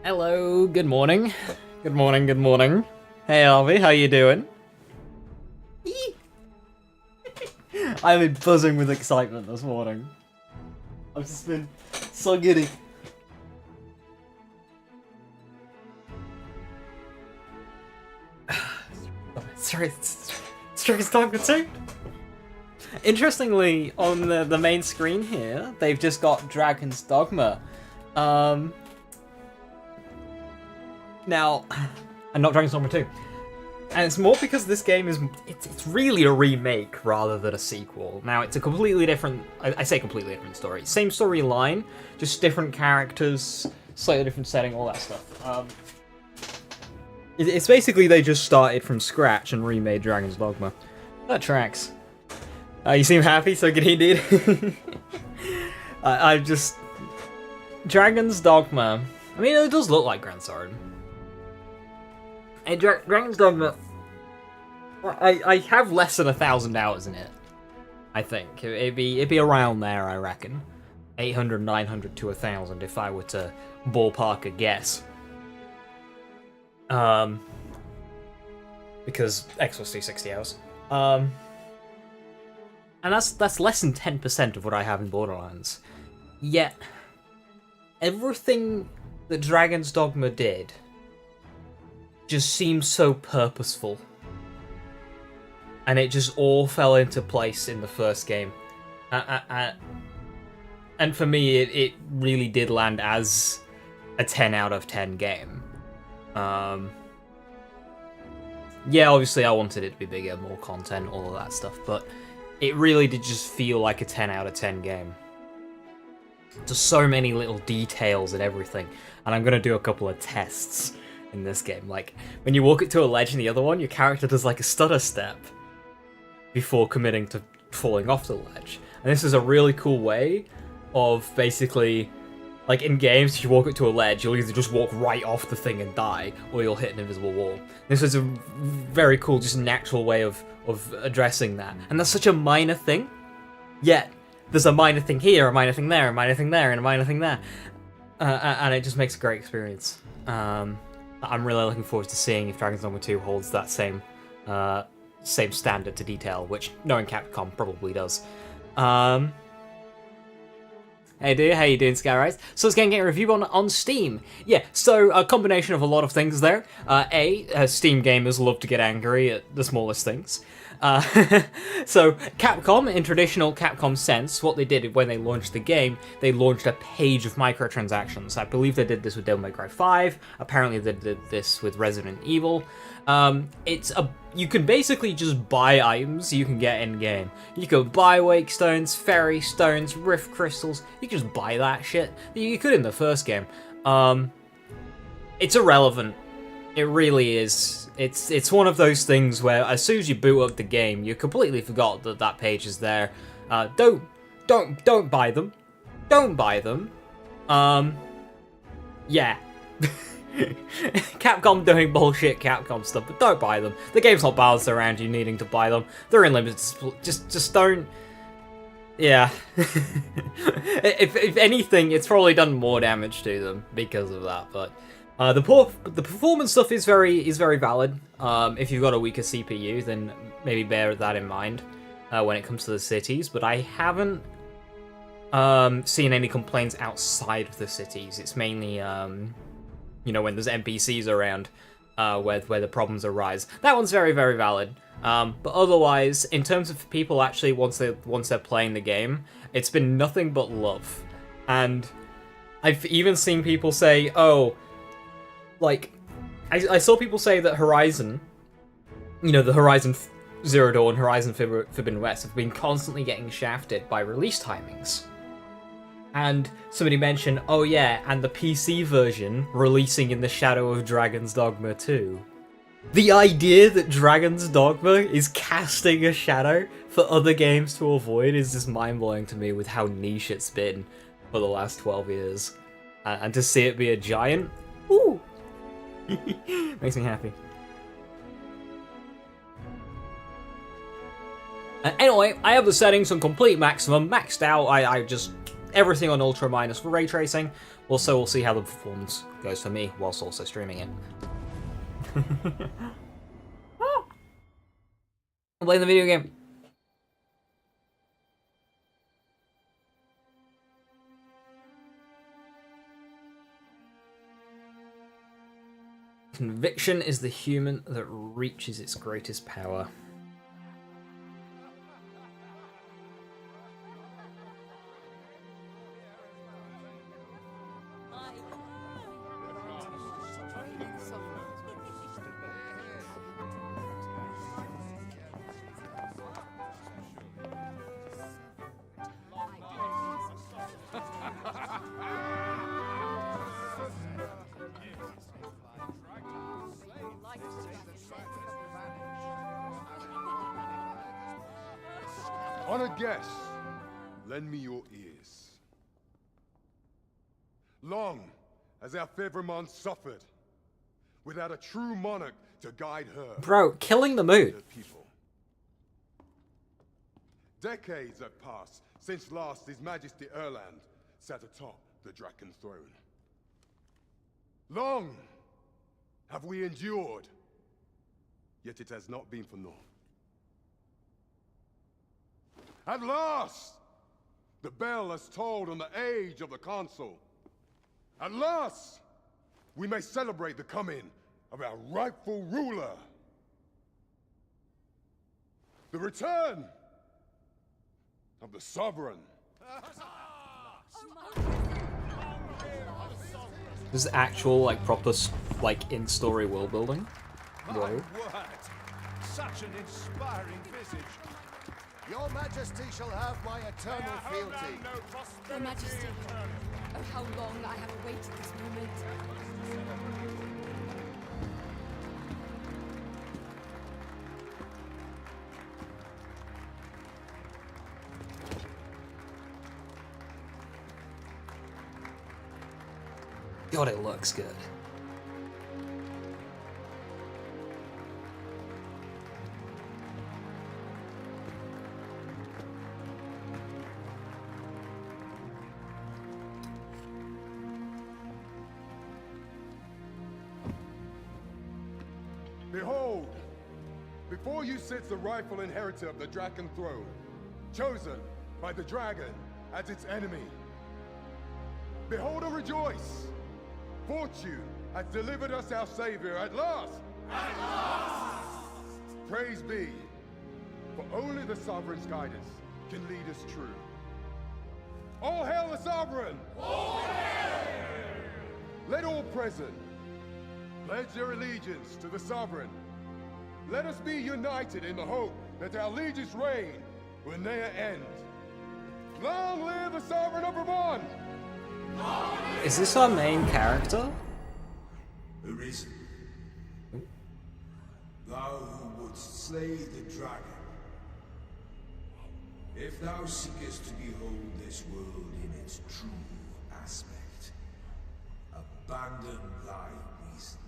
Hello, good morning. Good morning, good morning. Hey Alvy, how you doing? I've been buzzing with excitement this morning. I've just been so giddy. Dragon's Dogma 2. Interestingly, on the main screen here, they've just got Dragon's Dogma. Now, and not Dragon's Dogma 2. And it's more because this game is, it's really a remake rather than a sequel. Now, it's a completely different, I say completely different story. Same storyline, just different characters, slightly different setting, all that stuff. It's basically they just started from scratch and remade Dragon's Dogma. That tracks. You seem happy, so good indeed. I just... Dragon's Dogma. I mean, it does look like Grand Sword. And Dragon's Dogma... I have less than 1,000 hours in it. I think. It'd be around there, I reckon. 800, 900 to 1,000 if I were to ballpark a guess. Because X was 260 hours. And that's less than 10% of what I have in Borderlands. Yet, everything that Dragon's Dogma did just seems so purposeful. And it just all fell into place in the first game. And for me, it really did land as a 10 out of 10 game. Yeah, obviously I wanted it to be bigger, more content, all of that stuff, but it really did just feel like a 10 out of 10 game. Just so many little details and everything. And I'm going to do a couple of tests in this game. Like, when you walk it to a ledge in the other one, your character does like a stutter step before committing to falling off the ledge. And this is a really cool way of basically, like in games, if you walk it to a ledge, you'll either just walk right off the thing and die, or you'll hit an invisible wall. This is a very cool, just natural way of addressing that. And that's such a minor thing, yet there's a minor thing here, a minor thing there, a minor thing there, and a minor thing there. And it just makes a great experience. I'm really looking forward to seeing if Dragon's Dogma 2 holds that same standard to detail, which knowing Capcom probably does. Hey dude, how you doing, Skyrise? So let's get a review on Steam. Yeah, so a combination of a lot of things there. Steam gamers love to get angry at the smallest things. So Capcom, in traditional Capcom sense, what they did when they launched the game, they launched a page of microtransactions. I believe they did this with Devil May Cry 5. Apparently they did this with Resident Evil. You can basically just buy items you can get in game. You can buy Wake Stones, Fairy Stones, Rift Crystals. You can just buy that shit. You could in the first game. It's irrelevant. It really is. It's one of those things where as soon as you boot up the game, you completely forgot that that page is there. Don't buy them. Don't buy them. Yeah. Capcom doing bullshit Capcom stuff, but don't buy them. The game's not balanced around you needing to buy them. They're in limited. Just don't. Yeah. if anything, it's probably done more damage to them because of that. But the performance stuff is very valid. If you've got a weaker CPU, then maybe bear that in mind when it comes to the cities. But I haven't seen any complaints outside of the cities. It's mainly when there's NPCs around where the problems arise. That one's very valid. But otherwise, in terms of people actually once they're playing the game, it's been nothing but love. And I've even seen people say, oh, like, I saw people say that Horizon, the Horizon Zero Dawn, Horizon Forbidden West have been constantly getting shafted by release timings. And somebody mentioned, oh yeah, and the PC version releasing in the shadow of Dragon's Dogma 2. The idea that Dragon's Dogma is casting a shadow for other games to avoid is just mind-blowing to me with how niche it's been for the last 12 years. And to see it be a giant, ooh, makes me happy. Anyway, I have the settings on complete maximum, maxed out. I just everything on ultra minus for ray tracing. Also, we'll see how the performance goes for me whilst also streaming it. I'm playing the video game. Conviction is the human that reaches its greatest power. On a guess, lend me your ears. Long has our Fevrimon suffered, without a true monarch to guide her. Bro, killing the mood. People. Decades have passed since last His Majesty Erland sat atop the Draken throne. Long have we endured, yet it has not been for naught. At last, the bell has tolled on the age of the console. At last, we may celebrate the coming of our rightful ruler. The return of the sovereign. This is actual, like, proper, like, in-story world building. My word! Such an inspiring visage. Your Majesty shall have my eternal fealty. Your Majesty, oh how long I have awaited this moment. God, it looks good. Behold, before you sits the rightful inheritor of the Draken throne, chosen by the dragon as its enemy. Behold and rejoice! Fortune has delivered us our savior at last! At last! Praise be, for only the sovereign's guidance can lead us true. All hail the sovereign! All hail! Let all present pledge their allegiance to the sovereign. Let us be united in the hope that our liege's reign will ne'er end. Long live the sovereign of Vermont! Is this our main character? Arisen. Thou who wouldst slay the dragon. If thou seekest to behold this world in its true aspect, abandon thy reason.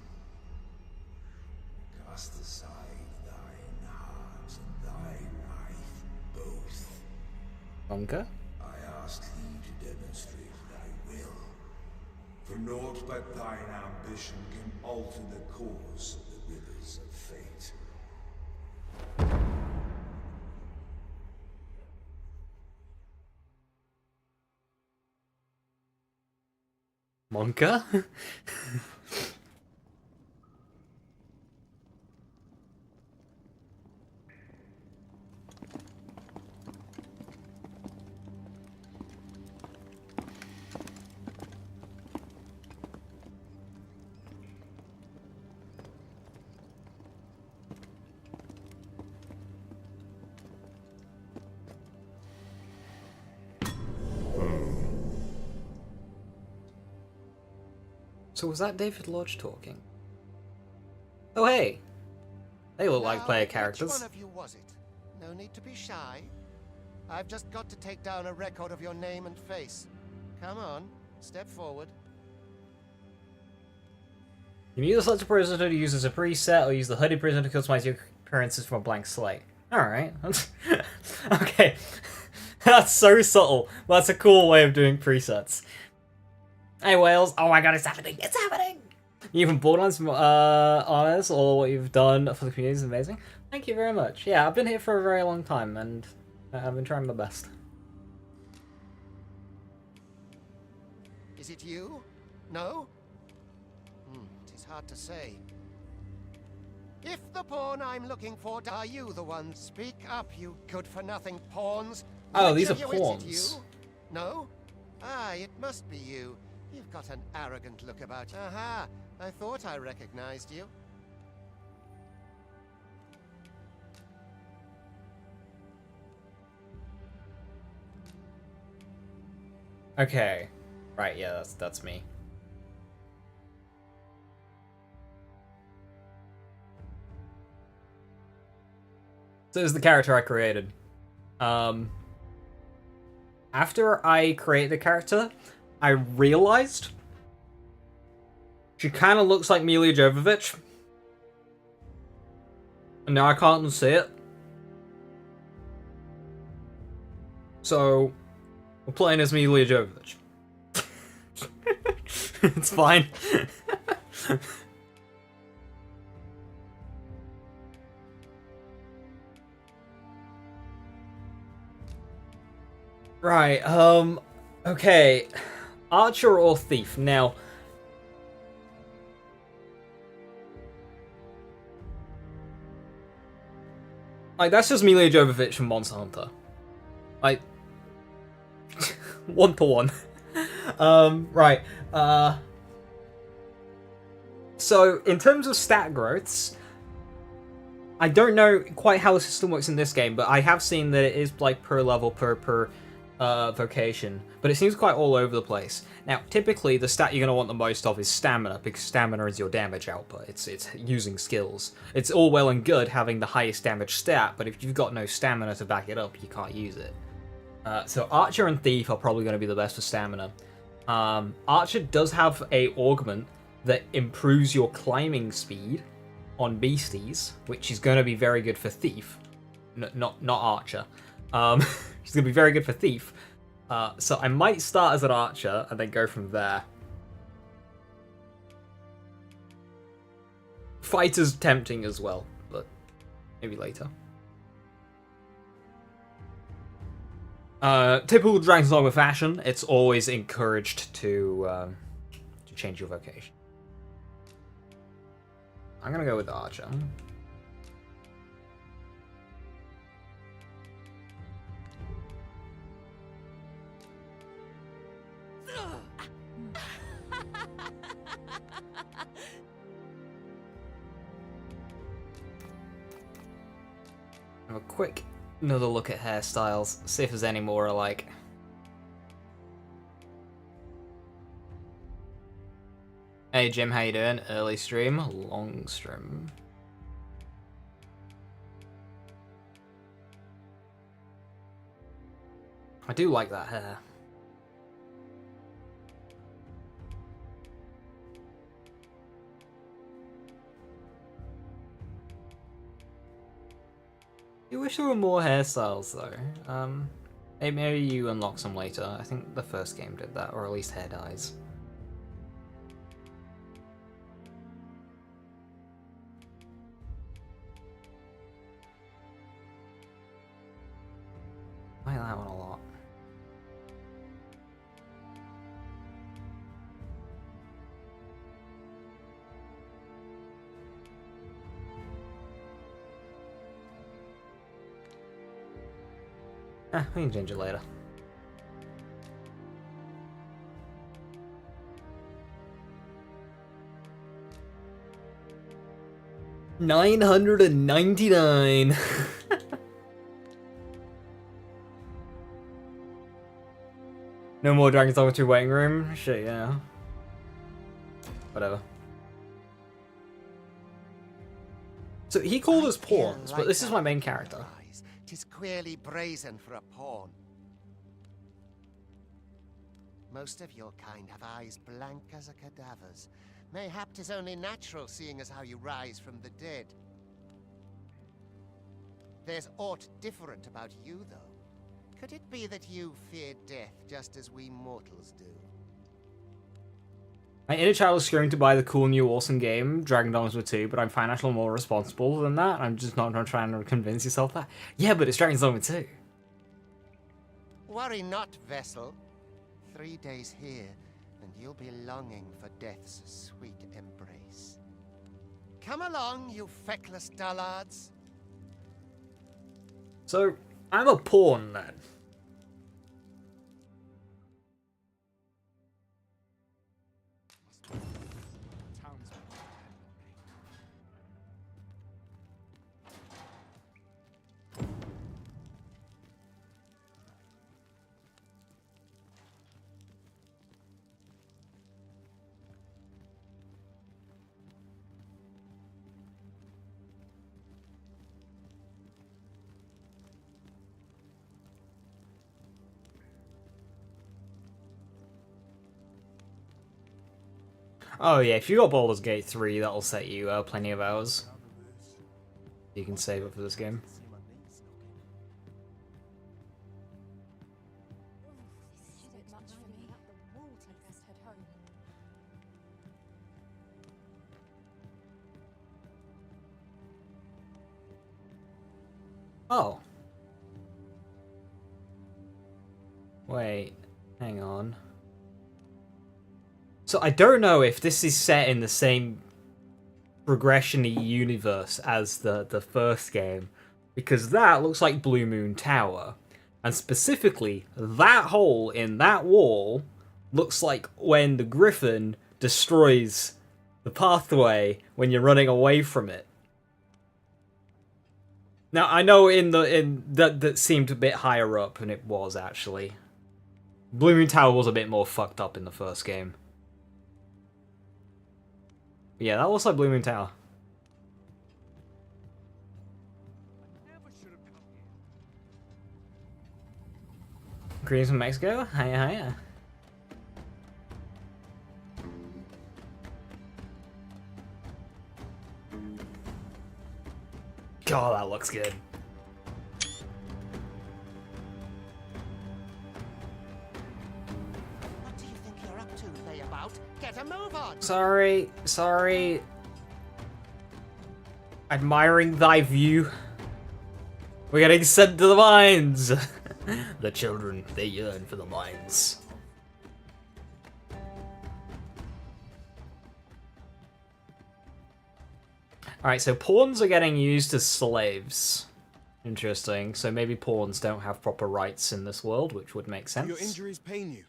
Cast aside thine heart and thy life both. Bunker? I ask thee to demonstrate thy will. For naught but thine ambition can alter the course of the rivers of fate. Monka? So was that David Lodge talking? Oh hey! They look like player characters. Which one of you was it? No need to be shy. I've just got to take down a record of your name and face. Come on, step forward. You can either select a prisoner to use as a preset, or use the hooded prisoner to customize your appearances from a blank slate. Alright. Okay. That's so subtle. That's a cool way of doing presets. Hey, Wales. Oh my god, it's happening. It's happening! You've been bored on some honors, or what you've done for the community is amazing. Thank you very much. Yeah, I've been here for a very long time, and I've been trying my best. Is it you? No? It is hard to say. If the pawn I'm looking for, are you the one? Speak up, you good-for-nothing pawns. Oh, Which these are of you is it, pawns. you? No? Ah, it must be you. You've got an arrogant look about you. Aha! I thought I recognized you. Okay. Right, yeah, that's me. So this is the character I created. After I created the character, I realized she kind of looks like Mila Jovovich. And now I can't unsee it. So, we're playing as Mila Jovovich. It's fine. Right, okay. Archer or Thief? Now, like, that's just Mila Jovovich from Monster Hunter. Like, 1-to-1. Right, so, in terms of stat growths, I don't know quite how the system works in this game, but I have seen that it is like per level, per vocation, but it seems quite all over the place. Now, typically, the stat you're going to want the most of is stamina, because stamina is your damage output. It's using skills. It's all well and good having the highest damage stat, but if you've got no stamina to back it up, you can't use it. So Archer and Thief are probably going to be the best for stamina. Archer does have a augment that improves your climbing speed on beasties, which is going to be very good for Thief. Not Archer. It's going to be very good for Thief. So I might start as an Archer and then go from there. Fighter's tempting as well, but maybe later. Typical Dragon's Dogma fashion, it's always encouraged to change your vocation. I'm gonna go with Archer. Have a quick another look at hairstyles, see if there's any more alike. Hey Jim, how you doing? Early stream, long stream. I do like that hair. I wish there were more hairstyles though. Maybe you unlock some later. I think the first game did that, or at least hair dyes. I like that one a lot. We can change it later. $999. No more Dragon's Dogma 2 waiting room? Shit, yeah. Whatever. So he called us pawns, but this is my main character. Tis queerly brazen for a pawn. Most of your kind have eyes blank as a cadaver's. Mayhap 'tis only natural, seeing as how you rise from the dead. There's aught different about you, though. Could it be that you fear death just as we mortals do? My inner child is screaming to buy the cool new awesome game, Dragon Dogma 2, but I'm financially more responsible than that. I'm just not trying to convince yourself that. Yeah, but it's Dragon Dogma 2. Worry not, vessel. 3 days here, and you'll be longing for death's sweet embrace. Come along, you feckless dullards. So, I'm a pawn then. Oh yeah, if you got Baldur's Gate 3, that'll set you plenty of hours. You can save up for this game. This is a bit much for me. I best head home. Oh. Wait, hang on. So I don't know if this is set in the same progression-y universe as the first game, because that looks like Blue Moon Tower. And specifically, that hole in that wall looks like when the Griffin destroys the pathway when you're running away from it. Now I know that seemed a bit higher up, and it was actually. Blue Moon Tower was a bit more fucked up in the first game. But yeah, that looks like Blue Moon Tower. Greetings from Mexico. Hiya, hiya. God, that looks good. What do you think you're up to, layabout? Get a move on! Sorry. Admiring thy view. We're getting sent to the mines. The children, they yearn for the mines. Alright, so pawns are getting used as slaves. Interesting. So maybe pawns don't have proper rights in this world, which would make sense. Your injuries pain you.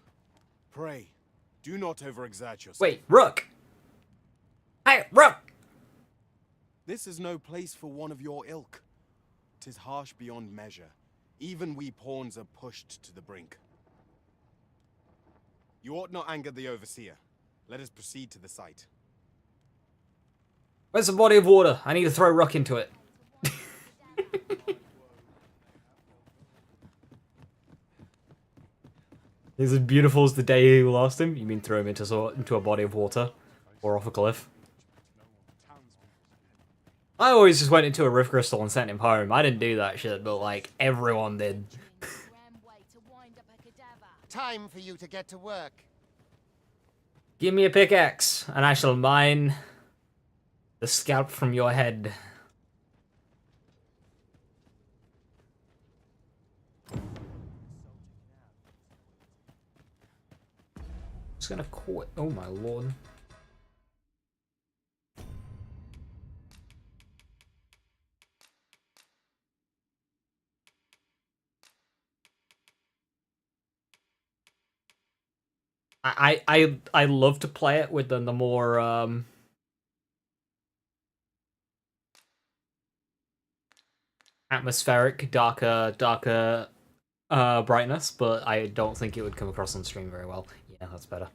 Pray, do not overexert yourself. Wait, Rook! Hey, Rook! This is no place for one of your ilk. 'Tis harsh beyond measure. Even we pawns are pushed to the brink. You ought not anger the overseer. Let us proceed to the site. Where's the body of water? I need to throw Rook into it. He's as beautiful as the day you lost him. You mean throw him into a body of water? Or off a cliff? I always just went into a rift crystal and sent him home. I didn't do that shit, but like, everyone did. Time for you to get to work. Give me a pickaxe, and I shall mine the scalp from your head. Just gonna quit. Oh my lord. I love to play it with the more atmospheric, darker brightness, but I don't think it would come across on stream very well. Yeah, that's better.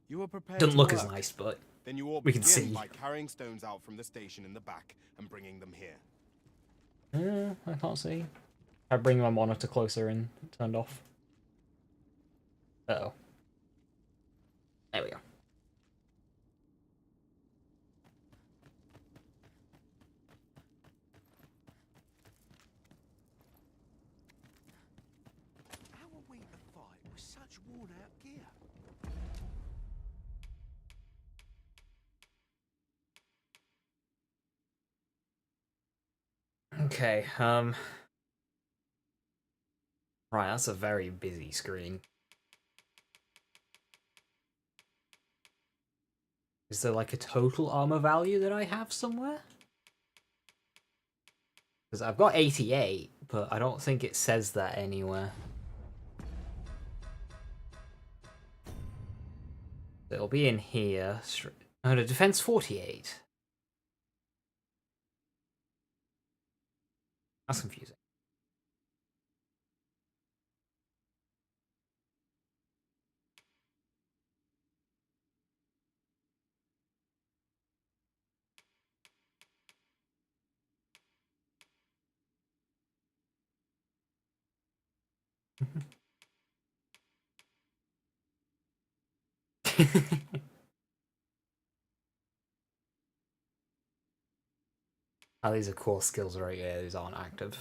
You are prepared Doesn't to look work. as nice, but Then you ought we can begin see. by carrying stones out from the station in the back and bringing them here. I can't see. I bring my monitor closer and turned off. Uh-oh. There we go. worn-out gear. Okay, right, that's a very busy screen. Is there like a total armor value that I have somewhere? Because I've got 88, but I don't think it says that anywhere. It'll be in here. Oh, no, defense 48. That's confusing. Oh, these are core skills right here. These aren't active.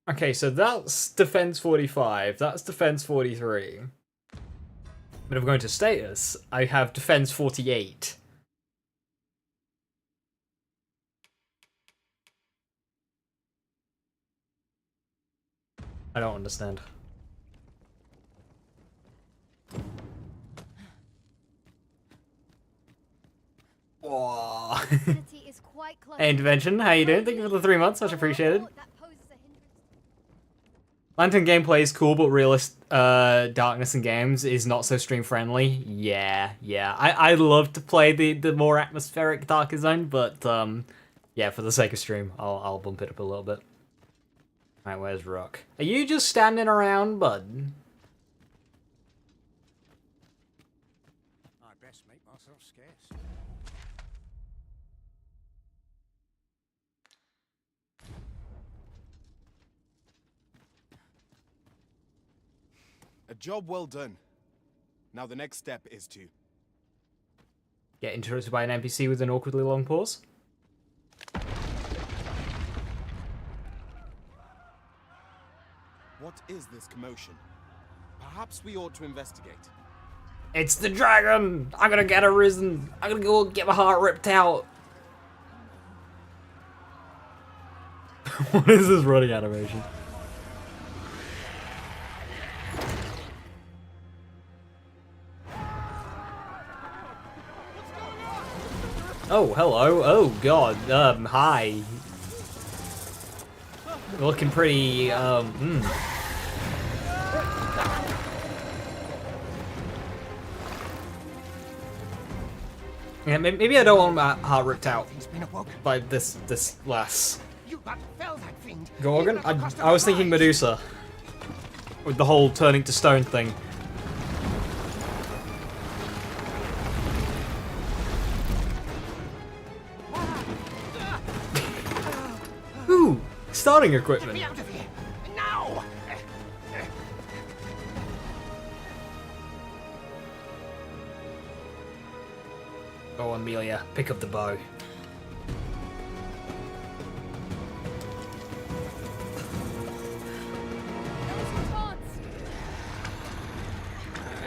Okay, so that's defense 45. That's defense 43. But if I'm going to status, I have defense 48. I don't understand. Whoa. Is quite close. Hey, Intervention, how you doing? Thank you for the 3 months, much appreciated. Lantern gameplay is cool, but realist darkness in games is not so stream friendly. Yeah. I love to play the more atmospheric Darker Zone, but yeah, for the sake of stream, I'll bump it up a little bit. Right, where's Rook? Are you just standing around, bud? I best make myself scarce. A job well done. Now the next step is to... Get interrupted by an NPC with an awkwardly long pause? What is this commotion? Perhaps we ought to investigate. It's the dragon! I'm gonna get arisen! I'm gonna go get my heart ripped out! What is this running animation? Oh, hello. Oh, God. Hi. You're looking pretty, Yeah, maybe I don't want my heart ripped out by this lass. Gorgon? I was thinking Medusa. With the whole turning to stone thing. Ooh, starting equipment. Get me out of here! Now! Go on, Amelia. Pick up the bow.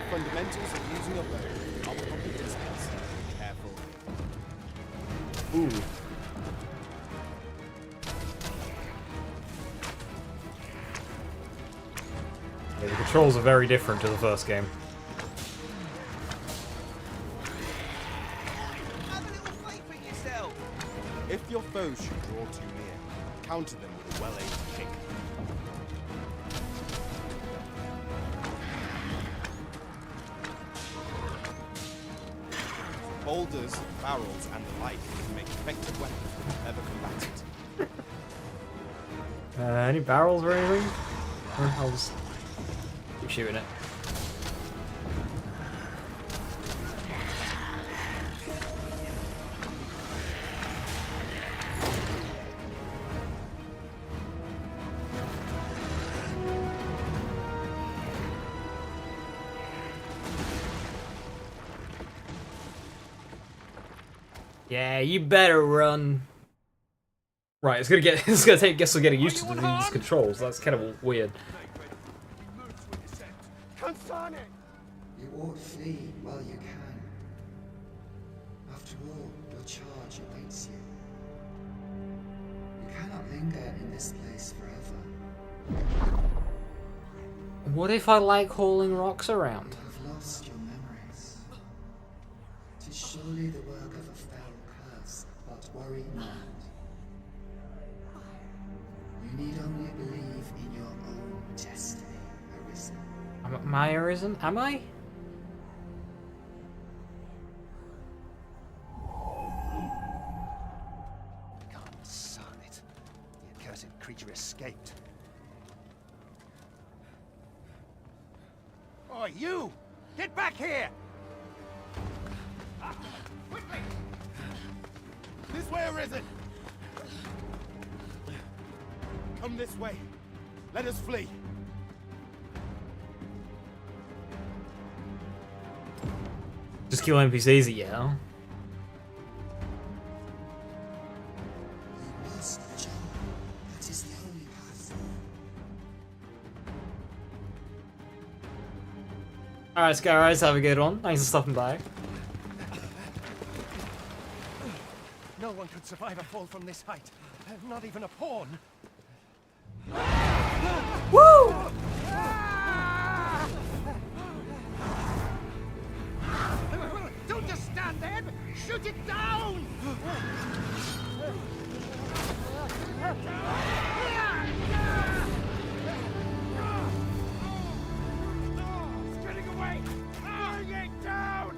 Fundamentals of using a bow are proper distance. Be careful. Ooh. Yeah, the controls are very different to the first game. Have a little faith in yourself. If your foes should draw too near, counter them with a well-aimed kick. Boulders, barrels, and the like can make effective weapons for clever combatants. Any barrels or anything? Or I'll just keep shooting it. Yeah, you better run. Right, it's gonna take guess we're getting used to these controls. That's kind of weird. Consane! You ought flee while you can. After all, your charge awaits you. You cannot linger in this place forever. What if I like hauling rocks around? You have lost your memories. 'Tis surely the work of a fell curse, but worry not. You need only believe in your own destiny, Arisen. Am I Arisen? Am I? Consane it. The accursed creature escaped. Oh, you! Get back here! Quickly! This way, Arisen! Come this way. Let us flee. Just kill NPCs, yeah. You must jump. That is the only path forward. Alright, Skyrise, have a good one. Thanks for stopping by. No one could survive a fall from this height. Not even a pawn. Woo! Don't just stand there! Shoot it down! It's getting away! Bring it down!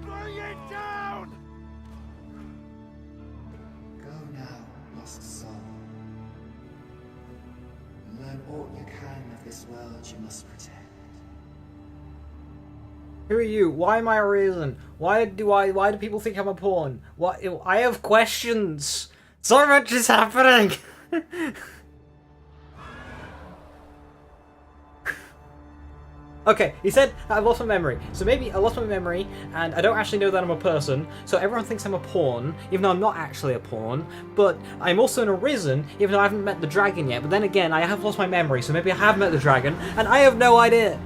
Bring it down! Go now, lost soul. And learn all you can of this world you must protect. Who are you? Why am I Arisen? Why do people think I'm a pawn? What? I have questions. So much is happening. Okay, he said I've lost my memory. So maybe I lost my memory and I don't actually know that I'm a person. So everyone thinks I'm a pawn, even though I'm not actually a pawn. But I'm also an Arisen, even though I haven't met the dragon yet. But then again, I have lost my memory, so maybe I have met the dragon and I have no idea.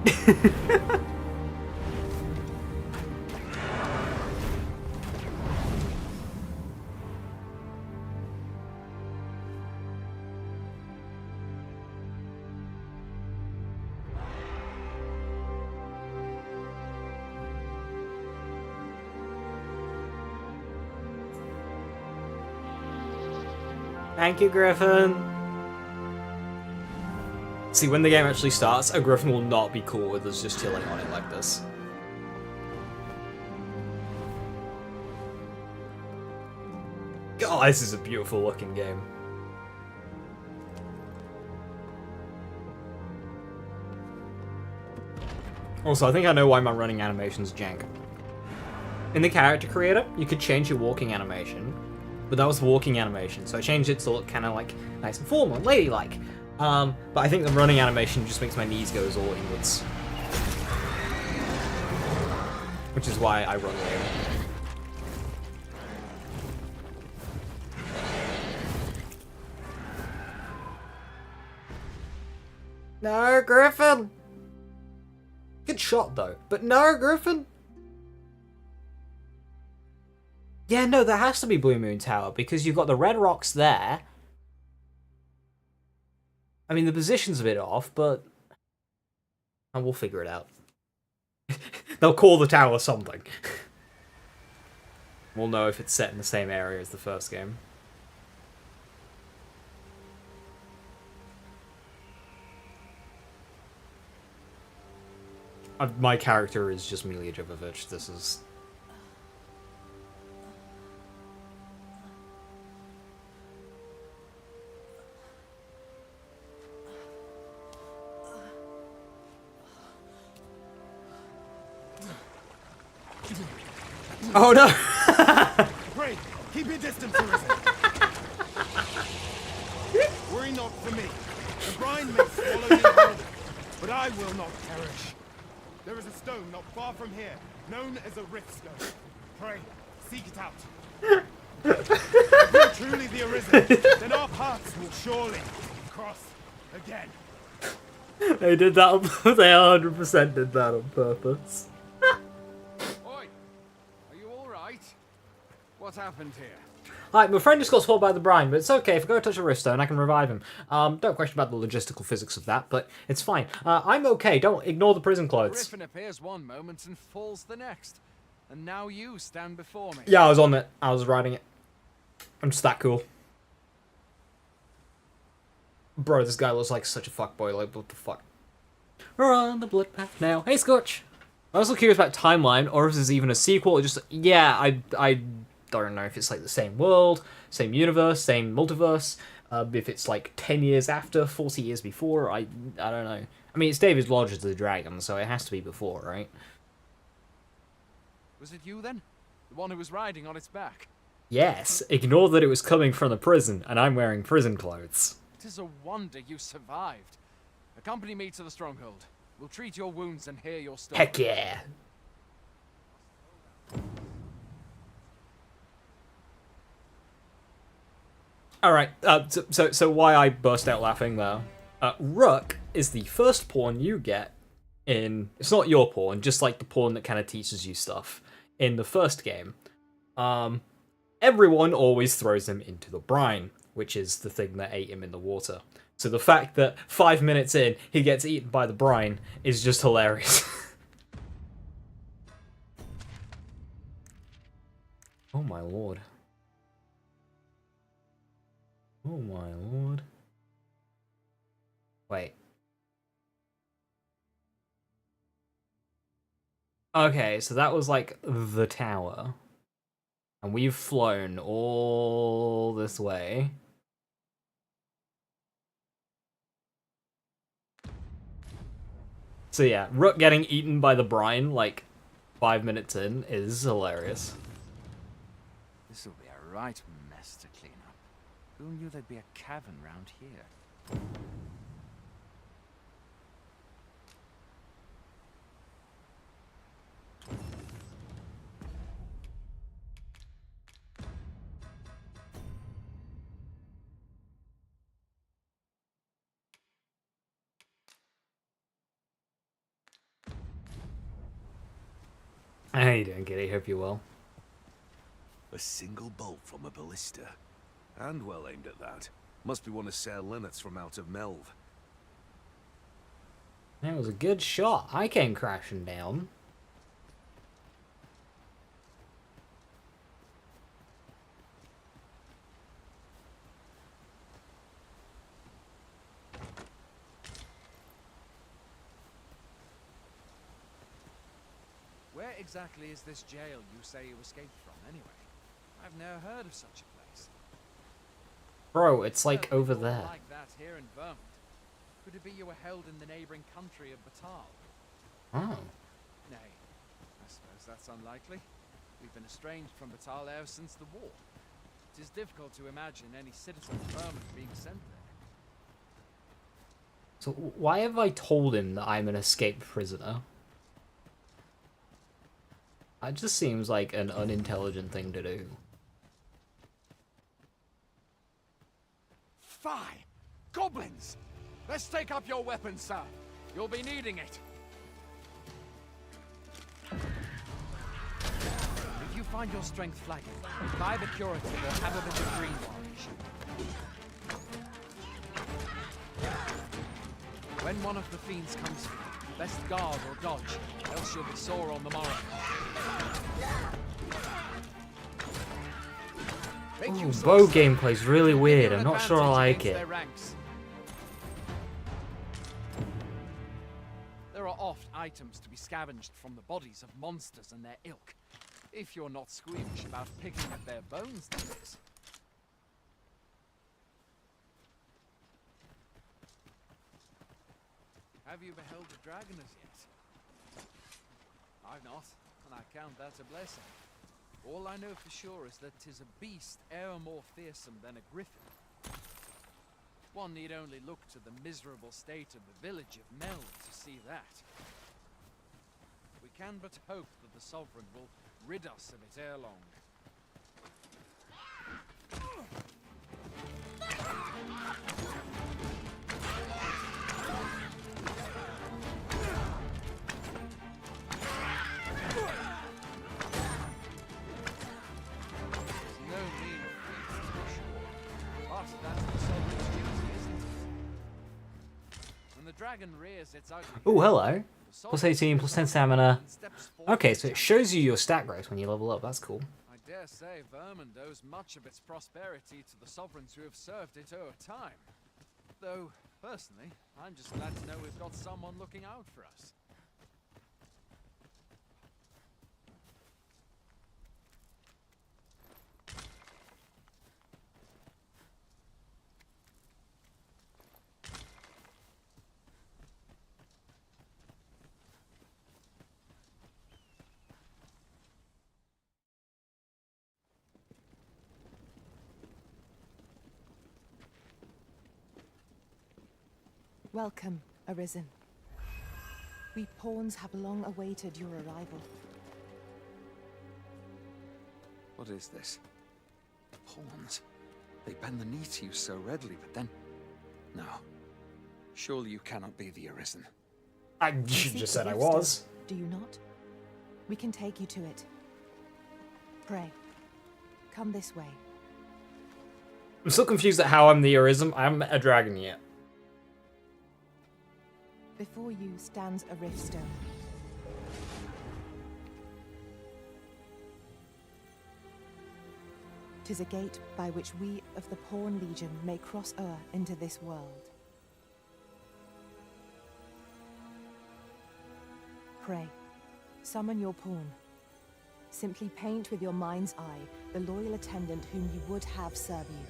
Thank you, Griffin. See, when the game actually starts, a Griffin will not be cool with us just chilling on it like this. God, this is a beautiful looking game. Also, I think I know why my running animation's jank. In the character creator, you could change your walking animation, but that was walking animation, so I changed it to look kind of like nice and formal and ladylike. But I think the running animation just makes my knees go all inwards. Which is why I run later. No, Griffin! Good shot, though. But no, Griffin! Yeah, no, there has to be Blue Moon Tower, because you've got the red rocks there. I mean, the position's a bit off, but... and we'll figure it out. They'll call the tower something. We'll know if it's set in the same area as the first game. My character is just Mila Jovovich. This is... oh no! Pray, keep your distance, Arisen. Worry not for me. The brine may swallow me whole, but I will not perish. There is a stone not far from here, known as a rift stone. Pray, seek it out. If you're truly the Arisen, then our paths will surely cross again. They did that. They 100% did that on purpose. Oi! Are you alright? What happened here? Alright, my friend just got swallowed by the brine, but it's okay. If I go touch a riftstone, I can revive him. Don't question about the logistical physics of that, but it's fine. I'm okay. Don't ignore the prison clothes. Griffin appears one moment and falls the next. And now you stand before me. Yeah, I was on it. I was riding it. I'm just that cool. Bro, this guy looks like such a fuckboy. Like, what the fuck? We're on the blood path now. Hey, Scorch! I was also curious about timeline, or if this is even a sequel, or just... Yeah, I don't know if it's like the same world, same universe, same multiverse, if it's like 10 years after, 40 years before, I don't know. I mean, it's David Lodge as the dragon, so it has to be before, right? Was it you then? The one who was riding on its back? Yes, ignore that it was coming from the prison, and I'm wearing prison clothes. It is a wonder you survived. Accompany me to the stronghold. We'll treat your wounds and hear your story. Heck yeah! Alright, so why I burst out laughing there. Rook is the first pawn you get in... It's not your pawn, just like the pawn that kind of teaches you stuff in the first game. Everyone always throws him into the brine, which is the thing that ate him in the water. So the fact that 5 minutes in, he gets eaten by the brine is just hilarious. Oh my lord. Oh my lord. Wait. Okay, so that was like the tower. And we've flown all this way. So yeah, Rook getting eaten by the brine like 5 minutes in is hilarious. This'll be a right mess to clean up. Who knew there'd be a cavern round here? How you doing, Kitty? Hope you're well. A single bolt from a ballista. And well aimed at that. Must be one of Sir Linnet's from out of Melve. That was a good shot. I came crashing down. Where exactly is this jail you say you escaped from, anyway? I've never heard of such a place. Bro, it's like Well, over not there. like that here in Vermont. Could it be you were held in the neighboring country of Batal? Oh. Nay, I suppose that's unlikely. We've been estranged from Batal ever since the war. It is difficult to imagine any citizen of Vermont being sent there. So why have I told him that I'm an escaped prisoner? That just seems like an unintelligent thing to do. Fie! Goblins! Let's take up your weapons, sir. You'll be needing it. If you find your strength flagging, buy the curative or have a bit of green orange. When one of the fiends comes for you, best guard or dodge, else you'll be sore on the morrow. Ooh, bow gameplay's really weird. I'm not sure I like it. There are oft items to be scavenged from the bodies of monsters and their ilk. If you're not squeamish about picking up their bones, that is. Have you beheld the dragon as yet? I've not, and I count that a blessing. All I know for sure is that 'tis a beast e'er more fearsome than a griffin. One need only look to the miserable state of the village of Mel to see that. We can but hope that the Sovereign will rid us of it ere long. No mean feat, to be sure. But that's the sovereign's duty, isn't it? When the dragon rears its ugly Oh, head, hello. the Plus sovereign 18, plus 10 steps stamina. and steps forward Okay, to so it challenge. shows you your stat growth when you level up. That's cool. I dare say Vermund owes much of its prosperity to the sovereigns who have served it over time. Though, personally, I'm just glad to know we've got someone looking out for us. Welcome, Arisen. We pawns have long awaited your arrival. What is this? Pawns? They bend the knee to you so readily, but then... No. Surely you cannot be the Arisen. I You seek just the said I Rift was. Stone, do you not? We can take you to it. Pray. Come this way. I'm still confused at how I'm the Arisen. I'm a dragon yet. Before you stands a rift stone. Tis a gate by which we of the Pawn Legion may cross o'er into this world. Pray, summon your pawn. Simply paint with your mind's eye the loyal attendant whom you would have serve you.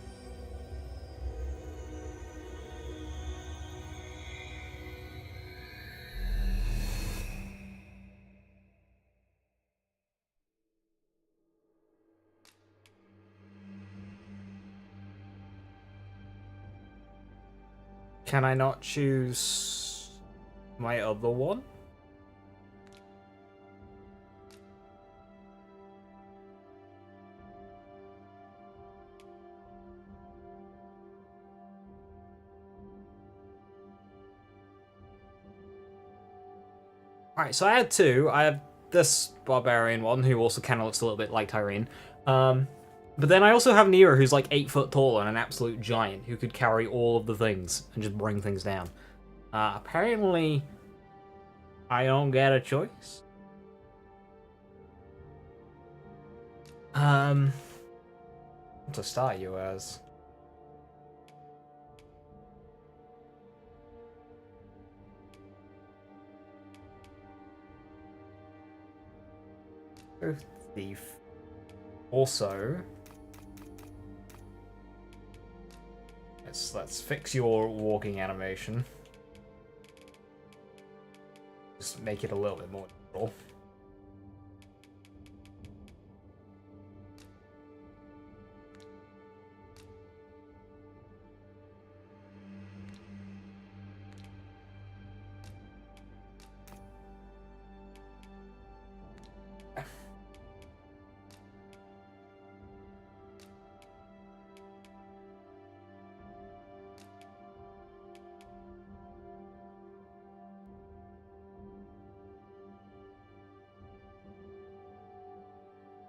Can I not choose my other one? Alright, so I had two. I have this barbarian one, who also kind of looks a little bit like Tyrene. But then I also have Nero, who's like 8 foot tall and an absolute giant, who could carry all of the things and just bring things down. Apparently, I don't get a choice. What to start you as? Thief. Also, let's fix your walking animation. Just make it a little bit more natural.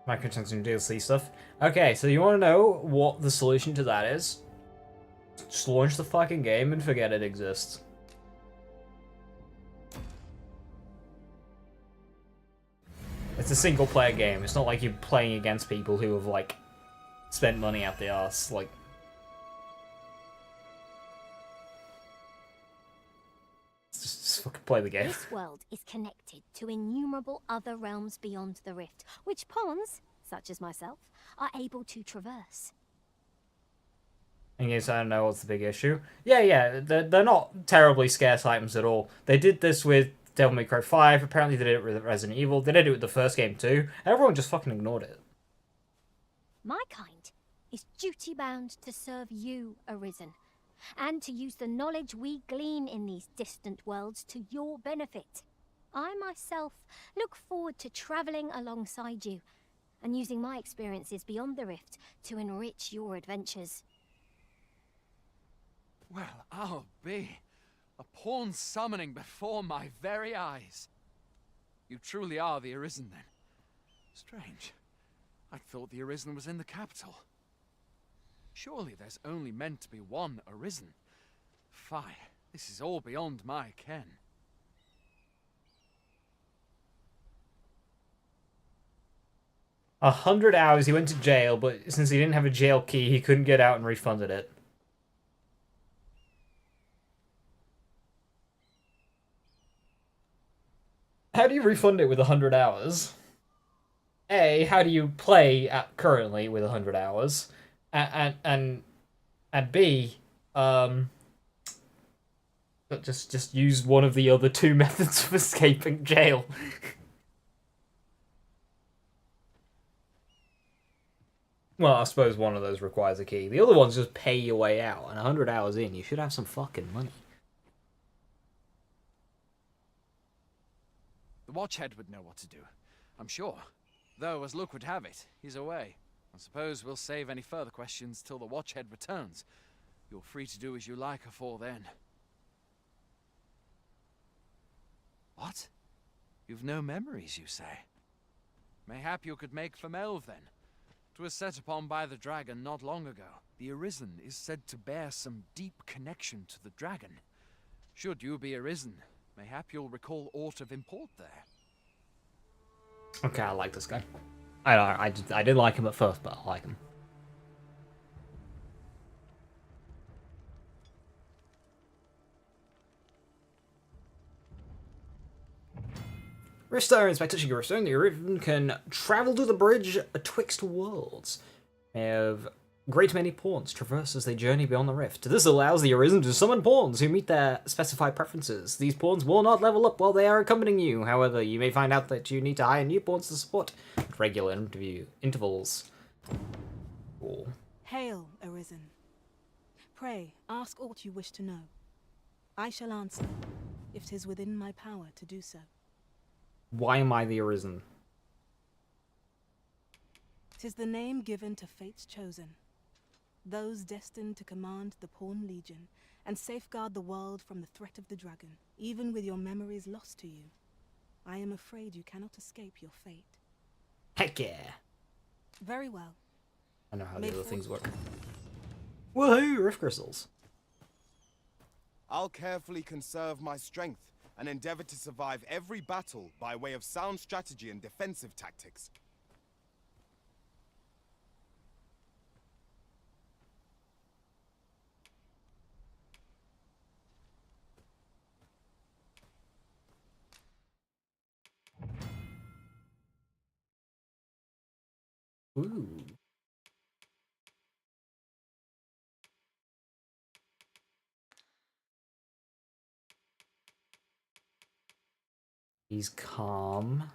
Microtransaction DLC stuff. Okay, so you want to know what the solution to that is? Just launch the fucking game and forget it exists. It's a single player game. It's not like you're playing against people who have, like, spent money out the arse. Like, just fucking play the game. This world is connected to innumerable other realms beyond the rift, which pawns, such as myself, are able to traverse. In case I don't know what's the big issue. Yeah, they're not terribly scarce items at all. They did this with Devil May Cry 5, apparently they did it with Resident Evil, they did it with the first game too. Everyone just fucking ignored it. My kind is duty-bound to serve you, Arisen, and to use the knowledge we glean in these distant worlds to your benefit. I myself look forward to travelling alongside you, and using my experiences beyond the rift to enrich your adventures. Well, I'll be. A pawn summoning before my very eyes. You truly are the Arisen, then. Strange. I thought the Arisen was in the capital. Surely there's only meant to be one Arisen. Fie, this is all beyond my ken. $100 he went to jail, but since he didn't have a jail key, he couldn't get out and refunded it. How do you refund it with 100 hours? A, how do you play currently with 100 hours? And B, just use one of the other two methods of escaping jail. Well, I suppose one of those requires a key. The other one's just pay your way out, and 100 hours in, you should have some fucking money. The Watchhead would know what to do, I'm sure. Though, as luck would have it, he's away. I suppose we'll save any further questions till the Watchhead returns. You're free to do as you like afore then. What? You've no memories, you say? Mayhap you could make for Melve, then. 'Twas set upon by the dragon not long ago. The Arisen is said to bear some deep connection to the dragon. Should you be Arisen, mayhap you'll recall aught of import there. Okay, I like this guy. I didn't like him at first, but I like him. Rift Stones. By touching your stone, the Arisen can travel to the bridge atwixt worlds. They have great many pawns traverse as they journey beyond the rift. This allows the Arisen to summon pawns who meet their specified preferences. These pawns will not level up while they are accompanying you. However, you may find out that you need to hire new pawns to support at regular intervals. Cool. Hail, Arisen. Pray, ask aught you wish to know. I shall answer, if 'tis within my power to do so. Why am I the Arisen? 'Tis the name given to fate's chosen. Those destined to command the Pawn Legion and safeguard the world from the threat of the dragon, even with your memories lost to you. I am afraid you cannot escape your fate. Heck yeah. Very well. I know how the other things work. Woohoo! Rift crystals. I'll carefully conserve my strength and endeavor to survive every battle by way of sound strategy and defensive tactics. Ooh. He's calm.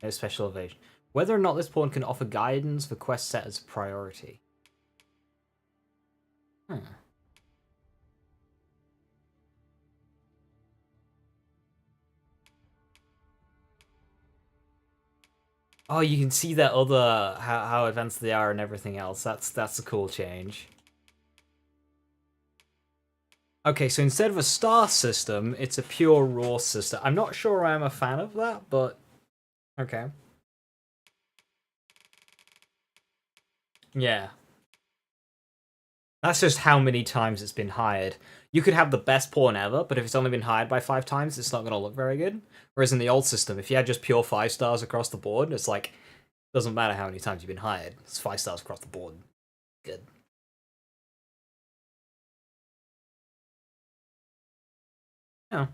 No special evasion. Whether or not this pawn can offer guidance for quests set as a priority. Oh, you can see that other how advanced they are and everything else. That's a cool change. Okay, so instead of a star system, it's a pure raw system. I'm not sure I'm a fan of that, but okay. Yeah. That's just how many times it's been hired. You could have the best pawn ever, but if it's only been hired by 5 times, it's not going to look very good. Whereas in the old system, if you had just pure 5 stars across the board, it's like, doesn't matter how many times you've been hired. It's 5 stars across the board. Good. Yeah.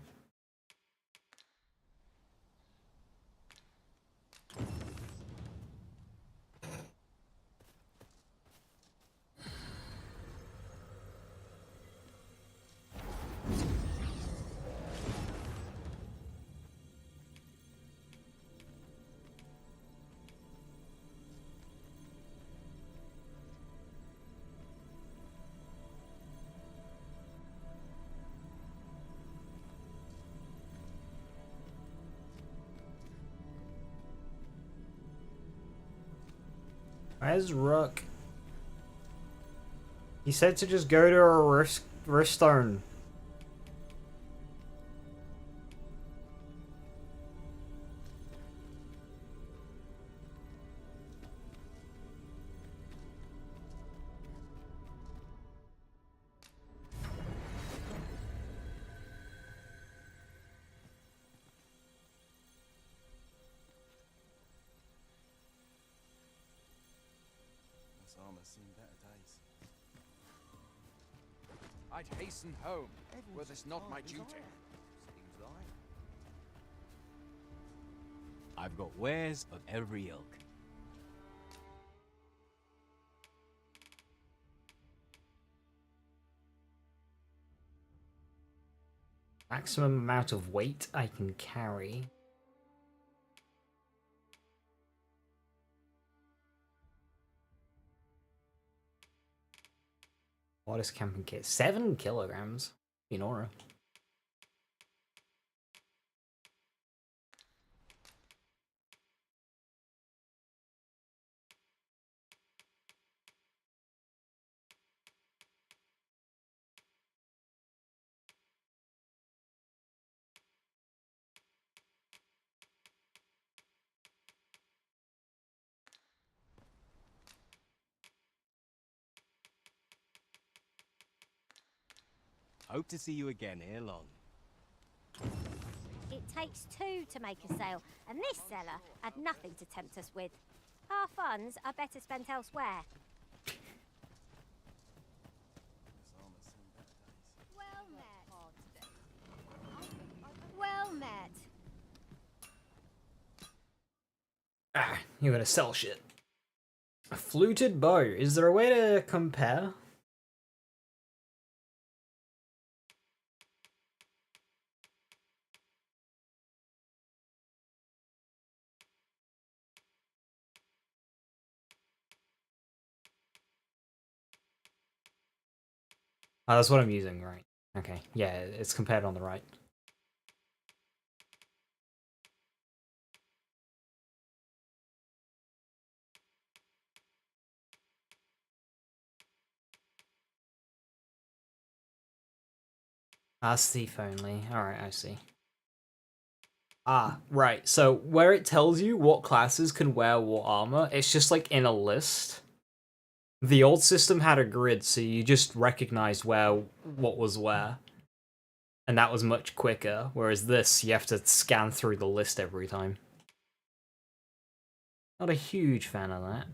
Where's Rook? He said to just go to a Riftstone. This armor's seen better days. I'd hasten home, were this not my duty. Seems like. I've got wares of every ilk. Maximum amount of weight I can carry. What is camping kit? 7 kilograms. In aura. Hope to see you again ere long. It takes two to make a sale, and this seller had nothing to tempt us with. Our funds are better spent elsewhere. Well met. Well met. Ah, you're gonna sell shit. A fluted bow. Is there a way to compare? Oh, that's what I'm using, right? Okay, yeah, it's compared on the right. Ah, thief only. Alright, I see. Ah, right. So where it tells you what classes can wear what armor, it's just like in a list. The old system had a grid, so you just recognized what was where. And that was much quicker, whereas this, you have to scan through the list every time. Not a huge fan of that.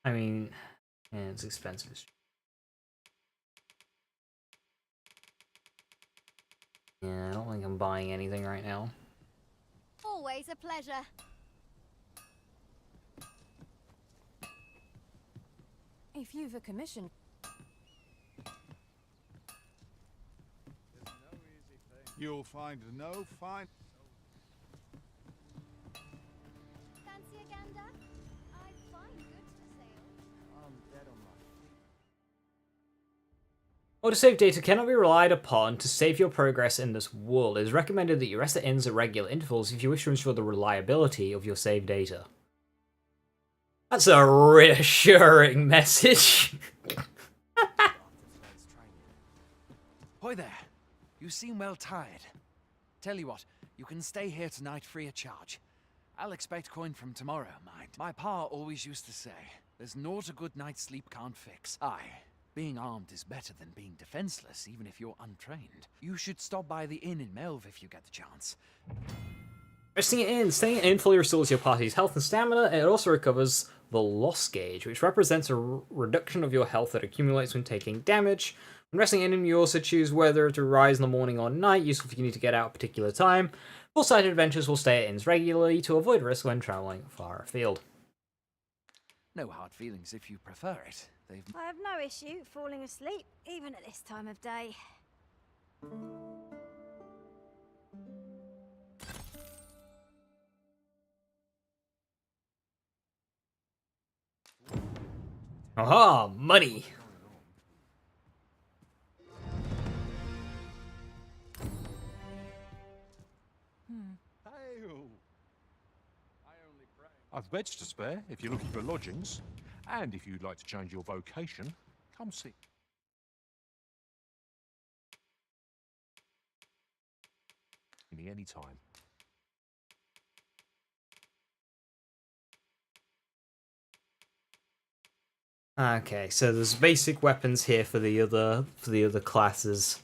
I mean, yeah, it's expensive. Yeah, I don't think I'm buying anything right now. Always a pleasure. If you've a commission. You'll find no fine. Fancy a gander? I find goods for sale. I'm dead on my feet. Autosave data cannot be relied upon to save your progress in this world. It is recommended that you rest at inns at regular intervals if you wish to ensure the reliability of your save data. That's a reassuring message. Hoy there. You seem well tired. Tell you what, you can stay here tonight free of charge. I'll expect coin from tomorrow, mind. My pa always used to say, there's naught a good night's sleep can't fix. Aye, being armed is better than being defenseless, even if you're untrained. You should stop by the inn in Melve if you get the chance. Resting it in. Staying in fully restores your party's health and stamina, and it also recovers the loss gauge, which represents a reduction of your health that accumulates when taking damage. When resting in, you also choose whether to rise in the morning or night, useful if you need to get out at a particular time. Full-sighted adventurers will stay at inns regularly to avoid risk when travelling far afield. No hard feelings if you prefer it. I have no issue falling asleep, even at this time of day. Aha, money! I've beds to spare if you're looking for lodgings. And if you'd like to change your vocation, come see me anytime. Okay, so there's basic weapons here for the other classes,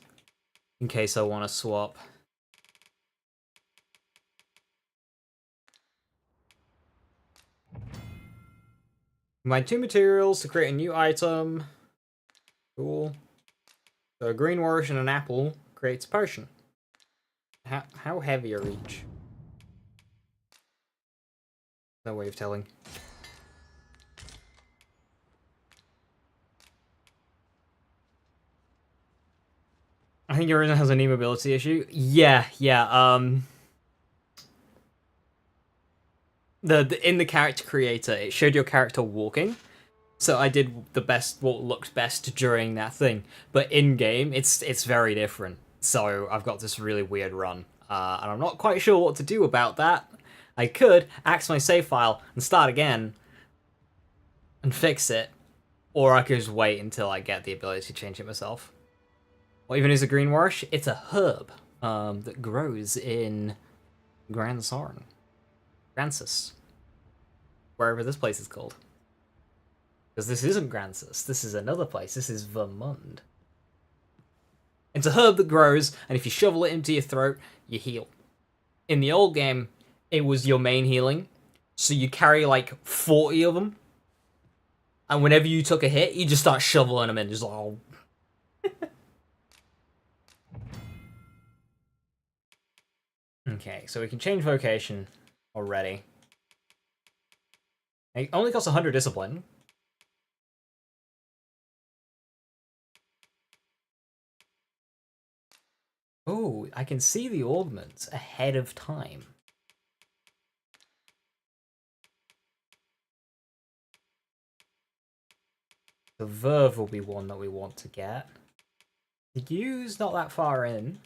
in case I want to swap. Combine 2 materials to create a new item. Cool. So a green wash and an apple creates a potion. How heavy are each? No way of telling. I think Origin has a new mobility issue. Yeah. In the character creator, it showed your character walking. So I did the best, what looked best during that thing. But in game, it's very different. So I've got this really weird run, and I'm not quite sure what to do about that. I could axe my save file and start again and fix it, or I could just wait until I get the ability to change it myself. What even is a green wash? It's a herb that grows in Gransorn. Grancis. Wherever this place is called. Because this isn't Grancis, this is another place, this is Vermund. It's a herb that grows, and if you shovel it into your throat, you heal. In the old game, it was your main healing, so you carry like 40 of them, and whenever you took a hit, you just start shoveling them in, just like, oh. Okay, so we can change vocation already. It only costs 100 discipline. Oh, I can see the augments ahead of time. The Verve will be one that we want to get. The U's not that far in.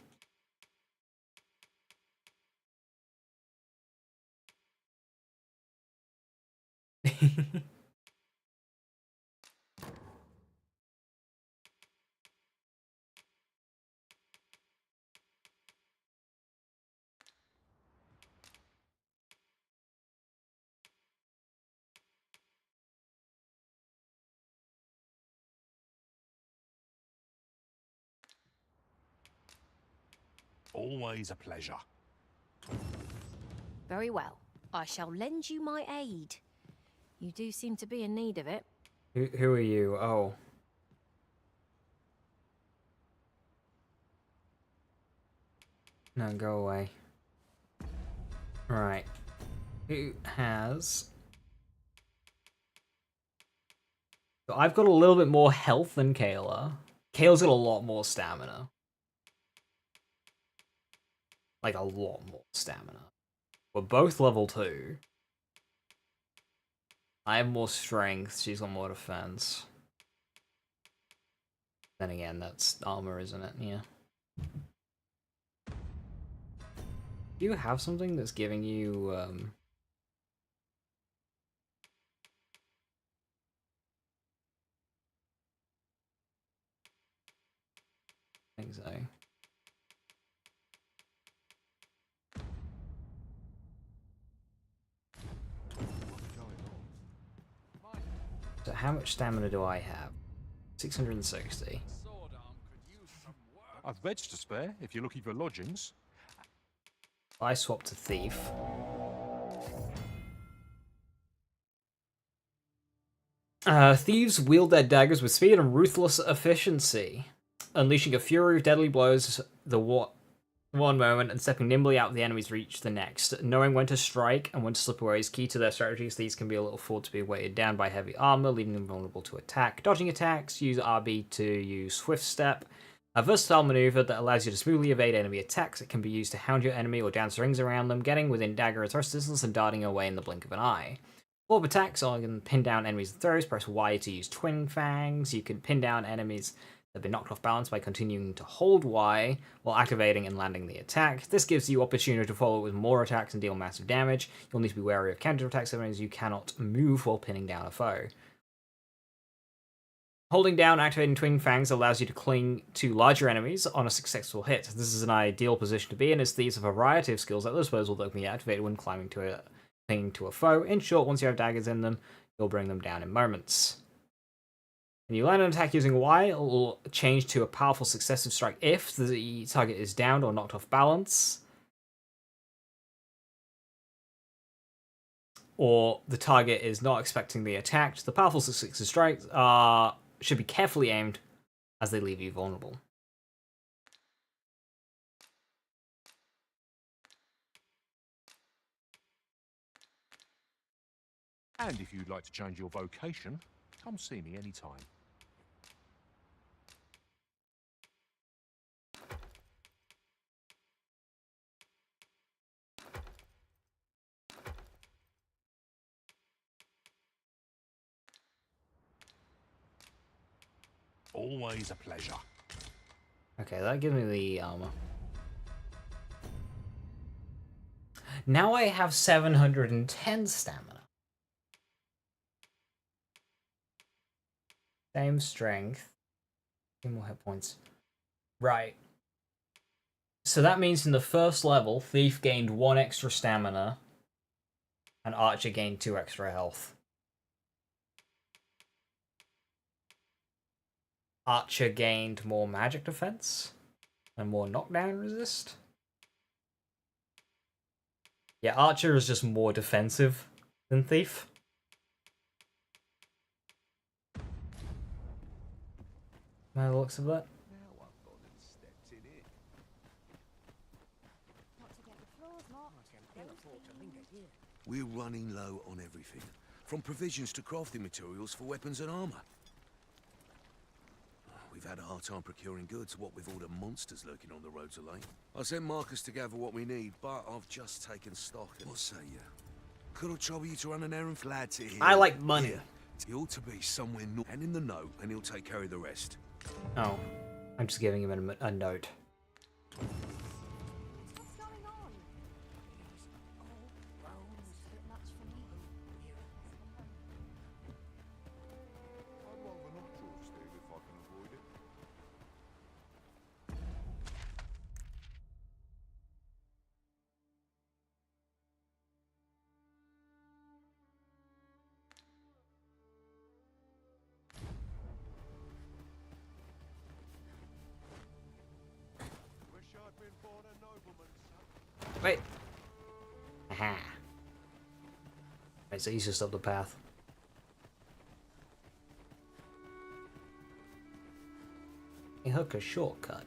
Always a pleasure. Very well. I shall lend you my aid. You do seem to be in need of it. Who are you? Oh. No, go away. Right. Who has... So I've got a little bit more health than Kayla. Kayla's got a lot more stamina. Like, a lot more stamina. We're both level 2. I have more strength, she's got more defense. Then again, that's armor, isn't it? Yeah. Do you have something that's giving you, I think so. So how much stamina do I have? 660. I've beds to spare if you're looking for lodgings. I swap to Thief. Thieves wield their daggers with speed and ruthless efficiency, unleashing a fury of deadly blows one moment and stepping nimbly out of the enemy's reach the next. Knowing when to strike and when to slip away is key to their strategies. These can be a little thought to be weighted down by heavy armor, leaving them vulnerable to attack. Dodging attacks, use RB to use Swift Step. A versatile maneuver that allows you to smoothly evade enemy attacks. It can be used to hound your enemy or dance rings around them, getting within dagger or thrust distance and darting away in the blink of an eye. Orb attacks, so you can pin down enemies and throws. Press Y to use Twin Fangs. You can pin down enemies that have been knocked off balance by continuing to hold Y while activating and landing the attack. This gives you opportunity to follow with more attacks and deal massive damage. You'll need to be wary of counter attacks, as you cannot move while pinning down a foe. Holding down activating Twin Fangs allows you to cling to larger enemies on a successful hit. This is an ideal position to be in, as thieves have a variety of skills at their disposal that can be activated when climbing clinging to a foe. In short, once you have daggers in them, you'll bring them down in moments. When you land an attack using Y, it will change to a powerful successive strike if the target is downed or knocked off balance, or the target is not expecting the attack. The powerful successive strikes should be carefully aimed as they leave you vulnerable. And if you'd like to change your vocation, come see me anytime. Always a pleasure. Okay, that gives me the armor. Now I have 710 stamina. Same strength. 2 more hit points. Right. So that means in the first level, Thief gained 1 extra stamina, and Archer gained 2 extra health. Archer gained more magic defense and more knockdown resist. Yeah, Archer is just more defensive than Thief. By the looks of that. We're running low on everything, from provisions to crafting materials for weapons and armor. We've had a hard time procuring goods, what with all the monsters lurking on the roads of late. I sent Marcus to gather what we need, but I've just taken stock. What say you? Could I trouble you to run an errand for lads here? I like money. Here. He ought to be somewhere north and in the know, and he'll take care of the rest. Oh, I'm just giving him a note. Wait. Aha. Right, so he's just up the path. A hook a shortcut.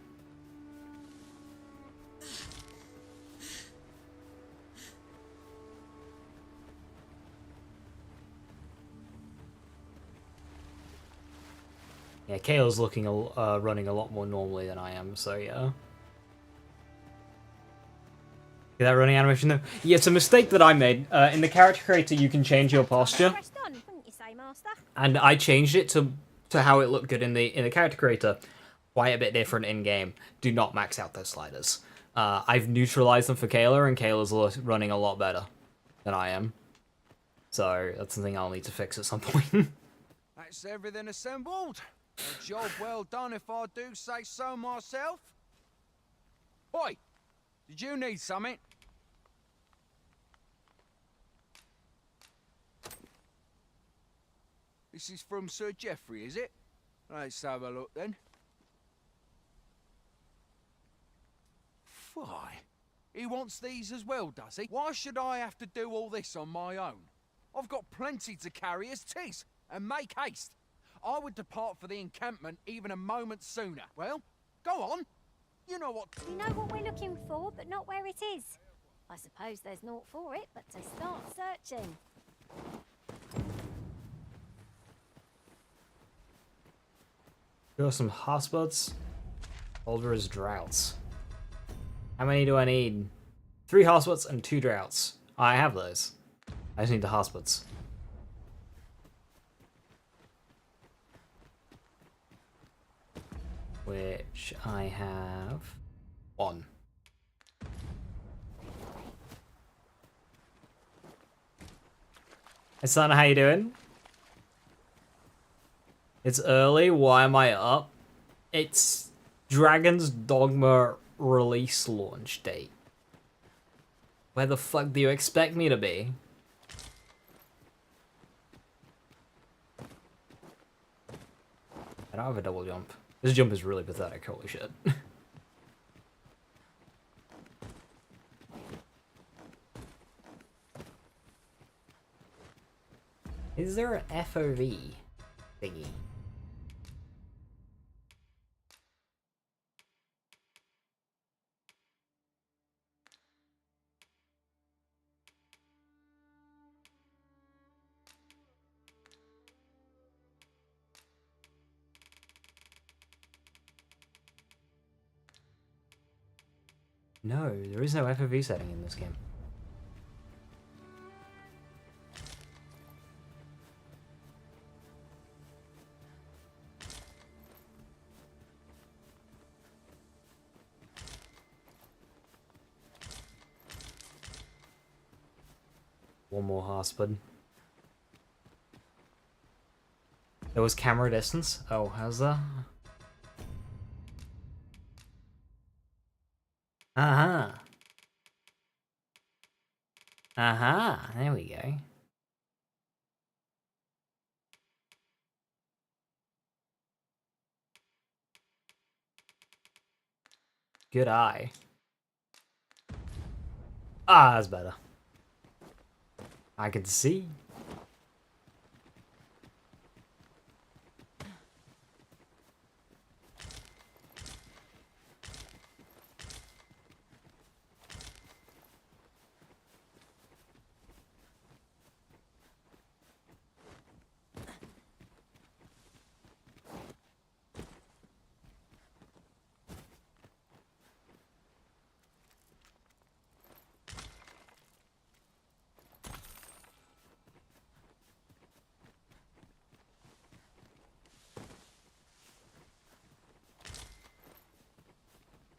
Yeah, Kale's looking running a lot more normally than I am, so yeah. That running animation though? Yeah, it's a mistake that I made. In the character creator, you can change your posture, and I changed it to how it looked good in the character creator. Quite a bit different in game. Do not max out those sliders. I've neutralized them for Kayla, and Kayla's running a lot better than I am. So that's something I'll need to fix at some point. That's everything assembled. A job well done, if I do say so myself. Oi! Did you need something? This is from Sir Geoffrey, is it? Let's have a look then. Why? He wants these as well, does he? Why should I have to do all this on my own? I've got plenty to carry as 'tis, and make haste. I would depart for the encampment even a moment sooner. Well, go on. You know what... We know what we're looking for, but not where it is. I suppose there's naught for it but to start searching. Got some hotspots. Uldra's droughts. How many do I need? 3 hotspots and 2 droughts. I have those. I just need the hotspots. Which I have 1. Hey son, how you doing? It's early. Why am I up? It's Dragon's Dogma release launch date. Where the fuck do you expect me to be? I don't have a double jump. This jump is really pathetic, holy shit. Is there an FOV thingy? No, there is no FOV setting in this game. One more Harspud. There was camera distance. Oh, how's that? Uh-huh. Uh-huh. There we go. Good eye. Ah, that's better. I can see.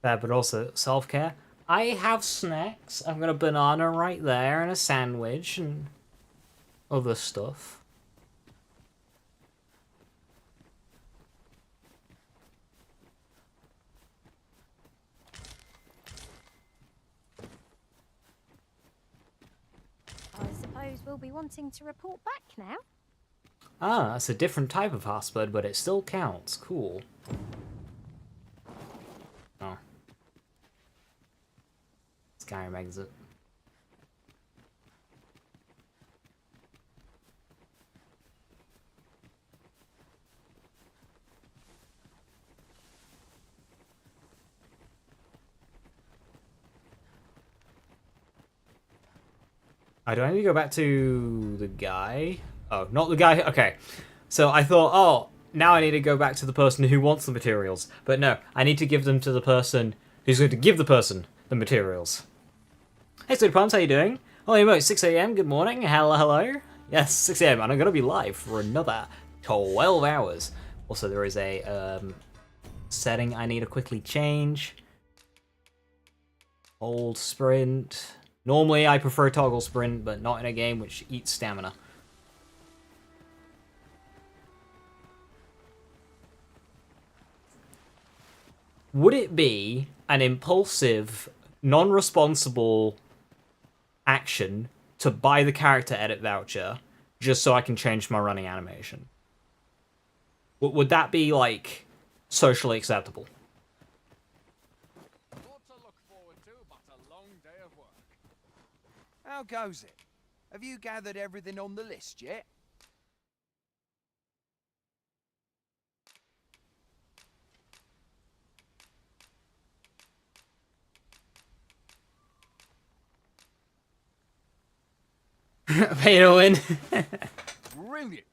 But also self-care. I have snacks. I've got a banana right there and a sandwich and other stuff. I suppose we'll be wanting to report back now. Ah, that's a different type of Harspud, but it still counts. Cool. Oh. Skyrim exit. Do I need to go back to the guy? Oh, not the guy. Okay. So I thought, oh, now I need to go back to the person who wants the materials. But no, I need to give them to the person who's going to give the person the materials. Hey, Sweet Palms, how you doing? Holy moly, 6 AM, good morning. Hello, hello. Yes, 6 AM, and I'm going to be live for another 12 hours. Also, there is a setting I need to quickly change. Hold sprint. Normally, I prefer toggle sprint, but not in a game which eats stamina. Would it be an impulsive, non-responsible action to buy the character edit voucher just so I can change my running animation? Would that be, like, socially acceptable? How goes it? Have you gathered everything on the list yet? Pay to win. Brilliant.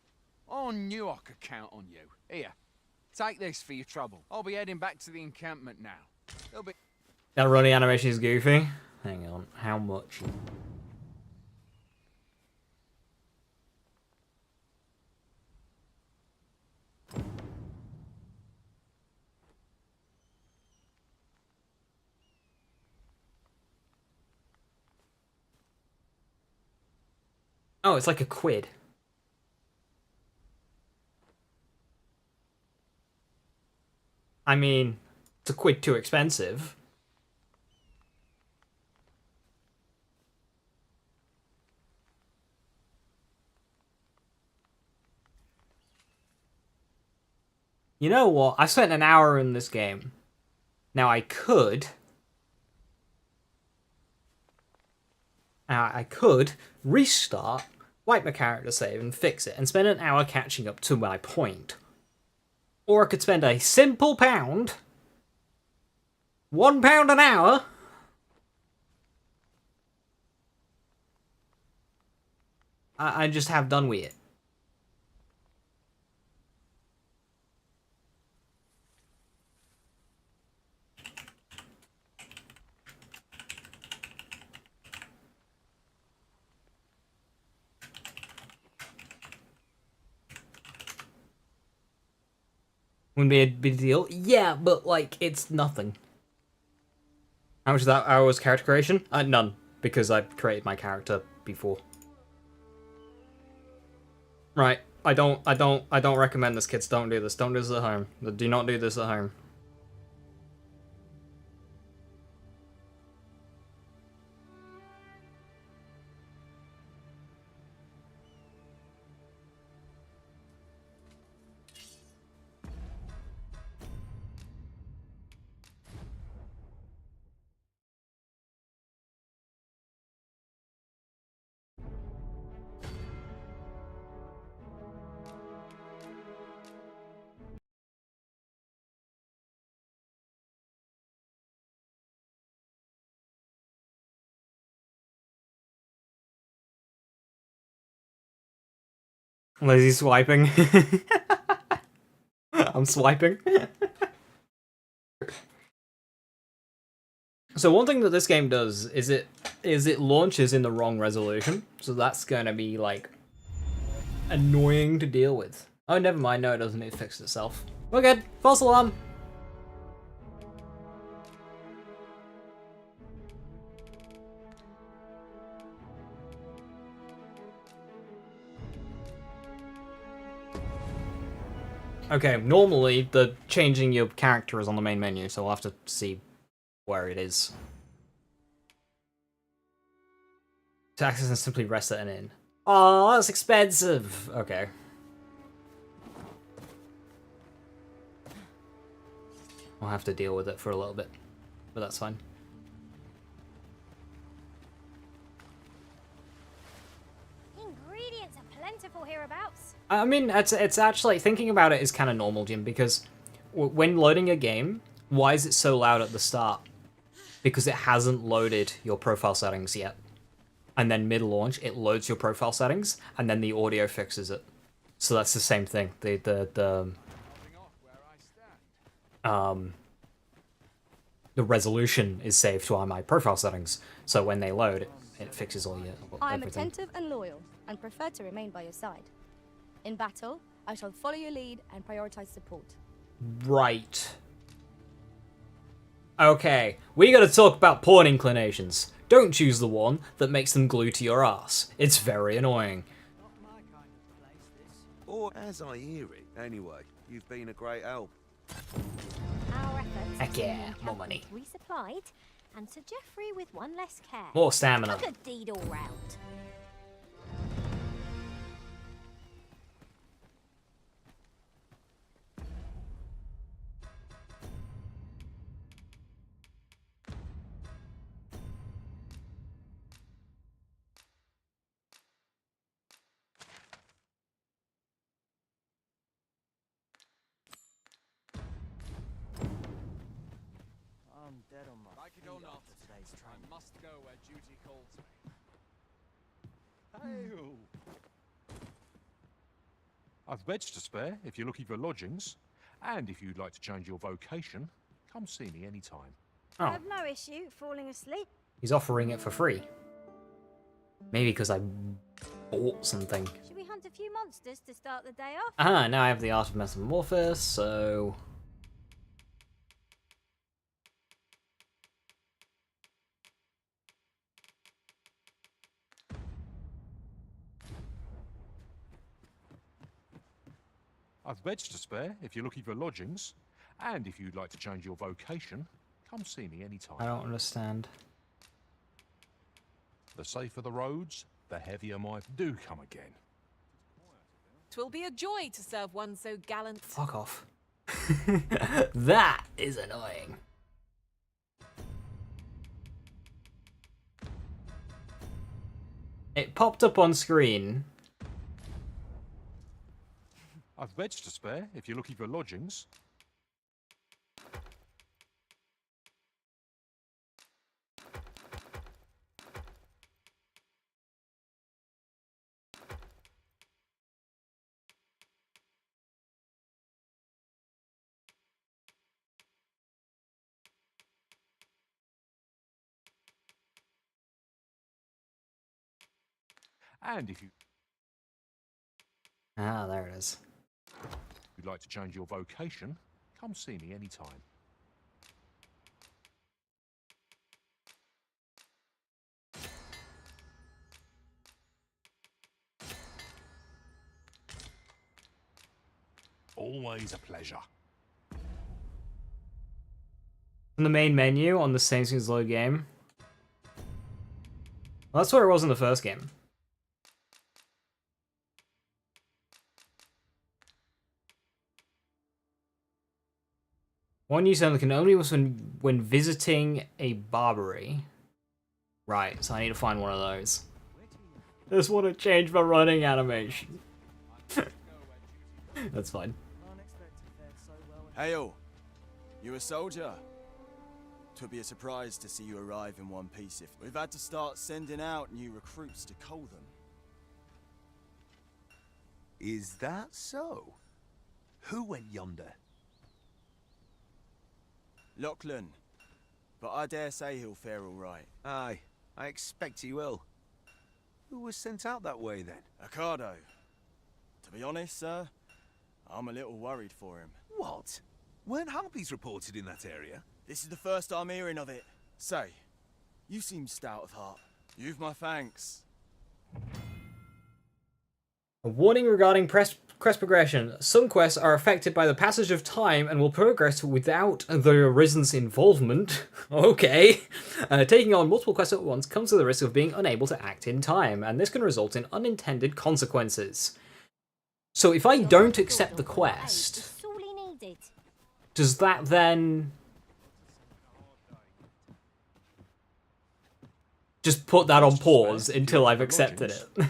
I knew I could count on you. Here, take this for your trouble. I'll be heading back to the encampment now. There'll be... That running animation is goofy. Hang on, how much? Oh, it's like a quid. I mean, it's a quid too expensive. You know what? I spent an hour in this game. Now I could restart, wipe my character save and fix it, and spend an hour catching up to my point. Or I could spend a simple £1 an hour, I just have done with it. Wouldn't be a big deal. Yeah, but like it's nothing. How much of that hour was character creation? None, because I created my character before. Right. I don't recommend this, kids. Don't do this. Don't do this at home. Do not do this at home. Lazy swiping. I'm swiping. So one thing that this game does is it launches in the wrong resolution. So that's gonna be like annoying to deal with. Oh, never mind. No, it doesn't. It fixed itself. We're good. False alarm. Okay, normally the changing your character is on the main menu, so we'll have to see where it is. To access and simply rest it in. Oh, that's expensive. Okay. I'll have to deal with it for a little bit, but that's fine. Ingredients are plentiful hereabouts. I mean, it's actually, thinking about it is kind of normal, Jim, because when loading a game, why is it so loud at the start? Because it hasn't loaded your profile settings yet. And then mid-launch, it loads your profile settings, and then the audio fixes it. So that's the same thing. The resolution is saved to my profile settings, so when they load, it fixes all your I'm everything. attentive and loyal, and prefer to remain by your side. In battle, I shall follow your lead and prioritize support. Right. Okay, we gotta talk about porn inclinations. Don't choose the one that makes them glue to your ass. It's very annoying. Or as I hear it, anyway. You've been a great help. Our efforts Heck yeah, have more been money. resupplied, and Sir Geoffrey with one less care. More stamina. A good deed all round. I'm dead on my like it or not, I must go where duty calls me. Hail! I've beds to spare if you're looking for lodgings. And if you'd like to change your vocation, come see me anytime. Oh. I have no issue falling asleep. He's offering it for free. Maybe because I bought something. Should we hunt a few monsters to start the day off? Ah, now I have the Art of Metamorphosis, so... I've beds to spare if you're looking for lodgings. And if you'd like to change your vocation, come see me anytime. I don't understand. The safer the roads, the heavier my... Do come again. 'Twill be a joy to serve one so gallant. Fuck off. That is annoying. It popped up on screen. I've beds to spare if you're looking for lodgings. And if Ah, there it is. you'd like to change your vocation, come see me anytime. Always a pleasure. In the main menu on the same screen as load game. Well, that's where it was in the first game. One use only can only use when visiting a Barbary. Right, so I need to find one of those. I just want to change my running animation. That's fine. Hail! You a soldier? 'Twould be a surprise to see you arrive in one piece if we've had to start sending out new recruits to cull them. Is that so? Who went yonder? Lachlan. But I dare say he'll fare all right. Aye, I expect he will. Who was sent out that way then? Ocado. To be honest, sir, I'm a little worried for him. What? Weren't harpies reported in that area? This is the first I'm hearing of it. Say, you seem stout of heart. You've my thanks. A warning regarding quest progression. Some quests are affected by the passage of time and will progress without the Arisen's involvement. Okay. Taking on multiple quests at once comes with the risk of being unable to act in time, and this can result in unintended consequences. So if I don't accept the quest, does that then just put that on pause until I've accepted it?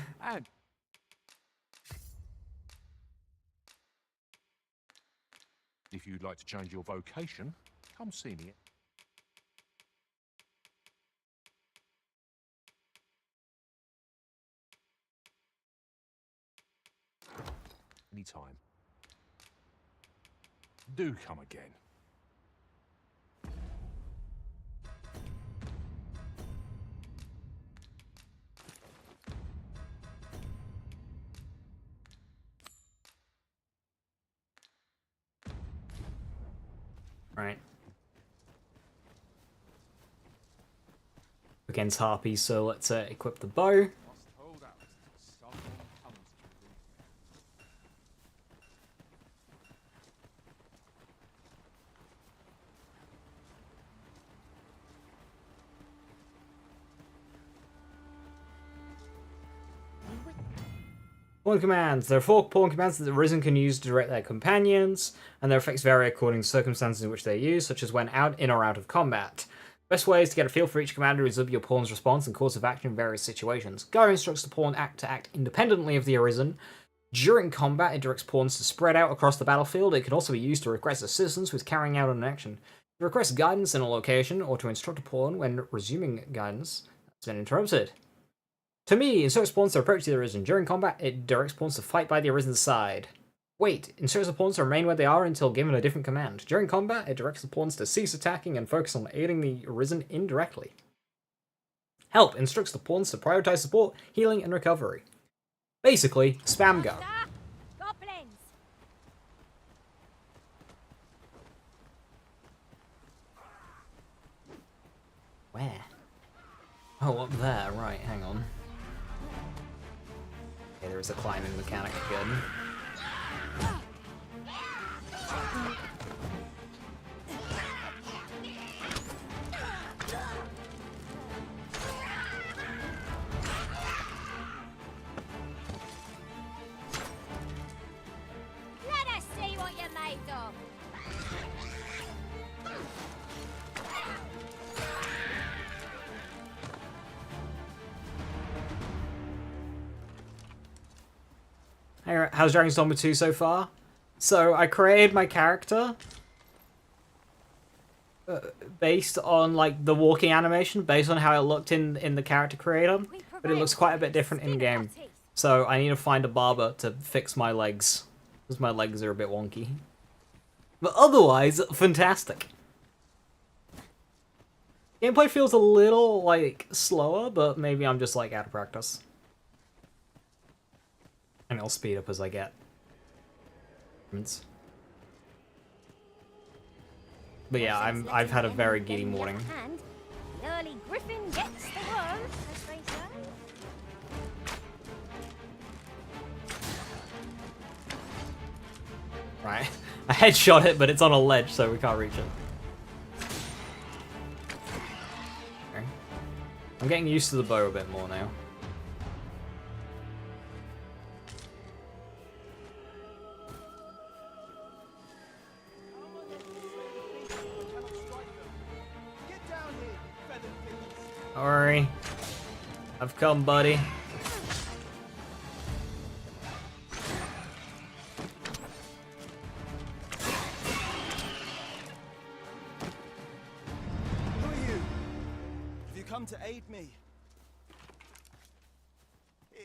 If you'd like to change your vocation, come see me. Anytime. Do come again. Right. Against harpies, so let's equip the bow. Pawn commands. There are 4 pawn commands that the Arisen can use to direct their companions, and their effects vary according to circumstances in which they are used, such as when in or out of combat. Best way is to get a feel for each commander is of your pawn's response and course of action in various situations. Go instructs the pawn to act independently of the Arisen. During combat, it directs pawns to spread out across the battlefield. It can also be used to request assistance with carrying out an action. To request guidance in a location, or to instruct a pawn when resuming guidance that's been interrupted. To me, instructs pawns to approach the Arisen. During combat, it directs pawns to fight by the Arisen's side. Wait, instructs the pawns to remain where they are until given a different command. During combat, it directs the pawns to cease attacking and focus on aiding the Arisen indirectly. Help instructs the pawns to prioritize support, healing, and recovery. Basically, spam go. Where? Oh, up there. Right, hang on. Okay, there is a climbing mechanic again. How's Dragon's Dogma 2 so far? So I created my character based on like the walking animation, based on how it looked in the character creator, but it looks quite a bit different in game. So I need to find a barber to fix my legs, because my legs are a bit wonky. But otherwise, fantastic. Gameplay feels a little like slower, but maybe I'm just like out of practice. And it'll speed up as I get. But yeah, I've had a very giddy morning. The early griffin gets the worm, as they say. Right. I headshot it, but it's on a ledge, so we can't reach it. Okay. I'm getting used to the bow a bit more now. Don't worry. I've come, buddy. Who are you? Have you come to aid me?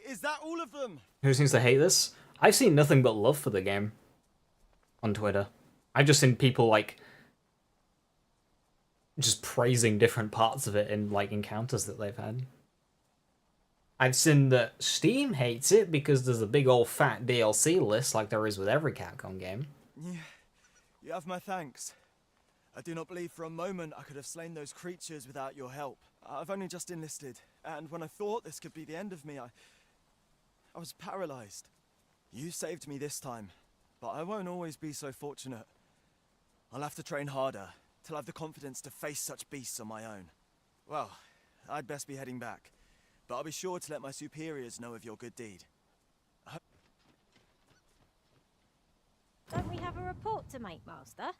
Is that all of them? Who seems to hate this? I've seen nothing but love for the game on Twitter. I've just seen people like just praising different parts of it in like encounters that they've had. I've seen that Steam hates it because there's a big old fat DLC list like there is with every Capcom game. Yeah, you have my thanks. I do not believe for a moment I could have slain those creatures without your help. I've only just enlisted, and when I thought this could be the end of me, I was paralyzed. You saved me this time, but I won't always be so fortunate. I'll have to train harder, till I have the confidence to face such beasts on my own. Well, I'd best be heading back, but I'll be sure to let my superiors know of your good deed. Don't we have a report to make, Master?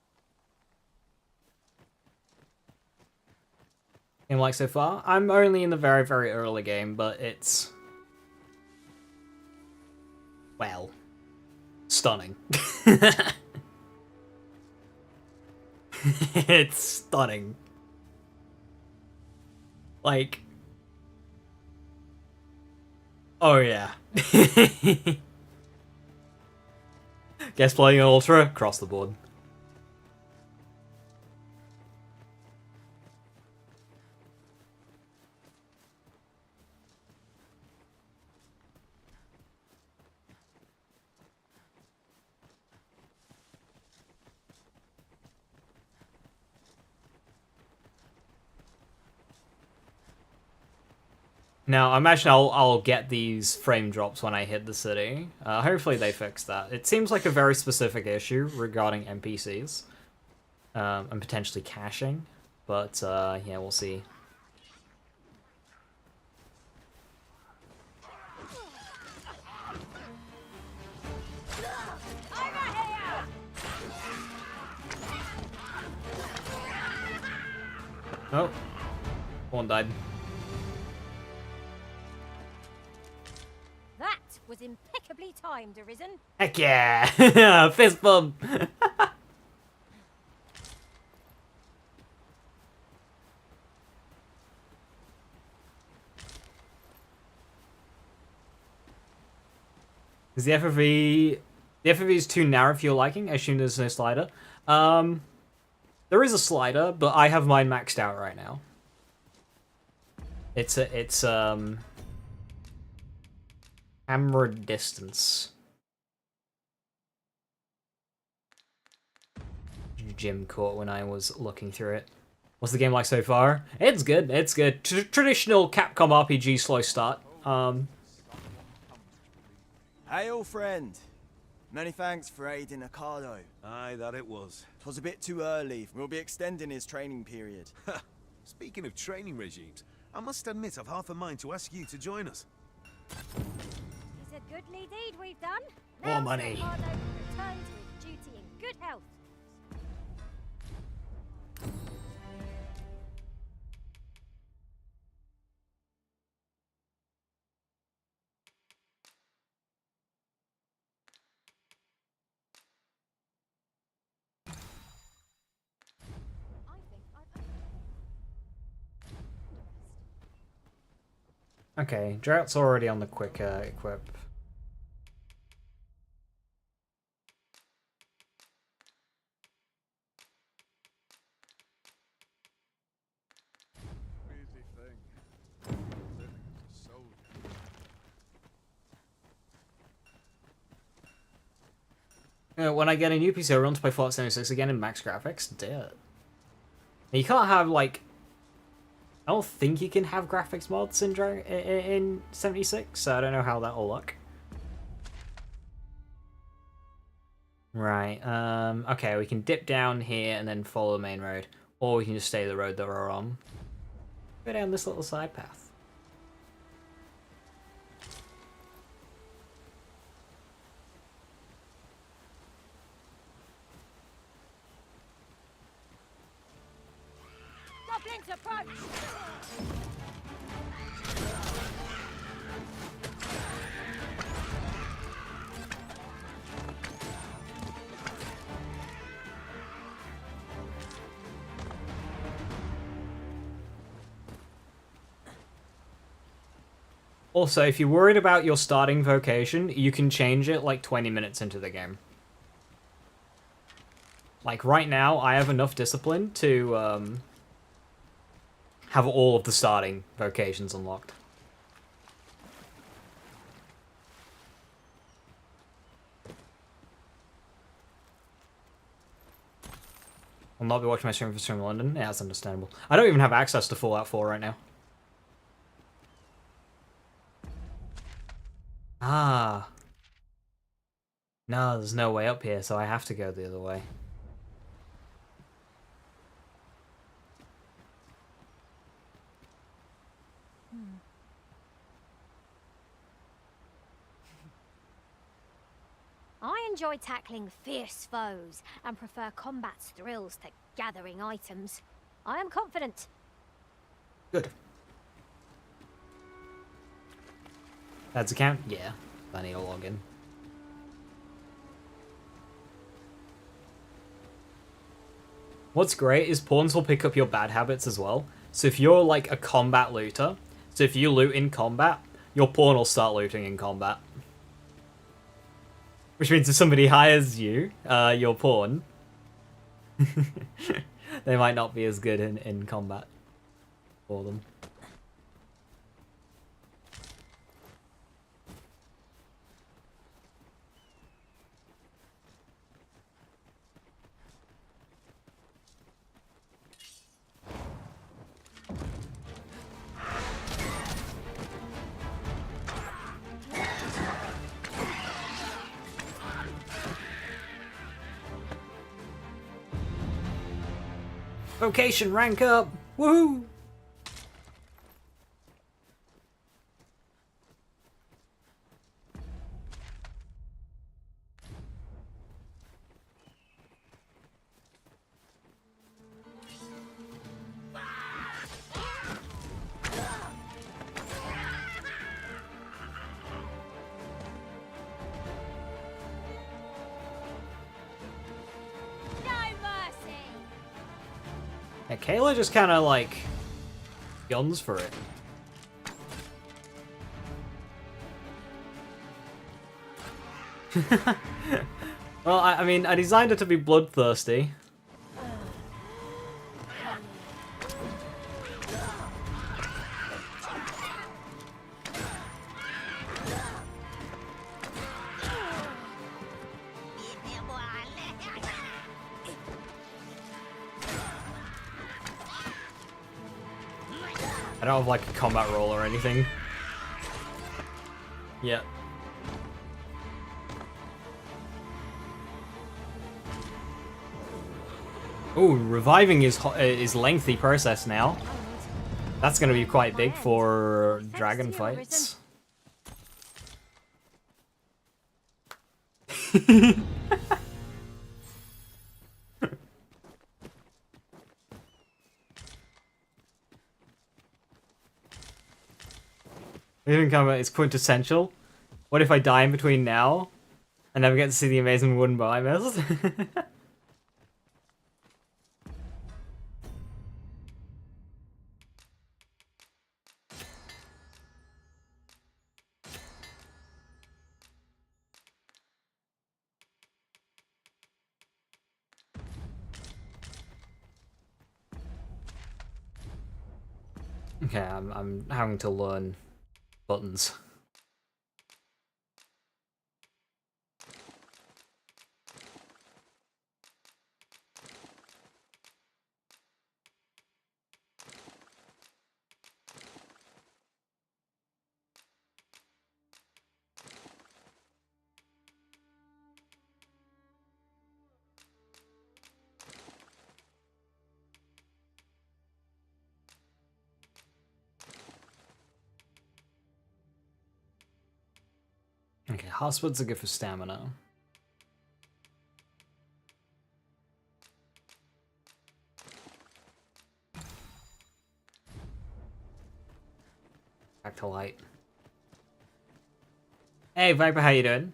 Game like so far? I'm only in the very, very early game, but it's... well, stunning. It's stunning. Like... oh yeah. Guess playing an Ultra? Across the board. Now, I imagine I'll get these frame drops when I hit the city. Hopefully they fix that. It seems like a very specific issue regarding NPCs. And potentially caching. But, yeah, we'll see. Oh. One died. That was impeccably timed, Arisen. Heck yeah! Fist bump! Is the FFV... the FFV is too narrow for your liking? I assume there's no slider. There is a slider, but I have mine maxed out right now. It's camera distance. Jim caught when I was looking through it. What's the game like so far? It's good, it's good. Traditional Capcom RPG slow start. Hey, old friend. Many thanks for aiding Ocado. Aye, that it was. 'Twas a bit too early. We'll be extending his training period. Speaking of training regimes, I must admit I've half a mind to ask you to join us. It's a goodly deed we've done. More money. Ocado can return to his duty in good health. Okay, Drought's already on the quick equip. Crazy thing. Living as a soldier. When I get a new PC, I run to play Fallout 76 again in max graphics. Dead. You can't have, like... I don't think you can have graphics mods in 76, so I don't know how that'll look. Right, okay, we can dip down here and then follow the main road. Or we can just stay the road that we're on. Go down this little side path. Goblins approach! Also, if you're worried about your starting vocation, you can change it like 20 minutes into the game. Like right now, I have enough discipline to have all of the starting vocations unlocked. I'll not be watching my stream from London. Yeah, that's understandable. I don't even have access to Fallout 4 right now. Ah. No, there's no way up here, so I have to go the other way. I enjoy tackling fierce foes and prefer combat's thrills to gathering items. I am confident. Good. That's a count? Yeah. I need to log in. What's great is pawns will pick up your bad habits as well. So if you're like a combat looter, so if you loot in combat, your pawn will start looting in combat. Which means if somebody hires you, your pawn, they might not be as good in combat for them. Vocation rank up! Woohoo! Yeah, Kayla just kind of like guns for it. Well, I mean, I designed it to be bloodthirsty. I don't have like a combat roll or anything. Yeah. Ooh, reviving is lengthy process now. That's gonna be quite big for dragon fights. Even combat is quintessential. What if I die in between now and never get to see the amazing wooden bow I missed? Okay, I'm having to learn buttons. Okay, hotspots are good for stamina. Back to light. Hey Viper, how you doing?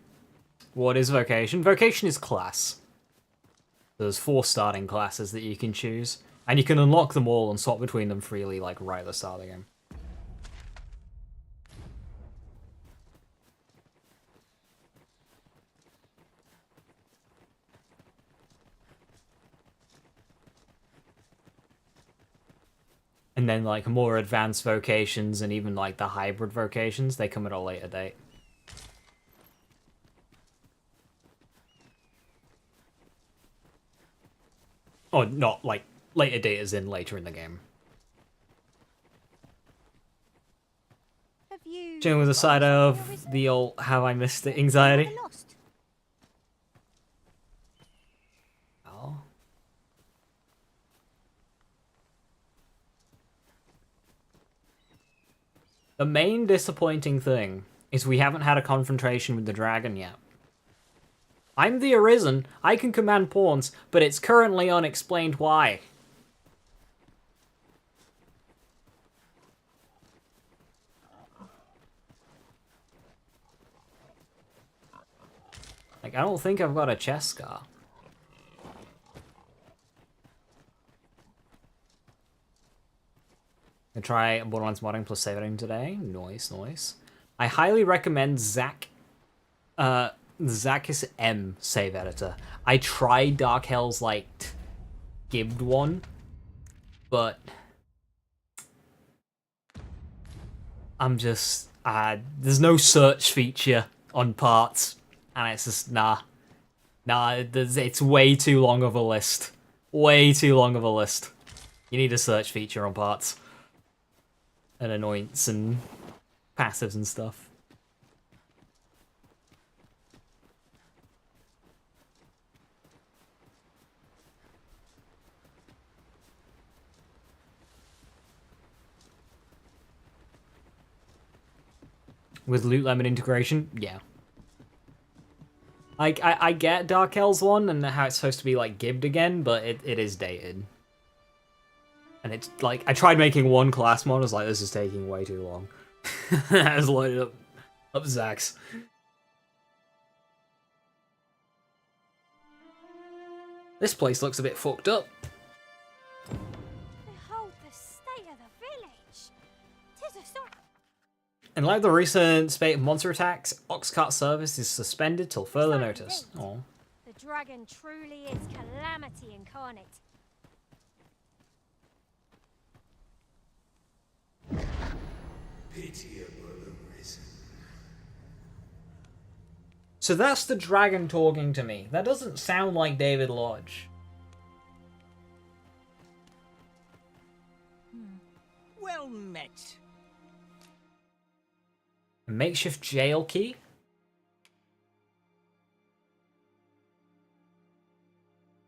What is vocation? Vocation is class. There's 4 starting classes that you can choose, and you can unlock them all and swap between them freely, like right at the start of the game. And then like more advanced vocations and even like the hybrid vocations, they come at a later date. Or not like later date as in later in the game. Chilling with the side of the old have I missed it anxiety. Oh. The main disappointing thing is we haven't had a confrontation with the dragon yet. I'm the Arisen, I can command pawns, but it's currently unexplained why. Like, I don't think I've got a chest scar. I try Borderlands modding plus save editing today. Nice, nice. I highly recommend Zakis M save editor. I tried Dark Hell's like gibbed one, but I'm just there's no search feature on parts, and it's just nah. It's way too long of a list. Way too long of a list. You need a search feature on parts and anoints and passives and stuff. With Loot Lemon integration, yeah. I get Dark Hells one and how it's supposed to be like gibbed again, but it is dated. And it's like, I tried making one class mod, I was like, this is taking way too long. I was loaded up Zax. This place looks a bit fucked up. Behold the state of the village. 'Tis a sort. In light of the recent spate of monster attacks, Oxcart service is suspended till further notice. Oh. The dragon truly is calamity incarnate. Pitiable Arisen. So that's the dragon talking to me. That doesn't sound like David Lodge. Well met. A makeshift jail key?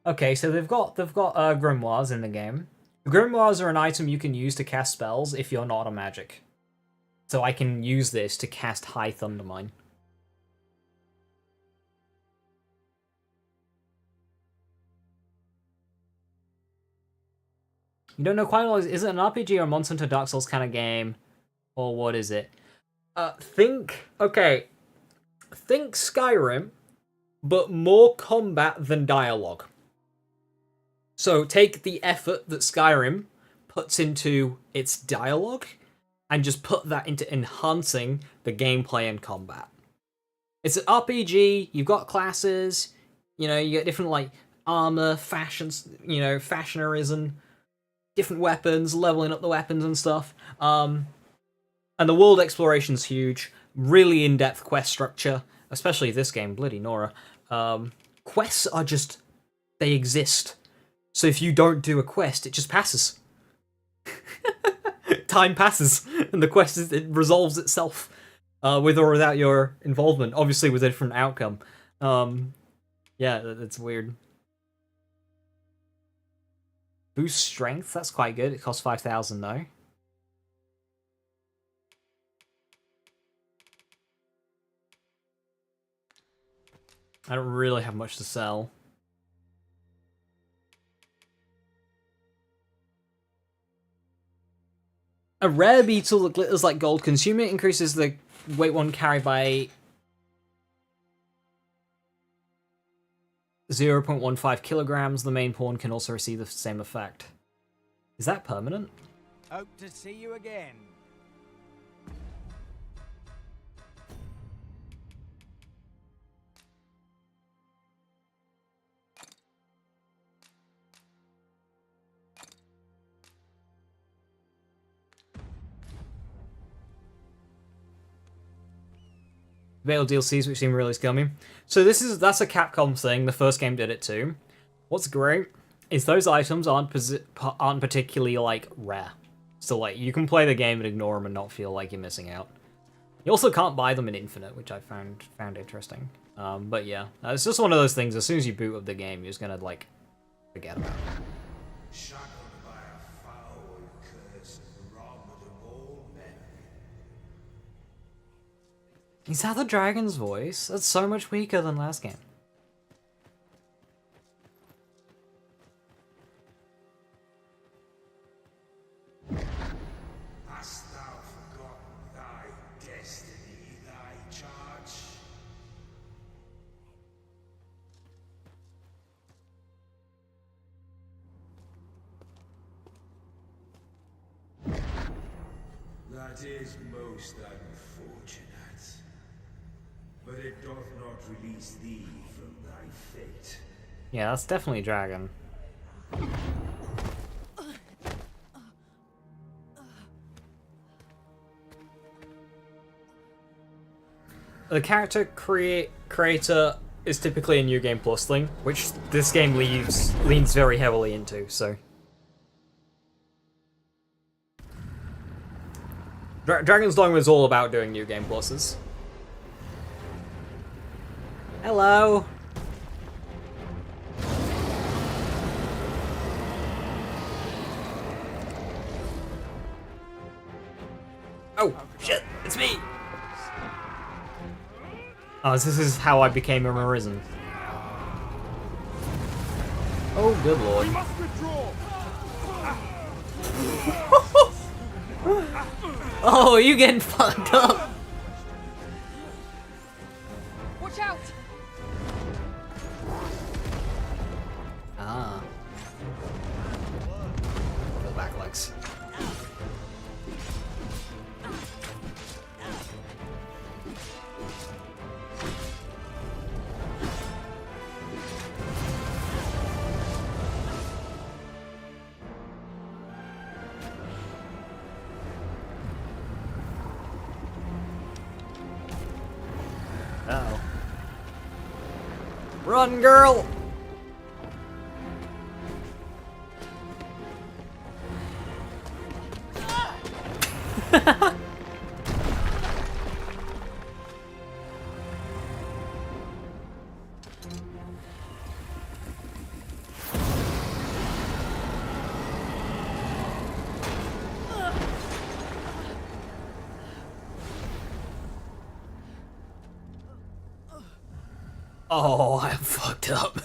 Okay, so they've got grimoires in the game. Grimoires are an item you can use to cast spells if you're not a magic. So I can use this to cast High Thundermine. You don't know quite what is it an RPG or a Monster Hunter Dark Souls kind of game? Or what is it? Think Skyrim, but more combat than dialogue. So take the effort that Skyrim puts into its dialogue and just put that into enhancing the gameplay and combat. It's an RPG, you've got classes, you know, you get different like armor, fashions, you know, fashionerism. different weapons, leveling up the weapons and stuff. And the world exploration's huge. Really in-depth quest structure, especially this game, bloody Nora. Quests are just, they exist. So if you don't do a quest, it just passes. Time passes, and the quest it resolves itself, with or without your involvement. Obviously, with a different outcome. Yeah, it's weird. Boost strength, that's quite good. It costs 5,000 though. I don't really have much to sell. A rare beetle that glitters like gold. Consume it increases the weight one carry by 0.15 kilograms. The main pawn can also receive the same effect. Is that permanent? Hope to see you again. Veil DLCs, which seem really scummy. So that's a Capcom thing. The first game did it too. What's great is those items aren't particularly like rare. So like you can play the game and ignore them and not feel like you're missing out. You also can't buy them in Infinite, which I found interesting. But yeah, it's just one of those things. As soon as you boot up the game, you're just gonna like forget about it. Shackled by a foul curse and robbed of all memory. Is that the dragon's voice? That's so much weaker than last game. Hast thou forgotten thy destiny, thy charge? That is most unfortunate. But it doth not release thee from thy fate. Yeah, that's definitely a dragon. The character creator is typically a New Game Plus thing, which this game leans very heavily into, so. Dragon's Dogma is all about doing New Game Pluses. Hello! Oh, shit, it's me! Oh, this is how I became a Arisen. Oh, good lord. Oh, are you getting fucked up? Watch out! Ah. Go back legs. Uh-oh. Run, girl! Oh, I'm fucked up.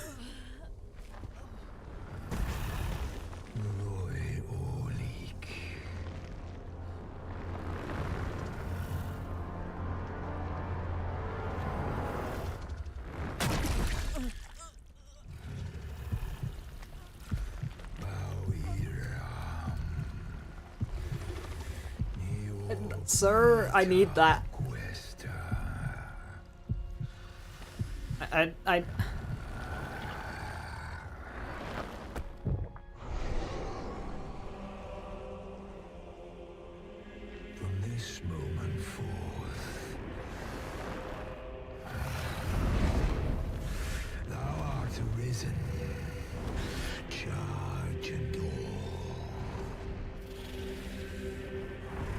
Sir, I need that. I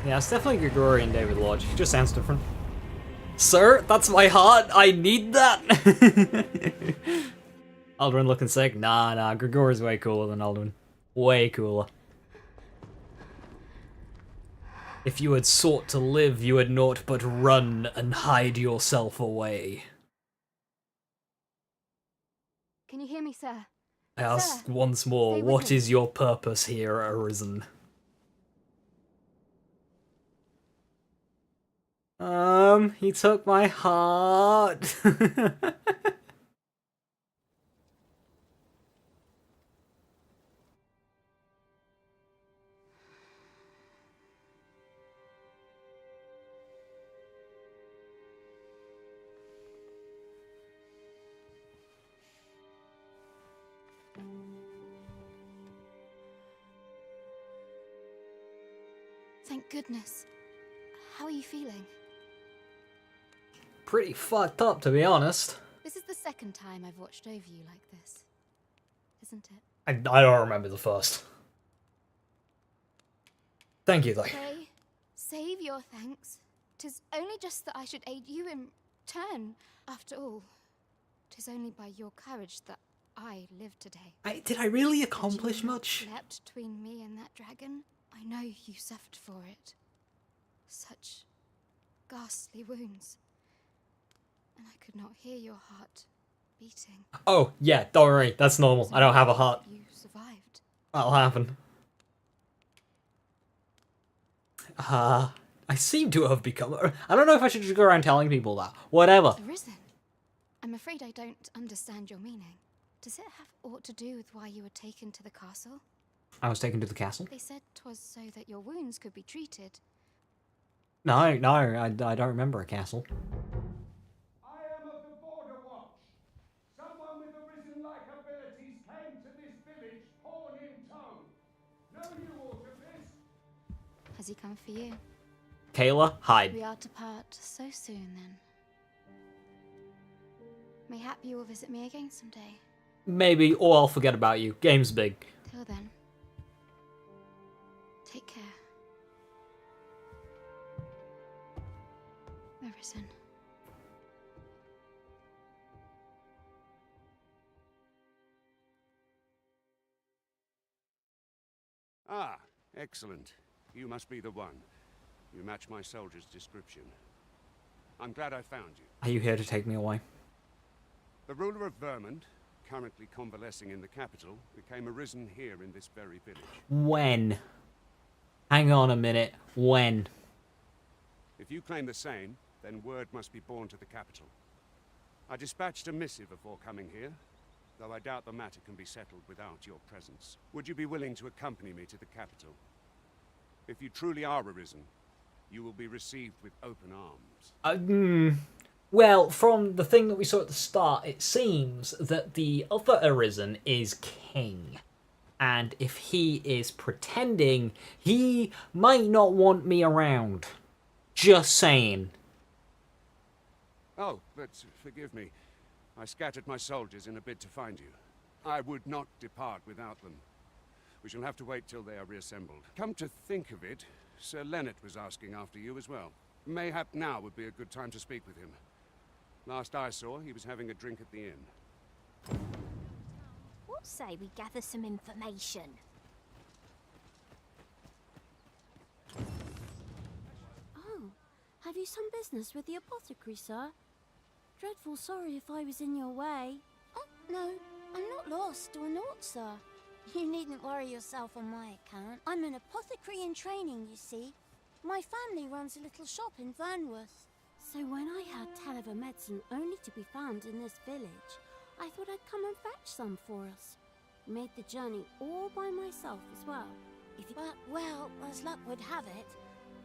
Yeah, it's definitely Gregorian David Lodge. He just sounds different. Sir, that's my heart. I need that. Alduin looking sick. Nah. Gregor's way cooler than Alduin. Way cooler. If you had sought to live, you had naught but run and hide yourself away. Can you hear me, sir? I ask once more, what is your purpose here, Arisen? He took my heart. Thank goodness. How are you feeling? Pretty fucked up, to be honest. This is the second time I've watched over you like this, isn't it? I don't remember the first. Thank you, though. Pray, save your thanks. 'Tis only just that I should aid you in turn. After all, 'tis only by your courage that I live today. Did I really accomplish much? Slept between me and that dragon. I know you suffered for it. Such ghastly wounds. And I could not hear your heart beating. Oh, yeah, don't worry. That's normal. I don't have a heart. You survived. That'll happen. I seem to have become... I don't know if I should just go around telling people that. Whatever. Arisen. I'm afraid I don't understand your meaning. Does it have aught to do with why you were taken to the castle? I was taken to the castle? They said 'twas so that your wounds could be treated. No, I don't remember a castle. I am of the Border Watch. Someone with Arisen-like abilities came to this village, horn in tow. Know you aught of this? Has he come for you? Kayla, hide. We are to part so soon, then. Mayhap you will visit me again someday. Maybe, or I'll forget about you. Game's big. Till then, take care. Arisen. Ah, excellent. You must be the one. You match my soldier's description. I'm glad I found you. Are you here to take me away? The ruler of Vermont, currently convalescing in the capital, became arisen here in this very village. When? Hang on a minute. When? If you claim the same, then word must be borne to the capital. I dispatched a missive before coming here, though I doubt the matter can be settled without your presence. Would you be willing to accompany me to the capital? If you truly are arisen, you will be received with open arms. Well, from the thing that we saw at the start, it seems that the other Arisen is king. And if he is pretending, he might not want me around. Just saying. Oh, but forgive me. I scattered my soldiers in a bid to find you. I would not depart without them. We shall have to wait till they are reassembled. Come to think of it, Sir Leonard was asking after you as well. Mayhap now would be a good time to speak with him. Last I saw, he was having a drink at the inn. What say we gather some information? Oh, have you some business with the apothecary, sir? Dreadful sorry if I was in your way. Oh, no, I'm not lost or naught, sir. You needn't worry yourself on my account. I'm an apothecary in training, you see. My family runs a little shop in Vernworth. So when I heard tell of a medicine only to be found in this village, I thought I'd come and fetch some for us. Made the journey all by myself as well. But, well, as luck would have it,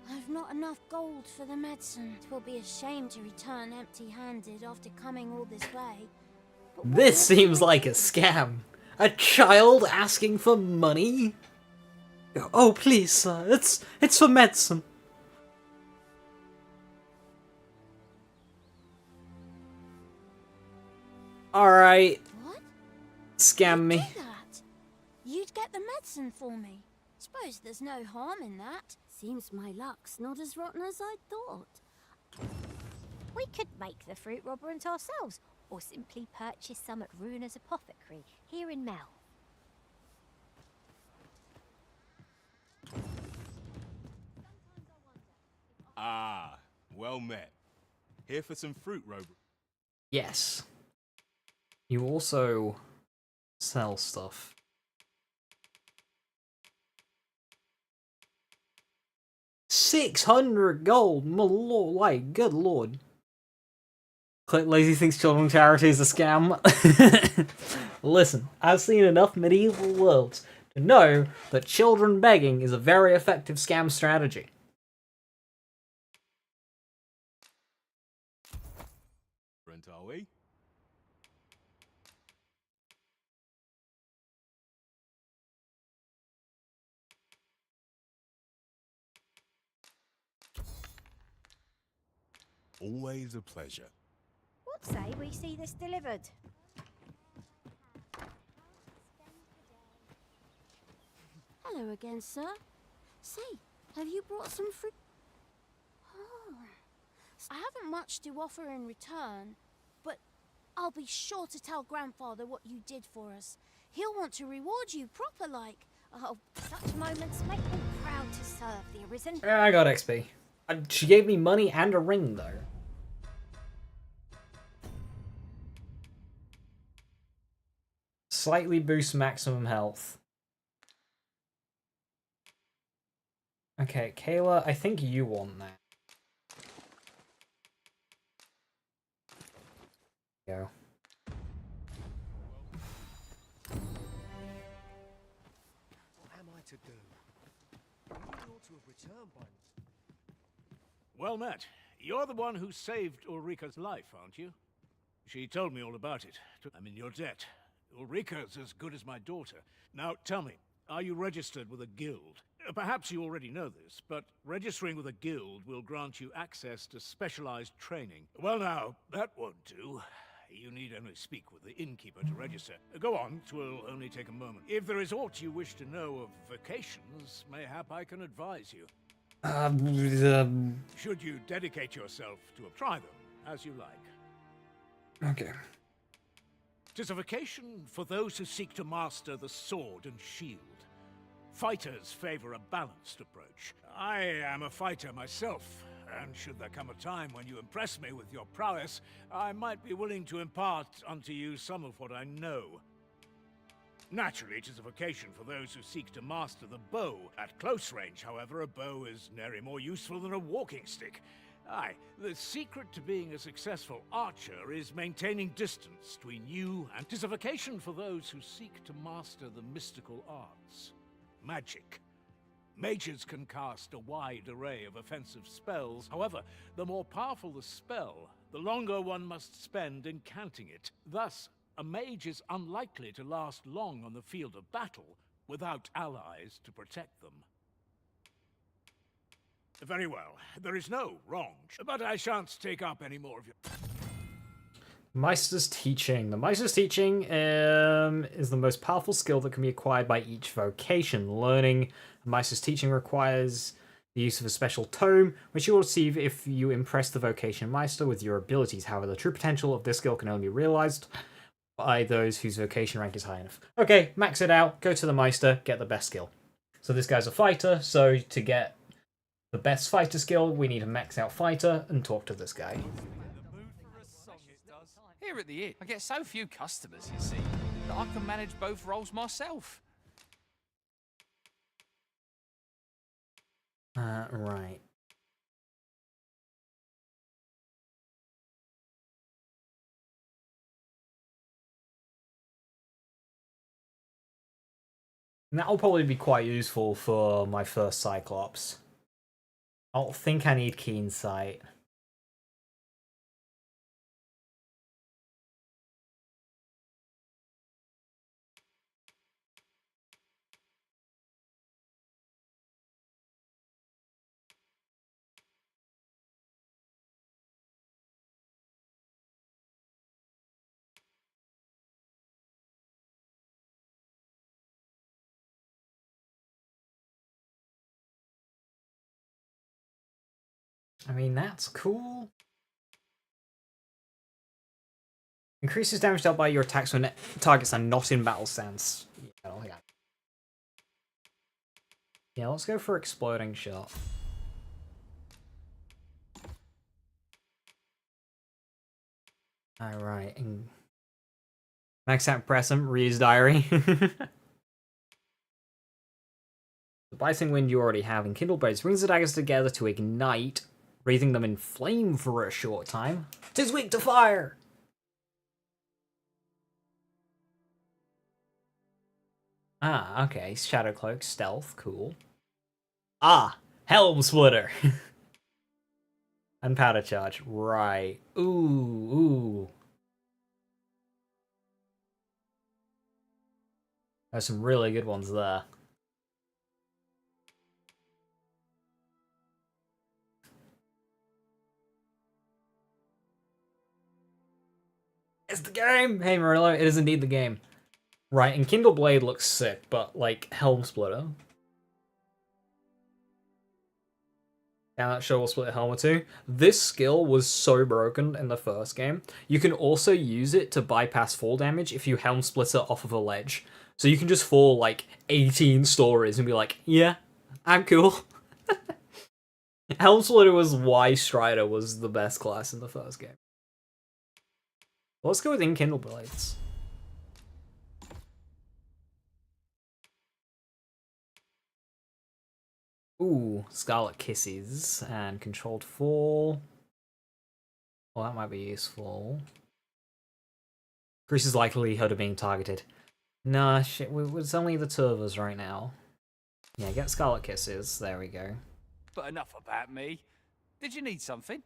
I've not enough gold for the medicine. It will be a shame to return empty-handed after coming all this way. This seems like a scam. A child asking for money? Oh, please, sir. It's for medicine. Alright. What? Scam me. Do that? You'd get the medicine for me. Suppose there's no harm in that. Seems my luck's not as rotten as I thought. We could make the fruit robberant ourselves, or simply purchase some at Runa's Apothecary here in Mel. Ah, well met. Here for some fruit robbery. Yes. You also sell stuff. $600 gold, my lord, like, good lord. Clint Lazy thinks children's charity is a scam. Listen, I've seen enough medieval worlds to know that children begging is a very effective scam strategy. Brent, are we? Always a pleasure. What say we see this delivered? Hello again, sir. Say, have you brought some fruit? Oh, I haven't much to offer in return, but I'll be sure to tell Grandfather what you did for us. He'll want to reward you proper like. Oh, such moments make me proud to serve the Arisen. I got XP. She gave me money and a ring, though. Slightly boost maximum health. Okay, Kayla, I think you want that. Go. What am I to do? You ought to have returned by now. Well met. You're the one who saved Ulrika's life, aren't you? She told me all about it. I'm in your debt. Ulrika's as good as my daughter. Now, tell me, are you registered with a guild? Perhaps you already know this, but registering with a guild will grant you access to specialized training. Well now, that won't do. You need only speak with the innkeeper to register. Go on, 'twill only take a moment. If there is aught you wish to know of vocations, mayhap I can advise you. Should you dedicate yourself to try them, as you like. Okay. 'Tis a vocation for those who seek to master the sword and shield. Fighters favor a balanced approach. I am a fighter myself, and should there come a time when you impress me with your prowess, I might be willing to impart unto you some of what I know. Naturally, it is a vocation for those who seek to master the bow. At close range, however, a bow is nary more useful than a walking stick. Aye, the secret to being a successful archer is maintaining distance between you, and 'tis a vocation for those who seek to master the mystical arts. Magic. Mages can cast a wide array of offensive spells. However, the more powerful the spell, the longer one must spend in counting it. Thus, a mage is unlikely to last long on the field of battle without allies to protect them. Very well. There is no wrong, but I shan't take up any more of your... Meister's Teaching. The Meister's Teaching is the most powerful skill that can be acquired by each vocation. Learning Meister's Teaching requires the use of a special tome, which you will receive if you impress the vocation Meister with your abilities. However, the true potential of this skill can only be realized by those whose vocation rank is high enough. Okay, max it out, go to the Meister, get the best skill. So this guy's a fighter, so to get the best fighter skill, we need a max out fighter and talk to this guy. Here at the inn, I get so few customers, you see, that I can manage both roles myself. Right. And that'll probably be quite useful for my first Cyclops. I don't think I need Keen Sight. I mean, that's cool. Increases damage dealt by your attacks when targets are not in battle stance. Yeah, I don't think yeah, let's go for exploding shot. Alright, and max out present, Ryu's diary. The biting wind you already have, and kindle blades brings the daggers together to ignite, breathing them in flame for a short time. 'Tis weak to fire! Ah, okay. Shadow Cloak, stealth, cool. Ah, Helm Splitter! And Powder Charge, right. Ooh. There's some really good ones there. It's the game! Hey Murillo, it is indeed the game. Right, and Kindle Blade looks sick, but like Helm Splitter. And that show will split helmet too. This skill was so broken in the first game. You can also use it to bypass fall damage if you Helm Splitter off of a ledge. So you can just fall like 18 stories and be like, yeah, I'm cool. Helm Splitter was why Strider was the best class in the first game. Let's go with Inkindle Blades. Ooh, Scarlet Kisses and Controlled Fall. Well, that might be useful. Increases likelihood of being targeted. Nah, shit, it's only the two of us right now. Yeah, get Scarlet Kisses. There we go. But enough about me. Did you need something?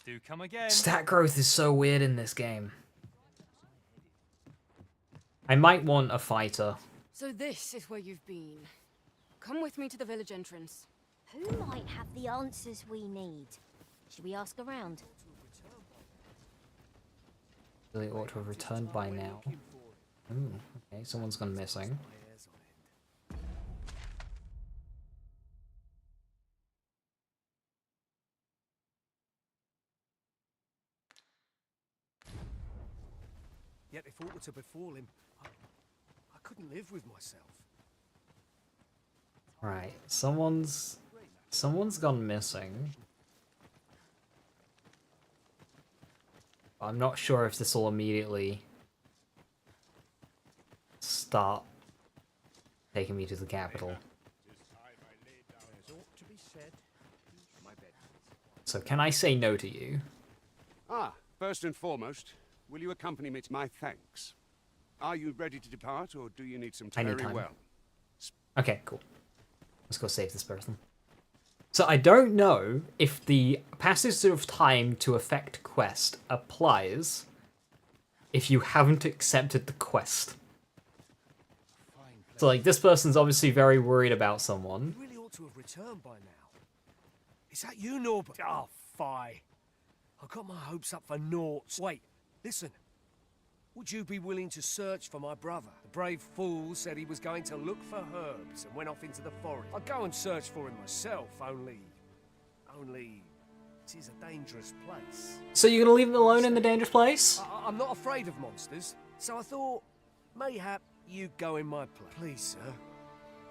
Do come again. Stat growth is so weird in this game. I might want a fighter. So this is where you've been. Come with me to the village entrance. Who might have the answers we need? Should we ask around? Really ought to have returned by now. Ooh, okay, someone's gone missing. Yet if aught were to befall him, I couldn't live with myself. Right, someone's gone missing. I'm not sure if this will immediately start taking me to the capital. So can I say no to you? Ah, first and foremost, will you accompany me to my thanks? Are you ready to depart, or do you need some time? I need time. Well? Okay, cool. Let's go save this person. So I don't know if the passage of time to effect quest applies if you haven't accepted the quest. So like, this person's obviously very worried about someone. You really ought to have returned by now. Is that you, Norbert? Oh, fie. I got my hopes up for naught. Wait, listen. Would you be willing to search for my brother? The brave fool said he was going to look for herbs and went off into the forest. I'd go and search for him myself, only it is a dangerous place. So you're gonna leave him alone in the dangerous place? I'm not afraid of monsters, so I thought, mayhap you'd go in my place. Please, sir.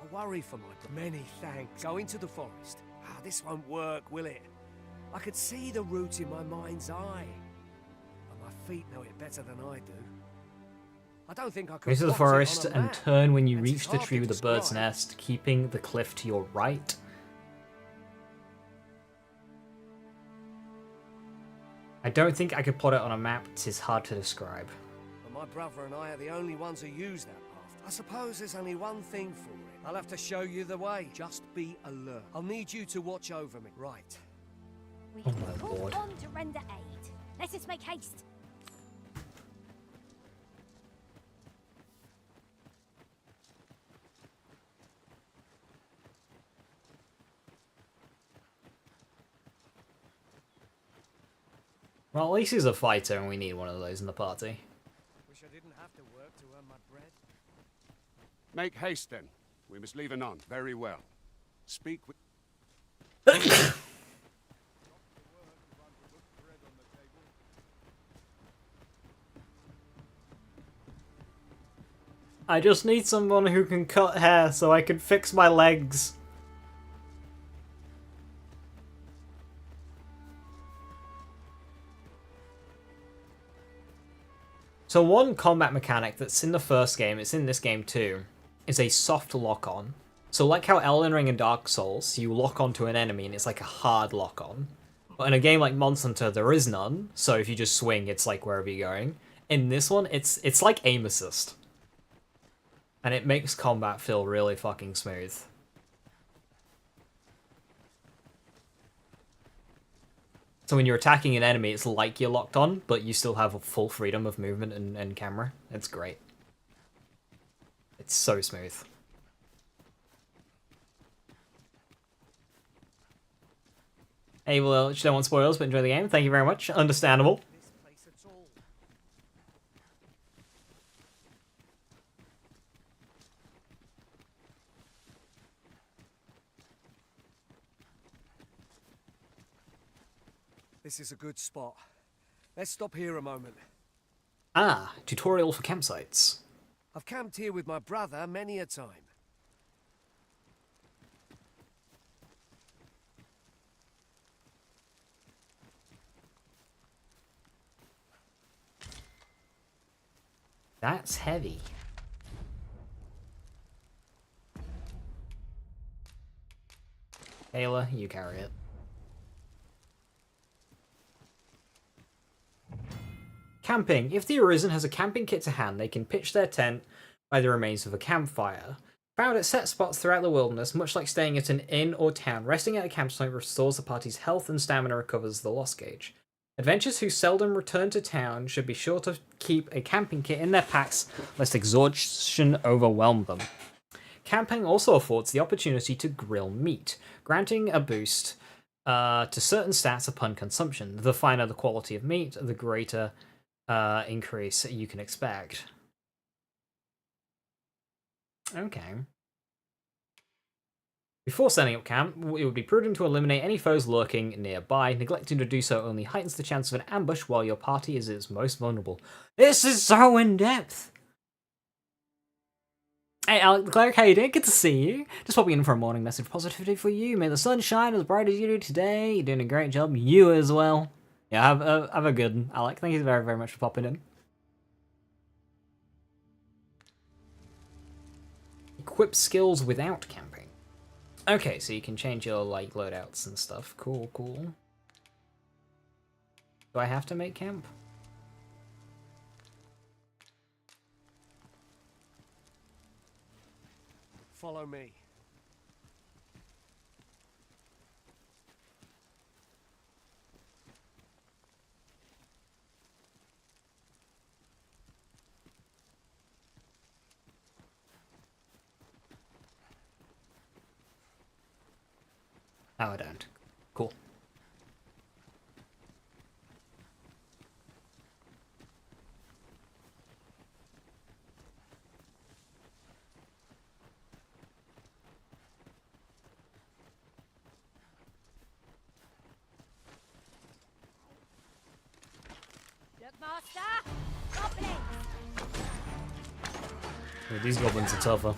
I worry for my brother. Many thanks. Go into the forest. Ah, this won't work, will it? I could see the route in my mind's eye. But my feet know it better than I do. I don't think I could. Go to the plot it forest on a and map. turn when you It's reach the hard tree to with the bird's describe. nest, keeping the cliff to your right. I don't think I could plot it on a map, it is hard to describe. But my brother and I are the only ones who use that path. I suppose there's only one thing for it. I'll have to show you the way. Just be alert. I'll need you to watch over me. Right. We Oh can my call lord. on to render aid. Let us make haste. Well, at least he's a fighter and we need one of those in the party. Wish I didn't have to work to earn my bread. Make haste, then. We must leave anon. Very well. Speak with... I just need someone who can cut hair so I can fix my legs. So one combat mechanic that's in the first game, it's in this game too, is a soft lock-on. So like how Elden Ring and Dark Souls, you lock onto an enemy and it's like a hard lock-on. But in a game like Monster Hunter, there is none, so if you just swing, it's like wherever you're going. In this one, it's like aim assist. And it makes combat feel really fucking smooth. So when you're attacking an enemy, it's like you're locked on, but you still have full freedom of movement and camera. It's great. It's so smooth. Hey, well, you don't want spoilers, but enjoy the game. Thank you very much. Understandable. This is a good spot. Let's stop here a moment. Ah, tutorial for campsites. I've camped here with my brother many a time. That's heavy. Ayla, you carry it. Camping. If the Arisen has a camping kit to hand, they can pitch their tent by the remains of a campfire. Found at set spots throughout the wilderness, much like staying at an inn or town, resting at a campsite restores the party's health and stamina recovers the loss gauge. Adventurers who seldom return to town should be sure to keep a camping kit in their packs, lest exhaustion overwhelm them. Camping also affords the opportunity to grill meat, granting a boost to certain stats upon consumption. The finer the quality of meat, the greater increase you can expect. Okay. Before setting up camp, it would be prudent to eliminate any foes lurking nearby. Neglecting to do so only heightens the chance of an ambush while your party is its most vulnerable. This is so in-depth! Hey, Alec the Cleric, how you doing? Good to see you. Just popping in for a morning message of positivity for you. May the sun shine as bright as you do today. You're doing a great job. You as well. Yeah, have a good one, Alec. Thank you very, very much for popping in. Equip skills without camping. Okay, so you can change your, like, loadouts and stuff. Cool, cool. Do I have to make camp? Follow me. Oh, I don't. Cool. Look, Master! Goblins! Oh, these goblins are tougher.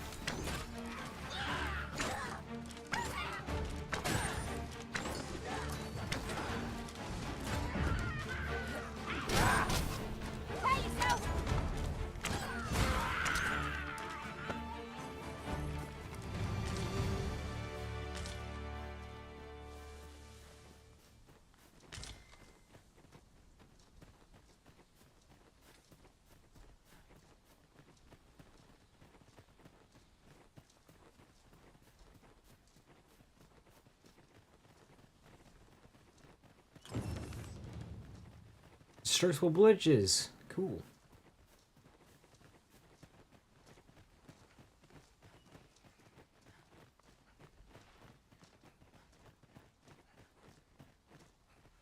Structural bridges. Cool.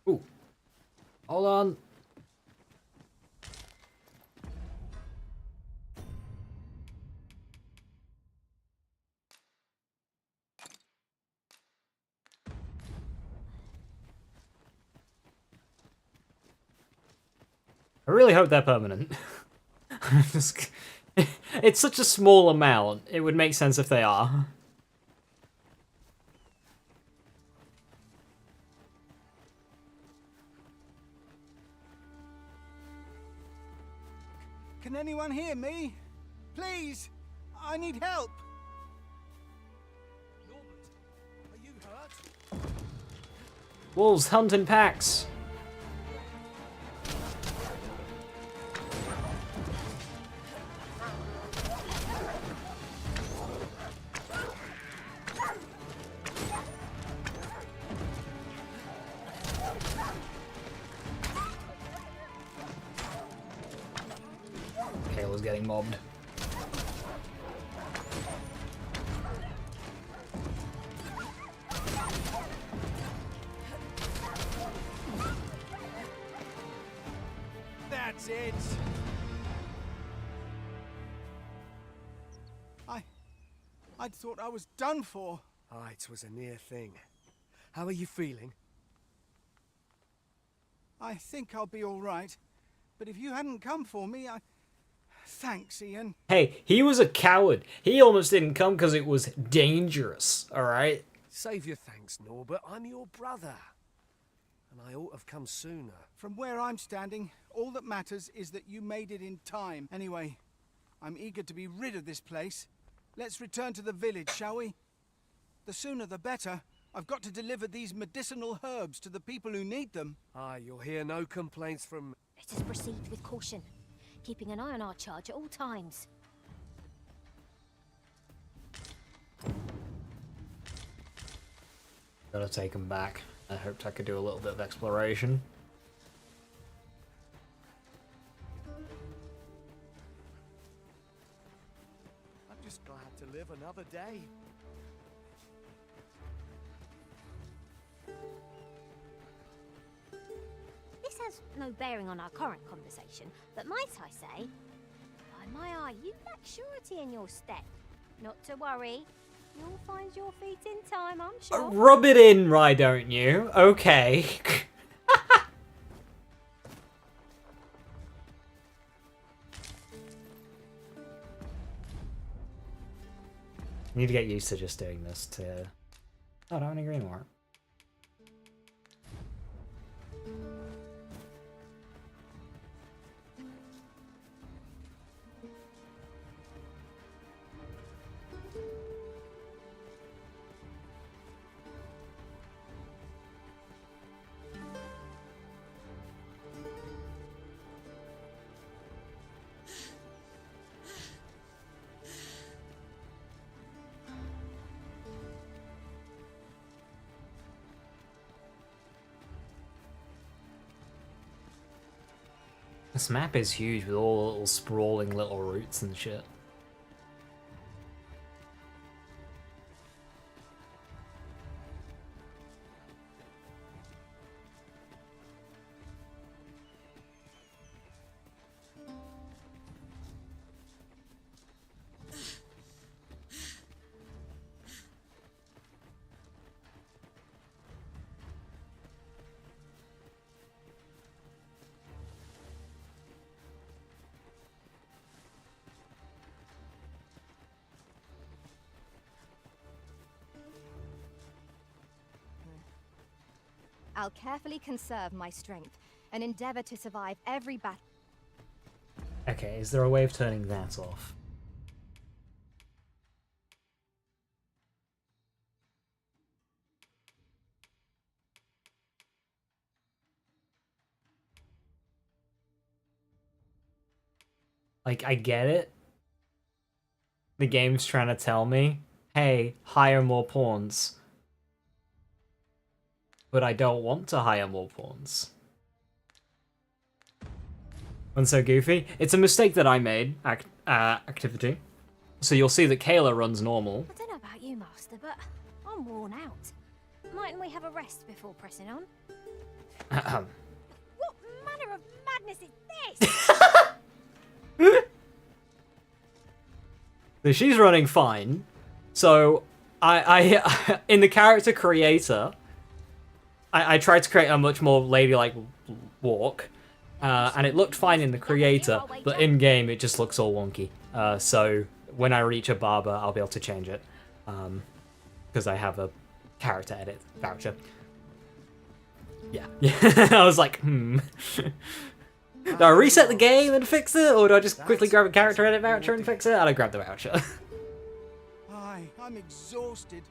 Ooh. Hold on. I really hope they're permanent. It's such a small amount, it would make sense if they are. Can anyone hear me? Please! I need help! Norbert, are you hurt? Wolves hunt in packs. Kayla's getting mobbed. That's it! I'd thought I was done for. Aye, it was a near thing. How are you feeling? I think I'll be all right. But if you hadn't come for me, Thanks, Ian. Hey, he was a coward. He almost didn't come because it was dangerous, alright? Save your thanks, Norbert. I'm your brother. And I ought to have come sooner. From where I'm standing, all that matters is that you made it in time. Anyway, I'm eager to be rid of this place. Let's return to the village, shall we? The sooner the better. I've got to deliver these medicinal herbs to the people who need them. Aye, you'll hear no complaints from... Let us proceed with caution, keeping an eye on our charge at all times. Gotta take him back. I hoped I could do a little bit of exploration. I'm just glad to live another day. This has no bearing on our current conversation, but might I say, by my eye, you lack surety in your step. Not to worry, you'll find your feet in time, I'm sure. Rub it in, why don't you? Okay. Need to get used to just doing this to... Oh, I don't have any green more. This map is huge with all the little sprawling little routes and shit. I'll carefully conserve my strength and endeavor to survive every battle. Okay, is there a way of turning that off? Like, I get it. The game's trying to tell me, hey, hire more pawns. But I don't want to hire more pawns. And so goofy. It's a mistake that I made, activity. So you'll see that Kayla runs normal. I don't know about you, Master, but I'm worn out. Mightn't we have a rest before pressing on? What manner of madness is this? So she's running fine. So I in the character creator, I tried to create a much more ladylike walk, and it looked fine in the creator, but in game it just looks all wonky. So when I reach a barber, I'll be able to change it, because I have a character edit voucher. Yeah, I was like, do I reset the game and fix it, or do I just quickly grab a character edit voucher and fix it? And I grab the voucher. Aye, I'm exhausted,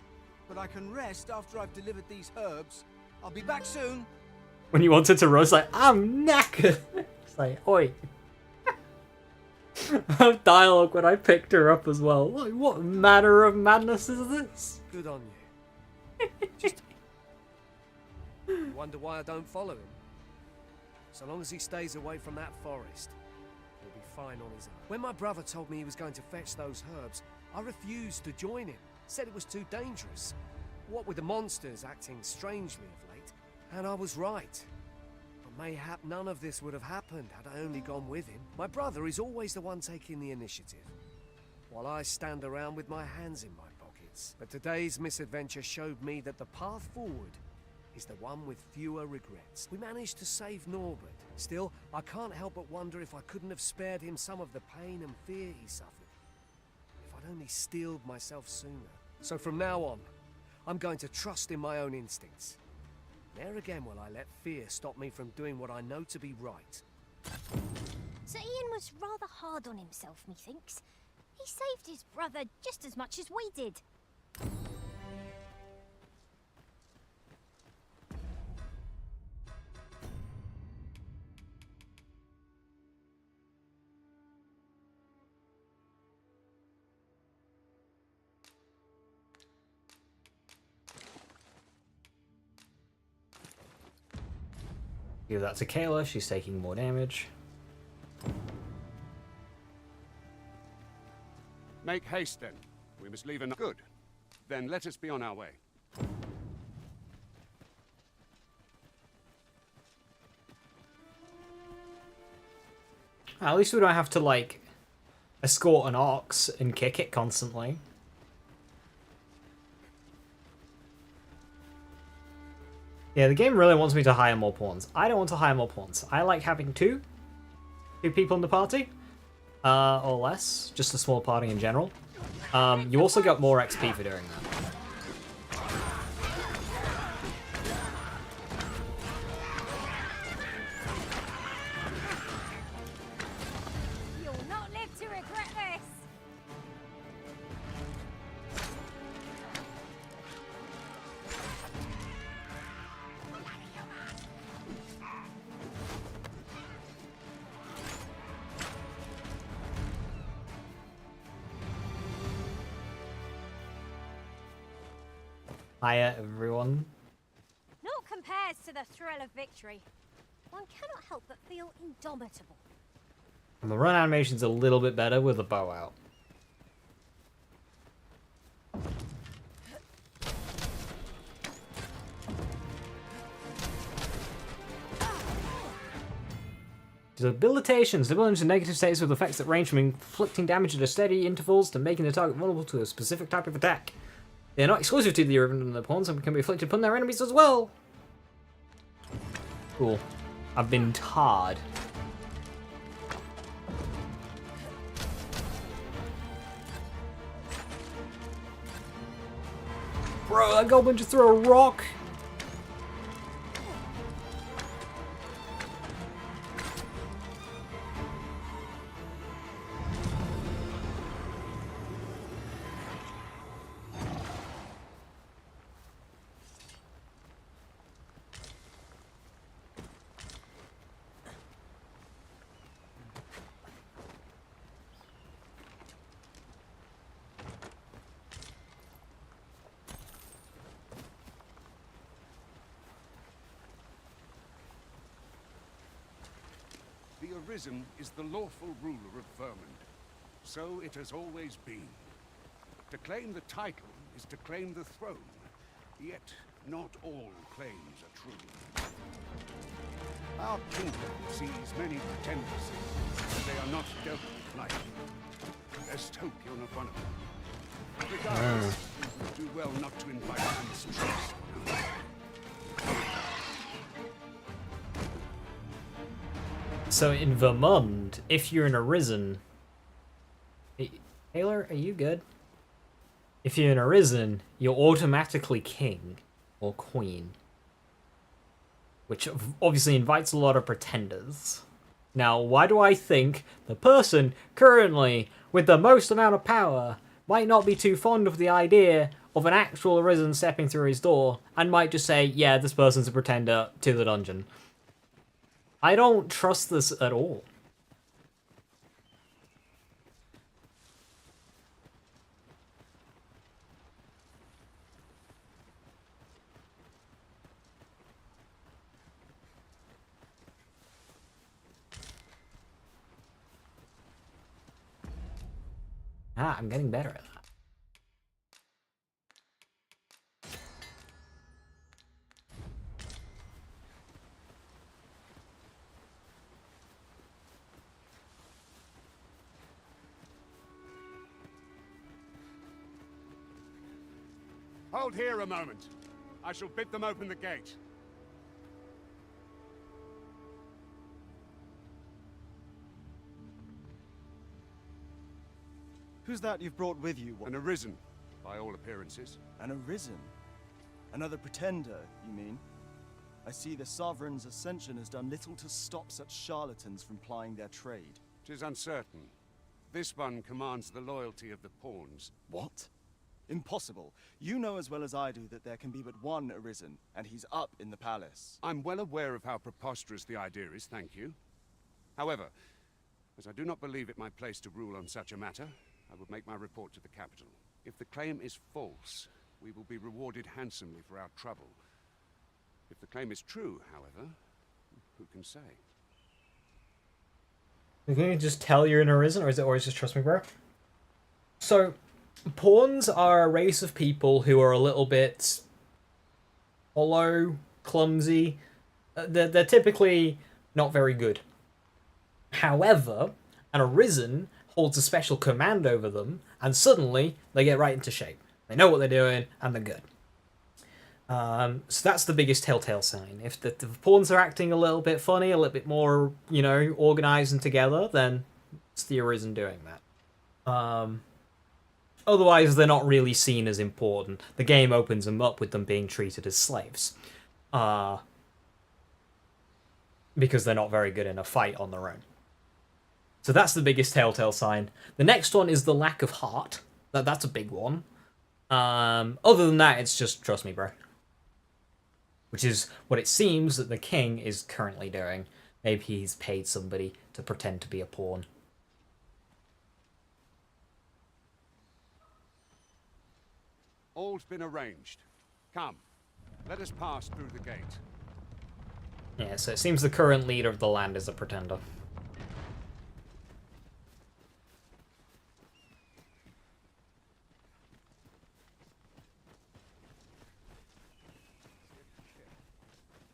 but I can rest after I've delivered these herbs. I'll be back soon. When you wanted to run, it's like, I'm knackered. It's like, oi. I have dialogue when I picked her up as well. Like, what manner of madness is this? Good on you. Just wonder why I don't follow him. So long as he stays away from that forest, he'll be fine on his own. When my brother told me he was going to fetch those herbs, I refused to join him. Said it was too dangerous. What with the monsters acting strangely of late. And I was right. But mayhap none of this would have happened had I only gone with him. My brother is always the one taking the initiative, while I stand around with my hands in my pockets. But today's misadventure showed me that the path forward is the one with fewer regrets. We managed to save Norbert. Still, I can't help but wonder if I couldn't have spared him some of the pain and fear he suffered. If I'd only steeled myself sooner. So from now on, I'm going to trust in my own instincts. Ne'er again will I let fear stop me from doing what I know to be right. Sir Ian was rather hard on himself, methinks. He saved his brother just as much as we did. Give that to Kayla, she's taking more damage. Make haste then. We must leave in good. Then let us be on our way. At least we don't have to, like, escort an ox and kick it constantly. Yeah, the game really wants me to hire more pawns. I don't want to hire more pawns. I like having two people in the party, or less, just a small party in general. You also got more XP for doing that. You'll not live to regret this. Hiya, everyone. Naught compares to the thrill of victory. One cannot help but feel indomitable. And the run animation's a little bit better with the bow out. Debilitations. Debilitations are negative states with effects that range from inflicting damage at steady intervals to making the target vulnerable to a specific type of attack. They are not exclusive to the Irritant and the pawns and can be inflicted upon their enemies as well. Cool. I've been tarred. Bro, that goblin just threw a rock. The Arisen is the lawful ruler of Vermund. So it has always been. To claim the title is to claim the throne. Yet, not all claims are true. Our kingdom sees many pretenders, but they are not dealt with lightly. Best hope you're not one of them. Regardless, do well not to invite mistrust. So in Vermund, if you're an Arisen... Taylor, are you good? If you're an Arisen, you're automatically king or queen. Which obviously invites a lot of pretenders. Now, why do I think the person currently with the most amount of power might not be too fond of the idea of an actual Arisen stepping through his door and might just say, yeah, this person's a pretender to the dungeon? I don't trust this at all. Ah, I'm getting better at that. Hold here a moment. I shall bid them open the gate. Who's that you've brought with you? An Arisen, by all appearances. An Arisen? Another pretender, you mean? I see the Sovereign's ascension has done little to stop such charlatans from plying their trade. 'Tis uncertain. This one commands the loyalty of the pawns. What? Impossible. You know as well as I do that there can be but one Arisen, and he's up in the palace. I'm well aware of how preposterous the idea is, thank you. However, as I do not believe it my place to rule on such a matter, I would make my report to the capital. If the claim is false, we will be rewarded handsomely for our trouble. If the claim is true, however, who can say? Can you just tell you're an Arisen, or is it always just trust me, bro? So, pawns are a race of people who are a little bit hollow, clumsy. They're typically not very good. However, an Arisen holds a special command over them, and suddenly they get right into shape. They know what they're doing, and they're good. So that's the biggest telltale sign. If the pawns are acting a little bit funny, a little bit more, you know, organized and together, then it's the Arisen doing that. Otherwise, they're not really seen as important. The game opens them up with them being treated as slaves. Because they're not very good in a fight on their own. So that's the biggest telltale sign. The next one is the lack of heart. That's a big one. Other than that, it's just trust me, bro. Which is what it seems that the king is currently doing. Maybe he's paid somebody to pretend to be a pawn. All's been arranged. Come, let us pass through the gate. Yeah, so it seems the current leader of the land is a pretender.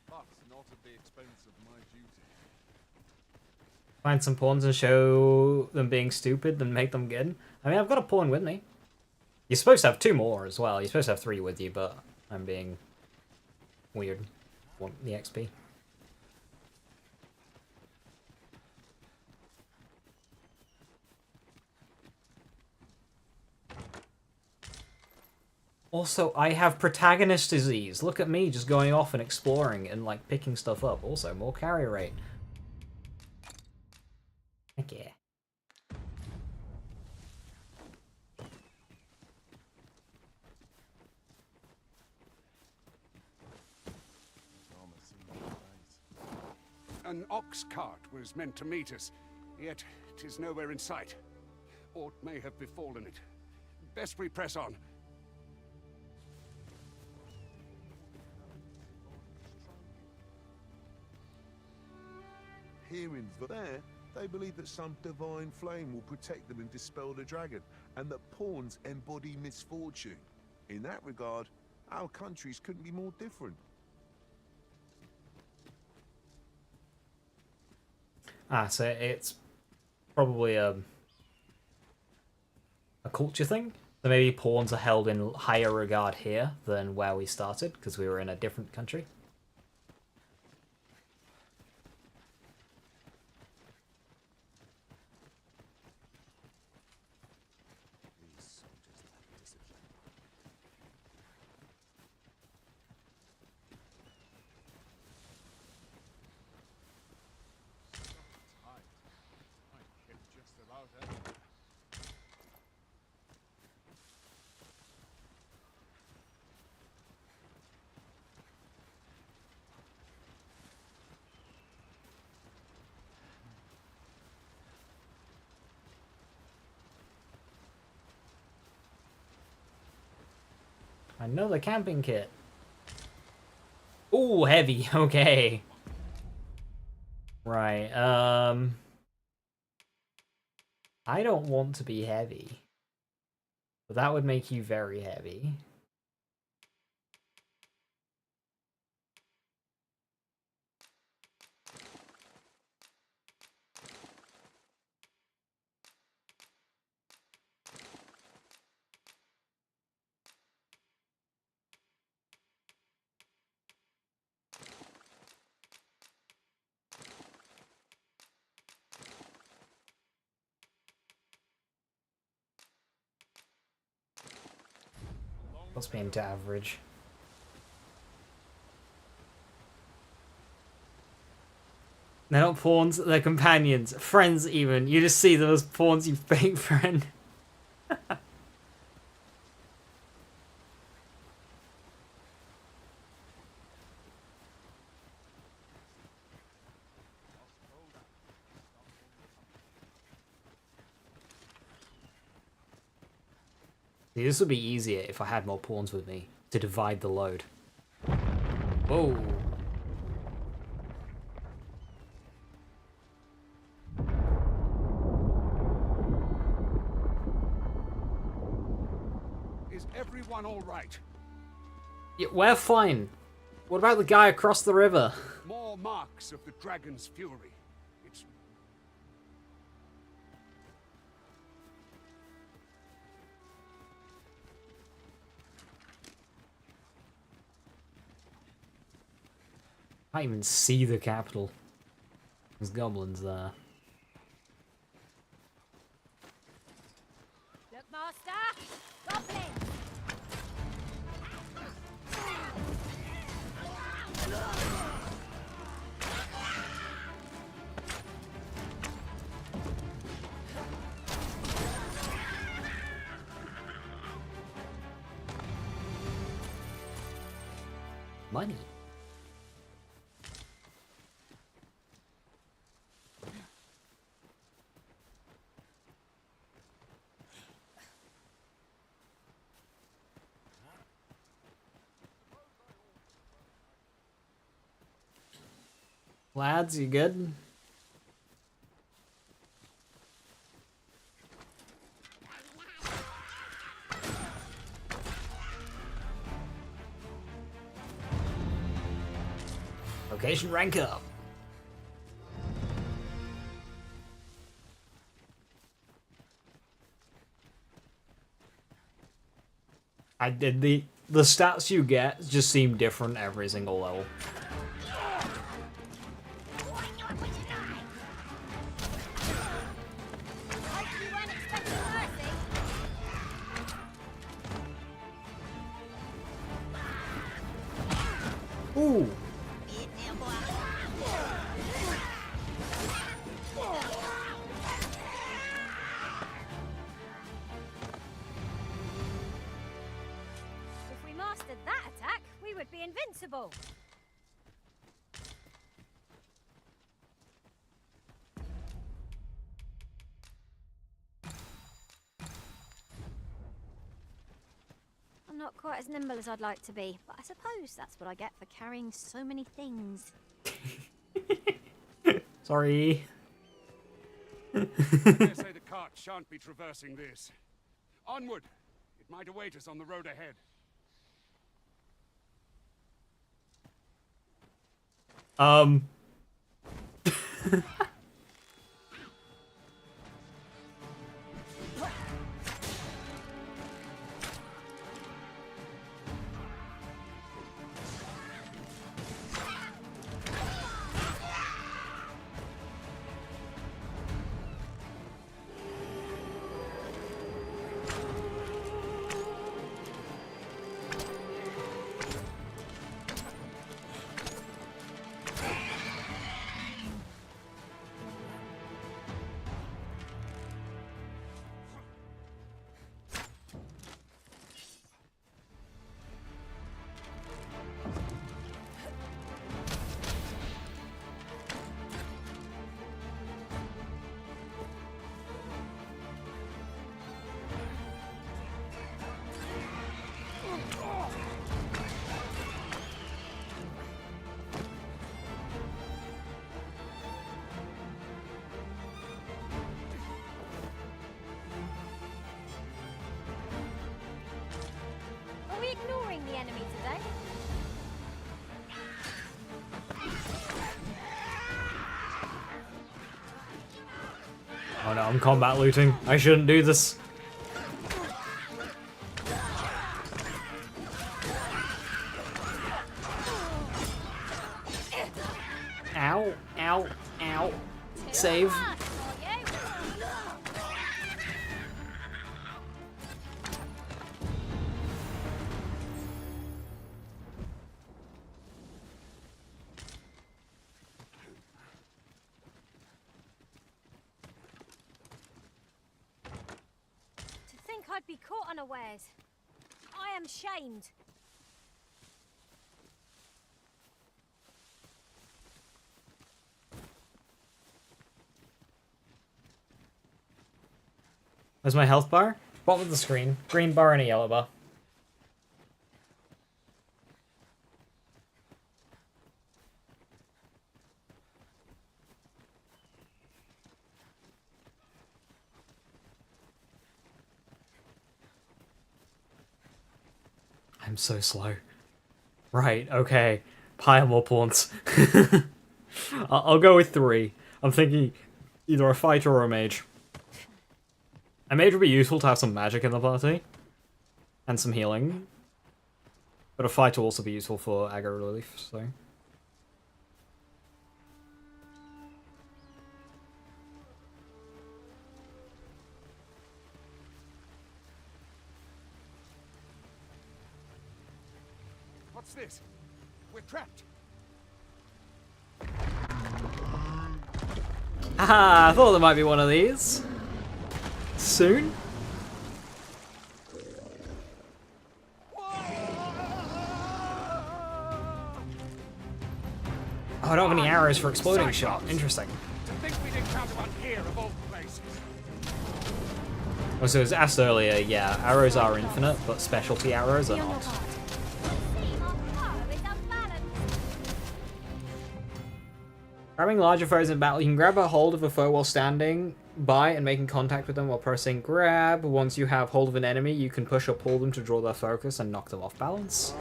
But not at the expense of my duty. Find some pawns and show them being stupid and make them good. I mean, I've got a pawn with me. You're supposed to have 2 more as well. You're supposed to have 3 with you, but I'm being weird. Want the XP. Also, I have protagonist disease. Look at me just going off and exploring and like picking stuff up. Also, more carry rate. Heck yeah. An ox cart was meant to meet us, yet 'tis nowhere in sight. Aught may have befallen it. Best we press on. Hearing there, they believe that some divine flame will protect them and dispel the dragon, and that pawns embody misfortune. In that regard, our countries couldn't be more different. So it's probably a culture thing. So maybe pawns are held in higher regard here than where we started, because we were in a different country. Another camping kit. Ooh, heavy. Okay. Right. I don't want to be heavy. But that would make you very heavy. Must be into average. They're not pawns, they're companions. Friends even. You just see them as pawns, you fake friend. See, this would be easier if I had more pawns with me to divide the load. Whoa. Is everyone all right? Yeah, we're fine. What about the guy across the river? More marks of the dragon's fury. It's... I can't even see the capital. There's goblins there. Look, Master! Goblin! Money. Lads, you good? Location rank up. I did the stats you get just seem different every single level. Ooh. If we mastered that attack, we would be invincible. I'm not quite as nimble as I'd like to be, but I suppose that's what I get for carrying so many things. Sorry. I dare say the cart shan't be traversing this. Onward! It might await us on the road ahead. enemy today. Oh no, I'm combat looting. I shouldn't do this. Ow, ow, ow. Save. To think I'd be caught unawares. I am shamed. Where's my health bar? Bottom of the screen. Green bar and a yellow bar. I'm so slow. Right, okay. Pile more pawns. I'll go with 3. I'm thinking either a fighter or a mage. A mage would be useful to have some magic in the party. And some healing. But a fighter will also be useful for aggro relief, so... What's this? We're trapped. Haha, I thought there might be one of these. Soon? Oh, I don't have any arrows for exploding shot. Interesting. To think we'd encounter one here of all places. Oh, so as asked earlier, yeah, arrows are infinite, but specialty arrows are not. Grabbing larger foes in battle, you can grab a hold of a foe while standing by and making contact with them while pressing grab. Once you have hold of an enemy, you can push or pull them to draw their focus and knock them off balance.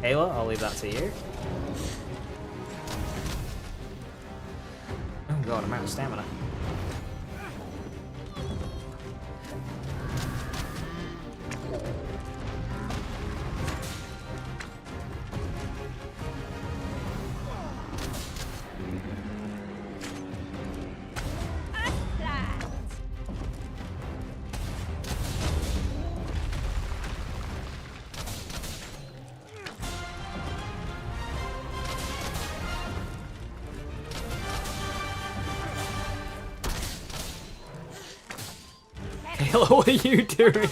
Ayla, I'll leave that to you. Oh god, I'm out of stamina. Ayla, what are you doing?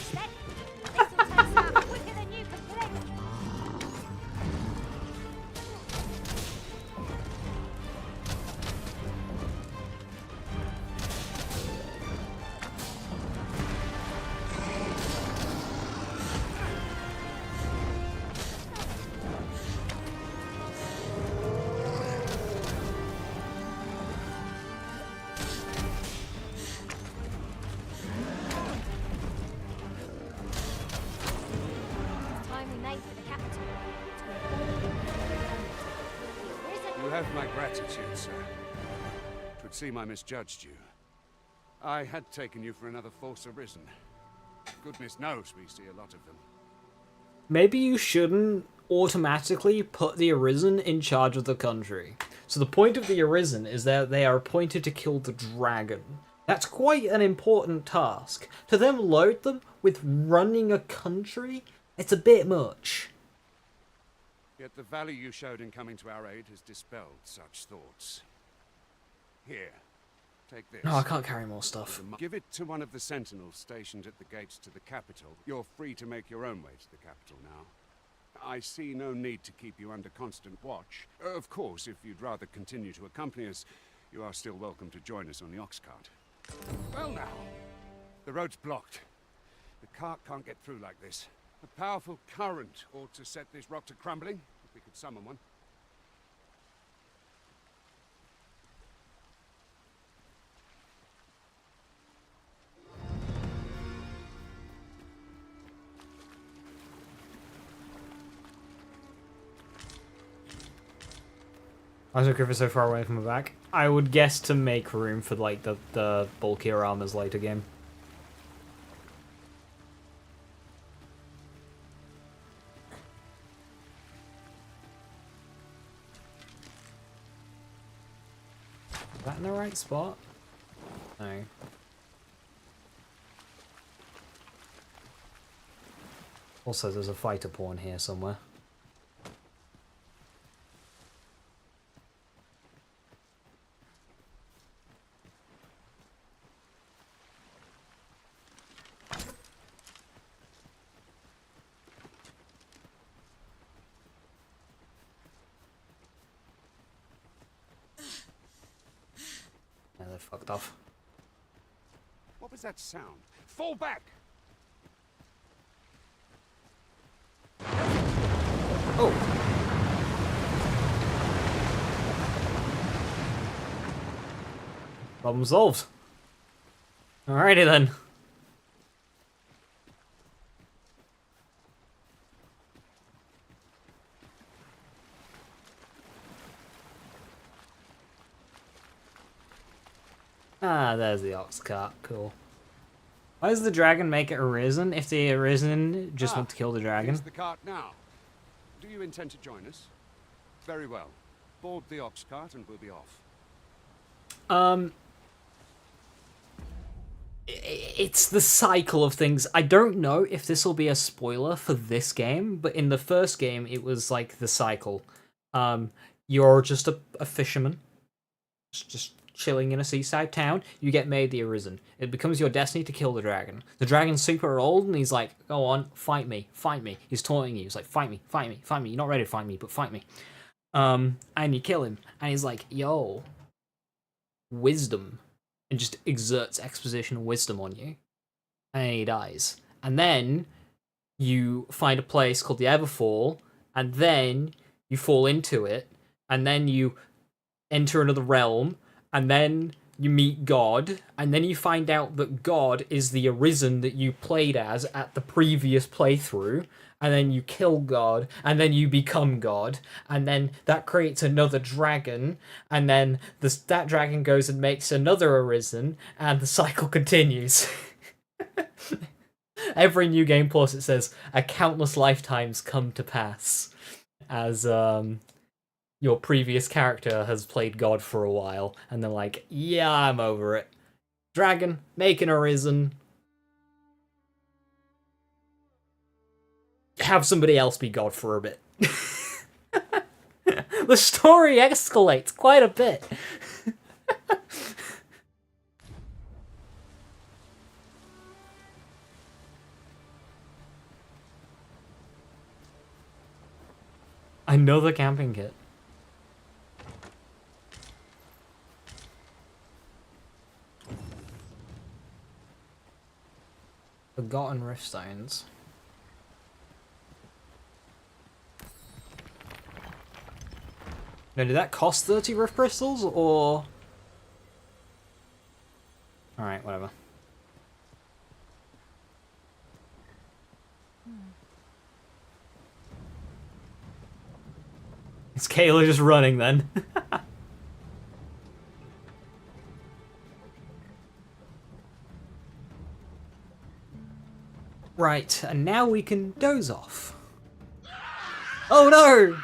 You have my gratitude, sir. It would seem I misjudged you. I had taken you for another Force Arisen. Goodness knows we see a lot of them. Maybe you shouldn't automatically put the Arisen in charge of the country. So the point of the Arisen is that they are appointed to kill the dragon. That's quite an important task. To then load them with running a country, it's a bit much. Yet the value you showed in coming to our aid has dispelled such thoughts. Here, take this. No, I can't carry more stuff. Give it to one of the sentinels stationed at the gates to the capital. You're free to make your own way to the capital now. I see no need to keep you under constant watch. Of course, if you'd rather continue to accompany us, you are still welcome to join us on the ox cart. Well now, the road's blocked. The cart can't get through like this. A powerful current ought to set this rock to crumbling, if we could summon one. Why is the Griffin so far away from the back? I would guess to make room for like the bulkier armors later game. Is that in the right spot? No. Also, there's a fighter pawn here somewhere. Yeah, they're fucked off. What was that sound? Fall back! Oh! Problem solved. Alrighty then. Ah, there's the ox cart. Cool. Why does the dragon make it arisen if the arisen just want to kill the dragon? Here's the cart now. Do you intend to join us? Very well. Board the ox cart and we'll be off. It's the cycle of things. I don't know if this will be a spoiler for this game, but in the first game, it was like the cycle. You're just a fisherman, just chilling in a seaside town. You get made the Arisen. It becomes your destiny to kill the dragon. The dragon's super old, and he's like, go on, fight me, fight me. He's taunting you. He's like, fight me, fight me, fight me. You're not ready to fight me, but fight me. And you kill him, and he's like, yo, wisdom. And just exerts exposition wisdom on you. And he dies. And then you find a place called the Everfall, and then you fall into it, and then you enter another realm, and then you meet God, and then you find out that God is the Arisen that you played as at the previous playthrough, and then you kill God, and then you become God, and then that creates another dragon, and then that dragon goes and makes another Arisen, and the cycle continues. Every new game plus it says, a countless lifetimes come to pass, as your previous character has played God for a while, and they're like, yeah, I'm over it. Dragon, make an Arisen. Have somebody else be God for a bit. The story escalates quite a bit. Another camping kit. Forgotten rift stones. Now, did that cost 30 rift crystals, or...? Alright, whatever. Is Kayla just running, then? Right, and now we can doze off. Oh no!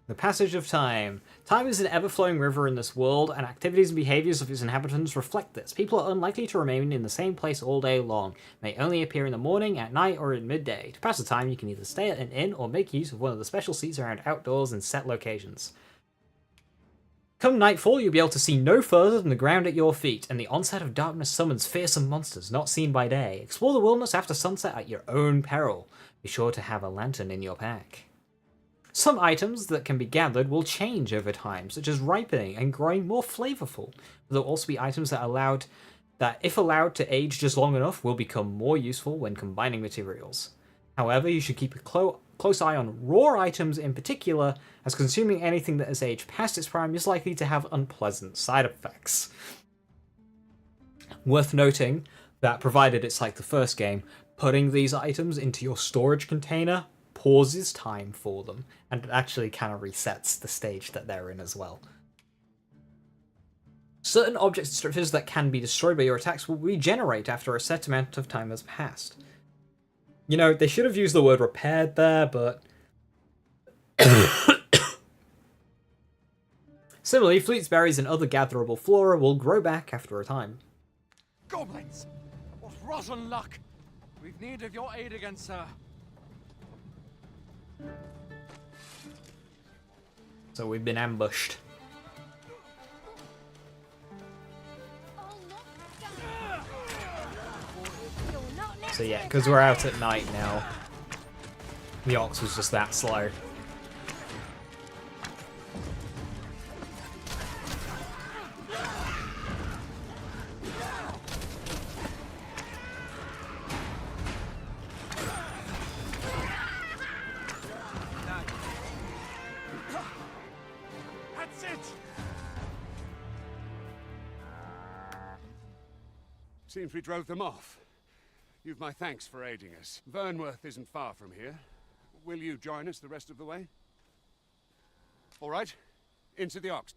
The passage of time. Time is an ever-flowing river in this world, and activities and behaviors of its inhabitants reflect this. People are unlikely to remain in the same place all day long, may only appear in the morning, at night, or at midday. To pass the time, you can either stay at an inn or make use of one of the special seats around outdoors in set locations. Come nightfall, you'll be able to see no further than the ground at your feet, and the onset of darkness summons fearsome monsters not seen by day. Explore the wilderness after sunset at your own peril. Be sure to have a lantern in your pack. Some items that can be gathered will change over time, such as ripening and growing more flavorful. There will also be items that, if allowed to age just long enough, will become more useful when combining materials. However, you should keep a close eye on raw items in particular, as consuming anything that has aged past its prime is likely to have unpleasant side effects. Worth noting that, provided it's like the first game, putting these items into your storage container pauses time for them, and it actually kind of resets the stage that they're in as well. Certain objects and structures that can be destroyed by your attacks will regenerate after a set amount of time has passed. You know, they should have used the word repaired there, but... Similarly, fleets, berries, and other gatherable flora will grow back after a time. Goblins! What rotten luck! We've need of your aid again, sir. So we've been ambushed. So yeah, because we're out at night now, the ox was just that slow. That's it! Seems we drove them off. You've my thanks for aiding us. Vernworth isn't far from here. Will you join us the rest of the way? All right, into the ox.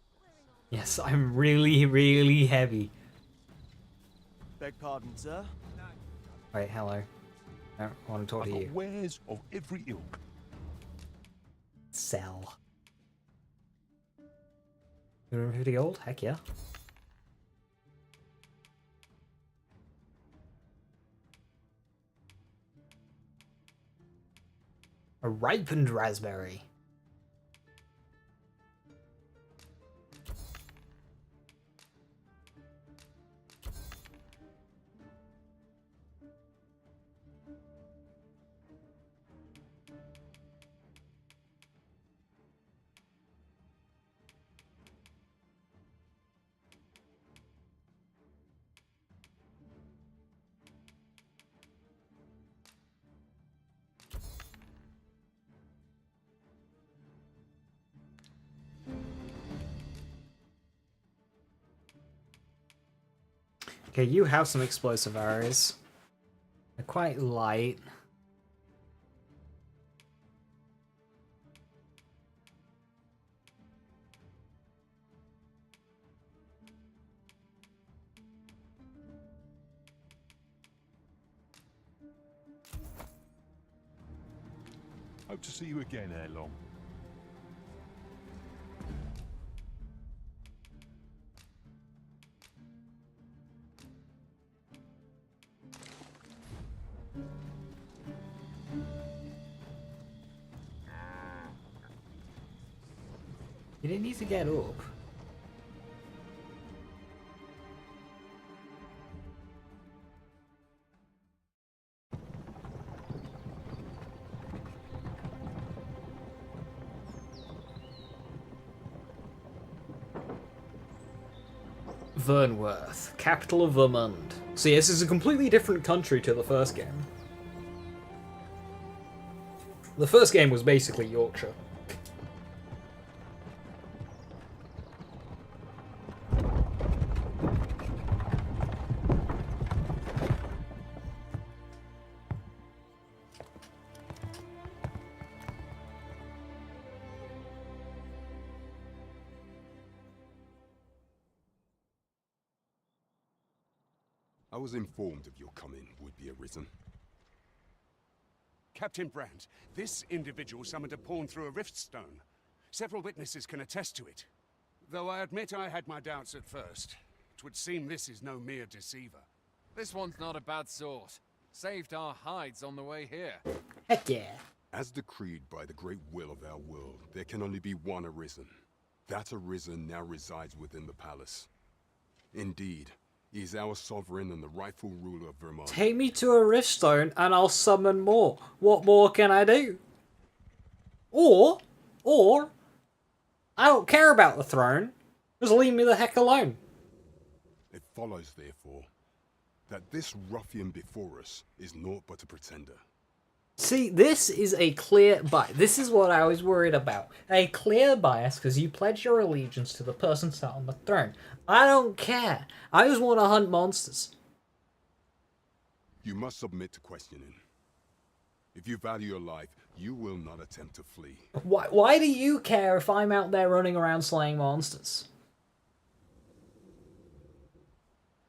Yes, I'm really, really heavy. Beg pardon, sir? Wait, hello. I want to talk to you. Wares of every ilk. Sell. 250 gold? Heck yeah. A ripened raspberry. Okay, you have some explosive arrows. They're quite light. Hope to see you again ere long. You didn't need to get up. Vernworth, capital of Vermund. So yes, this is a completely different country to the first game. The first game was basically Yorkshire. I was informed of your coming, would-be Arisen. Captain Brandt, this individual summoned a pawn through a rift stone. Several witnesses can attest to it. Though I admit I had my doubts at first. 'Twould seem this is no mere deceiver. This one's not a bad sort. Saved our hides on the way here. Heck yeah. As decreed by the great will of our world, there can only be one Arisen. That Arisen now resides within the palace. Indeed, he is our sovereign and the rightful ruler of Vermont. Take me to a riftstone and I'll summon more. What more can I do? Or, I don't care about the throne. Just leave me the heck alone. It follows, therefore, that this ruffian before us is naught but a pretender. See, this is a clear bias. This is what I was worried about. A clear bias because you pledge your allegiance to the person sat on the throne. I don't care. I just want to hunt monsters. You must submit to questioning. If you value your life, you will not attempt to flee. Why do you care if I'm out there running around slaying monsters?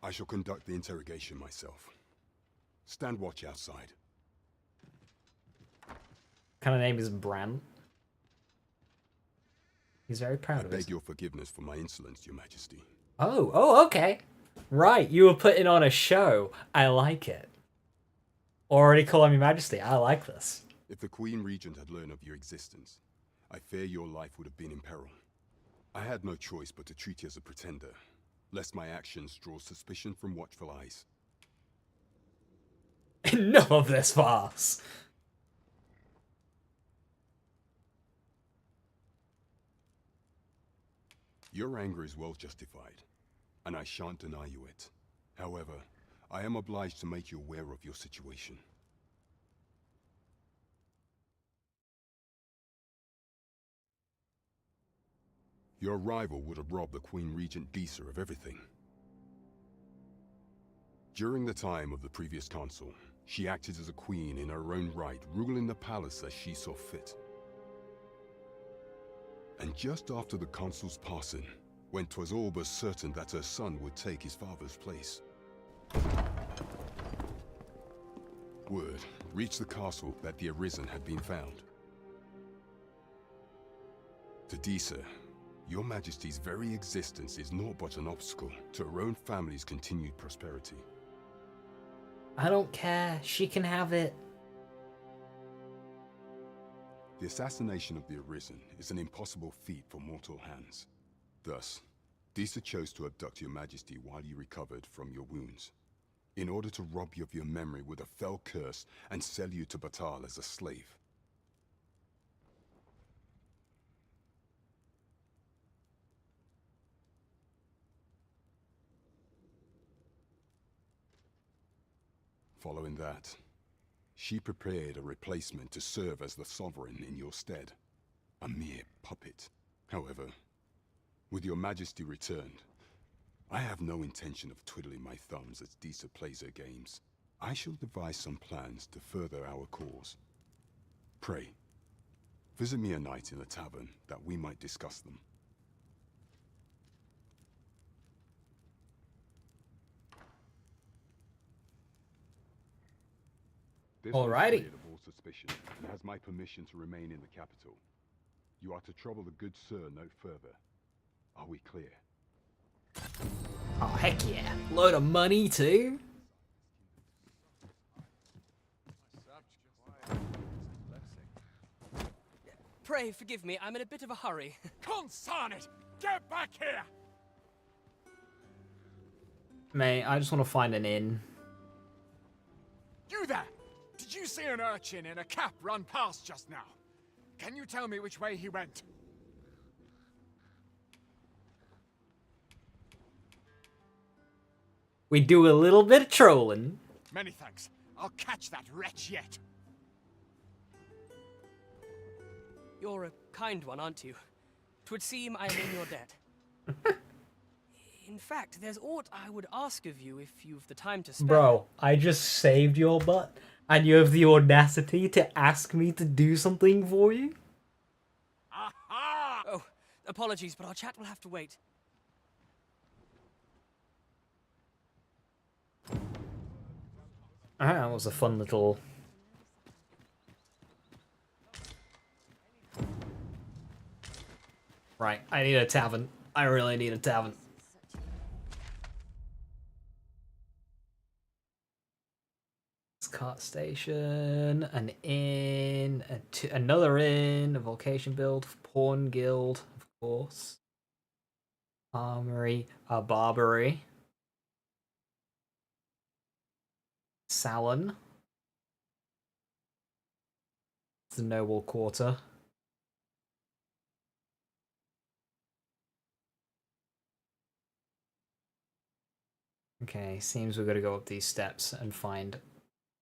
I shall conduct the interrogation myself. Stand watch outside. Kind of name is Bran. He's very proud of it. I beg your forgiveness for my insolence, Your Majesty. Oh, okay. Right, you were putting on a show. I like it. Already calling me Majesty. I like this. If the Queen Regent had learned of your existence, I fear your life would have been in peril. I had no choice but to treat you as a pretender, lest my actions draw suspicion from watchful eyes. Enough of this farce. Your anger is well justified, and I shan't deny you it. However, I am obliged to make you aware of your situation. Your arrival would have robbed the Queen Regent Disa of everything. During the time of the previous consul, she acted as a queen in her own right, ruling the palace as she saw fit. And just after the consul's passing, when 'twas all but certain that her son would take his father's place, word reached the castle that the Arisen had been found. To Disa, Your Majesty's very existence is naught but an obstacle to her own family's continued prosperity. I don't care. She can have it. The assassination of the Arisen is an impossible feat for mortal hands. Thus, Disa chose to abduct Your Majesty while you recovered from your wounds, in order to rob you of your memory with a fell curse and sell you to Batal as a slave. Following that, she prepared a replacement to serve as the sovereign in your stead. A mere puppet. However, with Your Majesty returned, I have no intention of twiddling my thumbs as Disa plays her games. I shall devise some plans to further our cause. Pray, visit me a night in the tavern that we might discuss them. This one is Alrighty. cleared of all suspicion and has my permission to remain in the capital. You are to trouble the good sir no further. Are we clear? Oh, heck yeah. Load of money, too. Pray forgive me, I'm in a bit of a hurry. Consign it! Get back here! Mate, I just want to find an inn. You there! Did you see an urchin in a cap run past just now? Can you tell me which way he went? We do a little bit of trolling. Many thanks. I'll catch that wretch yet. You're a kind one, aren't you? 'Twould seem I am in your debt. In fact, there's aught I would ask of you if you've the time to spare. Bro, I just saved your butt, and you have the audacity to ask me to do something for you? Aha! Oh, apologies, but our chat will have to wait. That was a fun little... Right, I need a tavern. I really need a tavern. Cart station, an inn, another inn, a vocation build, pawn guild, of course. Armory, a barbery. Salon. It's the noble quarter. Okay, seems we've got to go up these steps and find...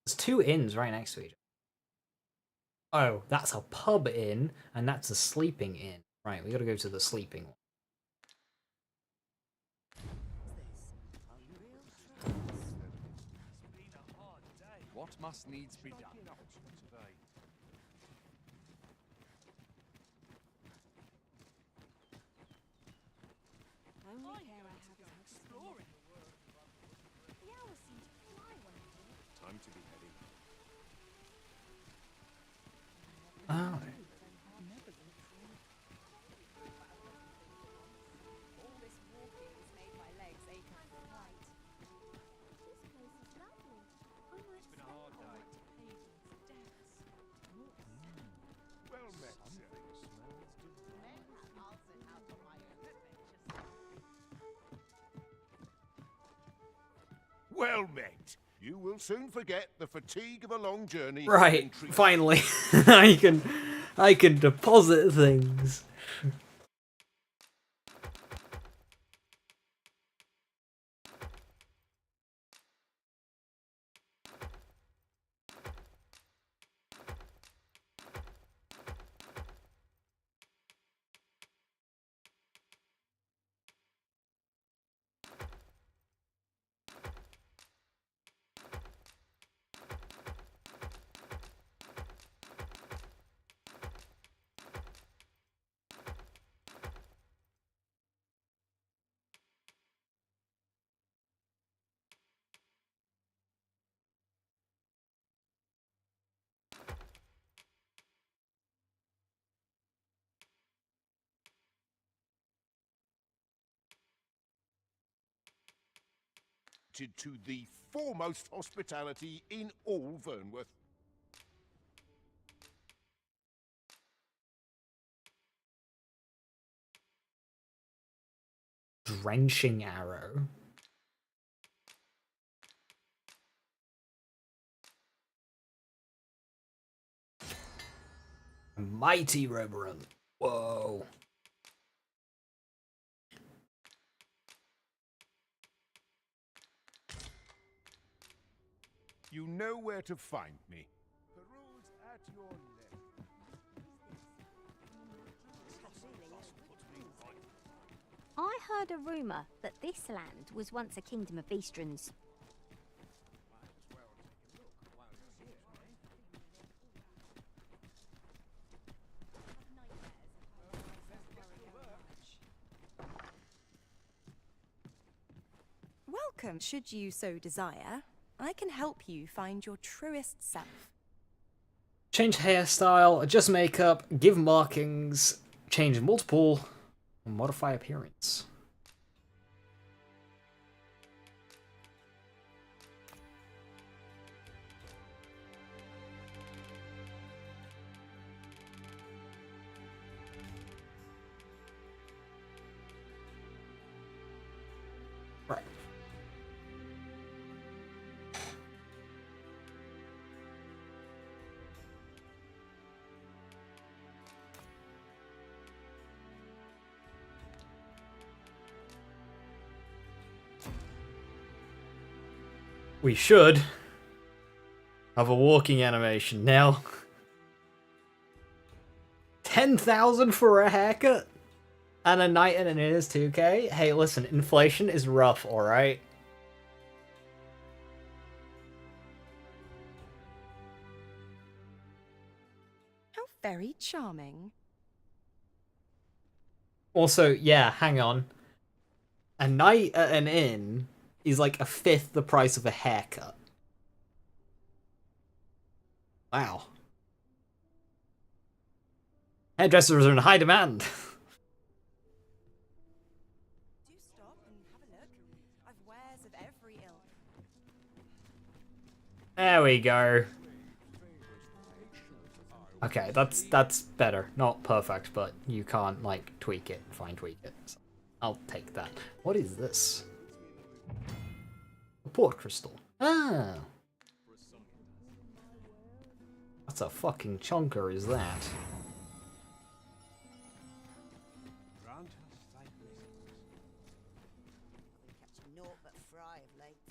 There's two inns right next to each other. Oh, that's a pub inn, and that's a sleeping inn. Right, we gotta go to the sleeping one. what must needs be done. Only care I have is exploring. The hours seem to fly when I'm here. Time to be heading. Oh. All this walking has made my legs ache. Right. This place is lovely. I might spend a hard night. Well met, sir. I'll set out on my own adventures. Well met. You will soon forget the fatigue of a long journey. Right, and treat- finally. I can deposit things. To the foremost hospitality in all Vernworth. Drenching arrow. A mighty reverend. Whoa. You know where to find me. Peruse at your left. I heard a rumour that this land was once a kingdom of Beastrons. Welcome. Should you so desire, I can help you find your truest self. Change hairstyle, adjust makeup, give markings, change multiple, modify appearance. Right. We should have a walking animation now. 10,000 for a haircut? And a night and it is 2K? Hey, listen, inflation is rough, alright? How very charming. Also, yeah, hang on. A night at an inn is like a fifth the price of a haircut. Wow. Hairdressers are in high demand. Do stop and have a look. I've wares of every ilk. There we go. Okay, that's better. Not perfect, but you can't, like, tweak it. Fine, tweak it. So I'll take that. What is this? A port crystal. Ah! That's a fucking chunker, is that? Naught but fry of late.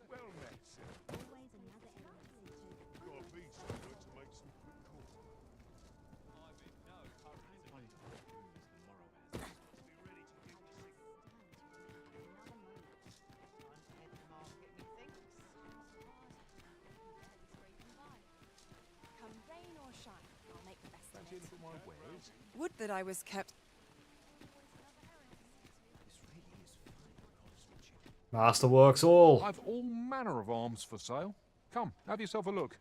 Well met, sir. Always another errand to see to. Got a beast somewhere to make some quick call. Would that I was kept. Masterworks all. I've all manner of arms for sale. Come, have yourself a look.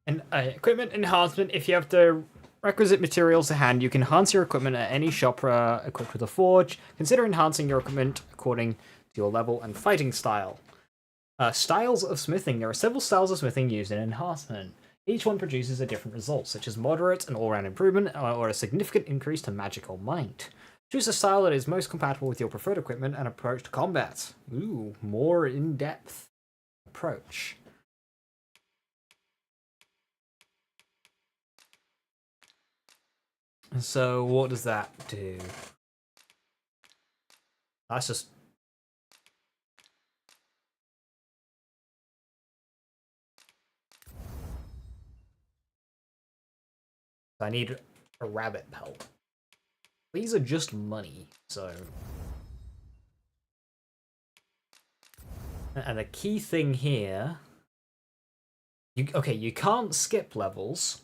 And equipment enhancement. If you have the requisite materials to hand, you can enhance your equipment at any shop equipped with a forge. Consider enhancing your equipment according to your level and fighting style. Styles of smithing. There are several styles of smithing used in enhancement. Each one produces a different result, such as moderate and all-round improvement, or a significant increase to magic or might. Choose a style that is most compatible with your preferred equipment and approach to combat. Ooh, more in-depth approach. So what does that do? That's just... I need a rabbit pelt. These are just money, so... And the key thing here... you can't skip levels.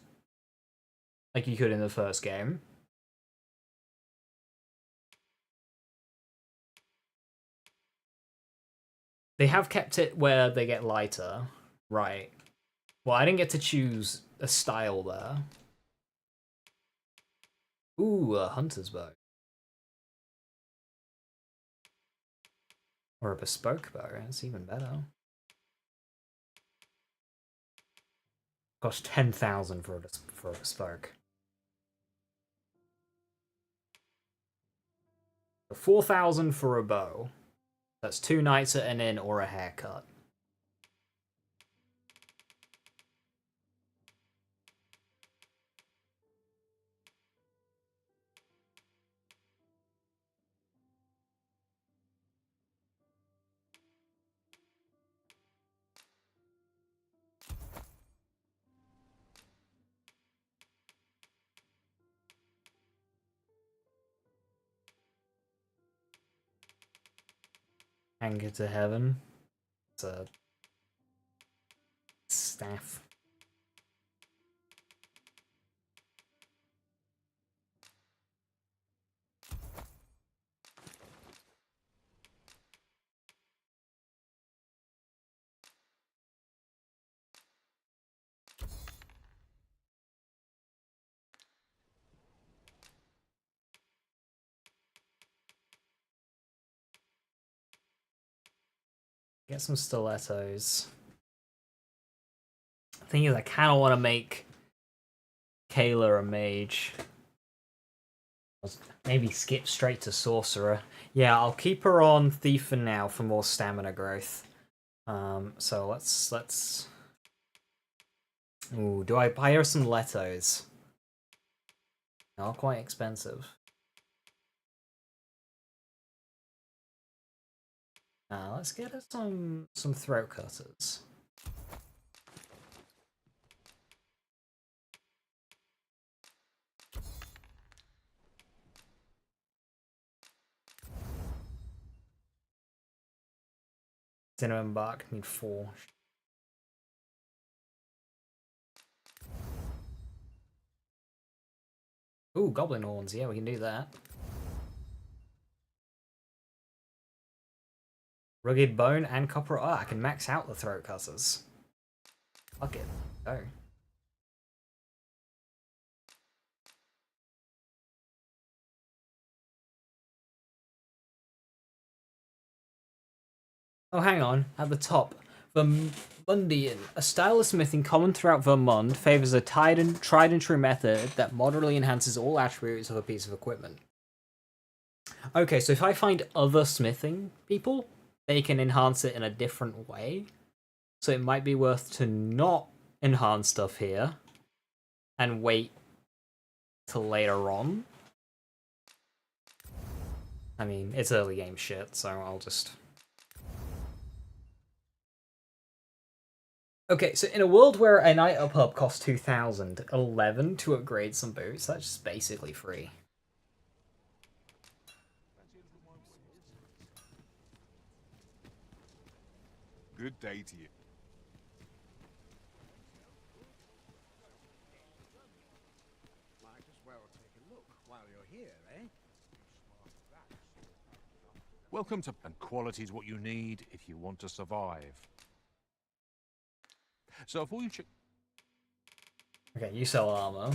Like you could in the first game. They have kept it where they get lighter. Right. Well, I didn't get to choose a style there. Ooh, a hunter's bow. Or a bespoke bow, that's even better. Cost 10,000 for a bespoke. 4,000 for a bow. That's 2 nights at an inn or a haircut. Anchor to heaven. It's a staff. Get some stilettos. The thing is, I kind of want to make Kayla a mage. Maybe skip straight to sorcerer. Yeah, I'll keep her on thief for now for more stamina growth. So let's. Ooh, do I buy her some lettos? Not quite expensive. Let's get her some throat cutters. Cinnamon bark, need 4. Ooh, goblin horns, yeah, we can do that. Rugged bone and copper. I can max out the throat cutters. Fuck it. Go. Oh, hang on. At the top. Vermundian. A style of smithing common throughout Vermund favors a tried and true method that moderately enhances all attributes of a piece of equipment. Okay, so if I find other smithing people, they can enhance it in a different way. So it might be worth to not enhance stuff here and wait till later on. I mean, it's early game shit, so I'll just... Okay, so in a world where a night up hub costs 2,000, 11 to upgrade some boots, that's just basically free. Good day to you. Welcome to... And quality is what you need if you want to survive. So if all you... Okay, you sell armor.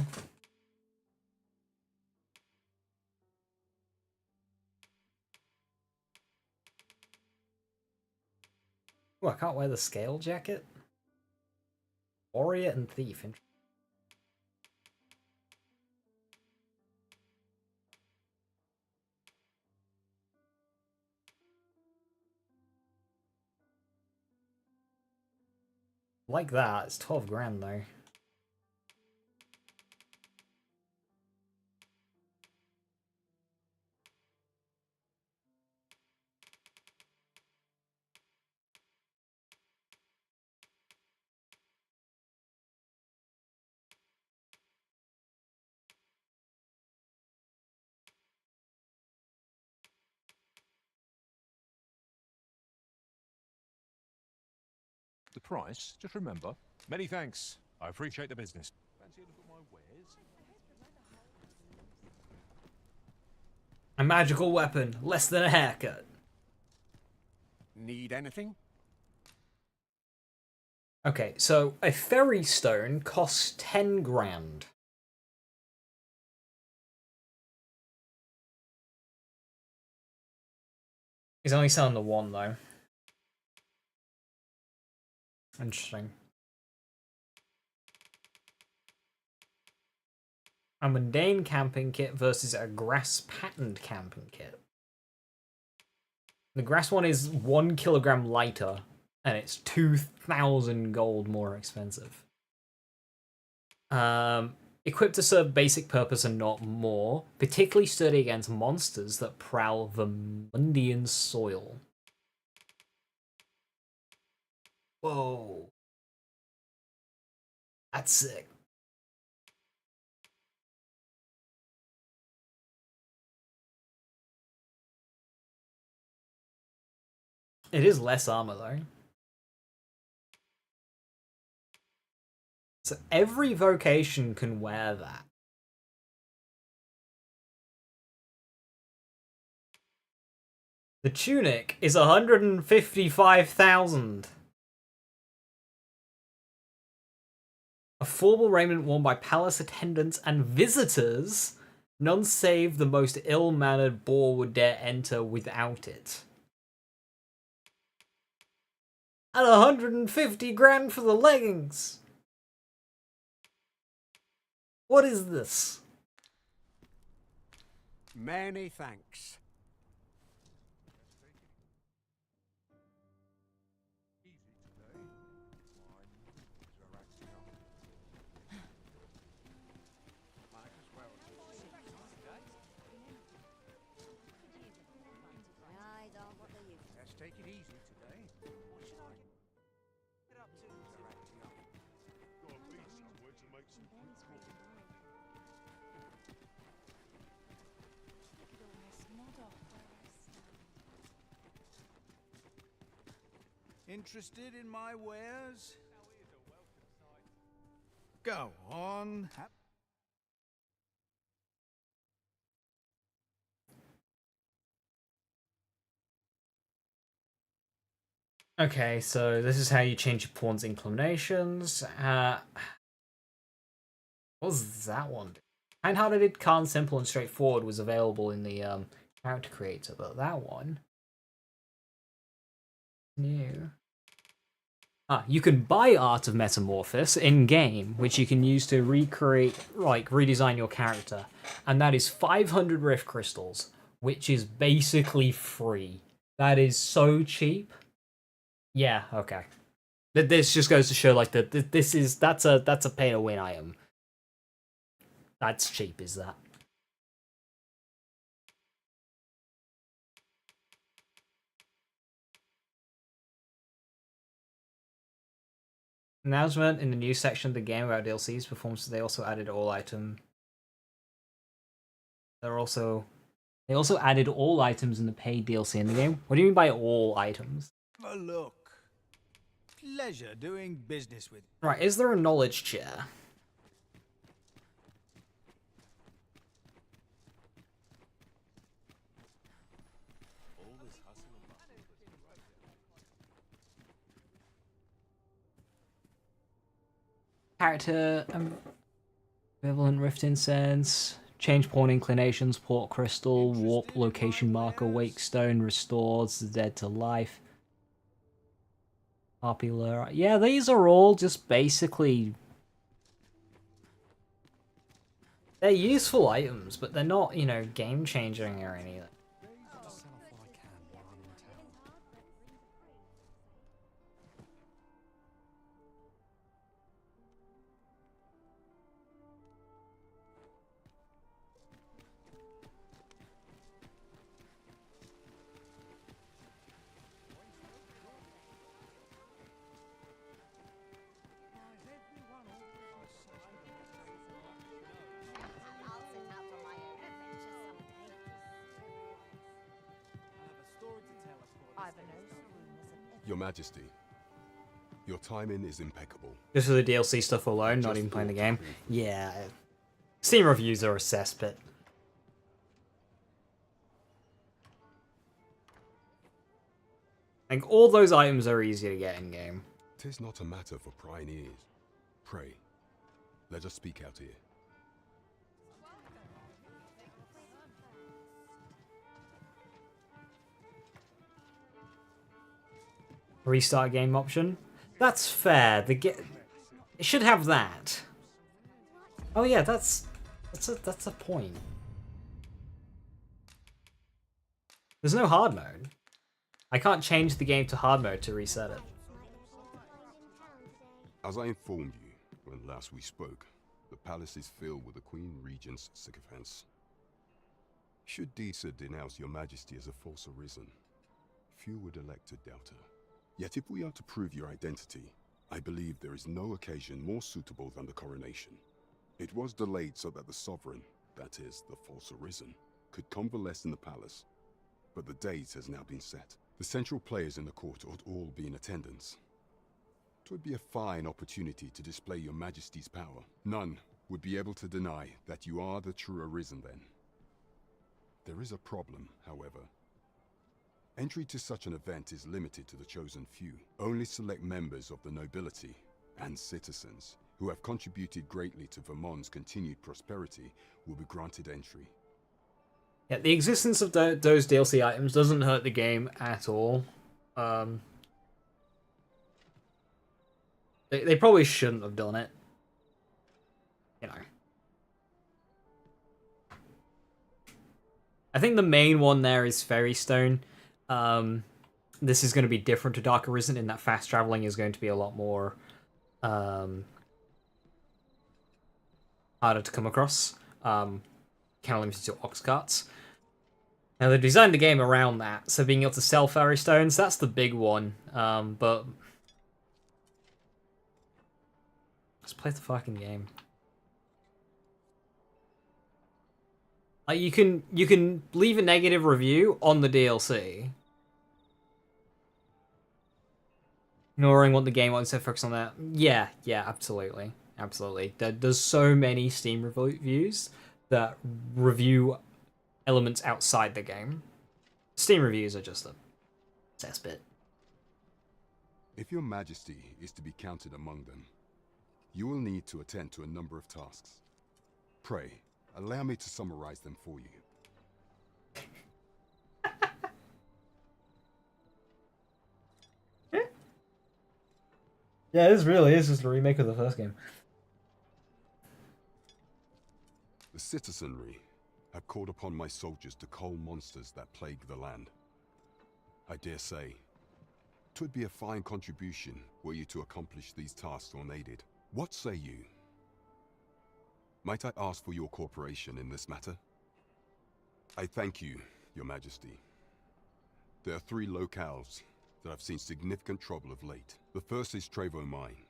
Oh, I can't wear the scale jacket? Warrior and thief. Like that, it's 12 grand though. The price, just remember. Many thanks. I appreciate the business. Fancy a look at my wares? A magical weapon, less than a haircut. Need anything? Okay, so a fairy stone costs 10 grand. He's only selling the one though. Interesting. A mundane camping kit versus a grass patterned camping kit. The grass one is 1 kilogram lighter, and it's 2,000 gold more expensive. Equipped to serve basic purpose and not more, particularly sturdy against monsters that prowl the Mundian soil. Whoa. That's sick. It is less armor though. So every vocation can wear that. The tunic is 155,000. A formal raiment worn by palace attendants and visitors. None save the most ill-mannered boor would dare enter without it. And 150 grand for the leggings. What is this? Many thanks. Let's take it easy today. What should I get up to? Gotta be somewhere to make some quick coffee. Interested in my wares? Go on. Okay, so this is how you change your pawn's inclinations. What was that one? Kind-hearted, calm, simple, and straightforward was available in the character creator, but that one new. You can buy Art of Metamorphosis in-game, which you can use to recreate, like, redesign your character. And that is 500 Rift Crystals, which is basically free. That is so cheap. Yeah, okay. This just goes to show, like, that that's a pay-to-win item. That's cheap, is that? Announcement in the news section of the game about DLCs performances. They also added all item. They also added all items in the paid DLC in the game. What do you mean by all items? Have a look. Pleasure doing business with. Right, is there a knowledge chair? character ambivalent rift incense, change pawn inclinations, port crystal, warp location marker, wake stone restores the dead to life. Popular. Yeah, these are all just basically... They're useful items, but they're not, you know, game-changing or anything. Your Majesty, your timing is impeccable. Just for the DLC stuff alone, not even playing the game. Yeah. Steam reviews are a cesspit. Like, all those items are easy to get in-game. 'Tis not a matter for prying ears. Pray, let us speak out here. Restart game option? That's fair. It should have that. Oh yeah, that's a point. There's no hard mode. I can't change the game to hard mode to reset it. As I informed you when last we spoke, the palace is filled with the Queen Regent's sycophants. Should Disa denounce your Majesty as a false arisen, few would elect to doubt her. Yet if we are to prove your identity, I believe there is no occasion more suitable than the coronation. It was delayed so that the sovereign, that is, the false arisen, could convalesce in the palace. But the date has now been set. The central players in the court ought all be in attendance. 'Twould be a fine opportunity to display your Majesty's power. None would be able to deny that you are the true arisen then. There is a problem, however. Entry to such an event is limited to the chosen few. Only select members of the nobility and citizens who have contributed greatly to Vermont's continued prosperity will be granted entry. Yeah, the existence of those DLC items doesn't hurt the game at all. They probably shouldn't have done it. You know. I think the main one there is Fairy Stone. This is going to be different to Dark Arisen in that fast traveling is going to be a lot more harder to come across. Kind of limited to ox carts. Now they designed the game around that, so being able to sell Fairy Stones, that's the big one. But let's play the fucking game. You can leave a negative review on the DLC. Ignoring what the game wants to focus on that. Yeah, absolutely. Absolutely. There's so many Steam reviews that review elements outside the game. Steam reviews are just a cesspit. If your Majesty is to be counted among them, you will need to attend to a number of tasks. Pray, allow me to summarize them for you. Yeah, this really is just a remake of the first game. The citizenry have called upon my soldiers to cull monsters that plague the land. I dare say, 'twould be a fine contribution were you to accomplish these tasks unaided. What say you? Might I ask for your cooperation in this matter? I thank you, Your Majesty. There are 3 locales that have seen significant trouble of late. The first is Trevo Mine,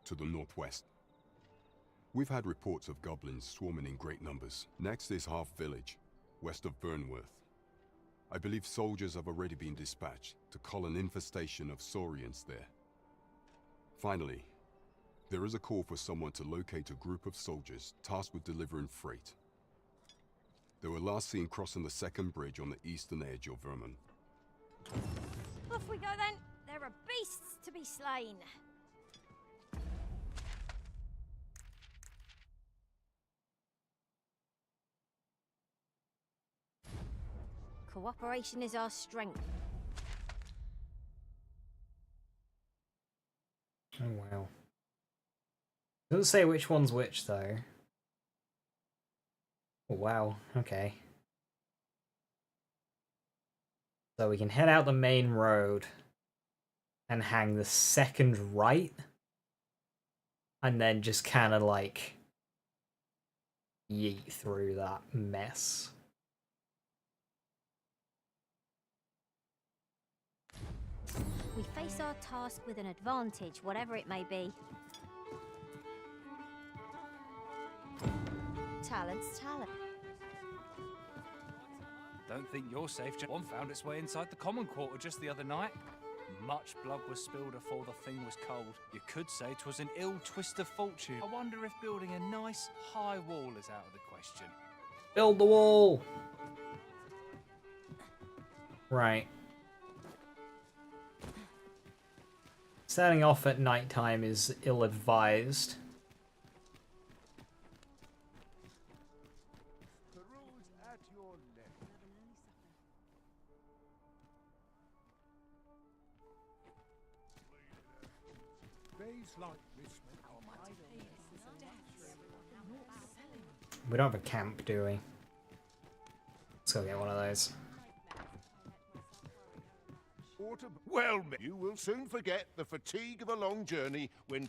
to the northwest. We've had reports of goblins swarming in great numbers. Next is Half Village, west of Burnworth. I believe soldiers have already been dispatched to cull an infestation of saurians there. Finally, there is a call for someone to locate a group of soldiers tasked with delivering freight. They were last seen crossing the second bridge on the eastern edge of Vermont. Off we go then. There are beasts to be slain. Cooperation is our strength. Oh wow. Doesn't say which one's which though. Oh wow, okay. So we can head out the main road and hang the second right. And then just kind of like yeet through that mess. We face our task with an advantage, whatever it may be. Talent's talent. Don't think you're safe. One found its way inside the common quarter just the other night. Much blood was spilled before the thing was cold. You could say 'twas an ill twist of fortune. I wonder if building a nice high wall is out of the question. Build the wall! Right. Setting off at nighttime is ill-advised. We don't have a camp, do we? Let's go get one of those. Well, you will soon forget the fatigue of a long journey when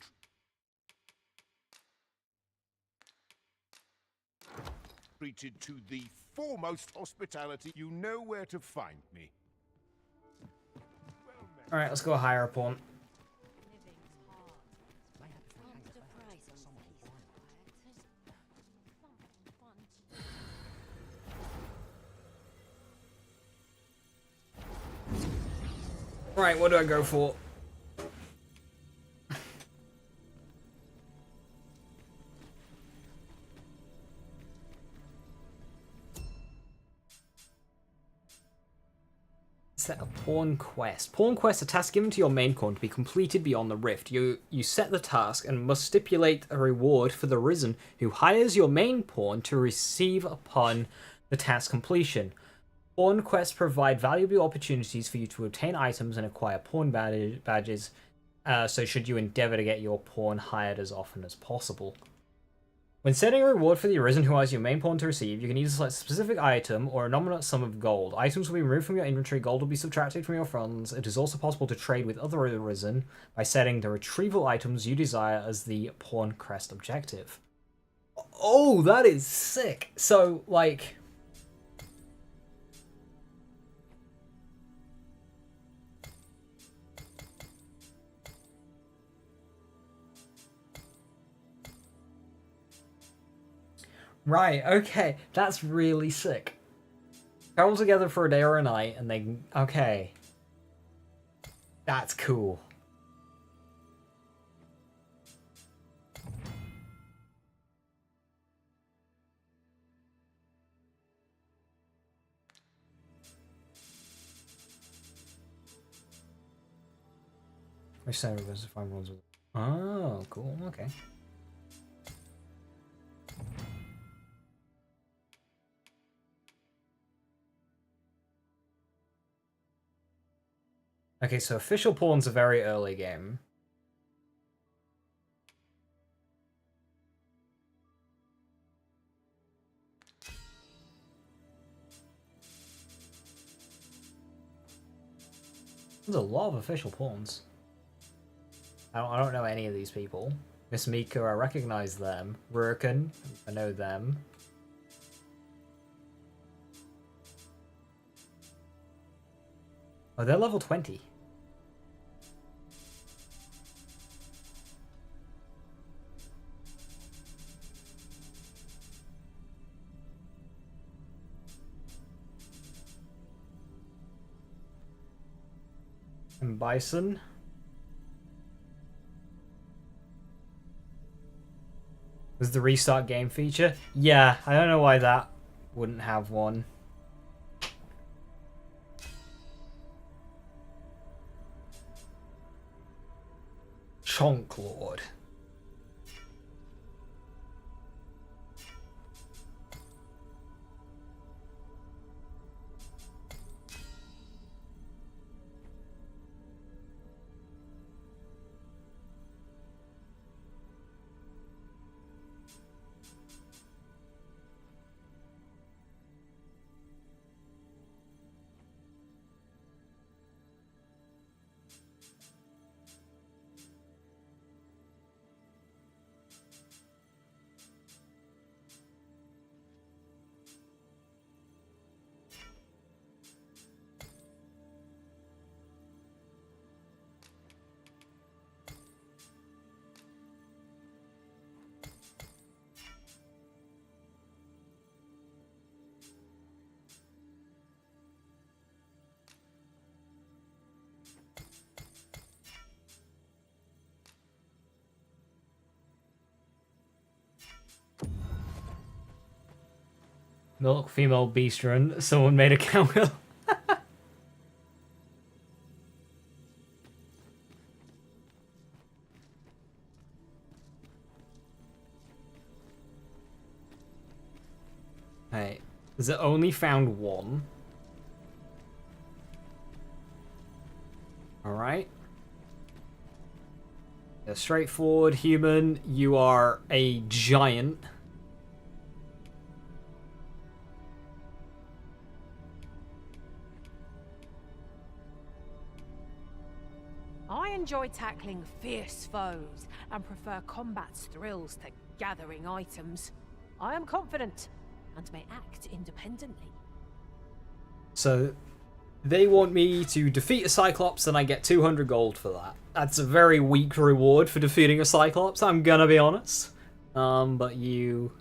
treated to the foremost hospitality. You know where to find me. Alright, let's go hire a pawn. Right, what do I go for? Set a pawn quest. Pawn quest, a task given to your main pawn to be completed beyond the rift. You set the task and must stipulate a reward for the Risen, who hires your main pawn to receive upon the task completion. Pawn quests provide valuable opportunities for you to obtain items and acquire pawn badges, so should you endeavour to get your pawn hired as often as possible. When setting a reward for the Arisen who hires your main pawn to receive, you can either select a specific item or a nominal sum of gold. Items will be removed from your inventory, gold will be subtracted from your funds. It is also possible to trade with other Arisen by setting the retrieval items you desire as the pawn crest objective. Oh, that is sick! So, like... Right, okay, that's really sick. Travel together for a day or a night, and they... Okay. That's cool. Which side of us if I runs with... Oh, cool, okay. Okay, so official pawn's a very early game. There's a lot of official pawns. I don't know any of these people. Miss Mika, I recognize them. Rurken, I know them. Oh, they're level 20. And Bison. Was the restart game feature? Yeah, I don't know why that wouldn't have one. Chonk Lord. Milk, female beast run. Someone made a counter. Hey, has it only found one? Alright. Yeah, straightforward human, you are a giant. I enjoy tackling fierce foes and prefer combat's thrills to gathering items. I am confident and may act independently. So, they want me to defeat a Cyclops and I get 200 gold for that. That's a very weak reward for defeating a Cyclops, I'm gonna be honest. But you...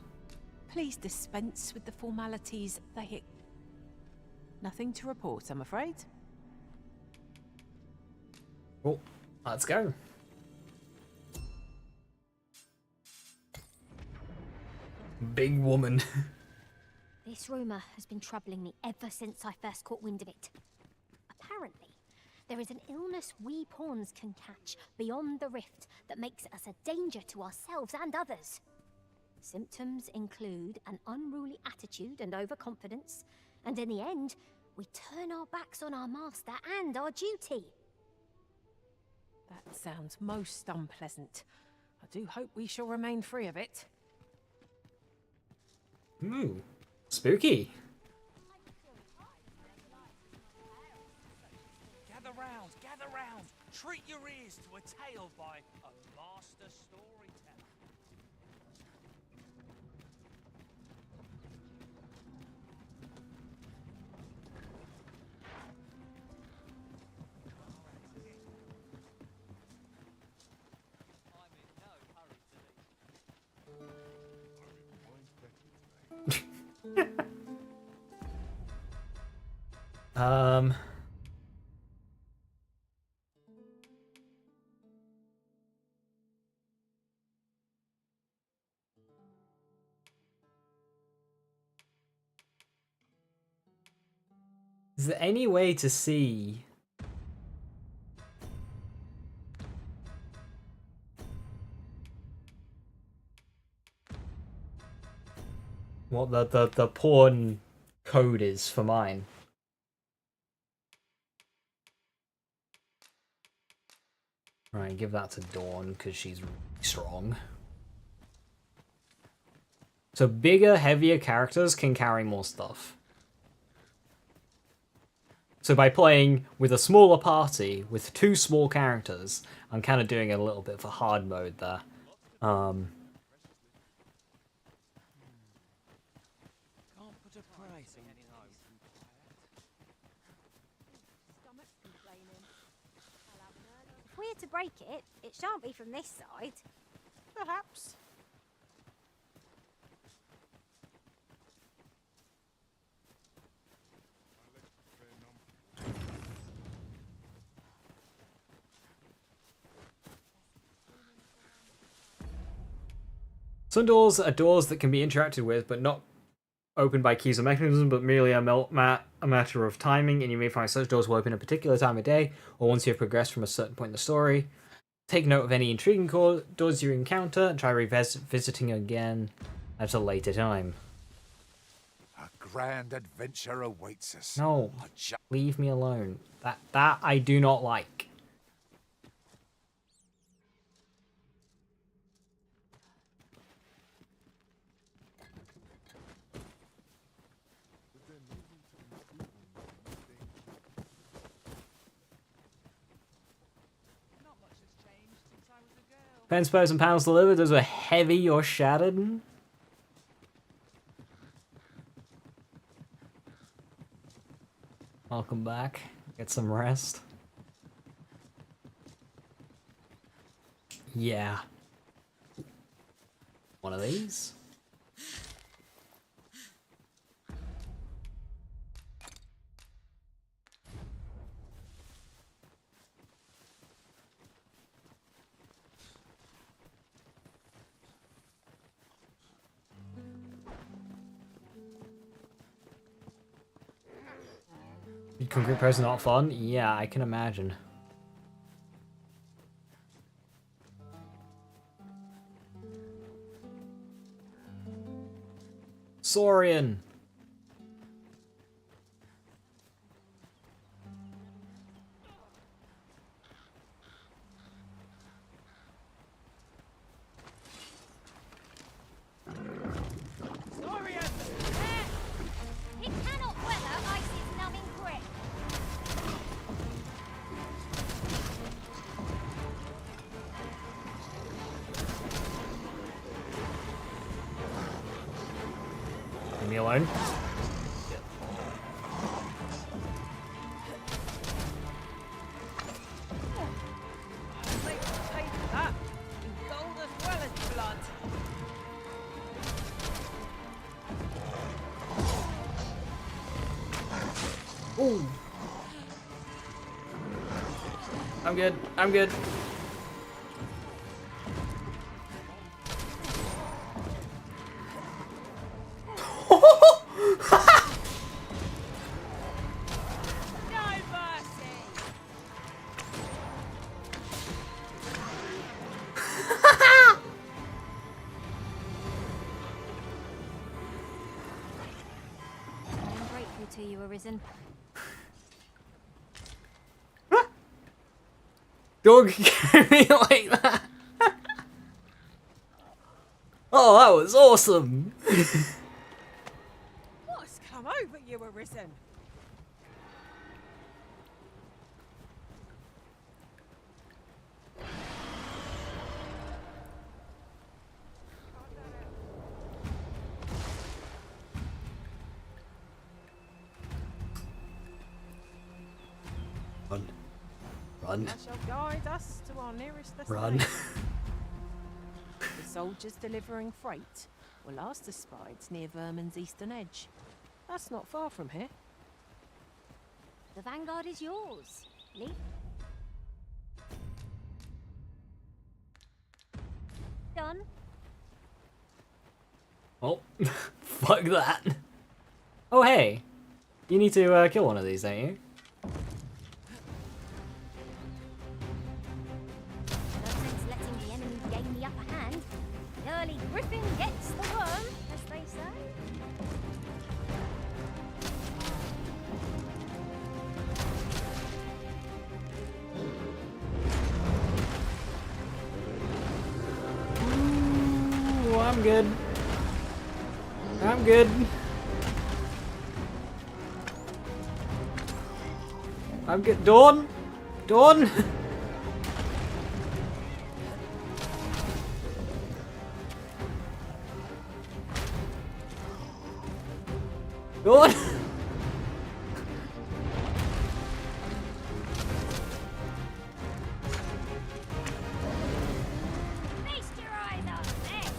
Please dispense with the formalities. Nothing to report, I'm afraid. Cool. Let's go. Big woman. This rumour has been troubling me ever since I first caught wind of it. Apparently, there is an illness we pawns can catch beyond the rift that makes us a danger to ourselves and others. Symptoms include an unruly attitude and overconfidence, and in the end, we turn our backs on our master and our duty. That sounds most unpleasant. I do hope we shall remain free of it. Ooh, spooky. Gather round. Treat your ears to a tale by a master storyteller. Is there any way to see what the pawn code is for mine? Right, give that to Dawn because she's really strong. So bigger, heavier characters can carry more stuff. So by playing with a smaller party with 2 small characters, I'm kind of doing a little bit of a hard mode there. If we're to break it, it shan't be from this side. Perhaps. Some doors are doors that can be interacted with, but not opened by keys or mechanisms, but merely a matter of timing, and you may find such doors will open at a particular time of day, or once you have progressed from a certain point in the story. Take note of any intriguing doors you encounter, and try revisiting again at a later time. A grand adventure awaits us. No, leave me alone. That I do not like. Pen spurs and panels delivered, those were heavy or shattered. Welcome back. Get some rest. Yeah. One of these. concrete posts not fun? Yeah, I can imagine. Saurian. It cannot weather ice's numbing grip. Leave me alone. Take that in gold as well as blood. Ooh. I'm good. I'm good. I'm grateful to you, Arisen. Dog carry me like that. Oh, that was awesome. What's come over you, Arisen? Run. Run. I shall guide us to our nearest Run. destination. The soldiers delivering freight were last espied near Vermin's eastern edge. That's not far from here. The vanguard is yours, Lee. Done. Oh, fuck that. Oh, hey. You need to kill one of these, don't you? No sense letting the enemy gain the upper hand. The early griffin gets the worm, as they say. Ooh, I'm good. I'm good. I'm good. Dawn? Dawn? Dawn? Feast your eyes on this!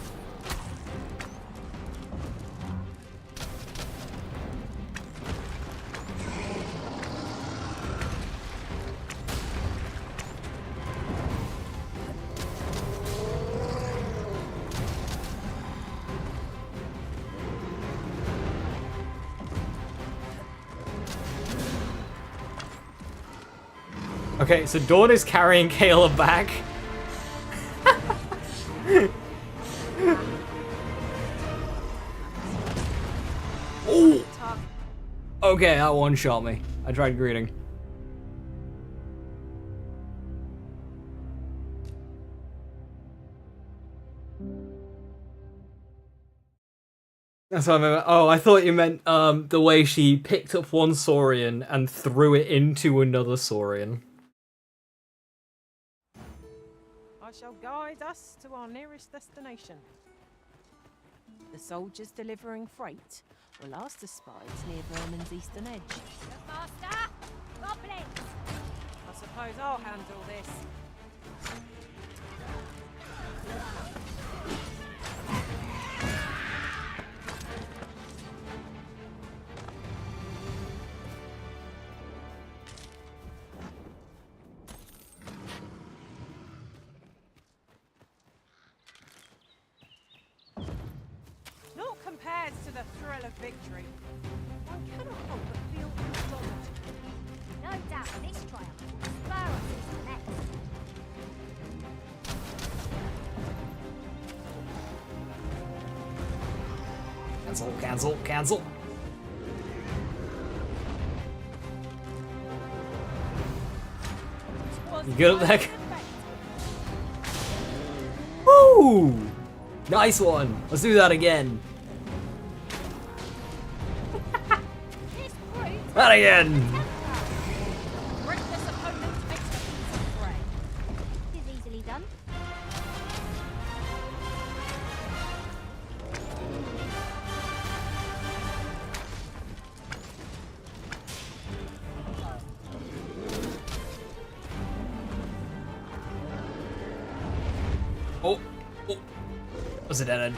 Okay, so Dawn is carrying Kayla back. Ooh. Okay, that one shot me. I tried greeting. That's what I meant. Oh, I thought you meant the way she picked up one Saurian and threw it into another Saurian. I shall guide us to our nearest destination. The soldiers delivering freight were last espied near Vermin's eastern edge. The faster! Goblins! I suppose I'll handle this. Not compared to the thrill of victory. One cannot help but feel involved. No doubt this trial will spur us into the next. Cancel, cancel, cancel. You good at that? Woo! Nice one. Let's do that again. That again. Reckless opponent makes an easy prey. This is easily done. Oh, oh. Was it dead end?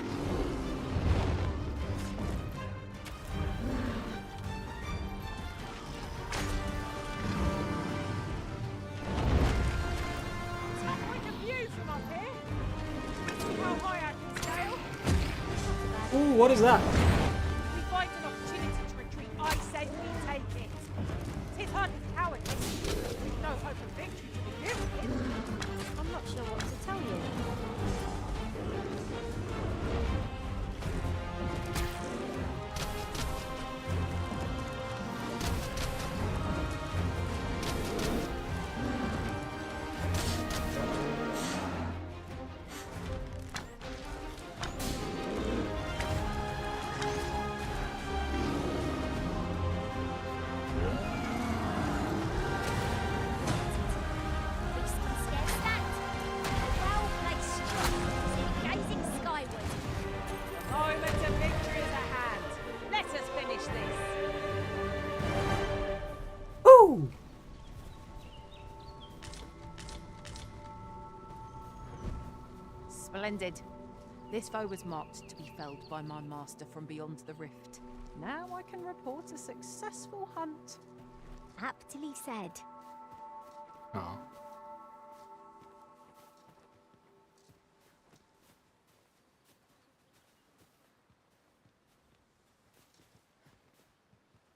Ooh, what is that? We find an opportunity to retreat. I said we take it. 'Tis hardly cowardly. With no hope of victory to begin with. I'm not sure what to tell you. Splendid. This foe was marked to be felled by my master from beyond the rift. Now I can report a successful hunt. Aptly said. Oh.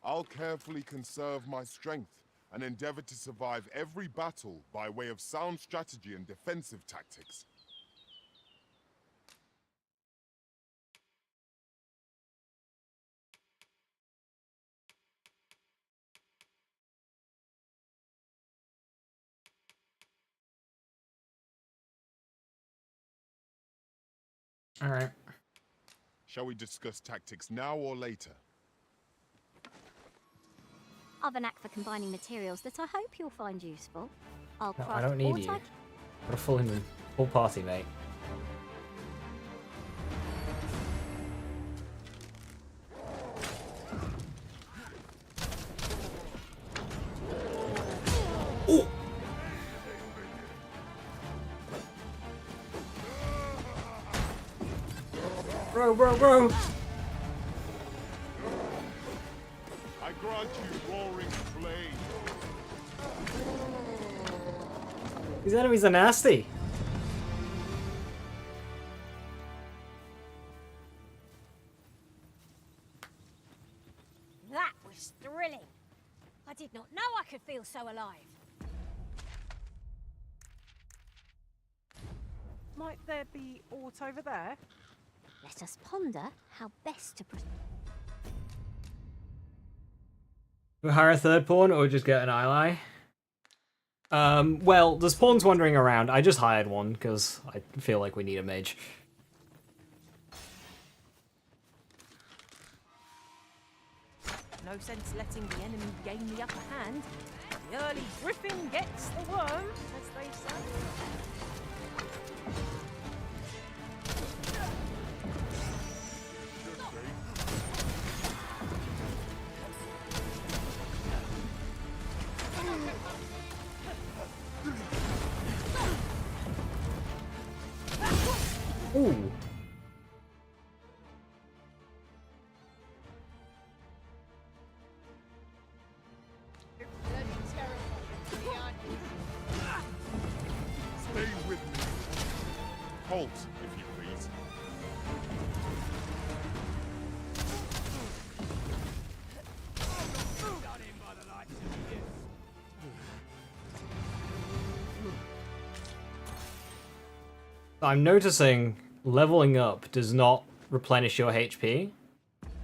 I'll carefully conserve my strength and endeavor to survive every battle by way of sound strategy and defensive tactics. All right. Shall we discuss tactics now or later? I've a knack for combining materials that I hope you'll find useful. I'll No, craft I don't need all you. type- Got a full party, mate. Oh! Bro. I grant you roaring flame. These enemies are nasty. That was thrilling. I did not know I could feel so alive. Might there be aught over there? Let us ponder how best to proceed. We hire a third pawn or just get an ally? Well, there's pawns wandering around. I just hired one because I feel like we need a mage. No sense letting the enemy gain the upper hand. The early griffin gets the worm, as they say. Ooh. Stay with me. Halt, if you please. I'm noticing leveling up does not replenish your HP.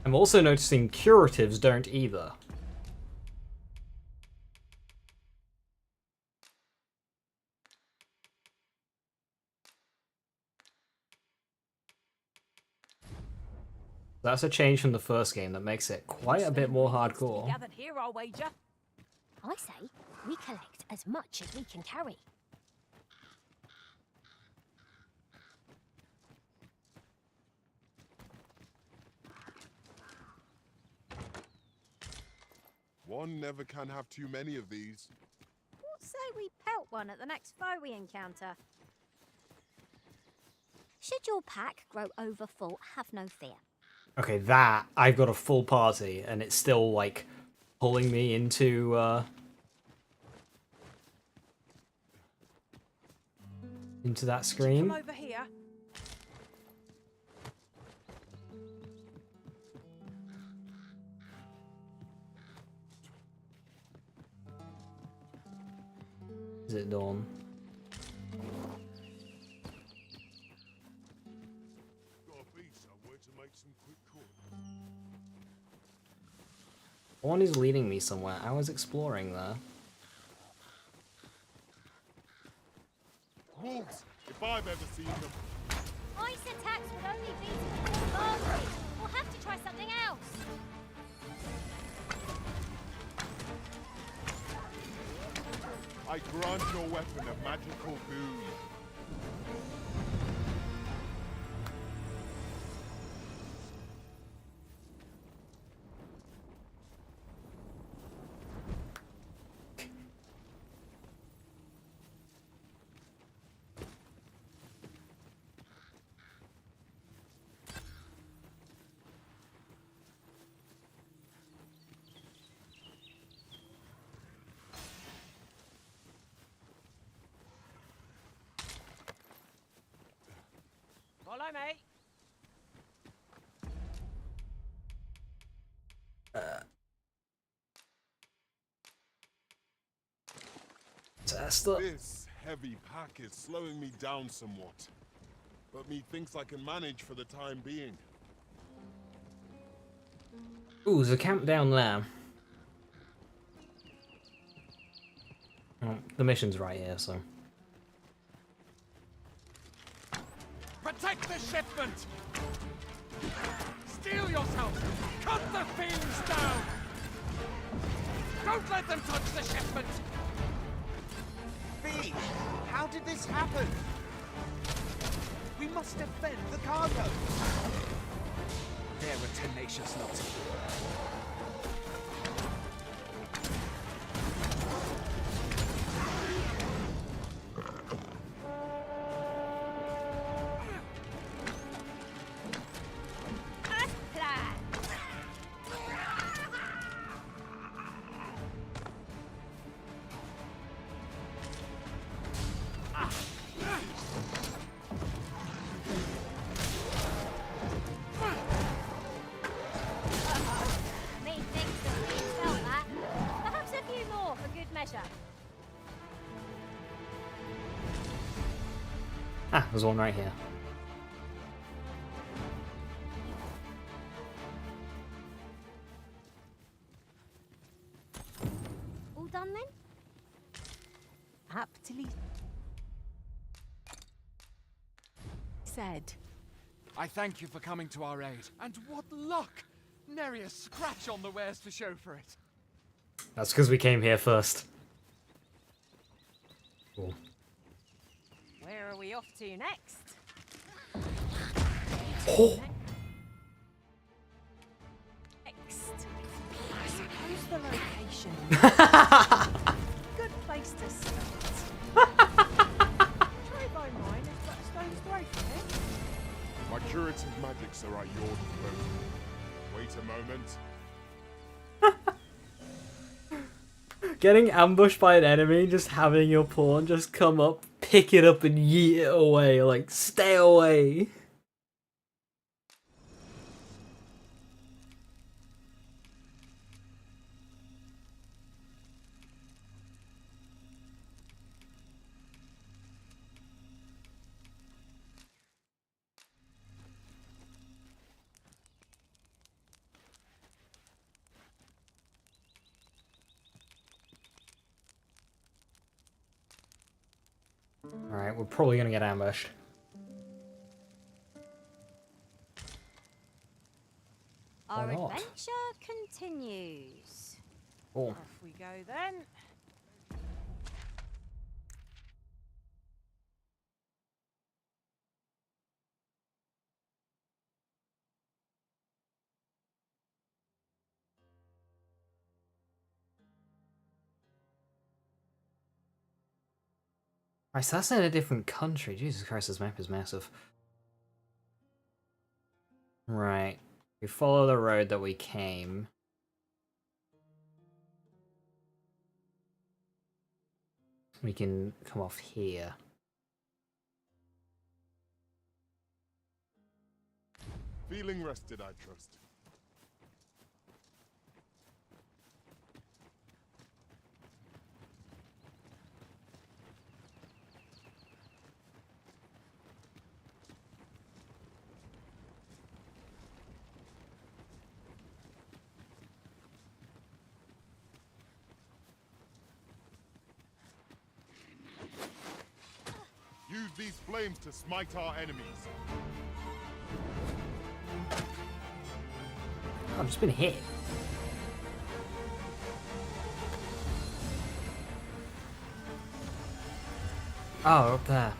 I'm also noticing curatives don't either. That's a change from the first game that makes it quite a bit more hardcore. Gathered here, I'll wager. I say we collect as much as we can carry. One never can have too many of these. What say we pelt one at the next foe we encounter? Should your pack grow over full, have no fear. Okay, that I've got a full party and it's still like pulling me into that screen. Come over here. Is it dawn? One is leading me somewhere. I was exploring there. Wolves, if I've ever seen them. Ice attacks would only be to full party. We'll have to try something else. I grant your weapon a magical boon. Follow me. This heavy pack is slowing me down somewhat. But methinks I can manage for the time being. Ooh, there's a camp down there. Oh, the mission's right here, so. Protect the shipment! Steel yourself! Cut the fiends down! Don't let them touch the shipment! V, how did this happen? We must defend the cargo. They're a tenacious lot. Ah, there's one right here. All done then? Aptly said. I thank you for coming to our aid. And what luck! Nary a scratch on the wares to show for it. That's because we came here first. Cool. Where are we off to next? Oh. Next. I suppose the location. Good place to start. Try by mine is but a stone's throw from it. My curative magics are at your disposal. Wait a moment. Getting ambushed by an enemy, just having your pawn just come up, pick it up and yeet it away, like, stay away. Alright, we're probably gonna get ambushed. Our Why not? adventure continues. Cool. Off we go then. Right, so that's in a different country. Jesus Christ, this map is massive. Right. We follow the road that we came. We can come off here. Feeling rested, I trust. Use these flames to smite our enemies. I've just been hit. Oh, up there.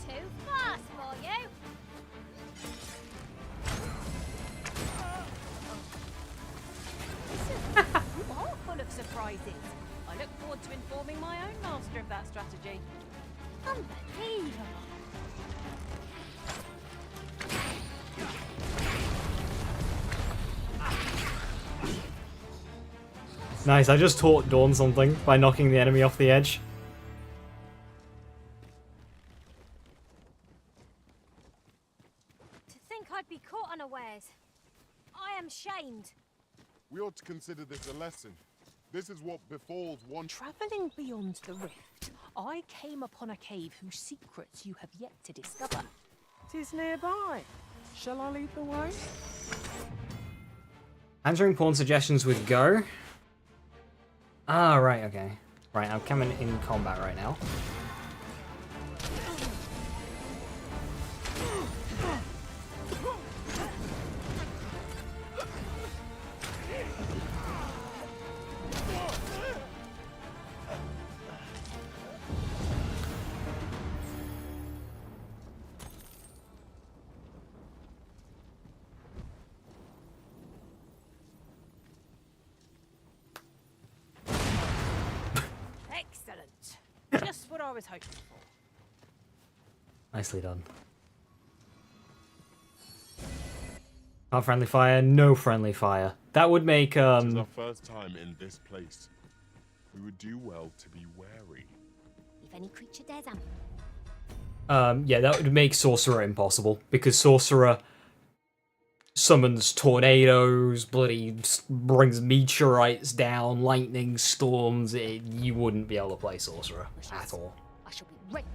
Too fast for you. You are full of surprises. I look forward to informing my own master of that strategy. Unbelievable. Nice, I just taught Dawn something by knocking the enemy off the edge. To think I'd be caught unawares. I am shamed. We ought to consider this a lesson. This is what befalls one. Travelling beyond the rift, I came upon a cave whose secrets you have yet to discover. 'Tis nearby. Shall I lead the way? Answering pawn suggestions with go. Ah, right, okay. Right, I'm coming in combat right now. Excellent. Just what I was hoping for. Nicely done. Not friendly fire, no friendly fire. That would make, This is our first time in this place. We would do well to be wary. If any creature dares ambush. yeah, that would make Sorcerer impossible, because Sorcerer summons tornadoes, bloody brings meteorites down, lightning storms. You wouldn't be able to play Sorcerer at all. I shall be ready.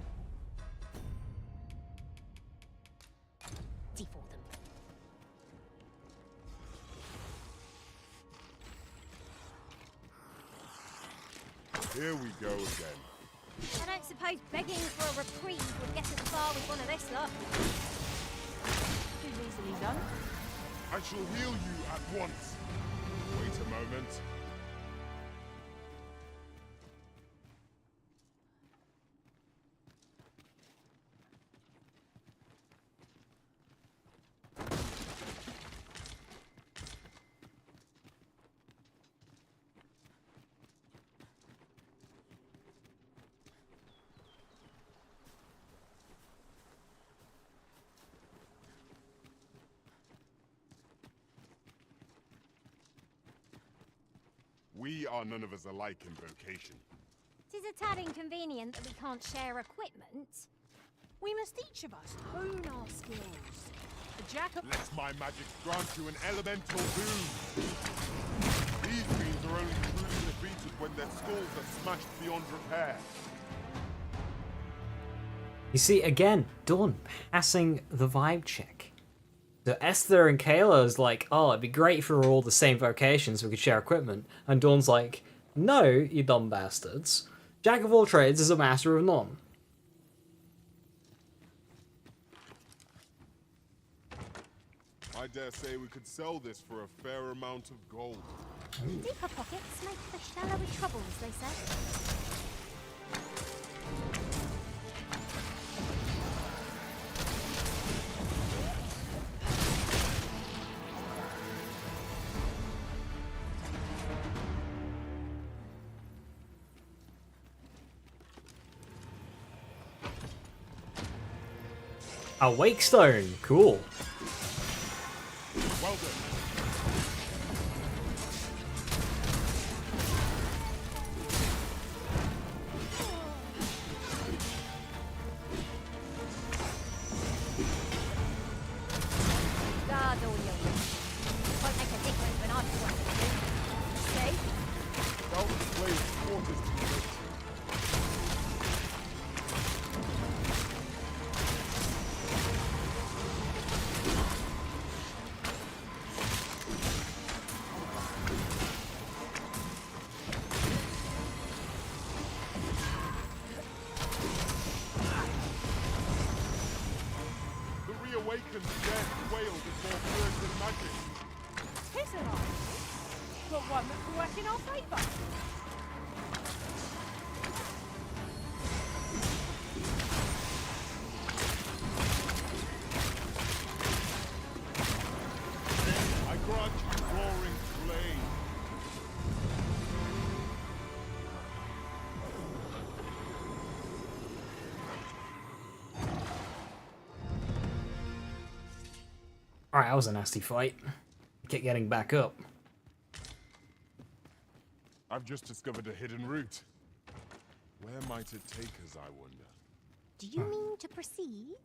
D for them. Here we go again. I don't suppose begging for a reprieve would get us far with one of this lot. Too easily done. I shall heal you at once. Wait a moment. We are none of us alike in vocation. 'Tis a tad inconvenient that we can't share equipment. We must each of us hone our skills. The jack of... Let my magic grant you an elemental boon. These beings are only truly defeated when their skulls are smashed beyond repair. You see, again, Dawn passing the vibe check. So Esther and Kayla's like, oh, it'd be great if we were all the same vocations, we could share equipment. And Dawn's like, no, you dumb bastards. Jack of all trades is a master of none. I dare say we could sell this for a fair amount of gold. Deeper pockets make for shallower troubles, they say. A wake stone, cool. Well done. Guard all your wits. Won't make a difference when I'm working. See? Don't play quarters to the reawakened dead wail before Puritan magic. Tis an idea, but one that will work in our favour. I grant you roaring flame. Alright, that was a nasty fight. Kept getting back up. I've just discovered a hidden route. Where might it take us, I wonder? Do you mean to proceed?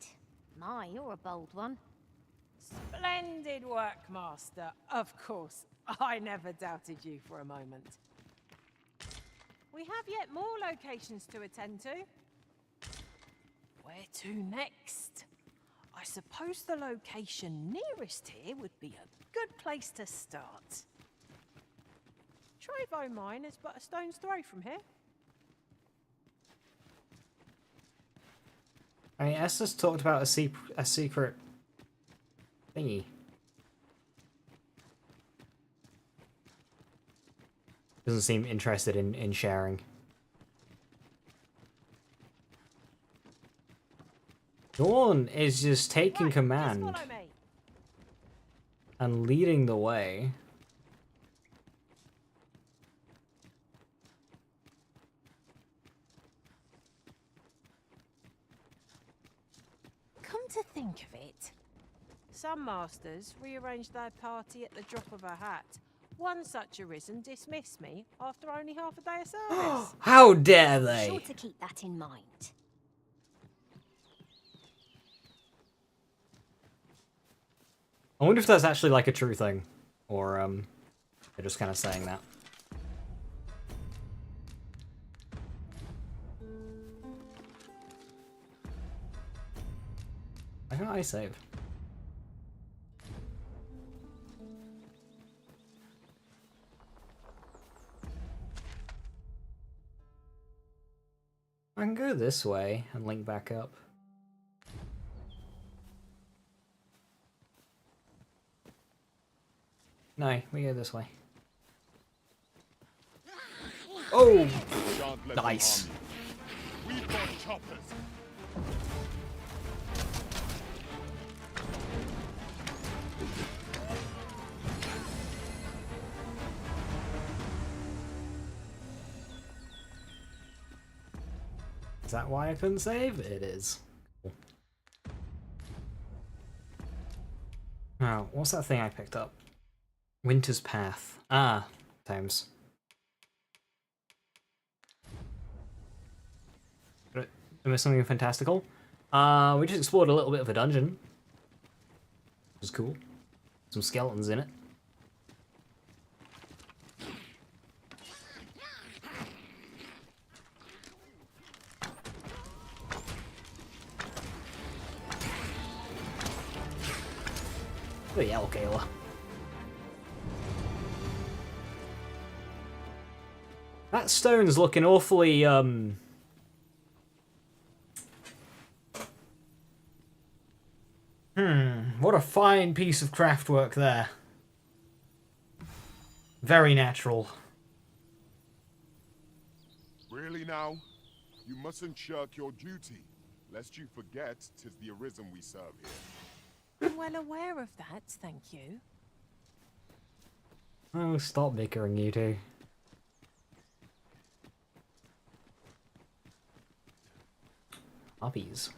My, you're a bold one. Splendid work, Master. Of course, I never doubted you for a moment. We have yet more locations to attend to. Where to next? I suppose the location nearest here would be a good place to start. Trevo Mine is but a stone's throw from here. I mean, Esther's talked about a secret thingy. Doesn't seem interested in sharing. Dawn is just taking command and leading the way. Come to think of it, some masters rearrange their party at the drop of a hat. One such arisen dismissed me after only half a day of service. How dare they? Be sure to keep that in mind. I wonder if that's actually like a true thing, or they're just kind of saying that. Why can't I save? I can go this way and link back up. No, we go this way. Oh! Nice. We've got choppers. Is that why I couldn't save? It is. Cool. Now, what's that thing I picked up? Winter's Path. Ah, times. Did I miss something fantastical? We just explored a little bit of a dungeon. Which is cool. Some skeletons in it. Bloody hell, Kayla. That stone's looking awfully, what a fine piece of craftwork there. Very natural. Really now? You mustn't shirk your duty, lest you forget 'tis the Arisen we serve here. I'm well aware of that, thank you. Oh, stop bickering, you two. Puppies.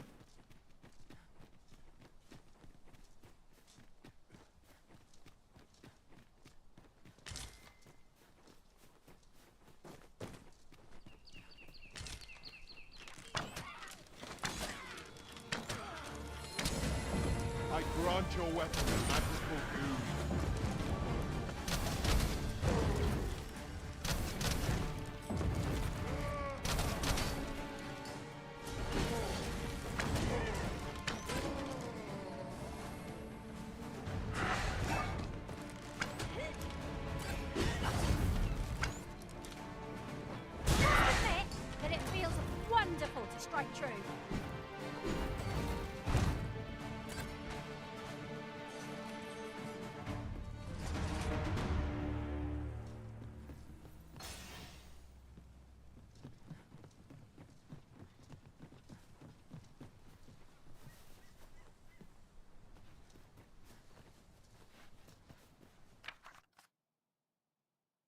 I grant your weapon magical goo. Admit that it feels wonderful to strike true.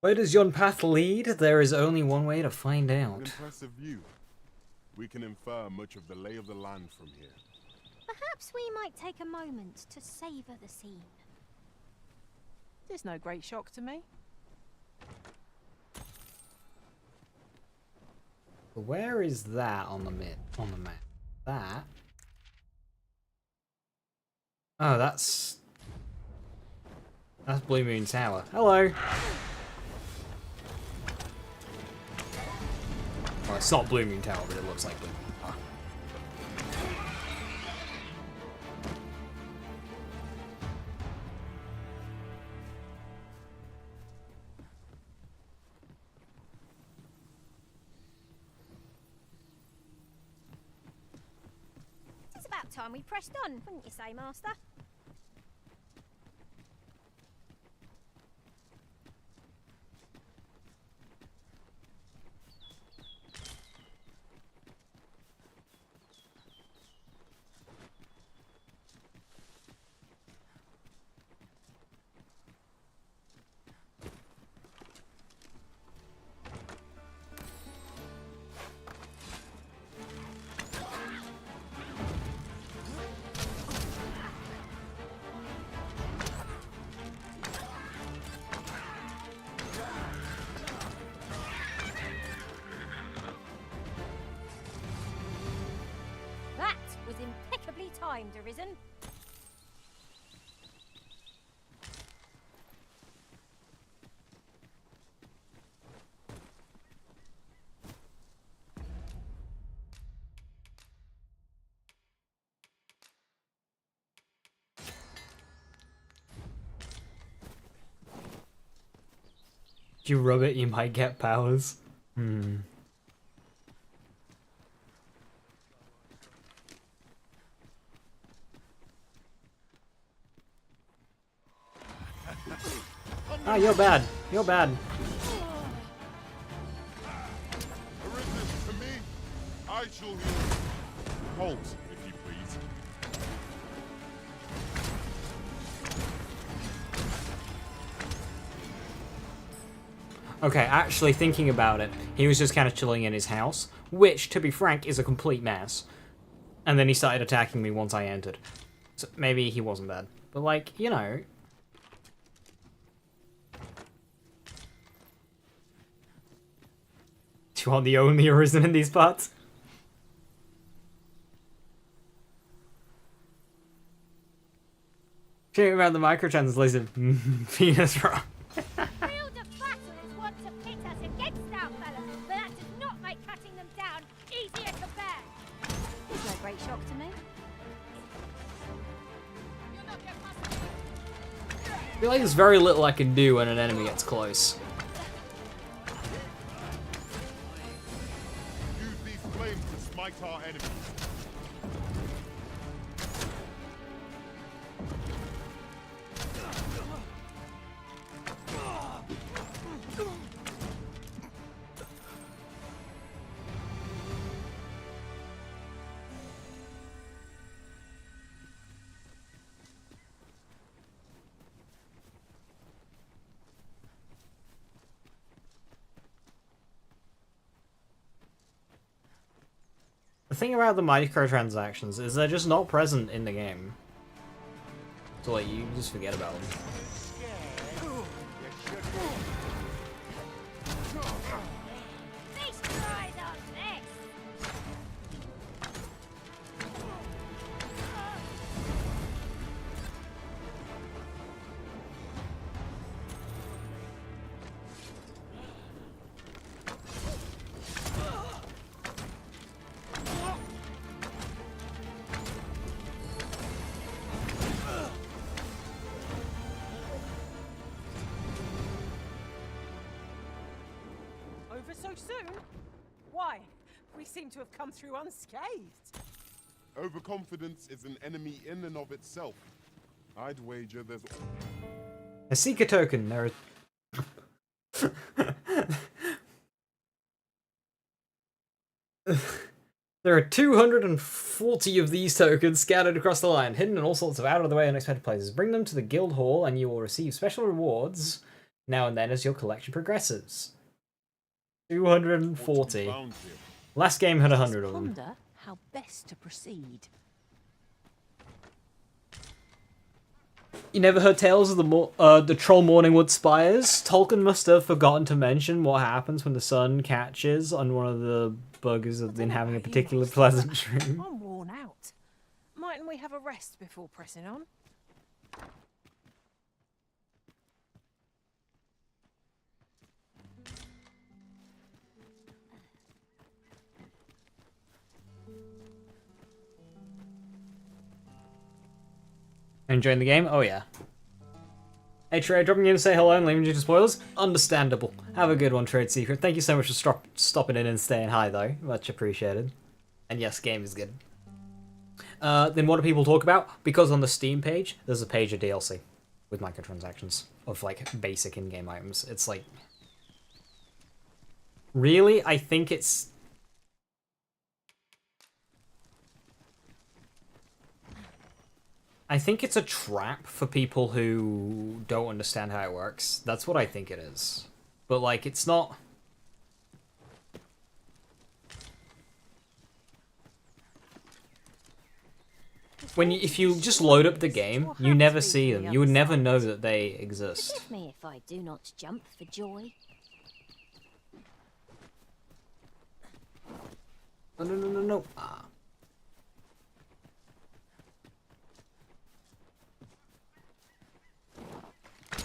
Where does yon path lead? There is only one way to find An out. impressive view. We can infer much of the lay of the land from here. Perhaps we might take a moment to savour the scene. There's no great shock to me. Where is that on the map? That? Oh, that's Blue Moon Tower. Hello. Well, it's not Blue Moon Tower, but it looks like Blue Moon Tower. It's about time we pressed on, wouldn't you say, Master? That was impeccably timed, Arisen. If you rub it, you might get powers. Ah, you're bad. You're bad. Arisen, to me, I shall heal you. Halt, if you please. Okay, actually thinking about it, he was just kind of chilling in his house, which, to be frank, is a complete mess. And then he started attacking me once I entered. So maybe he wasn't bad. But like, you know... Do you want the only Arisen in these parts? Cheering around the microtranslation. Venus wrong. Field of battle is one to pit us against our fellows, but that does not make cutting them down easier to bear. There's no great shock to me. feel like there's very little I can do when an enemy gets close. Use these flames to smite our enemies. The thing about the microtransactions is they're just not present in the game. So like, you just forget about them. Over so soon? Why? We seem to have come through unscathed. Overconfidence is an enemy in and of itself. I'd wager there's... A Seeker token, there are... There are 240 of these tokens scattered across the line, hidden in all sorts of out-of-the-way unexpected places. Bring them to the guild hall and you will receive special rewards now and then as your collection progresses. 240. Last game had 100 of them. Ponder how best to proceed. You never heard tales of the Troll Morningwood Spires? Tolkien must have forgotten to mention what happens when the sun catches on one of the buggers that's been having a particularly pleasant dream. I'm worn out. Mightn't we have a rest before pressing on? Enjoying the game? Oh yeah. Hey Trade, dropping in to say hello and leaving you to spoilers? Understandable. Have a good one, Trade Secret. Thank you so much for stopping in and staying hi though. Much appreciated. And yes, game is good. Then what do people talk about? Because on the Steam page, there's a page of DLC with microtransactions of like basic in-game items. It's like... Really? I think it's... I think it's a trap for people who don't understand how it works. That's what I think it is. But, like, it's not... If you just load up the game, you never see them. You would never know that they exist. Forgive me if I do not jump for joy. No. Ah.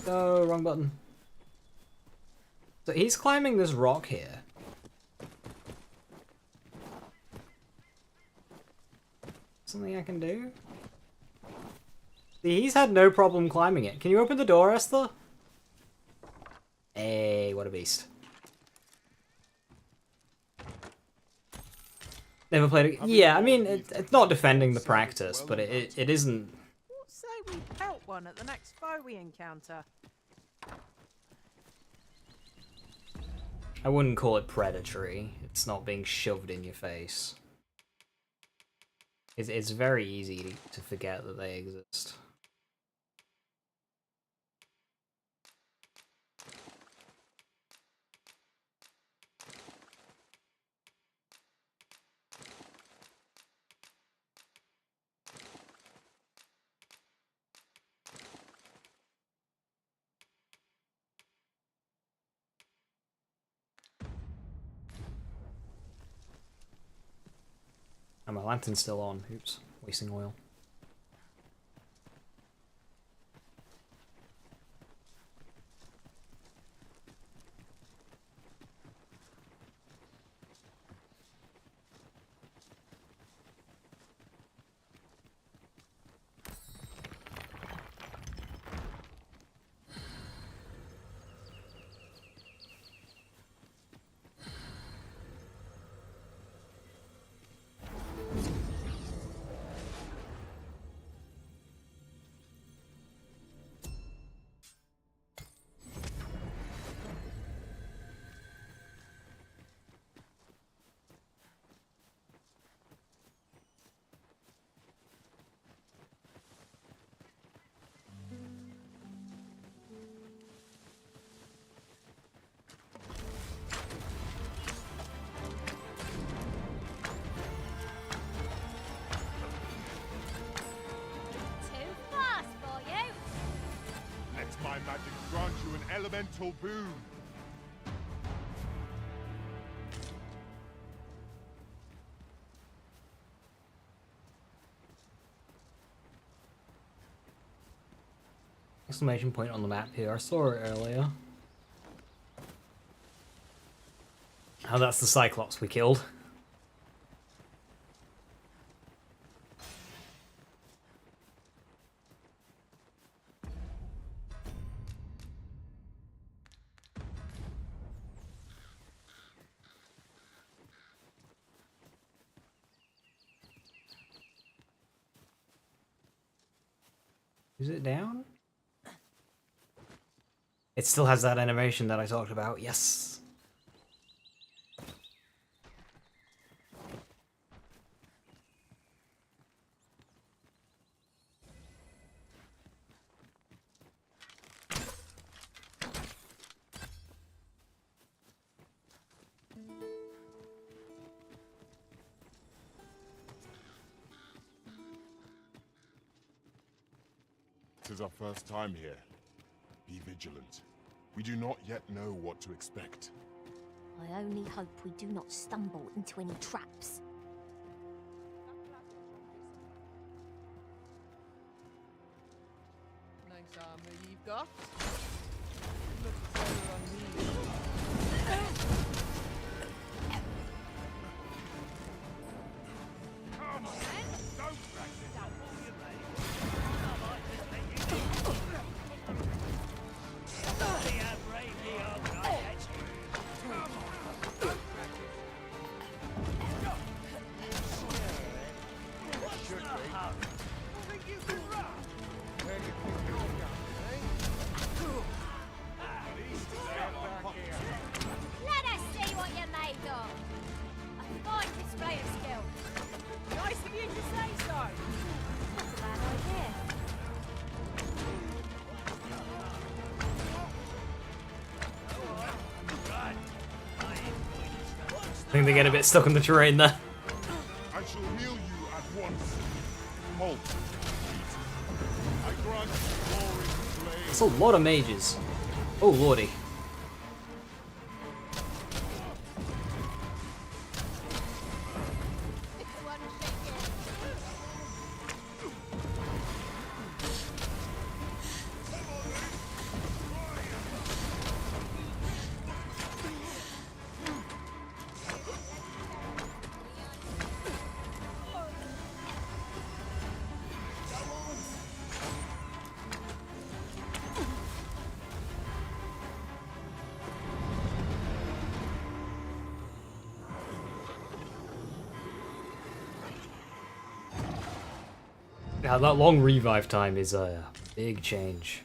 Oh, wrong button. So he's climbing this rock here. Something I can do? See, he's had no problem climbing it. Can you open the door, Esther? Hey, what a beast. Never played it. Yeah, I mean, it's not defending the practice, but it isn't... What say we pelt one at the next foe we encounter? I wouldn't call it predatory. It's not being shoved in your face. It's very easy to forget that they exist. And my lantern's still on. Oops, wasting oil. elemental boon. Exclamation point on the map here. I saw it earlier. Oh, that's the Cyclops we killed. Is it down? It still has that animation that I talked about. Yes. This is our first time here. Be vigilant. We do not yet know what to expect. I only hope we do not stumble into any traps. Nice armor you've got. Looks better on me. Come on, don't practice. Let us see what you're made of. A fine display of skill. Nice of you to say so. That's a bad idea. I think they get a bit stuck in the terrain there. I shall heal you at once. Halt. I grant you glory flame. That's a lot of mages. Oh lordy. Yeah, that long revive time is a big change.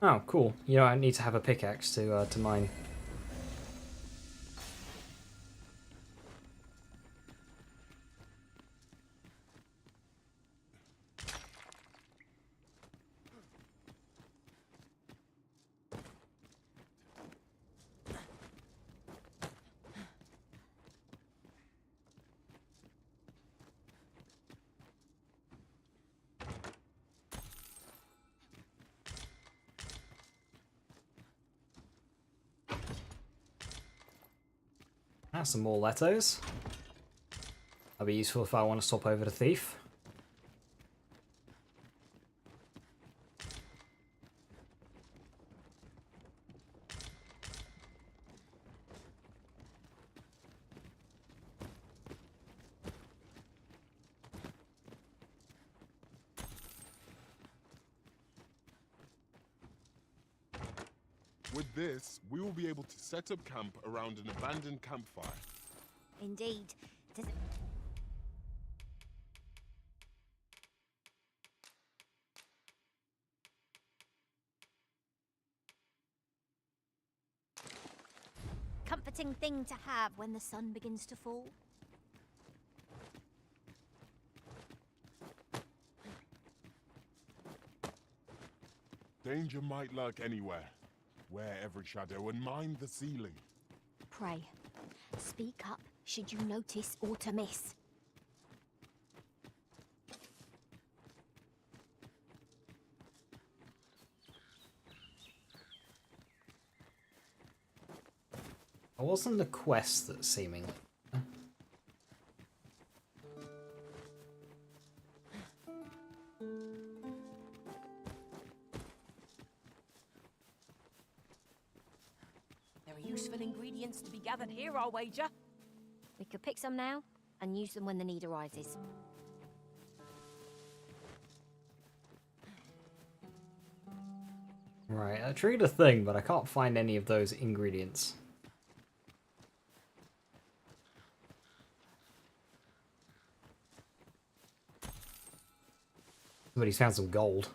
Oh, cool. You know, I need to have a pickaxe to mine. Some more letters. That'll be useful if I want to swap over to Thief. With this, we will be able to set up camp around an abandoned campfire. Indeed. Does it... Comforting thing to have when the sun begins to fall. Danger might lurk anywhere. Wear every shadow and mind the ceiling. Pray. Speak up should you notice or to miss. It wasn't the quest that seemingly. There are useful ingredients to be gathered here, I'll wager. We could pick some now and use them when the need arises. Right, I triggered a thing, but I can't find any of those ingredients. Somebody's found some gold.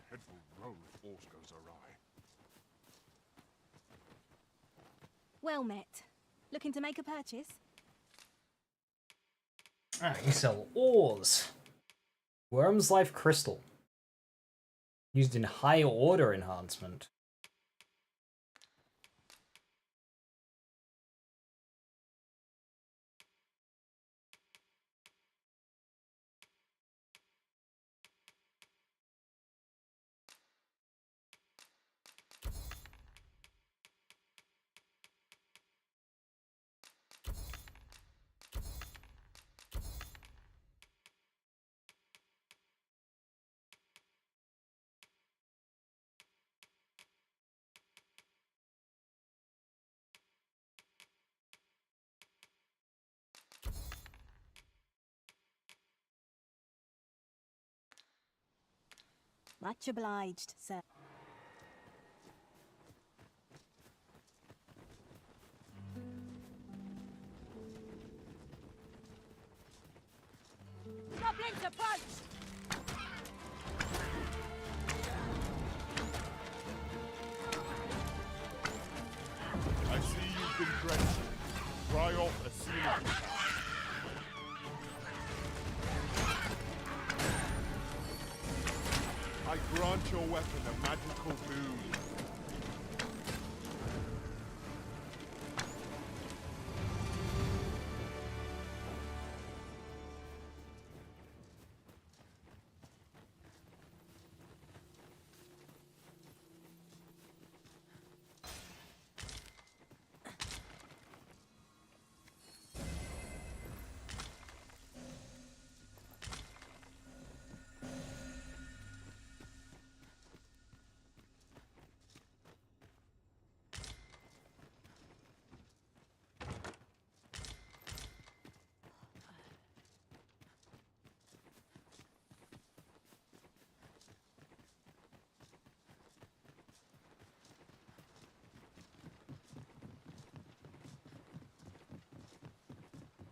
Dreadful row if aught goes awry. Well met. Looking to make a purchase? Ah, you sell ores. Worm's Life Crystal. Used in high order enhancement. Much obliged, sir. Goblins approach! I see you've been drenched. Dry off as soon as you can. I grant your weapon a magical boon.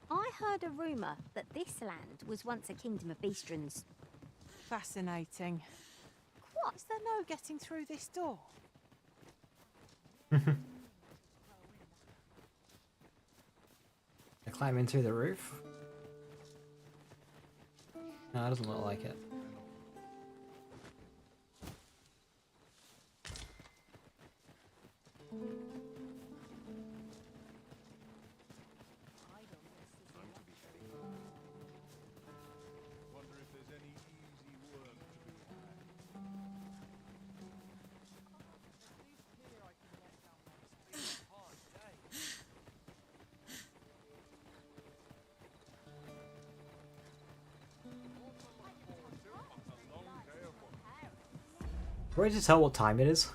I heard a rumour that this land was once a kingdom of beastrons. Fascinating. What? Is there no getting through this door? I climb in through the roof? No, it doesn't look like it. Ready to tell what time it is?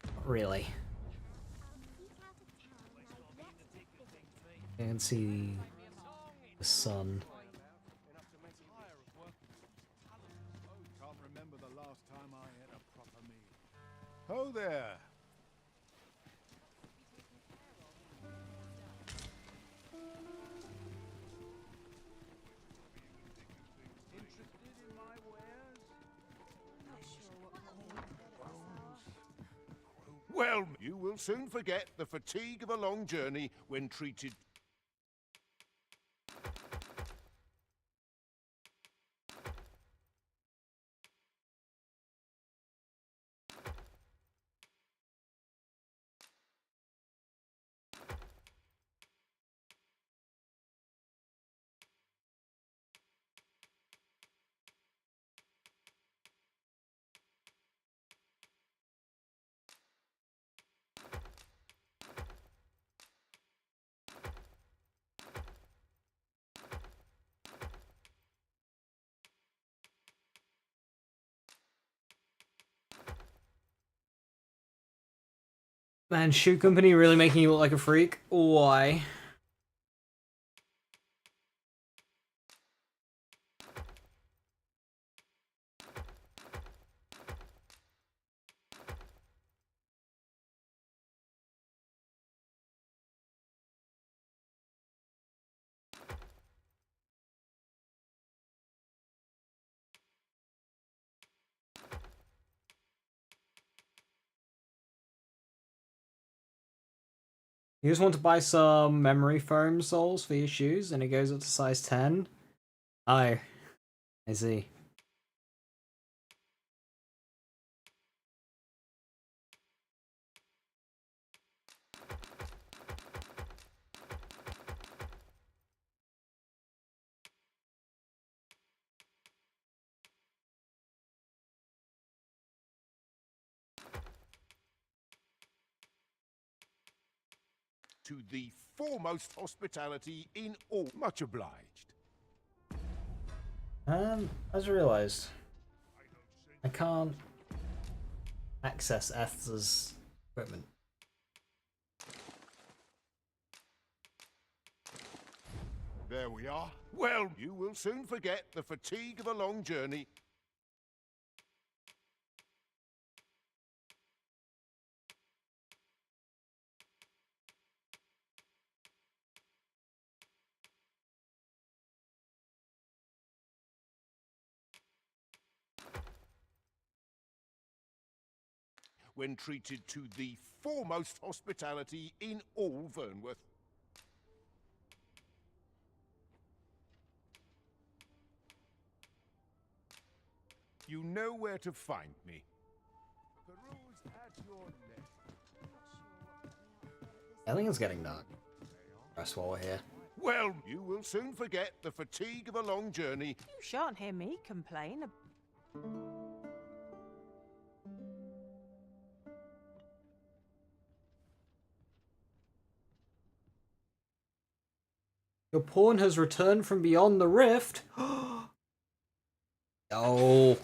Not really. I can see the sun. Can't remember the last time I had a proper meal. Ho there! Interested in my wares? Well, you will soon forget the fatigue of a long journey when treated. Man, Shoe Company really making you look like a freak? Why? You just want to buy some memory foam soles for your shoes and it goes up to size 10? Oh, I see. To the foremost hospitality in all. Much obliged. I just realised I can't access Eth's equipment. There we are. Well, you will soon forget the fatigue of a long journey. When treated to the foremost hospitality in all Vernworth. You know where to find me. Peruse at your leisure. I think it's getting dark. Rest while we're here. Well, you will soon forget the fatigue of a long journey. You shan't hear me complain. Your pawn has returned from beyond the rift. Oh.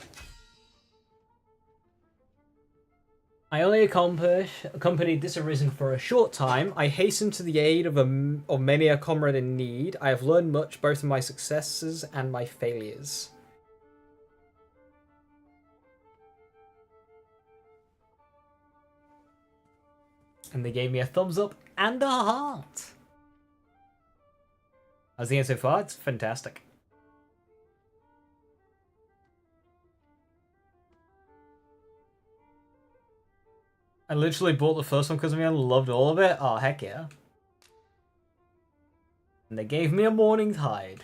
I only accompanied this arisen for a short time. I hastened to the aid of many a comrade in need. I have learned much, both in my successes and my failures. And they gave me a thumbs up and a heart. How's the game so far? It's fantastic. I literally bought the first one because of me and loved all of it. Oh, heck yeah. And they gave me a Morning Tide.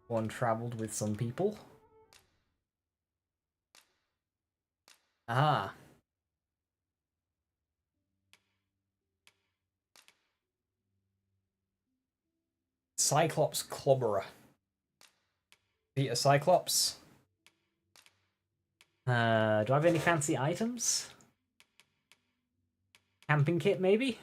One traveled with some people. Ah. Cyclops Clobberer. Peter Cyclops. Do I have any fancy items? Camping kit, maybe?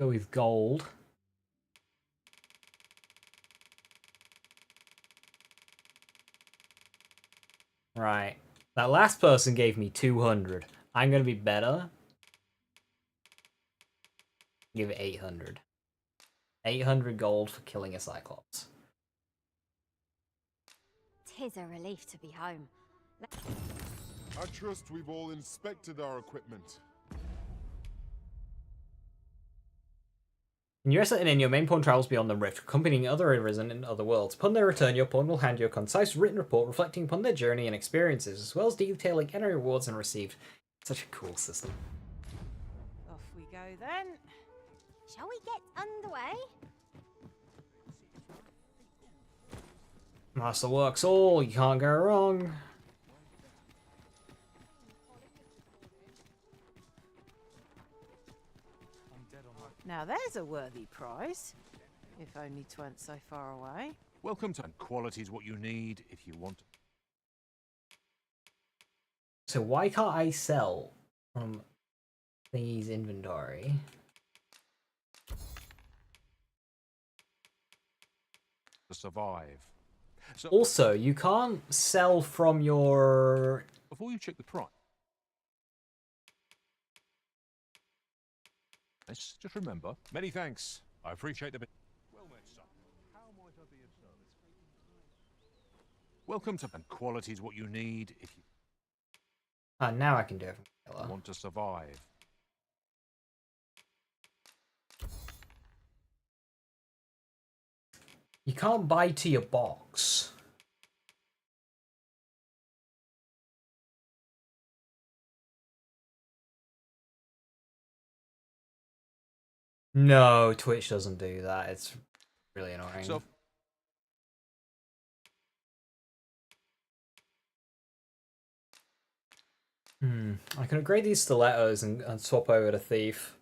Go with gold. Right. That last person gave me 200. I'm gonna be better. Give it 800. 800 gold for killing a Cyclops. 'Tis a relief to be home. I trust we've all inspected our equipment. In your setting in, your main pawn travels beyond the rift, accompanying other Arisen in other worlds. Upon their return, your pawn will hand you a concise written report reflecting upon their journey and experiences, as well as detailing any rewards and received. Such a cool system. Off we go then. Shall we get underway? Masterworks all, you can't go wrong. Now there's a worthy prize. If only 'tweren't so far away. Welcome to... And quality is what you need if you want... So why can't I sell from Thingy's inventory? To survive. So, Also, you can't sell from your... before you check the price... Just remember, many thanks. I appreciate the bit. Well met, son. How might I be of service? Welcome to... And quality is what you need if you... Ah, now I can do it from Killer. Want to survive. You can't buy to your box. No, Twitch doesn't do that. It's really annoying. So, I can upgrade these stilettos and swap over to Thief.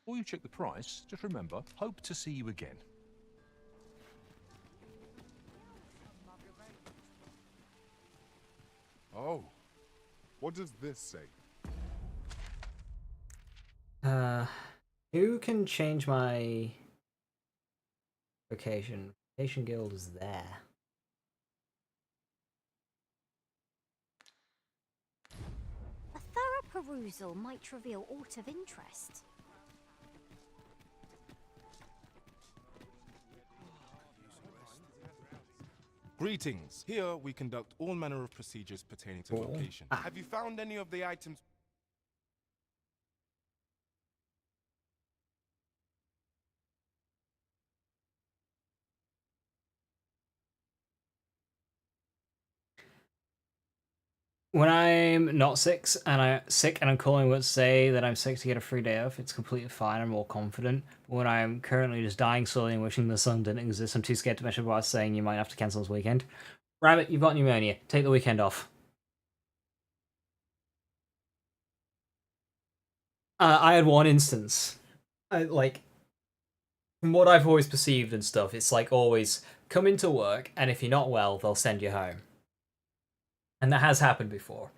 before you check the price, just remember, hope to see you again. Oh, what does this say? Who can change my vocation? Vocation guild is there. A thorough perusal might reveal aught of interest. Greetings. Here we conduct all manner of procedures pertaining to vocation. Have you found any of the items? When I'm not sick and I'm calling what say that I'm sick to get a free day off, it's completely fine. I'm more confident. But when I'm currently just dying slowly and wishing the sun didn't exist, I'm too scared to mention about saying you might have to cancel this weekend. Rabbit, you've got pneumonia. Take the weekend off. I had one instance. Like, from what I've always perceived and stuff, it's like always come into work, and if you're not well, they'll send you home. And that has happened before.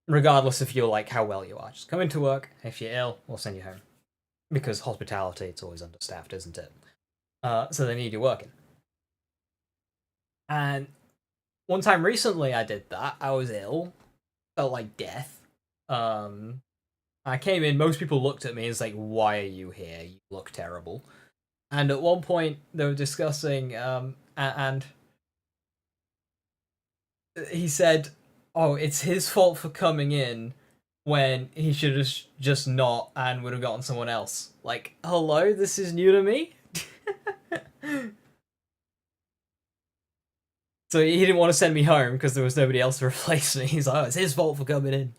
Regardless if you're like how well you are. Just come into work. If you're ill, we'll send you home. Because hospitality, it's always understaffed, isn't it? So they need you working. And one time recently I did that. I was ill. Felt like death. I came in, most people looked at me and was like, why are you here? You look terrible. And at one point they were discussing, and he said, oh, it's his fault for coming in when he should have just not and would have gotten someone else. Like, hello, this is new to me? So he didn't want to send me home because there was nobody else to replace me. He's like, oh, it's his fault for coming in.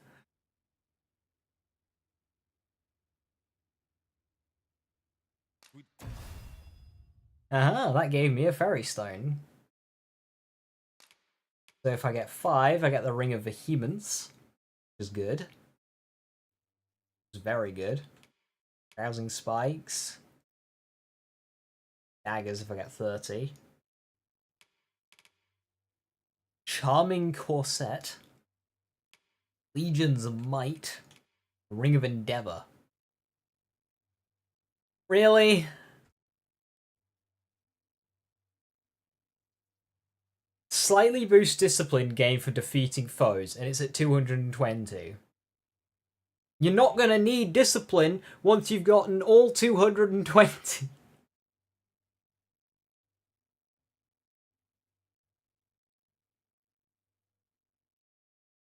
That gave me a fairy stone. So if I get 5, I get the Ring of Vehemence, which is good. It's very good. Rousing Spikes. Daggers if I get 30. Charming Corset. Legions of Might. Ring of Endeavor. Really? Slightly boost discipline gained for defeating foes, and it's at 220. You're not gonna need discipline once you've gotten all 220.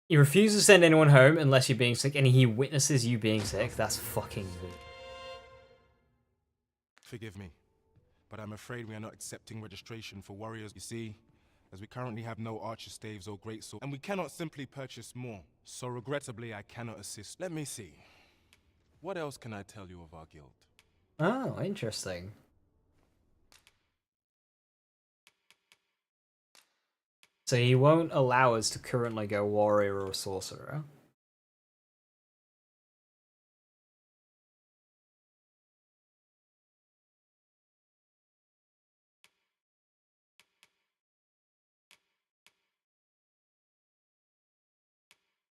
He refuses to send anyone home unless you're being sick, and he witnesses you being sick. That's fucking weird. Forgive me, but I'm afraid we are not accepting registration for warriors. You see, as we currently have no archer staves or greatsword, and we cannot simply purchase more. So regrettably, I cannot assist. Let me see. What else can I tell you of our guild? Oh, interesting. So he won't allow us to currently go warrior or sorcerer.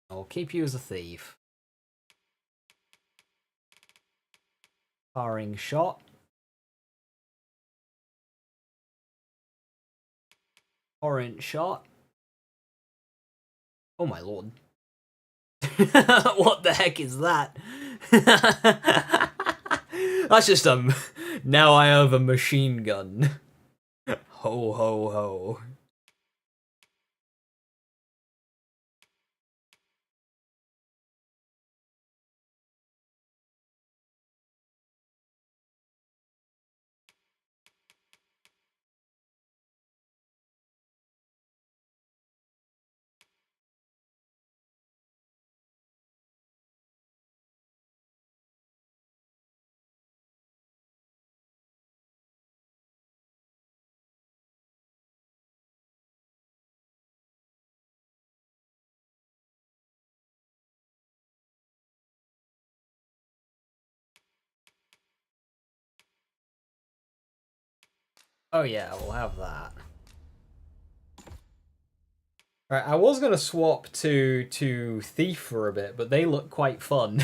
I'll keep you as a thief. Firing shot. Torrent shot. Oh my lord. What the heck is that? That's just now I have a machine gun. Ho ho ho. Oh yeah, we'll have that. Alright, I was gonna swap to Thief for a bit, but they look quite fun.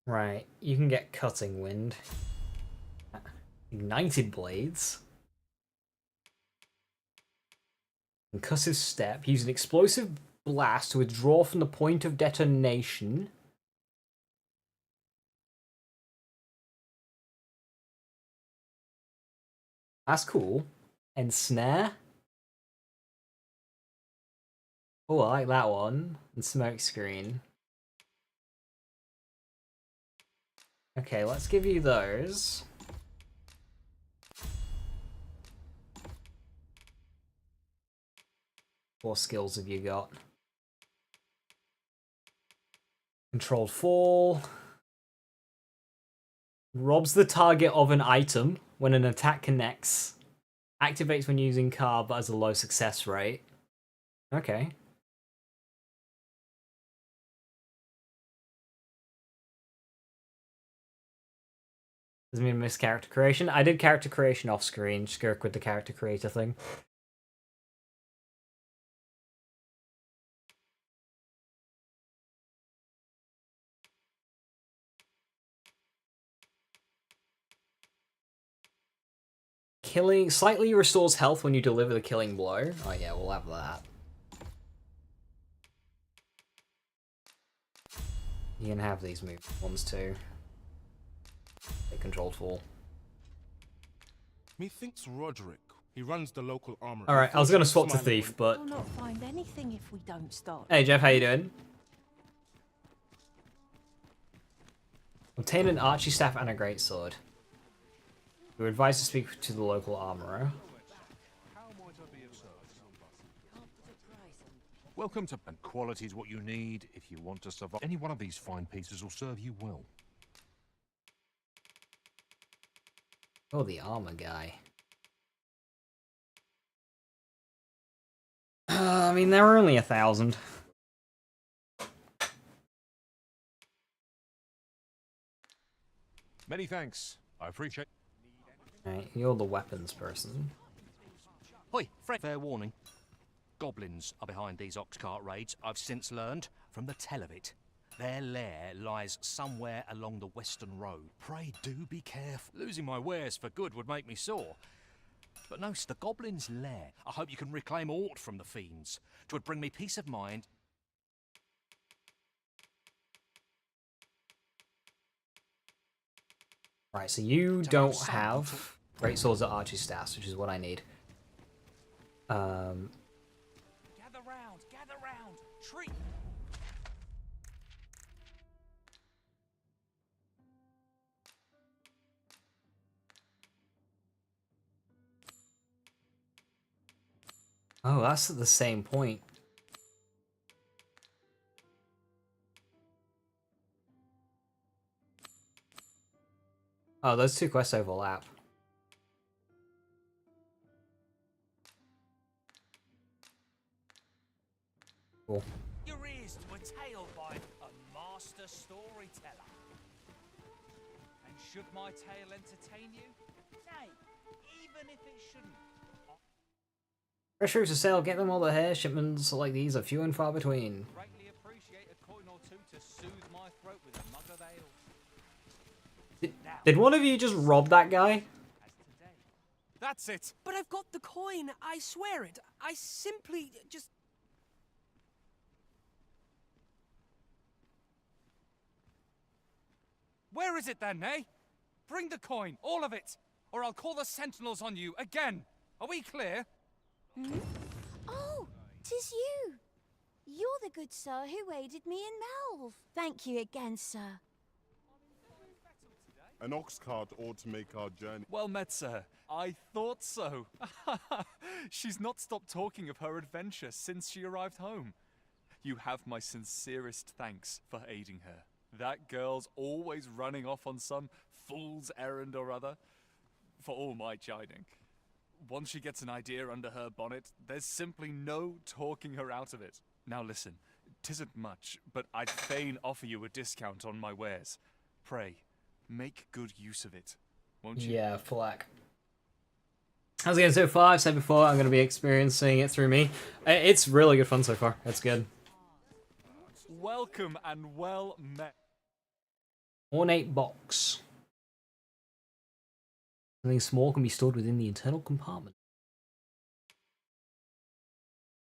Right, you can get Cutting Wind. Ignited Blades. Concussive Step. Use an explosive blast to withdraw from the point of detonation. That's cool. Ensnare. Oh, I like that one. And Smokescreen. Okay, let's give you those. What skills have you got? Controlled Fall. Robs the target of an item when an attack connects. Activates when using card but has a low success rate. Okay. Doesn't mean miss character creation. I did character creation off screen, Skirk with the character creator thing. Killing slightly restores health when you deliver the killing blow. Oh yeah, we'll have that. You can have these move ones too. They controlled fall. Methinks Roderick. He runs the local armory. Alright, I was gonna swap to Thief, but... We'll not find anything if we don't start. Hey Jeff, how you doing? Obtain an archery staff and a greatsword. You're advised to speak to the local armorer. Welcome to... And quality is what you need if you want to survive. Any one of these fine pieces will serve you well. Oh, the armor guy. I mean, there were only 1,000. Many thanks. I appreciate... Right, you're the weapons person. Hoi, fair warning. Goblins are behind these ox cart raids, I've since learned from the tell of it. Their lair lies somewhere along the western road. Pray do be careful. Losing my wares for good would make me sore. But no, it's the goblin's lair. I hope you can reclaim aught from the fiends. 'Twould bring me peace of mind. Right, so you don't have great swords or archery staffs, which is what I need. Gather round, treat. Oh, that's at the same point. Oh, those two quests overlap. Cool. Your ears to a tale by a master storyteller. And should my tale entertain you? Nay, even if it shouldn't. Fresh fruits to sell, get them all the hair. Shipments like these are few and far between. Greatly appreciate a coin or two to soothe my throat with a mug of ale. Did one of you just rob that guy? That's it. But I've got the coin. I swear it. I simply just... Where is it then, eh? Bring the coin, all of it, or I'll call the sentinels on you again. Are we clear? Hmm? Oh, 'tis you. You're the good sir who aided me in Malv. Thank you again, sir. An ox cart ought to make our journey. Well met, sir. I thought so. She's not stopped talking of her adventure since she arrived home. You have my sincerest thanks for aiding her. That girl's always running off on some fool's errand or other. For all my chiding. Once she gets an idea under her bonnet, there's simply no talking her out of it. Now listen, 'tisn't much, but I'd fain offer you a discount on my wares. Pray, make good use of it, won't you? Yeah, Flack. How's it going so far? I've said before, I'm going to be experiencing it through me. It's really good fun so far. It's good. Welcome and well met. Ornate box. Something small can be stored within the internal compartment.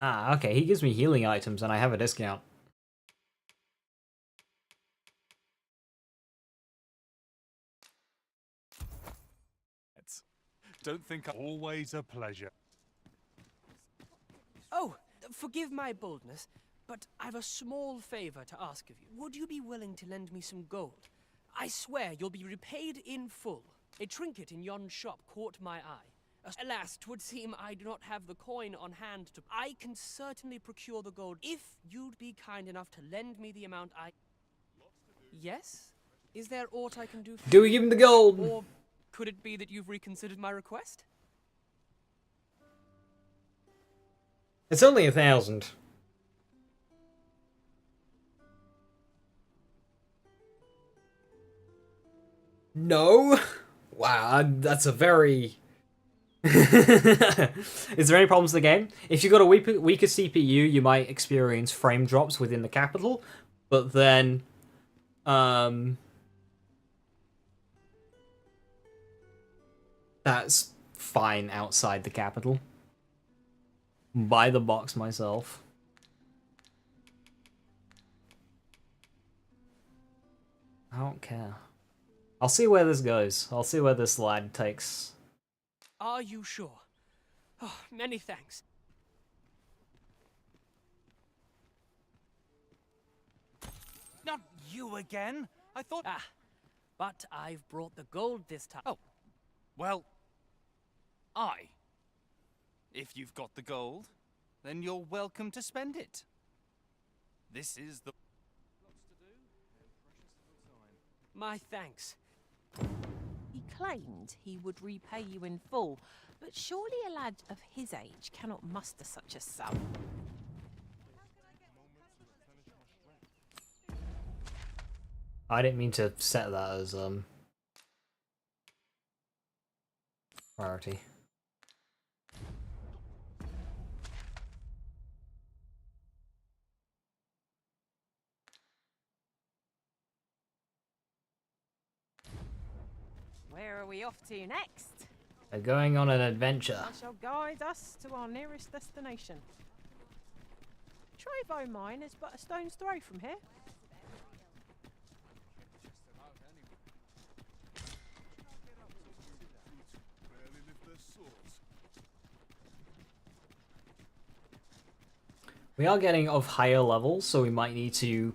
Ah, okay. He gives me healing items and I have a discount. Don't think always a pleasure. Oh, forgive my boldness, but I've a small favor to ask of you. Would you be willing to lend me some gold? I swear you'll be repaid in full. A trinket in yon shop caught my eye. Alas, 'twould seem I do not have the coin on hand to... I can certainly procure the gold if you'd be kind enough to lend me the amount I... Yes? Is there aught I can do for Do we give him the gold? Or could it be that you've reconsidered my request? It's only 1,000. No? Wow, that's a very... Is there any problems with the game? If you've got a weaker CPU, you might experience frame drops within the capital, but then... that's fine outside the capital. Buy the box myself. I don't care. I'll see where this goes. I'll see where this lad takes. Are you sure? Oh, many thanks. Not you again. I thought... Ah, but I've brought the gold this time. Oh, well, if you've got the gold, then you're welcome to spend it. This is the... My thanks. He claimed he would repay you in full, but surely a lad of his age cannot muster such a sum. I didn't mean to set that as priority. Where are we off to next? They're going on an adventure. I shall guide us to our nearest destination. Trevo Mine is but a stone's throw from here. We are getting of higher levels, so we might need to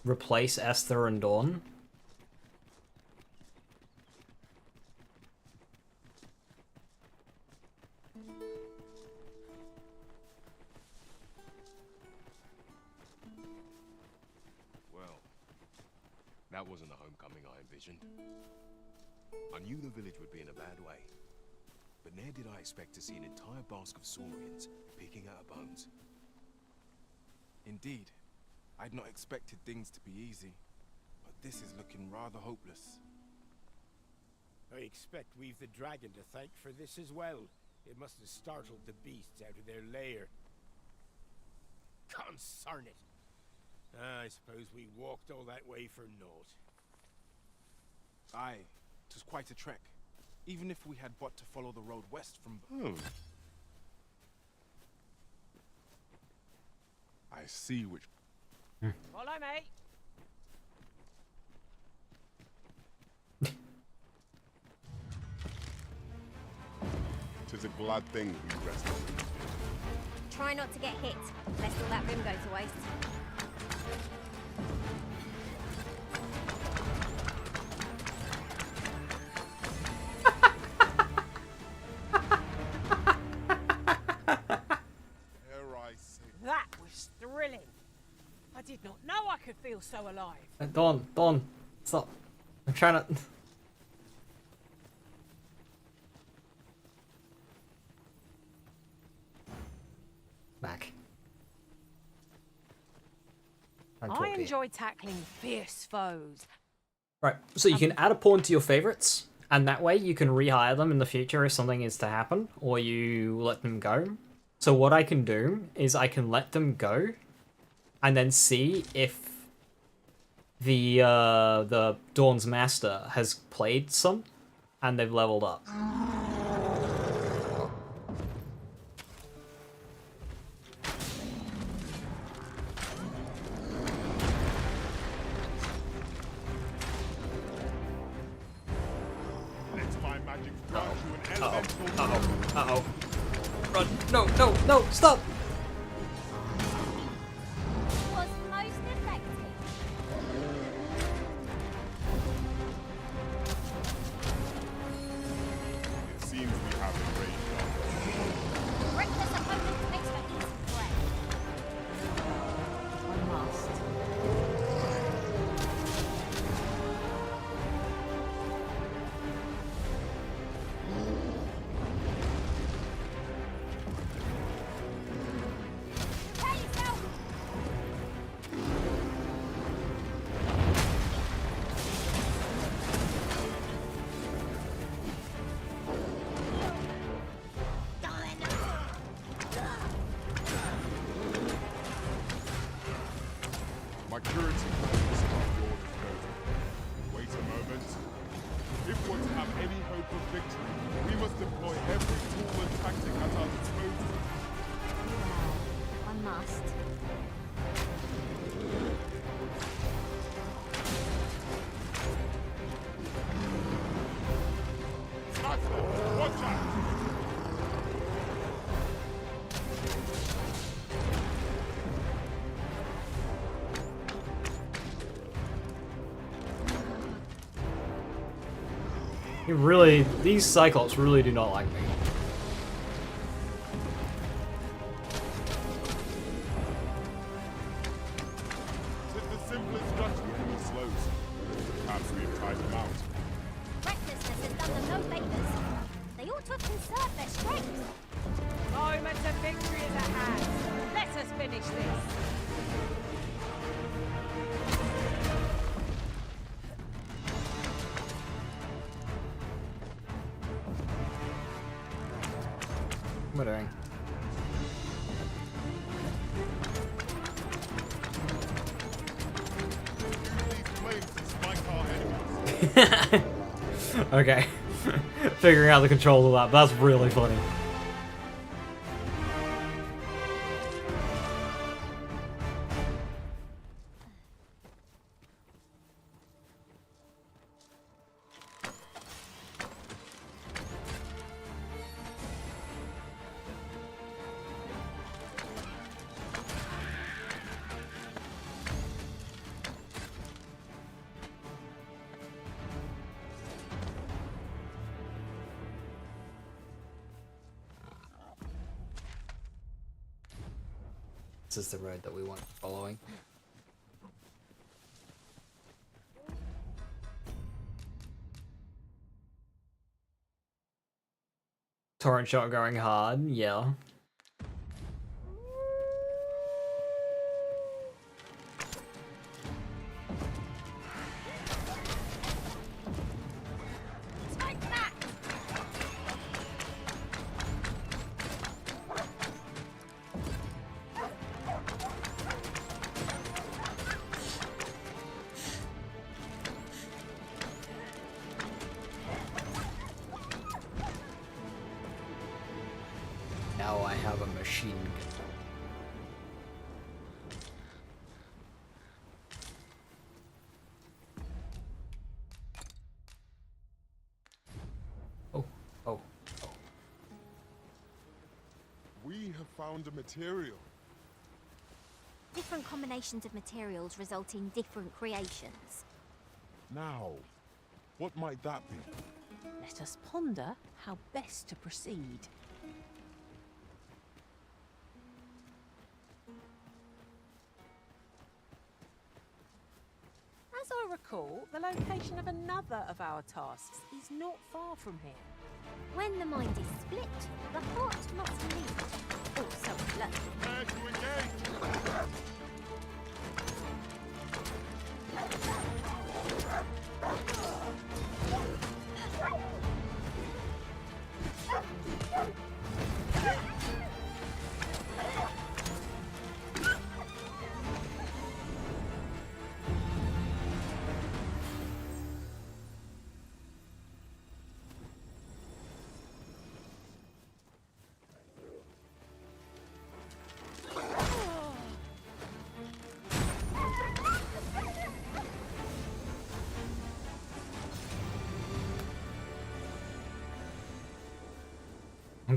replace Esther and Dawn. Well, that wasn't the homecoming I envisioned. I knew the village would be in a bad way, but ne'er did I expect to see an entire basque of saurians picking out bones. Indeed, I'd not expected things to be easy, but this is looking rather hopeless. I expect we've the dragon to thank for this as well. It must have startled the beasts out of their lair. Concern it! I suppose we walked all that way for naught. Aye, 'twas quite a trek, even if we had but to follow the road west from... I see which... Follow me. Tis a glad thing we rested. Try not to get hit, lest all that rim go to waste. That was thrilling. I did not know I could feel so alive. Dawn, stop. I'm trying to... Back. I enjoy tackling fierce foes. Right, so you can add a pawn to your favorites, and that way you can rehire them in the future if something is to happen, or you let them go. So what I can do is I can let them go, and then see if the Dawn's Master has played some, and they've leveled up. Uh-oh. Run. No, stop! Was most effective. It seems we have a great job. Reckless opponent makes for easy prey. I must. Purity is not your disposal. Wait a moment. If we're to have any hope of victory, we must deploy every tool and tactic at our disposal. I must. Watch out! These Cyclops really do not like me. It's the simplest strategy enemy slows. Perhaps we've tied them out. Recklessness has done them no favors. They ought to have conserved their strength. Moment of victory is at hand. Let us finish this. What am I doing? Okay. Figuring out the controls of that, that's really funny. This is the road that we want following. Torrent shot going hard, yeah. Now I have a machine gun. Oh. We have found a material. Different combinations of materials result in different creations. Now, what might that be? Let us ponder how best to proceed. As I recall, the location of another of our tasks is not far from here. When the mind is split, the heart must lead. Or so I've learned. Prepare to engage!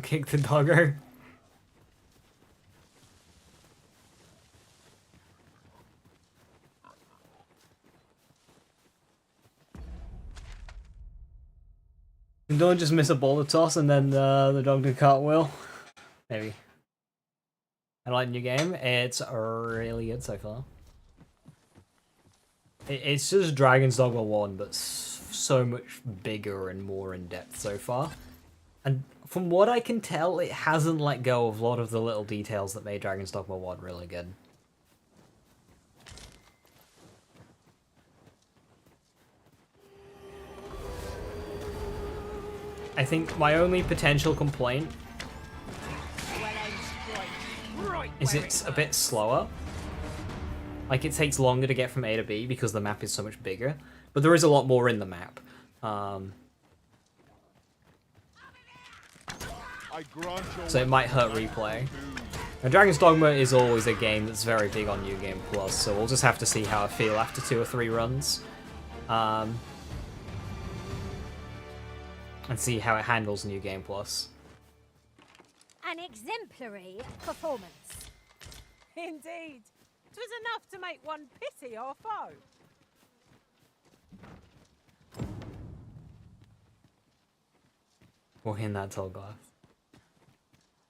Kick the doggo. Don't just miss a boulder toss and then the dog did cartwheel. Maybe. I like the new game. It's really good so far. It's just Dragon's Dogma 1, but so much bigger and more in depth so far. And from what I can tell, it hasn't let go of a lot of the little details that made Dragon's Dogma 1 really good. I think my only potential complaint is it's a bit slower. Like, it takes longer to get from A to B because the map is so much bigger, but there is a lot more in the map. So it might hurt replay. Now, Dragon's Dogma is always a game that's very big on New Game Plus, so we'll just have to see how I feel after 2 or 3 runs. And see how it handles New Game Plus. An exemplary performance. Indeed. 'Twas enough to make one pity our foe. We'll hit that tall glass.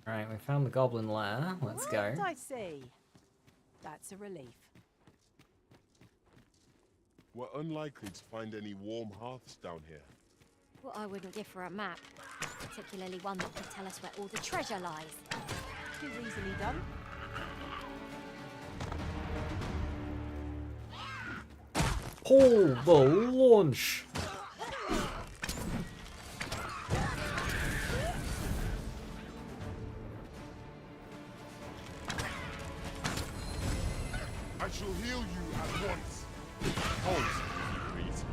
Alright, we found the goblin lair. Let's go. What I see. That's a relief. We're unlikely to find any warm hearths down here. What I wouldn't give for a map, particularly one that could tell us where all the treasure lies. Too easily done. Pull the launch! I shall heal you at once. Hold, please.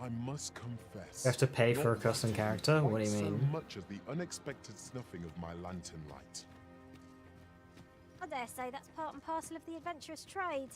I must confess. You have to pay for a not custom wanting character? What do you quite mean? So much as the unexpected snuffing of my lantern light. I dare say that's part and parcel of the adventurous trade.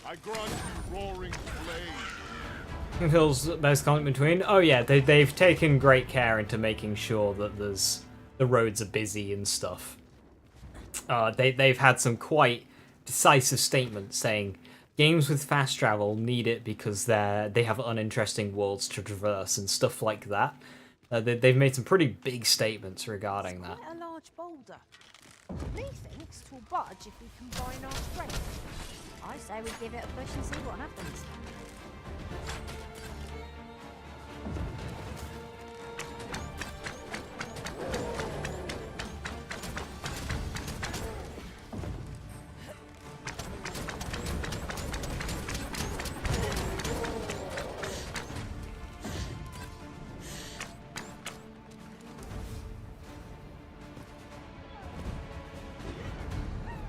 I grant you roaring flame. Who feels most conflict between? Oh yeah, they've taken great care into making sure that the roads are busy and stuff. They've had some quite decisive statements saying games with fast travel need it because they have uninteresting worlds to traverse and stuff like that. They've made some pretty big statements regarding that. Quite a large boulder. Methinks 'twill budge if we combine our strength. I say we give it a push and see what happens.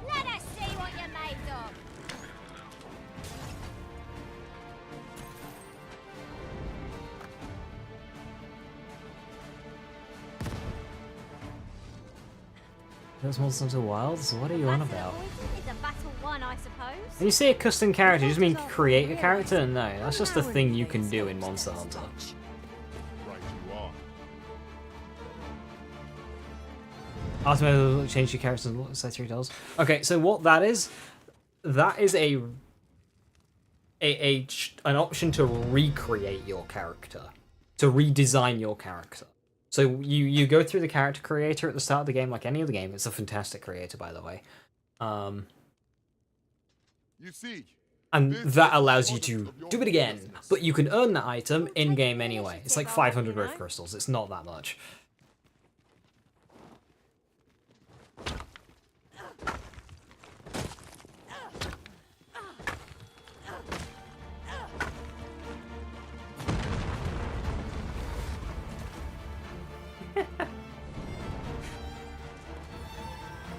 Let us see what you're made of. Those monsters Hunter Wilds? What are you on about? It's a battle won, I suppose. When you say a custom character, you just mean create a character? No, that's just a thing you can do in Monster Hunter. Right, you are. Ultimately, change your character's look, set 3 dollars. Okay, so what that is an option to recreate your character, to redesign your character. So you go through the character creator at the start of the game, like any other game. It's a fantastic creator, by the way. You see, And that allows you to do it again, but you can earn that item in-game anyway. It's like 500 Rift Crystals, it's not that much.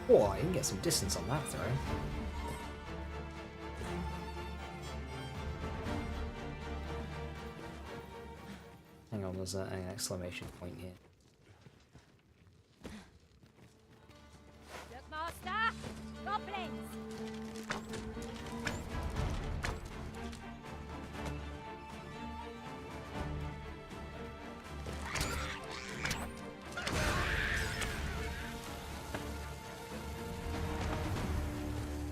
Oh, you can get some distance on that throw. Hang on, there's an exclamation point here. Look, Master! Goblins!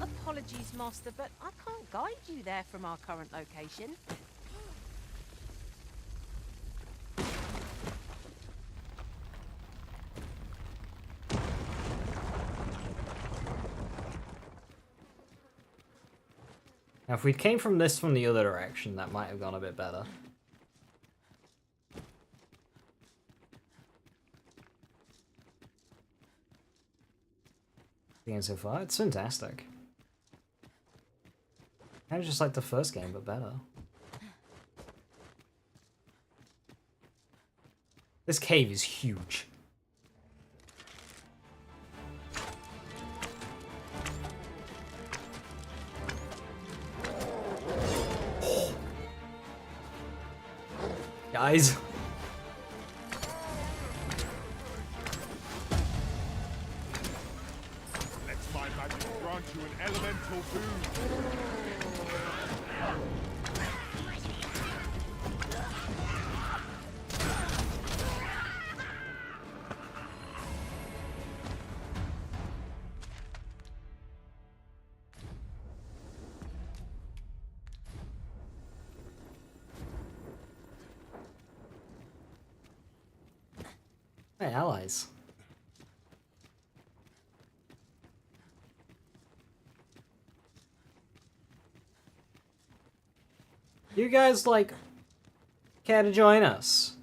Apologies, Master, but I can't guide you there from our current location. Now, if we came from the other direction, that might have gone a bit better. The game so far, it's fantastic. Kind of just like the first game, but better. This cave is huge. Guys. Let my magic grant you an elemental boon. My allies. You guys, like, care to join us?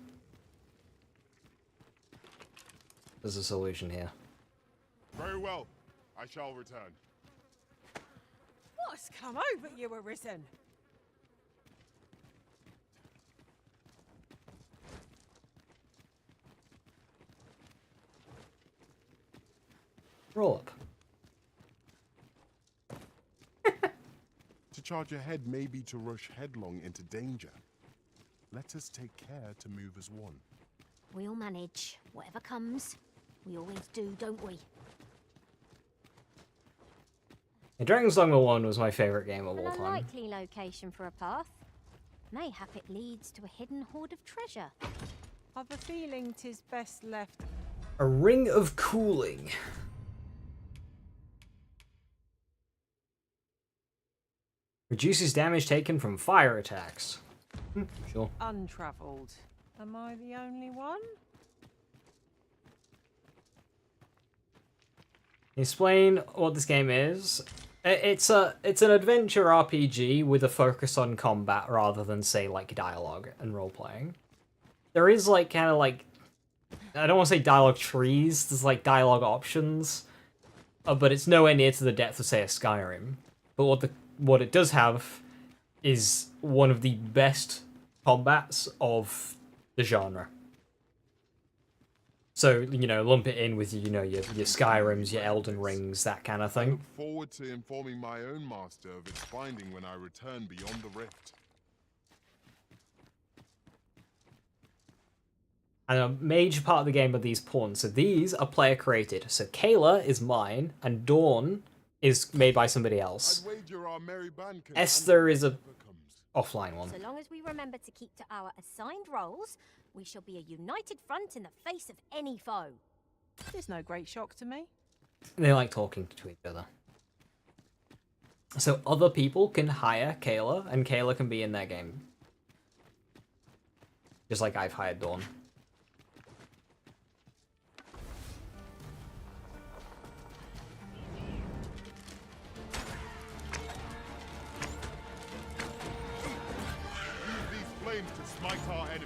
There's a solution here. Very well. I shall return. What's come over you, Arisen? Roll up. To charge ahead may be to rush headlong into danger. Let us take care to move as one. We'll manage. Whatever comes. We always do, don't we? Dragon's Dogma 1 was my favorite game of An all time. unlikely location for a path. Mayhap it leads to a hidden hoard of treasure. I've a feeling 'tis best left. A ring of cooling. Reduces damage taken from fire attacks. Sure. Untravelled. Am I the only one? Explain what this game is. It's an adventure RPG with a focus on combat rather than, say, like dialogue and role playing. There is like kind of like, I don't want to say dialogue trees. There's like dialogue options, but it's nowhere near to the depth of, say, a Skyrim. But what it does have is one of the best combats of the genre. So, you know, lump it in with, you know, your Skyrims, your Elden Rings, that kind of I thing. look forward to informing my own master of its finding when I return beyond the rift. And a major part of the game are these pawns. So these are player created. So Kayla is mine, and Dawn is made by somebody else. I'd wager our merry band can Esther is a offline one. So long as we remember to keep to our assigned roles, we shall be a united front in the face of any foe. There's no great shock to me. They like talking to each other. So other people can hire Kayla, and Kayla can be in their game. Just like I've hired Dawn. Use these flames to smite our enemies.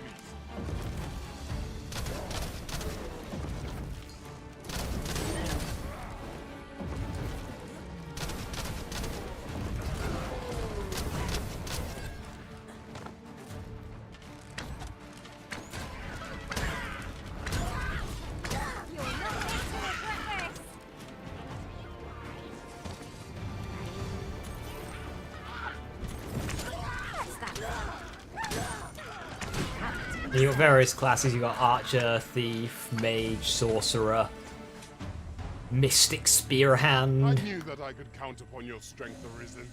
You got various classes. You got Archer, Thief, Mage, Sorcerer, Mystic Spear I Hand. knew that I could count upon your strength, Arisen.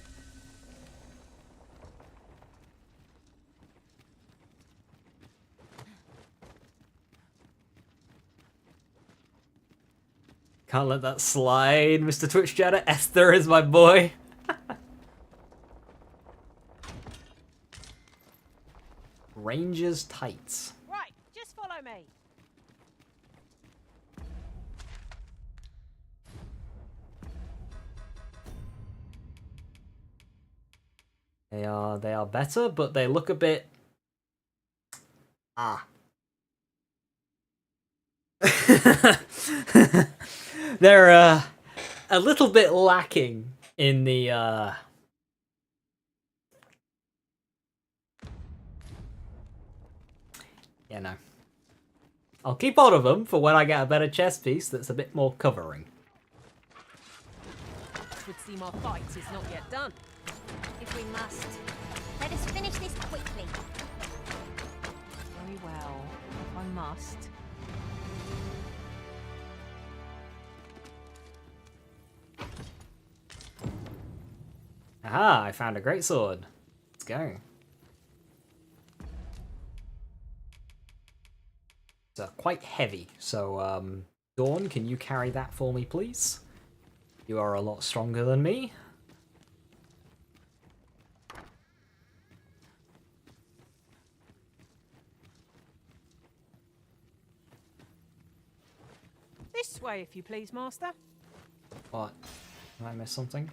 Can't let that slide, Mr. Twitch Chatter. Esther is my boy. Ranger's Tights. Right, just follow me. They are better, but they look a bit... They're a little bit lacking in the... Yeah, no. I'll keep hold of them for when I get a better chest piece that's a bit more covering. Would seem our fight is not yet done. If we must, let us finish this quickly. Very well, if I must. Aha, I found a great sword. Let's go. It's quite heavy, so Dawn, can you carry that for me, please? You are a lot stronger than me. This way, if you please, Master. What? Did I miss something?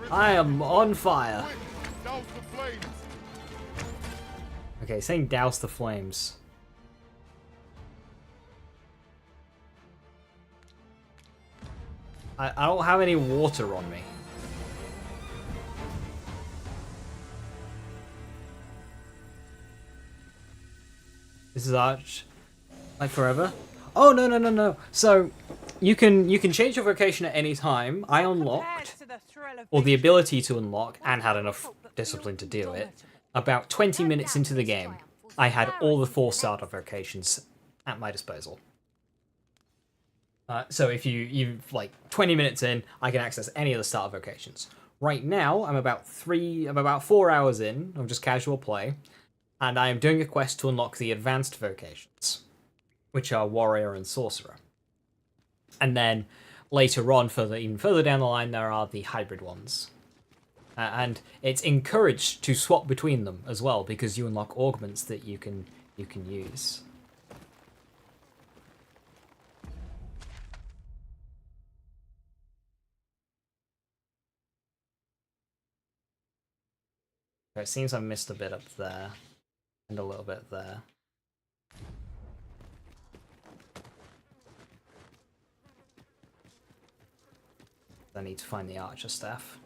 I am on fire. Douse the flames. Okay, saying douse the flames. I don't have any water on me. This is Arch. Like forever? Oh no. So you can change your vocation at any time. I unlocked, or the ability to unlock, and had enough discipline to do it. About 20 minutes into the game, I had all the 4 starter vocations at my disposal. So if you like 20 minutes in, I can access any of the starter vocations. Right now, I'm about 4 hours in of just casual play, and I am doing a quest to unlock the advanced vocations, which are warrior and sorcerer. And then later on, even further down the line, there are the hybrid ones. And it's encouraged to swap between them as well, because you unlock augments that you can use. It seems I missed a bit up there, and a little bit there. I need to find the archer staff.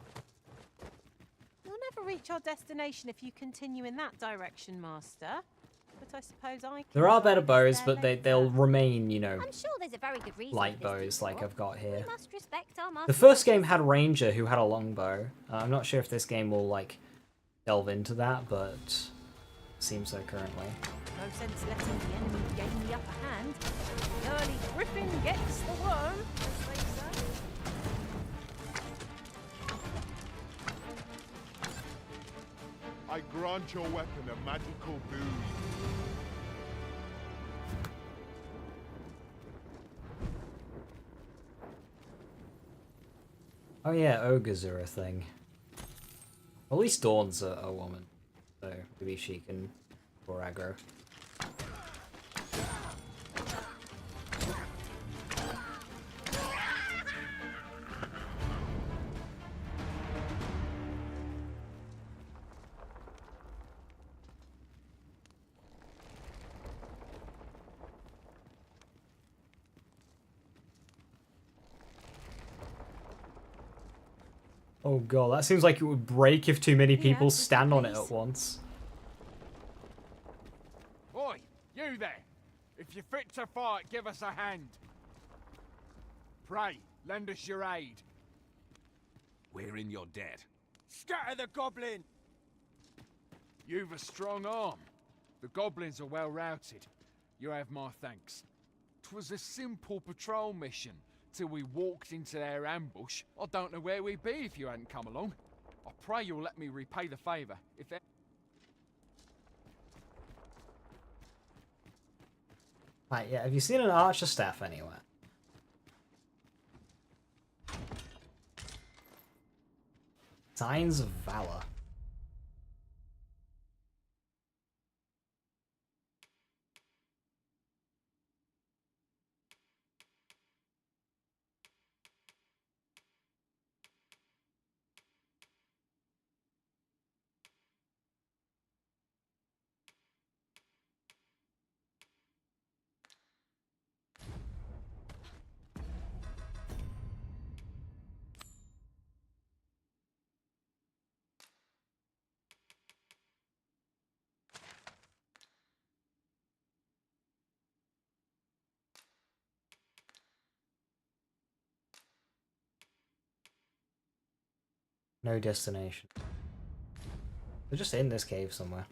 You'll never reach our destination if you continue in that direction, Master. But I suppose I can. There are better bows, but they'll remain, you know, I'm sure there's a very good reason light for this bows like I've got here. We must respect our The master's first game wishes. had Ranger who had a longbow. I'm not sure if this game will like delve into that, but seems so currently. No sense letting the enemy gain the upper hand. The early griffin gets the worm, as they say. I grant your weapon a magical boon. Oh yeah, ogres are a thing. Well, at least Dawn's a woman, so maybe she can for aggro. Oh god, that seems like it would break if too many people stand on it at once. Oi, you there! If you're fit to fight, give us a hand. Pray, lend us your aid. We're in your debt. Scatter the goblin! You've a strong arm. The goblins are well routed. You have my thanks. 'Twas a simple patrol mission, till we walked into their ambush. I don't know where we'd be if you hadn't come along. I pray you'll let me repay the favour, if there... Right, yeah, have you seen an archer staff anywhere? Signs of Valor. No destination. They're just in this cave somewhere.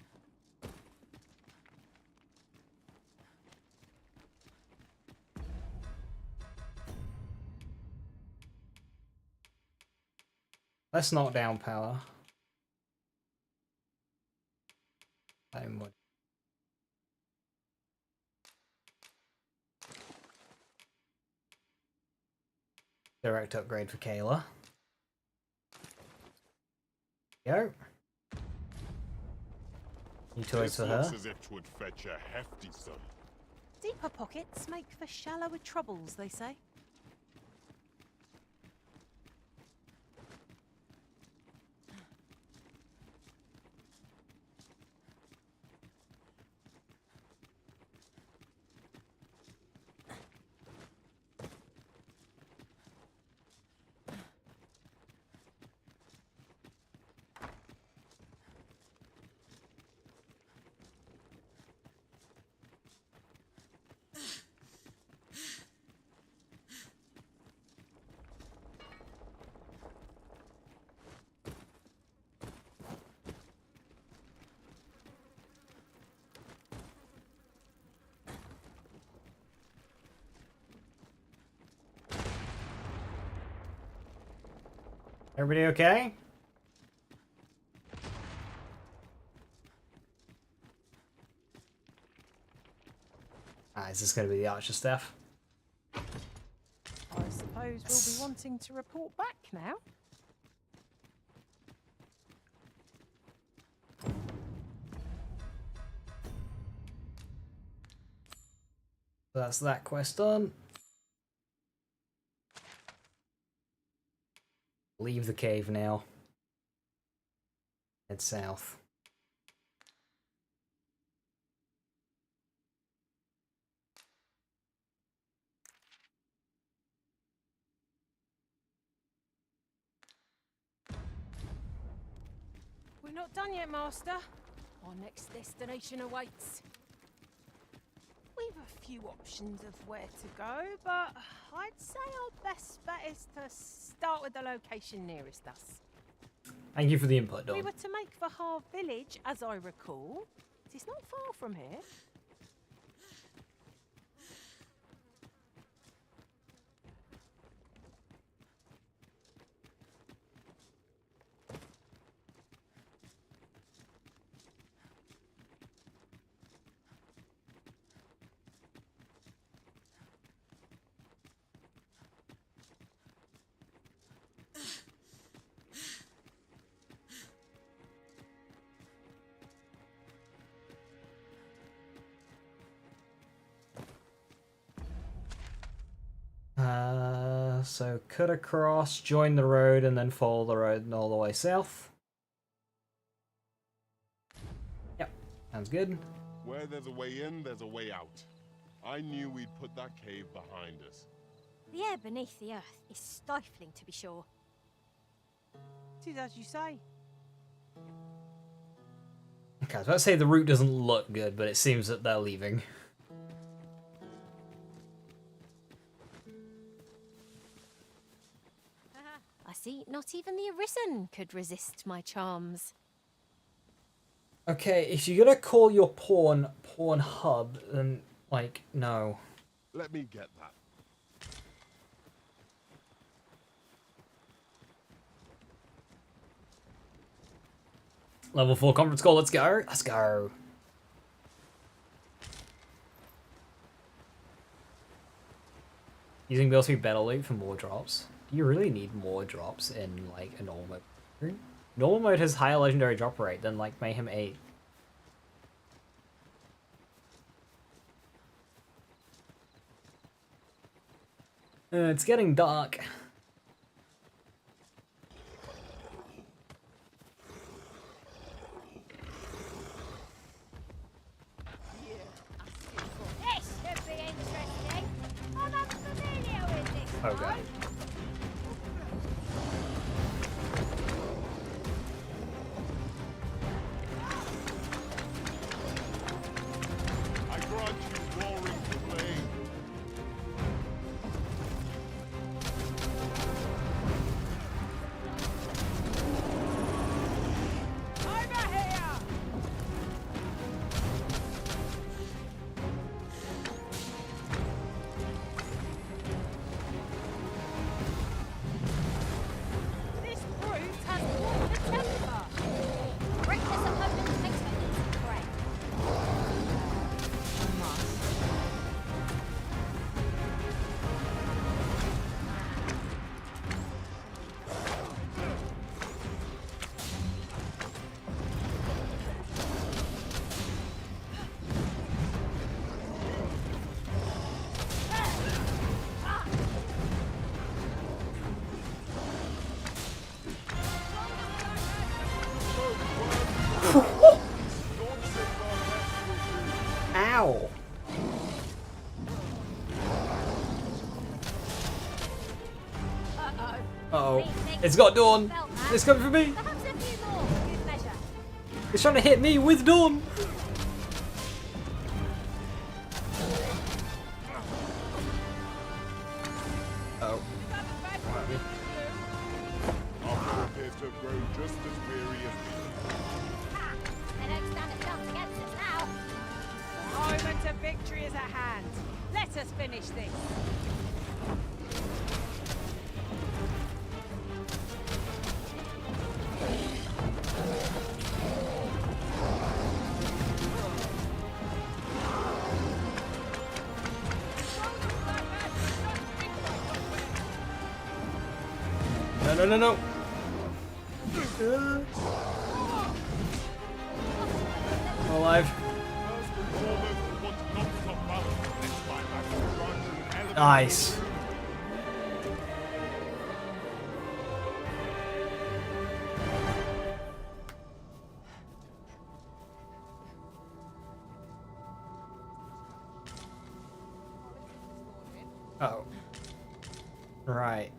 Let's knock down power. Direct upgrade for Kayla. Go. New toys for her. Looks as if 'twould fetch a hefty sum. Deeper pockets make for shallower troubles, they say. Everybody okay? Is this going to be the archer staff? I suppose we'll be wanting to report back now. That's that quest done. Leave the cave now. Head south. We're not done yet, Master. Our next destination awaits. We've a few options of where to go, but I'd say our best bet is to start with the location nearest us. Thank you for the input, We Dawn. were to make for Harve Village, as I recall. It's not far from here. So cut across, join the road, and then follow the road all the way south. Yep, sounds good. Where there's a way in, there's a way out. I knew we'd put that cave behind us. The air beneath the earth is stifling, to be sure. It is as you say. Okay, I was about to say the route doesn't look good, but it seems that they're leaving. I see not even the Arisen could resist my charms. Okay, if you're gonna call your porn hub, then, like, no. Let me get that. Level 4 conference call, let's go. Let's go. Using Bill Speed Battle Loop for more drops. Do you really need more drops in, like, a normal mode? Normal mode has higher legendary drop rate than, like, Mayhem 8. It's getting dark. This should be interesting. I'm unfamiliar with this Oh, God. one. I grant you roaring flame. Uh-oh. It's got Dawn. It's coming for me. Perhaps a few more, good measure. It's trying to hit me with Dawn. Oh. Our foe appears to have grown just as weary as we. They don't stand a chance against us now. The moment of victory is at hand. Let us finish this. No, no, no, no. I'm alive. Nice. Oh. Right.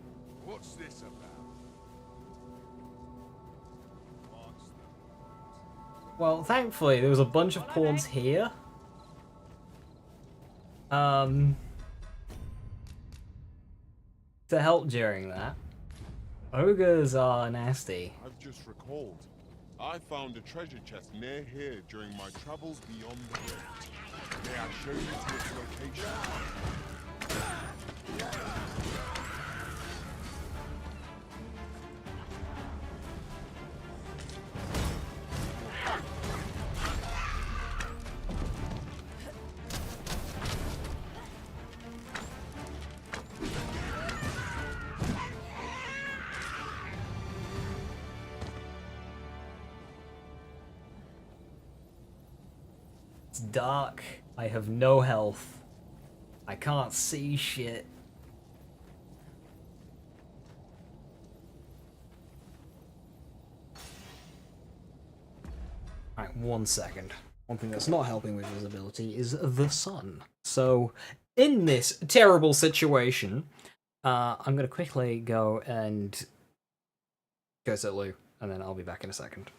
What's this about? Well, thankfully, there was a bunch of pawns here. To help during that. Ogres are nasty. I've just recalled. I found a treasure chest near here during my travels beyond the rift. May I show you to its location? It's dark. I have no health. I can't see shit. Alright, 1 second. One thing that's not helping with visibility is the sun. So, in this terrible situation, I'm gonna quickly go and go to Lou, and then I'll be back in a second.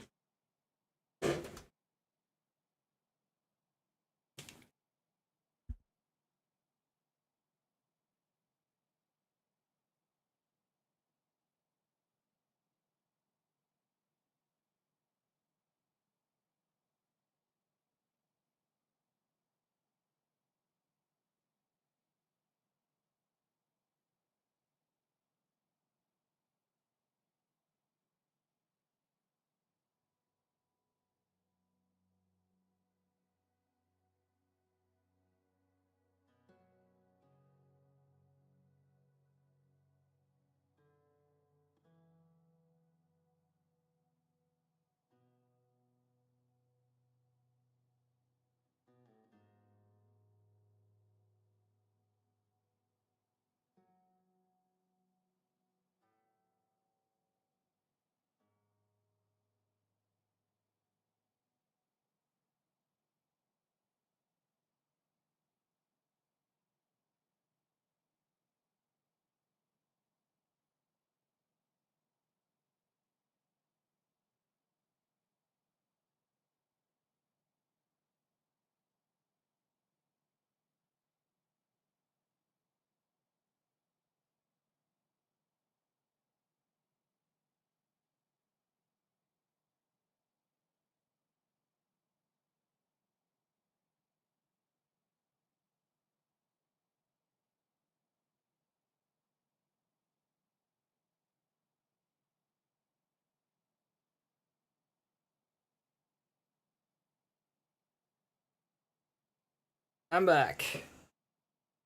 I'm back.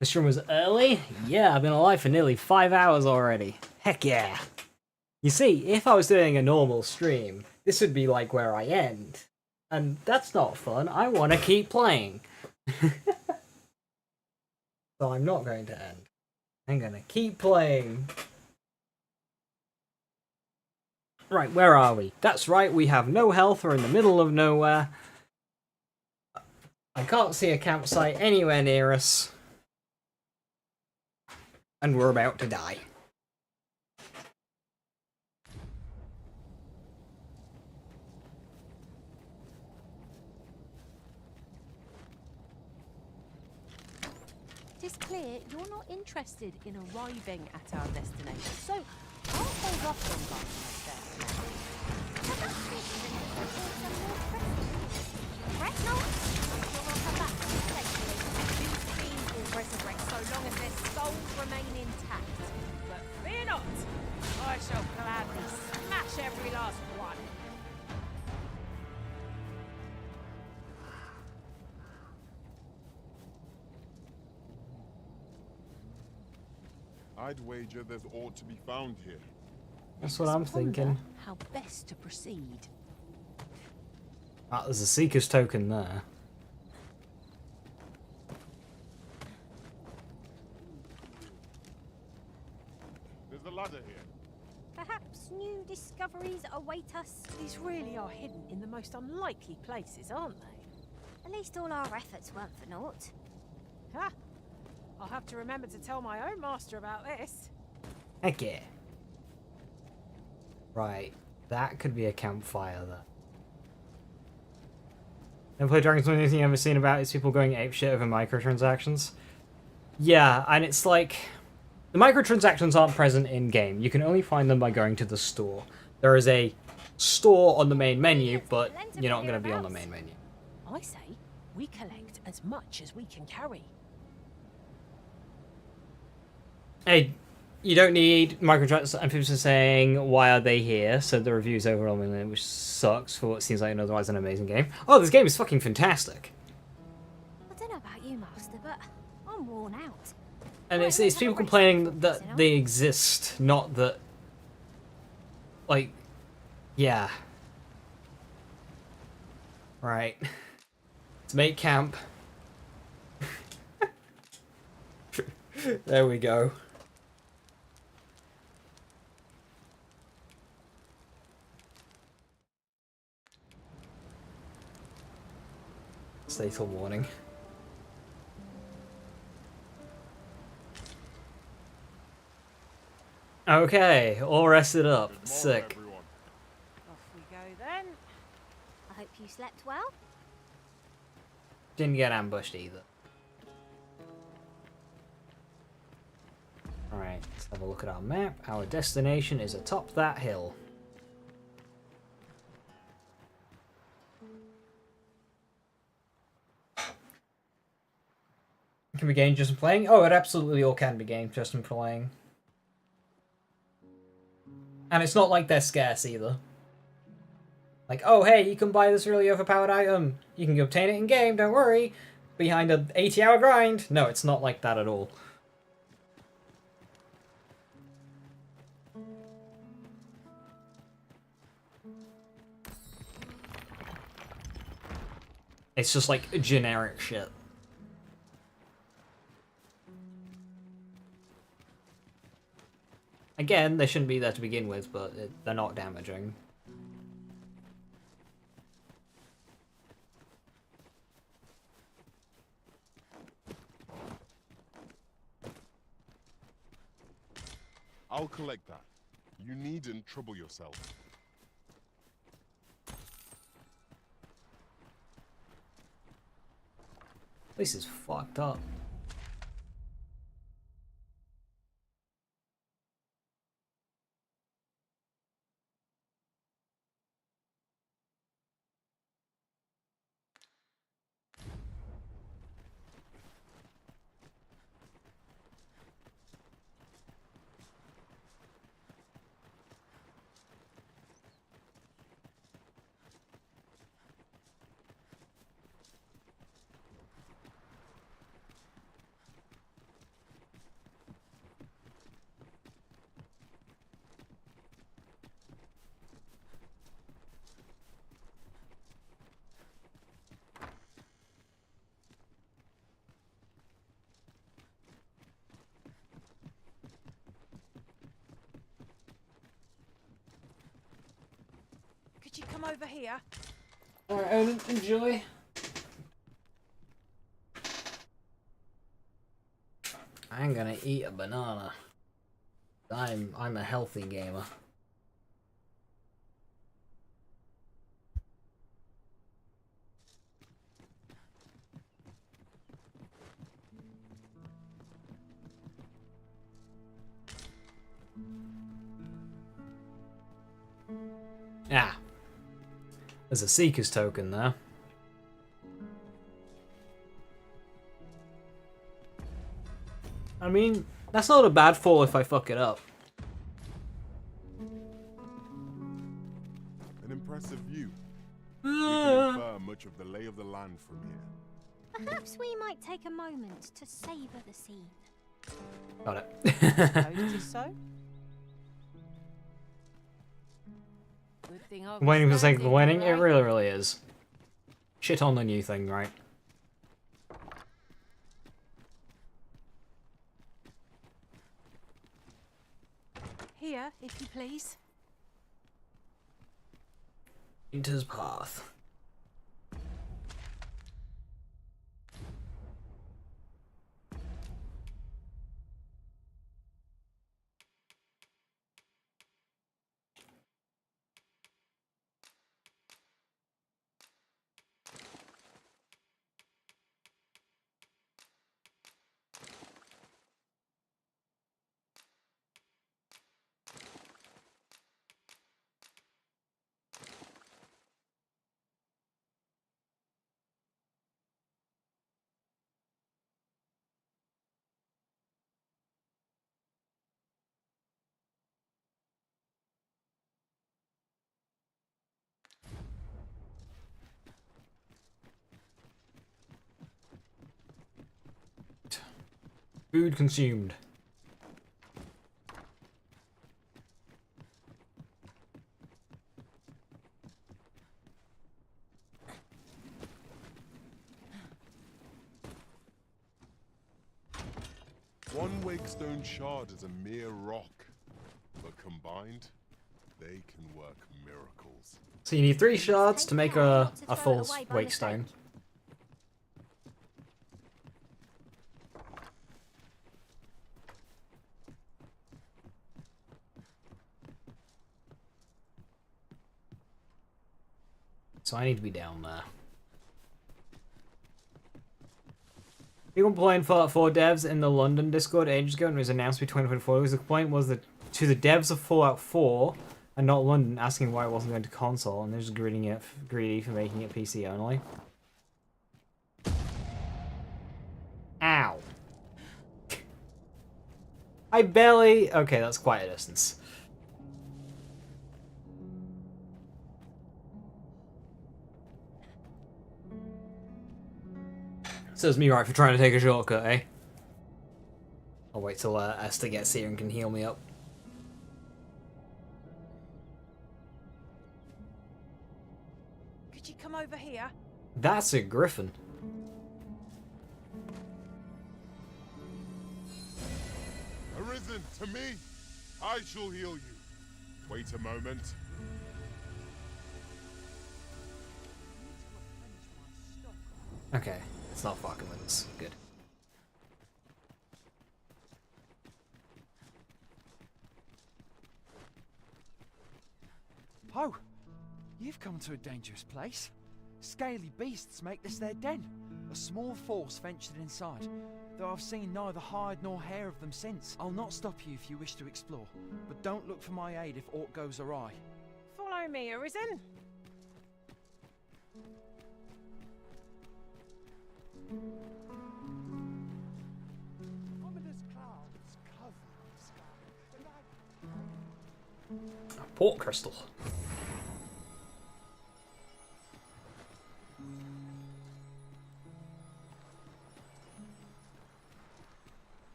This stream was early? Yeah, I've been alive for nearly 5 hours already. Heck yeah. You see, if I was doing a normal stream, this would be like where I end. And that's not fun. I want to keep playing. So I'm not going to end. I'm going to keep playing. Right, where are we? That's right, we have no health. We're in the middle of nowhere. I can't see a campsite anywhere near us. And we're about to die. you're not interested in arriving at our destination, so I'll hold off on buying my fare. No, I'm sure we'll come back to you safely. These fiends will resurrect so long as their souls remain intact. But fear not, I shall gladly smash every last one. I'd wager there's aught to be found here. That's what I'm thinking. How best to proceed. Ah, there's a Seeker's token there. There's a ladder here. Perhaps new discoveries await us. These really are hidden in the most unlikely places, aren't they? At least all our efforts weren't for naught. Ha! I'll have to remember to tell my own master about this. Heck yeah. Right, that could be a campfire there. And play Dragon's the only thing I've ever seen about is people going apeshit over microtransactions. Yeah, and it's like, the microtransactions aren't present in game. You can only find them by going to the store. There is a store on the main menu, but you're not going to be on the main menu. I say we collect as much as we can carry. Hey, you don't need microtransactions, and people are saying, why are they here? So the review's overwhelmingly, which sucks for what seems like otherwise an amazing game. Oh, this game is fucking fantastic. I don't know about you, Master, but I'm worn out. And it's people complaining that they exist, not that, like, yeah. Right. Let's make camp. There we go. Fatal warning. Okay, all rested up. Sick. Off we go then. I hope you slept well. Didn't get ambushed either. Alright, let's have a look at our map. Our destination is atop that hill. Can be gamed just in playing? Oh, it absolutely all can be gamed just in playing. And it's not like they're scarce either. Like, oh hey, you can buy this really overpowered item. You can obtain it in game, don't worry. Behind an 80-hour grind. No, it's not like that at all. It's just like generic shit. Again, they shouldn't be there to begin with, but they're not damaging. I'll collect that. You needn't trouble yourself. This is fucked up. Could you come over here? Alright, enjoy. I'm gonna eat a banana. I'm a healthy gamer. Ah. There's a Seeker's token there. I mean, that's not a bad fall if I fuck it up. An impressive view. We can infer much of the lay of the land from here. Perhaps we might take a moment to savor the scene. Got it. Suppose it is so. Good thing I was Waiting for the sake of the standing, winning? It right? really, really is. Shit on the new thing, right? Here, if you please. Into his path. Food consumed. One Wakestone shard is a mere rock, but combined, they can work miracles. So you need 3 shards to make a full Wakestone. So I need to be down there. People complained for devs in the London Discord ages ago, and it was announced to be 2024. The complaint was that to the devs of Fallout 4 and not London, asking why it wasn't going to console, and they're just greedy for making it PC only. Ow. I barely... Okay, that's quite a distance. Says me right for trying to take a shortcut, eh? I'll wait till Esther gets here and can heal me up. Could you come over here? That's a griffin. Arisen, to me, I shall heal you. Wait a moment. Okay, it's not fucking with us. Good. Oh, you've come to a dangerous place. Scaly beasts make this their den. A small force ventured inside, though I've seen neither hide nor hair of them since. I'll not stop you if you wish to explore, but don't look for my aid if aught goes awry. Follow me, Arisen. Ominous clouds cover the sky, and A port crystal.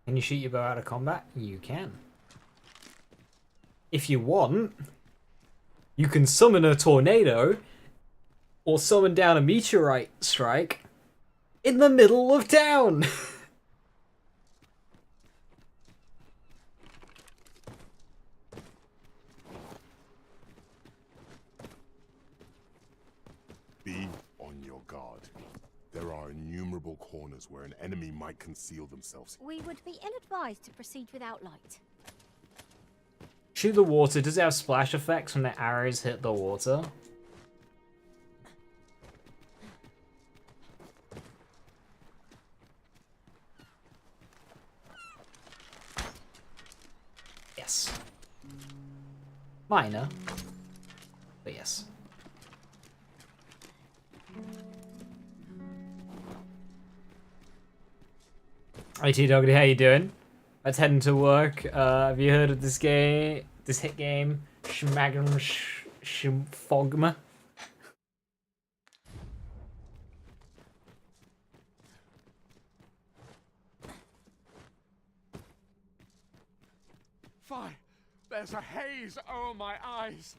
Can you shoot your bow out of combat? You can. If you want, you can summon a tornado or summon down a meteorite strike in the middle of town. Be on your guard. There are innumerable corners where an enemy might conceal themselves. We would be ill-advised to proceed without light. Shoot the water. Does it have splash effects when the arrows hit the water? Minor. But yes. IT Doggedy, how you doing? That's heading to work. Have you heard of this game? This hit game? Fogma? Fine. There's a haze over my eyes.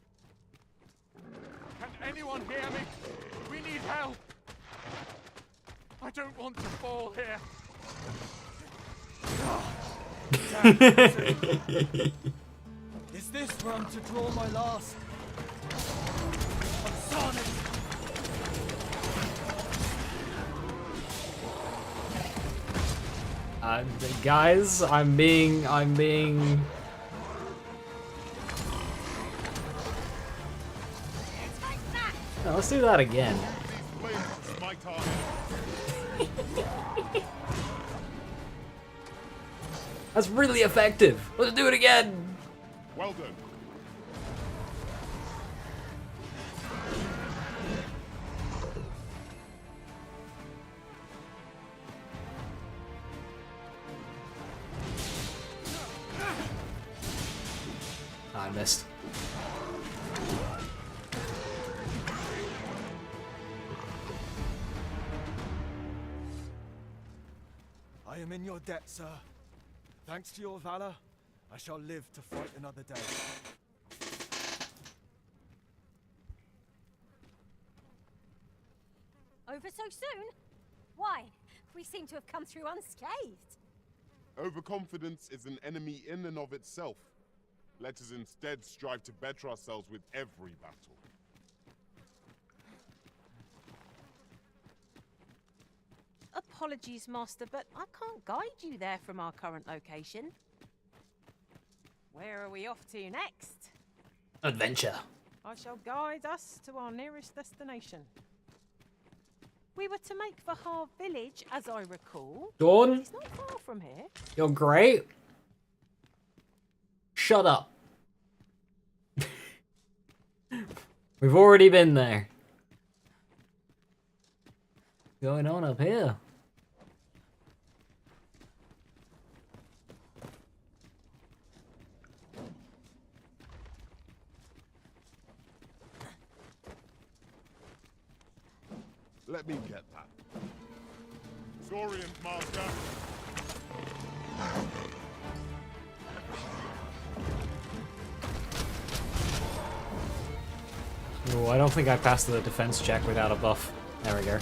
Can anyone hear me? We need help. I don't want to fall here. Is this where I'm to draw my last? I'm Sonic! Guys, I'm being... No, let's do that again. That's really effective. Let's do it again. Well done. I missed. I am in your debt, sir. Thanks to your valor, I shall live to fight another day. Over so soon? Why? We seem to have come through unscathed. Overconfidence is an enemy in and of itself. Let us instead strive to better ourselves with every battle. Apologies, Master, but I can't guide you there from our current location. Where are we off to next? Adventure. I shall guide us to our nearest destination. We were to make for Har village, as I recall. Dawn? It's not far from here. You're great. Shut up. We've already been there. What's going on up here? Let me get that. Saurian, Master. Ooh, I don't think I passed the defense check without a buff. There we go.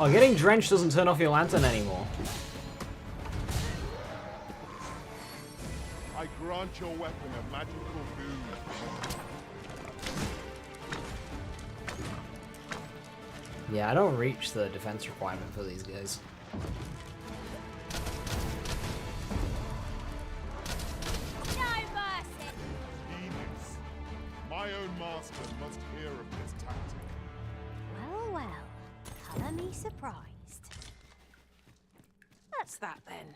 Oh, getting drenched doesn't turn off your lantern anymore. I grant your weapon a magical boon. Yeah, I don't reach the defense requirement for these guys. Phoenix, my own master must hear of this tactic. Well, well. Colour me surprised. That's that then.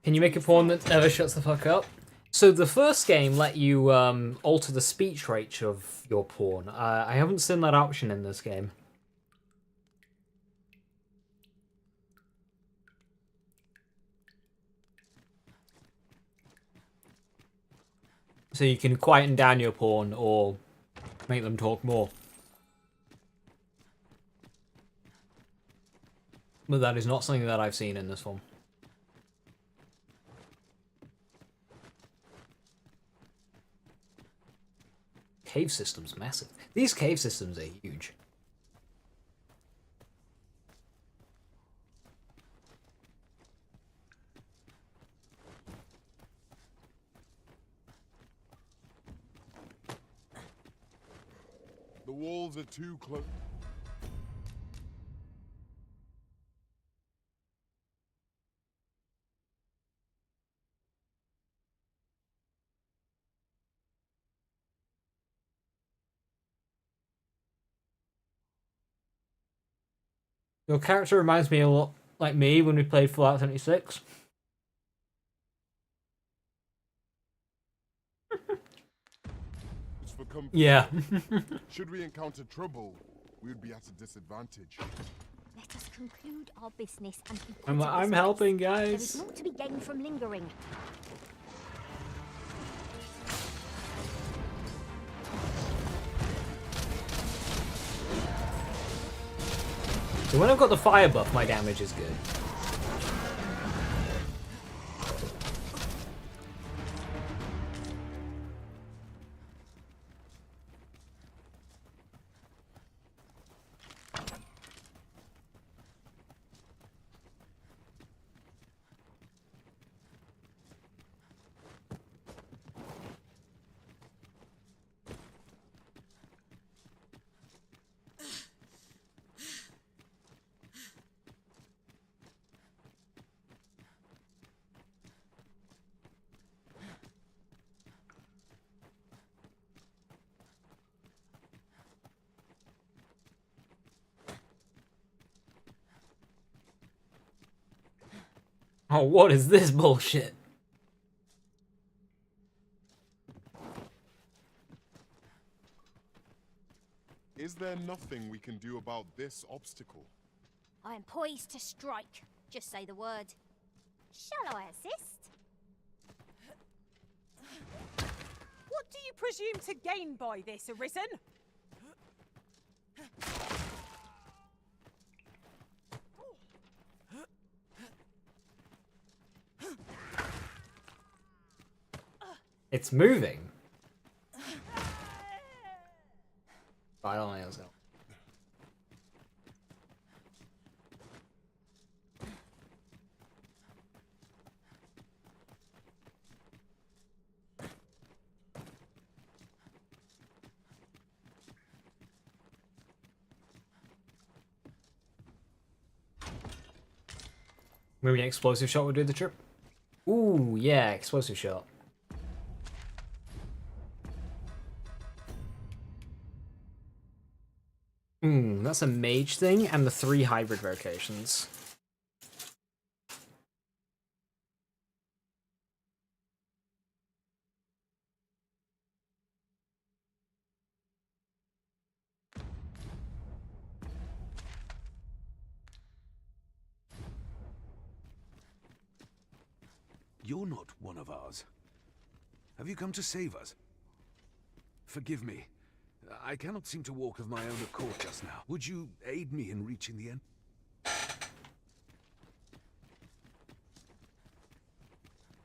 Can you make a pawn that never shuts the fuck up? So the first game let you alter the speech rate of your pawn. I haven't seen that option in this game. So you can quieten down your pawn or make them talk more. But that is not something that I've seen in this one. Cave system's massive. These cave systems are huge. The walls are too close. Your character reminds me a lot like me when we played Fallout 76. It's for comfort. Yeah. Should we encounter trouble, we would be at a disadvantage. Let us conclude our business and be I'm quit of this helping, place. There guys. is more to be gained from lingering. So when I've got the fire buff, my damage is good. Oh, what is this bullshit? Is there nothing we can do about this obstacle? I am poised to strike. Just say the word. Shall I assist? What do you presume to gain by this, Arisen? It's moving. I don't know. Maybe an explosive shot would do the trip. Ooh, yeah, explosive shot. That's a mage thing and the 3 hybrid vocations. You're not one of ours. Have you come to save us? Forgive me. I cannot seem to walk of my own accord just now. Would you aid me in reaching the end?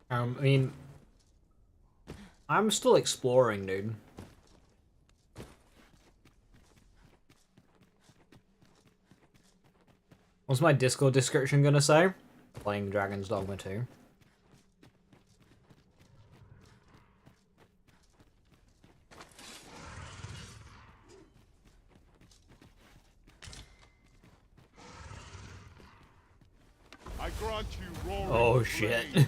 I mean, I'm still exploring, dude. What's my Discord description gonna say? Playing Dragon's Dogma 2. I grant you roaring Oh shit. flame.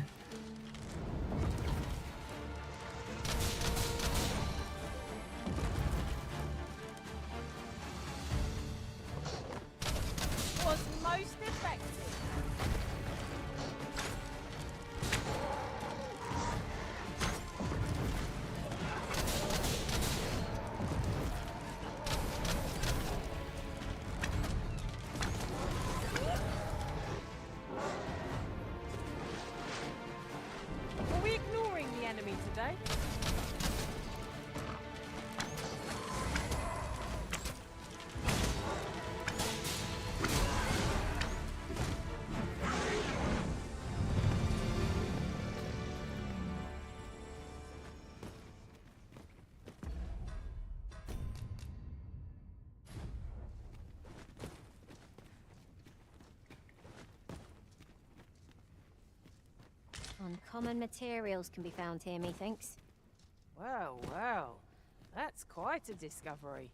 Was most effective. Are we ignoring the enemy today? Uncommon materials can be found here, methinks. Well, well. That's quite a discovery.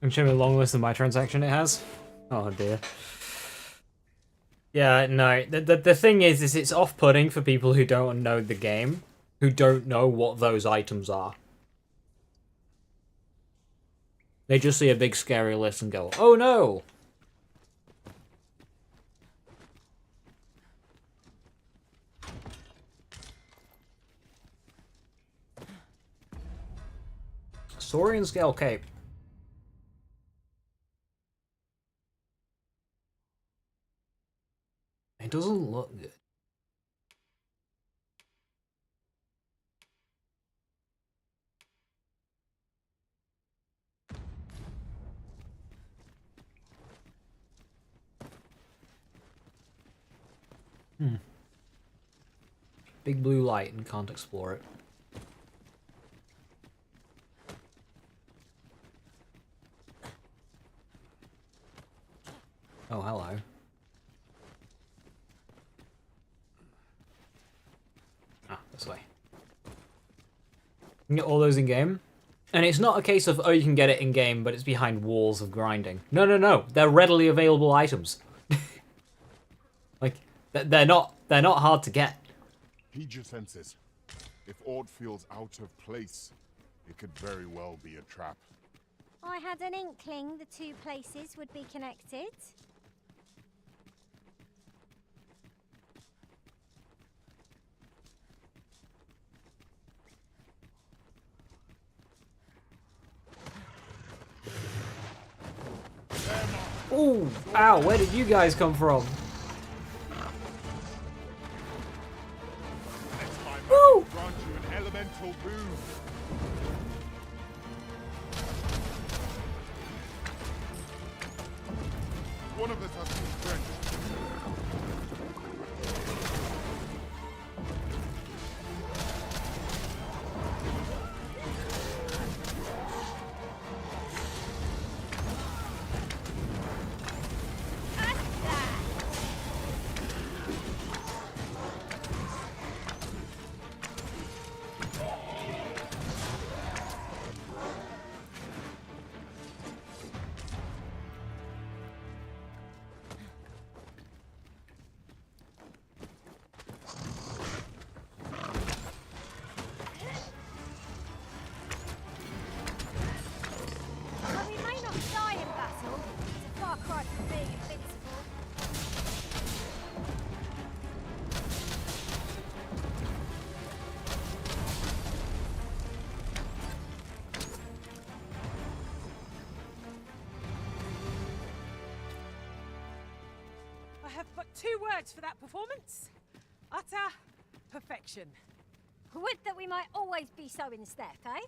And show me a long list of my transaction it has. Oh dear. Yeah, no. The thing is it's off-putting for people who don't know the game. who don't know what those items are. They just see a big scary list and go, oh no! Saurian scale cape. It doesn't look good. Big blue light and can't explore it. Oh, hello. Ah, this way. You can get all those in game. And it's not a case of, oh, you can get it in game, but it's behind walls of grinding. No, no, no. They're readily available items. Like, they're not hard to get. Heed your senses. If aught feels out of place, it could very well be a trap. I had an inkling the two places would be connected. Ooh, ow, where did you guys come from? Woo! Grant you an elemental boon. One of us has some strength. But we may not die in battle. It's a far cry from being invincible. I have but two words for that performance. Utter perfection. Would that we might always be so in step, eh?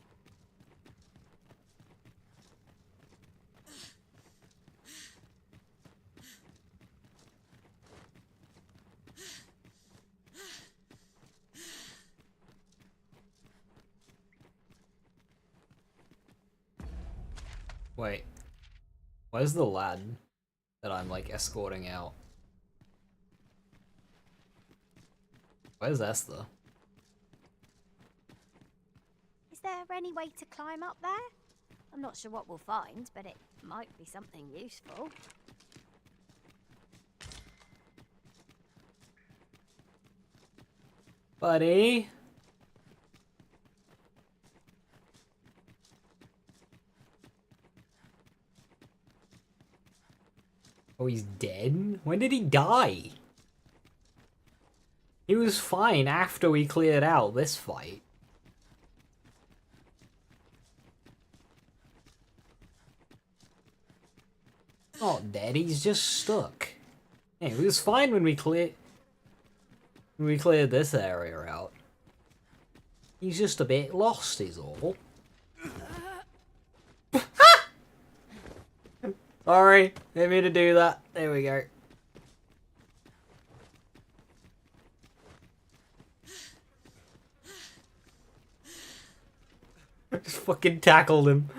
Wait. Where's the lad that I'm, like, escorting out? Where's Esther? Is there any way to climb up there? I'm not sure what we'll find, but it might be something useful. Buddy? Oh, he's dead? When did he die? He was fine after we cleared out this fight. Not dead, he's just stuck. Yeah, he was fine when we cleared this area out. He's just a bit lost is all. Sorry, didn't mean to do that. There we go. Just fucking tackled him.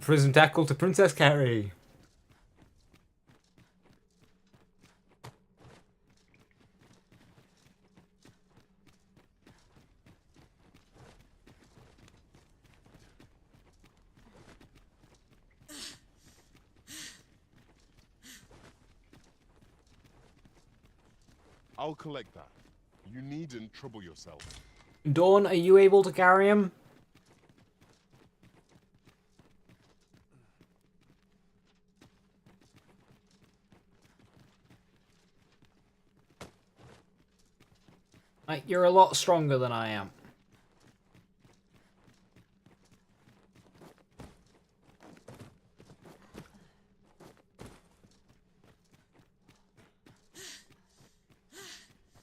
Prison tackle to Princess Carrie. I'll collect that. You needn't trouble yourself. Dawn, are you able to carry him? Like, you're a lot stronger than I am.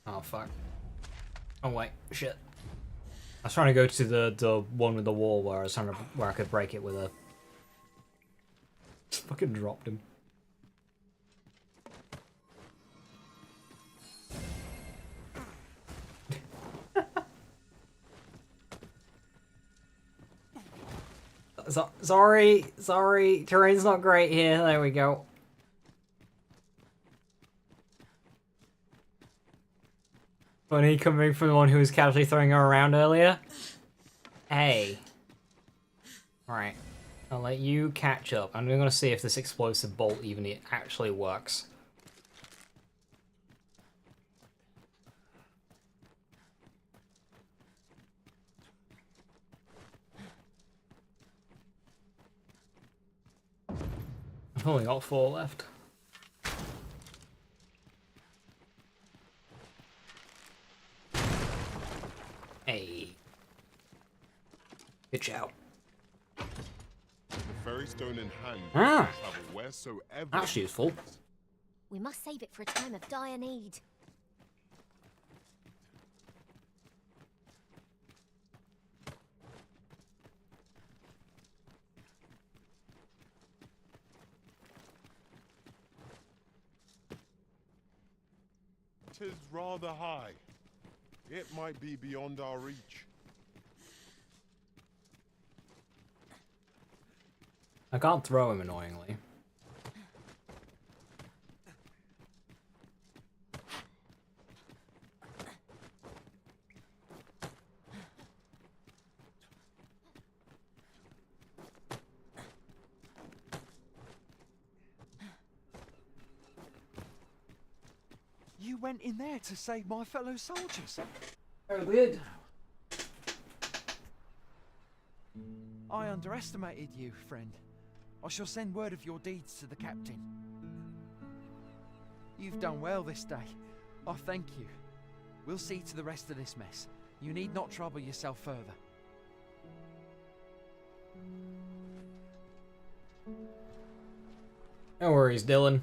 Oh, fuck. Oh, wait. Shit. I was trying to go to the one with the wall where I was trying to, where I could break it with a... Just fucking dropped him. Sorry. Terrain's not great here. There we go. Funny coming from the one who was casually throwing her around earlier. Hey. Alright. I'll let you catch up. I'm going to see if this explosive bolt even actually works. I've only got 4 left. Hey. Good shout. The ferry stone in hand, Ah. travel wheresoever. That's useful. We must save it for a time of dire need. Tis rather high. It might be beyond our reach. I can't throw him, annoyingly. You went in there to save my fellow soldiers. Oh, good. I underestimated you, friend. I shall send word of your deeds to the captain. You've done well this day. I thank you. We'll see to the rest of this mess. You need not trouble yourself further. No worries, Dylan.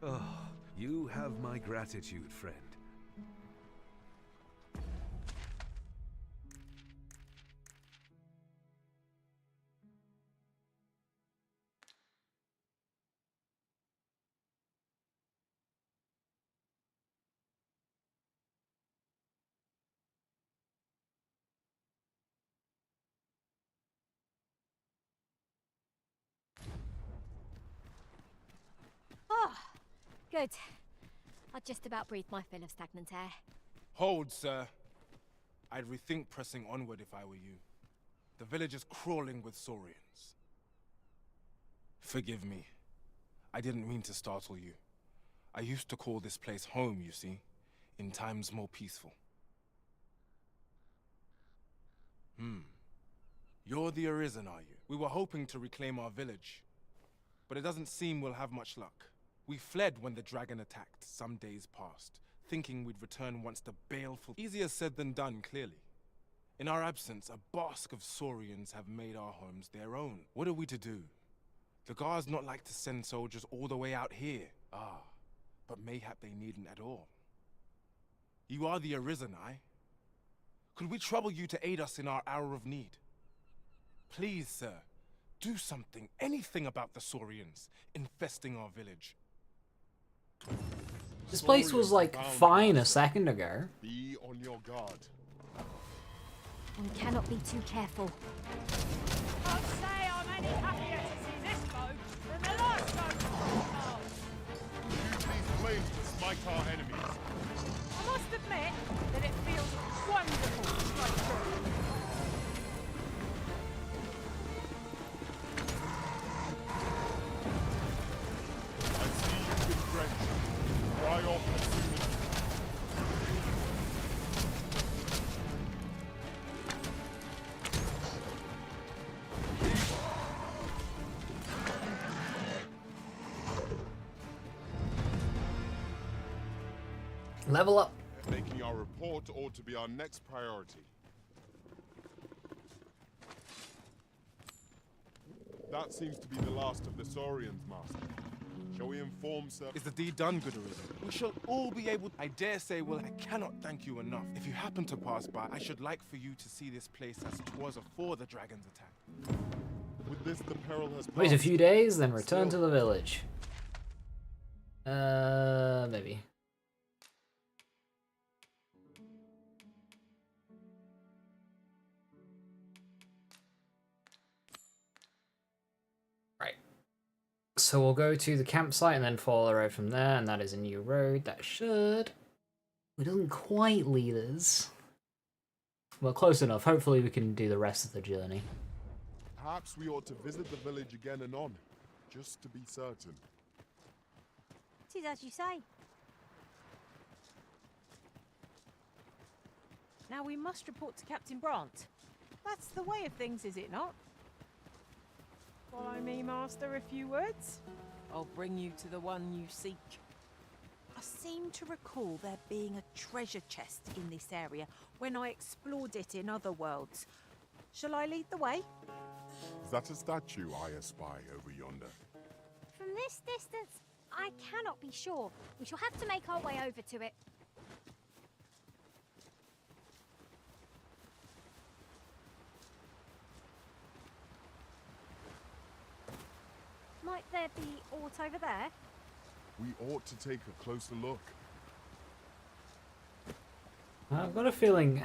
Oh, you have my gratitude, friend. Oh, good. I just about breathed my fill of stagnant air. Hold, sir. I'd rethink pressing onward if I were you. The village is crawling with saurians. Forgive me. I didn't mean to startle you. I used to call this place home, you see, in times more peaceful. You're the Arisen, are you? We were hoping to reclaim our village, but it doesn't seem we'll have much luck. We fled when the dragon attacked some days past, thinking we'd return once the baleful... Easier said than done, clearly. In our absence, a bask of saurians have made our homes their own. What are we to do? The guards not like to send soldiers all the way out here. Ah, but mayhap they needn't at all. You are the Arisen, aye? Could we trouble you to aid us in our hour of need? Please, sir, do something, anything about the saurians infesting our village. This place was, like, fine a second ago. Be on your guard. One cannot be too careful. I'll say I'm any happier to see this boat than the last boat. Oh, Use these flames to smite our enemies. I must admit that it feels wonderful to strike through. I see you've been drenched. Dry off as soon as Level up. Making our report ought to be our next priority. That seems to be the last of the Saurians, Master. Shall we inform Sir? Is the deed done, good Arisen? We shall all be able... I dare say, well, I cannot thank you enough. If you happen to pass by, I should like for you to see this place as it was before the dragon's attack. With this, the peril has Wait a passed. few days, then return to the village. Maybe. Right. So we'll go to the campsite and then follow the road from there, and that is a new road that should... It doesn't quite lead us. Well, close enough. Hopefully we can do the rest of the journey. Perhaps we ought to visit the village again anon, just to be certain. It is as you say. Now we must report to Captain Brant. That's the way of things, is it not? Follow me, Master, a few words. I'll bring you to the one you seek. I seem to recall there being a treasure chest in this area when I explored it in other worlds. Shall I lead the way? Is that a statue I espy over yonder? From this distance, I cannot be sure. We shall have to make our way over to it. Might there be aught over there? We ought to take a closer look. I've got a feeling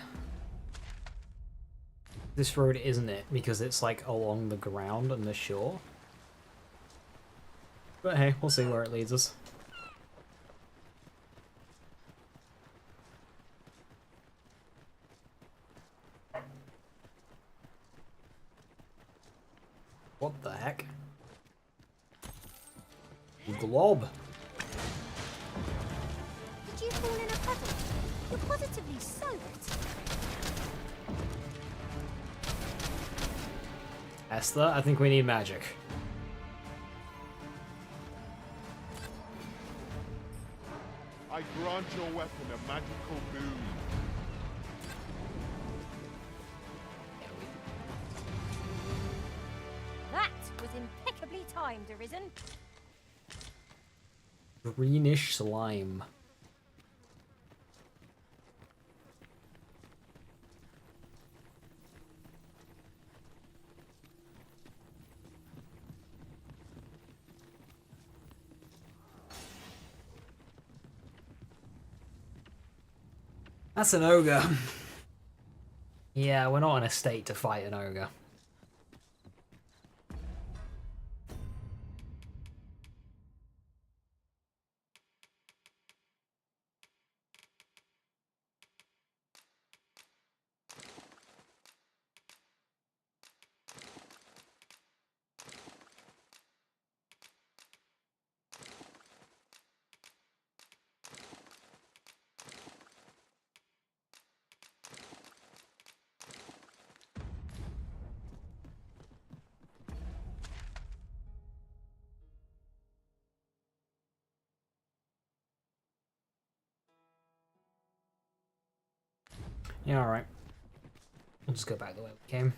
this road isn't it, because it's like along the ground and the shore. But hey, we'll see where it leads us. What the heck? Glob. Did you fall in a puddle? You're positively soaked. Esther, I think we need magic. I grant your weapon a magical boon. That was impeccably timed, Arisen. Greenish slime. That's an ogre. Yeah, we're not in a state to fight an ogre. Yeah, alright. We'll just go back the way we came.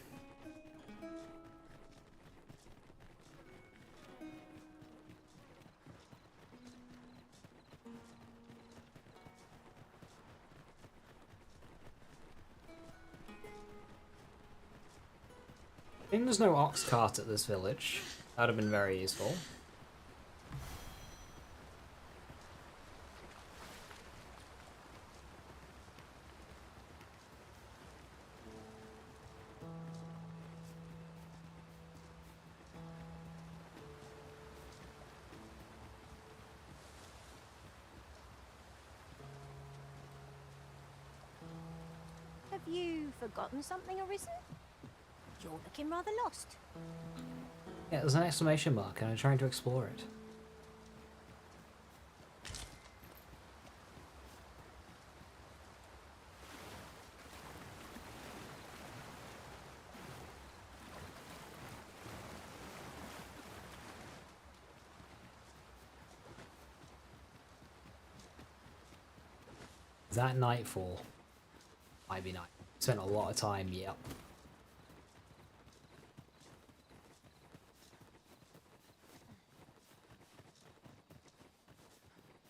I think there's no ox cart at this village. That would have been very useful. you forgotten something, Arisen? You're looking rather lost. Yeah, there's an exclamation mark and I'm trying to explore it. Is that nightfall? Might be night. Spent a lot of time, yep.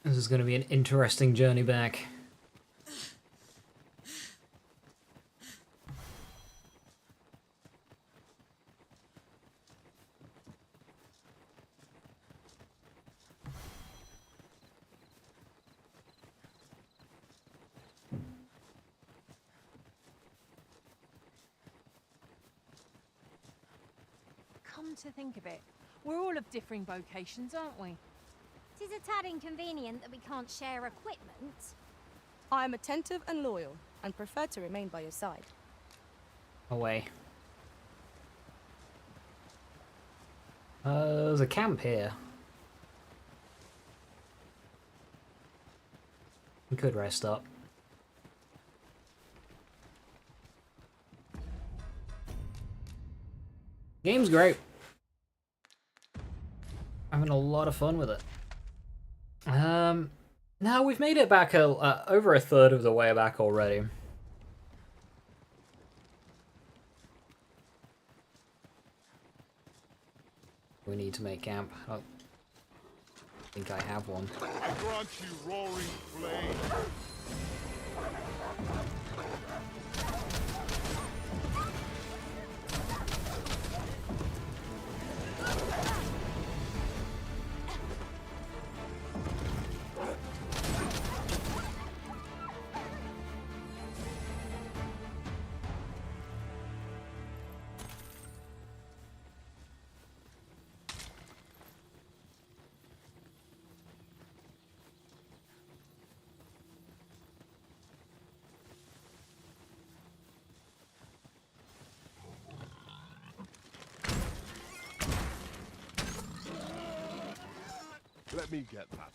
This is going to be an interesting journey back. Come to think of it, we're all of differing vocations, aren't we? Tis a tad inconvenient that we can't share equipment. I am attentive and loyal, and prefer to remain by your side. Away. There's a camp here. We could rest up. Game's great. Having a lot of fun with it. Now we've made it back over a third of the way back already. We need to make camp. I don't think I have one. I grant you roaring flame. Let me get that.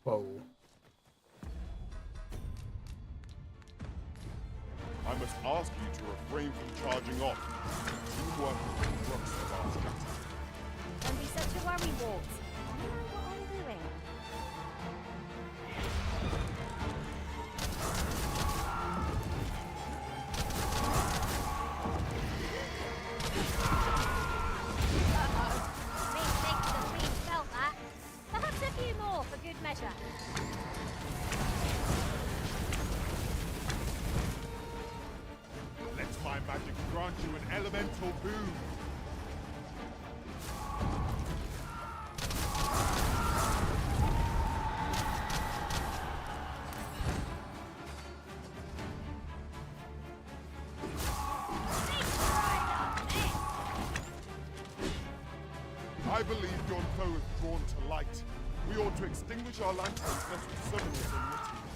Whoa. I must ask you to refrain from charging off. Teamwork is the crux of our strategy. Don't be such a worry, Walt. I know what I'm doing. Methinks the queen felt that. Perhaps a few more for good measure. Let my magic grant you an elemental boon. I believe your foe is drawn to light. We ought to extinguish our lanterns lest we summon it unwittingly.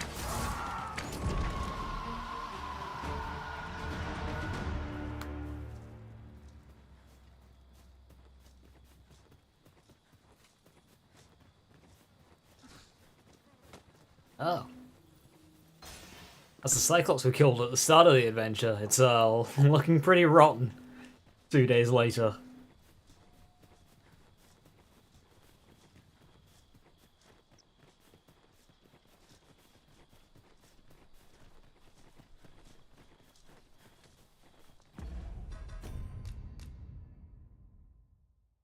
Oh. That's the Cyclops we killed at the start of the adventure. It's looking pretty rotten 2 days later.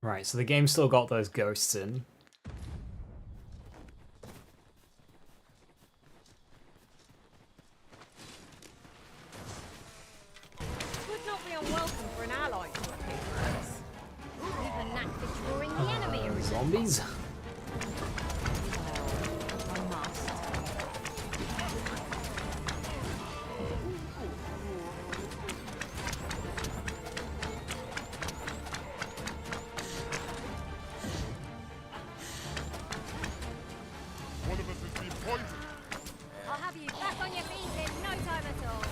Right, so the game still got those ghosts in. Would not be unwelcome for an ally to appear for us. Even that for drawing the enemy are Zombies? One of us has been poisoned. I'll have you back on your feet in no time at all.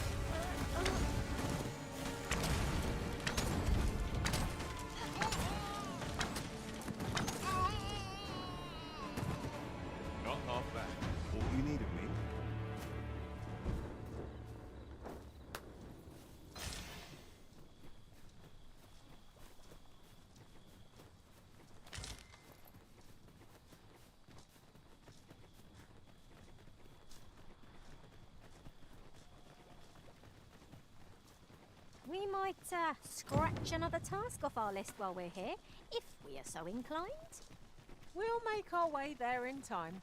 Not half bad. All you need of me. We might scratch another task off our list while we're here, if we are so inclined. We'll make our way there in time.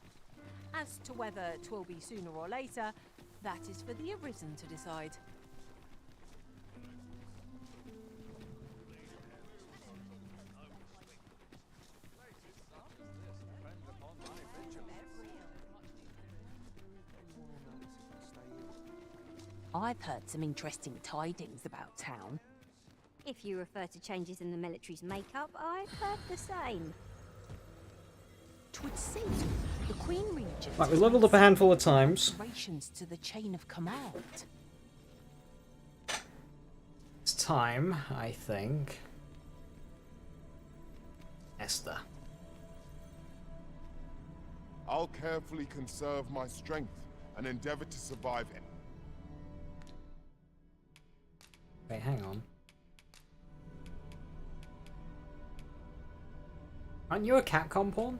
As to whether 'twill be sooner or later, that is for the Arisen to decide. I've heard some interesting tidings about town. If you refer to changes in the military's makeup, I've heard the same. 'Twould seem the Queen Regent Right, we leveled up a handful of times. alterations to the chain of command. It's time, I think. Esther. I'll carefully conserve my strength and endeavor to survive. Wait, hang on. Aren't you a Capcom pawn?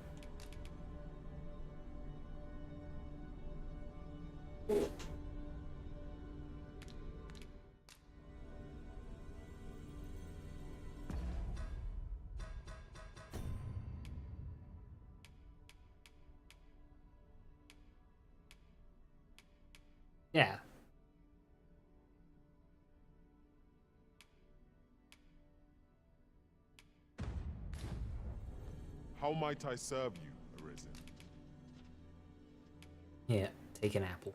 Yeah. How might I serve you, Arisen? Yeah, take an apple.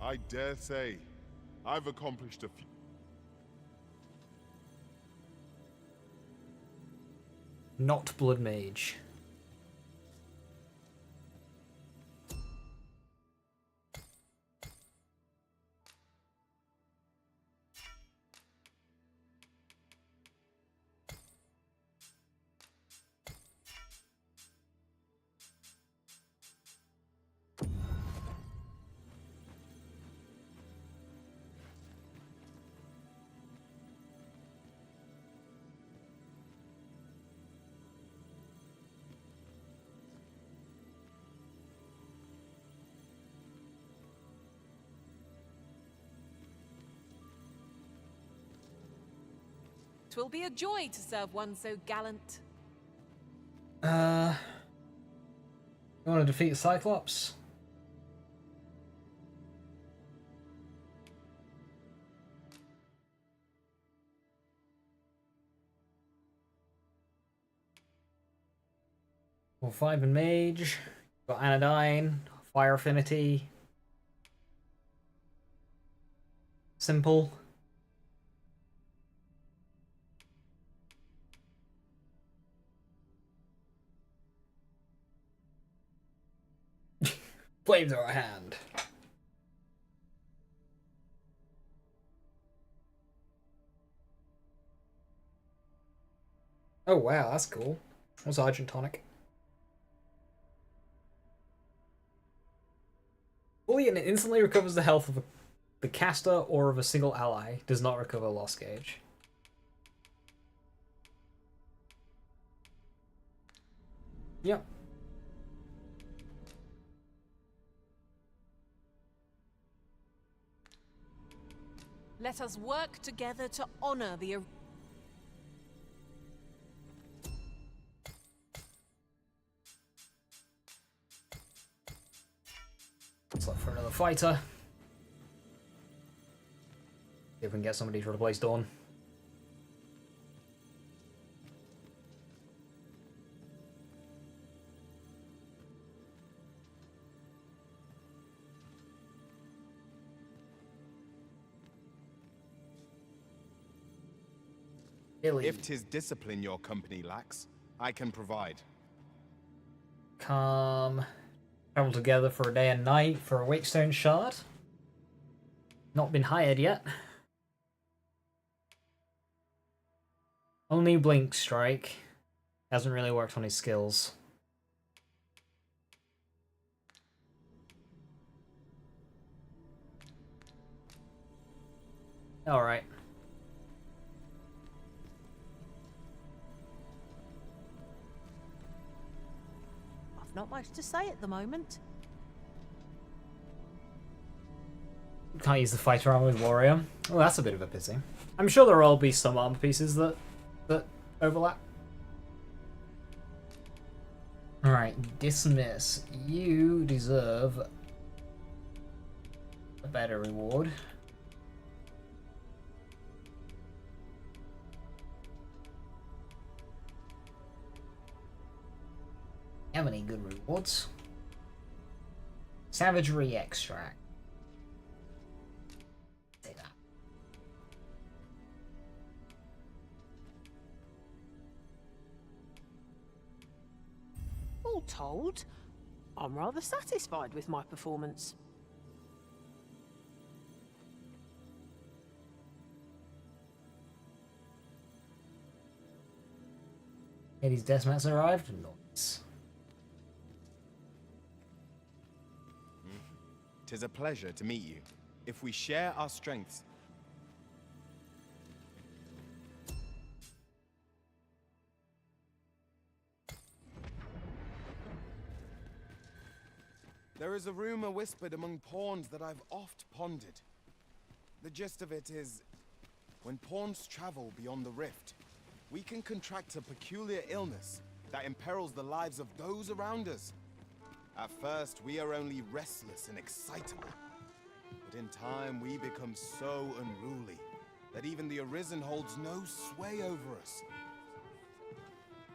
I dare say, I've accomplished a few. Not Blood Mage. Twill be a joy to serve one so gallant. You want to defeat Cyclops? Well, 5 and Mage. Got Anodyne, Fire Affinity. Simple. Flames are a hand. Oh wow, that's cool. What's Argent Tonic? Fully and instantly recovers the health of the caster or of a single ally. Does not recover loss gauge. Yep. Let us work together to honor the... fighter. See if we can get somebody to replace Dawn. If 'tis discipline your company lacks, I can provide. Come. Travel together for a day and night for a Wakestone shard. Not been hired yet. Only Blink Strike. Hasn't really worked on his skills. Alright. I've not much to say at the moment. Can't use the fighter armor with warrior. Well, that's a bit of a pity. I'm sure there'll all be some armor pieces that overlap. Alright, dismiss. You deserve a better reward. Have any good rewards? Savagery extract. Take that. All told, I'm rather satisfied with my performance. Hades' Deathmatch arrived? Nice. 'Tis a pleasure to meet you. If we share our strengths, there is a rumor whispered among pawns that I've oft pondered. The gist of it is, when pawns travel beyond the rift, we can contract a peculiar illness that imperils the lives of those around us. At first, we are only restless and excitable. But in time, we become so unruly that even the Arisen holds no sway over us.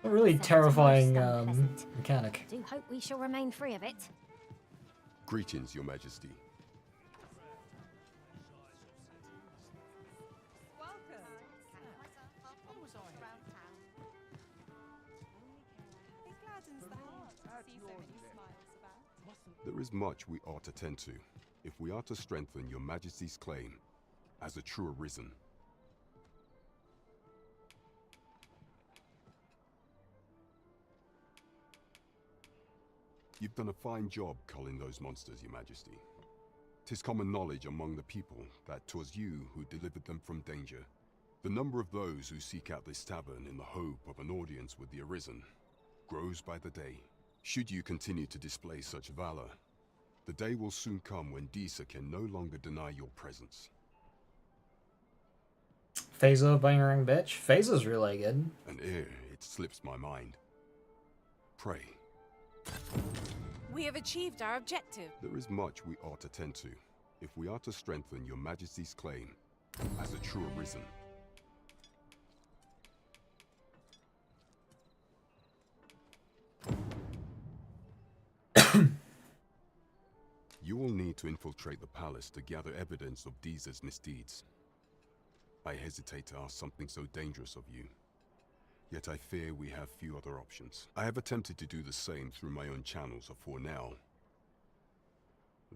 A really Sounds terrifying most unpleasant. mechanic. I do hope we shall remain free of it. Greetings, Your Majesty. There is much we ought to tend to, if we are to strengthen Your Majesty's claim as a true Arisen. You've done a fine job culling those monsters, Your Majesty. 'Tis common knowledge among the people that 'twas you who delivered them from danger. The number of those who seek out this tavern in the hope of an audience with the Arisen grows by the day. Should you continue to display such valor, the day will soon come when Disa can no longer deny your presence. Phaser, Bangerang bitch. Phaser's really good. And ere it slips my mind, pray. We have achieved our objective. There is much we ought to tend to, if we are to strengthen Your Majesty's claim as a true Arisen. You will need to infiltrate the palace to gather evidence of Disa's misdeeds. I hesitate to ask something so dangerous of you, yet I fear we have few other options. I have attempted to do the same through my own channels for now,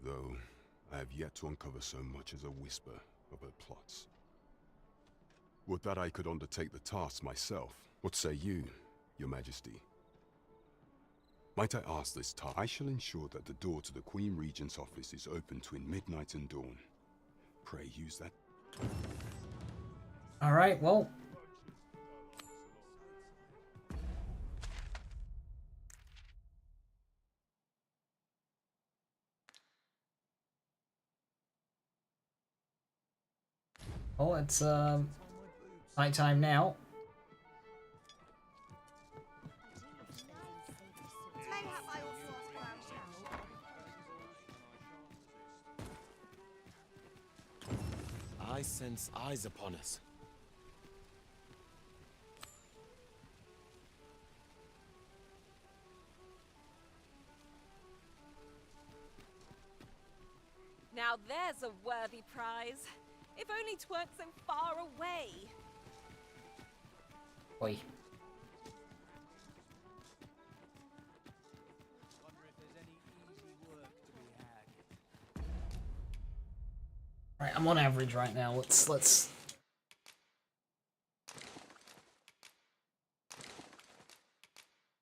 though I have yet to uncover so much as a whisper of her plots. Would that I could undertake the task myself. What say you, Your Majesty? Might I ask this task? I shall ensure that the door to the Queen Regent's office is open between midnight and dawn. Pray use that. Alright, well. Oh, it's night time now. I sense eyes upon us. Now there's a worthy prize. If only 'tweren't so far away. Oi. Right, I'm on average right now. Let's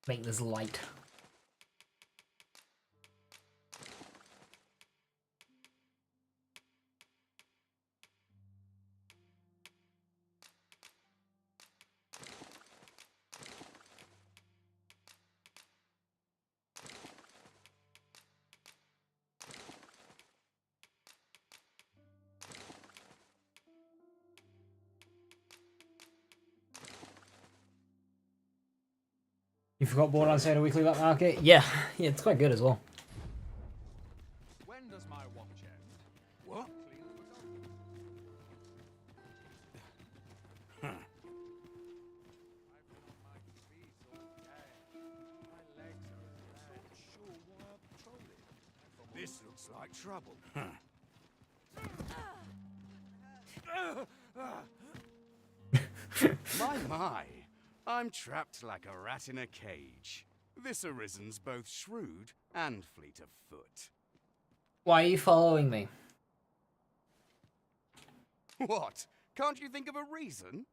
make this light. You forgot Borderlands Soda Weekly Black Market? Yeah, it's quite good as well. When does my watch end? What? Huh. This looks like trouble. My. I'm trapped like a rat in a cage. This Arisen's both shrewd and fleet of foot. Why are you following me? What? Can't you think of a reason?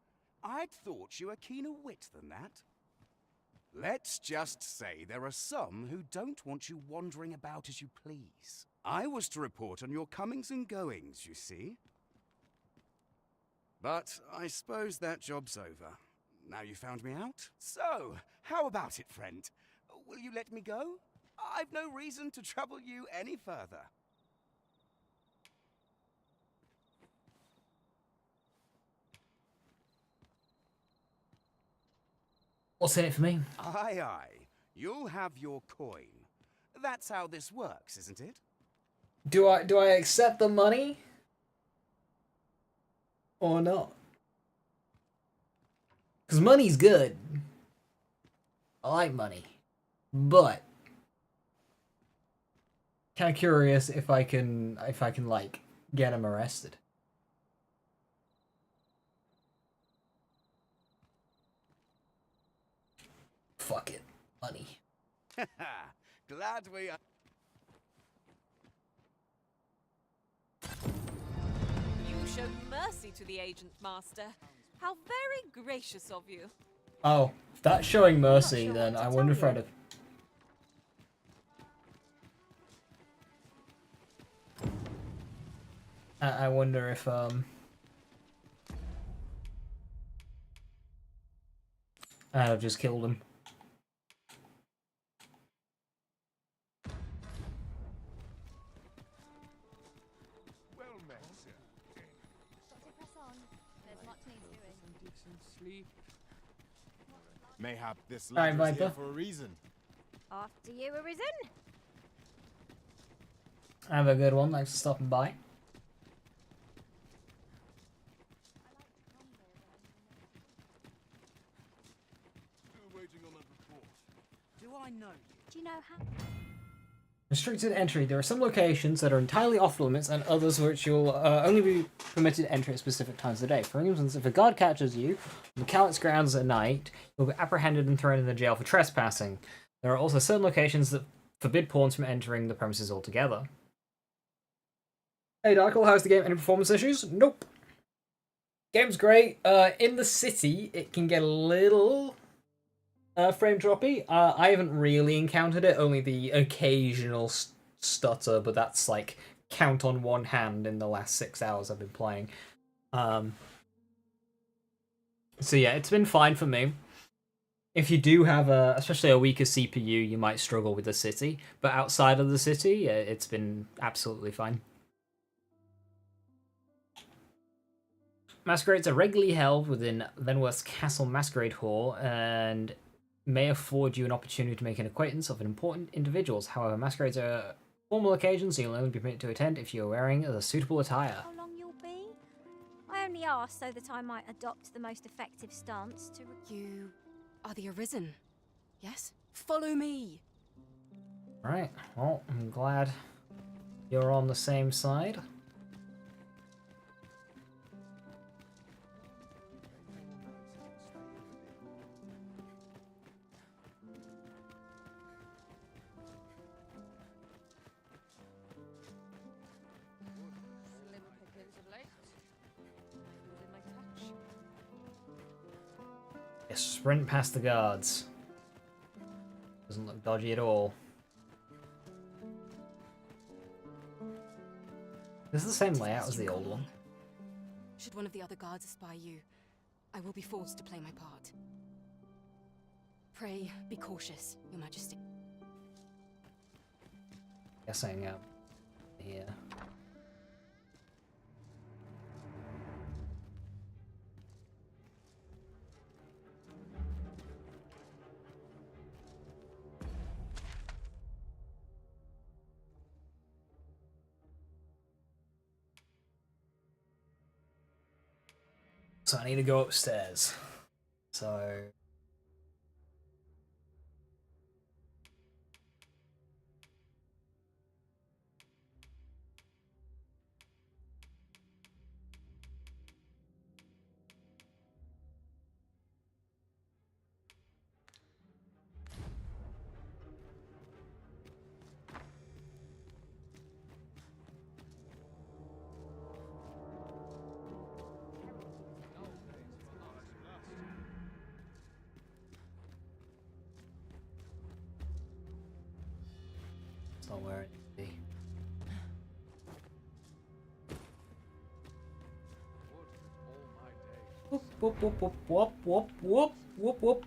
I'd thought you were keener wit than that. Let's just say there are some who don't want you wandering about as you please. I was to report on your comings and goings, you see. But I suppose that job's over. Now you found me out? So, how about it, friend? Will you let me go? I've no reason to trouble you any further. What's in it for me? Aye, aye. You'll have your coin. That's how this works, isn't it? Do I accept the money? Or not? Because money's good. I like money. But kind of curious if I can like get him arrested. Fuck it. Money. Glad we are. You showed mercy to the agent, Master. How very gracious of you. Oh, if that's showing mercy, then I wonder if I'd have... I wonder if, I'd have just killed him. Well met, sir. Sleep. Mayhap this Alright, ladder is here Viper. for a reason. After you, Arisen. Have a good one. Thanks for stopping by. Still waiting on that report. Do I know you? Do you know how? Restricted entry. There are some locations that are entirely off limits and others which you'll only be permitted entry at specific times of the day. For instance, if a guard catches you on the Cowlet's grounds at night, you'll be apprehended and thrown in the jail for trespassing. There are also certain locations that forbid pawns from entering the premises altogether. Hey Darkle, how's the game? Any performance issues? Nope. Game's great. In the city, it can get a little... frame droppy. I haven't really encountered it, only the occasional stutter, but that's like count on one hand in the last 6 hours I've been playing. So yeah, it's been fine for me. If you do have especially a weaker CPU, you might struggle with the city, but outside of the city, it's been absolutely fine. Masquerades are regularly held within Venworth's Castle Masquerade Hall, and may afford you an opportunity to make an acquaintance of important individuals. However, masquerades are formal occasions, so you'll only be permitted to attend if you are wearing a suitable attire. How long you'll be? kindly asked so that I might adopt the most effective stance to... You are the Arisen, yes? Follow me! Right, well, I'm glad you're on the same side. Slim pickings of late. Losing my touch. Yeah, sprint past the guards. Doesn't look dodgy at all. This is the same layout as the old one. Should one of the other guards espy you, I will be forced to play my part. Pray, be cautious, Your Majesty. Guessing here. So I need to go upstairs. So... It's not where it needs to be. Whoop, whoop, whoop, whoop, whoop, whoop, whoop, whoop, whoop.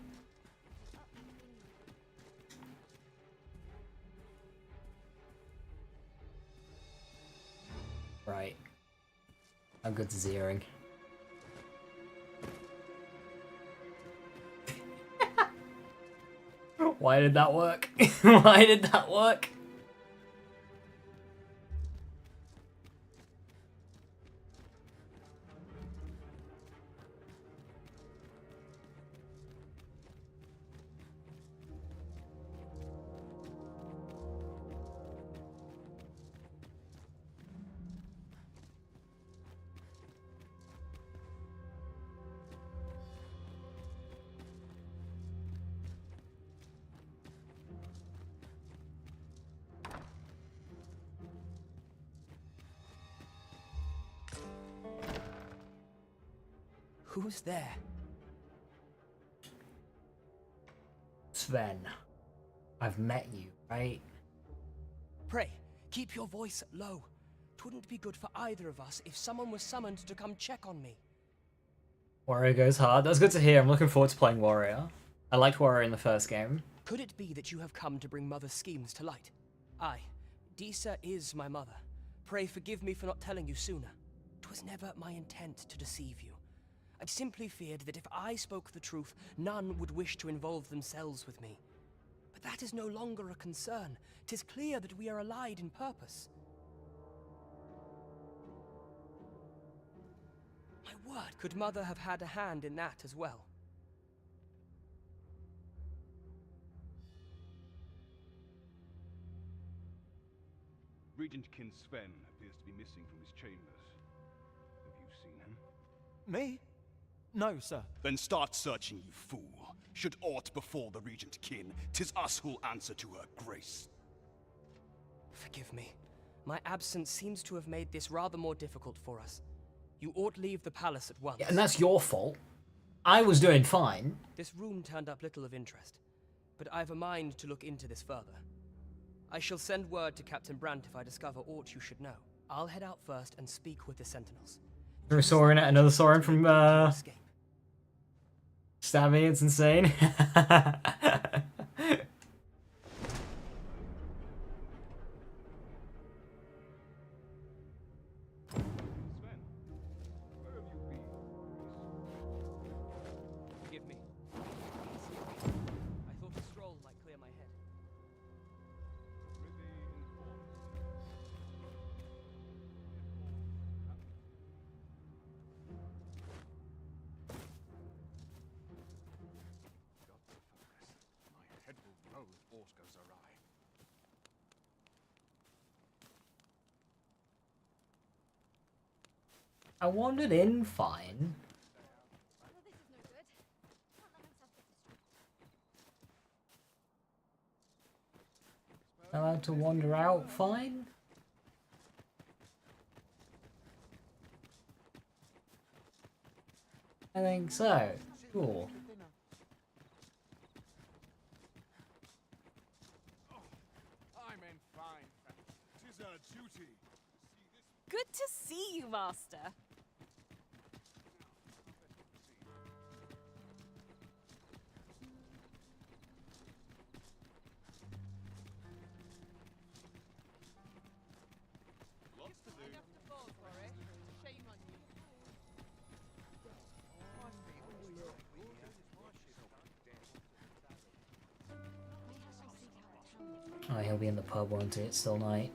Right. I'm good to zeroing. Why did that work? Why did that work? Who's there? Sven, I've met you, right? Pray, keep your voice low. Twouldn't be good for either of us if someone was summoned to come check on me. Warrior goes hard. That's good to hear. I'm looking forward to playing Warrior. I liked Warrior in the first game. Could it be that you have come to bring Mother's schemes to light? Aye, Disa is my mother. Pray forgive me for not telling you sooner. 'Twas never my intent to deceive you. I simply feared that if I spoke the truth, none would wish to involve themselves with me. But that is no longer a concern. 'Tis clear that we are allied in purpose. My word, could Mother have had a hand in that as well? Regent Kin Sven appears to be missing from his chambers. Have you seen him? Me? No, sir. Then start searching, you fool. Should aught befall the Regent Kin, 'tis us who'll answer to her grace. Forgive me. My absence seems to have made this rather more difficult for us. You ought leave the palace at once. Yeah, and that's your fault. I was doing fine. This room turned up little of interest, but I've a mind to look into this further. I shall send word to Captain Brandt if I discover aught you should know. I'll head out first and speak with the sentinels. From Soren, another Soren from Stabby, it's insane. Forgive me. I thought a stroll might clear my head. I wandered in fine. Allowed to wander out fine? I think so. Cool. I'm in fine. 'Tis our duty. Good to see you, Master. Lots to do. Shame on you. Oh, he'll be in the pub, won't he? It's still night.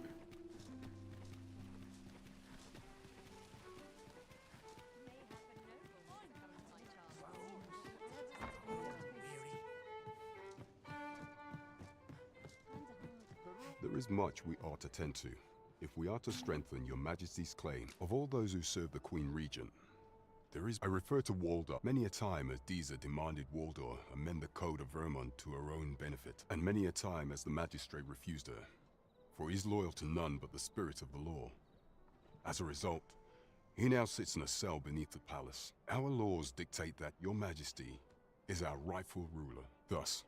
There is much we ought to tend to, if we are to strengthen your majesty's claim. Of all those who serve the Queen Regent, I refer to Waldor. Many a time as Disa demanded Waldor amend the code of Vermont to her own benefit, and many a time as the magistrate refused her, for he is loyal to none but the spirit of the law. As a result, he now sits in a cell beneath the palace. Our laws dictate that your majesty is our rightful ruler. Thus,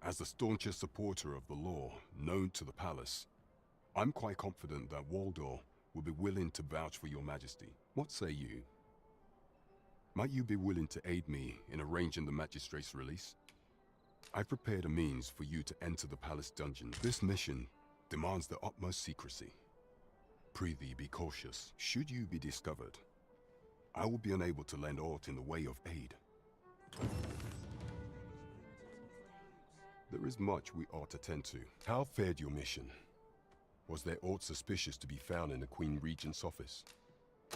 as the staunchest supporter of the law known to the palace, I'm quite confident that Waldor will be willing to vouch for your majesty. What say you? Might you be willing to aid me in arranging the magistrate's release? I've prepared a means for you to enter the palace dungeon. This mission demands the utmost secrecy. Prithee, be cautious. Should you be discovered, I will be unable to lend aught in the way of aid. There is much we ought to tend to. How fared your mission? Was there aught suspicious to be found in the Queen Regent's office?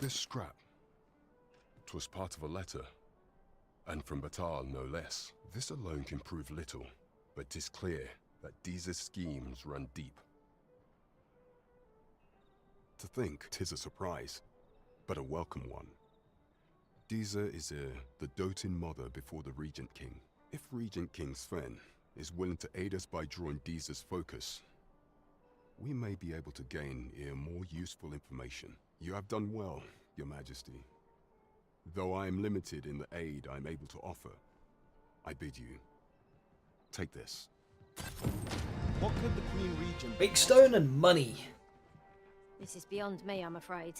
This scrap. 'Twas part of a letter, and from Batal no less. This alone can prove little, but 'tis clear that Disa's schemes run deep. To think 'tis a surprise, but a welcome one. Disa is the doting mother before the Regent King. If Regent King Sven is willing to aid us by drawing Disa's focus, we may be able to gain more useful information. You have done well, Your Majesty. Though I am limited in the aid I'm able to offer, I bid you, take this. What could the Queen Regent... Big stone and money. This is beyond me, I'm afraid.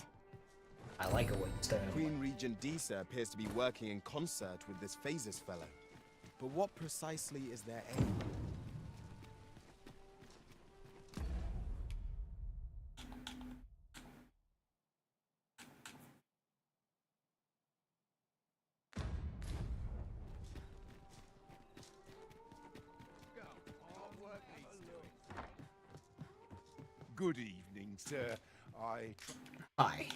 I like a big stone. Queen Regent Disa appears to be working in concert with this Phases fellow. But what precisely is their aim? Good evening, sir. Hi. I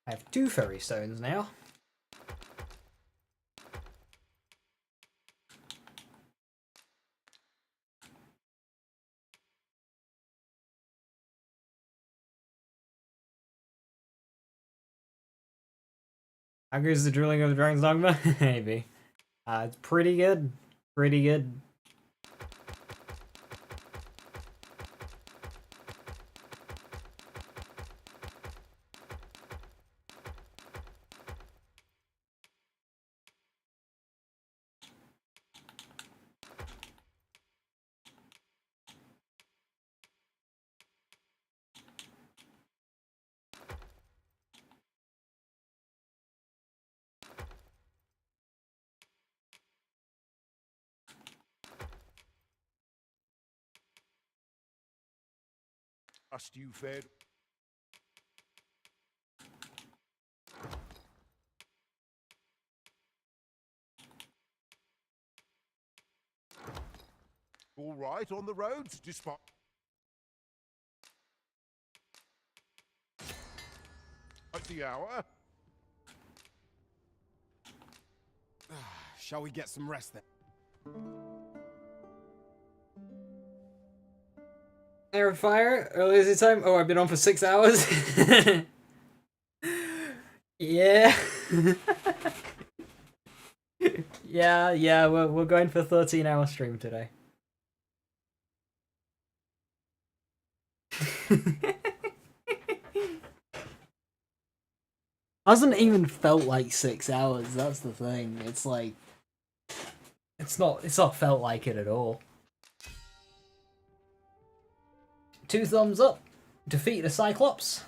have 2 fairy stones now. How good is the drilling of the Dragon's Dogma? Maybe. It's pretty good. Pretty good. Trust you fared. All right on the roads, despite... At the hour? Shall we get some rest then? Air of Fire, early exit time. Oh, I've been on for 6 hours. Yeah. yeah, we're going for 13-hour stream today. Hasn't even felt like 6 hours, that's the thing. It's like it's not felt like it at all. 2 thumbs up. Defeat the Cyclops.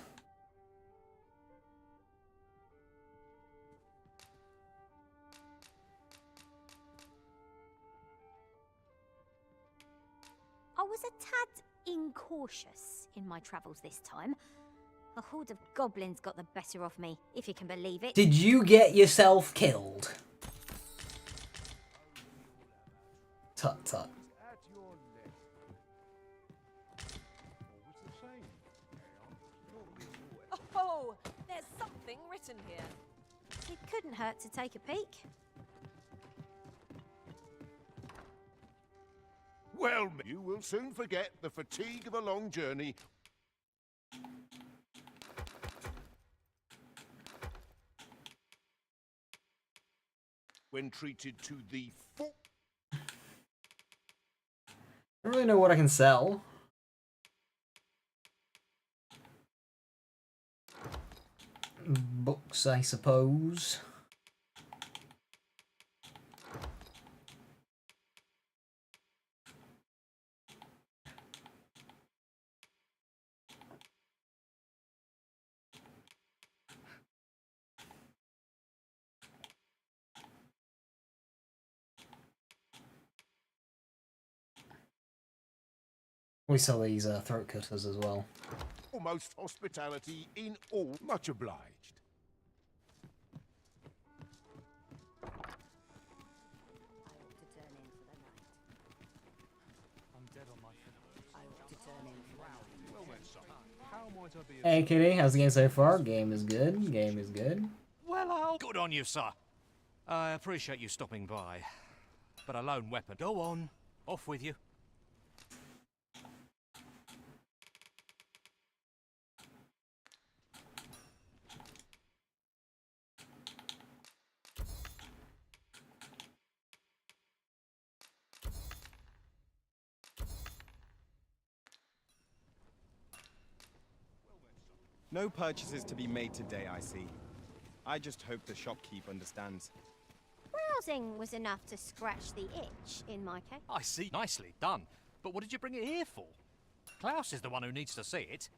I was a tad incautious in my travels this time. A horde of goblins got the better of me, if you can believe it. Did you get yourself killed? Tut tut. Oh, there's something written here. It couldn't hurt to take a peek. Well, you will soon forget the fatigue of a long journey. When treated to the full. I don't really know what I can sell. Books, I suppose. We sell these throat cutters as well. Almost hospitality in all. Much obliged. Hey Kitty, how's the game so far? Game is good. Game is good. Well, good on you, sir. I appreciate you stopping by. But a lone weapon. Go on. Off with you. No purchases to be made today, I see. I just hope the shopkeep understands. Browsing was enough to scratch the itch, in my case. I see. Nicely done. But what did you bring it here for? Klaus is the one who needs to see it.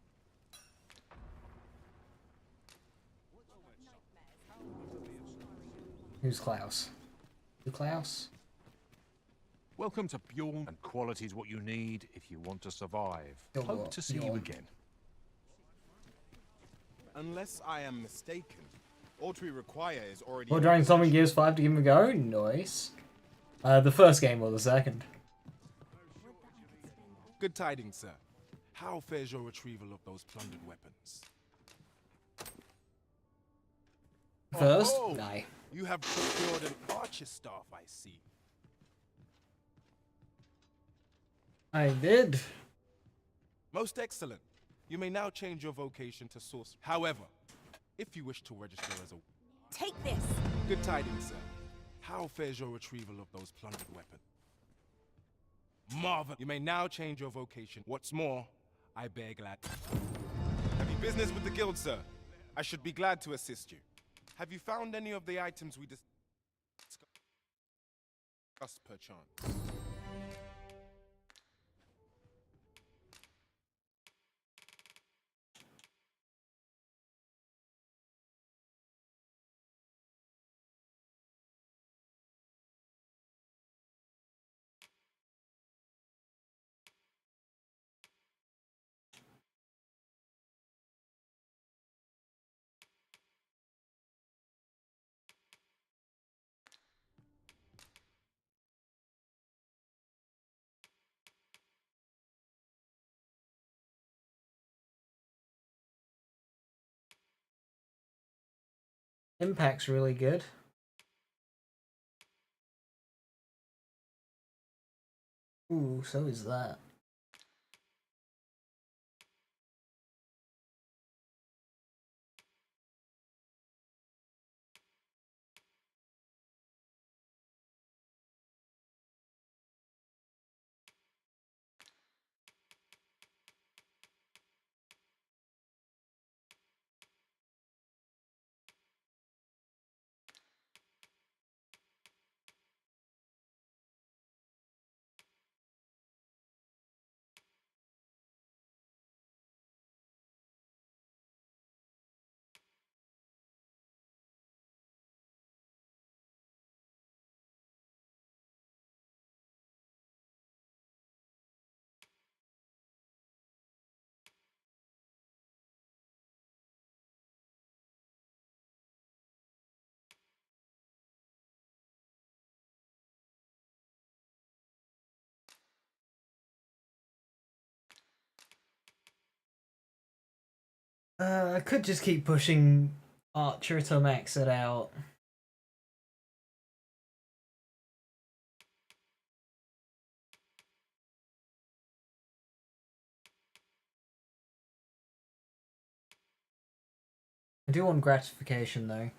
Who's Klaus? Who Klaus? Welcome to Bjorn, and quality's what you need if you want to survive. You're Hope what? to see you Bjorn. again. Unless I am mistaken, all we require is already... Well, Dragon Summon Gears 5 to give him a go? Nice. The first game or the second? Good tidings, sir. How fares your retrieval of those plundered weapons? First? Oh, Aye. you have procured an archer staff, I see. I did. Most excellent. You may now change your vocation to sorcerer. However, if you wish to register as a... Take this! Good tidings, sir. How fares your retrieval of those plundered weapons? Marvel! You may now change your vocation. What's more, I bear glad... Have you business with the guild, sir? I should be glad to assist you. Have you found any of the items we discussed perchance? Impact's really good. Ooh, so is that. I could just keep pushing Archer to max it out. I do want gratification though.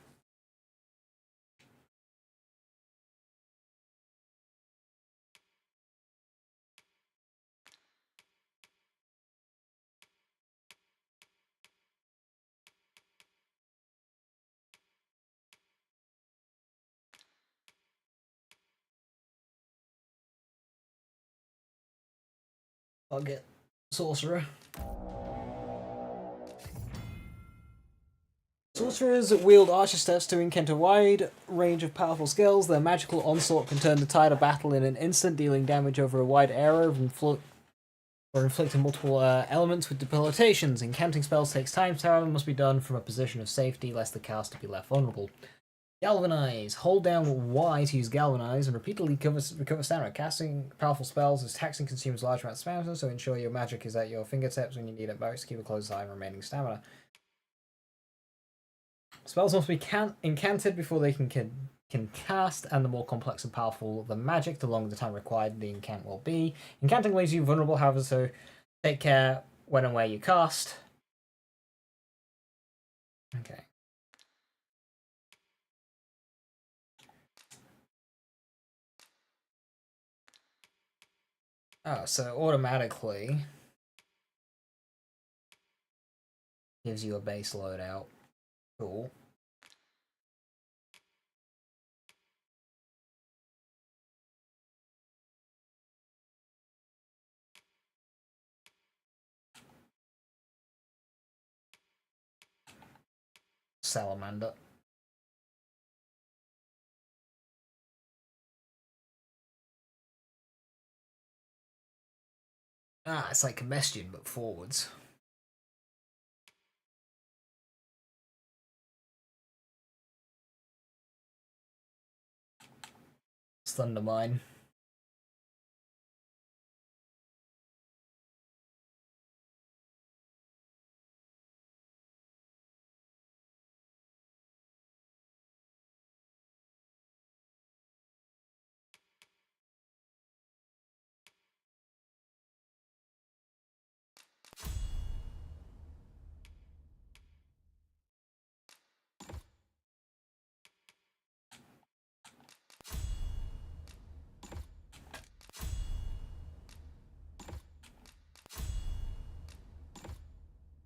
I'll get Sorcerer. Sorcerers wield archer steps to incant a wide range of powerful skills. Their magical onslaught can turn the tide of battle in an instant, dealing damage over a wide area or inflicting multiple elements with debilitations. Incanting spells takes time, however, must be done from a position of safety, lest the caster be left vulnerable. Galvanize. Hold down Y to use Galvanize and repeatedly recover stamina. Casting powerful spells is taxing, consumes large amounts of stamina, so ensure your magic is at your fingertips when you need it most. Keep a close eye on remaining stamina. Spells must be incanted before they can cast, and the more complex and powerful the magic, the longer the time required the incant will be. Incanting leaves you vulnerable, however, so take care when and where you cast. Okay. Oh, so automatically gives you a base loadout. Cool. Salamander. Ah, it's like Combustion, but forwards. It's Thundermine.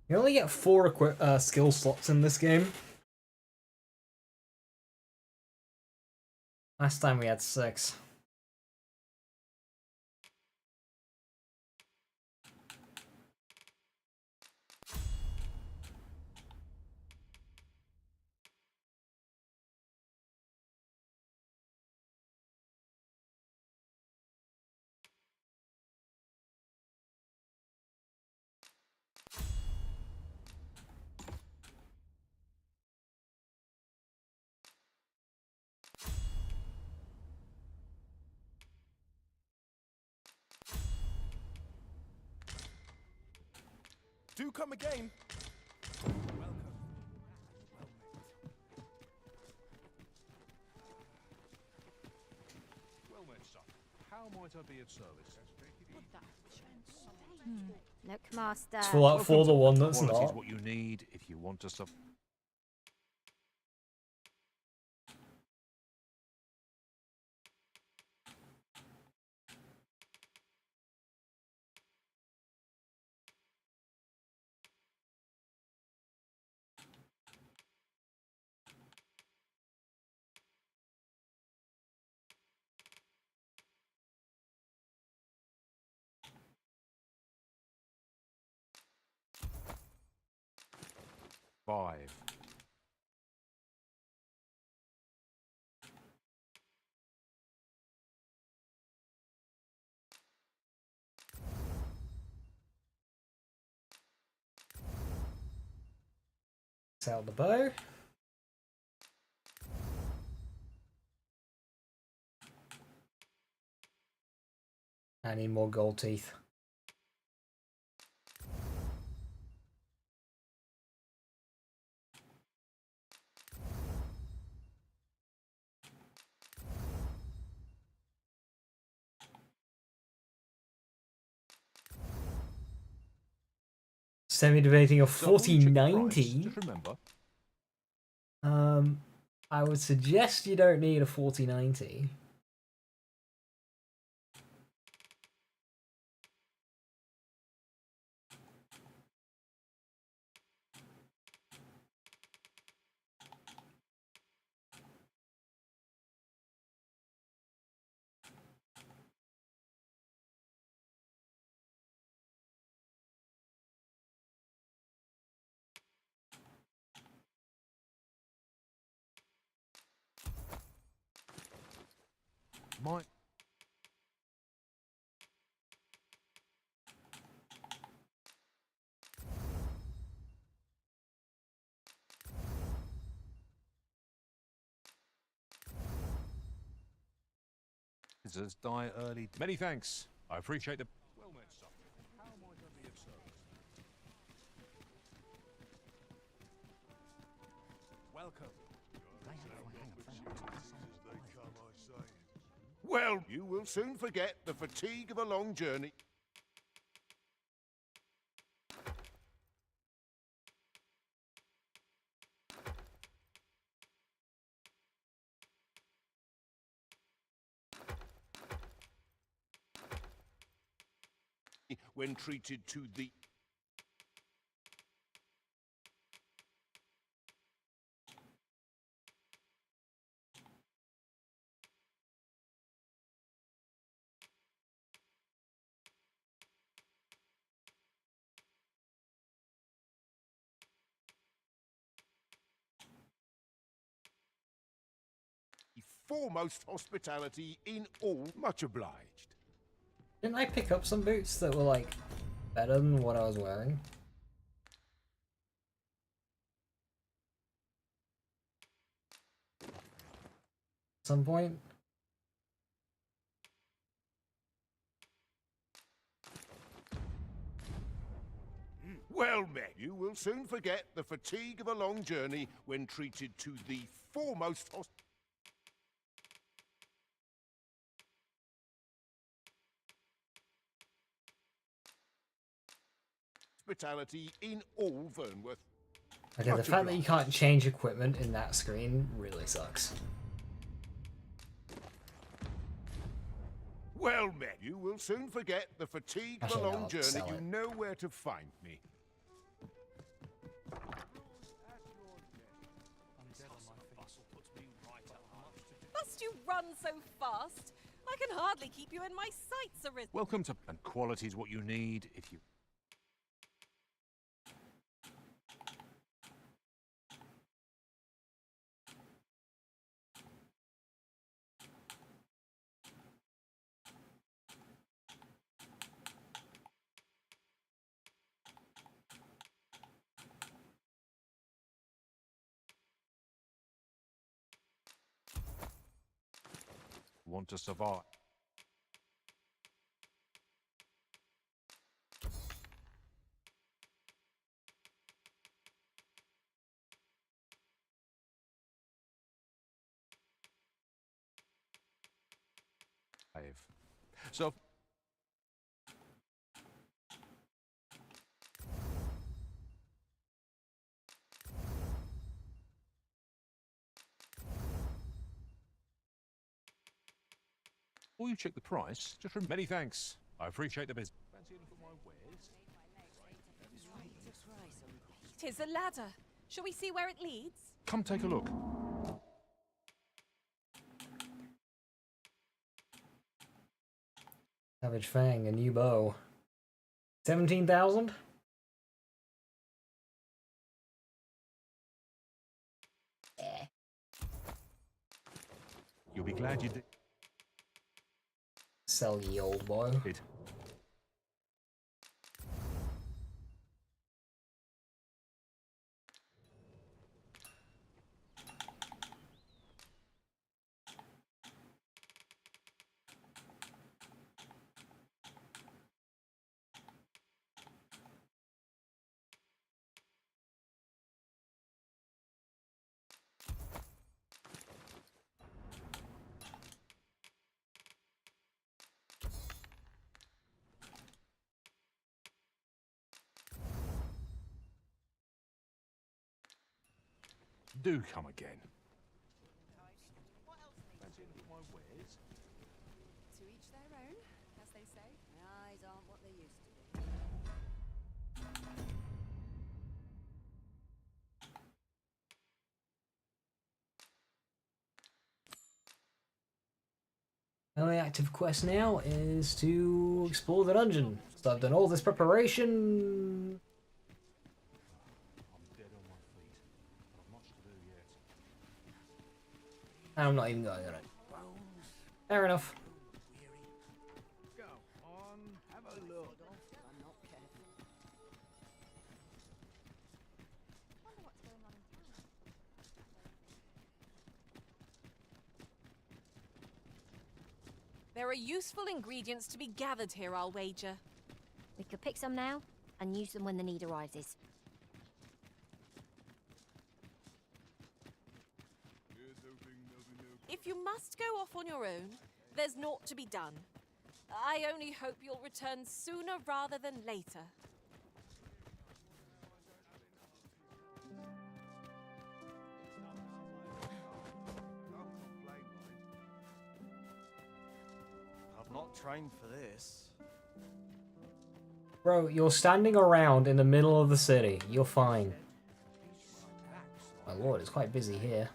You only get 4 skill slots in this game. Last time we had 6. Do come again. might I be of service? Look, Master. For the one that's Quality is not. what you need if you want to sub. Five. Sell the bow. I need more gold teeth. Semi-debating a 4090. Just remember. I would suggest you don't need a 4090. My visitors die early. Many thanks. I appreciate the. Well met, sir. How might I be of service? Welcome. Well, you will soon forget the fatigue of a long journey. When treated to the foremost hospitality in all. Much obliged. Didn't I pick up some boots that were like better than what I was wearing? At some point? Well met. You will soon forget the fatigue of a long journey when treated to the foremost hospitality in all Vernworth. Okay, the Much fact that you obliged. can't change equipment in that screen really sucks. Well met. You will soon forget the fatigue of Actually, a no, long I'll journey. sell You it. know where to find me. Must you run so fast? I can hardly keep you in my sights, Arisen. Welcome to. And quality is what you need if you. Want to survive. So before you check the price, just remember. Many thanks. I appreciate the business. Fancy any of my wares? It is a ladder. Shall we see where it leads? Come take a look. Savage Fang, a new bow. 17,000? You'll be glad you did. Sell ye old boy. Do come again. Fancy any of my wares? To each their own, as they say. My eyes aren't what they used to be. The only active quest now is to explore the dungeon. So I've done all this preparation. I'm not even going on it. Fair enough. Go on, have a look. I'm not careful. Wonder what's going on in town. There are useful ingredients to be gathered here, I'll wager. We could pick some now and use them when the need arises. If you must go off on your own, there's naught to be done. I only hope you'll return sooner rather than later. I've not trained for this. Bro, you're standing around in the middle of the city. You're fine. My lord, it's quite busy here.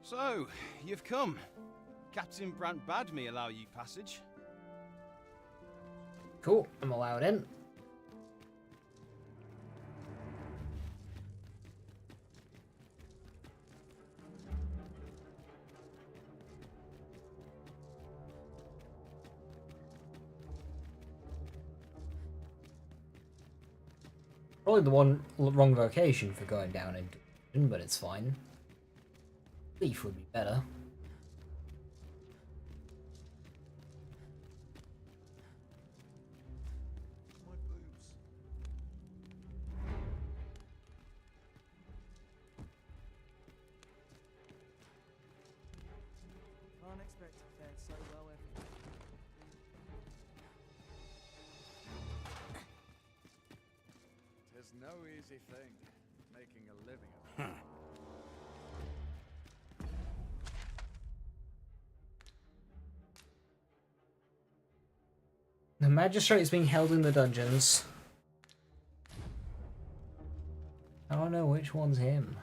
So, you've come. Captain Brant bade me allow you passage. Cool, I'm allowed in. Probably the wrong vocation for going down into dungeon, but it's fine. Leaf would be better. Can't expect to fare so well every day. Tis no easy thing, making a living of it. The magistrate is being held in the dungeons. I don't know which one's him.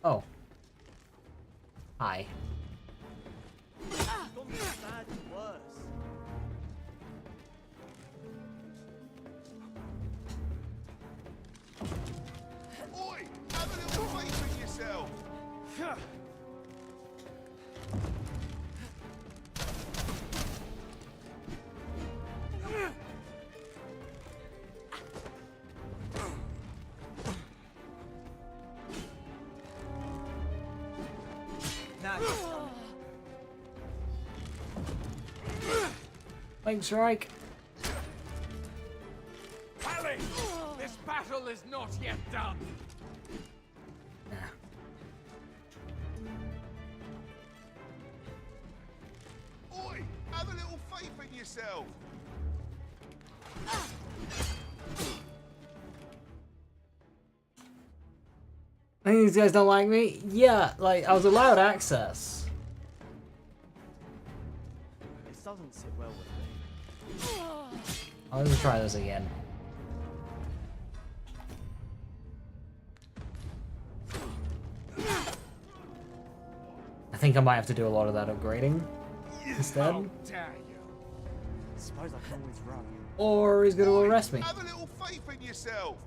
Oh. Hi. Oi! Have a little faith in yourself! Thanks, Reich. Pally! This battle is not yet done! faith in yourself. I think these guys don't like me. Yeah, like I was allowed access. This doesn't sit well with me. I'll just try this again. I think I might have to do a lot of that upgrading instead. How dare you? I suppose I can always run. Or he's gonna arrest me. Have a little faith in yourself.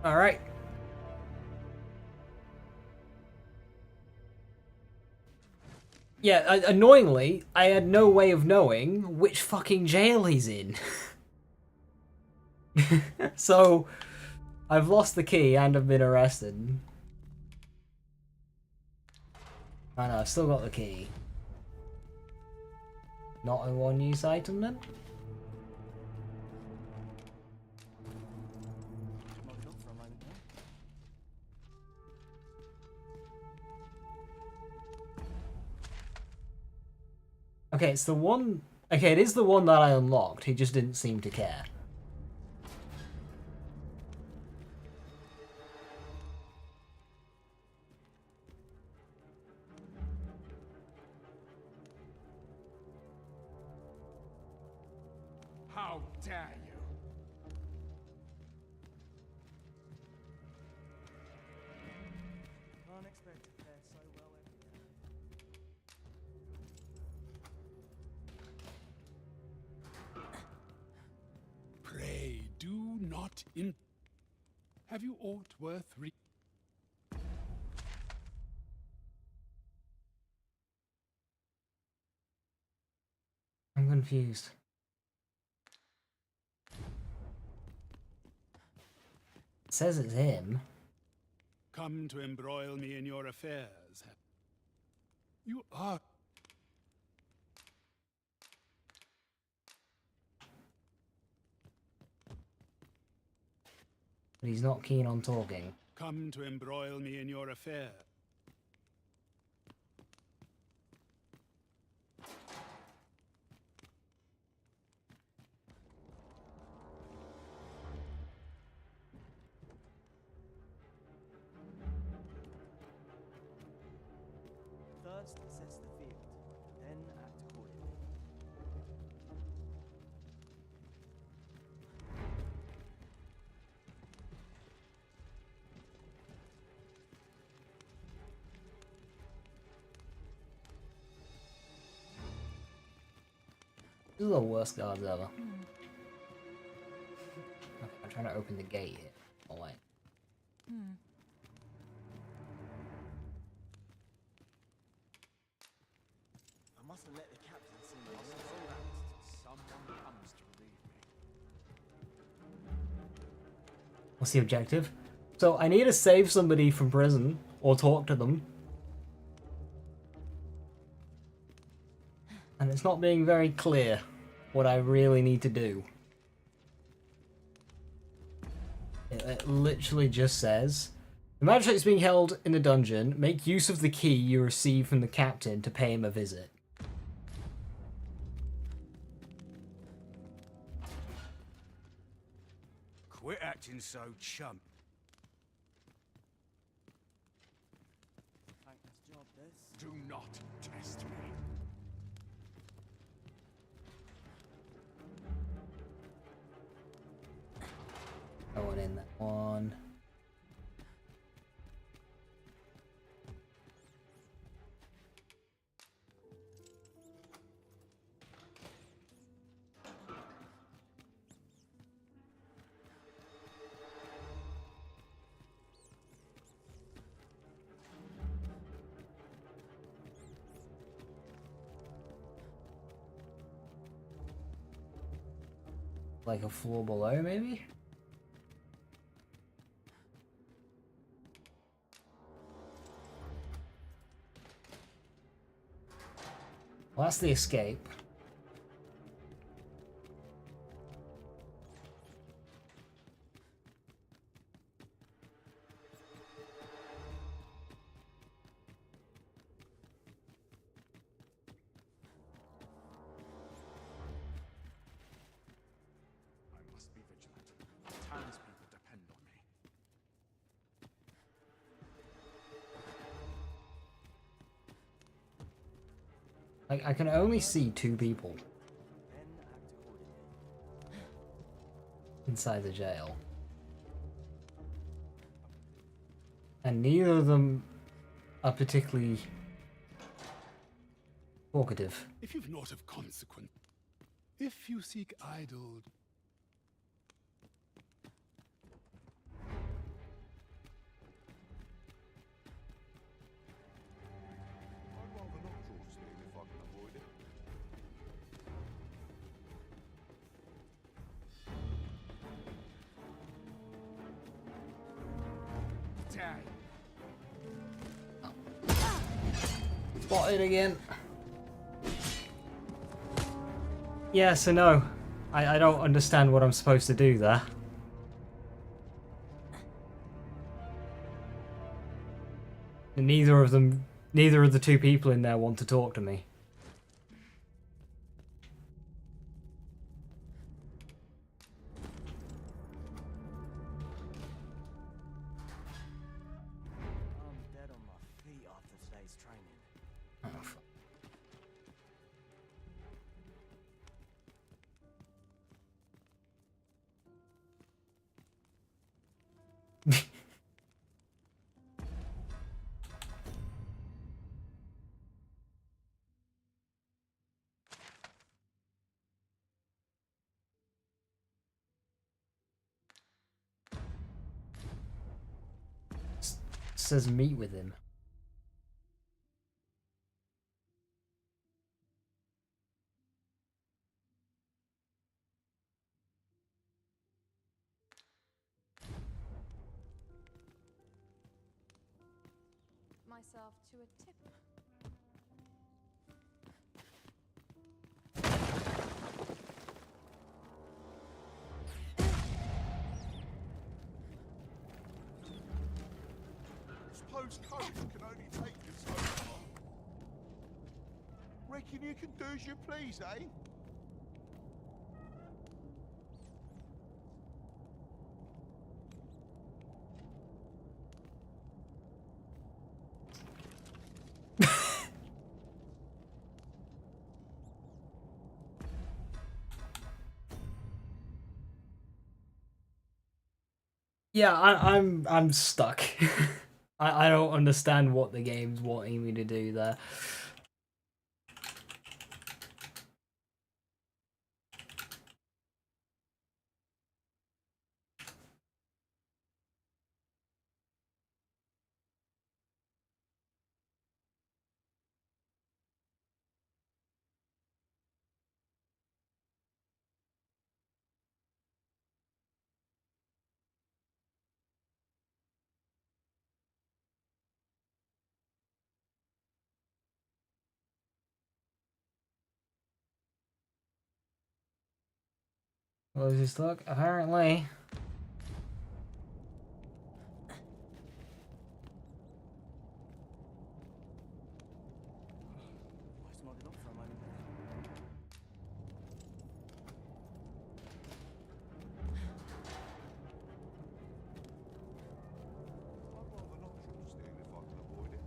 Alright. Yeah, annoyingly, I had no way of knowing which fucking jail he's in. So, I've lost the key and I've been arrested. I know, I've still got the key. Not a one-use item then? Okay, it's the one... Okay, it is the one that I unlocked. He just didn't seem to care. How dare you? Can't expect to fare so well every day. Pray, do not in... Have you aught worth re... I'm confused. It says it's him. Come to embroil me in your affairs. You are... But he's not keen on talking. Come to embroil me in your affair. First assess the field, then act accordingly. This is the worst guards ever. Okay, I'm trying to open the gate here. Oh wait. I mustn't let the captain see me. Someone comes to relieve me. What's the objective? So I need to save somebody from prison or talk to them. And it's not being very clear what I really need to do. It literally just says, the magistrate is being held in a dungeon. Make use of the key you receive from the captain to pay him a visit. Quit acting so chump. Thankless job, this. Do not test me. Going in that one. Like a floor below, maybe? Well, that's the escape. I can only see 2 people inside the jail. And neither of them are particularly talkative. If you've naught of consequence, if you seek idle... I'd rather not draw steam if I can avoid it. Spotted again. Yes and no. I don't understand what I'm supposed to do there. And neither of the 2 people in there want to talk to me. I'm dead on my feet after today's training. Oh, fuck. Says meet with him. Myself to a tip. Suppose courage can only take you so far. Reckon you can do as you please, eh? Yeah, I'm stuck. I don't understand what the game's wanting me to do there. Well, is he stuck? Apparently. Almost nodded off for a moment there. I'd rather not draw steam if I can avoid it.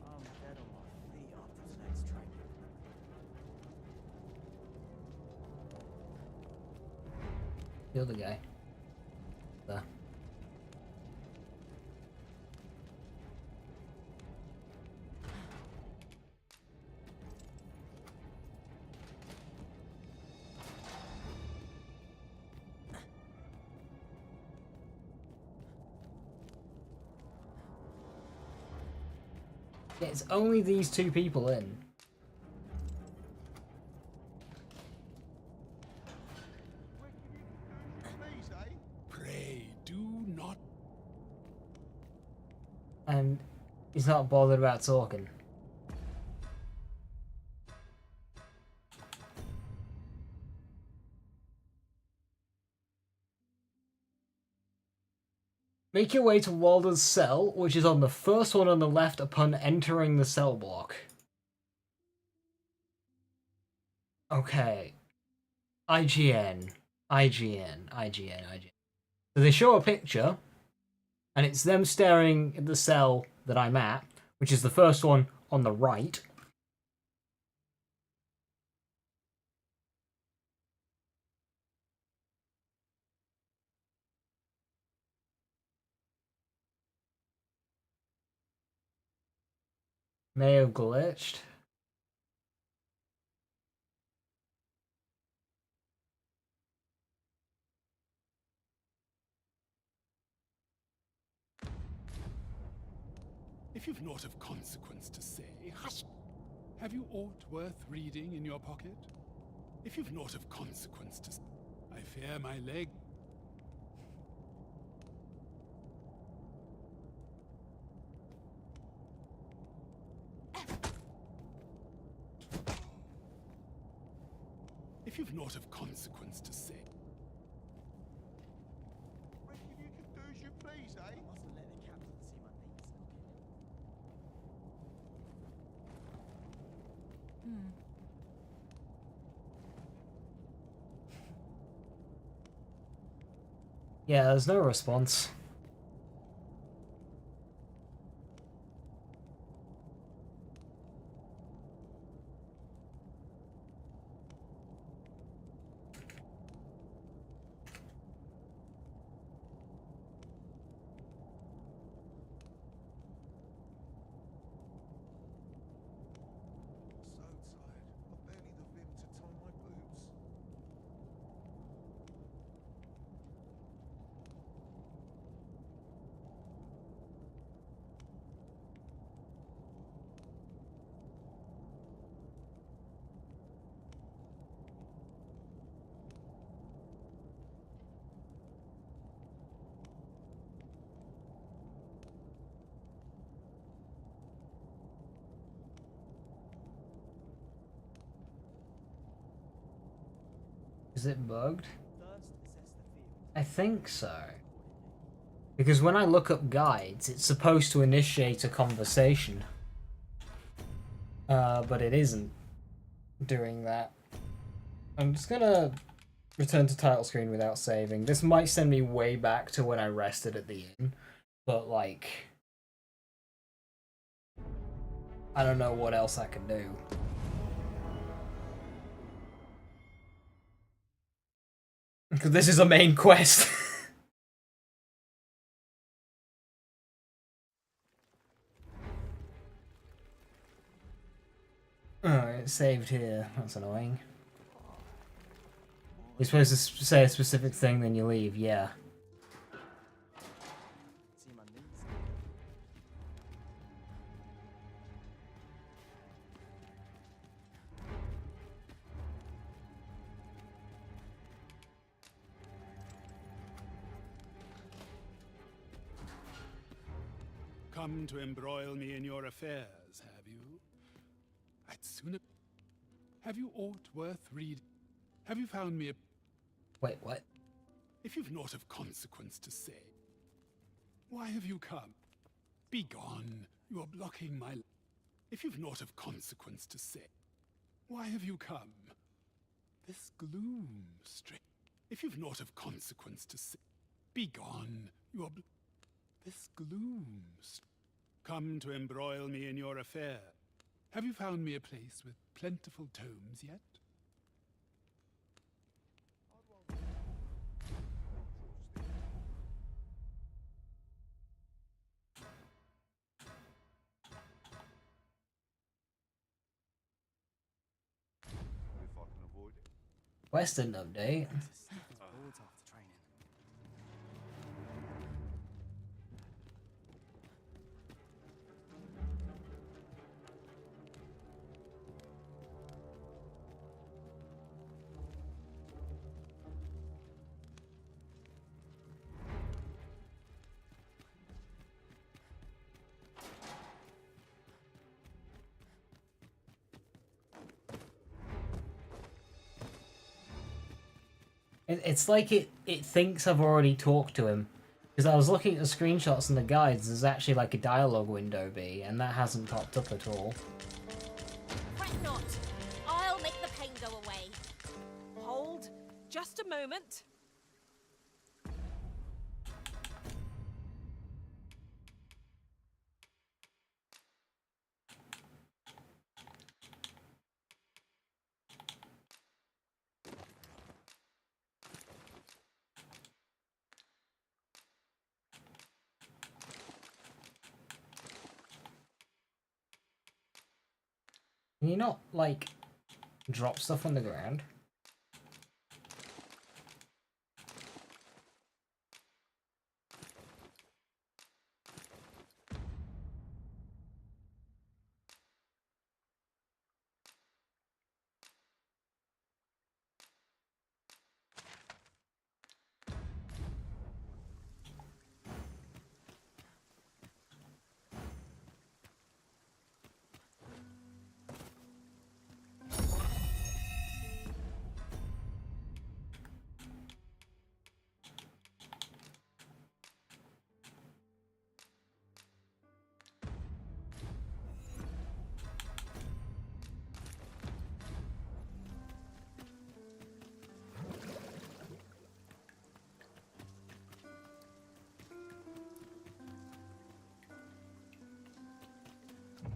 I'm dead on my feet after today's training. The other guy. There. Yeah, it's only these 2 people in. Please, eh? Pray, do not... And he's not bothered about talking. Make your way to Walder's cell, which is on the first one on the left upon entering the cell block. Okay. IGN. So they show a picture, and it's them staring at the cell that I'm at, which is the first one on the right. May have glitched. If you've naught of consequence to say, hush! Have you aught worth reading in your pocket? If you've naught of consequence to say, I fear my leg. If you've naught of consequence to say. Reckon you can do as you please, eh? Mustn't let the captain see my knees knocking. Yeah, there's no response. So tired. I've barely the vim to tie my boots. Is it bugged? First, assess the field. I think so. Because when I look up guides, it's supposed to initiate a conversation. But it isn't doing that. I'm just gonna return to title screen without saving. This might send me way back to when I rested at the inn, but like, I don't know what else I can do. Because this is a main quest. Oh, it's saved here. That's annoying. You're supposed to say a specific thing, then you leave. Yeah. See my knees. Come to embroil me in your affairs, have you? I'd sooner... Have you aught worth reading? Have you found me a... Wait, what? If you've naught of consequence to say, why have you come? Be gone. You are blocking my... If you've naught of consequence to say, why have you come? This gloom string. If you've naught of consequence to say, be gone. You are... This gloom... Come to embroil me in your affair. Have you found me a place with plentiful tomes yet? If I can avoid it. Quest didn't update. Boards after training. It's like it thinks I've already talked to him, Because I was looking at the screenshots and the guides, there's actually like a dialogue window B, and that hasn't popped up at all. Fret not. I'll make the pain go away. Hold. Just a moment. Can you not, like, drop stuff on the ground?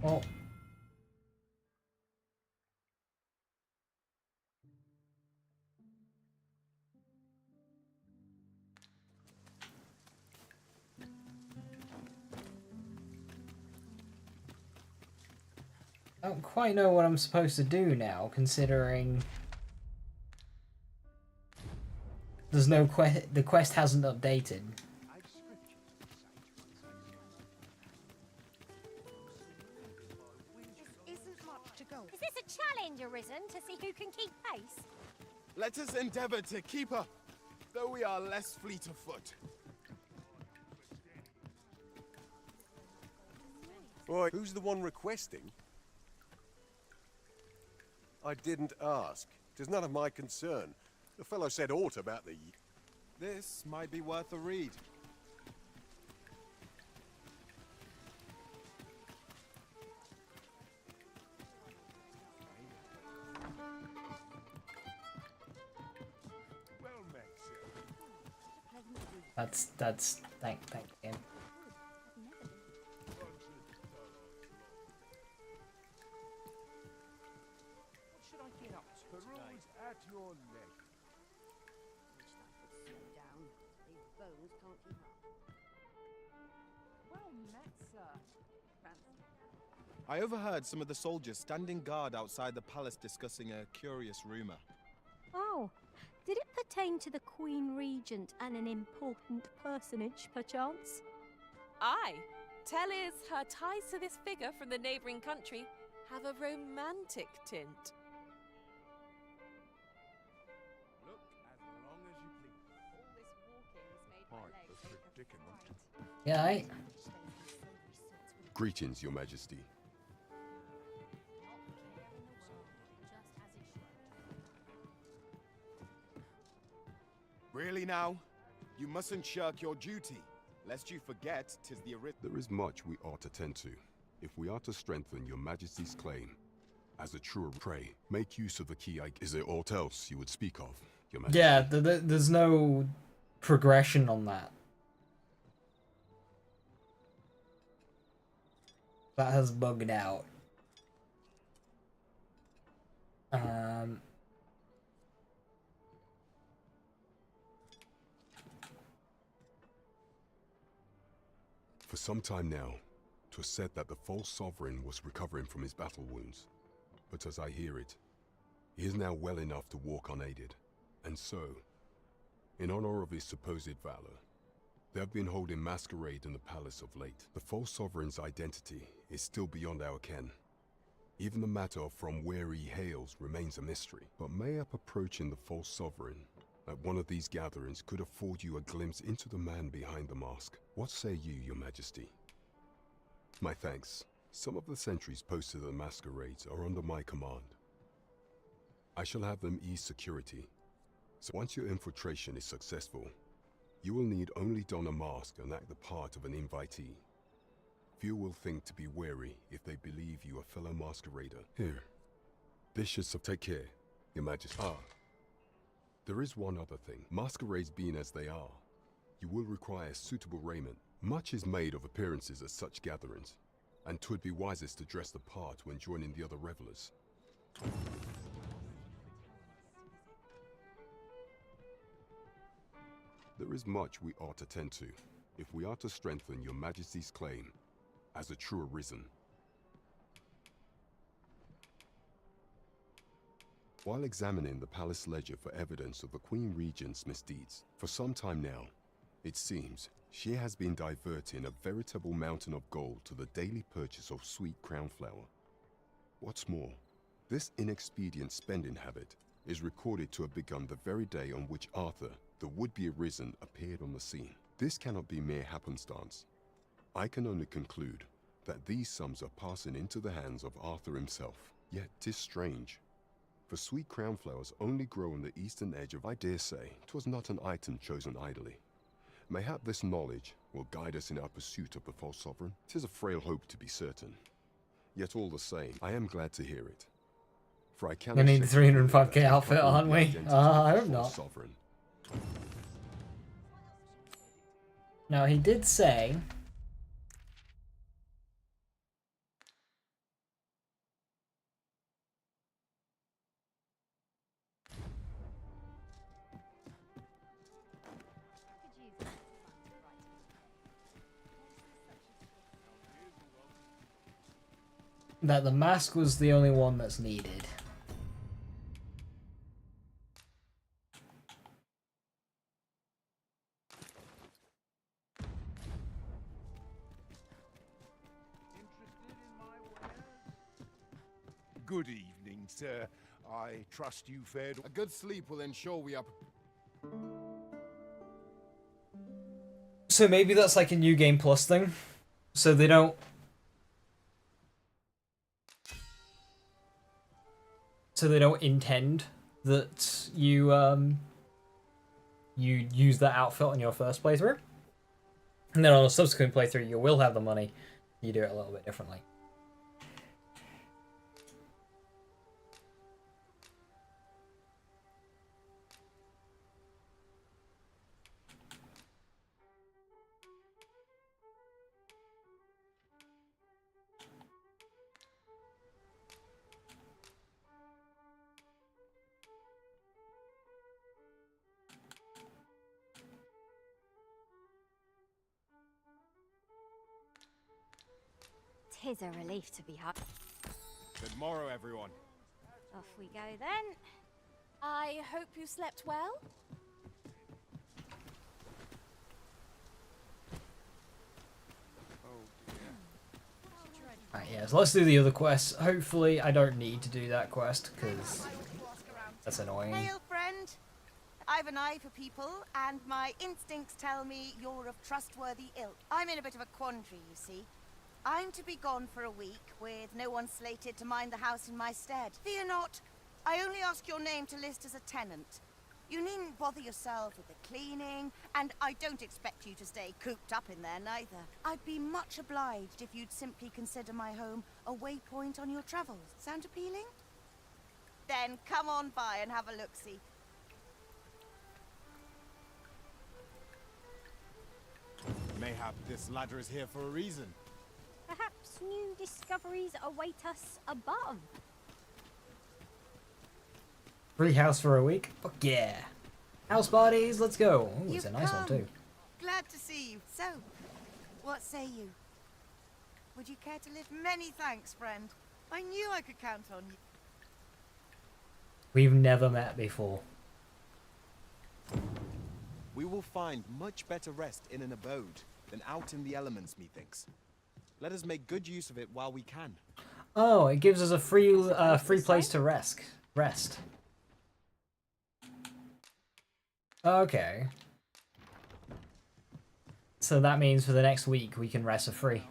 Well, I don't quite know what I'm supposed to do now, considering there's no the quest hasn't updated. Is this a challenge, Arisen, to see who can keep pace? Let us endeavor to keep up, though we are less fleet of foot. Boy, who's the one requesting? I didn't ask. 'Tis none of my concern. The fellow said aught about the... This might be worth a read. Well met, sir. That's thank him. What should I get up to? Peruse at your leisure. Slow down. These bones can't keep up. Well met, sir. I overheard some of the soldiers standing guard outside the palace discussing a curious rumor. Oh, did it pertain to the Queen Regent and an important personage, perchance? Aye. Tell is her ties to this figure from the neighbouring country have a romantic tint. Look as long as you please. All this walking has made my Quite legs a ache of predicament. fright. Yeah, I... Greetings, Your Majesty. Really now? You mustn't shirk your duty, lest you forget 'tis the There is much we ought to tend to. If we are to strengthen Your Majesty's claim as a true prey, make use of the key. Is there aught else you would speak of, Your Majesty? Yeah, there's no progression on that. That has bugged out. For some time now, 'twas said that the false sovereign was recovering from his battle wounds. But as I hear it, he is now well enough to walk unaided. And so, in honor of his supposed valor, they have been holding masquerade in the palace of late. The false sovereign's identity is still beyond our ken. Even the matter of from where he hails remains a mystery. But mayhap approaching the false sovereign at one of these gatherings could afford you a glimpse into the man behind the mask. What say you, Your Majesty? My thanks. Some of the sentries posted at the masquerades are under my command. I shall have them ease security. So once your infiltration is successful, You will need only don a mask and act the part of an invitee. Few will think to be wary if they believe you a fellow masquerader. Here. This should take care, Your Majesty. There is one other thing. Masquerades being as they are, you will require suitable raiment. Much is made of appearances at such gatherings, and 'twould be wisest to dress the part when joining the other revelers. There is much we ought to tend to, if we are to strengthen Your Majesty's claim as a true Arisen. While examining the palace ledger for evidence of the Queen Regent's misdeeds, for some time now, it seems she has been diverting a veritable mountain of gold to the daily purchase of sweet crown flower. What's more, this inexpedient spending habit is recorded to have begun the very day on which Arthur, the would-be Arisen, appeared on the scene. This cannot be mere happenstance. I can only conclude that these sums are passing into the hands of Arthur himself. Yet 'tis strange, for sweet crown flowers only grow on the eastern edge of. I dare say 'twas not an item chosen idly. Mayhap this knowledge will guide us in our pursuit of the false sovereign. 'Tis a frail hope to be certain. Yet all the same, I am glad to hear it. For I cannot. We need the 305k outfit, aren't we? I hope not. Sovereign. Now he did say that the mask was the only one that's needed. Good evening, sir. I trust you fared. A good sleep will ensure we are. So maybe that's like a new game plus thing. So they don't. So they don't intend that you you use that outfit on your first playthrough, and then on a subsequent playthrough you will have the money. You do it a little bit differently. Tis a relief to be happy. Good morrow, everyone. Off we go then. I hope you slept well. Right, yeah, so let's do the other quest. Hopefully I don't need to do that quest, because that's annoying. Hail, friend. I've an eye for people, and my instincts tell me you're of trustworthy ilk. I'm in a bit of a quandary, you see. I'm to be gone for a week, with no one slated to mind the house in my stead. Fear not. I only ask your name to list as a tenant. You needn't bother yourself with the cleaning, and I don't expect you to stay cooped up in there, neither. I'd be much obliged if you'd simply consider my home a waypoint on your travels. Sound appealing? Then come on by and have a look-see. Mayhap this ladder is here for a reason. Perhaps new discoveries await us above. Free house for a week? Fuck yeah. House parties, let's go. Ooh, it's a nice one too. Glad to see you. So, what say you? Would you care to live? Many thanks, friend. I knew I could count on you. We've never met before. We will find much better rest in an abode than out in the elements, methinks. Let us make good use of it while we can. Oh, it gives us a free place to rest. Okay. So that means for the next week we can rest for free.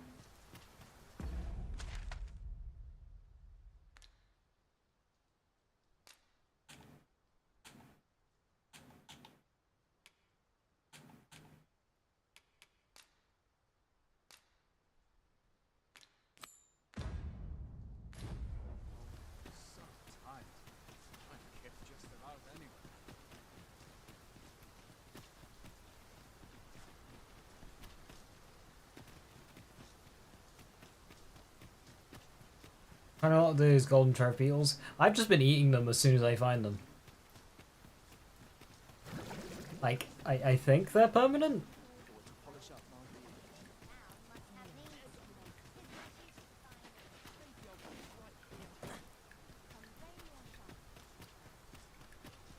I know what those golden turf beetles. I've just been eating them as soon as I find them. Like, I think they're permanent.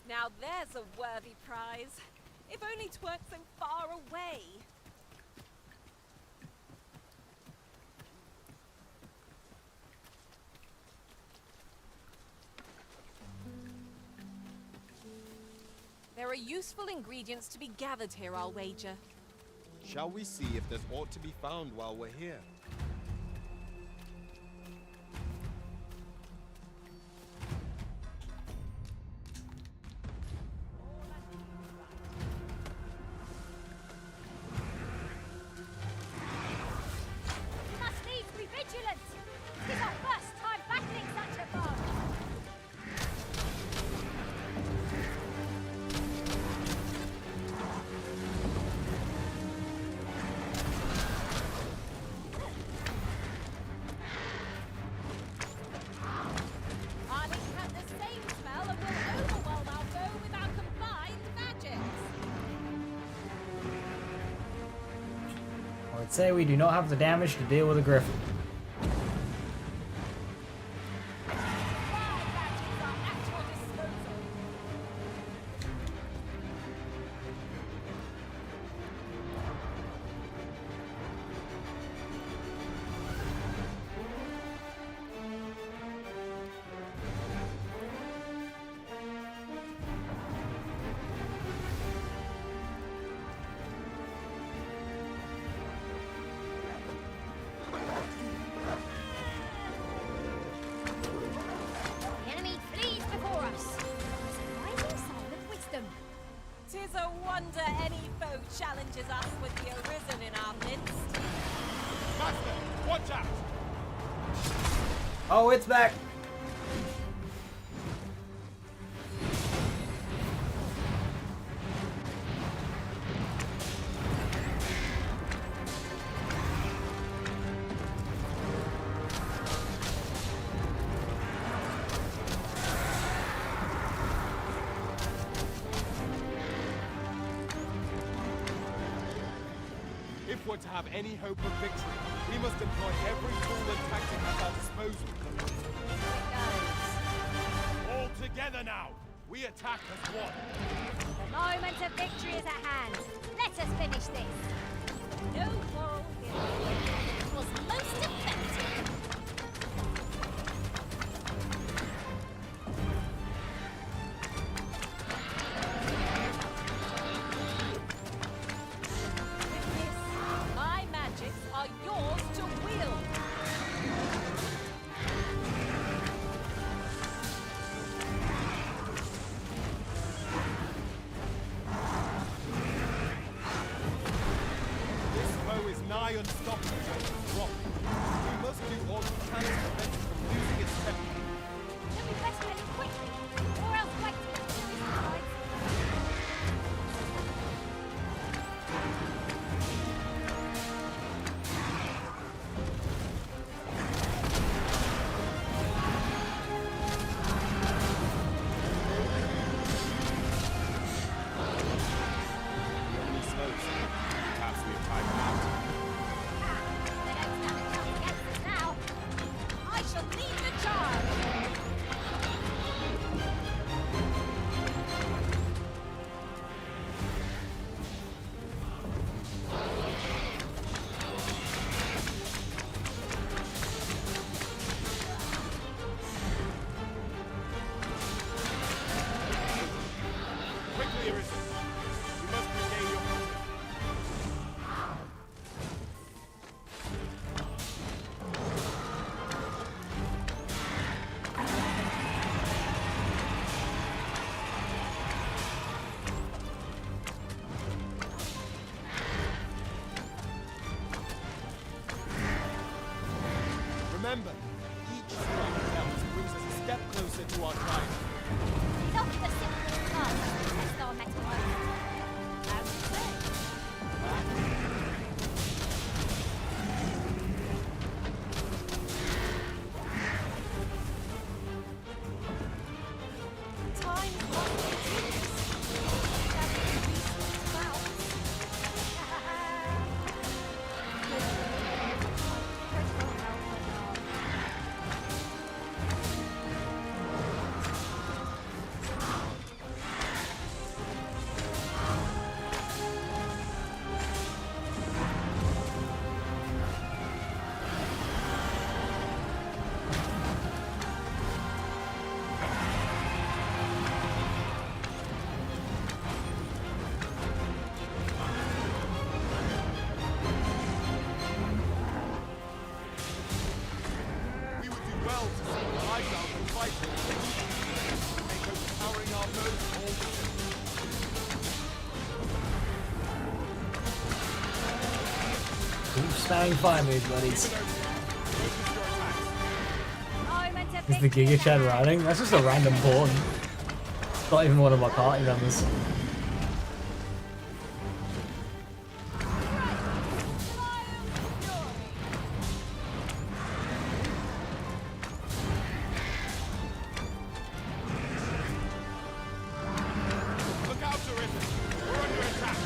Now there's a worthy prize. If only 'tweren't so far away. There are useful ingredients to be gathered here, I'll wager. Shall we see if there's aught to be found while we're here? Must needs be vigilant. It's our first time battling such a foe. Our link has the same spell and will overwhelm our foe with our combined magics. I would say we do not have the damage to deal with a griffin. The enemy flees before us. Surprising sign of wisdom. 'Tis a wonder any foe challenges us with the Arisen in our midst. Master, watch out! Oh, it's back! If we're to have any hope of victory, we must employ every tool and tactic at our disposal. All together now! We attack as one! The moment of victory is at hand. Let us finish this. No quarrel here. It was most effective. With this, my magics are yours to wield. This foe is nigh unstoppable and strong. We must do all we can to prevent it from losing its temper. Then we best make it quickly, or else wait till it's arrives. Enemy slows. Perhaps we've tied them out. They don't stand a chance against us now. I shall lead the charge. Quickly, Arisen. You must regain your footing. Remember, each strong attempt brings us a step closer to our triumph. It's not the simplest task to test our metal. As you say. missiles and fighters. Make us powering our boats all the Keep spamming fire moves, buddies. Is the Giga Chad riding? That's just a random pawn. It's not even one of my party members. Look out, Arisen! We're under attack!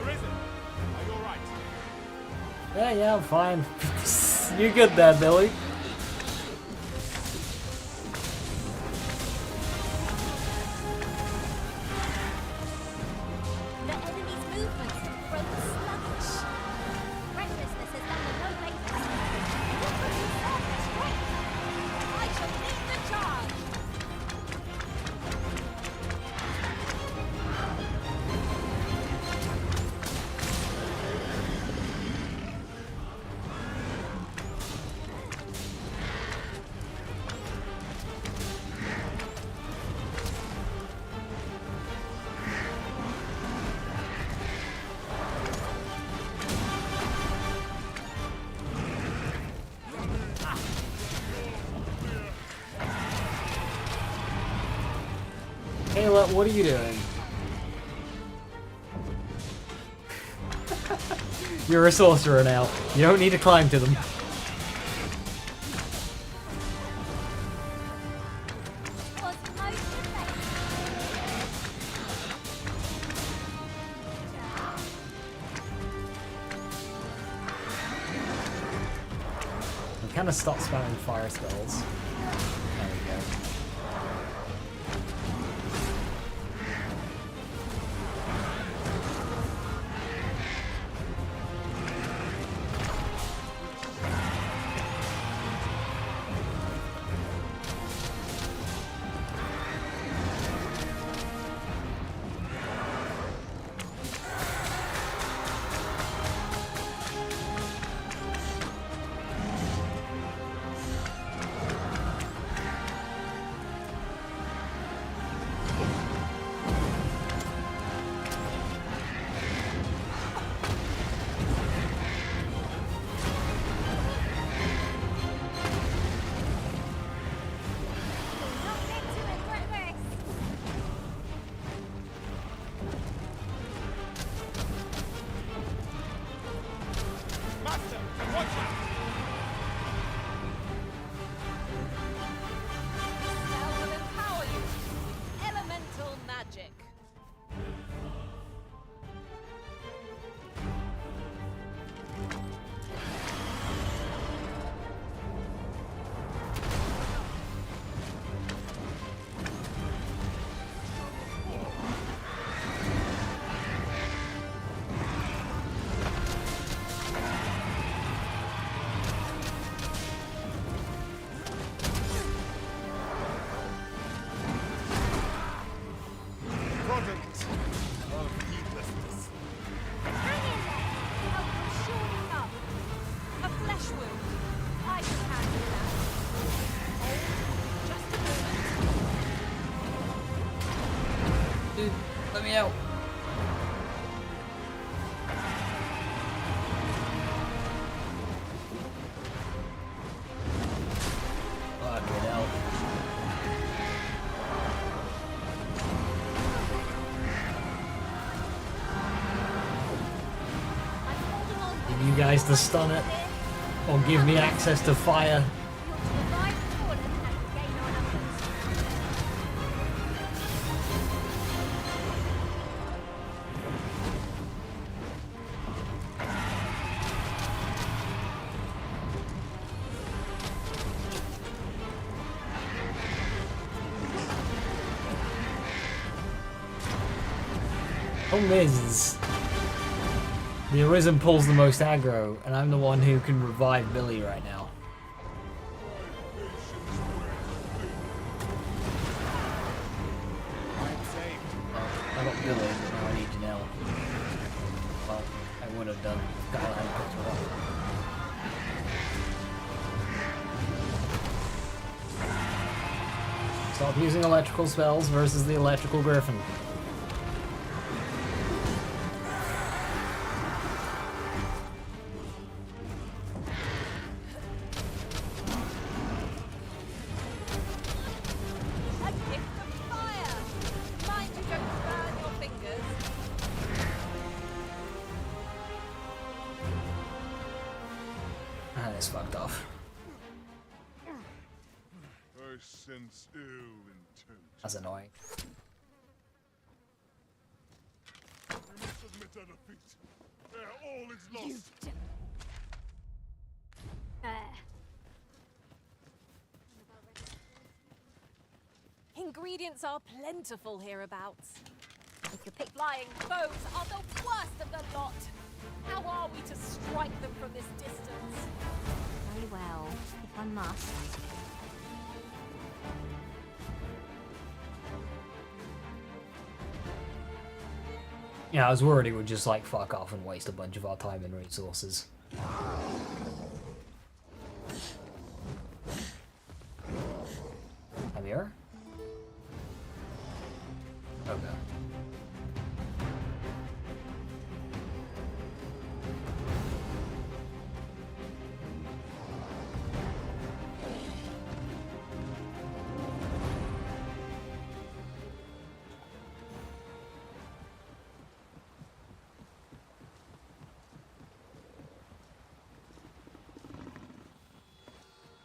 Arisen! Are you alright? Yeah, I'm fine. You good there, Billy? The enemy's movements have grown sluggish. Recklessness has done them no favors. What could you serve their strength? I shall lead the charge! Kayla, what are you doing? You're a sorcerer now. You don't need to climb to them. I'm kind of stop spamming fire spells. There we go. Master, watch out! Spell will empower you with elemental magic. Product of heedlessness. Hang in there! Help will surely come. A flesh wound. I can handle that. Hold just a moment. Dude, let me out. Fucking hell. Need you guys to stun it, or give me access to fire. Problem is, the Arisen pulls the most aggro, and I'm the one who can revive Billy right now. I got Billy, but now I need Janelle. Well, I would have done. Kyle hadn't picked her up. Stop using electrical spells versus the electrical griffin. A gift of fire! Mind you don't burn your fingers. Ah, this fucked off. I sense ill intent. That's annoying. We must submit to defeat. Ere all is lost. Ingredients are plentiful hereabouts. If you pick flying foes are the worst of the lot. How are we to strike them from this distance? Very well, if I must. Yeah, I was worried it would just like fuck off and waste a bunch of our time and resources. Amir? Okay.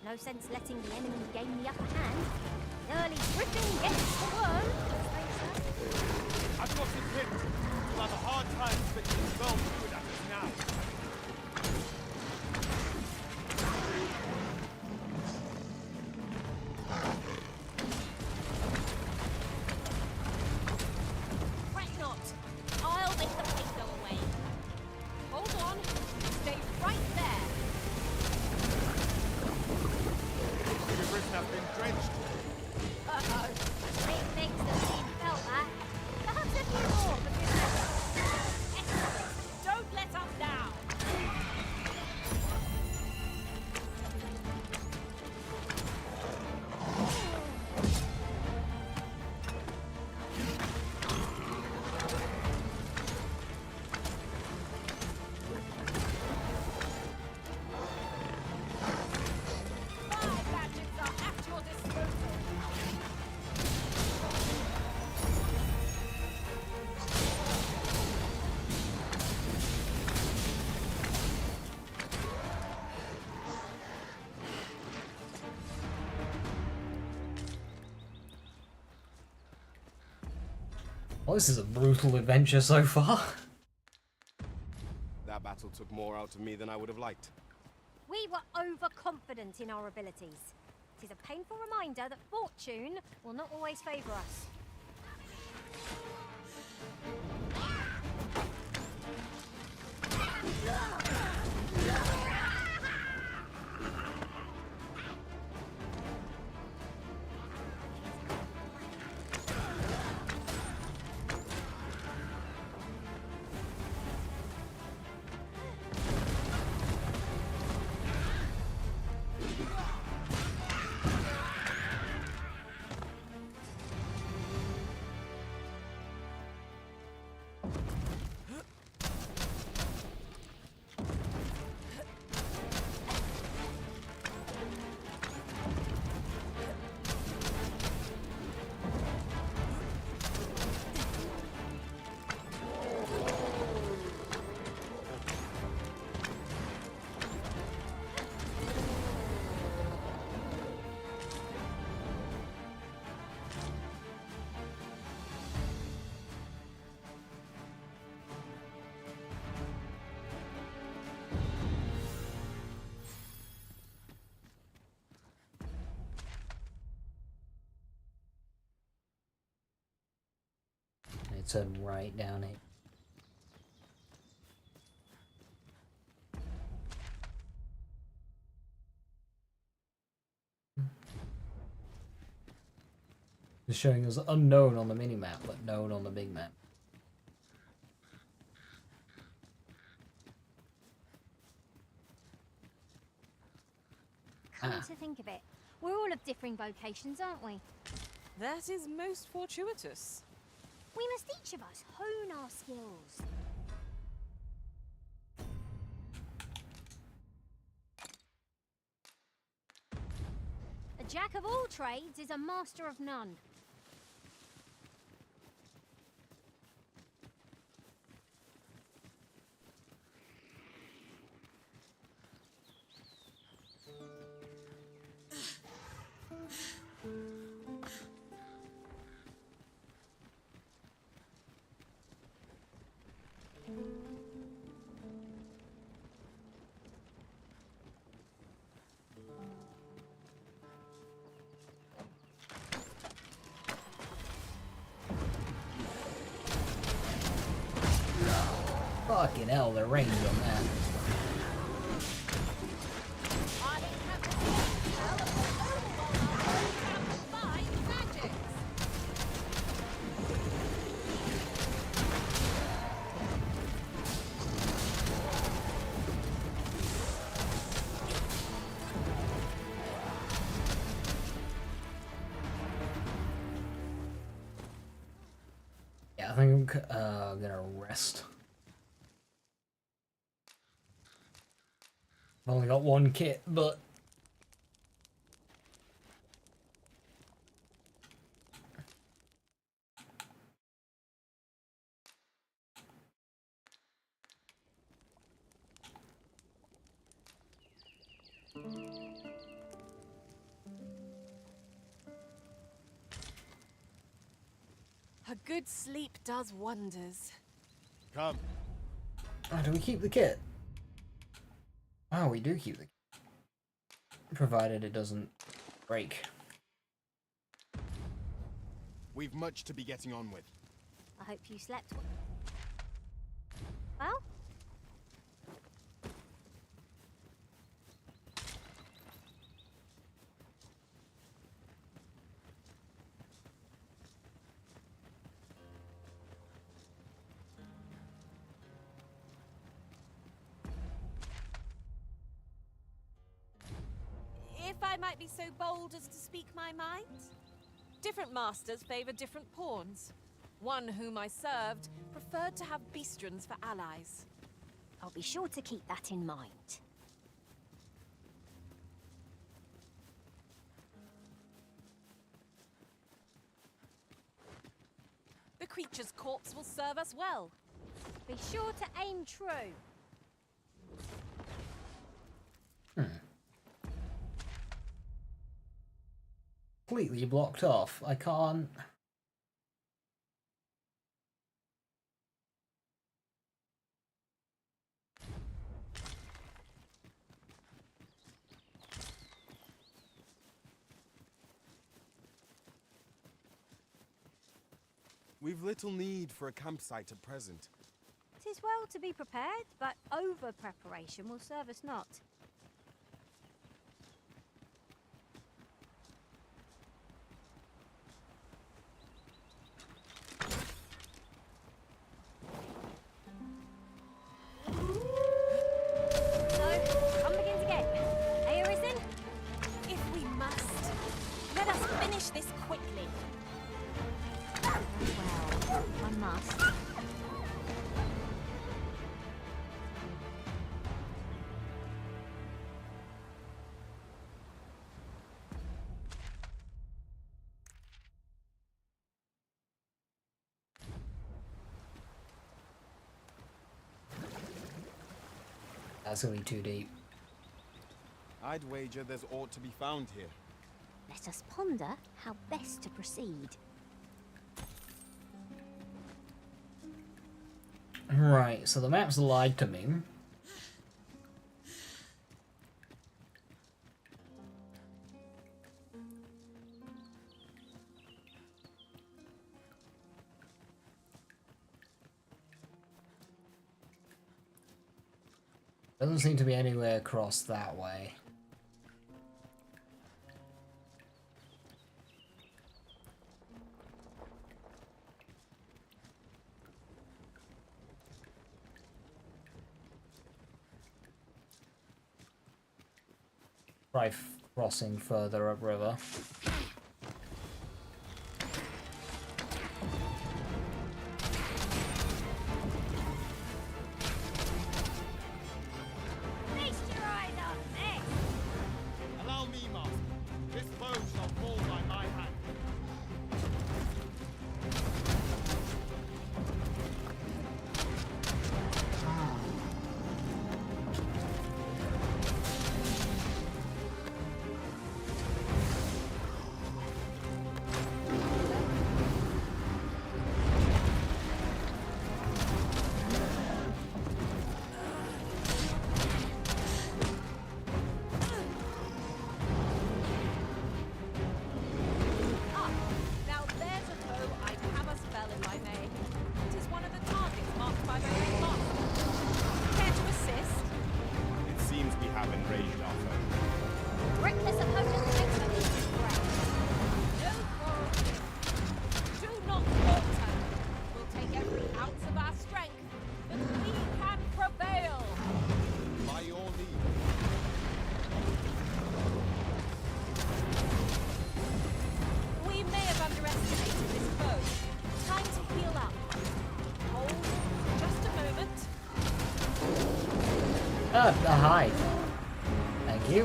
No sense letting the enemy gain the upper hand. Early griffin gets the worm. I've got him pinned. We'll have a hard time switching his world good at us now. Fret not. I'll make the pain go away. Hold on. Stay right there. Your wrist has been drenched. Uh-oh. Big things that seem felt that. Perhaps a few more for goodness. Excellent. Don't let up now. Fire gadgets are at your disposal. Well, this is a brutal adventure so far. That battle took more out of me than I would have liked. We were overconfident in our abilities. It is a painful reminder that fortune will not always favour us. It's a right down here. It's showing us unknown on the minimap, but known on the big map. Come to think of it, we're all of differing vocations, aren't we? That is most fortuitous. We must each of us hone our skills. A jack of all trades is a master of none. Fucking hell, the range on that. Yeah, I think I'm gonna rest. I've only got one kit, but A good sleep does wonders. Come. oh, do we keep the kit? Oh, we do keep the kit. Provided it doesn't break. We've much to be getting on with. I hope you slept well. If I might be so bold as to speak my mind, different masters favor different pawns. One whom I served preferred to have beastrons for allies. I'll be sure to keep that in mind. The creature's corpse will serve us well. Be sure to aim true. Completely blocked off. I can't. We've little need for a campsite at present. 'Tis well to be prepared, but over-preparation will serve us not. So, come begins again. Are you risen? If we must, let us finish this quickly. Well, I must. That's gonna be too deep. I'd wager there's aught to be found here. Let us ponder how best to proceed. Right, so the map's lied to me. Doesn't seem to be anywhere across that way. Try crossing further upriver. Feast your eyes on this! Allow me, master. This bow shall fall by my hand. Ah, now there's a foe I'd have a spell if I may. It is one of the targets marked by my own master. Care to assist? It seems we have enraged our foe. Reckless opponent makes a easy break. No quarrel here. Do not falter. We'll take every ounce of our strength, but we can prevail. By your leave. We may have underestimated this foe. Time to heal up. Hold just a moment. Hi. Thank you.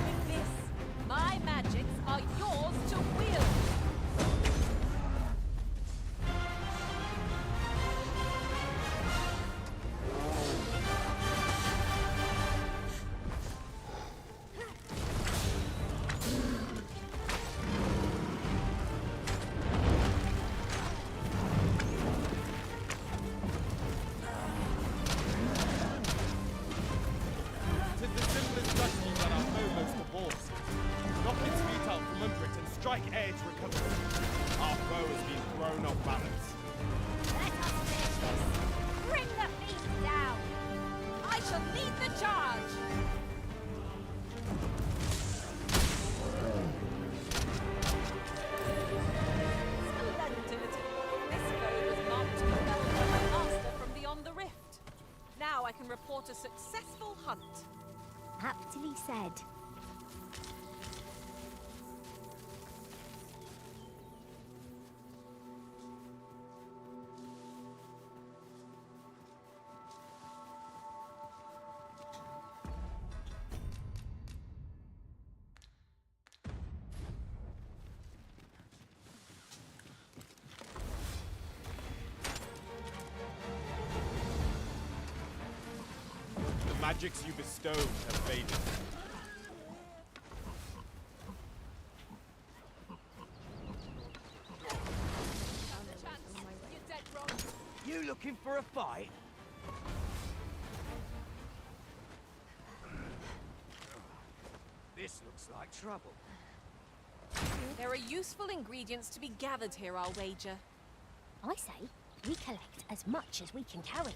With this, my magics are yours to wield. Tis the simplest duty that our foe most abhors. Knock its feet out from under it and strike ere it recovers. Our foe has been thrown off balance. Let us finish this! Bring the beast down! I shall lead the charge. Splendid. This foe was marked to the bell by my master from beyond the rift. Now I can report a successful hunt. Aptly said. The magics you bestowed have faded. You looking for a fight? This looks like trouble. There are useful ingredients to be gathered here, I'll wager. I say, we collect as much as we can carry.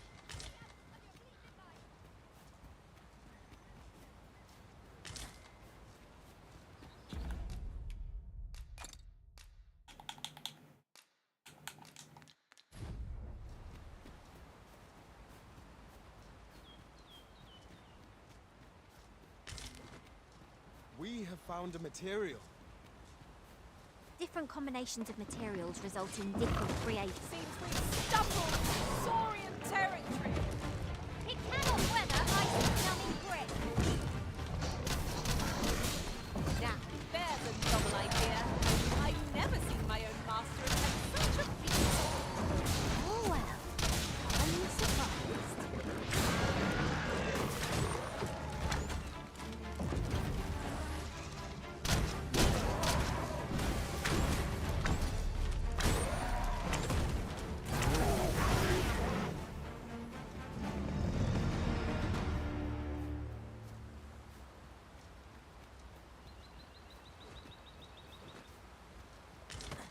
We have found a material. Different combinations of materials result in different creations. Seems we've stumbled into Saurian territory. It cannot weather ice numbing grip. Now, there's a novel idea. I've never seen my own master attempt such a feat. Oh well, are you surprised?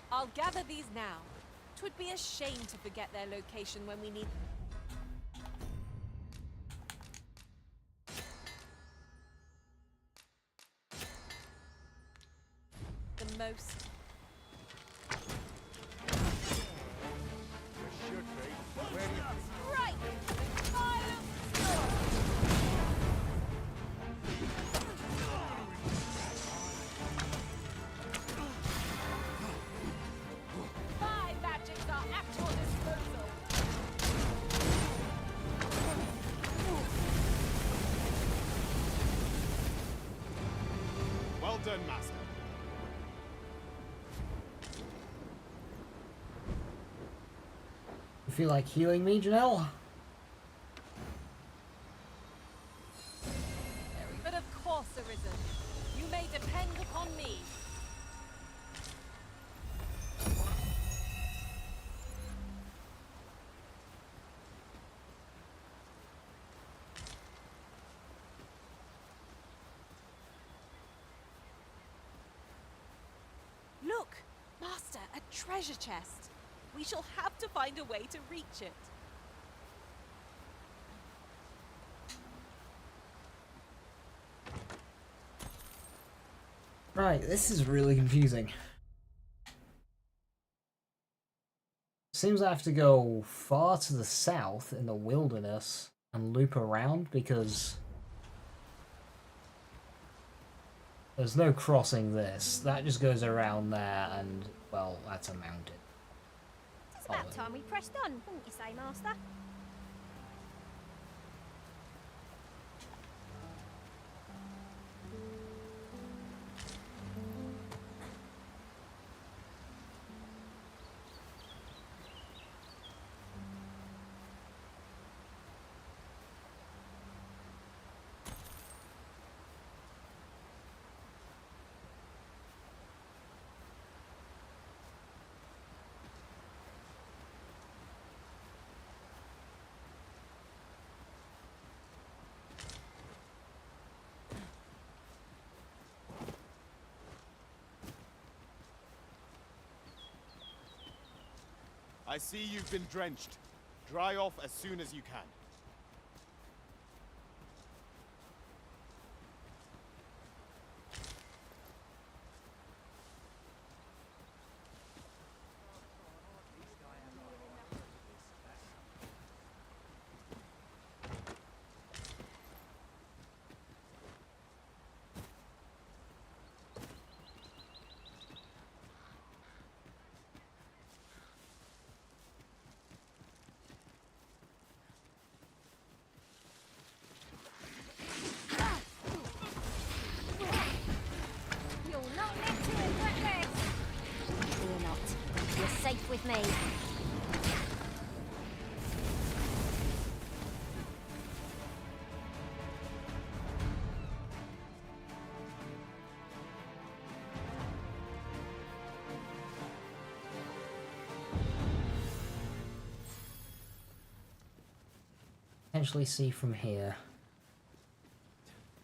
I'll gather these now. 'Twould be a shame to forget their location when we need. The most. You're Right! My magics are at your disposal. Well done, Master. You feel like healing me, Janelle? But of course, Arisen. You may depend upon me. Look, Master, a treasure chest. We shall have to find a way to reach it. Right, this is really confusing. Seems I have to go far to the south in the wilderness and loop around because there's no crossing this. That just goes around there and, well, that's a mountain. It's about time we pressed on, wouldn't you say, Master? I see you've been drenched. Dry off as soon as you can. You're not meant to regret this. Fear not. You're safe with me. Potentially see from here.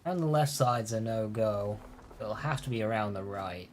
And the left side's a no-go. It'll have to be around the right.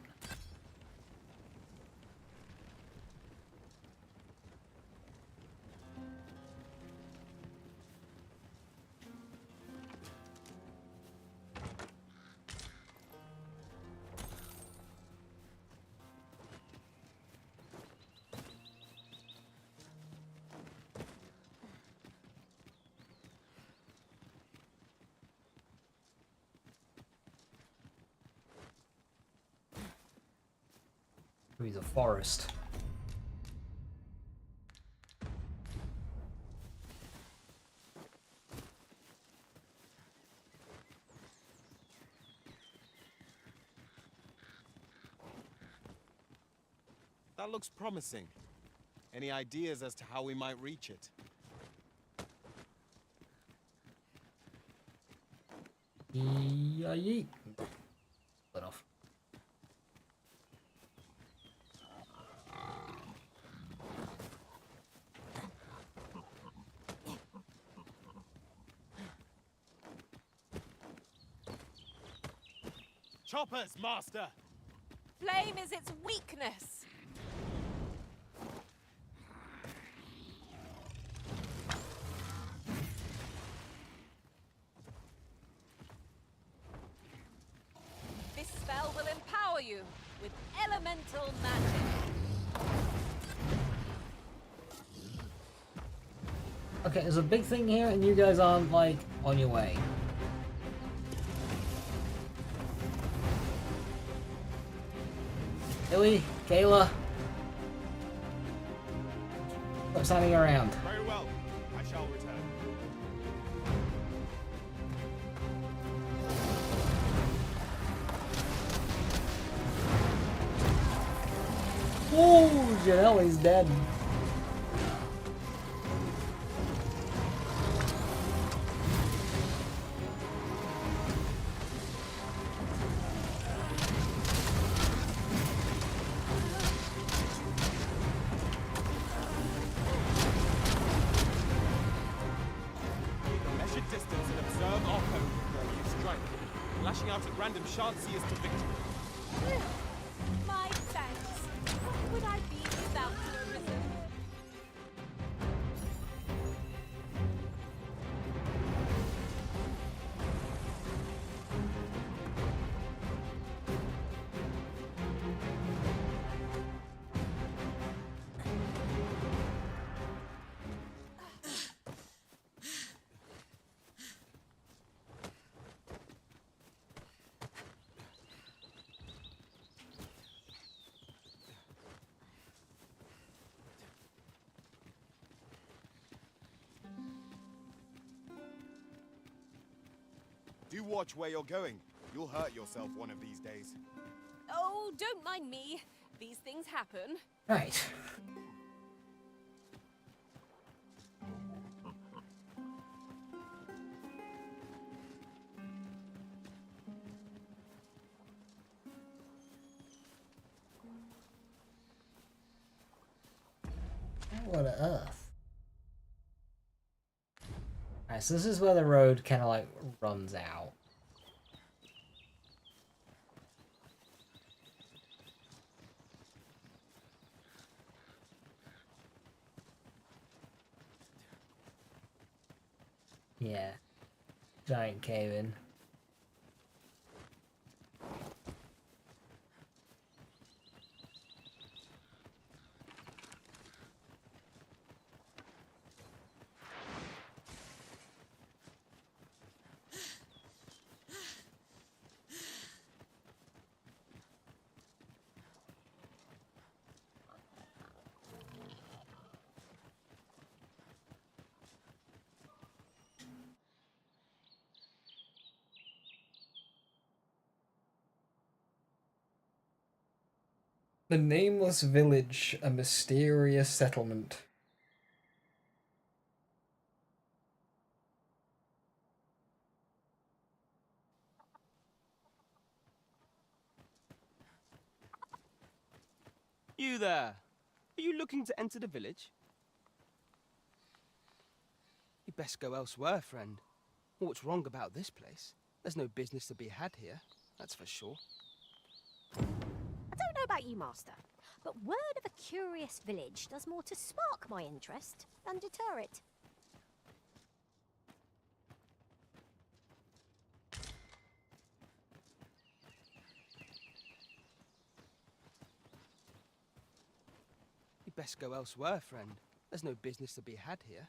Through the forest. That looks promising. Any ideas as to how we might reach it? Yeet. Split off. Choppers, Master! Flame is its weakness. This spell will empower you with elemental magic. Okay, there's a big thing here, and you guys aren't, like, on your way. Billy, Kayla. Stop standing around. Very well. I shall return. Oh, Janelle's dead. Measure distance and observe our foe before we strike. Lashing out at random shan't see us to victory. My thanks. What would I be without you, Arisen? Do watch where you're going. You'll hurt yourself one of these days. Oh, don't mind me. These things happen. Right. What on earth? Alright, so this is where the road kind of like runs out. Yeah. Giant cave in. The Nameless Village, a mysterious settlement. You there. Are you looking to enter the village? You best go elsewhere, friend. What's wrong about this place? There's no business to be had here, that's for sure. I don't know about you, Master, but word of a curious village does more to spark my interest than deter it. You best go elsewhere, friend. There's no business to be had here.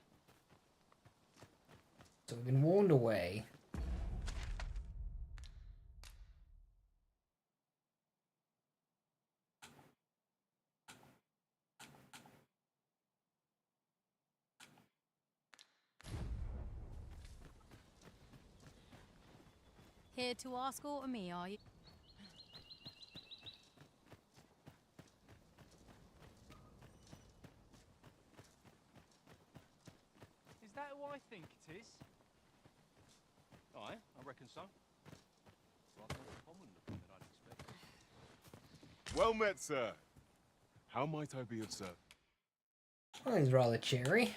So we've been warned away. Here to ask aught of me, are you? Is that who I think it is? Aye, I reckon so. Rather more common looking than I'd expected. Well met, sir. How might I be of service? Oh, he's rather cheery.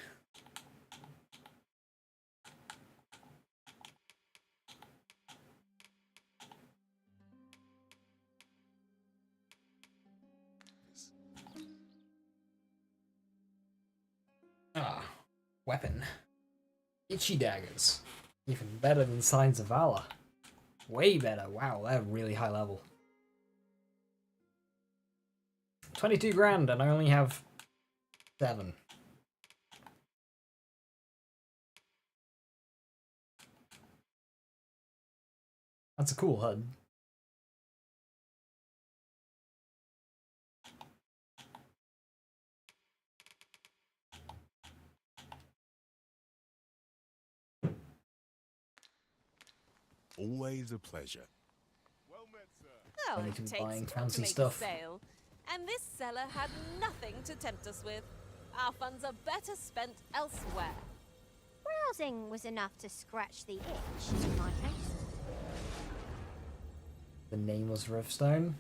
Ah, weapon. Itchy daggers. Even better than Signs of Valor. Way better. Wow, they're really high level. 22 grand and I only have 7. That's a cool HUD. Always a pleasure. Well, Only it to be takes buying two to fancy make stuff. a sale, and this seller had nothing to tempt us with. Our funds are better spent elsewhere. Browsing was enough to scratch the itch in my case. The nameless Riftstone.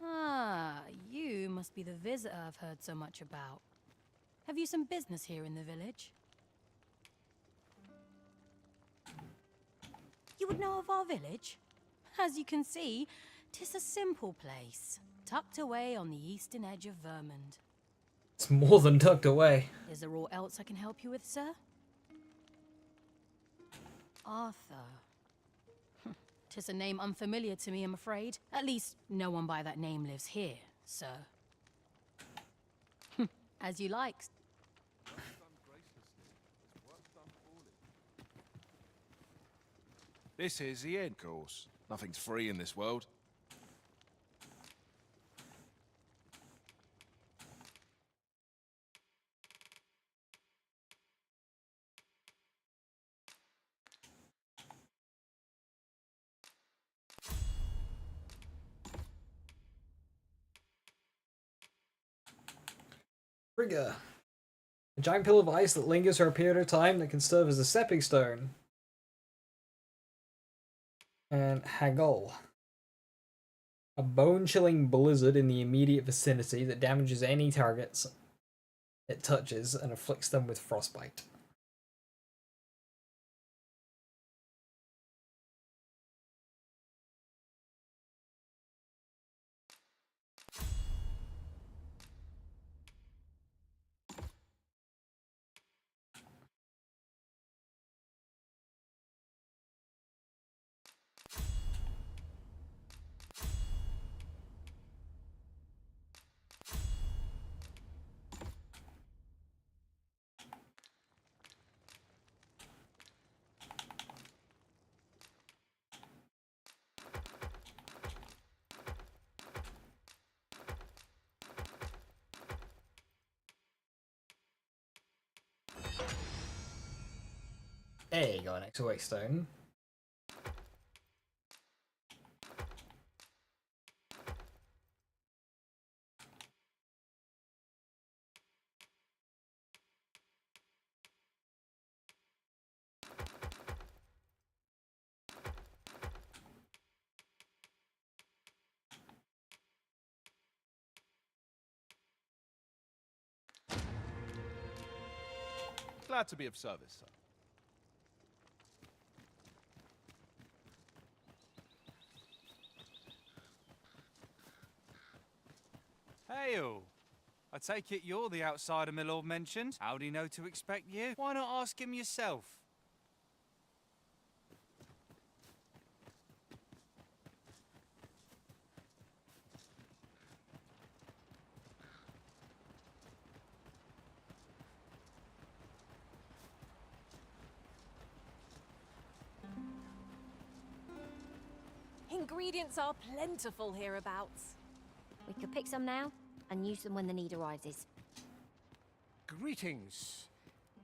Ah, you must be the visitor I've heard so much about. Have you some business here in the village? You would know of our village? As you can see, 'tis a simple place, tucked away on the eastern edge of Vermund. It's more than tucked away. Is there aught else I can help you with, sir? Arthur. 'Tis a name unfamiliar to me, I'm afraid. At least, no one by that name lives here, sir. As you like. This is the end course. Nothing's free in this world. Trigger. A giant pillar of ice that lingers for a period of time that can serve as a stepping stone. And Haggle. A bone-chilling blizzard in the immediate vicinity that damages any targets it touches and afflicts them with frostbite. There you go, an extra weight stone. Glad to be of service, sir. Hail! I take it you're the outsider my lord mentioned. How'd he know to expect you? Why not ask him yourself? Ingredients are plentiful hereabouts. We could pick some now and use them when the need arises. Greetings.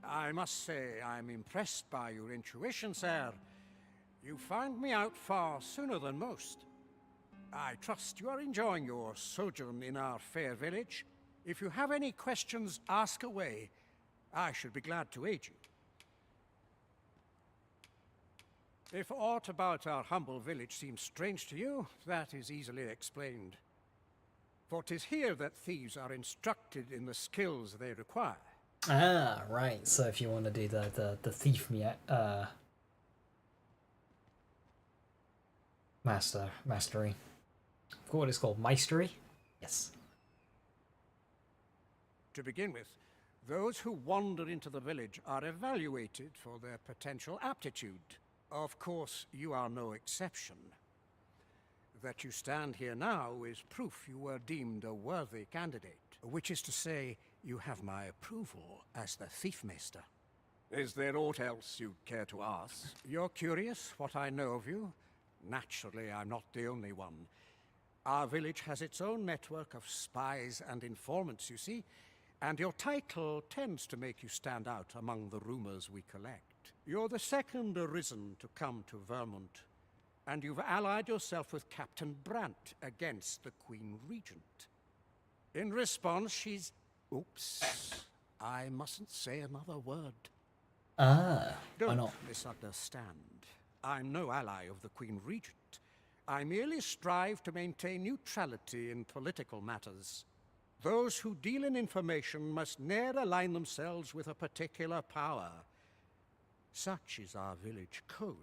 I must say I'm impressed by your intuition, sir. You found me out far sooner than most. I trust you are enjoying your sojourn in our fair village. If you have any questions, ask away. I should be glad to aid you. If aught about our humble village seems strange to you, that is easily explained. For 'tis here that thieves are instructed in the skills they require. Ah, right. So if you want to do the thief mastery. I forgot what it's called. Meistery? Yes. To begin with, those who wander into the village are evaluated for their potential aptitude. Of course, you are no exception. That you stand here now is proof you were deemed a worthy candidate, which is to say, you have my approval as the Thiefmeister. Is there aught else you'd care to ask? You're curious what I know of you? Naturally, I'm not the only one. Our village has its own network of spies and informants, you see, and your title tends to make you stand out among the rumors we collect. You're the second Arisen to come to Vermont, and you've allied yourself with Captain Brant against the Queen Regent. In response, she's... Oops. I mustn't say another word. Why Don't not? misunderstand. I'm no ally of the Queen Regent. I merely strive to maintain neutrality in political matters. Those who deal in information must ne'er align themselves with a particular power. Such is our village code.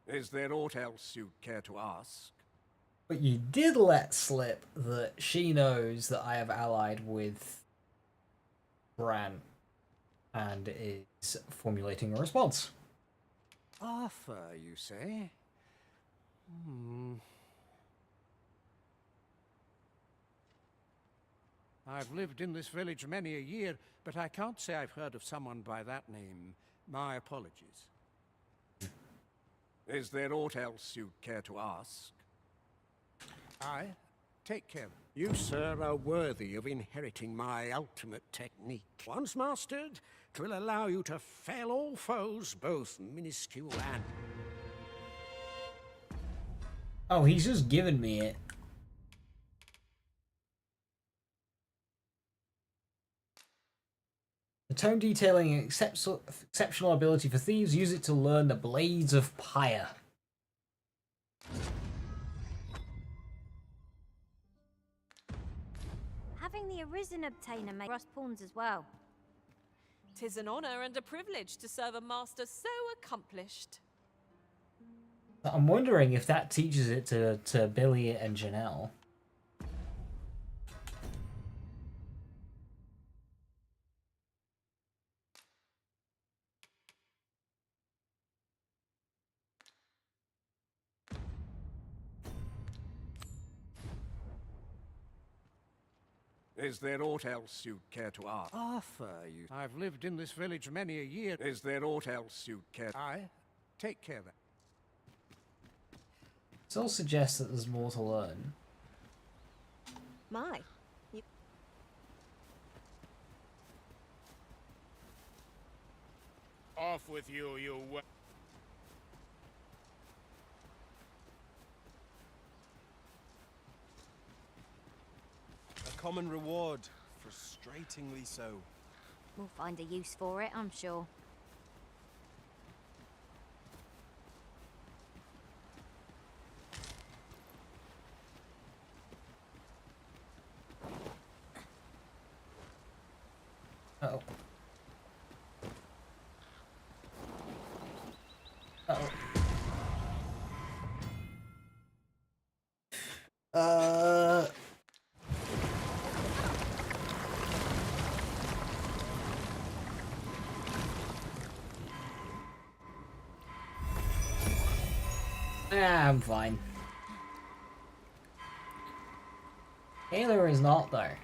Is there aught else you'd care to ask? But you did let slip that she knows that I have allied with Bran and is formulating a response. Arthur, you say? I've lived in this village many a year, but I can't say I've heard of someone by that name. My apologies. Is there aught else you'd care to ask? Aye. Take care. You, sir, are worthy of inheriting my ultimate technique. Once mastered, 'twill allow you to fell all foes, both minuscule and... Oh, he's just given me it. The tome detailing an exceptional ability for thieves. Use it to learn the Blades of Pyre. Having the Arisen obtainer make us pawns as well. 'Tis an honor and a privilege to serve a master so accomplished. I'm wondering if that teaches it to Billy and Janelle. Is there aught else you'd care to ask? Arthur, you... I've lived in this village many a year. Is there aught else you'd care... Aye. Take care then. This all suggests that there's more to learn. My. Off with you, you... A common reward, frustratingly so. We'll find a use for it, I'm sure. Uh-oh. Uh-oh. I'm fine. Taylor is not there.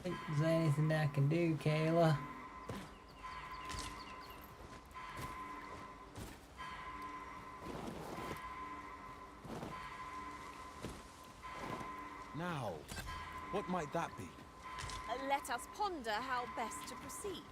Think there's anything I can do, Kayla? Now, what might that be? Let us ponder how best to proceed.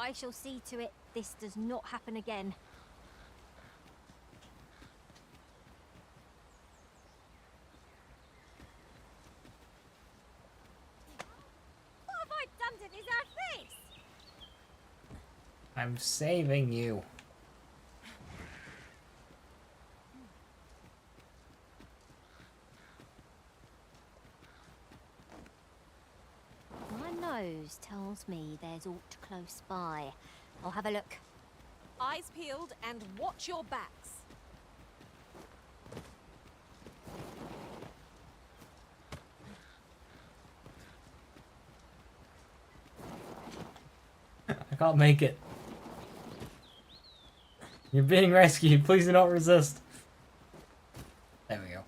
I shall see to it this does not happen again. What have I done to deserve this? I'm saving you. My nose tells me there's aught close by. I'll have a look. Eyes peeled and watch your backs. I can't make it. You're being rescued. Please do not resist. There we go.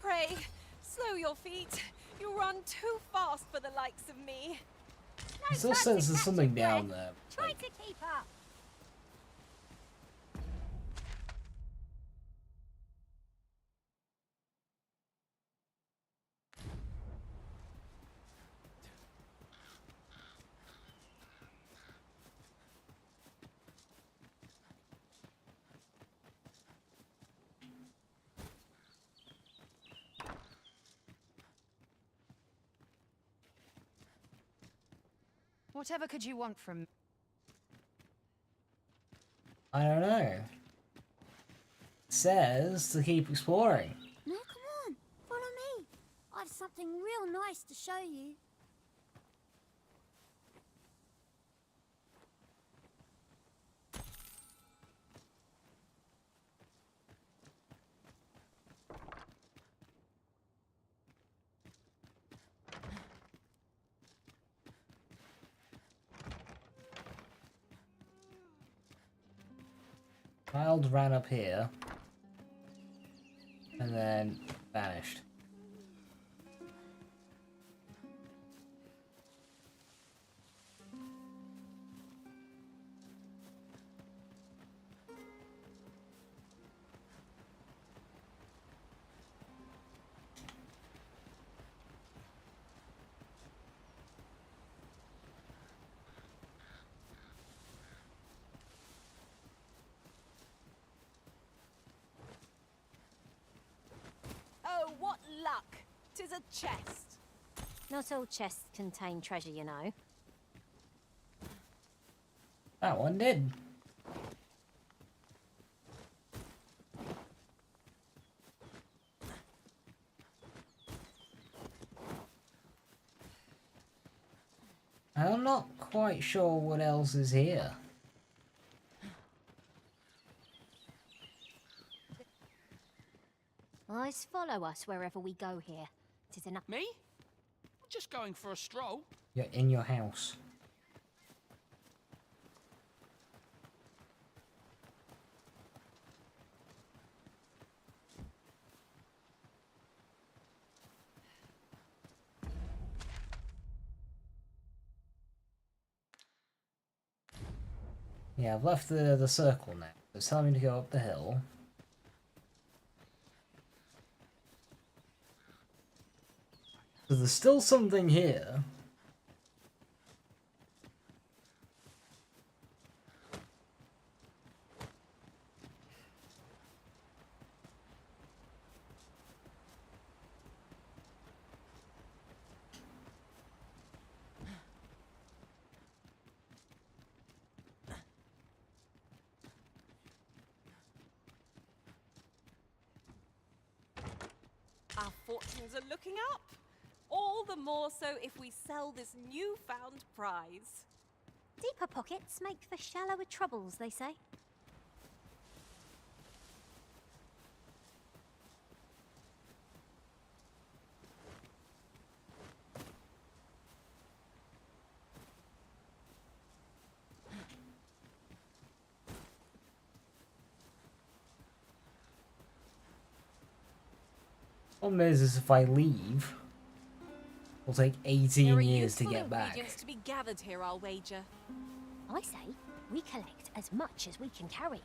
Pray, slow your feet. You run too fast for the likes of me. It still says there's something down there. Try to keep up. Whatever could you want from... I don't know. It says to keep exploring. No, come on. Follow me. I've something real nice to show you. Child ran up here. And then vanished. Oh, what luck! 'Tis a chest. Not all chests contain treasure, you know. That one did. I'm not quite sure what else is here. Eyes follow us wherever we go here. 'Tis enough. Me? I'm just going for a stroll. You're in your house. Yeah, I've left the circle now. It's telling me to go up the hill. So there's still something here. Our fortunes are looking up. All the more so if we sell this newfound prize. Deeper pockets make for shallower troubles, they say. Problem is if I leave, it'll take 18 There are years to useful get back. ingredients to be gathered here, I'll wager. I say, we collect as much as we can carry.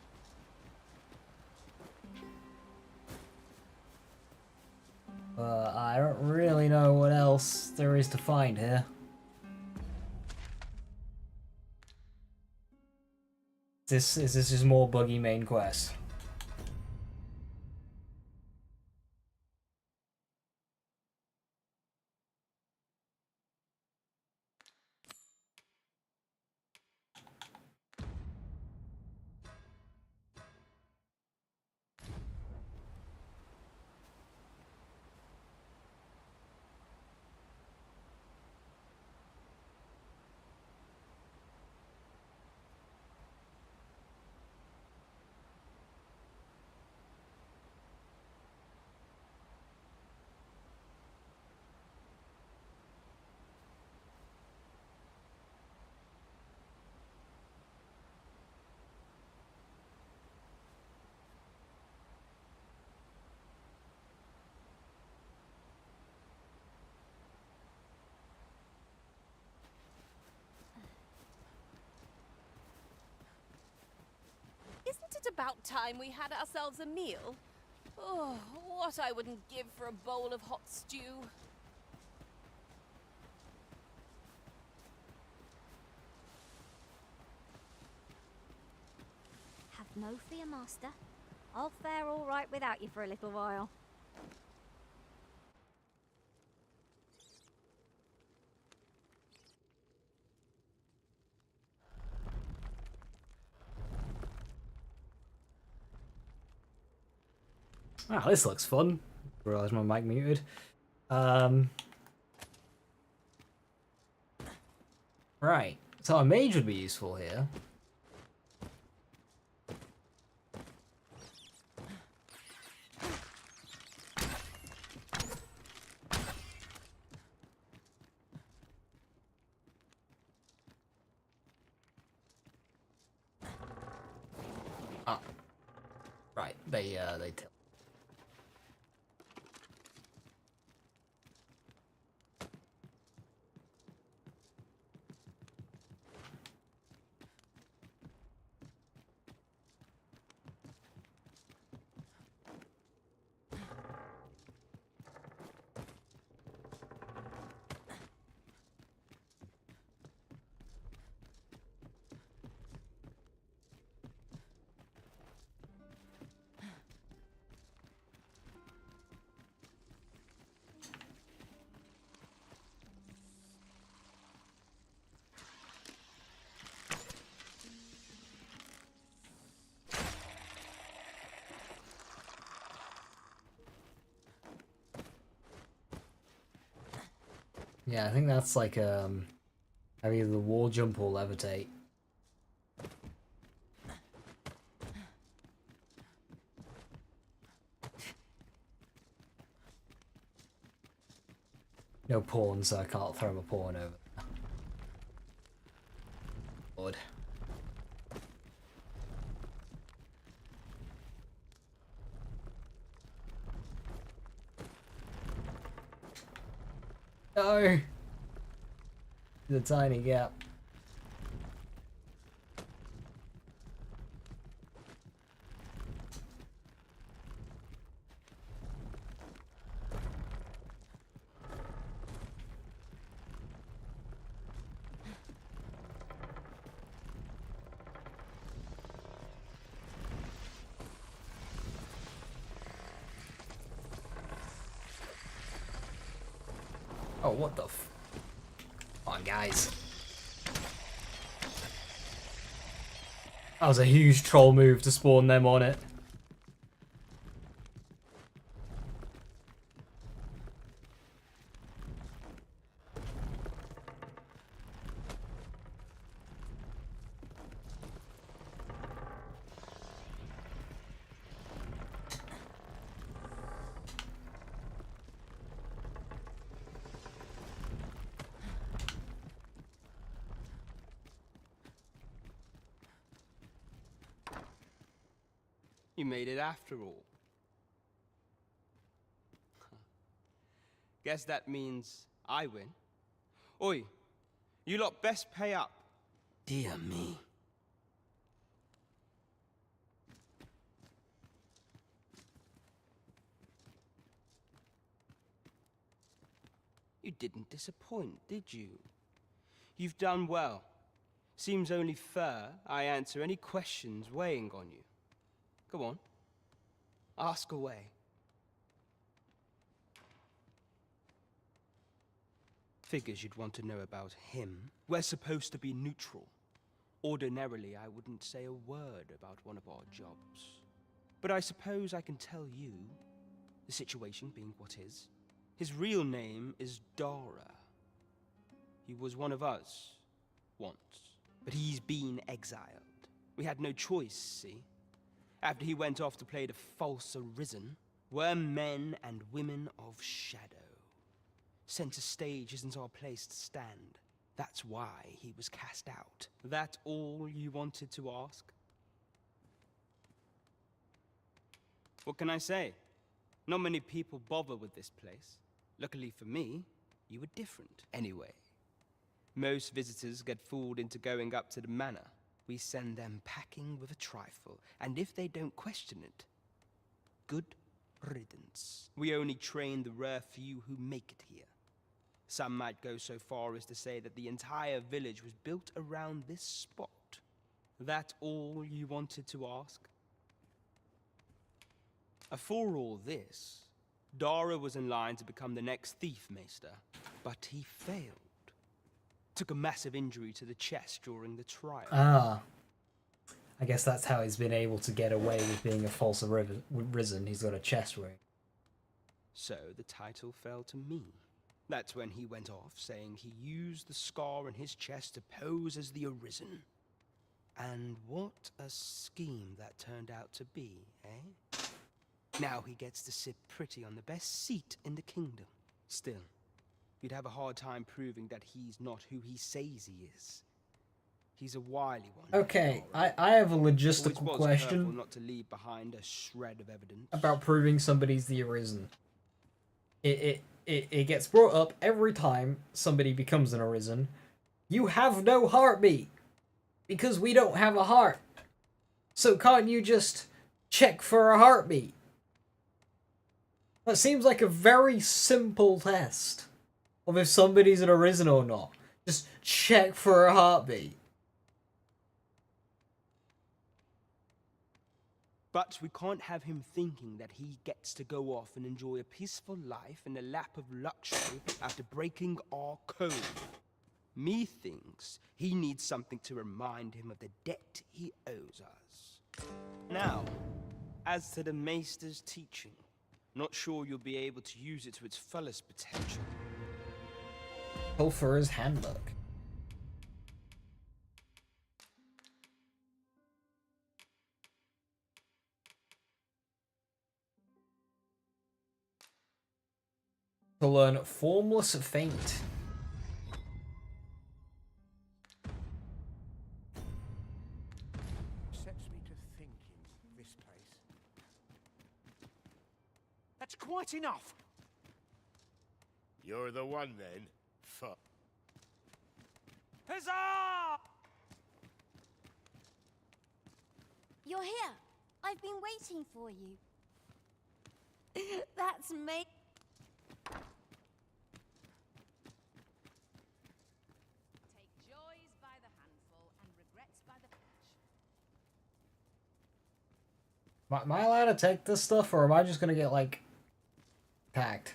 I don't really know what else there is to find here. Is this just more buggy main quest? Isn't it about time we had ourselves a meal? Oh, what I wouldn't give for a bowl of hot stew. Have no fear, Master. I'll fare all right without you for a little while. Wow, this looks fun. Realised my mic muted. Right, so a mage would be useful here. Ah, right, they tell. Yeah, I think that's like have either the wall jump or levitate. No pawn, so I can't throw my pawn over. Lord. No! The tiny gap. Oh, what the f... Come on, guys. That was a huge troll move to spawn them on it. You made it after all. Guess that means I win. Oi, you lot best pay up. Dear me. You didn't disappoint, did you? You've done well. Seems only fair I answer any questions weighing on you. Go on. Ask away. Figures you'd want to know about him. We're supposed to be neutral. Ordinarily, I wouldn't say a word about one of our jobs. But I suppose I can tell you, the situation being what is. His real name is Dara. He was one of us, once. But he's been exiled. We had no choice, see? After he went off to play the false arisen, we're men and women of shadow. Center stage isn't our place to stand. That's why he was cast out. That all you wanted to ask? What can I say? Not many people bother with this place. Luckily for me, you were different. Anyway, most visitors get fooled into going up to the manor. We send them packing with a trifle, and if they don't question it, good riddance. We only train the rare few who make it here. Some might go so far as to say that the entire village was built around this spot. That all you wanted to ask? For all this, Dara was in line to become the next thief maester, but he failed. Took a massive injury to the chest during the trial. Ah. I guess that's how he's been able to get away with being a false risen. He's got a chest wound. So the title fell to me. That's when he went off, saying he used the scar in his chest to pose as the Arisen. And what a scheme that turned out to be, eh? Now he gets to sit pretty on the best seat in the kingdom. Still, you'd have a hard time proving that he's not who he says he is. He's a wily one. Okay, I have a logistical question not to leave behind a shred of evidence about proving somebody's the Arisen. It gets brought up every time somebody becomes an Arisen. You have no heartbeat because we don't have a heart. So can't you just check for a heartbeat? That seems like a very simple test of if somebody's an Arisen or not. Just check for a heartbeat. But we can't have him thinking that he gets to go off and enjoy a peaceful life in a lap of luxury after breaking our code. Methinks he needs something to remind him of the debt he owes us. Now, as to the Maester's teaching, not sure you'll be able to use it to its fullest potential. Pilferer's Handbook. To learn Formless Feint. Sets me to thinking, this place. That's quite enough! You're the one then. Fuck. Huzzah! You're here. I've been waiting for you. That's me. Take joys by the handful and regrets by the patch. Am I allowed to take this stuff, or am I just gonna get, like, attacked?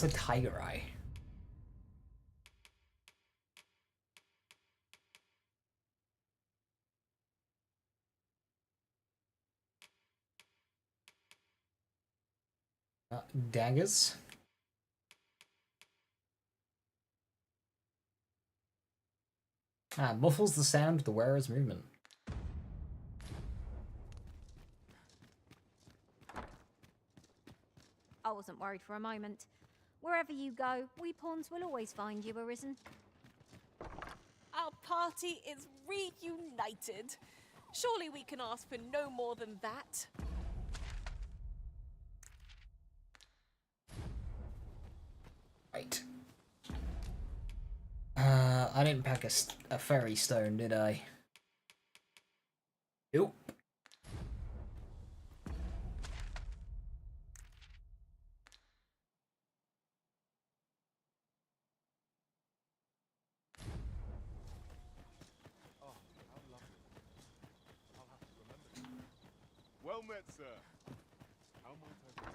It's a tiger eye. Daggers. Muffles the sound of the wearer's movement. I wasn't worried for a moment. Wherever you go, we pawns will always find you, Arisen. I'll party is reunited. Surely we can ask for no more than that. Right. I didn't pack a fairy stone, did I? Nope. Well met, sir. How might I...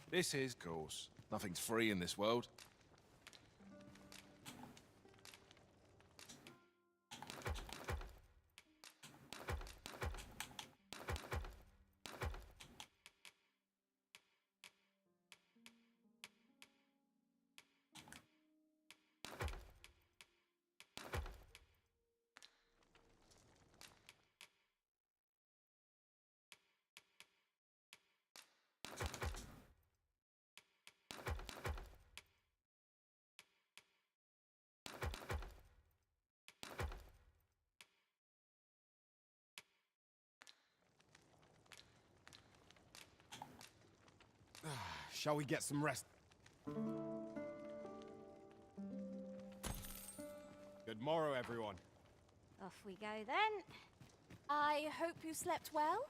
This is, of course. Nothing's free in this world. Shall we get some rest? Good morrow, everyone. Off we go then. I hope you slept well.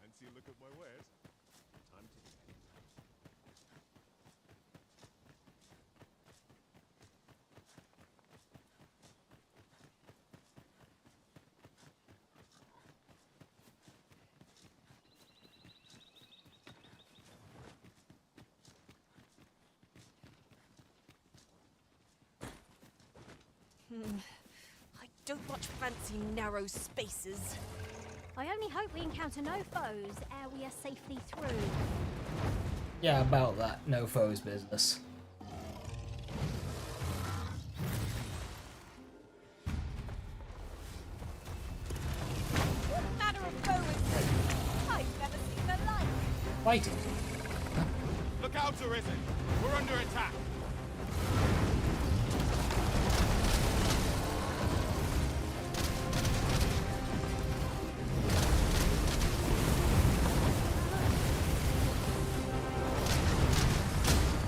Fancy a look at my wares? Time to behave. I don't much fancy narrow spaces. I only hope we encounter no foes ere we are safely through. Yeah, about that. No foes business. What manner of foe is this? I've never seen the like. Fighting. Look out, Arisen! We're under attack!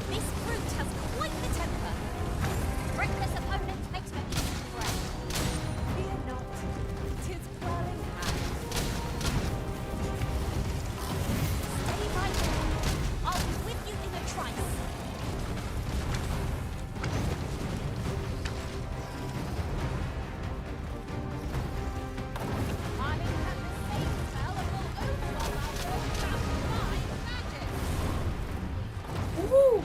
This brute has quite the temper. Reckless opponent makes for easy prey. Fear not, 'tis well in hand. Stay right there. I'll be with you in a trice. I may have the same spell and will overwhelm our world with my magic. Woohoo!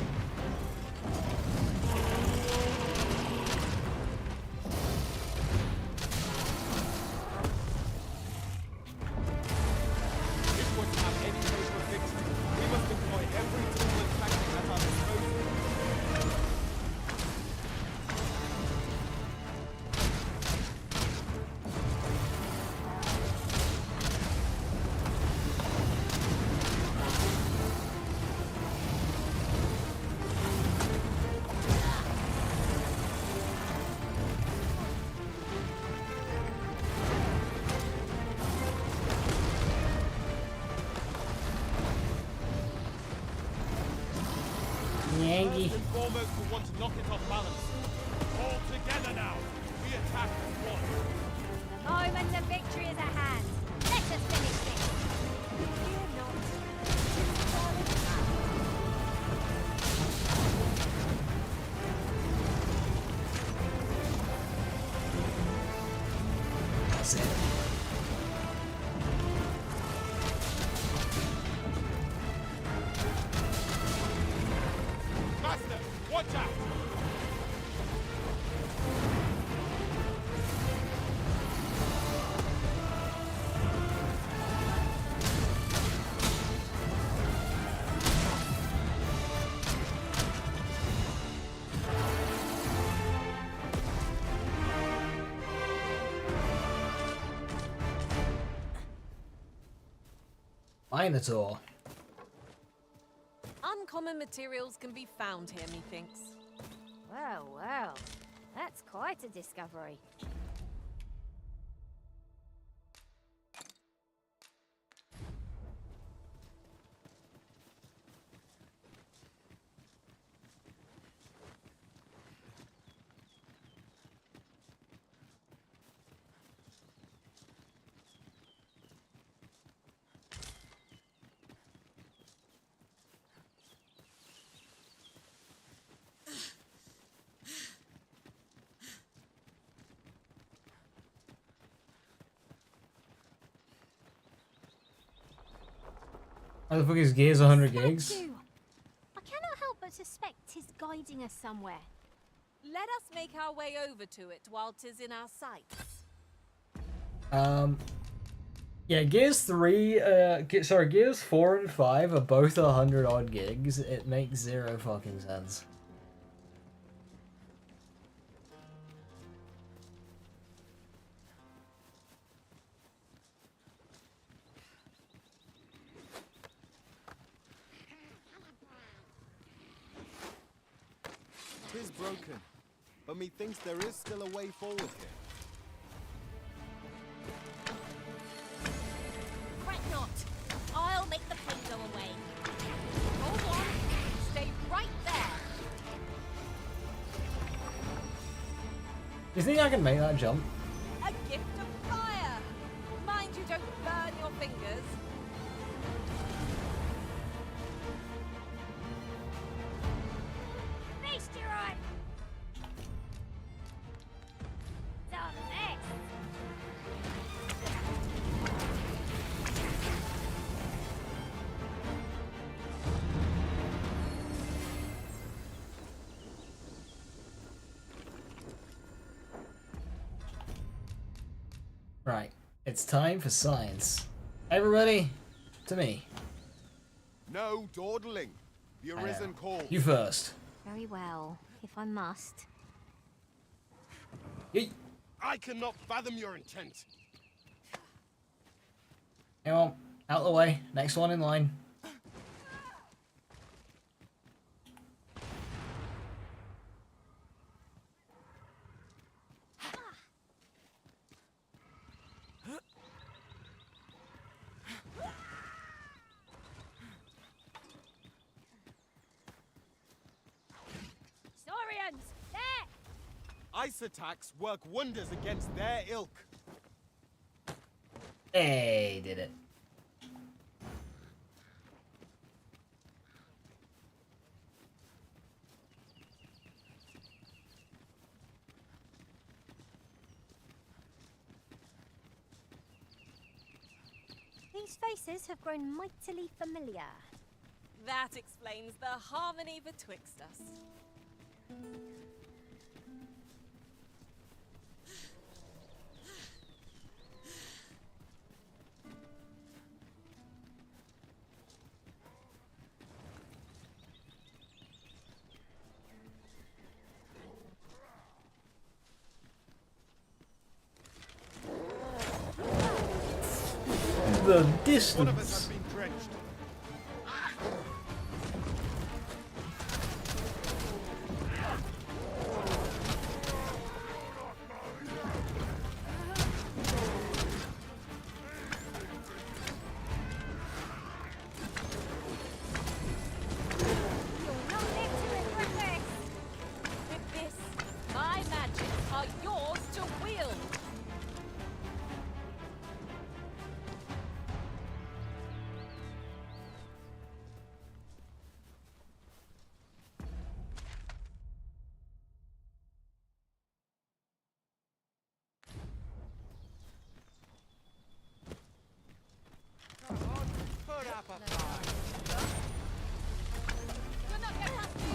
If we're to have any hope of victory, we must employ every tool and tactic at our disposal. Yangy. First and foremost, we want to knock it off balance. All together now. We attack as one. The moment of victory is at hand. Let us finish this. Fear not, 'tis well in hand. That's it. Master, watch out! Minotaur. Uncommon materials can be found here, methinks. Well, well. That's quite a discovery. How the fuck is Gears 100 gigs? Statue! I cannot help but suspect 'tis guiding us somewhere. Let us make our way over to it while 'tis in our sights. Yeah, Gears 3, Gears 4 and 5 are both 100 odd gigs. It makes zero fucking sense. Tis broken, but methinks there is still a way forward here. Fret not. I'll make the pain go away. Hold on. Stay right there. You think I can make that jump? A gift of fire. Mind you don't burn your fingers. Feast your eye! Done this! Right, it's time for science. Everybody, to me. No dawdling. The Arisen calls. You first. Very well, if I must. Yeet. I cannot fathom your intent. Hang on, out of the way. Next one in line. Saurians! There! Ice attacks work wonders against their ilk. Hey, did it. These faces have grown mightily familiar. That explains the harmony betwixt us. The One of us has distance. been drenched. With this, my magics are yours to wield. Put up a fight. You're not gonna have me.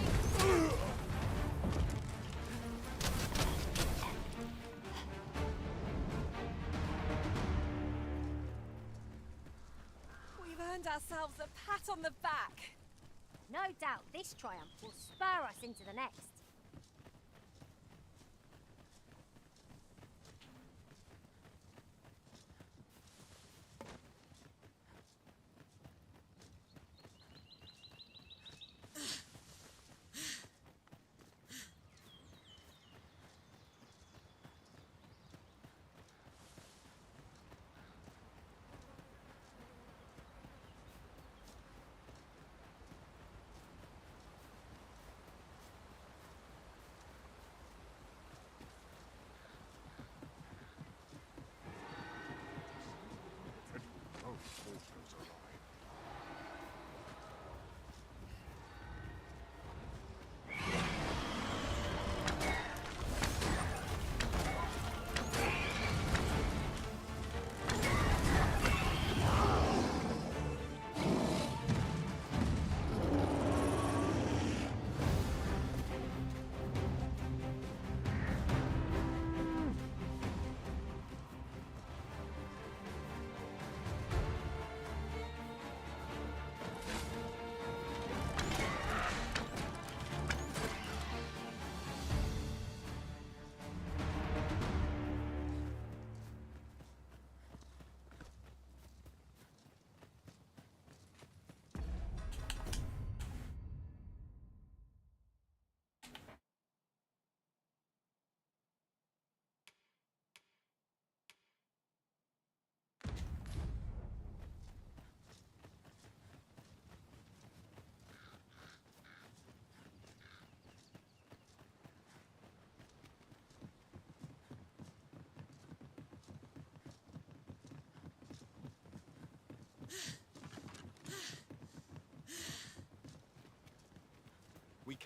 We've earned ourselves a pat on the back. No doubt this triumph will spur us into the next.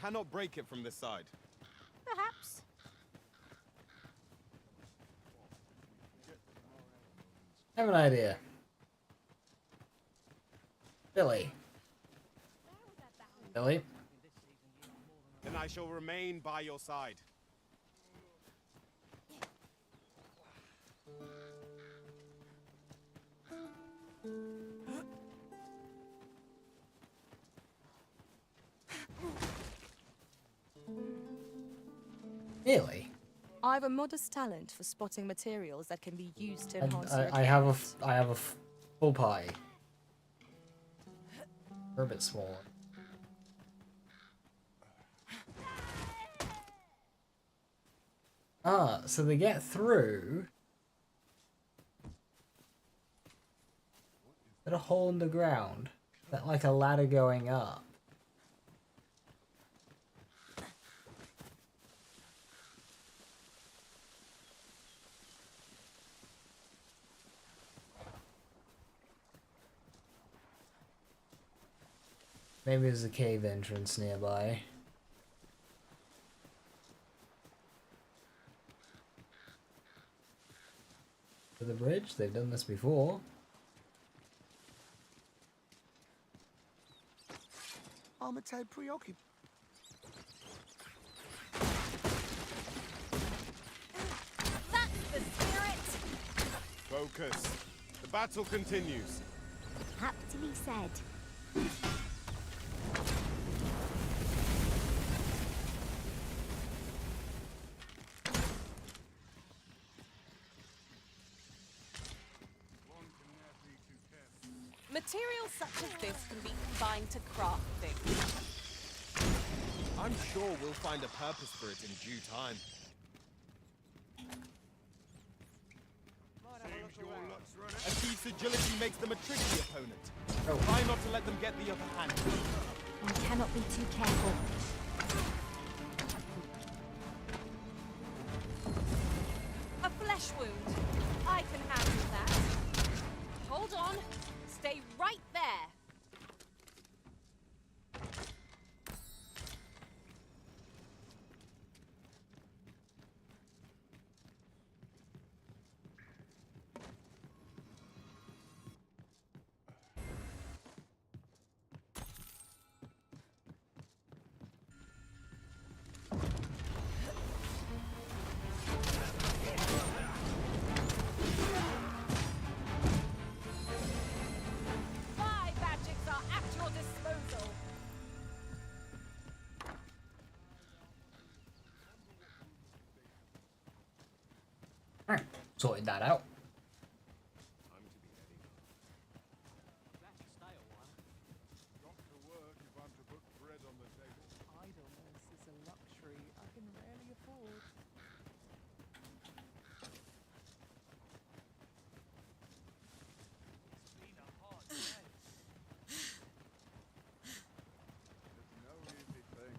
cannot break it from this side. Perhaps. I have an idea. Billy. Billy? Then I shall remain by your side. Really? I've a modest talent for spotting materials that can be used to enhance your I have a full pie. We're a bit smaller. Ah, so they get through. Is that a hole in the ground? Is that like a ladder going up? Maybe there's a cave entrance nearby. To the bridge? They've done this before. I'm a tad preoccupied. That's the spirit! Focus. The battle continues. Aptly said. Materials such as this can be combined to craft things. I'm sure we'll find a purpose for it in due time. A thief's agility makes them a tricky opponent. Try not to let them get the upper hand. I cannot be too careful. A flesh wound. I can handle that. Hold on. Stay right there. My magics are at your disposal. Alright, sorted that out. Idleness is a luxury I can rarely afford. It's no easy thing,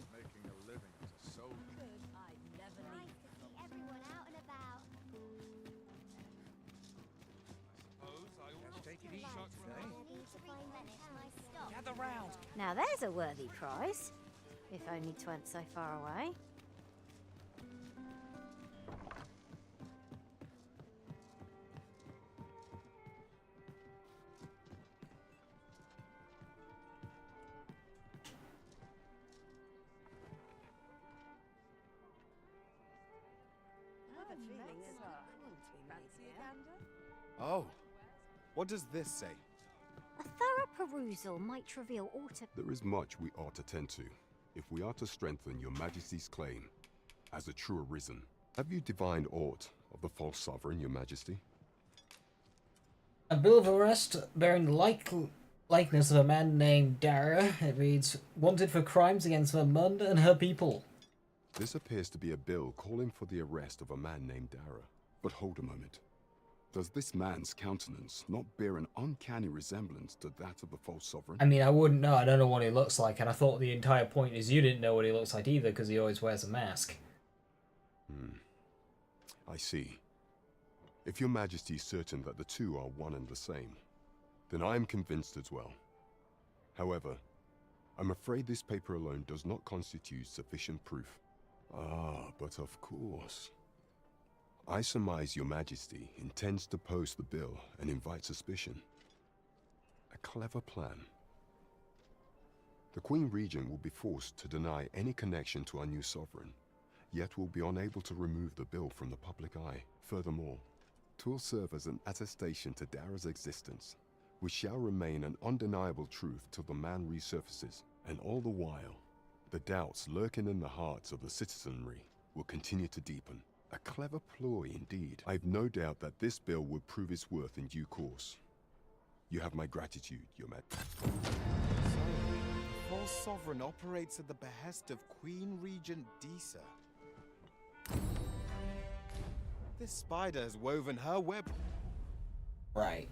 making a living as a soldier. I never leave. Nice to see everyone out and about. Let's take it easy. Gather round. Now there's a worthy prize. If only 'twant so far away. Oh. What does this say? A thorough perusal might reveal autumn. There is much we ought to tend to, if we are to strengthen your majesty's claim as a true arisen. Have you divined aught of the false sovereign, your majesty? A bill of arrest bearing the likeness of a man named Dara. It reads, wanted for crimes against Vermund and her people. This appears to be a bill calling for the arrest of a man named Dara. But hold a moment. Does this man's countenance not bear an uncanny resemblance to that of the false sovereign? I mean, I wouldn't know. I don't know what he looks like, and I thought the entire point is you didn't know what he looks like either, because he always wears a mask. I see. If your majesty is certain that the two are one and the same, then I am convinced as well. However, I'm afraid this paper alone does not constitute sufficient proof. Ah, but of course. I surmise Your Majesty intends to post the bill and invite suspicion. A clever plan. The Queen Regent will be forced to deny any connection to our new sovereign, yet will be unable to remove the bill from the public eye. Furthermore, 'twill serve as an attestation to Dara's existence, which shall remain an undeniable truth till the man resurfaces, and all the while, the doubts lurking in the hearts of the citizenry will continue to deepen. A clever ploy indeed. I've no doubt that this bill will prove its worth in due course. You have my gratitude, Your Majesty. So, the false sovereign operates at the behest of Queen Regent Disa. This spider has woven her web. Right.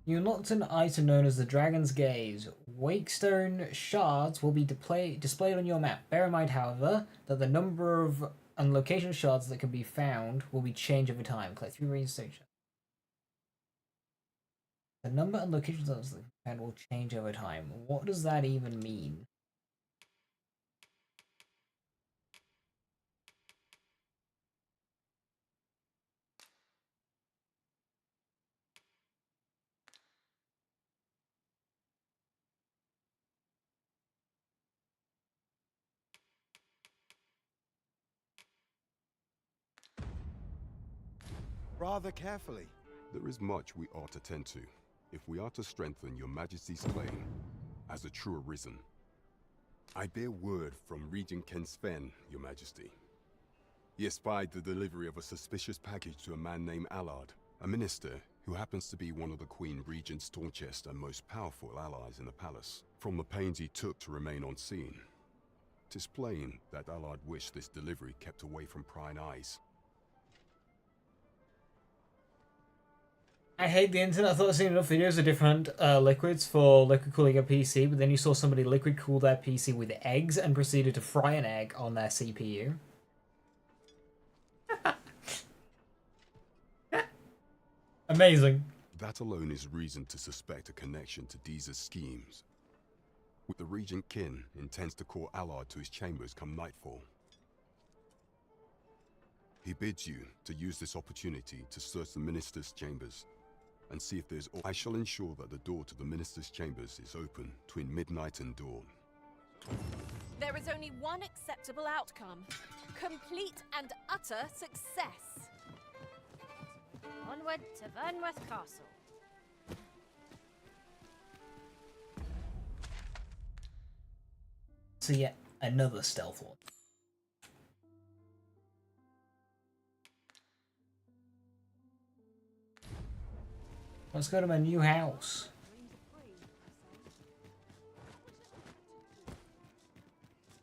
You unlocked an item known as the Dragon's Gaze. Wakestone shards will be displayed on your map. Bear in mind, however, that the number of and location shards that can be found will be changed over time. Collect 3 marine stations. The number and location shards that can be found will change over time. What does that even mean? Rather carefully. There is much we ought to tend to, if we are to strengthen Your Majesty's claim as a true Arisen. I bear word from Regent Ken Sven, Your Majesty. He espied the delivery of a suspicious package to a man named Allard, a minister who happens to be one of the Queen Regent's staunchest and most powerful allies in the palace. From the pains he took to remain unseen, 'tis plain that Allard wished this delivery kept away from prying eyes. I hate the internet. I thought I'd seen enough videos of different liquids for liquid cooling a PC, but then you saw somebody liquid cool their PC with eggs and proceeded to fry an egg on their CPU. Amazing. That alone is reason to suspect a connection to Disa's schemes. The Regent Kin intends to call Allard to his chambers come nightfall. He bids you to use this opportunity to search the minister's chambers and see if there's... I shall ensure that the door to the minister's chambers is open between midnight and dawn. There is only one acceptable outcome. Complete and utter success. Onward to Vernworth Castle. So yet another stealth one. Let's go to my new house.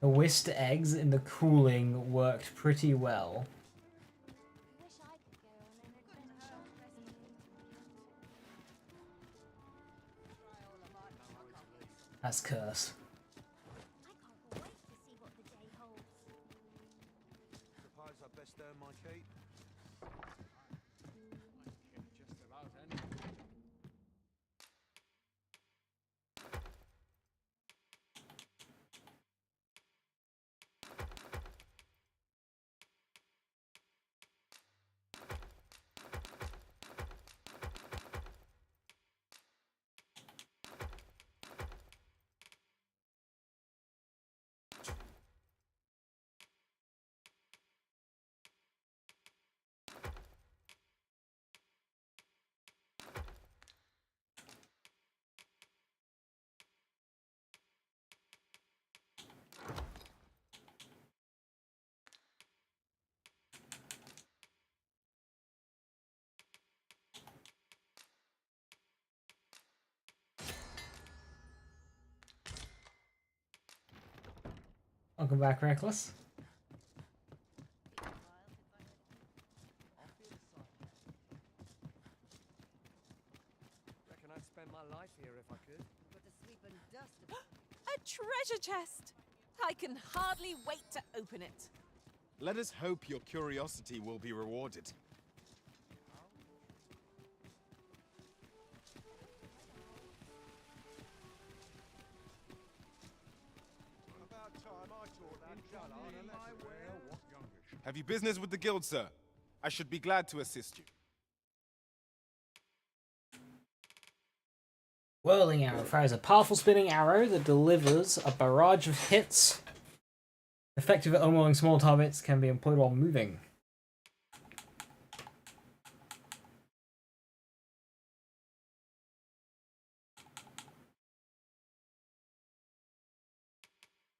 The whisked eggs in the cooling worked pretty well. That's curse. The pies are best earn my keep. Just about anything. Welcome back, Reckless. Reckon I'd spend my life here if I could. A treasure chest! I can hardly wait to open it. Let us hope your curiosity will be rewarded. Have you business with the guild, sir? I should be glad to assist you. Whirling arrow fires a powerful spinning arrow that delivers a barrage of hits. Effective at unwilling small targets, can be employed while moving.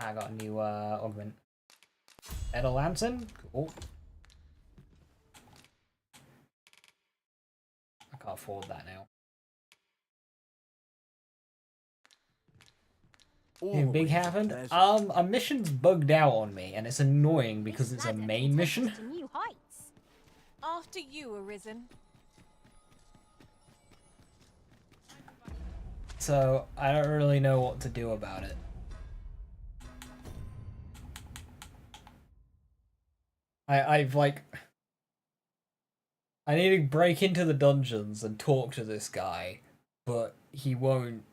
I got a new augment. Better lantern? Cool. I can't afford that now. Anything big happened? A mission's bugged out on me, and it's annoying because it's a main mission. To new heights. After you, Arisen. So, I don't really know what to do about it. I've like... I need to break into the dungeons and talk to this guy, but he won't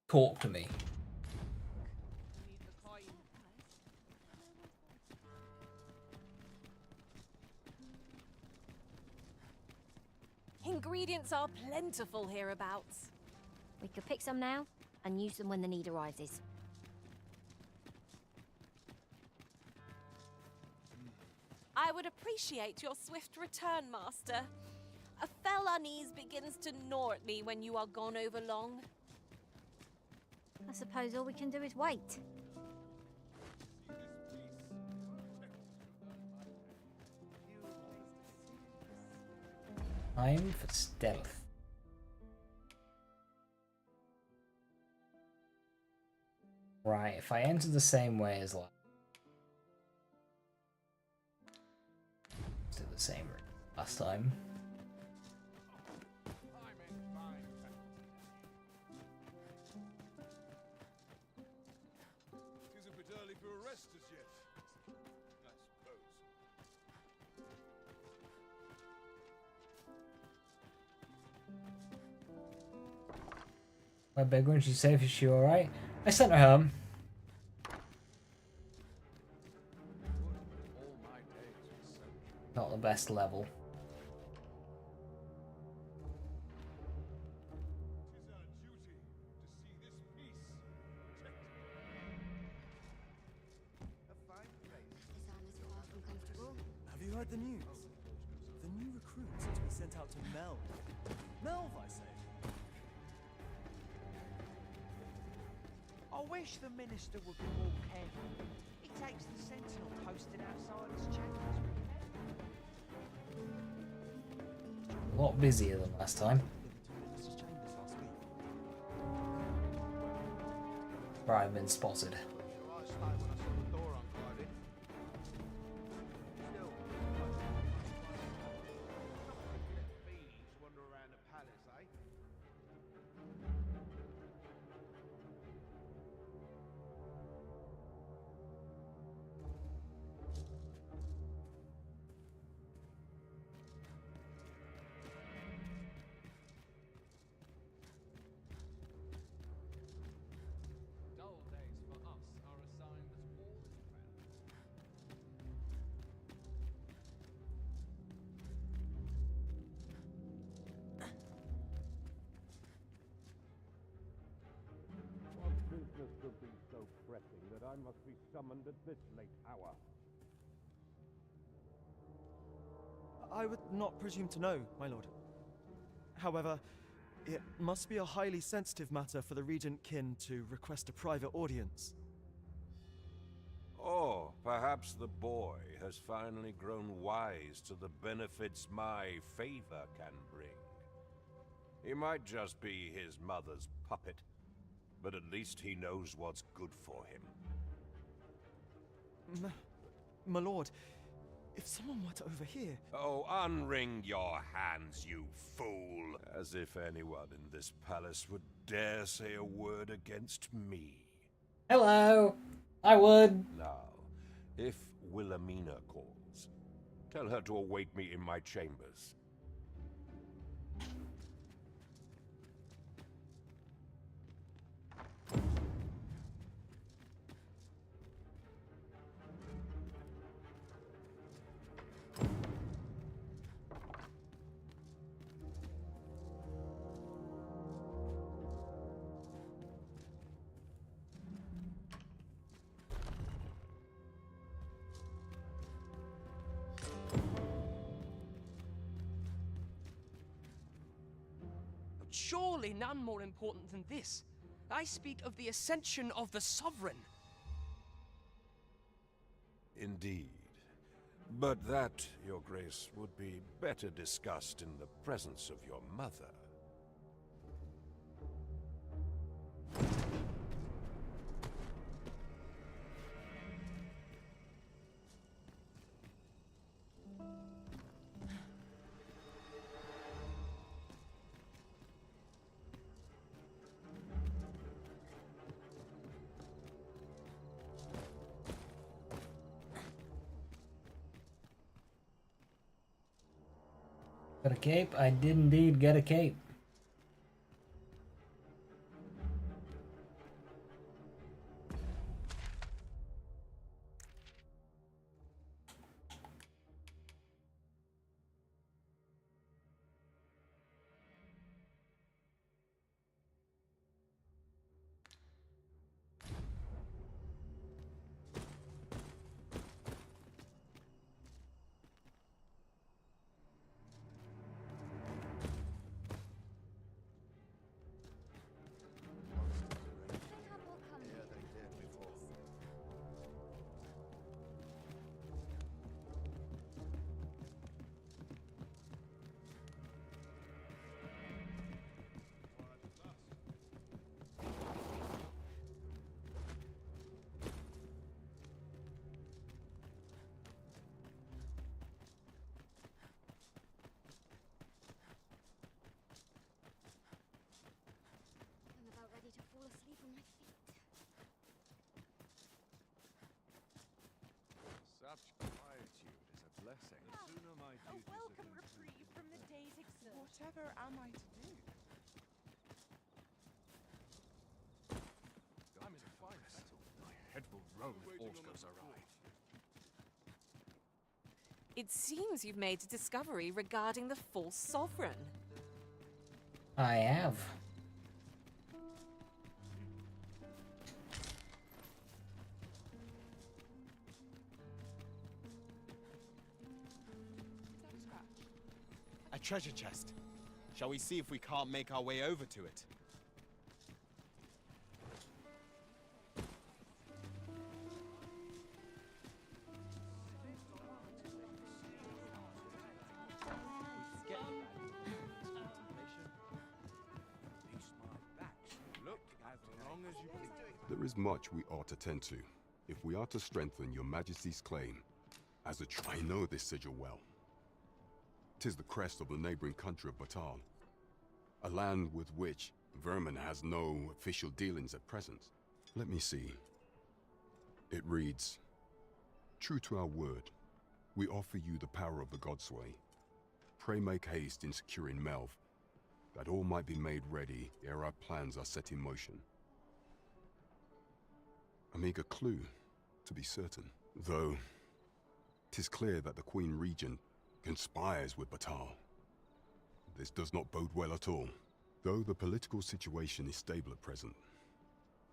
talk to me. Ingredients are plentiful hereabouts. We could pick some now and use them when the need arises. I would appreciate your swift return, Master. A fell unease begins to gnaw at me when you are gone over long. I suppose all we can do is wait. Time for stealth. Right, if I enter the same way as last, do the same route last time. Tis a bit early for a rest as yet, I suppose. My big one, she's safe, is she alright? I sent her home. Not the best level. Have you heard the news? The new recruits are to be sent out to Melve. Melve, I say. I wish the minister would be more careful. He takes the sentinel posted outside his chambers. A lot busier than last time. Right, I've been spotted. Business could be so pressing that I must be summoned at this late hour. I would not presume to know, my lord. However, it must be a highly sensitive matter for the Regent Kin to request a private audience. Or perhaps the boy has finally grown wise to the benefits my favor can bring. He might just be his mother's puppet, but at least he knows what's good for him. My lord, if someone were to overhear... Oh, unwring your hands, you fool! As if anyone in this palace would dare say a word against me. Hello! I would. Now, if Wilhelmina calls. Tell her to await me in my chambers. But surely none more important than this. I speak of the ascension of the Sovereign. Indeed. But that, Your Grace, would be better discussed in the presence of your mother. Got a cape? I did indeed get a cape. I'm about ready to fall asleep on my feet. Such quietude is a blessing. The sooner my A duties welcome are concluded, reprieve from the day's exertion. Whatever am I to do? I'm in a fine settle. My head will roll if aught goes awry. It seems you've made a discovery regarding the false sovereign. I have. A treasure chest. Shall we see if we can't make our way over to it? Look as long as you please. There is much we ought to tend to, if we are to strengthen your majesty's claim. I know this sigil well. 'Tis the crest of the neighboring country of Batal, a land with which Vermin has no official dealings at present. Let me see. It reads, "True to our word, we offer you the power of the Godsway. Pray make haste in securing Melv, that all might be made ready ere our plans are set in motion." A meager clue, to be certain. Though, 'tis clear that the Queen Regent conspires with Batal. This does not bode well at all. Though the political situation is stable at present,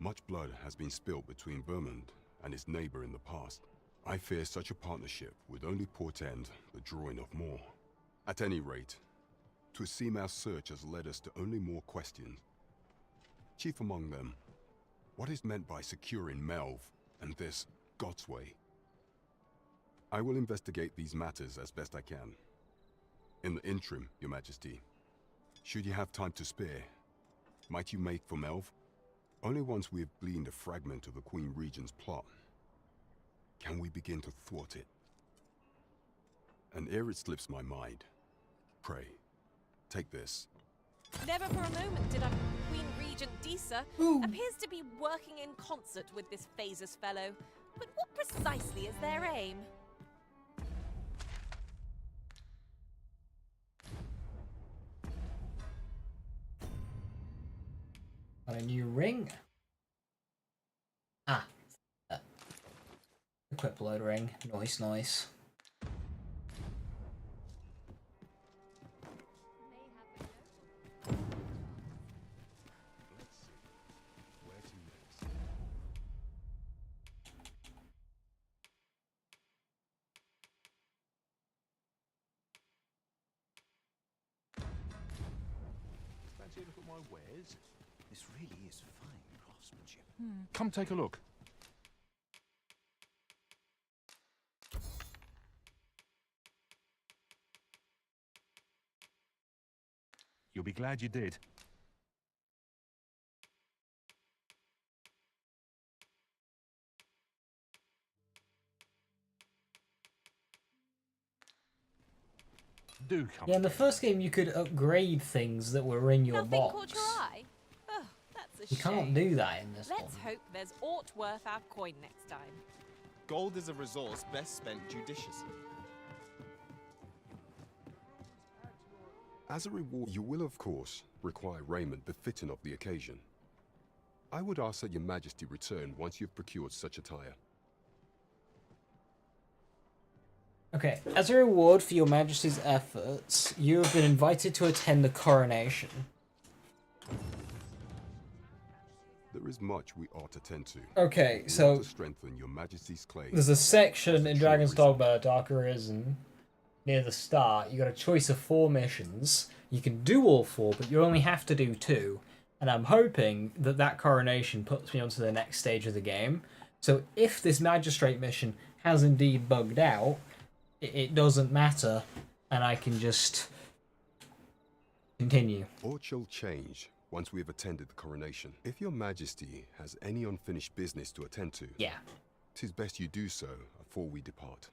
much blood has been spilled between Vermund and its neighbor in the past. I fear such a partnership would only portend the drawing of more. At any rate, 'twould seem our search has led us to only more questions. Chief among them, what is meant by securing Melv and this Godsway? I will investigate these matters as best I can. In the interim, Your Majesty, should you have time to spare, might you make for Melv? Only once we have gleaned a fragment of the Queen Regent's plot can we begin to thwart it. And ere it slips my mind, pray, take this. Never for a moment did Queen Regent Disa appears to be working in concert with this Phases fellow. But what precisely is their aim? Got a new ring. Ah. Equip load ring. Nice, nice. Fancy a look at my wares? This really is fine craftsmanship. Come take a look. You'll be glad you did. Do come. Yeah, in the first game you could upgrade things that were in your Nothing box. caught your eye? Oh, that's a You shame. can't do that in this Let's one. hope there's aught worth our coin next time. Gold is a resource best spent judiciously. As a reward, you will, of course, require raiment befitting of the occasion. I would ask that your Majesty return once you've procured such attire. Okay, as a reward for your Majesty's efforts, you have been invited to attend the coronation. There is much we ought to tend to. Okay, We so ought to strengthen your Majesty's claim. there's a section in Dragon's Dogma, Dark Arisen, near the start. You got a choice of 4 missions. You can do all 4, but you only have to do 2. And I'm hoping that that coronation puts me onto the next stage of the game. So if this magistrate mission has indeed bugged out, it doesn't matter, and I can just continue. Aught shall change once we have attended the coronation. If your Majesty has any unfinished business to attend to, yeah, 'tis best you do so before we depart.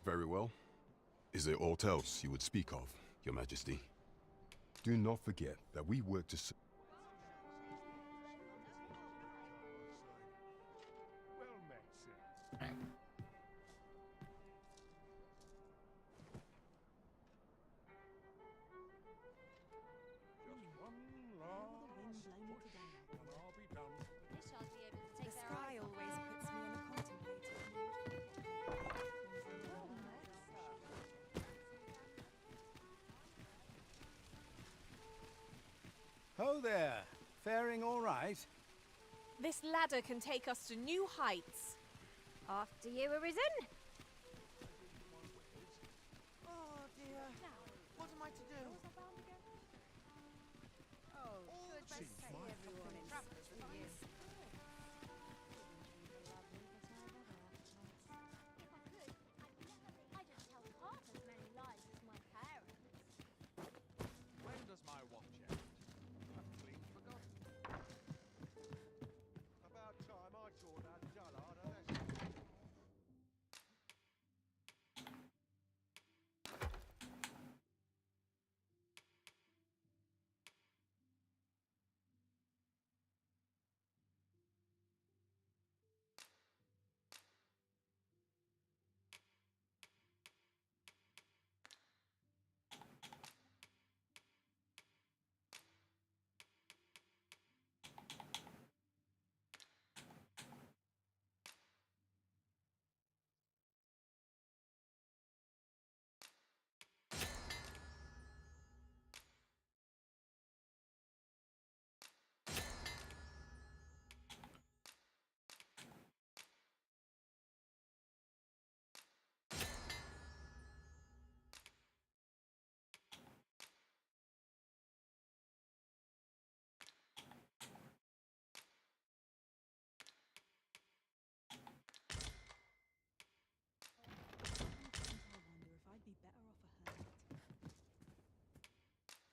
Very well. Is there aught else you would speak of, your Majesty? Do not forget that we work to... Well met, sir. Just one last push, and I'll be done. The sky always puts me in a contemplative mood. Ho there! Faring all right? This ladder can take us to new heights. After you, Arisen. Oh dear. What am I to do? Oh, good to see everyone in travelers with you. I don't tell half as many lies as my parents. When does my watch end? I've clean forgotten. About time I taught that dullard a lesson.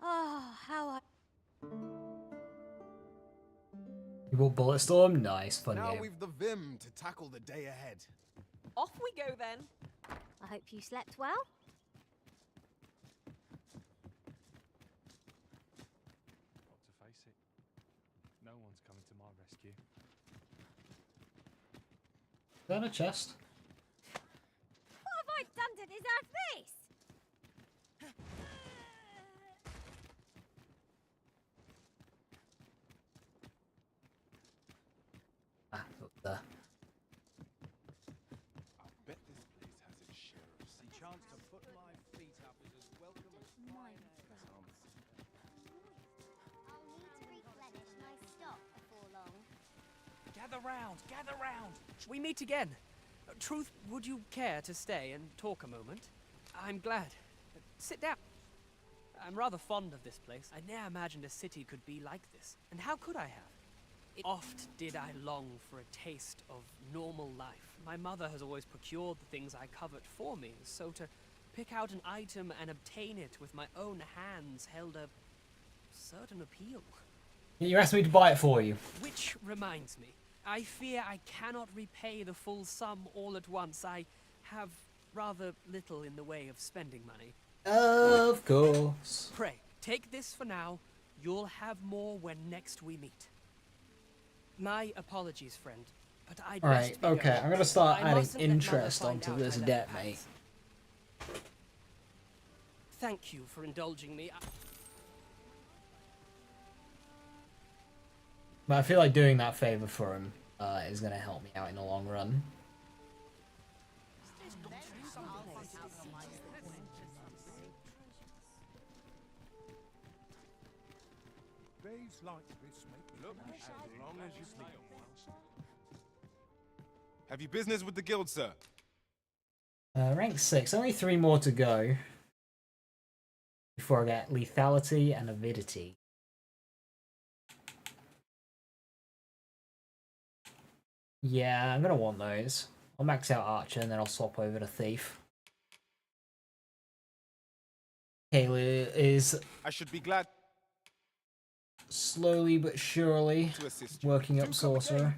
Oh, how I... You bought Bulletstorm? Nice, fun Now game. we've the vim to tackle the day ahead. Off we go then. I hope you slept well. Got to face it. No one's coming to my rescue. that a chest? What have I done to deserve this? Ah, up there. Bet this place has its share of sea. Chance to put my feet up is as welcome as Mine I'll need to replenish my stock before long. Gather round, gather round. We meet again. Truth, would you care to stay and talk a moment? I'm glad. Sit down. I'm rather fond of this place. I ne'er imagined a city could be like this. And how could I have? Oft did I long for a taste of normal life. My mother has always procured the things I covet for me, so to pick out an item and obtain it with my own hands held a certain appeal. You asked me to buy it for you. Which reminds me, I fear I cannot repay the full sum all at once. I have rather little in the way of spending money. Of course. Pray, take this for now. You'll have more when next we meet. My apologies, friend, but I'd Alright, best be okay, going. I'm gonna start I adding mustn't let Mother interest find onto out this I left debt, the mate. palace. Thank you for indulging me. But I feel like doing that favor for him is gonna help me out in the long run. days like this make look as long as you sleep. Have you business with the guild, sir? Rank 6, only 3 more to go. Before I get lethality and avidity. Yeah, I'm gonna want those. I'll max out Archer and then I'll swap over to Thief. Kayla is I should be glad slowly but surely to assist you. working up Sorcerer.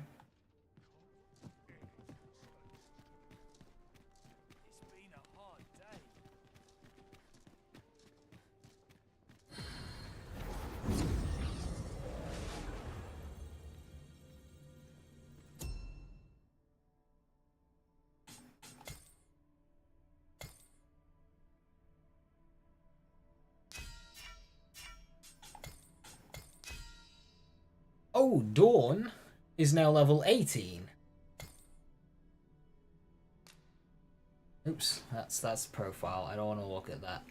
Oh, Dawn is now level 18. Oops, that's profile. I don't want to look at that.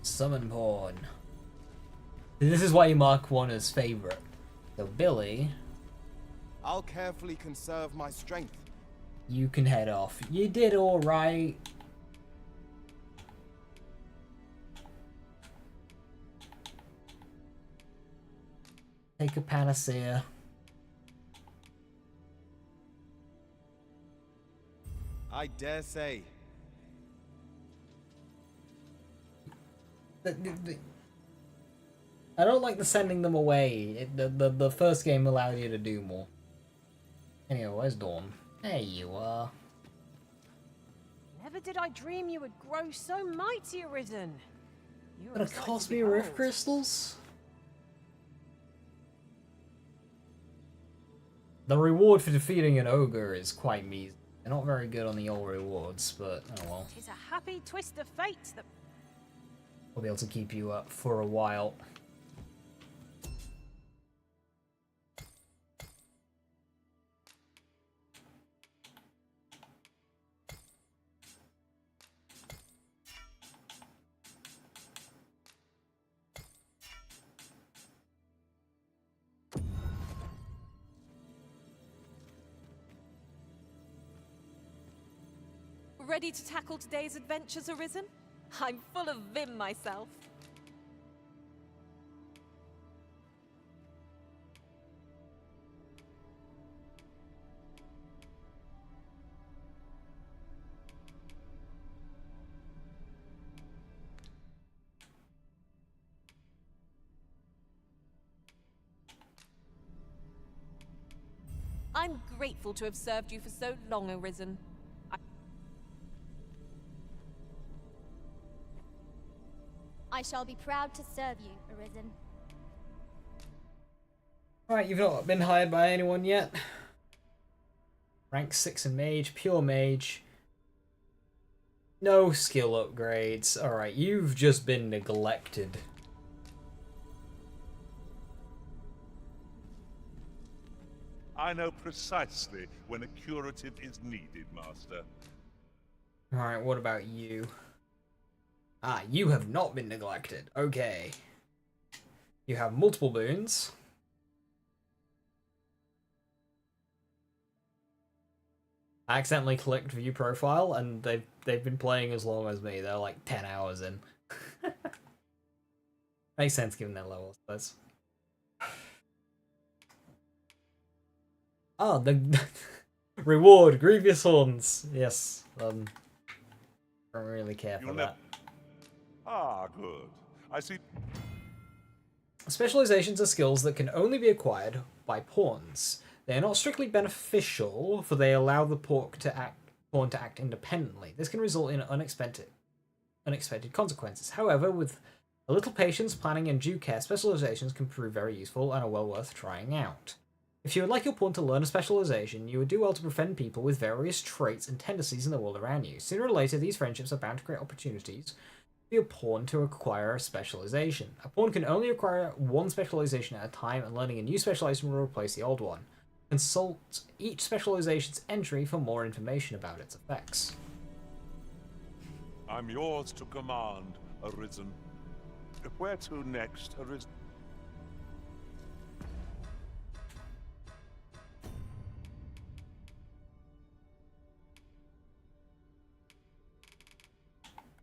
Summon Porn. This is why you mark one as favorite. So Billy, I'll carefully conserve my strength. you can head off. You did all right. Take a panacea. I dare say. I don't like the sending them away. The first game allowed you to do more. Anyway, where's Dawn? There you are. Never did I dream you would grow so mighty, Arisen. You're Gonna a sight cost to me Rift behold. Crystals? The reward for defeating an ogre is quite measly. They're not very good on the old rewards, but oh well. Tis a happy twist of fate that We'll be able to keep you up for a while. Ready to tackle today's adventures, Arisen? I'm full of vim myself. I'm grateful to have served you for so long, Arisen. I shall be proud to serve you, Arisen. Right, you've not been hired by anyone yet. Rank 6 in Mage, Pure Mage. No skill upgrades. Alright, you've just been neglected. I know precisely when a curative is needed, Master. Alright, what about you? Ah, you have not been neglected. Okay. You have multiple boons. I accidentally clicked view profile and they've been playing as long as me. They're like 10 hours in. Makes sense given their levels, but oh, the reward, Grievous Horns. Yes. Don't really care for that. Ah, good. I see. Specializations are skills that can only be acquired by pawns. They are not strictly beneficial, for they allow the pawn to act independently. This can result in unexpected consequences. However, with a little patience, planning, and due care, specializations can prove very useful and are well worth trying out. If you would like your pawn to learn a specialization, you would do well to befriend people with various traits and tendencies in the world around you. Sooner or later, these friendships are bound to create opportunities for your pawn to acquire a specialization. A pawn can only acquire one specialization at a time, and learning a new specialization will replace the old one. Consult each specialization's entry for more information about its effects. I'm yours to command, Arisen. Where to next, Arisen?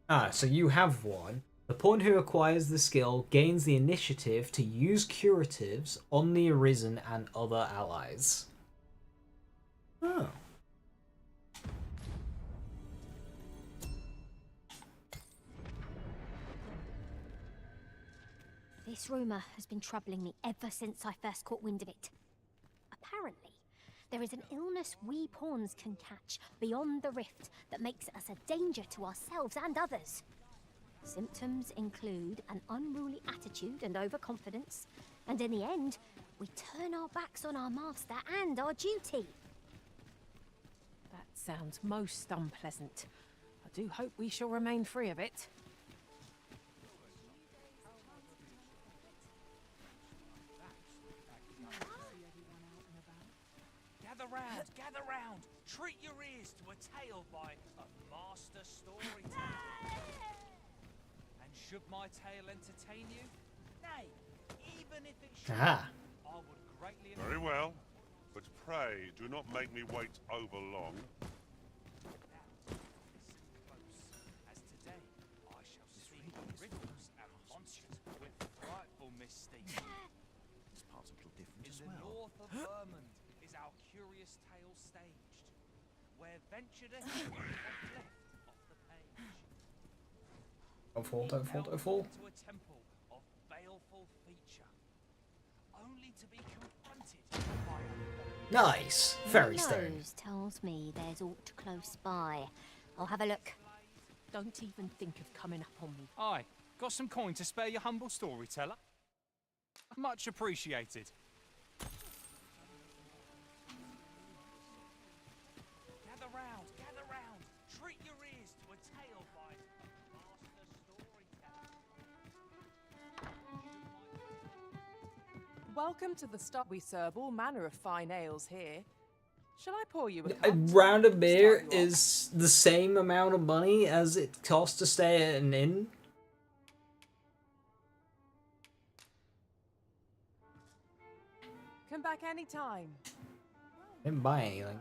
Ah, so you have one. The pawn who acquires the skill gains the initiative to use curatives on the Arisen and other allies. Oh. This rumour has been troubling me ever since I first caught wind of it. Apparently, there is an illness we pawns can catch beyond the rift that makes us a danger to ourselves and others. Symptoms include an unruly attitude and overconfidence, and in the end, we turn our backs on our master and our duty. That sounds most unpleasant. I do hope we shall remain free of it. Gather round! Treat your ears to a tale by a master storyteller. And should my tale entertain you? Nay, even if it should, I would greatly... Very well, but pray do not make me wait over long. Now, listen close, as today I shall speak of riddles and monsters with frightful mystique. This part's a little different as In the well. north of Vermund is our curious tale staged, where ventured a hero left off the page. Don't fall, don't fall, don't fall. To a temple of baleful feature, only to be confronted by Nice! Fairy stone. Nose tells me there's aught close by. I'll have a look. Don't even think of coming up on me. Aye, got some coin to spare your humble storyteller? Much appreciated. Gather round, treat your ears to a tale by master storyteller. Welcome to the stop. We serve all manner of fine ales here. Shall I pour you a A cup? round of beer is the same amount of money as it costs to stay at an inn. Come back anytime. Didn't buy anything.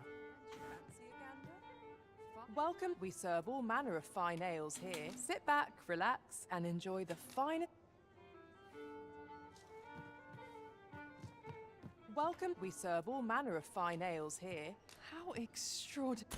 Welcome. We serve all manner of fine ales here. Sit back, relax, and enjoy the finest. Welcome. We serve all manner of fine ales here. How extraordinary.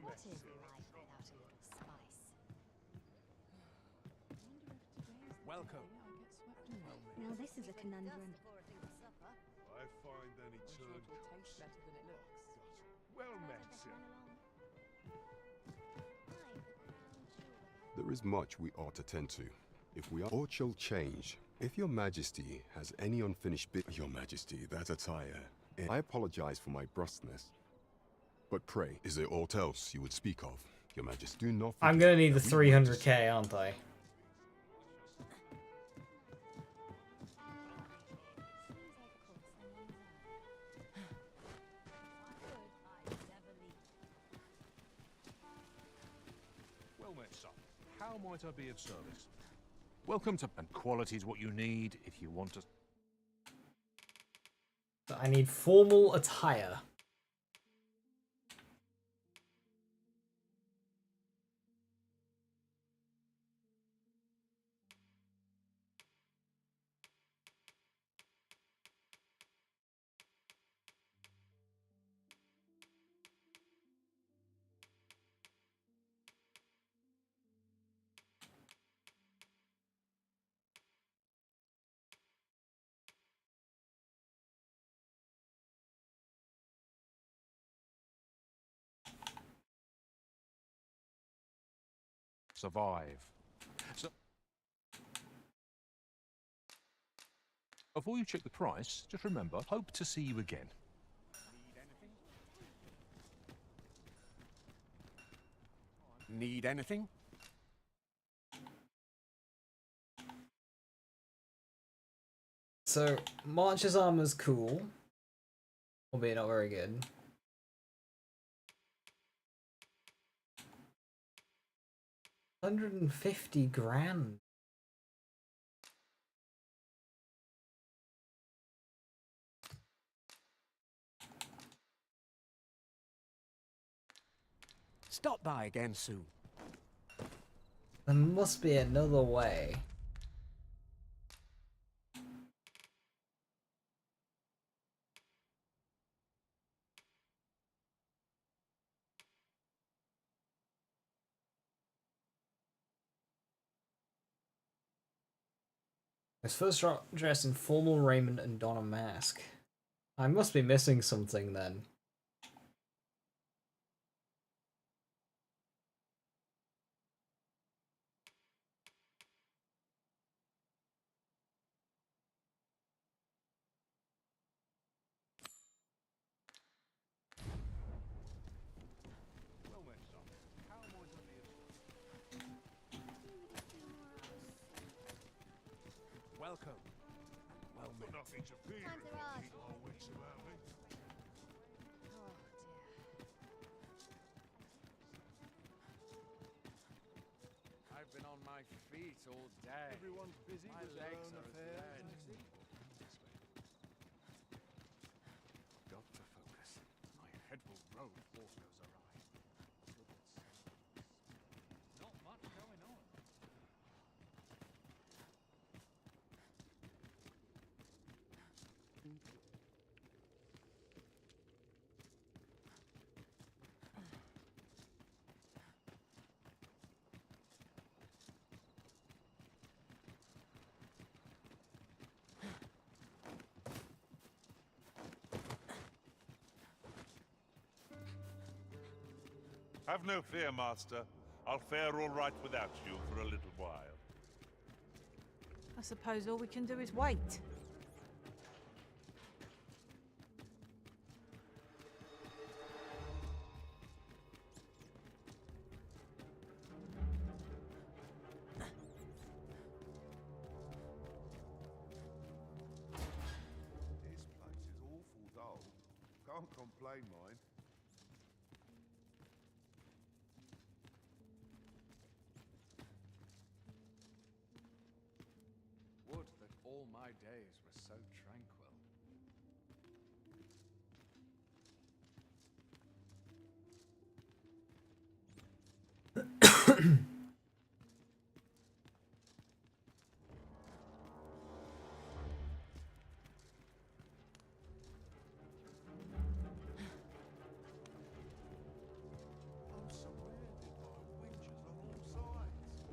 What is life without a little spice? Welcome. Now this is a conundrum. I find any turn Tastes better than it looks. well met, sir. There is much we ought to tend to. If we are, aught shall change. If your majesty has any unfinished bit, your majesty, that attire. I apologize for my brusqueness. But pray, is there aught else you would speak of, your majesty? Do not I'm forget gonna need the that we want to 300k, aren't I? Well met, son. How might I be of service? Welcome to... And quality is what you need if you want to... I need formal attire. Survive. So... Before you check the price, just remember, hope to see you again. Need anything? So, March's armor's cool. Albeit not very good. $150,000. Stop by again soon. There must be another way. His first dressed in formal raiment and don a mask. I must be missing something then. Well met, son. How might I be of... Welcome. Well met. Nothing to fear if I keep my wits about me. I've been on my feet all day. Everyone's busy My with their legs own are as affairs. dead. Got to focus. My head will roll if horse goes awry. Not much going on. Have no fear, Master. I'll fare all right without you for a little while. I suppose all we can do is wait. This place is awful dull. Can't complain, mind. Would that all my days were so tranquil. I'm surrounded by witches of all sides.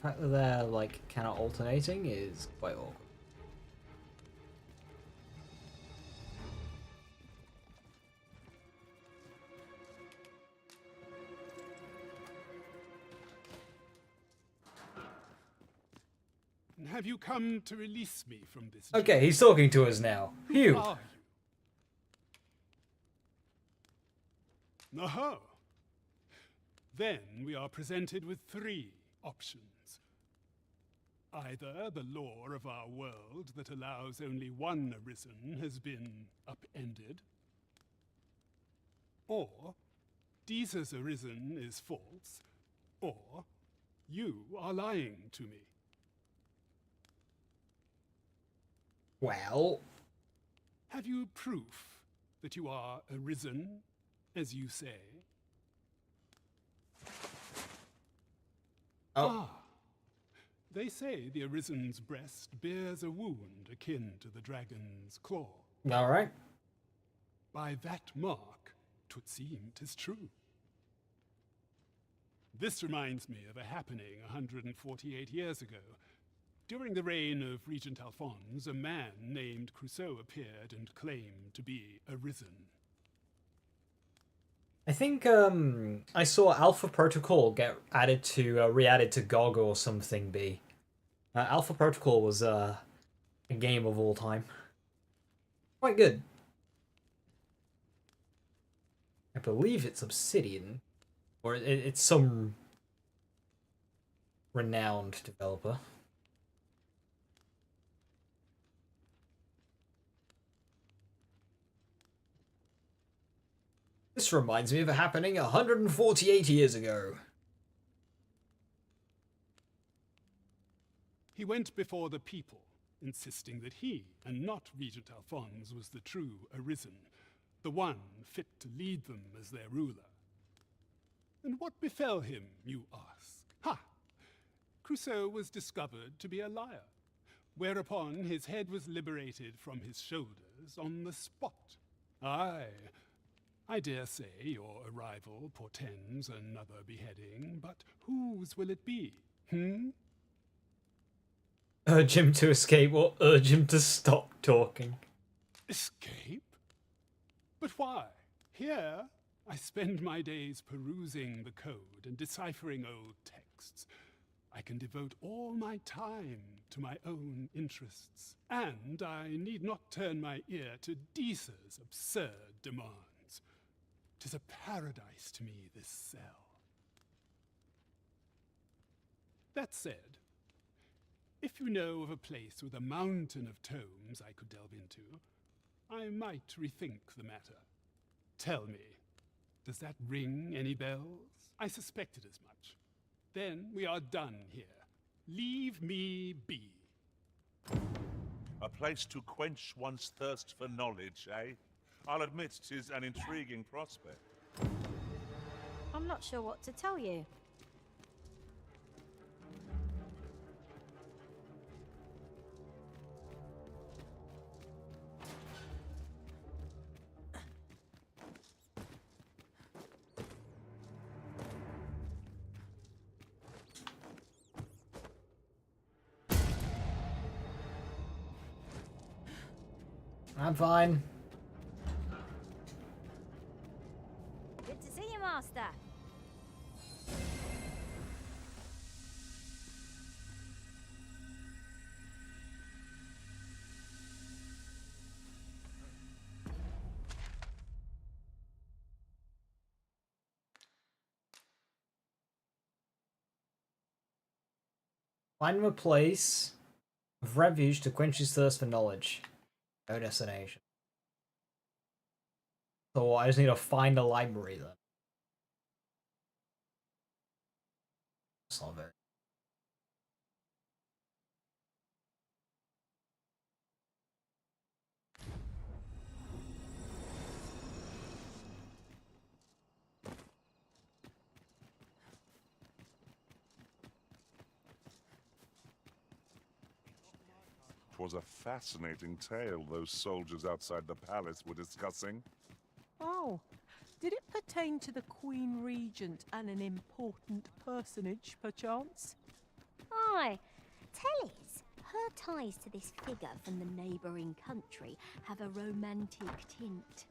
fact that they're like kind of alternating is quite awkward. Have you come to release me from this? Okay, he's talking to us now. Phew. Who are you? Aha! Then we are presented with three options. Either the law of our world that allows only one arisen has been upended, or Jesus arisen is false, or you are lying to me. Well, have you proof that you are arisen, as you say? Oh. Ah, they say the arisen's breast bears a wound akin to the dragon's claw. All right. By that mark, 'twould seem 'tis true. This reminds me of a happening 148 years ago. During the reign of Regent Alphonse, a man named Crusoe appeared and claimed to be arisen. I think I saw Alpha Protocol get added to re-added to GOG or something. Alpha Protocol was a game of all time. Quite good. I believe it's Obsidian, or it's some renowned developer. This reminds me of a happening 148 years ago. He went before the people, insisting that he, and not Regent Alphonse, was the true arisen, the one fit to lead them as their ruler. And what befell him, you ask? Ha! Crusoe was discovered to be a liar, whereupon his head was liberated from his shoulders on the spot. Aye, I dare say your arrival portends another beheading, but whose will it be, Urge him to escape or urge him to stop talking. Escape? But why? Here, I spend my days perusing the code and deciphering old texts. I can devote all my time to my own interests, and I need not turn my ear to Deesa's absurd demands. 'Tis a paradise to me, this cell. That said, if you know of a place with a mountain of tomes I could delve into, I might rethink the matter. Tell me, does that ring any bells? I suspected as much. Then we are done here. Leave me be. A place to quench one's thirst for knowledge, eh? I'll admit 'tis an intriguing prospect. I'm not sure what to tell you. I'm fine. Good to see you, Master. Find him a place of refuge to quench his thirst for knowledge. No destination. So I just need to find a library then. That's not very. Was a fascinating tale those soldiers outside the palace were discussing. Oh, did it pertain to the Queen Regent and an important personage, perchance? Aye. Telly's, her ties to this figure from the neighbouring country have a romantic tint.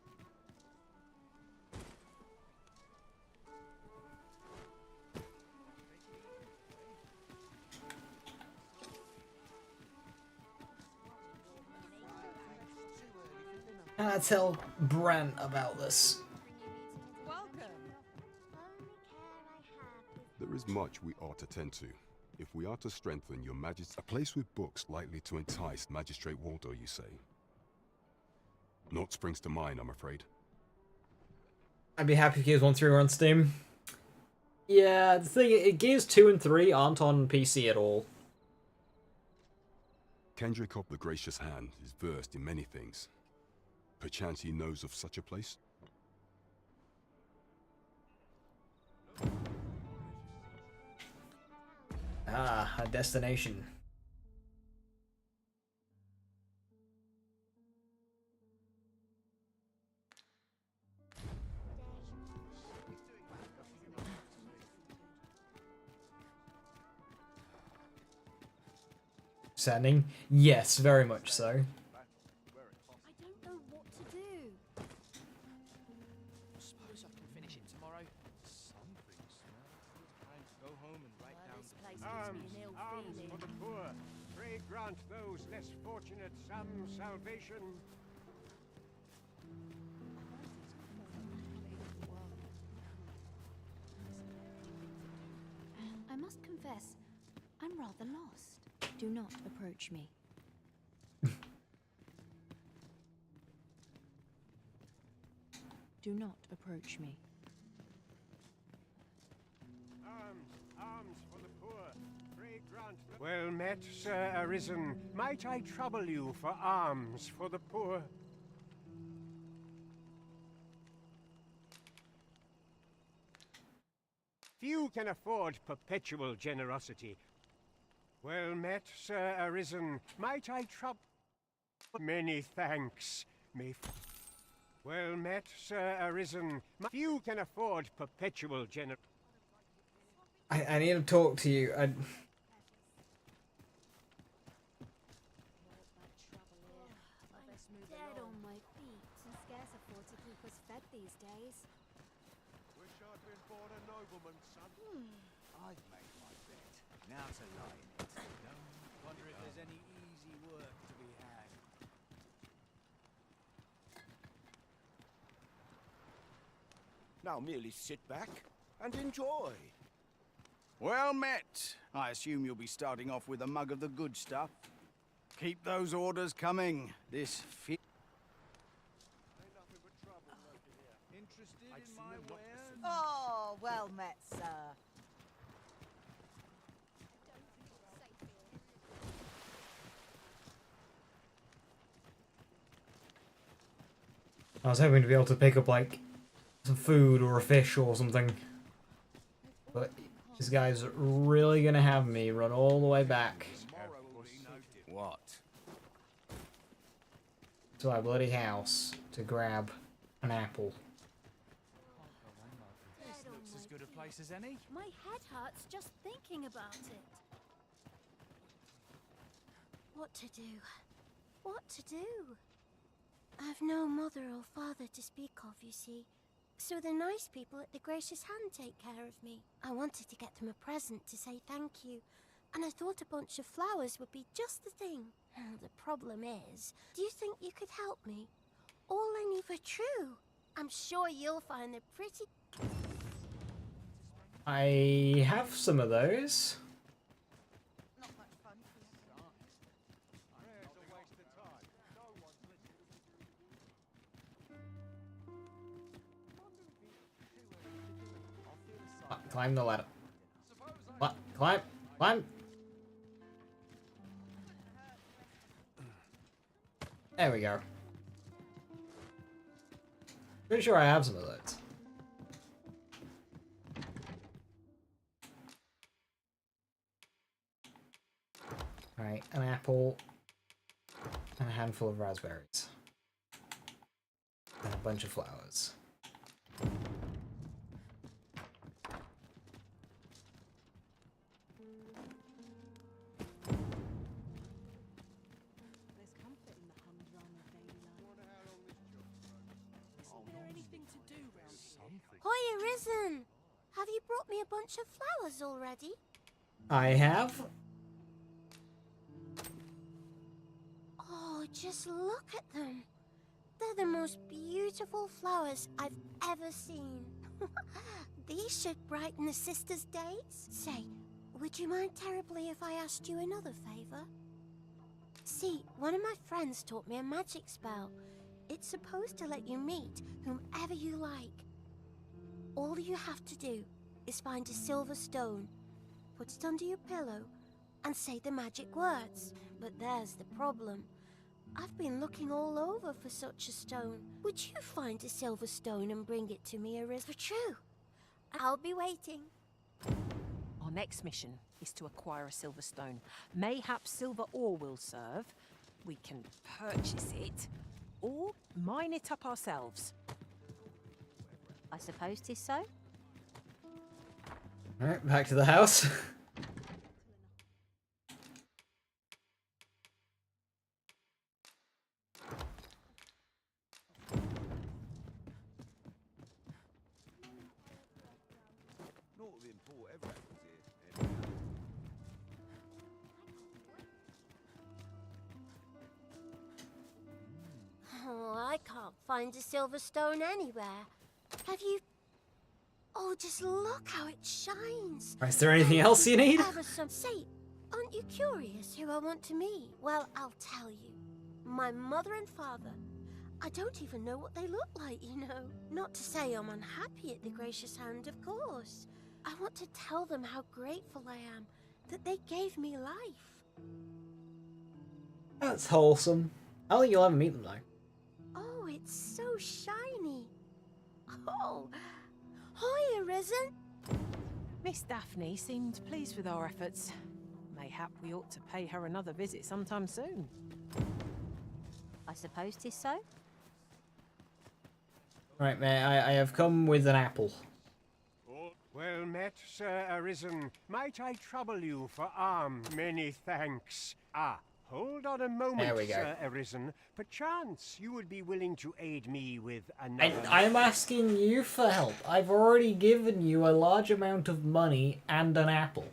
And I tell Bran about this. There is much we ought to tend to. If we are to strengthen your majesty, a place with books likely to entice Magistrate Waldo, you say? Naught springs to mind, I'm afraid. I'd be happy if Gears 1 3 were on Steam. Yeah, the thing is, Gears 2 and 3 aren't on PC at all. Kendrick the Gracious Hand is versed in many things. Perchance he knows of such a place? Ah, a destination. Saddening? Yes, very much so. I don't know what to do. Suppose I can finish it tomorrow. Something smells. Time to go home and write down. This place gives me an ill Arms feeling. for the poor. Pray grant those less fortunate some salvation. I must confess, I'm rather lost. Do not approach me. Do not approach me. Arms for the poor. Pray grant. Well met, Sir Arisen. Might I trouble you for alms for the poor? Few can afford perpetual generosity. Well met, Sir Arisen. Might I trouble? Many thanks. Well met, Sir Arisen. Few can afford perpetual generosity. I need to talk to you. Dead on my feet and scarce afford to keep us fed these days. Wish I'd been born a nobleman, son. I've made my bet. Now to lie in it. No wonder if there's any easy work to be had. Now merely sit back and enjoy. Well met. I assume you'll be starting off with a mug of the good stuff. Keep those orders coming. This Interested in my wares? Oh, well met, sir. I was hoping to be able to pick up, like, some food or a fish or something. But this guy's really gonna have me run all the way back What? to my bloody house to grab an apple. This looks as good a place as any. My head hurts just thinking about it. What to do? What to do? I've no mother or father to speak of, you see. So the nice people at the Gracious Hand take care of me. I wanted to get them a present to say thank you, and I thought a bunch of flowers would be just the thing. The problem is, do you think you could help me? All I need for true. I'm sure you'll find them pretty... I have some of those. Climb the ladder. Climb! Climb! There we go. Pretty sure I have some of those. Alright, an apple and a handful of raspberries. And a bunch of flowers. Hoya Risen! Have you brought me a bunch of flowers already? I have. Oh, just look at them. They're the most beautiful flowers I've ever seen. These should brighten the sisters' days. Say, would you mind terribly if I asked you another favor? See, one of my friends taught me a magic spell. It's supposed to let you meet whomever you like. All you have to do is find a silver stone, put it under your pillow, and say the magic words. But there's the problem. I've been looking all over for such a stone. Would you find a silver stone and bring it to me, Ariz? For true. I'll be waiting. Our next mission is to acquire a silver stone. Mayhap silver ore will serve. We can purchase it, or mine it up ourselves. I suppose 'tis so. Alright, back to the house. Naught of import ever happens here, anyhow. Oh, I can't find a silver stone anywhere. Have you... Oh, just look how it shines. Is there anything else you need? Say, aren't you curious who I want to meet? Well, I'll tell you. My mother and father. I don't even know what they look like, you know. Not to say I'm unhappy at the Gracious Hand, of course. I want to tell them how grateful I am that they gave me life. That's wholesome. I don't think you'll ever meet them though. Oh, it's so shiny. Oh, hiya, Risen. Miss Daphne seemed pleased with our efforts. Mayhap we ought to pay her another visit sometime soon. I suppose 'tis so. Right, mate, I have come with an apple. Well met, Sir Arisen. Might I trouble you for many thanks. Hold on a moment, There we go. Sir Arisen. Perchance you would be willing to aid me with another... I'm asking you for help. I've already given you a large amount of money and an apple.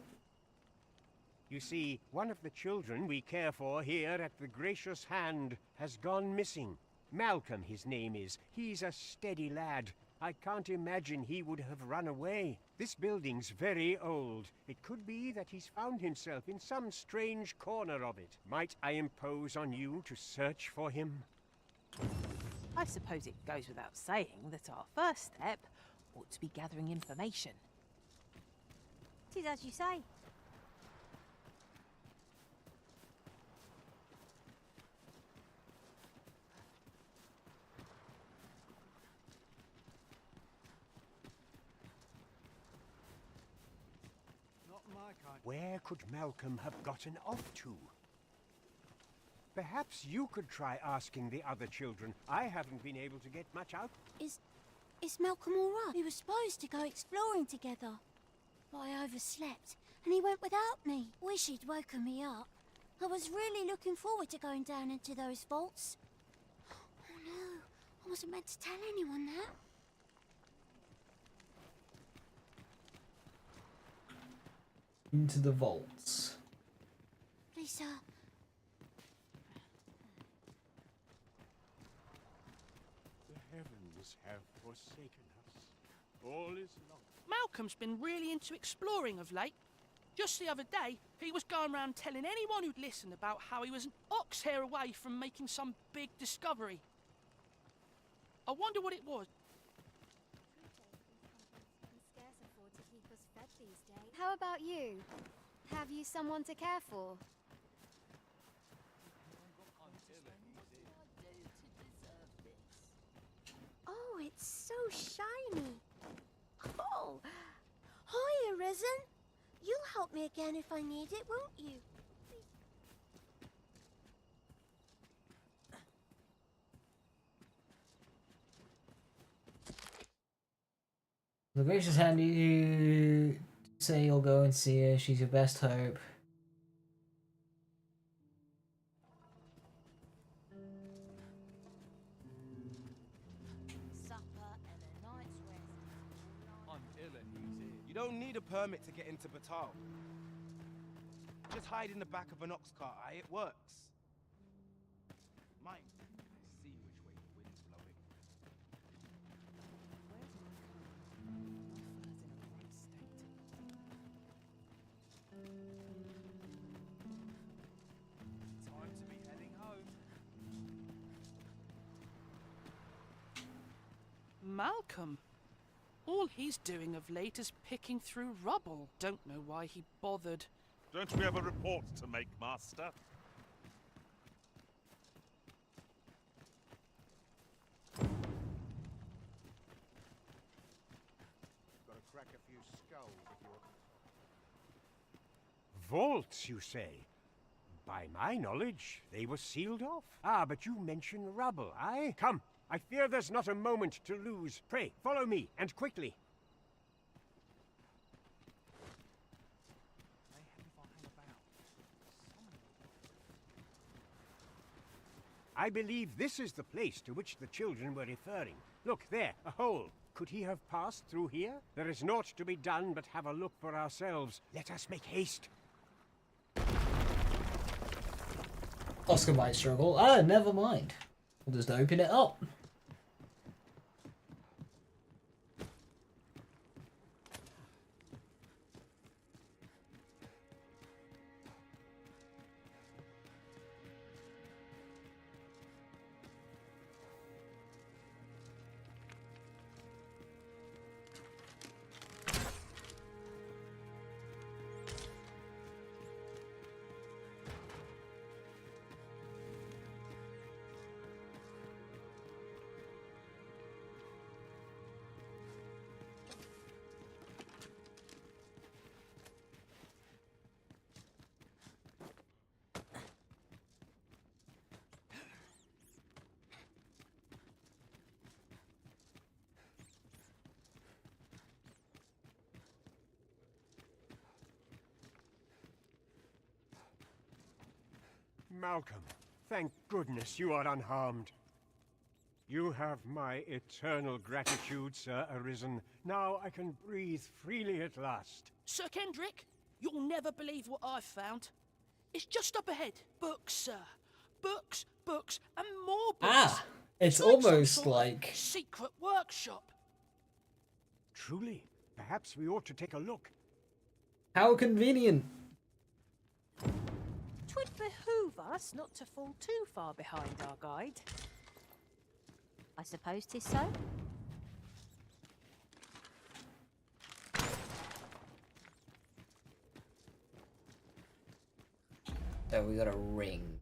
You see, one of the children we care for here at the Gracious Hand has gone missing. Malcolm, his name is. He's a steady lad. I can't imagine he would have run away. This building's very old. It could be that he's found himself in some strange corner of it. Might I impose on you to search for him? I suppose it goes without saying that our first step ought to be gathering information. 'Tis as you say. Where could Malcolm have gotten off to? Perhaps you could try asking the other children. I haven't been able to get much out. Is Malcolm all right? We were supposed to go exploring together. But I overslept, and he went without me. Wish he'd woken me up. I was really looking forward to going down into those vaults. Oh no, I wasn't meant to tell anyone that. Into the vaults. Please, sir. The heavens have forsaken us. All is lost. Malcolm's been really into exploring of late. Just the other day, he was going around telling anyone who'd listen about how he was an ox hair away from making some big discovery. I wonder what it was. How about you? Have you someone to care for? Oh, it's so shiny. Oh, hiya, Risen. You'll help me again if I need it, won't you? The Gracious Hand, you say you'll go and see her. She's your best hope. Supper and a night's rest. don't need a permit to get into Batal. Just hide in the back of an ox cart, it works. Mike, see which way the wind's blowing. Where's my car? My fur's in a right state. Time to be heading home. Malcolm. All he's doing of late is picking through rubble. Don't know why he bothered. Don't we have a report to make, Master? Gotta crack a few skulls if you're... Vaults, you say? By my knowledge, they were sealed off. Ah, but you mention rubble, aye? Come, I fear there's not a moment to lose. Pray, follow me, and quickly. I believe this is the place to which the children were referring. Look, there, a hole. Could he have passed through here? There is naught to be done but have a look for ourselves. Let us make haste. Oscar might struggle. Never mind. We'll just open it up. Malcolm, thank goodness you are unharmed. You have my eternal gratitude, Sir Arisen. Now I can breathe freely at last. Sir Kendrick, you'll never believe what I've found. It's just up ahead. Books, sir. Books, books, and more books. It's like some almost sort of like... secret workshop. Truly, perhaps we ought to take a look. How convenient. Twould behoove us not to fall too far behind our guide. I suppose 'tis so. So we got a ring.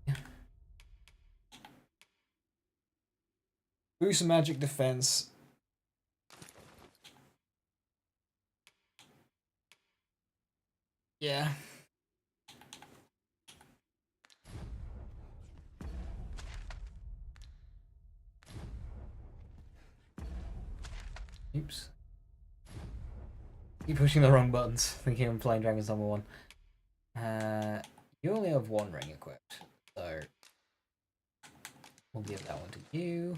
Boost magic defense. Yeah. Oops. Keep pushing the wrong buttons, thinking I'm playing Dragon's Dogma 1. You only have one ring equipped, so we'll give that one to you.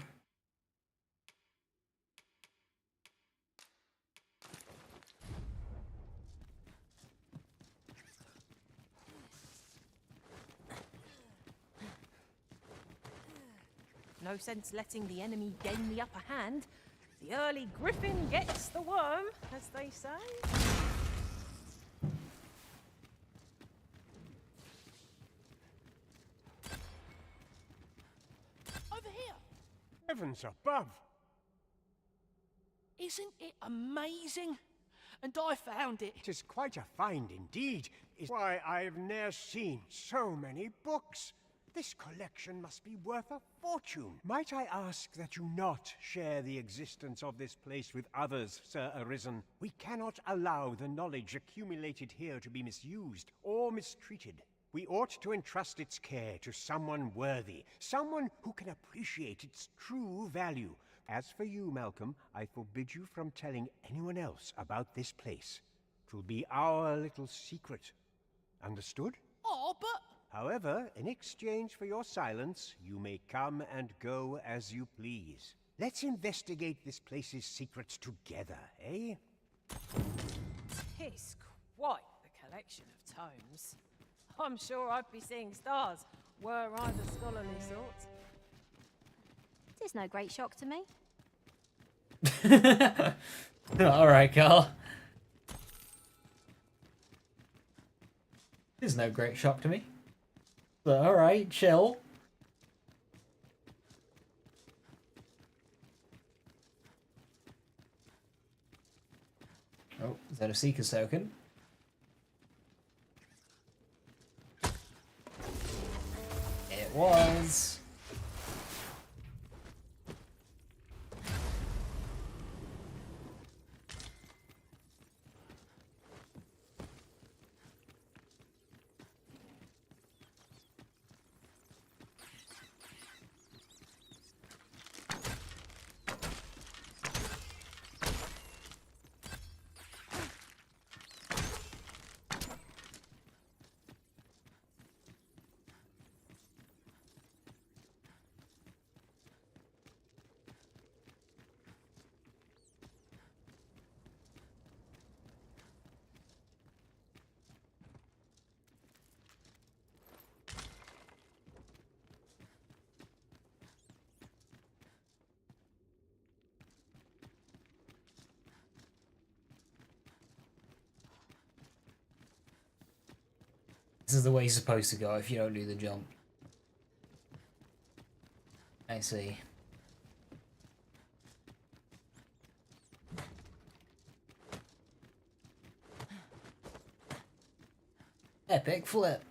No sense letting the enemy gain the upper hand. The early griffin gets the worm, as they say. Over here. Heavens above! Isn't it amazing? And I found it. 'Tis quite a find indeed. Why, I've ne'er seen so many books. This collection must be worth a fortune. Might I ask that you not share the existence of this place with others, Sir Arisen? We cannot allow the knowledge accumulated here to be misused or mistreated. We ought to entrust its care to someone worthy, someone who can appreciate its true value. As for you, Malcolm, I forbid you from telling anyone else about this place. 'Twill be our little secret. Understood? Oh, but... However, in exchange for your silence, you may come and go as you please. Let's investigate this place's secrets together, eh? 'Tis quite the collection of tomes. I'm sure I'd be seeing stars were I the scholarly sort. Tis no great shock to me. Alright, Carl. It's no great shock to me. But alright, chill. Oh, is that a Seeker's token? It was. This is the way you're supposed to go if you don't do the jump. I see. Epic flip.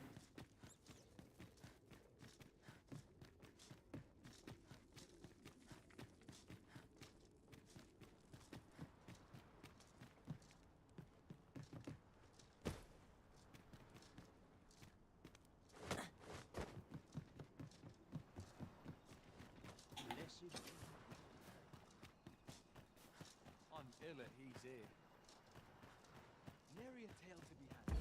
I'm ill at he's here. Nary a tale to be had.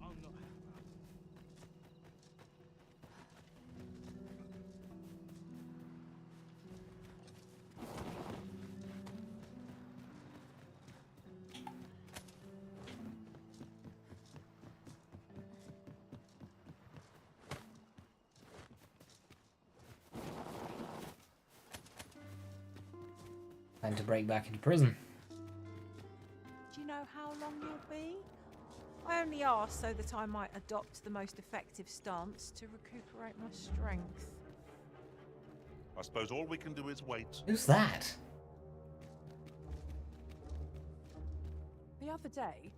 I'm not. Time to break back into prison. Do you know how long you'll be? I only asked so that I might adopt the most effective stance to recuperate my strength. I suppose all we can do is wait. Who's that? The other day,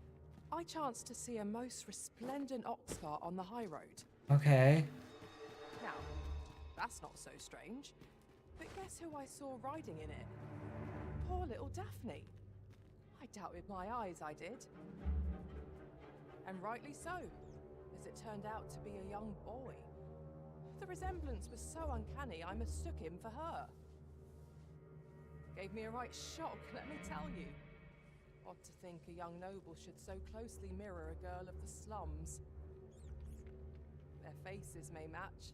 I chanced to see a most resplendent ox cart on the high road. Okay. Now, that's not so strange. But guess who I saw riding in it? Poor little Daphne. I doubted my eyes, I did. And rightly so, as it turned out to be a young boy. The resemblance was so uncanny, I mistook him for her. Gave me a right shock, let me tell you. Odd to think a young noble should so closely mirror a girl of the slums. Their faces may match,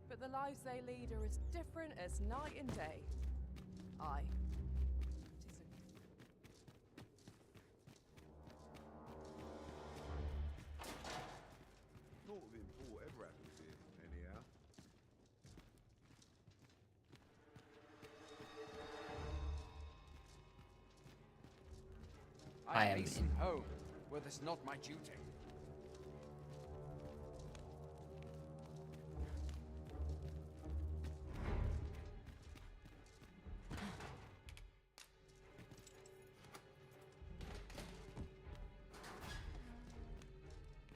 but the lives they lead are as different as night and day. Aye. Naught of import ever happens here, anyhow. I am hasten home, were this not my duty.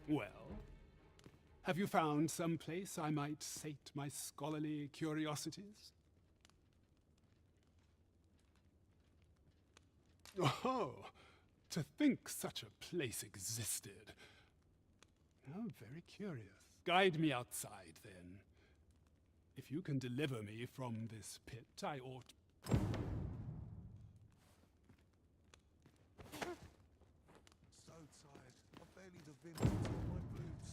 Well, have you found some place I might sate my scholarly curiosities? Oh, to think such a place existed. Oh, very curious. Guide me outside, then. If you can deliver me from this pit, I ought... So tired. I've barely the vim to tie my boots.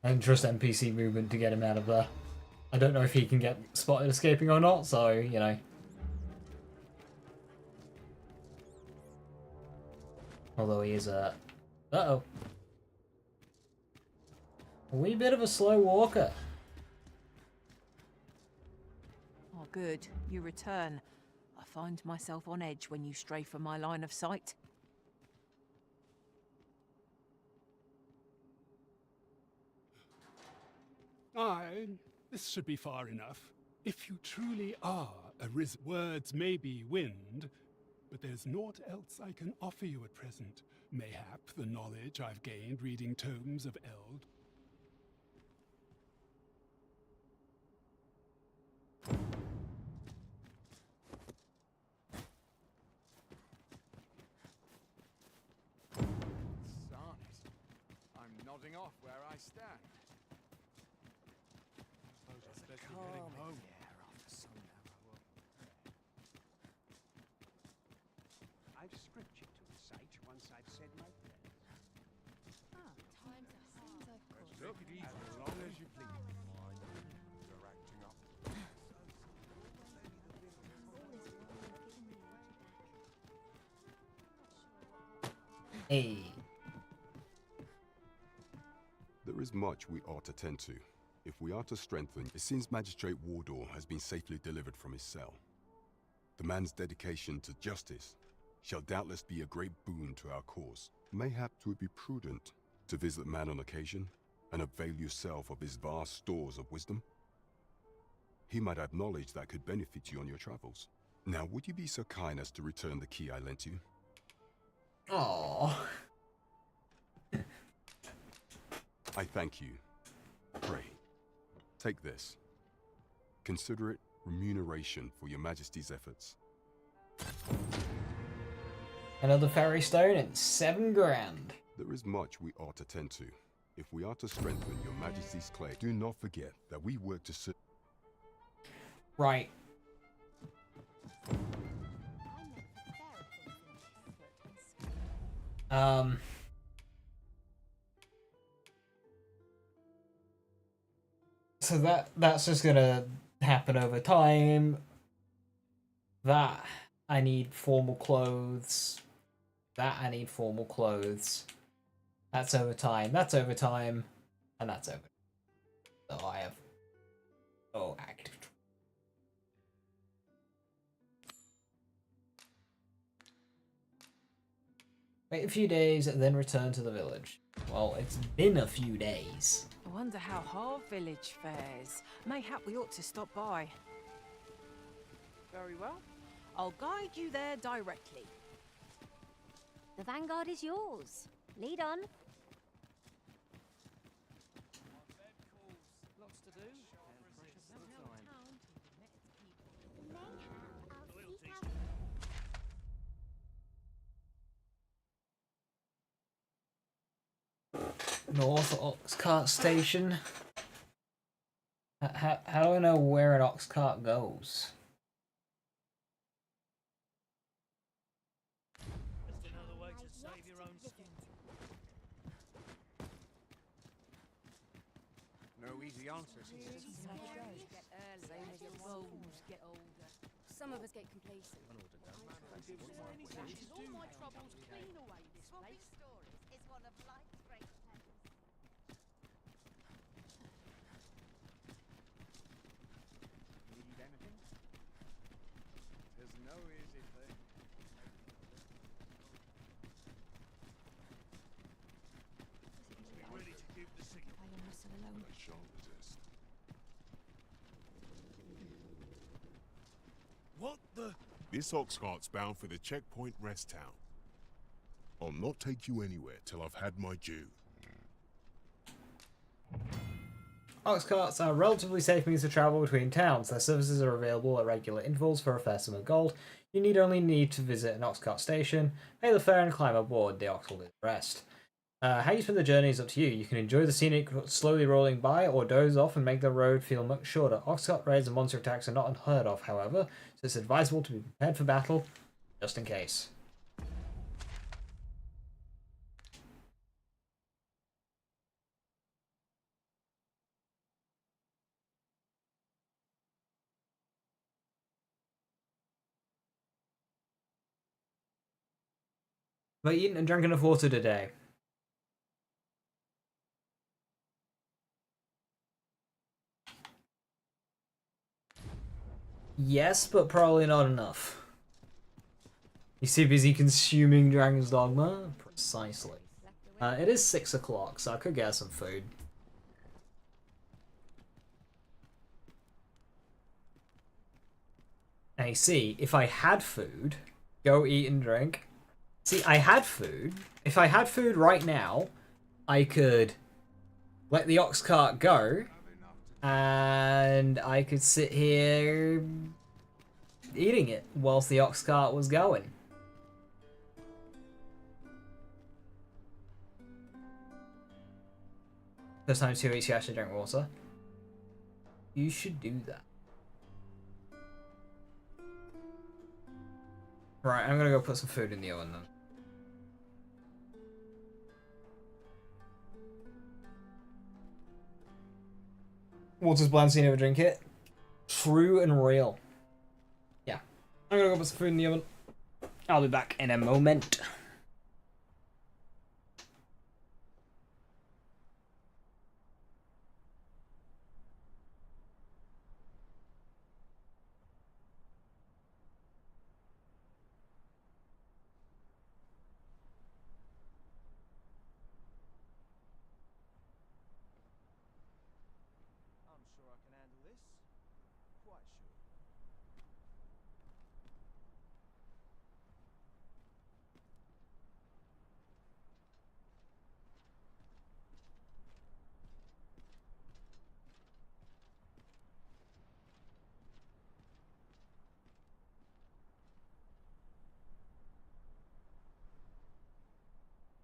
And trust NPC movement to get him out of there. I don't know if he can get spotted escaping or not, so, you know. Although he is a... Uh-oh. A wee bit of a slow walker. Oh, good. You return. I find myself on edge when you stray from my line of sight. Aye, this should be far enough. If you truly are a words may be wind, but there's naught else I can offer you at present. Mayhap the knowledge I've gained reading tomes of Eld. Sarnit. I'm nodding off where I stand. Home. I've scripture to recite once I've said my prayers. Times are hard. Look, as long as you please. You're acting up. Hey. There is much we ought to tend to. If we are to strengthen, it seems Magistrate Wardor has been safely delivered from his cell. The man's dedication to justice shall doubtless be a great boon to our cause. Mayhap 'twould be prudent to visit the man on occasion and avail yourself of his vast stores of wisdom. He might have knowledge that could benefit you on your travels. Now, would you be so kind as to return the key I lent you? Aww. I thank you. Pray, take this. Consider it remuneration for your Majesty's efforts. Another fairy stone and 7 grand. There is much we ought to tend to. If we are to strengthen your Majesty's claim, do not forget that we work to serve. Right. So that's just gonna happen over time. That I need formal clothes. That I need formal clothes. That's over time. That's over time. And that's over. So I have active. Wait a few days and then return to the village. Well, it's been a few days. I wonder how Harve Village fares. Mayhap we ought to stop by. Very well. I'll guide you there directly. The vanguard is yours. Lead on. Lots to do. North Oxcart Station. How do I know where an ox cart goes? Just another way to save your own skin. No easy answers here. Get older. Some of us get complacent. All my troubles clean away this place. Stories is one of life's great pleasures. Need anything? There's no easy thing. Be ready to give the signal. I am so alone. I shall resist. What the? This ox cart's bound for the checkpoint rest town. I'll not take you anywhere till I've had my due. Ox carts are a relatively safe means of travel between towns. Their services are available at regular intervals for a fair sum of gold. You only need to visit an ox cart station, pay the fare and climb aboard. The ox will do the rest. How you spend the journey is up to you. You can enjoy the scenic slowly rolling by, or doze off and make the road feel much shorter. Ox cart raids and monster attacks are not unheard of, however, so it's advisable to be prepared for battle, just in case. Have I eaten and drank enough water today? Yes, but probably not enough. You too busy consuming Dragon's Dogma? Precisely. It is 6 o'clock, so I could get some food. And you see, if I had food, go eat and drink. See, I had food. If I had food right now, I could let the ox cart go, and I could sit here eating it whilst the ox cart was going. First time 2 weeks you actually drink water. You should do that. Right, I'm gonna go put some food in the oven then. Water's bland, so you never drink it. True and real. Yeah. I'm gonna go put some food in the oven. I'll be back in a moment. I'm sure I can handle this. Quite sure.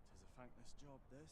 Tis a thankless job, this.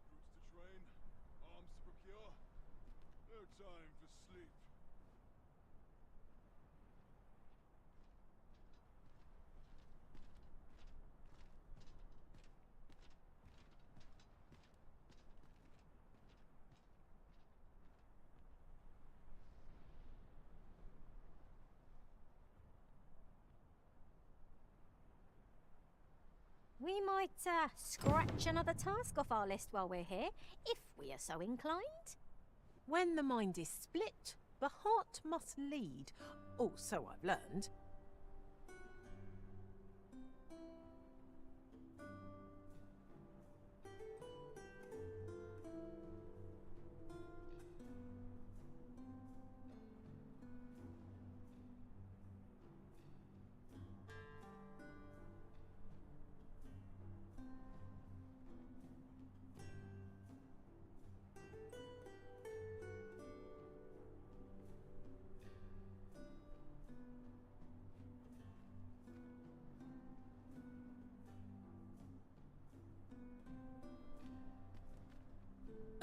Recruits to train, arms to procure. No time for sleep. We might scratch another task off our list while we're here, if we are so inclined. When the mind is split, the heart must lead. Oh, so I've learned.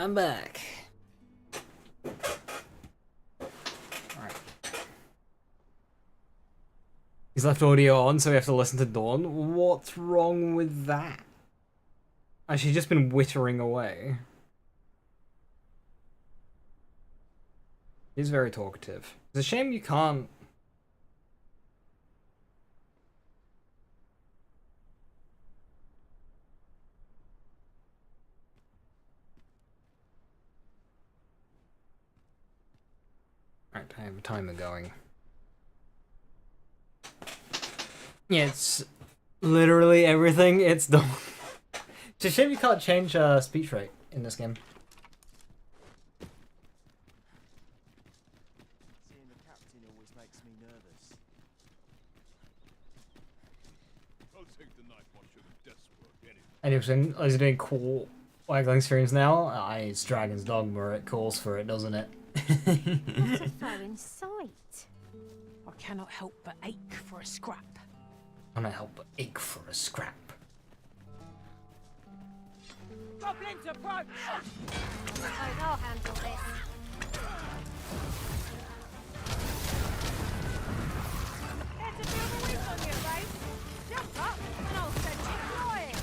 I'm back. Alright. He's left audio on, so we have to listen to Dawn. What's wrong with that? Has she just been wittering away? He's very talkative. It's a shame you can't... Alright, I have a timer going. Yeah, it's literally everything. It's done. It's a shame you can't change speech rate in this game. Seeing the captain always makes me nervous. I'll take the night watch of the desk work anyway. Anything, is it doing cool waggling streams now? Ah, it's Dragon's Dogma, it calls for it, doesn't it? What a foe in sight. I cannot help but ache for a scrap. I can't help but ache for a scrap. Goblins approach! I'll handle this. There's a bit of a weak on your face. Jump up and I'll send you flying.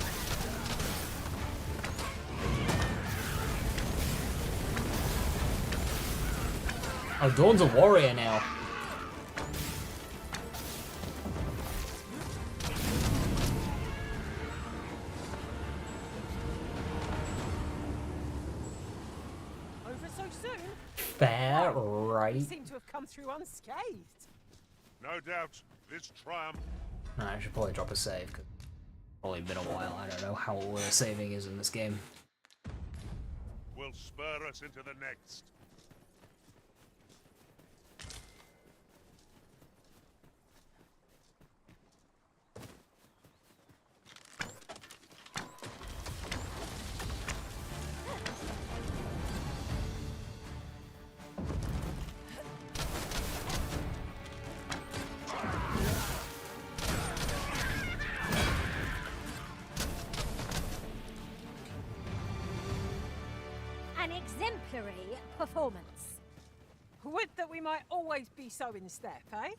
Oh, Dawn's a warrior now. Over so soon? Fair, right? You seem to have come through unscathed. No doubt, this triumph. Nah, I should probably drop a save, because it's probably been a while. I don't know how saving is in this game. Will spur us into the next. An exemplary performance. Would that we might always be so in step, eh?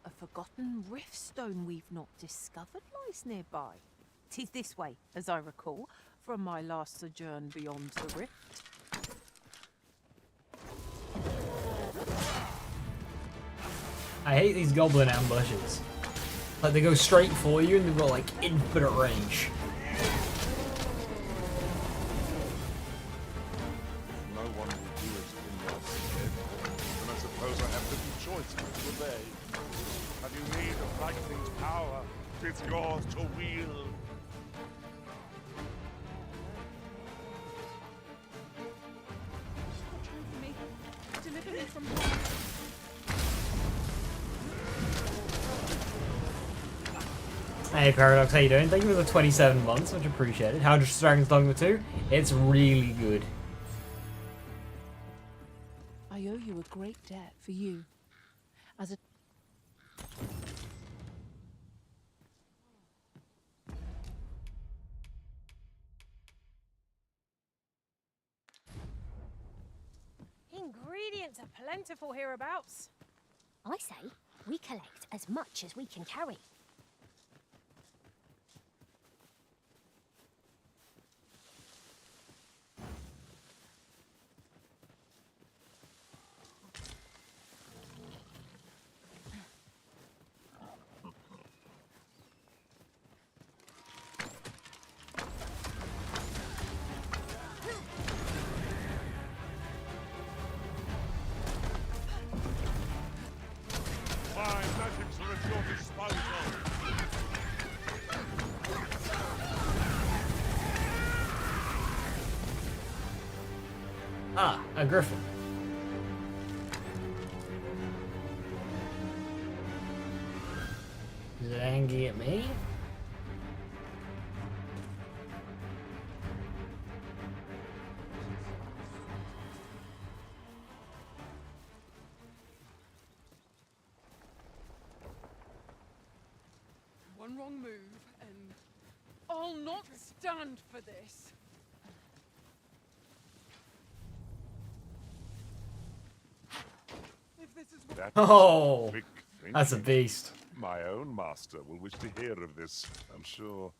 A forgotten riftstone we've not discovered lies nearby. 'Tis this way, as I recall, from my last sojourn beyond the rift. I hate these goblin ambushes. Like, they go straight for you and they've got, like, infinite range. No one will do it in my stead. And I suppose I have little choice but to obey. Have you need of lightning's power? It's yours to wield. Me. Deliver me from Hey Paradox, how you doing? Thank you for the 27 months, much appreciated. How does Dragon's Dogma 2? It's really good. I owe you a great debt for you. As a Ingredients are plentiful hereabouts. I say we collect as much as we can carry. Ah, a griffin. Is it angry at me? One wrong move, and I'll not stand for this. If this is That's Oh, quick that's a thinking. beast. My own master will wish to hear of this, I'm sure.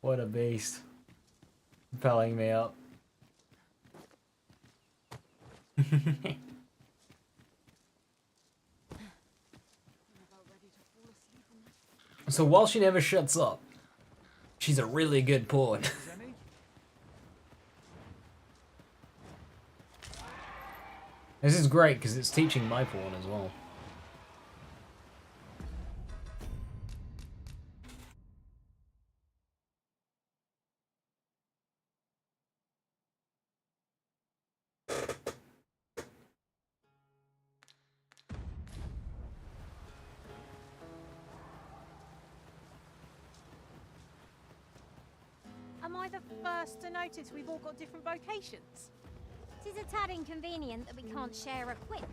What a beast. Propelling me up. So while she never shuts up, she's a really good pawn. This is great because it's teaching my pawn as well. Am I the first to notice we've all got different vocations? It is a tad inconvenient that we can't share equipment.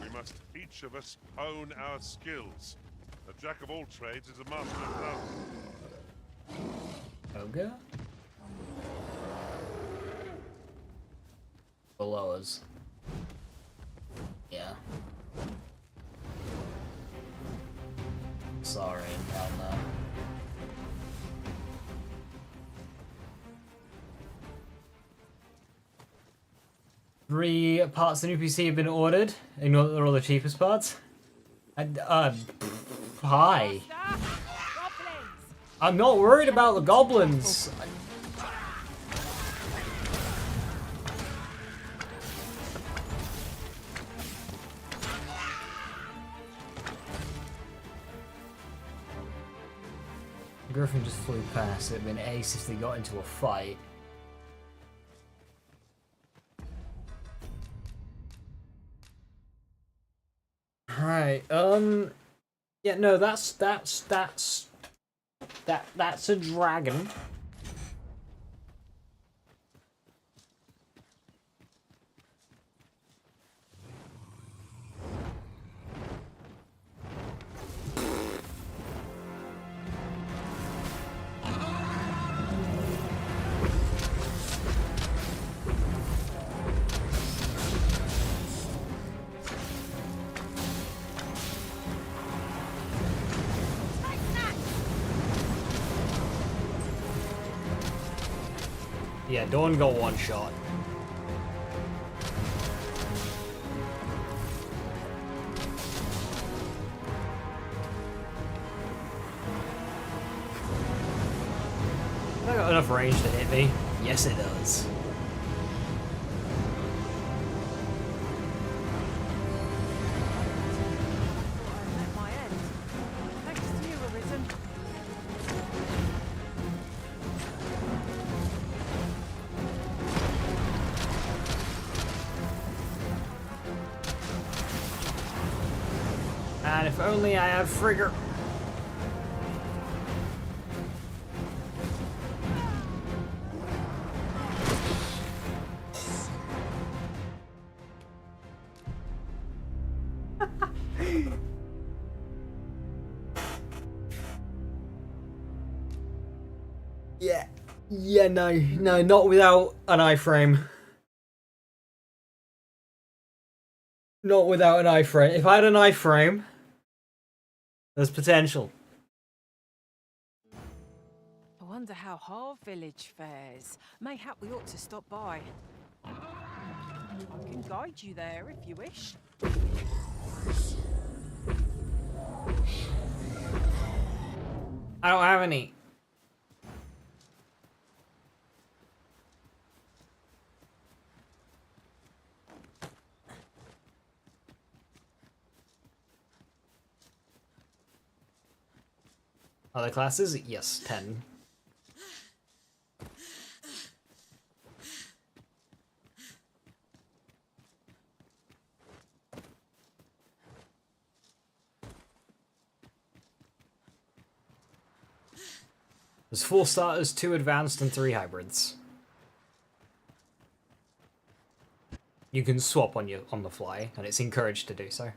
We must each of us hone our skills. A jack of all trades is a master of none. Ogre? Below us. Yeah. Sorry, down there. Three parts of the NPC have been ordered. Ignore that they're all the cheapest parts. And, hi. I'm not worried about the goblins. Griffin just flew past. It'd been ace if they got into a fight. Right, yeah, no, that's a dragon. Yeah, don't go one shot. I got enough range to hit me. Yes, it does. And if only I had Frigger. Yeah, no, not without an iframe. Not without an iframe. If I had an iframe, there's potential. I wonder how Harv Village fares. Mayhap we ought to stop by. I can guide you there if you wish. I don't have any. Other classes? Yes, 10. There's 4 starters, 2 advanced, and 3 hybrids. You can swap on the fly, and it's encouraged to do so.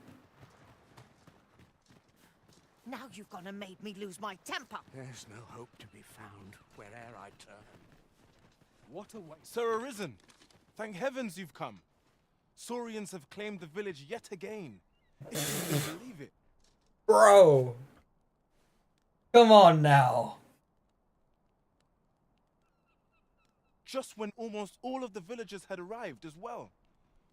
Now you've gone and made me lose my temper. There's no hope to be found where'er I turn. What a way. Sir Arisen! Thank heavens you've come. Saurians have claimed the village yet again. If you can believe it. Bro! Come on now. Just when almost all of the villagers had arrived as well.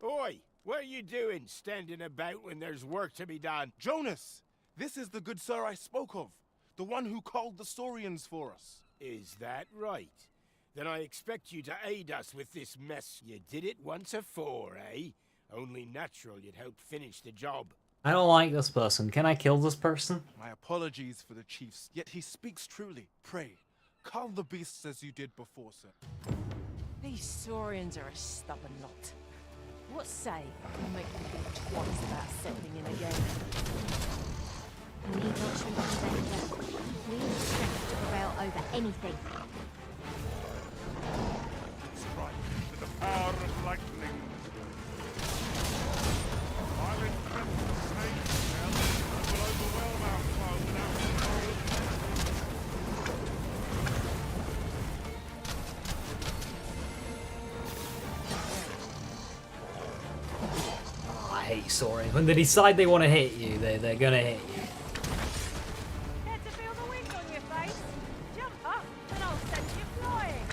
Oi! What are you doing, standing about when there's work to be done? Jonas! This is the good sir I spoke of. The one who called the Saurians for us. Is that right? Then I expect you to aid us with this mess. You did it once afore, eh? Only natural you'd help finish the job. I don't like this person. Can I kill this person? My apologies for the chiefs, yet he speaks truly. Pray, calm the beasts as you did before, sir. These Saurians are a stubborn lot. What say we'll make them think twice about settling in again? We need not shrink from danger. We need strength to prevail over anything. Strike with the power of lightning. I'll encrypt the snake spell and will overwhelm our foe without I hate Saurians. When they decide they want to hit you, they're gonna hit you. Get to feel the wind on your face? Jump up and I'll send you flying.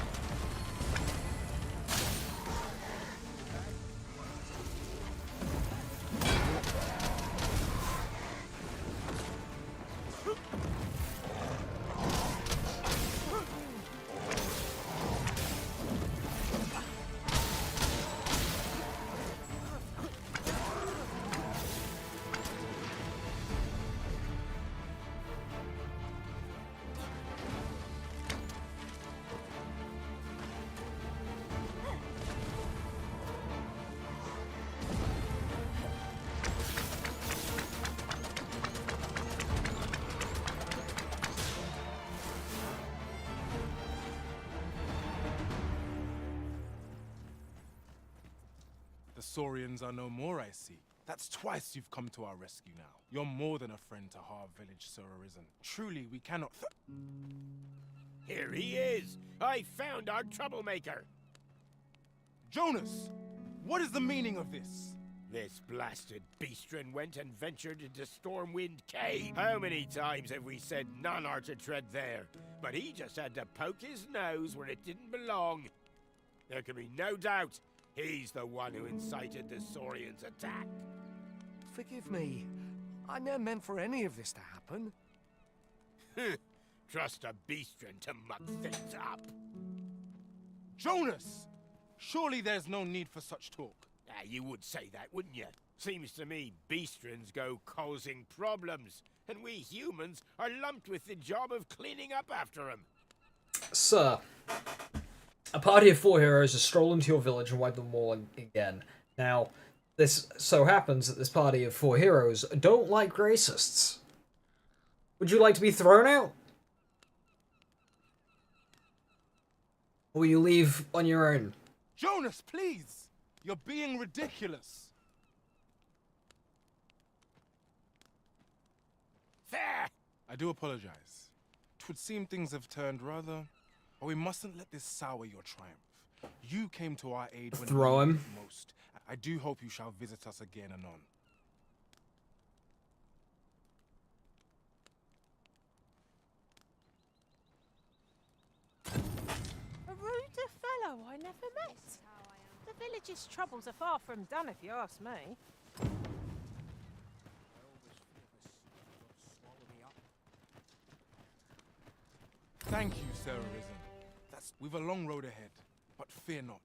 The Saurians are no more, I see. That's twice you've come to our rescue now. You're more than a friend to Harv Village, Sir Arisen. Truly, we cannot Here he is! I found our troublemaker! Jonas! What is the meaning of this? This blasted beastren went and ventured into Stormwind Cave. How many times have we said none are to tread there? But he just had to poke his nose where it didn't belong. There can be no doubt he's the one who incited the Saurians' attack. Forgive me. I never meant for any of this to happen. Trust a beastren to muck things up. Jonas! Surely there's no need for such talk. You would say that, wouldn't you? Seems to me beastrens go causing problems, and we humans are lumped with the job of cleaning up after them. Sir, a party of 4 heroes has strolled into your village and wiped them all again. Now, this so happens that this party of 4 heroes don't like racists. Would you like to be thrown out? Or will you leave on your own? Jonas, please! You're being ridiculous. There! I do apologize. 'Twould seem things have turned rather... But we mustn't let this sour your triumph. You came to our aid when Throw we him. needed it most. I do hope you shall visit us again anon. A ruder fellow I never met. The village's troubles are far from done, if you ask me. Thank you, Sir Arisen. We've a long road ahead, but fear not.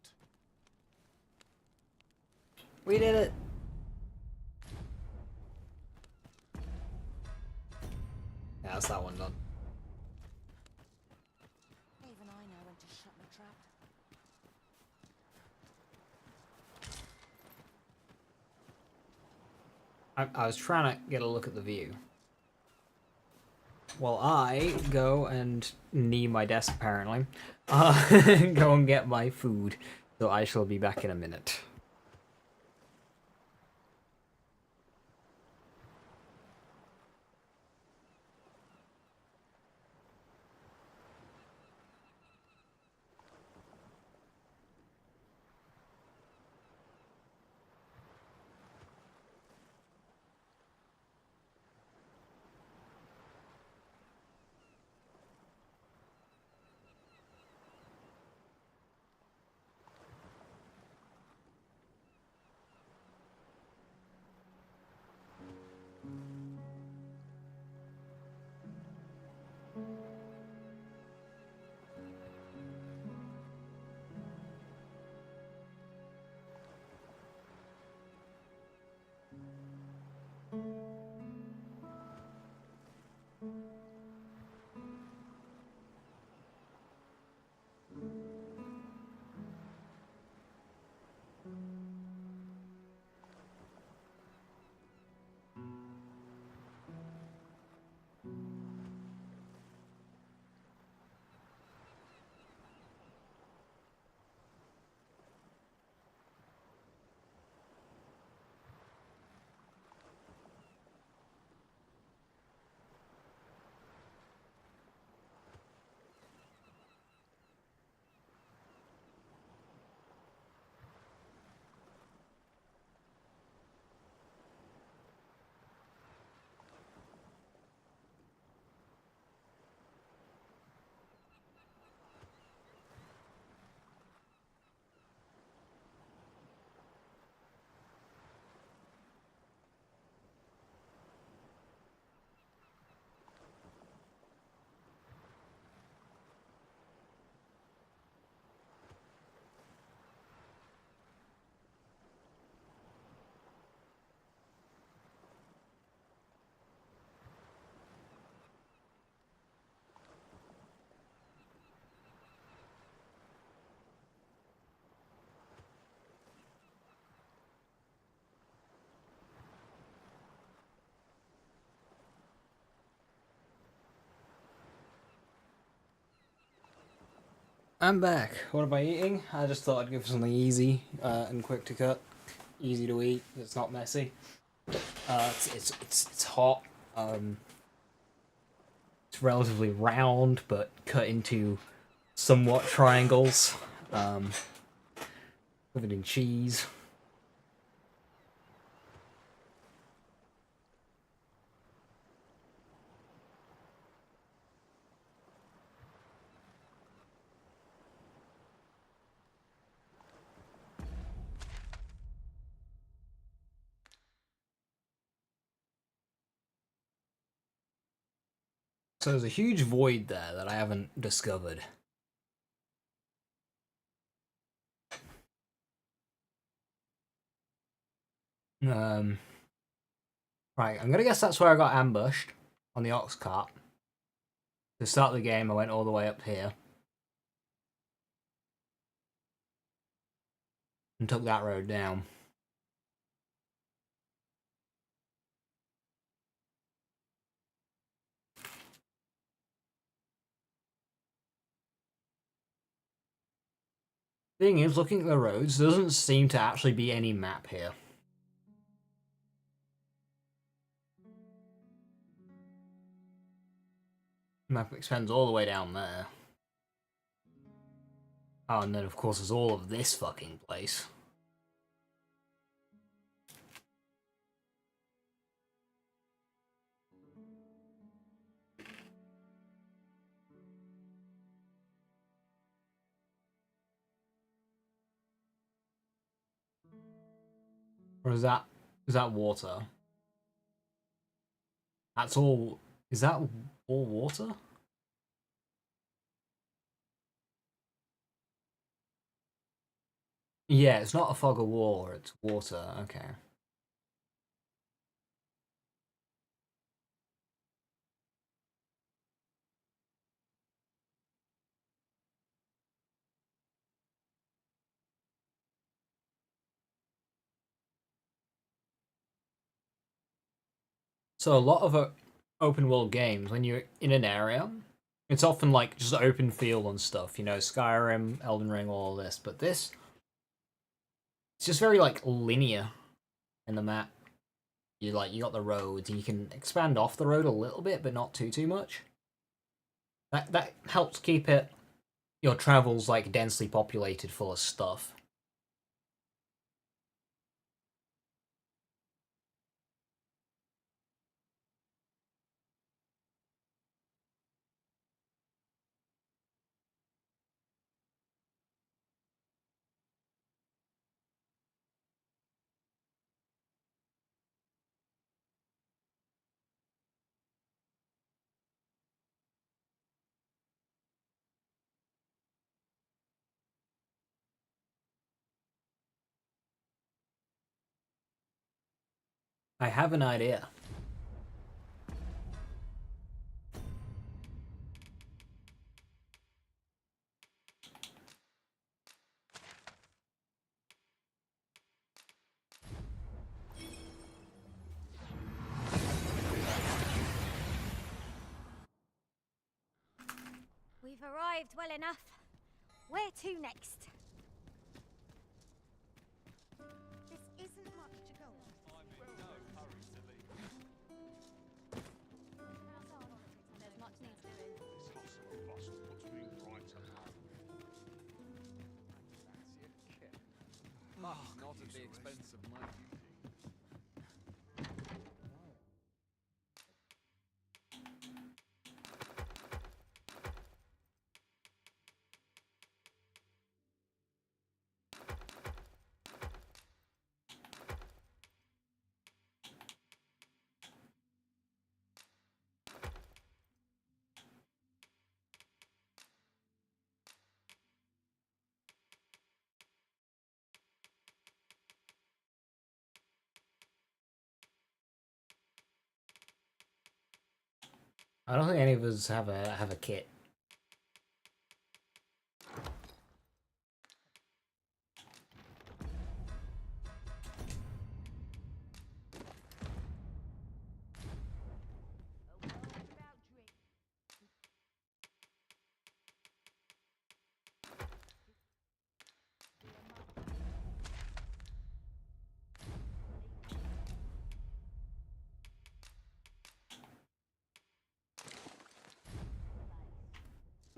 We did it. Yeah, that's that one done. Even I know when to shut my trap. I was trying to get a look at the view. While I go and knee my desk, apparently, go and get my food. So I shall be back in a minute. I'm back. What am I eating? I just thought I'd go for something easy and quick to cut, easy to eat. It's not messy. It's hot. It's relatively round, but cut into somewhat triangles. Covered in cheese. So there's a huge void there that I haven't discovered. Right, I'm gonna guess that's where I got ambushed on the ox cart. To start the game, I went all the way up here and took that road down. Thing is, looking at the roads, there doesn't seem to actually be any map here. Map extends all the way down there. Oh, and then of course there's all of this fucking place. Or is that water? That's all. Is that all water? Yeah, it's not a fog of war, it's water. Okay. So a lot of open world games, when you're in an area, it's often like just open field and stuff. You know, Skyrim, Elden Ring, all this. But this, it's just very like linear in the map. You got the roads, and you can expand off the road a little bit, but not too much. That helps keep your travels like densely populated, full of stuff. I have an idea. We've arrived well enough. Where to next? This isn't much to go on. I'm in no hurry to leave. There's much needs doing. This hustle and bustle puts me right at home. Not at the expense of my duty. I don't think any of us have a kit.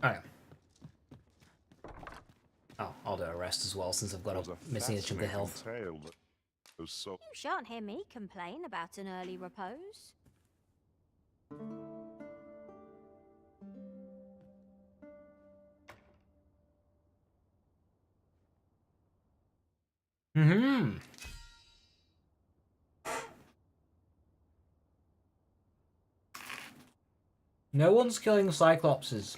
Alright. Oh, I'll do a rest as well since I've got missing a chunk of health. You shan't hear me complain about an early repose. Mm-hmm. No one's killing Cyclopses.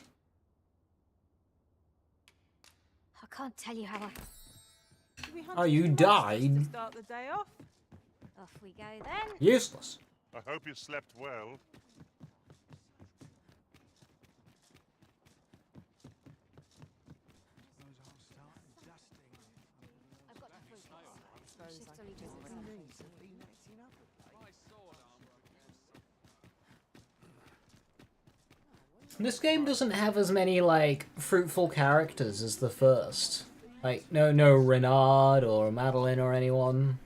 I can't tell you how I... Oh, you died? Start the day off. Off we go then. Useless. I hope you slept well. I've got to focus. Shift only just This game doesn't have as many like fruitful characters as the first. Like no Renard or Madeline or anyone.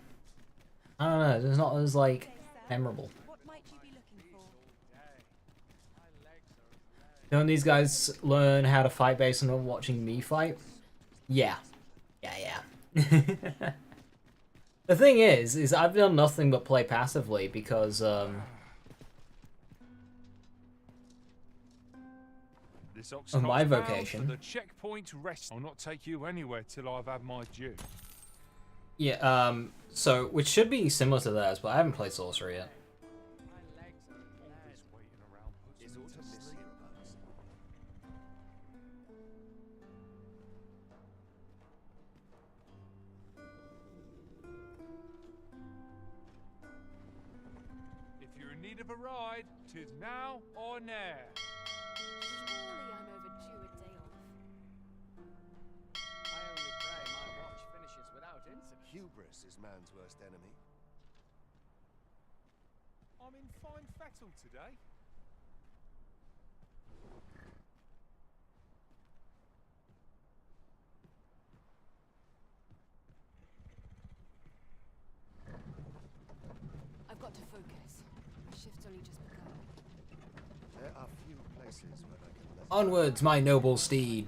I don't know. It's not as like memorable. Don't these guys learn how to fight based on watching me fight? Yeah. Yeah. The thing is I've done nothing but play passively because This ox of my cart's bound vocation. for the checkpoint rest. I'll not take you anywhere till I've had my due. Yeah, so which should be similar to theirs, but I haven't played Sorcery yet. If you're in need of a ride, 'tis now or ne'er. Surely I'm overdue a day off. I only pray my watch finishes without incident. Hubris is man's worst enemy. I'm in fine fettle today. shift's only just begun. There are few places where I can let Onwards, my noble steed.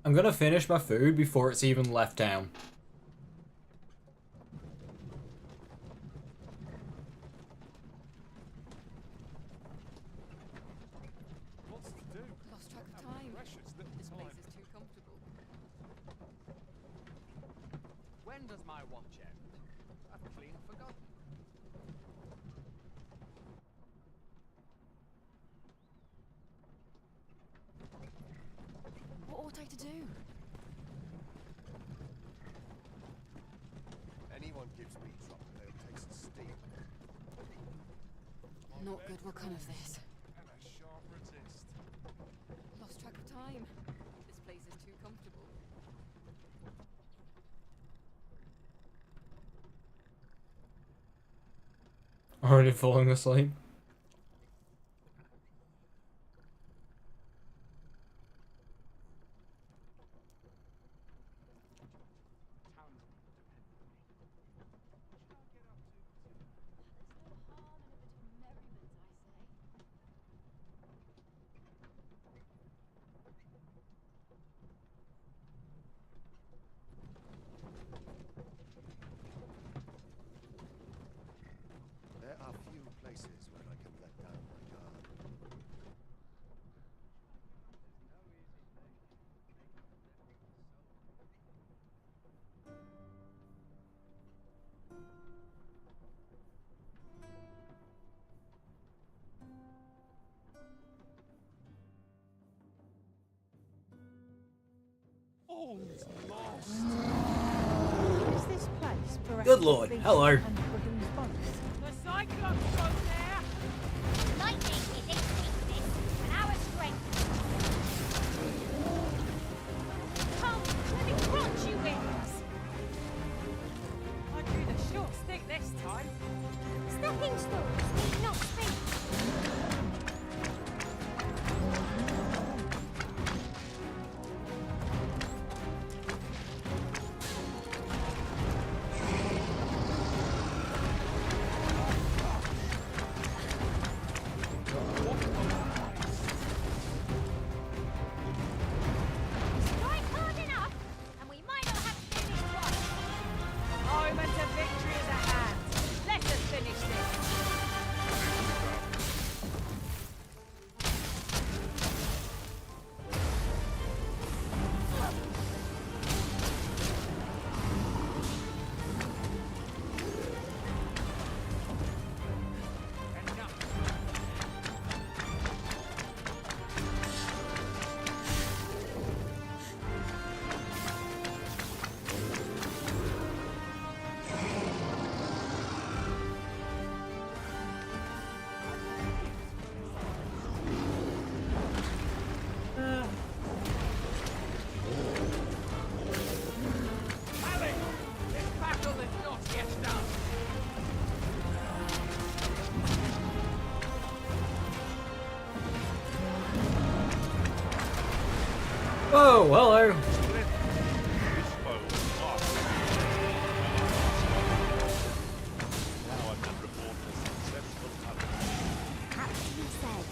I'm gonna finish my food before it's even left down. What's to do? Lost track of time. This place is too comfortable. When does my watch end? I've clean forgotten. What ought I to do? anyone gives me trouble, they'll take some steam. Not good will come of this. And a sharp resist. Lost track of time. This place is too comfortable. Already falling asleep. There are few places where I can let down my guard. All's lost. Is this place bereft Good of lord, beasts hello. and brigands both? The Cyclops goes there! Lightning is its weakness, and our strength. Come, let me crunch you wings! I drew the short stick this time. Stepping stones need not speak. Strike hard enough, and we might not have to do this twice. Moment of victory is at hand. Let us finish this. Ali! This battle is not yet done! Whoa, hello. Now I can report a successful attack. Aptly said.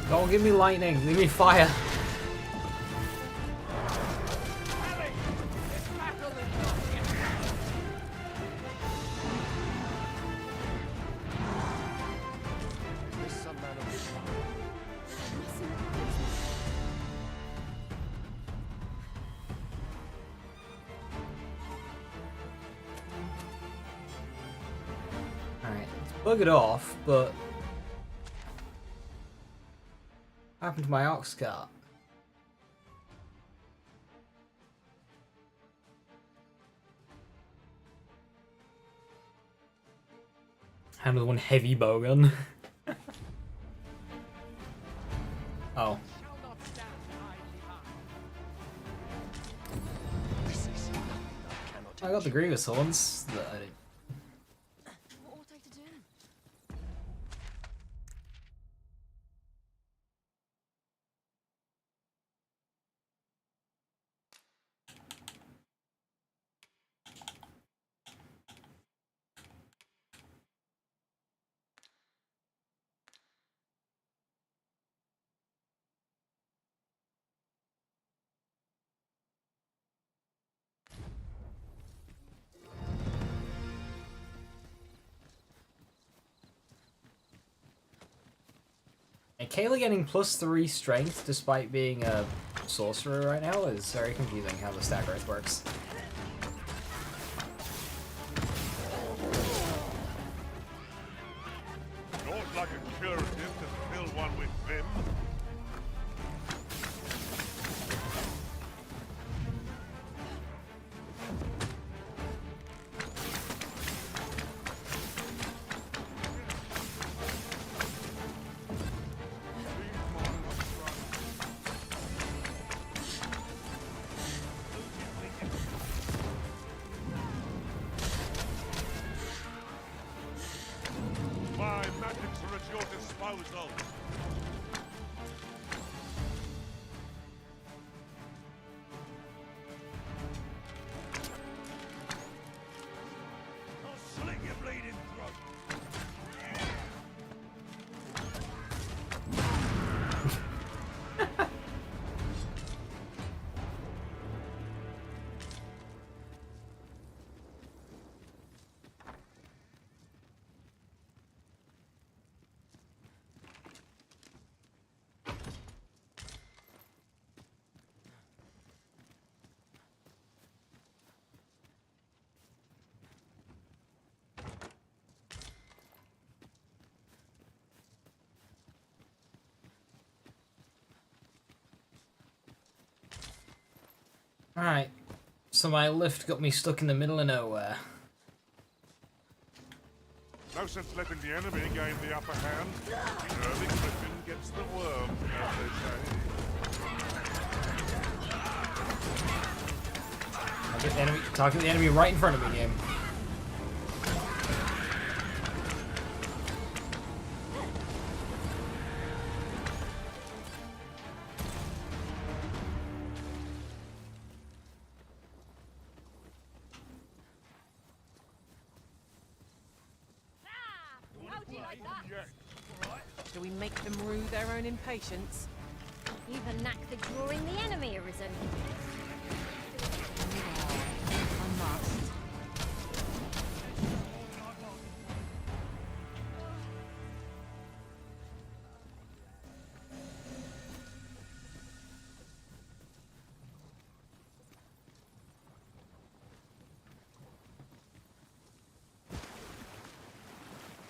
Don't give me lightning, give me fire. Alright, let's bug it off, but what happened to my ox cart? Another one heavy bowgun. Oh. I got the Grievous horns. That I didn't. What ought I to do? And Kayla getting +3 strength despite being a sorcerer right now is very confusing how the stat growth works. Not like a curative to fill one with vim. My magics are at your disposal. I'll slit your bleeding throat. Alright, so my lift got me stuck in the middle of nowhere. No sense letting the enemy gain the upper hand. The early griffin gets the worm, as they say. Target the enemy right in front of me, game. Do we make them rue their own impatience? You've a knack for drawing the enemy, Arisen. I must.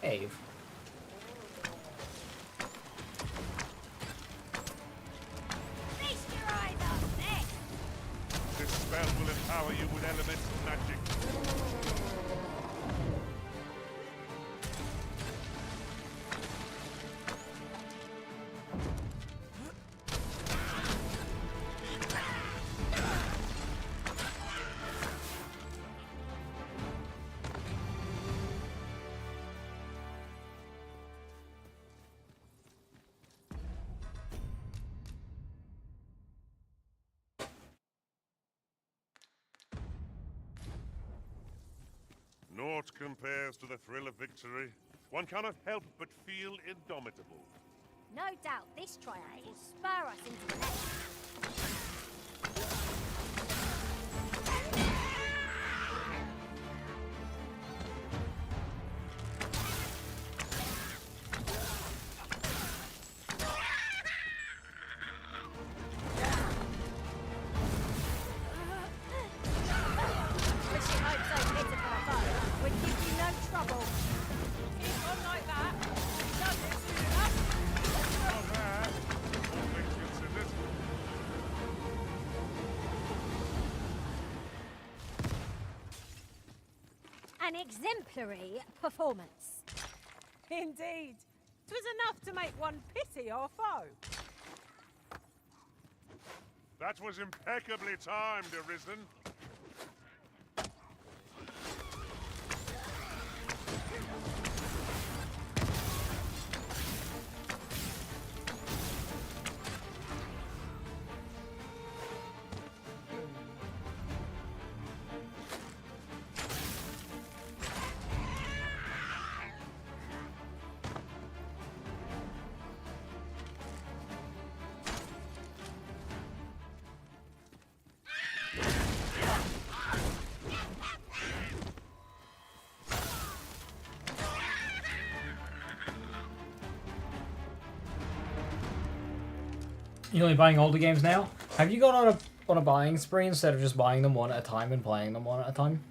Cave. This spell will empower you with elemental magic. Naught compares to the thrill of victory. One cannot help but feel indomitable. No doubt this triumph will spur us into the next. Wishing I'd so pitiful a foe would give you no trouble. Keep on like that. He does it soon enough. Not bad. All things considered. An exemplary performance. Indeed. 'Twas enough to make one pity our foe. That was impeccably timed, Arisen. You're only buying older games now? Have you gone on a buying spree instead of just buying them one at a time and playing them one at a time?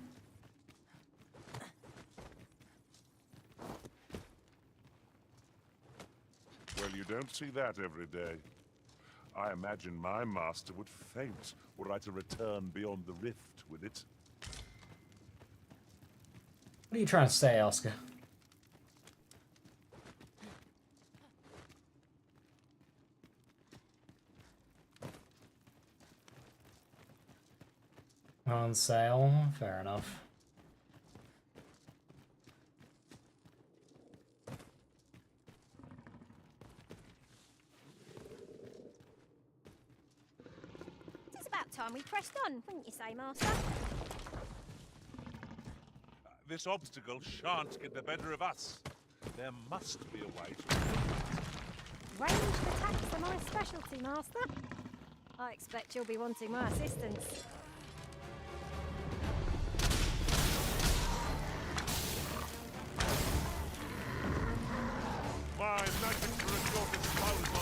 Well, you don't see that every day. I imagine my master would faint were I to return beyond the rift with it. What are you trying to say, Oscar? On sale? Fair enough. It's about time we pressed on, wouldn't you say, Master? This obstacle shan't get the better of us. There must be a way to... Ranged attacks are my specialty, Master. I expect you'll be wanting my assistance. My magic for a short disposal.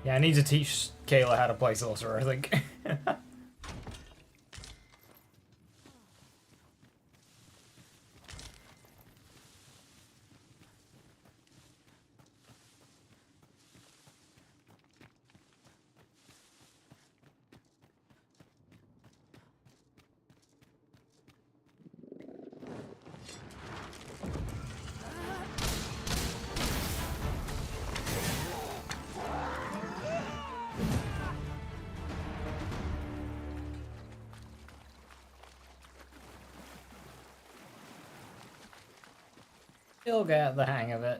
Yeah, I need to teach Kayla how to play Sorcerer, I think. You'll get the hang of it.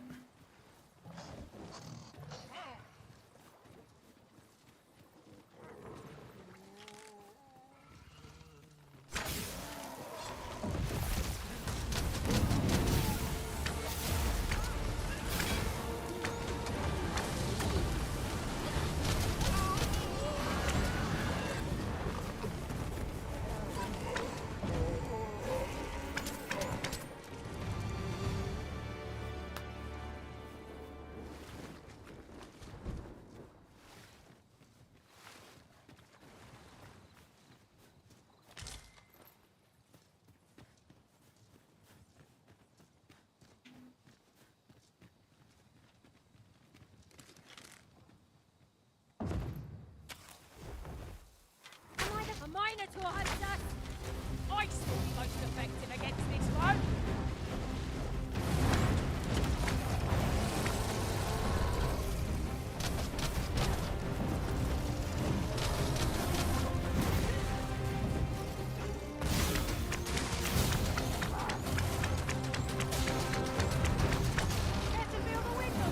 A Minotaur hunts us. Ice will be most effective against this one. Care to feel the wind on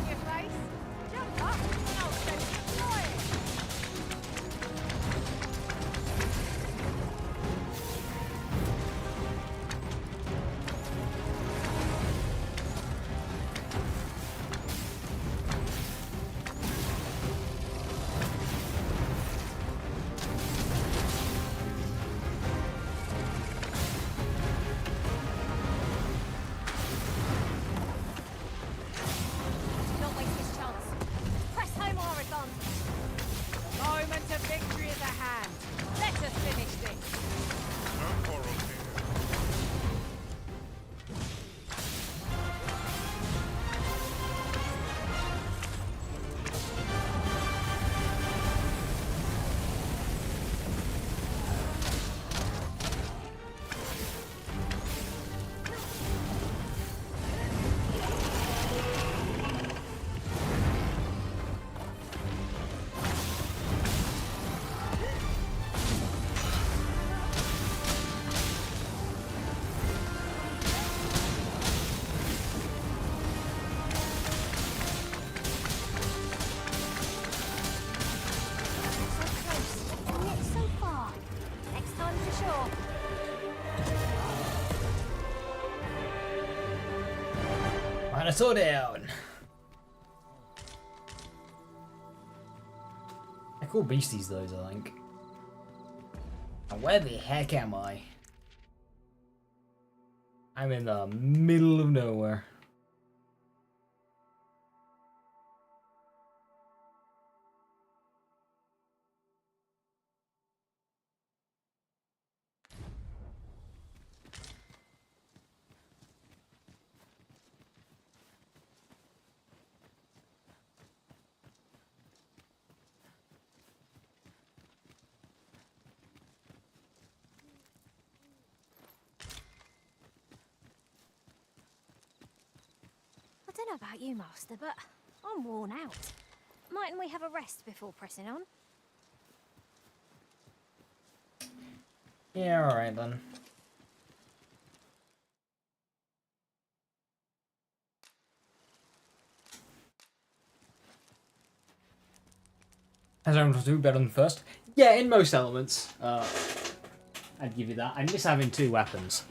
sure. Dinosaur down. They're cool beasties, those, I think. Now, where the heck am I? I'm in the middle of nowhere. I don't know about you, Master, but I'm worn out. Mightn't we have a rest before pressing on? Yeah, alright then. Has everyone to do better than first? Yeah, in most elements. I'd give you that. I miss having 2 weapons.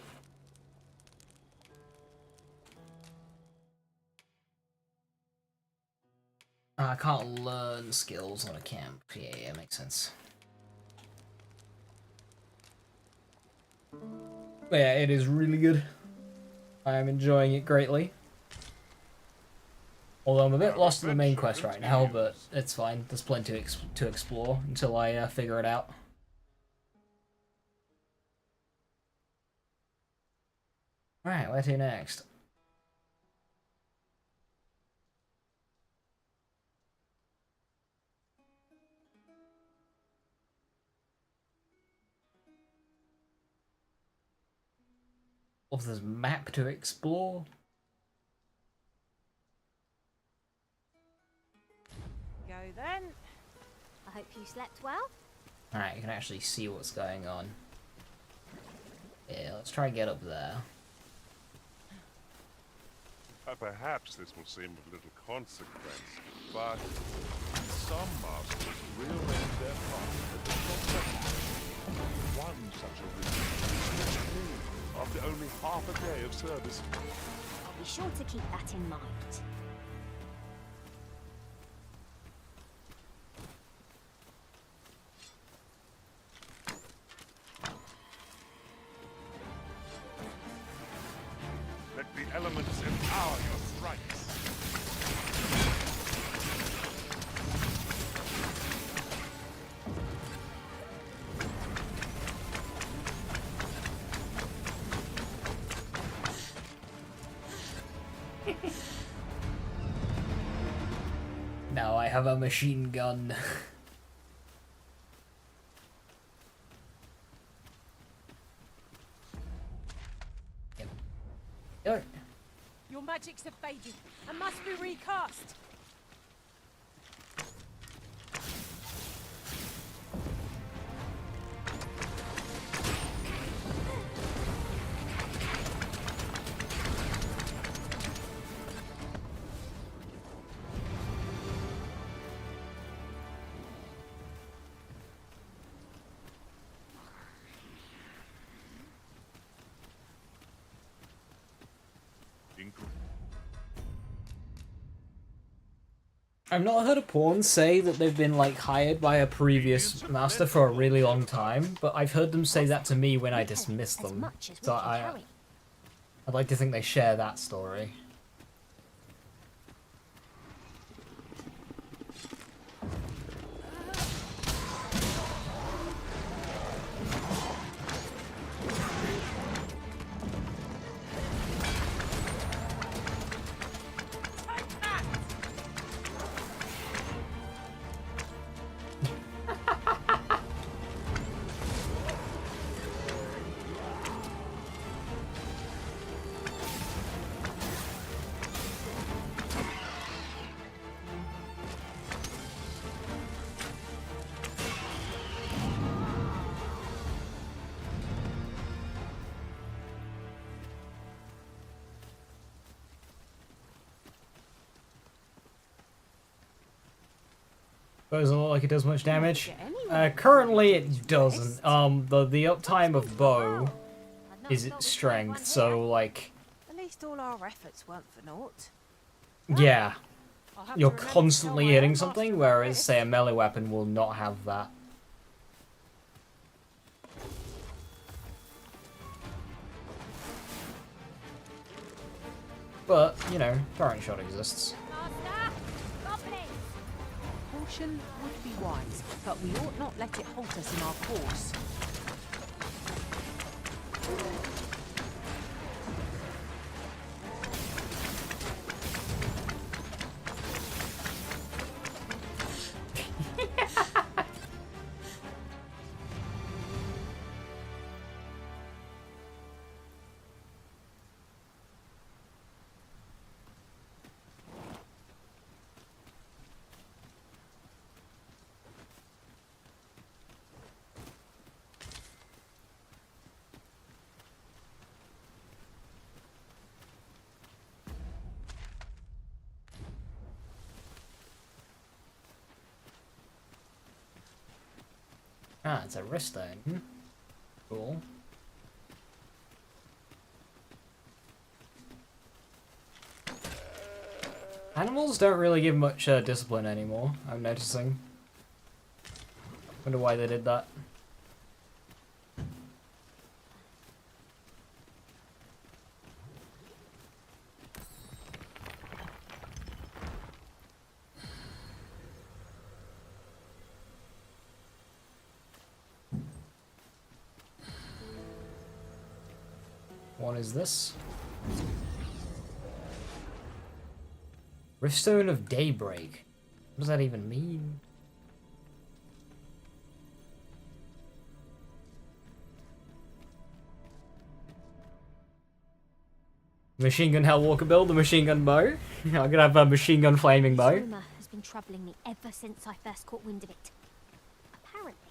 I can't learn skills on a camp. Yeah, makes sense. But yeah, it is really good. I am enjoying it greatly. Although I'm a bit lost in the main quest right now, but it's fine. There's plenty to explore until I figure it out. Alright, where to next? Oh, there's a map to explore. Go then. I hope you slept well. Alright, you can actually see what's going on. Yeah, let's try and get up there. Perhaps this will seem of little consequence, but some masters will end their path at the top. One such a reason after only half a day of service. I'll be sure to keep that in mind. Let the elements empower your strikes. Now I have a machine gun. Yep. Your magics have faded and must be recast. I've not heard a pawn say that they've been like hired by a previous master for a really long time, but I've heard them say that to me when I dismiss them. So I'd like to think they share that story. Doesn't look like it does much damage. Currently it doesn't. The uptime of bow is its strength, so like, At least all our efforts weren't for naught. yeah, I'll have you're to remember to tell constantly my hitting own something, master about whereas this. say a melee weapon will not have that. But, you know, throwing shot exists. Caution would be wise, but we ought not let it halt us in our course. Ah, it's a wrist thing. Cool. Animals don't really give much discipline anymore, I'm noticing. Wonder why they did that. What is this? Riftstone of Daybreak. What does that even mean? Machine gun Hellwalker build, the machine gun bow. I'm gonna have a machine gun flaming bow. Rumor has been troubling me ever since I first caught wind of it. Apparently,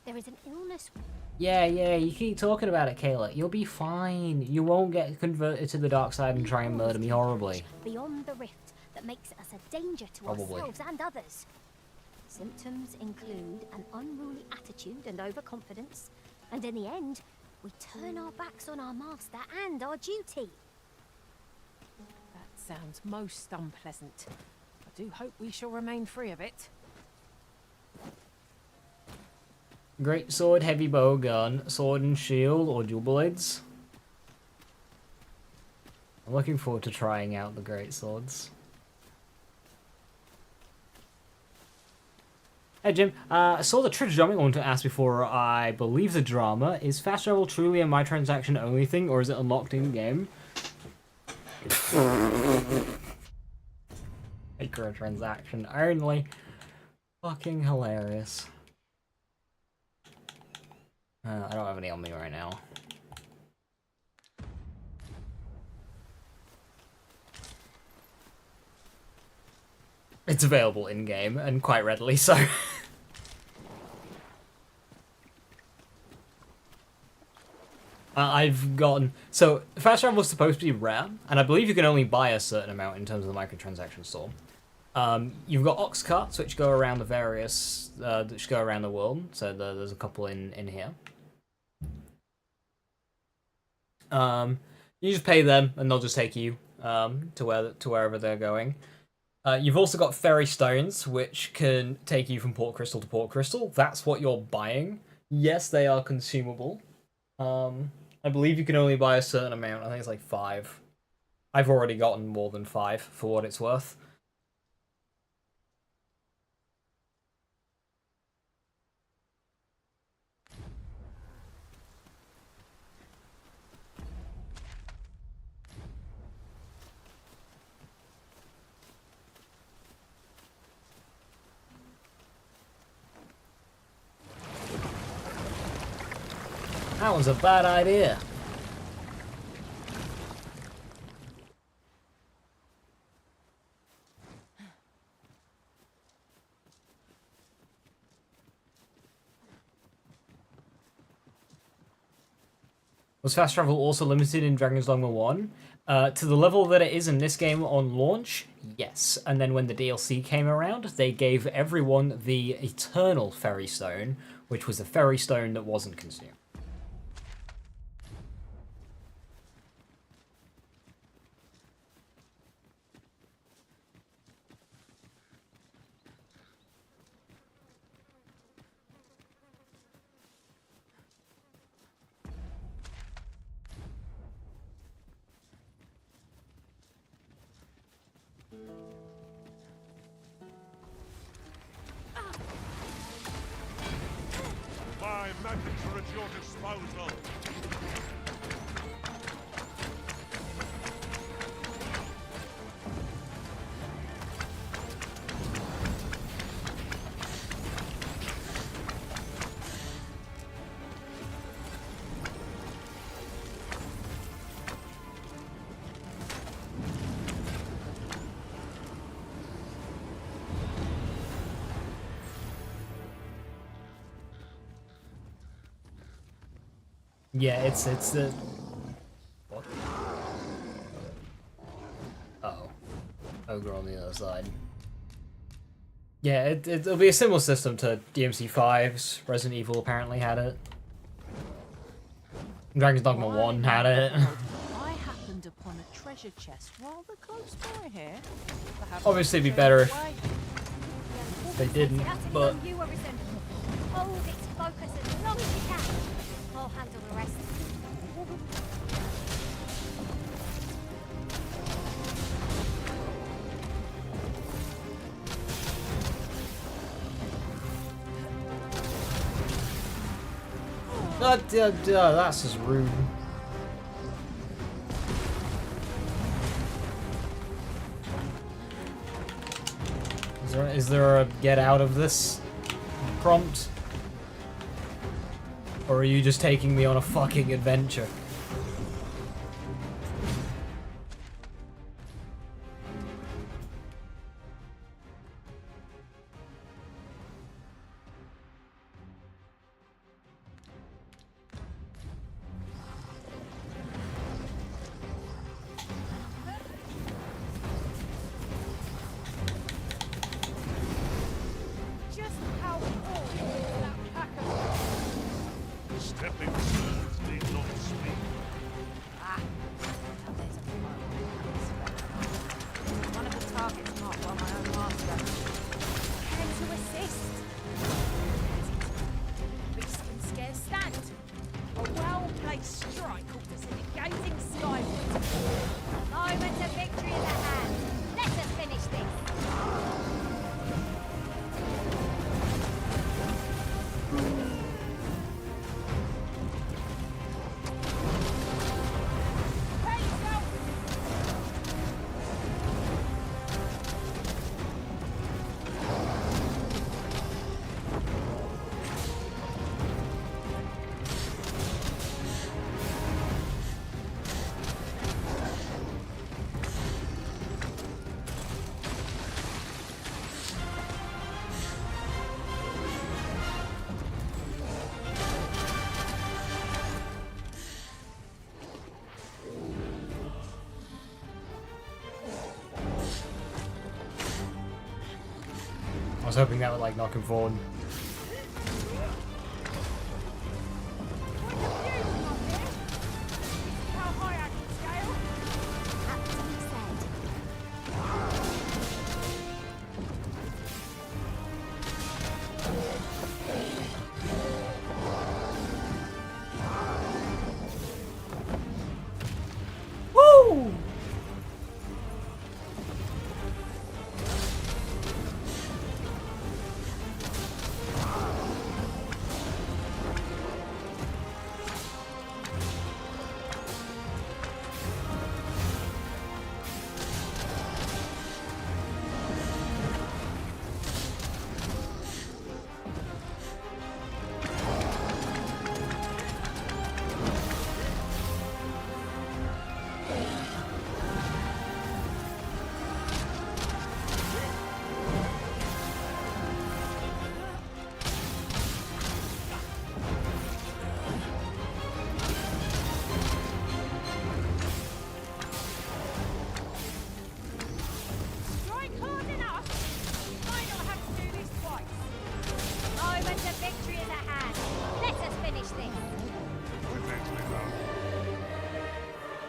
there is an illness. Yeah, you keep talking about it, Kayla. You'll be fine. You won't get converted to the dark side and try and murder me horribly. Beyond the rift that makes us a danger to Probably. ourselves and others. Symptoms include an unruly attitude and overconfidence, and in the end, we turn our backs on our master and our duty. That sounds most unpleasant. I do hope we shall remain free of it. Great sword, heavy bow gun, sword and shield, or dual blades. I'm looking forward to trying out the great swords. Hey Jim, I saw the Tridge drama I wanted to ask before. I believe the drama. Is fast travel truly a my transaction only thing, or is it unlocked in game? Microtransaction only. Fucking hilarious. I don't have any on me right now. It's available in-game, and quite readily so. I've gotten... So, fast travel was supposed to be rare, and I believe you can only buy a certain amount in terms of the microtransaction store. You've got ox carts, which go around the various... which go around the world, so there's a couple in here. You just pay them, and they'll just take you to wherever they're going. You've also got ferry stones, which can take you from port crystal to port crystal. That's what you're buying. Yes, they are consumable. I believe you can only buy a certain amount. I think it's like 5. I've already gotten more than 5 for what it's worth. That was a bad idea. Was fast travel also limited in Dragon's Dogma 1? To the level that it is in this game on launch, yes. And then when the DLC came around, they gave everyone the Eternal Ferry Stone, which was a ferry stone that wasn't consumed. My magics are at your disposal. Yeah, it's the... What? Uh-oh. Ogre on the other side. Yeah, it'll be a similar system to DMC5's. Resident Evil apparently had it. Dragon's Dogma 1 had it. I happened upon a treasure chest rather close by here. Perhaps Obviously, it'd be show better the if way. they didn't, but... You, Arisen. Hold its focus as long as you can. I'll handle the rest. That's just rude. Is there a get out of this prompt? Or are you just taking me on a fucking adventure? Just how old is that pack of... Stepping stones need not speak. Ah, now there's a one of the targets marked by my own master. Care to assist? Beast can scarce stand. A well-placed strike offers an engaging skyward. A moment of victory in the hand. Let us finish this. I was hoping that would like knock him forward. How high I can scale? Woo!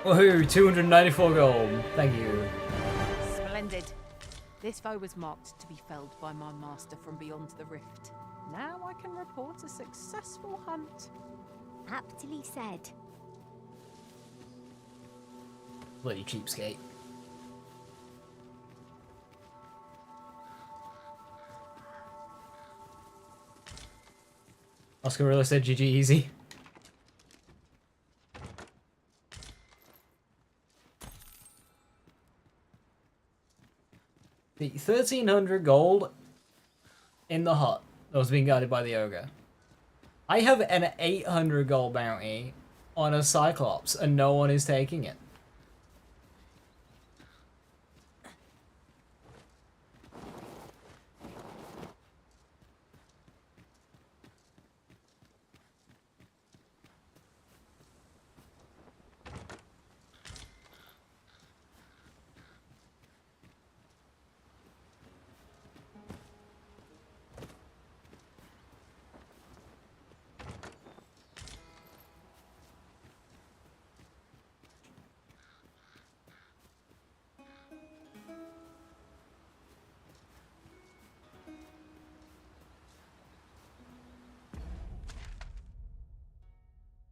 Woohoo! 294 gold. Thank you. Splendid. This foe was marked to be felled by my master from beyond the rift. Now I can report a successful hunt. Aptly said. Bloody cheapskate. Oscarilla said GG easy. The 1300 gold in the hut that was being guarded by the ogre. I have an 800 gold bounty on a Cyclops and no one is taking it.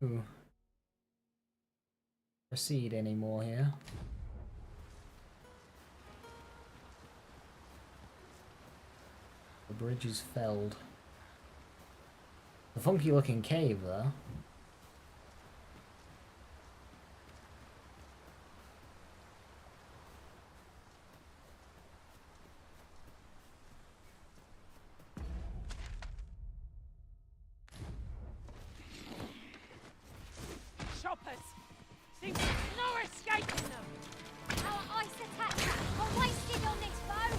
Ooh. Proceed anymore here. The bridge is felled. A funky looking cave there. Shoppers! Seems there's no escaping them! Our ice attacks are wasted on this foe!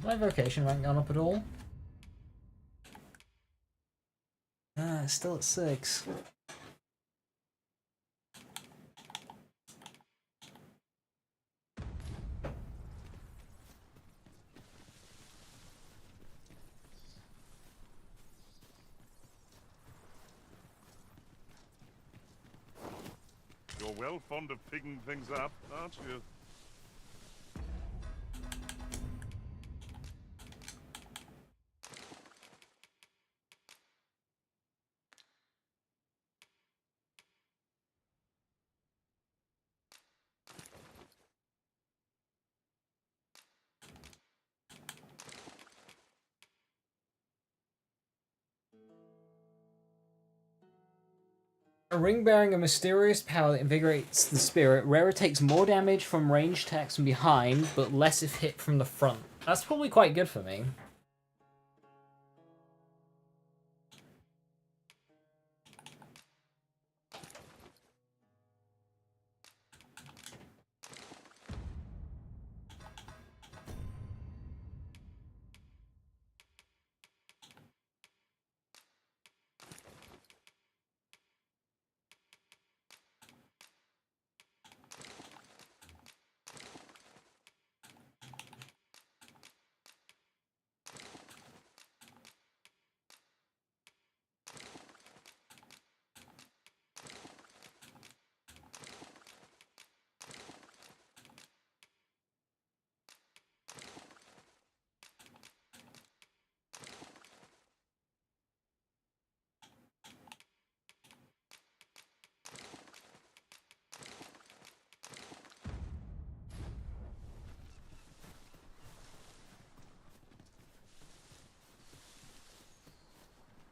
Is my vocation rank gone up at all? Ah, it's still at 6. You're well fond of picking things up, aren't you? A ring bearing a mysterious power that invigorates the spirit. Rarer takes more damage from ranged attacks from behind, but less if hit from the front. That's probably quite good for me.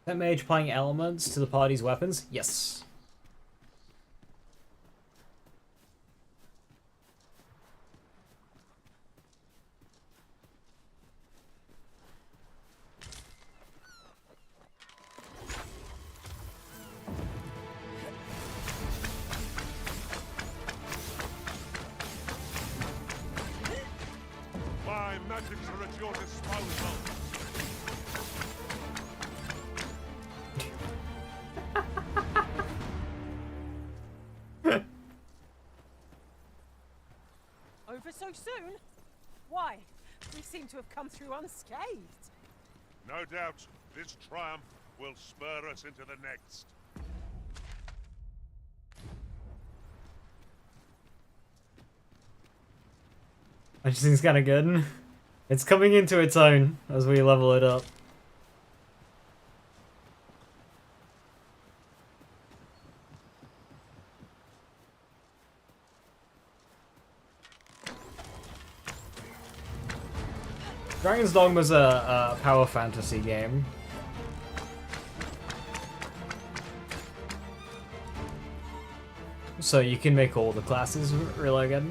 That mage applying elements to the party's weapons? Yes. My magics are at your disposal. Over so soon? Why? We seem to have come through unscathed. No doubt, this triumph will spur us into the next. I just think it's kind of good. It's coming into its own as we level it up. Dragon's Dogma's a power fantasy game. So you can make all the classes really good.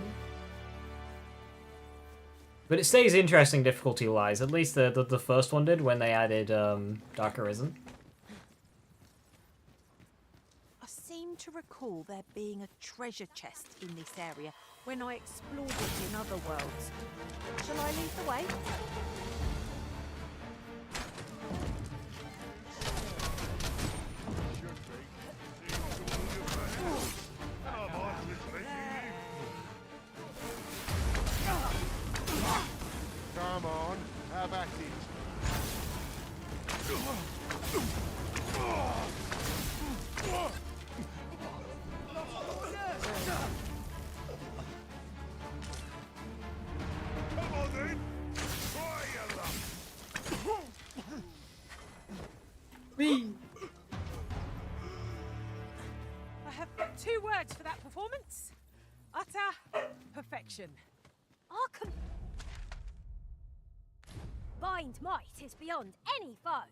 But it stays interesting difficulty-wise. At least the first one did when they added Dark Arisen. I seem to recall there being a treasure chest in this area when I explored it in other worlds. Shall I lead the way? Come on, have at it. Come on then! Try your luck! Me! I have got 2 words for that performance. Utter perfection. Our combined might is beyond any foe.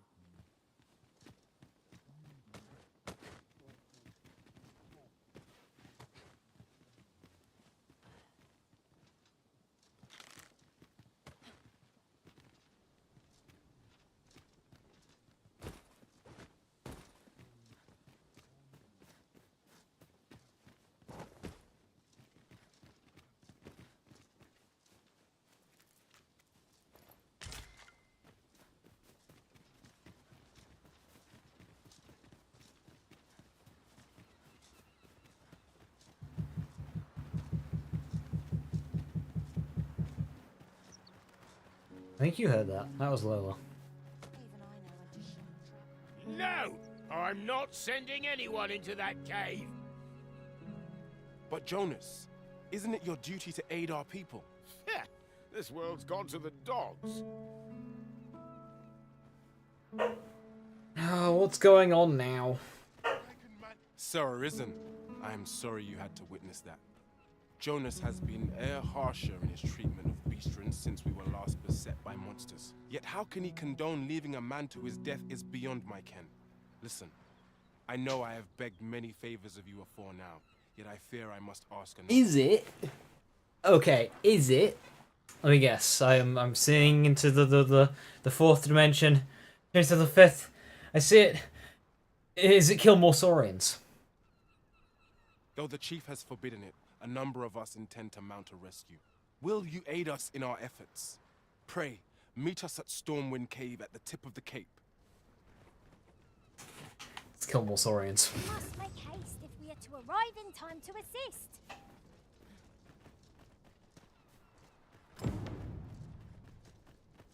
I think you heard that. That was Lola. No! I'm not sending anyone into that cave! But Jonas, isn't it your duty to aid our people? This world's gone to the dogs. Oh, what's going on now? Sir Arisen, I am sorry you had to witness that. Jonas has been e'er harsher in his treatment of beastrons since we were last beset by monsters. Yet how can he condone leaving a man to his death is beyond my ken. Listen, I know I have begged many favors of you afore now, yet I fear I must ask another. Is it? Okay, is it? Let me guess. I'm seeing into the 4th dimension, into the 5th. I see it. Is it kill more Saurians? Though the chief has forbidden it, a number of us intend to mount a rescue. Will you aid us in our efforts? Pray, meet us at Stormwind Cave at the tip of the cape. Let's kill more Saurians. We must make haste if we are to arrive in time to assist.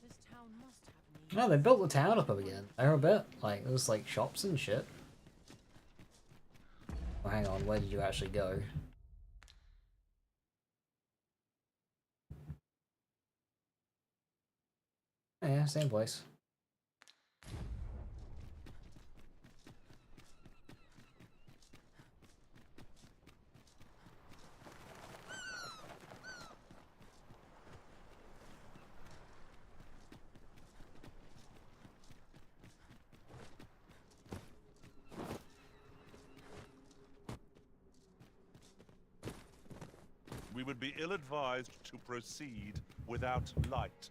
This town must have needs. No, they built the town up again. There a bit. Like, there was like shops and shit. Oh, hang on, where did you actually go? Oh, yeah, same place. We would be ill-advised to proceed without light.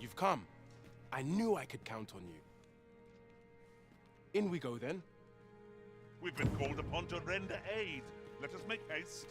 You've come. I knew I could count on you. In we go then. We've been called upon to render aid. Let us make haste.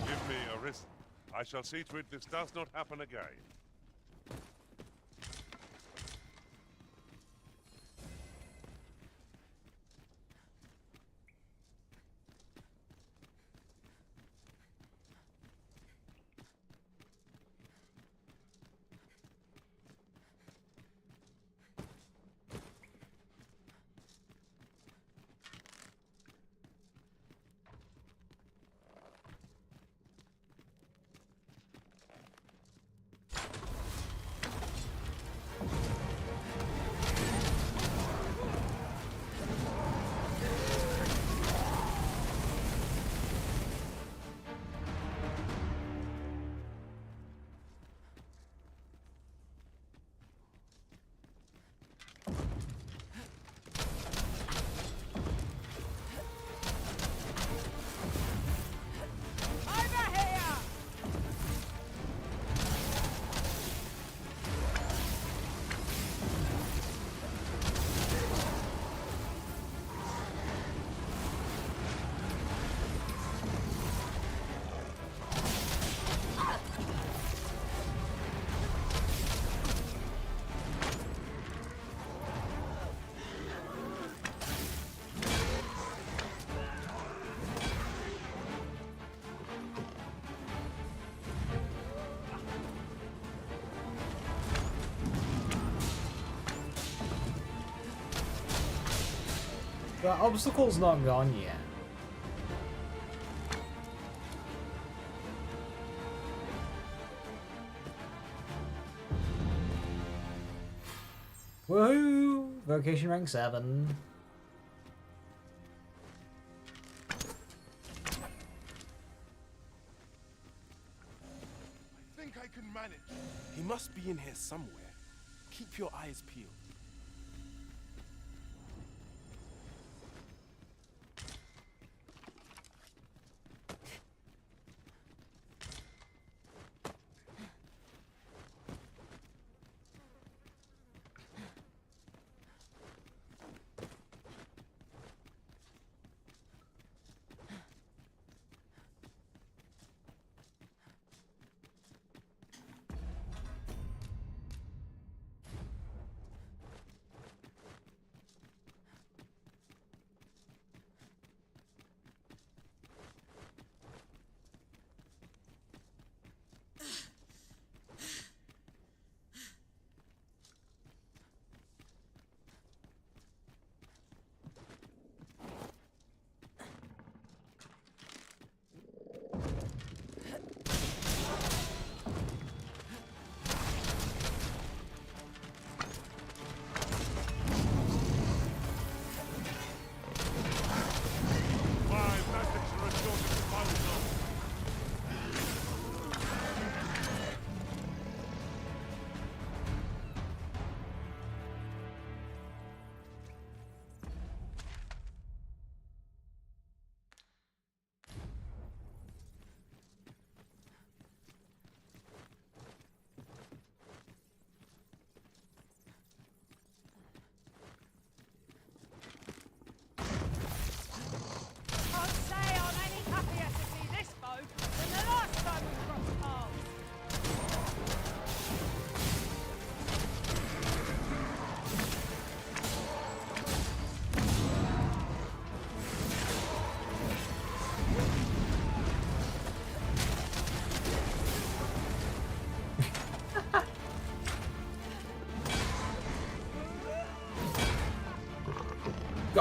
Give me a wrist. I shall see to it this does not happen again. The obstacle's not gone yet. Woohoo! Vocation rank 7. I think I can manage. He must be in here somewhere. Keep your eyes peeled.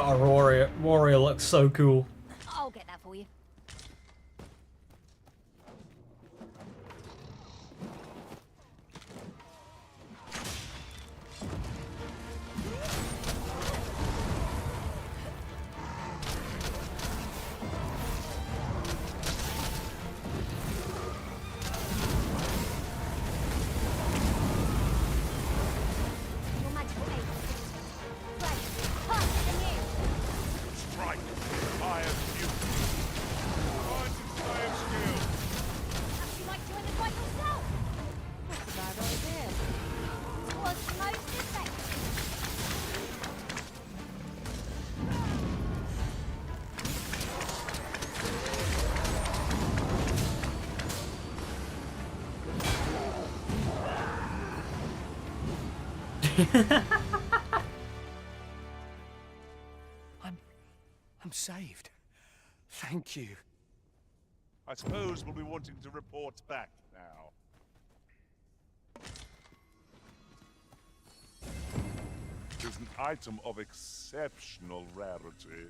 That warrior looks so cool. I'll get that for you. Your magical aid. Right, faster than you. Strike! I am you! Find some slave skill! Perhaps you might join the fight yourself. That's a bad idea. Was most effective. I'm saved. Thank you. I suppose we'll be wanting to report back now. It is an item of exceptional rarity.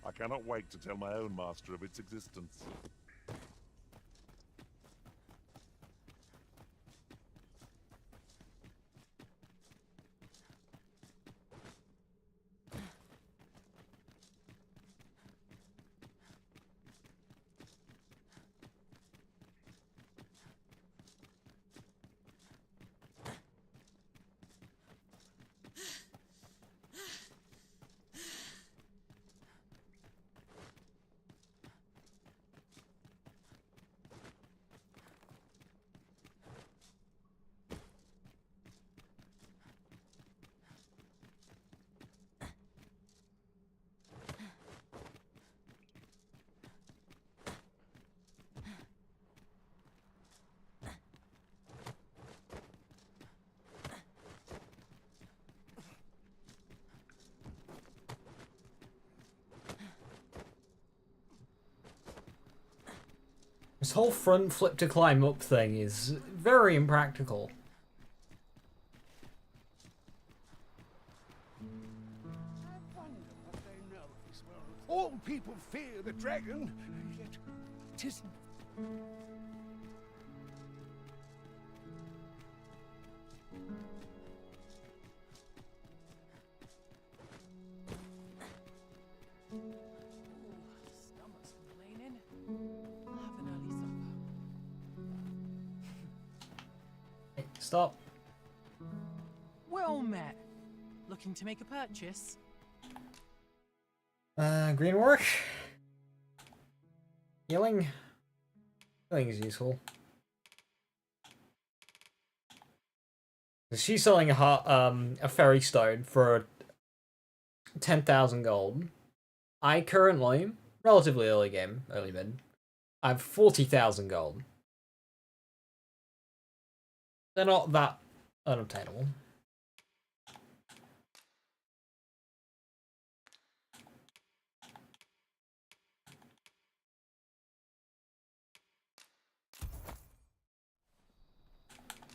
I cannot wait to tell my own master of its existence. This whole front flip to climb up thing is very impractical. All people fear the dragon, yet 'tisn't. Stomach's complaining. I'll have an early supper. Stop. Well met. Looking to make a purchase? Green work. Healing. Healing is useful. She's selling a fairy stone for 10,000 gold. I currently, relatively early game, early mid, I have 40,000 gold. They're not that unobtainable.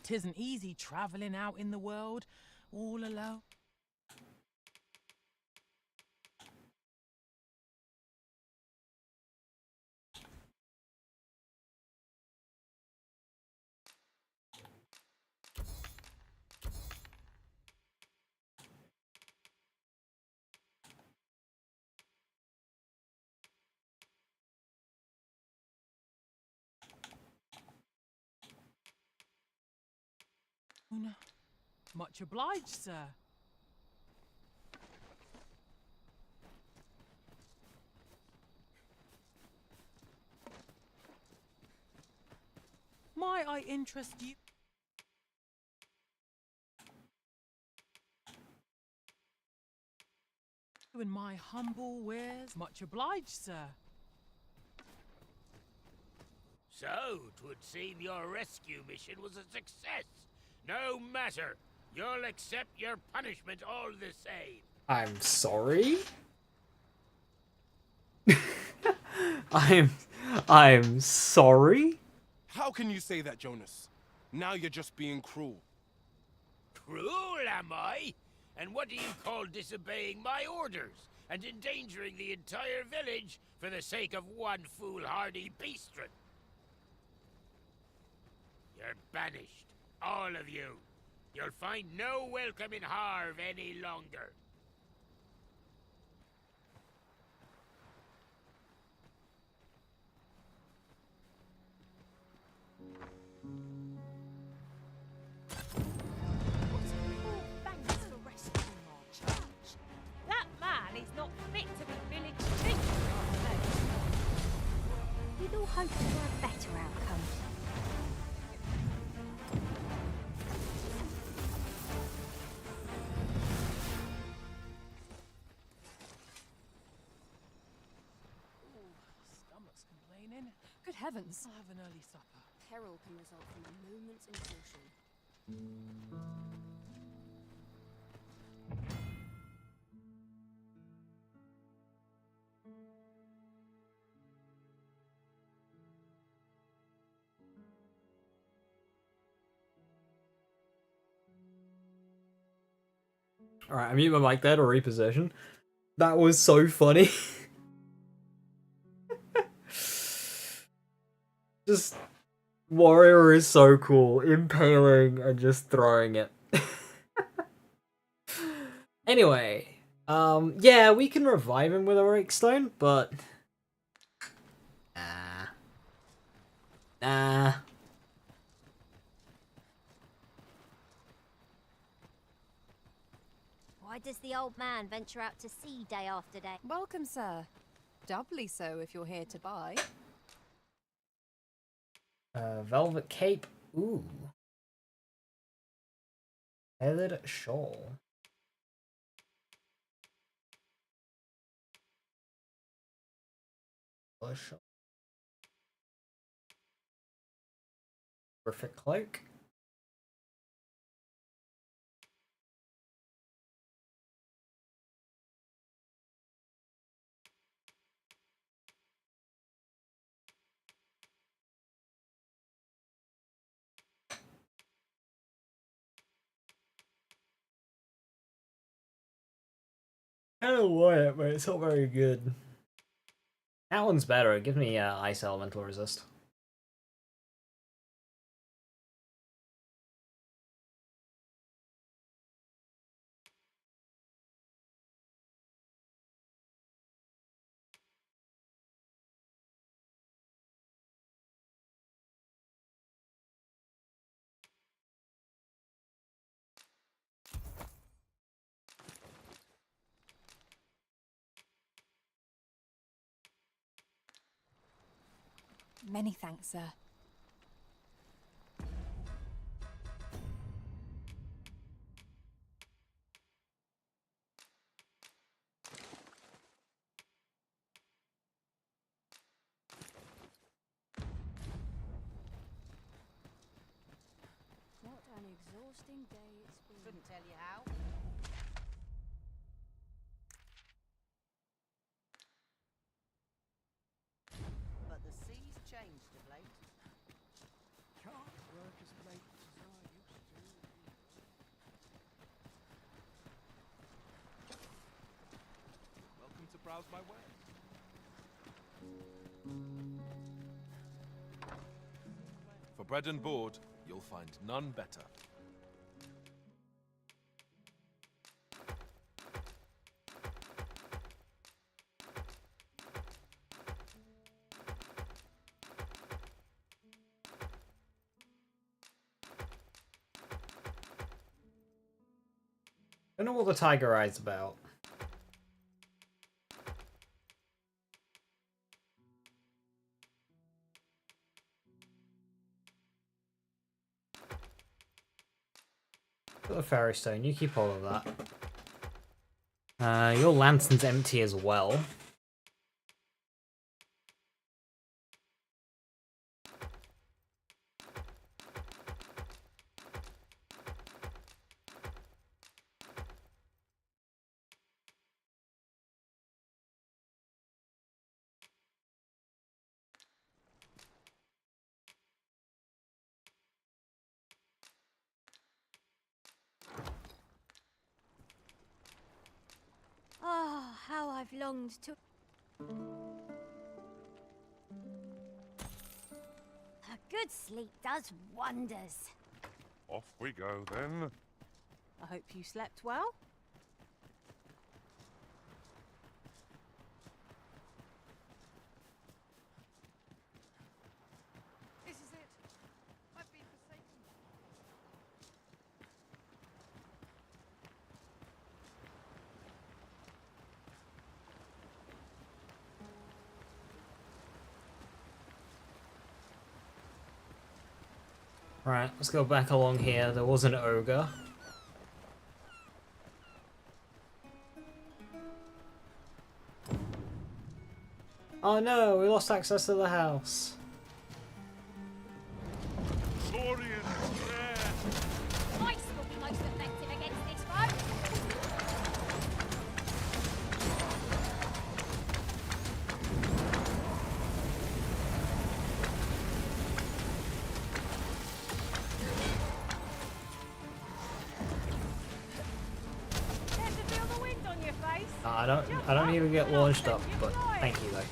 Tisn't easy travelling out in the world, all alone. Much obliged, sir. Might I interest you? In my humble wares, much obliged, sir. So, 'twould seem your rescue mission was a success. No matter. You'll accept your punishment all the same. I'm sorry? I'm sorry? How can you say that, Jonas? Now you're just being cruel. Cruel, am I? And what do you call disobeying my orders? and endangering the entire village for the sake of one foolhardy beastren. You're banished, all of you. You'll find no welcome in Harv any longer. Thanks for rescuing our church. That man is not fit to be village chief. We'd all hoped for a better outcome. Stomach's complaining. Good heavens. I'll have an early supper. Peril can result from a moment's impulsion. Alright, I mute my mic there to reposition. That was so funny. Just Warrior is so cool. Impaling and just throwing it. Anyway, yeah, we can revive him with a Rake Stone, but nah. Why does the old man venture out to sea day after day? Welcome, sir. Doubly so if you're here to buy. Velvet cape. Ooh. Feathered shawl. Shawl. Perfect cloak. I don't know why, but it's not very good. That one's better. It gives me ice elemental resist. Many thanks, sir. What an exhausting day it's been. Couldn't tell you how. But the sea's changed of late. Can't work as late as I used to. Welcome to browse my wares. For bread and board, you'll find none better. I don't know what the tiger eye's about. Got the fairy stone, you keep all of that. Your lantern's empty as well. Oh, how I've I've longed to... A good sleep does wonders. Off we go then. I hope you slept well. This is it. I've been forsaken. Right, let's go back along here. There was an ogre. Oh no, we lost access to the house. Saurian prayer. Ice will be most effective against this foe. Care to feel the wind on your face? I don't even get launched up, but thank you though.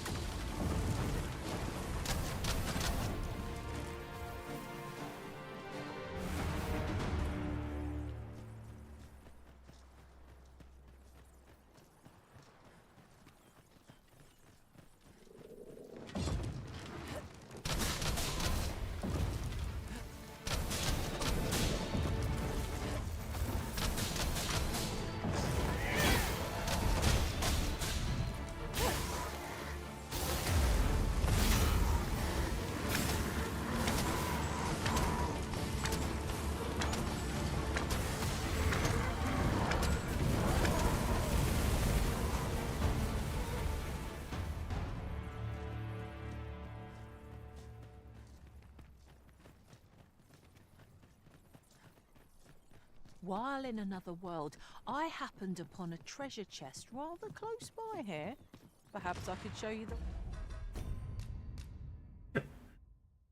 While in another world, I happened upon a treasure chest rather close by here. Perhaps I could show you the...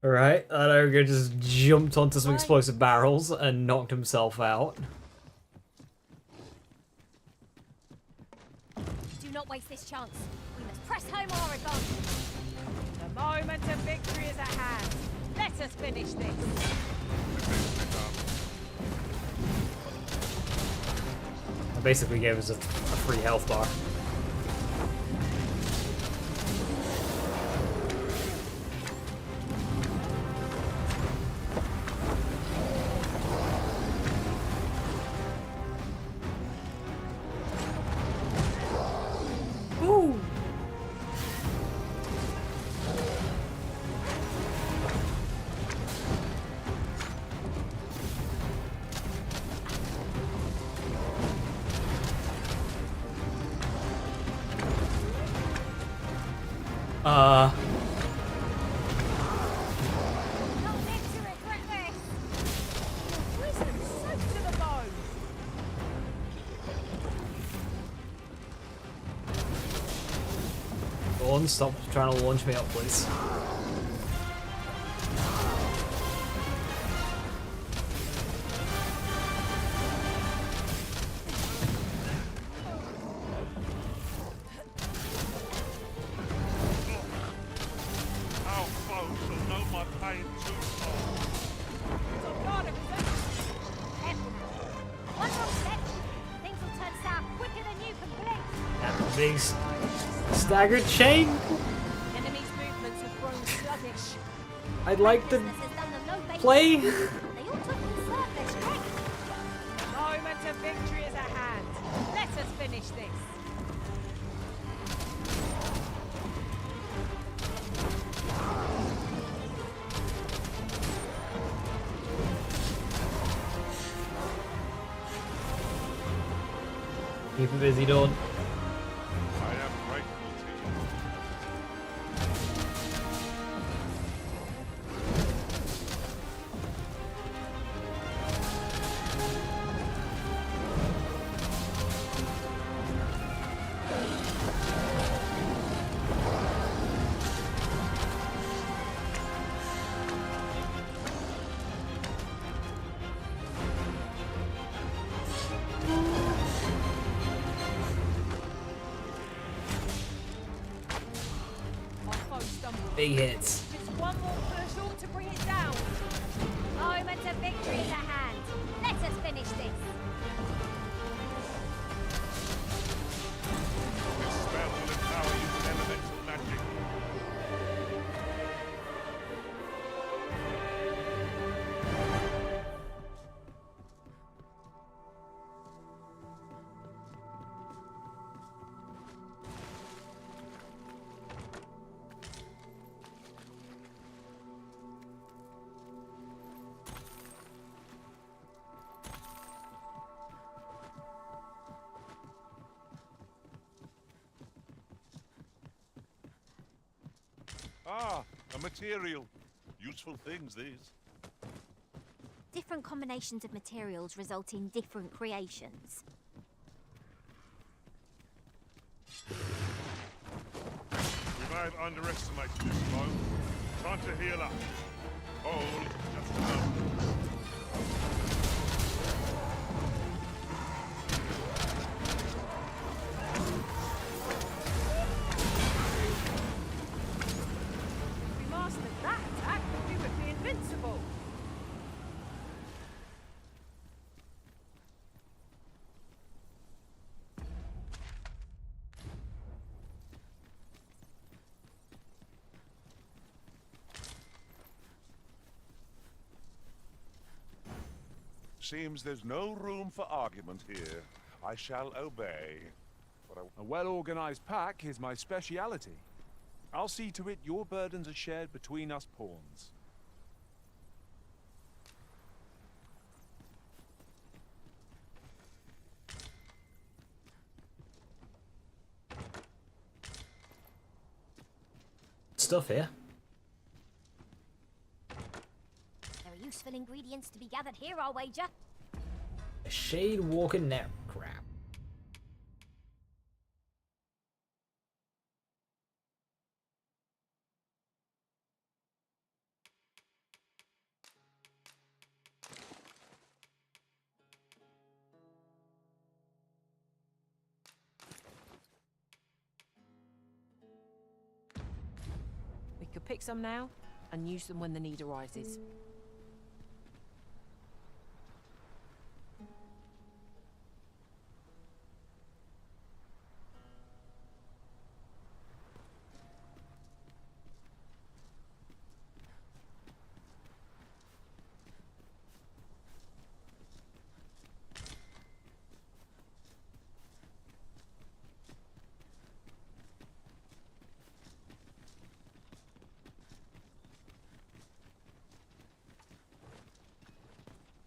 Alright, that ogre just jumped onto some explosive barrels and knocked himself out. Do not waste this chance. We must press home our advantage. The moment of victory is at hand. Let us finish this. Basically gave us a free health bar. Ooh. Go on, stop trying to launch me up, please. Our foes will know my pain too far. One wrong step, things will turn south quicker than you can blink. That big staggered chain? Enemy's movements have grown sluggish. I'd like to play. The moment of victory is at hand. Let us finish this. Keep it busy, Dawn. I am grateful to you. Big hits. Just one more push ought to bring it down. Moment of victory is at hand. Let us finish this. This spell will empower you with elemental magic. Ah, a material. Useful things, these. Different combinations of materials result in different creations. We may have underestimated this foe. Time to heal up. Hold just a moment. If we mastered that attack, we would be invincible. Seems there's no room for argument here. I shall obey. A well-organized pack is my speciality. I'll see to it your burdens are shared between us pawns. Stuff here. There are useful ingredients to be gathered here, I'll wager. A Shade Walker net crap. We could pick some now and use them when the need arises.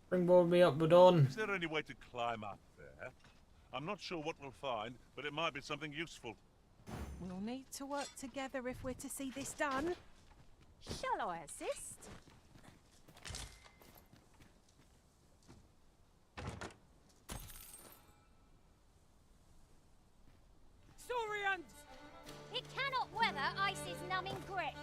Springboard me up, Badon. Is there any way to climb up there? I'm not sure what we'll find, but it might be something useful. We'll need to work together if we're to see this done. Shall I assist? Saurians! It cannot weather ice's numbing grip.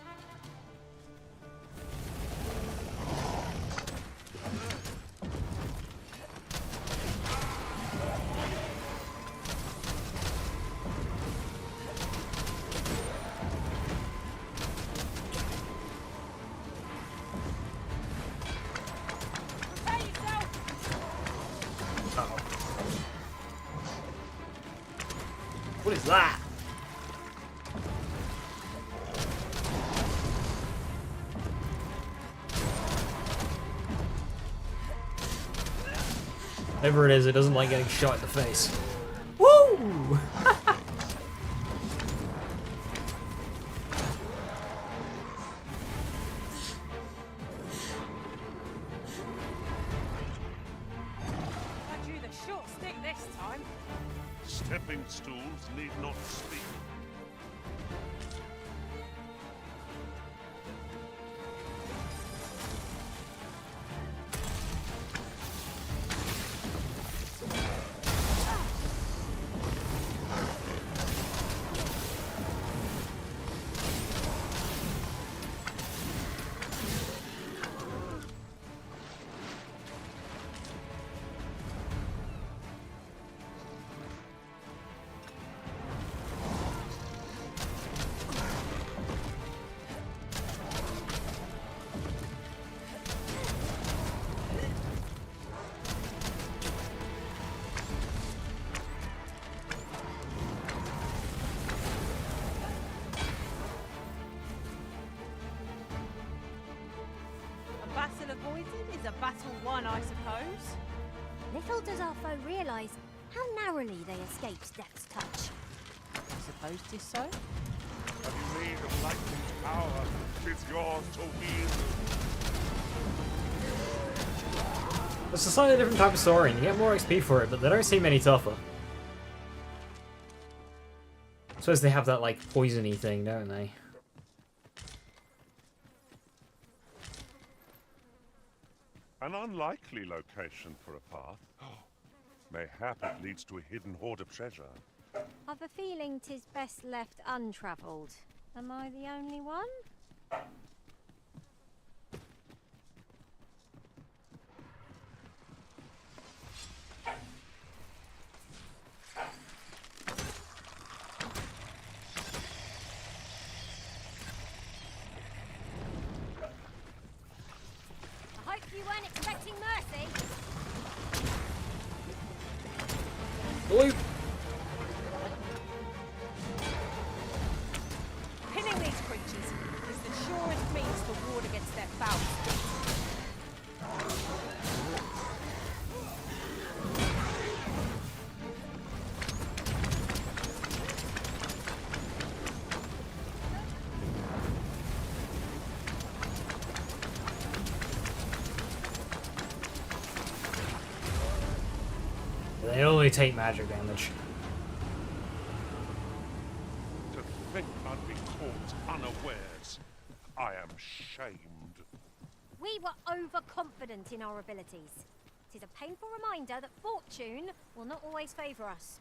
Prepare yourself! What is that? Whatever it is, it doesn't like getting shot in the face. Woo! I drew the short stick this time. Stepping stools need not speak. is a battle won, I suppose. Little does our foe realise how narrowly they escaped death's touch. I suppose 'tis so. Have you need of lightning's power? It's yours to wield. It's a slightly different type of story, and you get more XP for it, but they don't seem any tougher. I suppose they have that, like, poisony thing, don't they? An unlikely location for a path. Mayhap it leads to a hidden hoard of treasure. I've a feeling 'tis best left untravelled. Am I the only one? I hope you weren't expecting mercy. Blue. Pinning these creatures is the surest means to ward against their foul spirits. They only take magic damage. To think I'd be caught unawares. I am shamed. We were overconfident in our abilities. It is a painful reminder that fortune will not always favour us.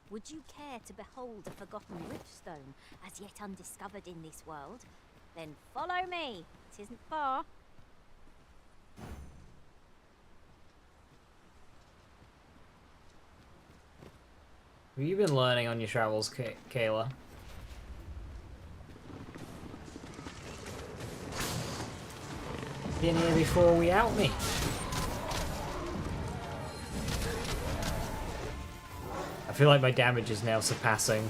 Would you care to behold a forgotten riftstone as yet undiscovered in this world? Then follow me. It isn't far. What have you been learning on your travels, Kayla? Been here before we out me. I feel like my damage is now surpassing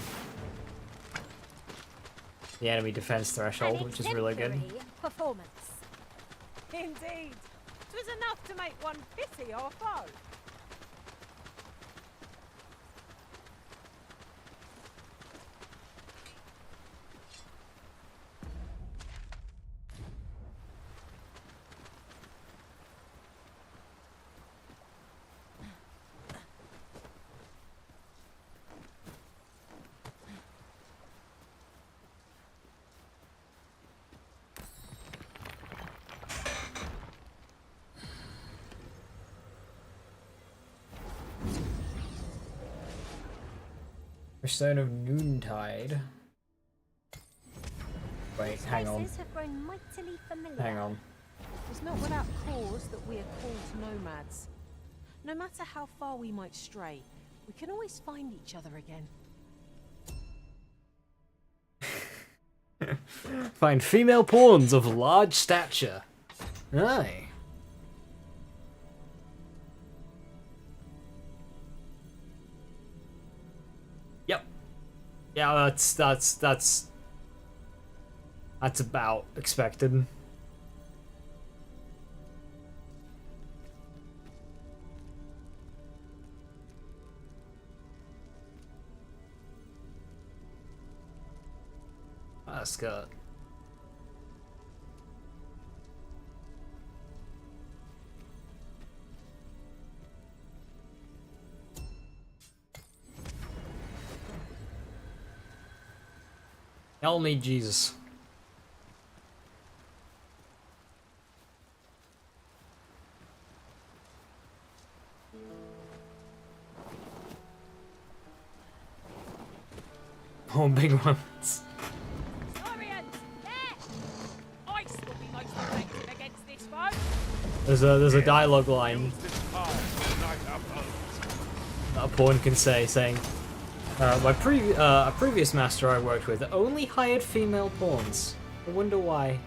the enemy defense threshold, which is really good. Performance. Indeed. 'Twas enough to make one pity our foe. Stone of Noontide. Wait, hang on. Have grown mightily familiar. Hang on. It's not without cause that we are called nomads. No matter how far we might stray, we can always find each other again. Find female pawns of large stature. Aye. Yep. Yeah, that's about expected. That's good. Help me, Jesus. Oh, big ones. Ice will be most effective against this foe. There's a dialogue line that a pawn can say, saying, a previous master I worked with only hired female pawns. I wonder why.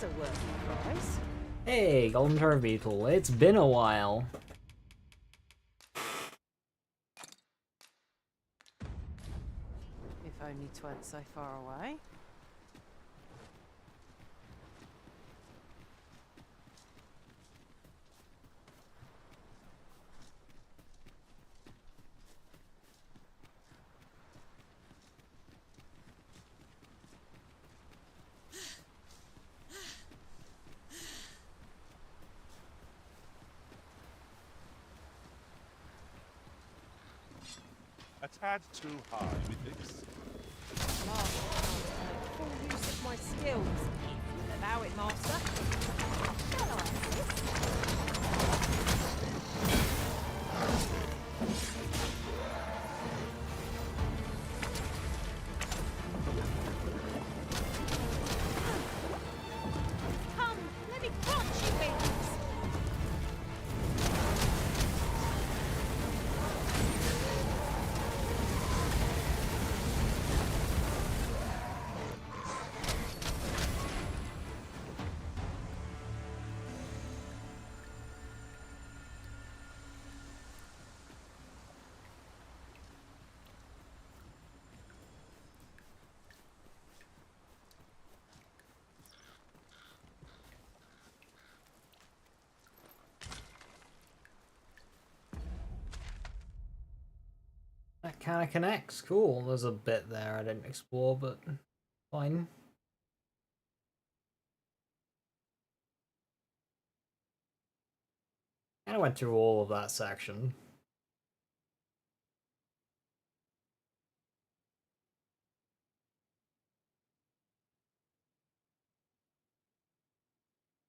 a worthy prize. Hey, Golden Turf Beetle, it's been a while. If only 'tweren't so far away. A tad too high, methinks. Full use of my skills. If you'll allow it, Master. Shall I Come, let me crunch you wings! That kind of connects. Cool. There's a bit there I didn't explore, but fine. I went through all of that section.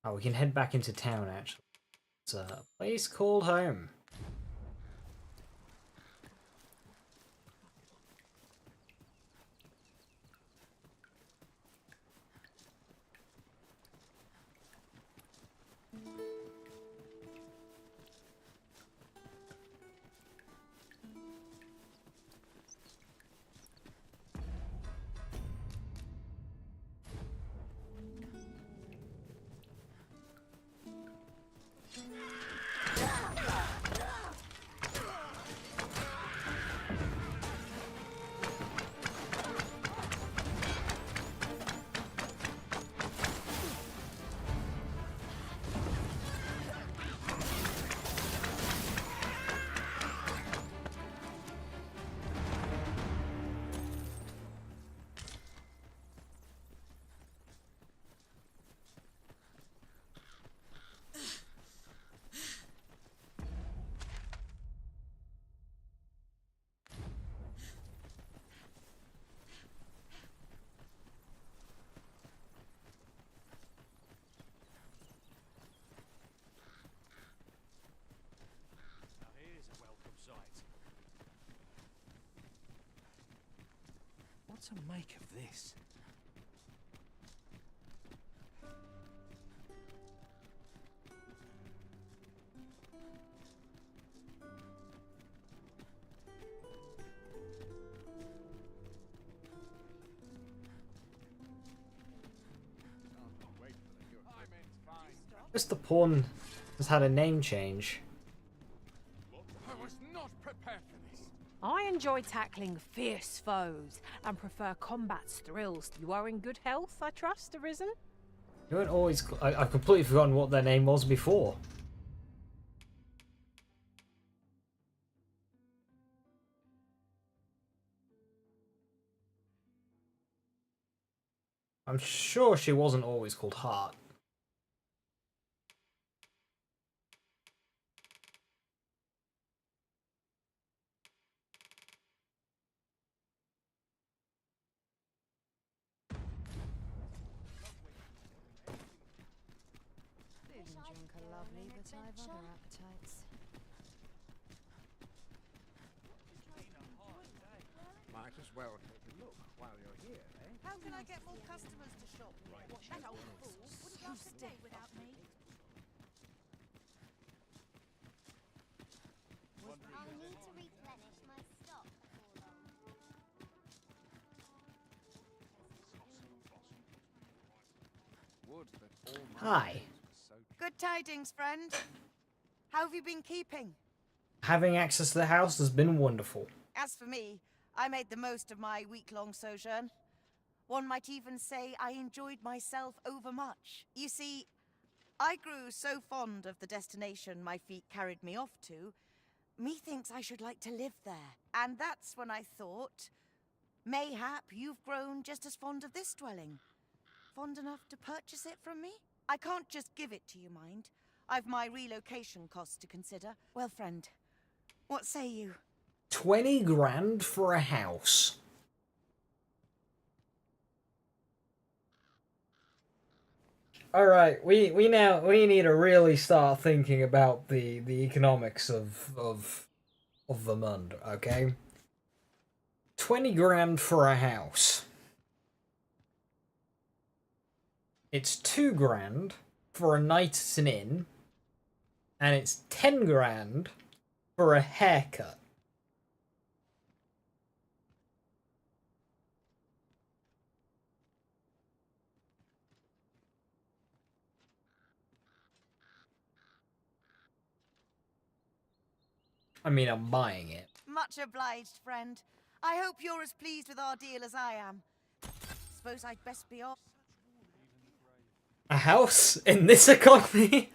Oh, we can head back into town, actually. It's a place called home. What to make of this? Just the pawn has had a name change. I was not prepared for this. I enjoy tackling fierce foes and prefer combat's thrills. You are in good health, I trust, Arisen? You weren't always. I've completely forgotten what their name was before. I'm sure she wasn't always called Heart. Food and drink are lovely, but I've other appetites. Might as well take a look while you're here, eh? How can I get more customers to shop? That old fool wouldn't last a day without me. I'll need to replenish my stock before long. Would that Hi. Good tidings, friend. How have you been keeping? Having access to the house has been wonderful. As for me, I made the most of my week-long sojourn. One might even say I enjoyed myself overmuch. You see, I grew so fond of the destination my feet carried me off to, methinks I should like to live there. And that's when I thought, mayhap you've grown just as fond of this dwelling. Fond enough to purchase it from me? I can't just give it to you, mind. I've my relocation costs to consider. Well, friend, what say you? 20 grand for a house. Alright, we need to really start thinking about the economics of Vermund, okay? 20 grand for a house. It's 2 grand for a night at an inn, and it's 10 grand for a haircut. I mean, I'm buying it. Much obliged, friend. I hope you're as pleased with our deal as I am. Suppose I'd best be off. A house in this economy?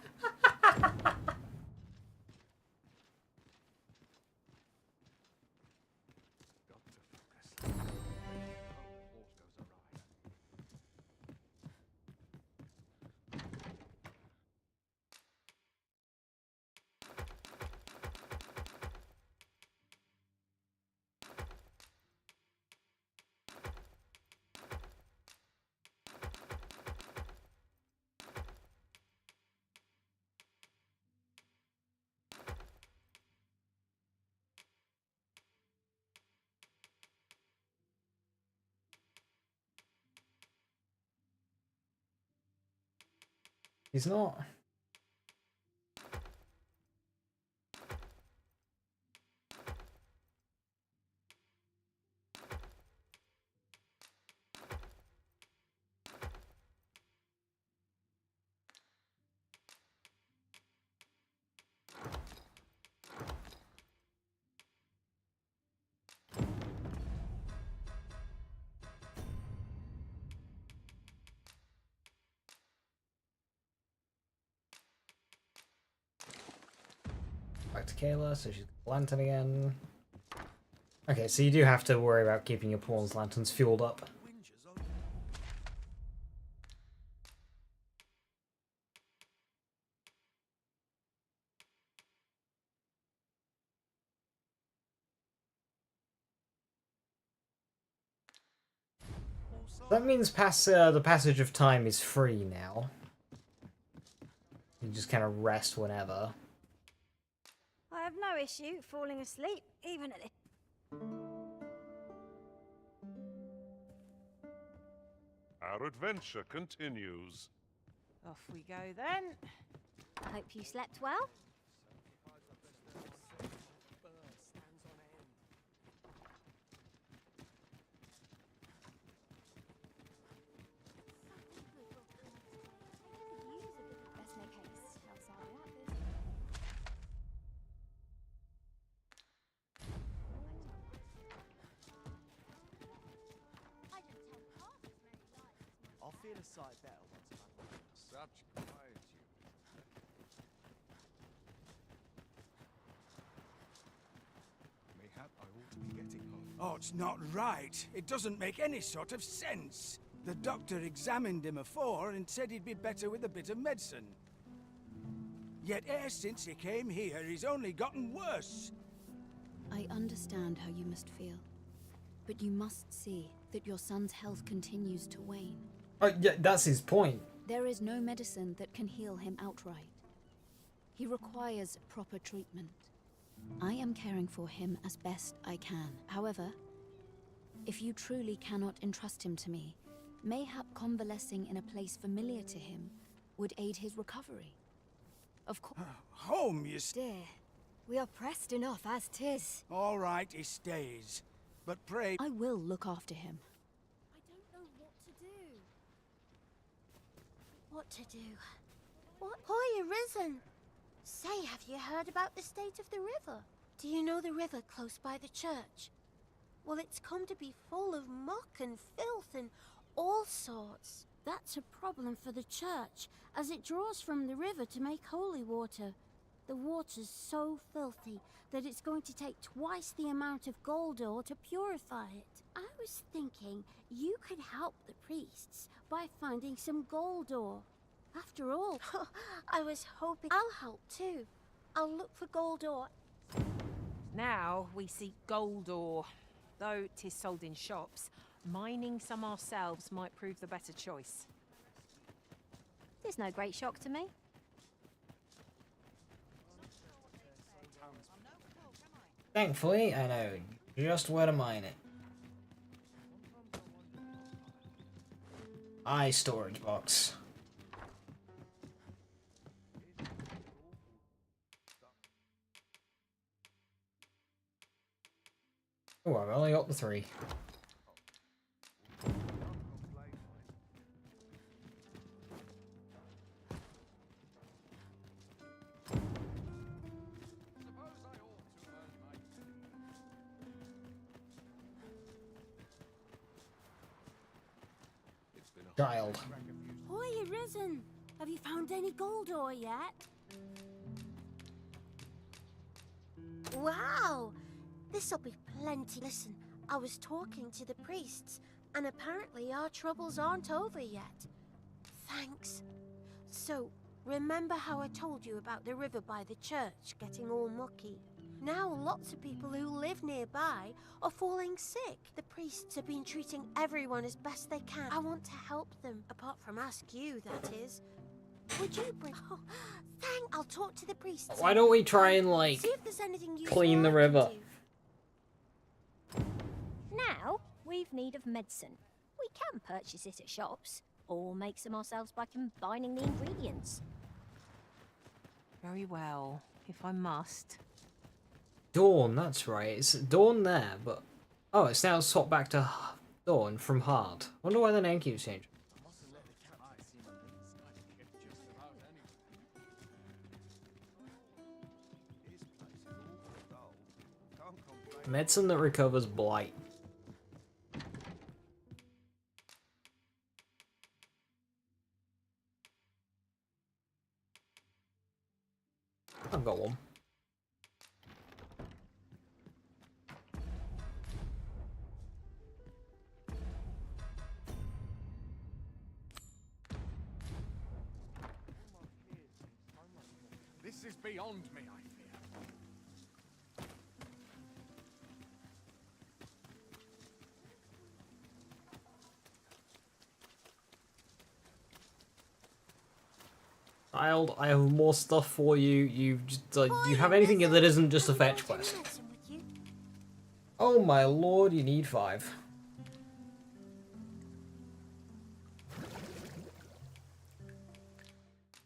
He's not. Back to Kayla, so she's got lantern again. Okay, so you do have to worry about keeping your pawn's lanterns fueled up. That means the passage of time is free now. You just kind of rest whenever. I have no issue falling asleep, even at this. Our adventure continues. Off we go then. Hope you slept well. I'll feel a sight better once I'm back. Such quietude. Mayhap I ought to be getting home. Oh, it's not right. It doesn't make any sort of sense. The doctor examined him afore and said he'd be better with a bit of medicine. Yet e'er since he came here, he's only gotten worse. I understand how you must feel. But you must see that your son's health continues to wane. Oh, yeah, that's his point. There is no medicine that can heal him outright. He requires proper treatment. I am caring for him as best I can. However, if you truly cannot entrust him to me, mayhap convalescing in a place familiar to him would aid his recovery. Of course. Home, you Dear, we are pressed enough as 'tis. All right, he stays. But pray... I will look after him. what to do. What? Hoy Arisen! Say, have you heard about the state of the river? Do you know the river close by the church? Well, it's come to be full of muck and filth and all sorts. That's a problem for the church, as it draws from the river to make holy water. The water's so filthy that it's going to take twice the amount of gold ore to purify it. I was thinking you could help the priests by finding some gold ore. After all, I was hoping I'll help too. I'll look for gold ore. Now we seek gold ore. Though 'tis sold in shops, mining some ourselves might prove the better choice. There's no great shock to me. Thankfully, I know just where to mine it. Storage box. Oh, I've only got the 3. Child. Hoy Arisen! Have you found any gold ore yet? Wow! This'll be plenty. Listen, I was talking to the priests, and apparently our troubles aren't over yet. Thanks. So, remember how I told you about the river by the church getting all mucky? Now lots of people who live nearby are falling sick. The priests have been treating everyone as best they can. I want to help them, apart from ask you, that is. Would you bring... Oh, I'll talk to the priests. Why don't we try and, like, see if there's anything useful clean the I can river? do. Now, we've need of medicine. We can purchase it at shops, or make some ourselves by combining the ingredients. Very well, if I must. Dawn, that's right. It's Dawn there, but... Oh, it's now swapped back to Dawn from Hard. Wonder why the name keeps changing. Medicine that recovers blight. I've got one. This is beyond me, I fear. Child, I have more stuff for you. Do you have anything that isn't just a fetch quest? Oh my lord, you need 5.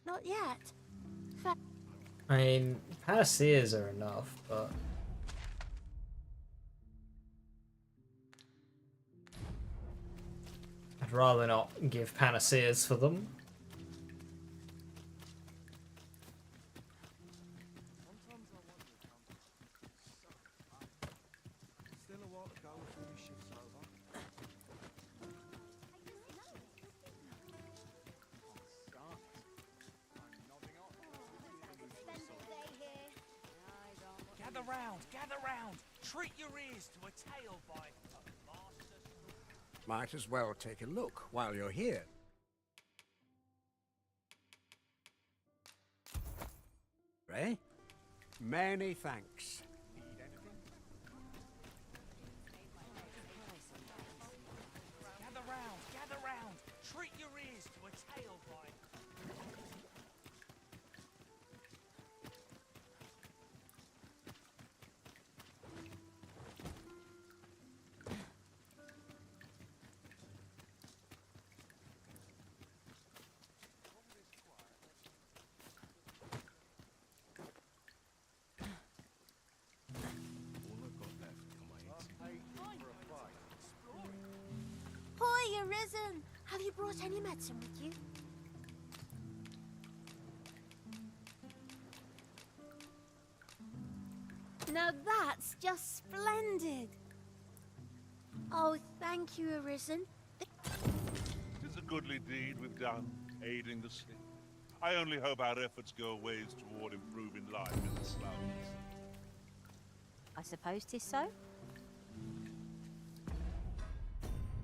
Not yet. I mean, panaceas are enough, but... I'd rather not give panaceas for them. Gather round! Treat your ears to a tale by a master. Might as well take a look while you're here. Ray? Many thanks. Need anything? Gather round! Treat your ears to a tale by... Hoy Arisen! Have you brought any medicine with you? Now that's just splendid. Oh, thank you, Arisen. 'Tis a goodly deed we've done, aiding the sick. I only hope our efforts go a ways toward improving life in the slums. I suppose 'tis so.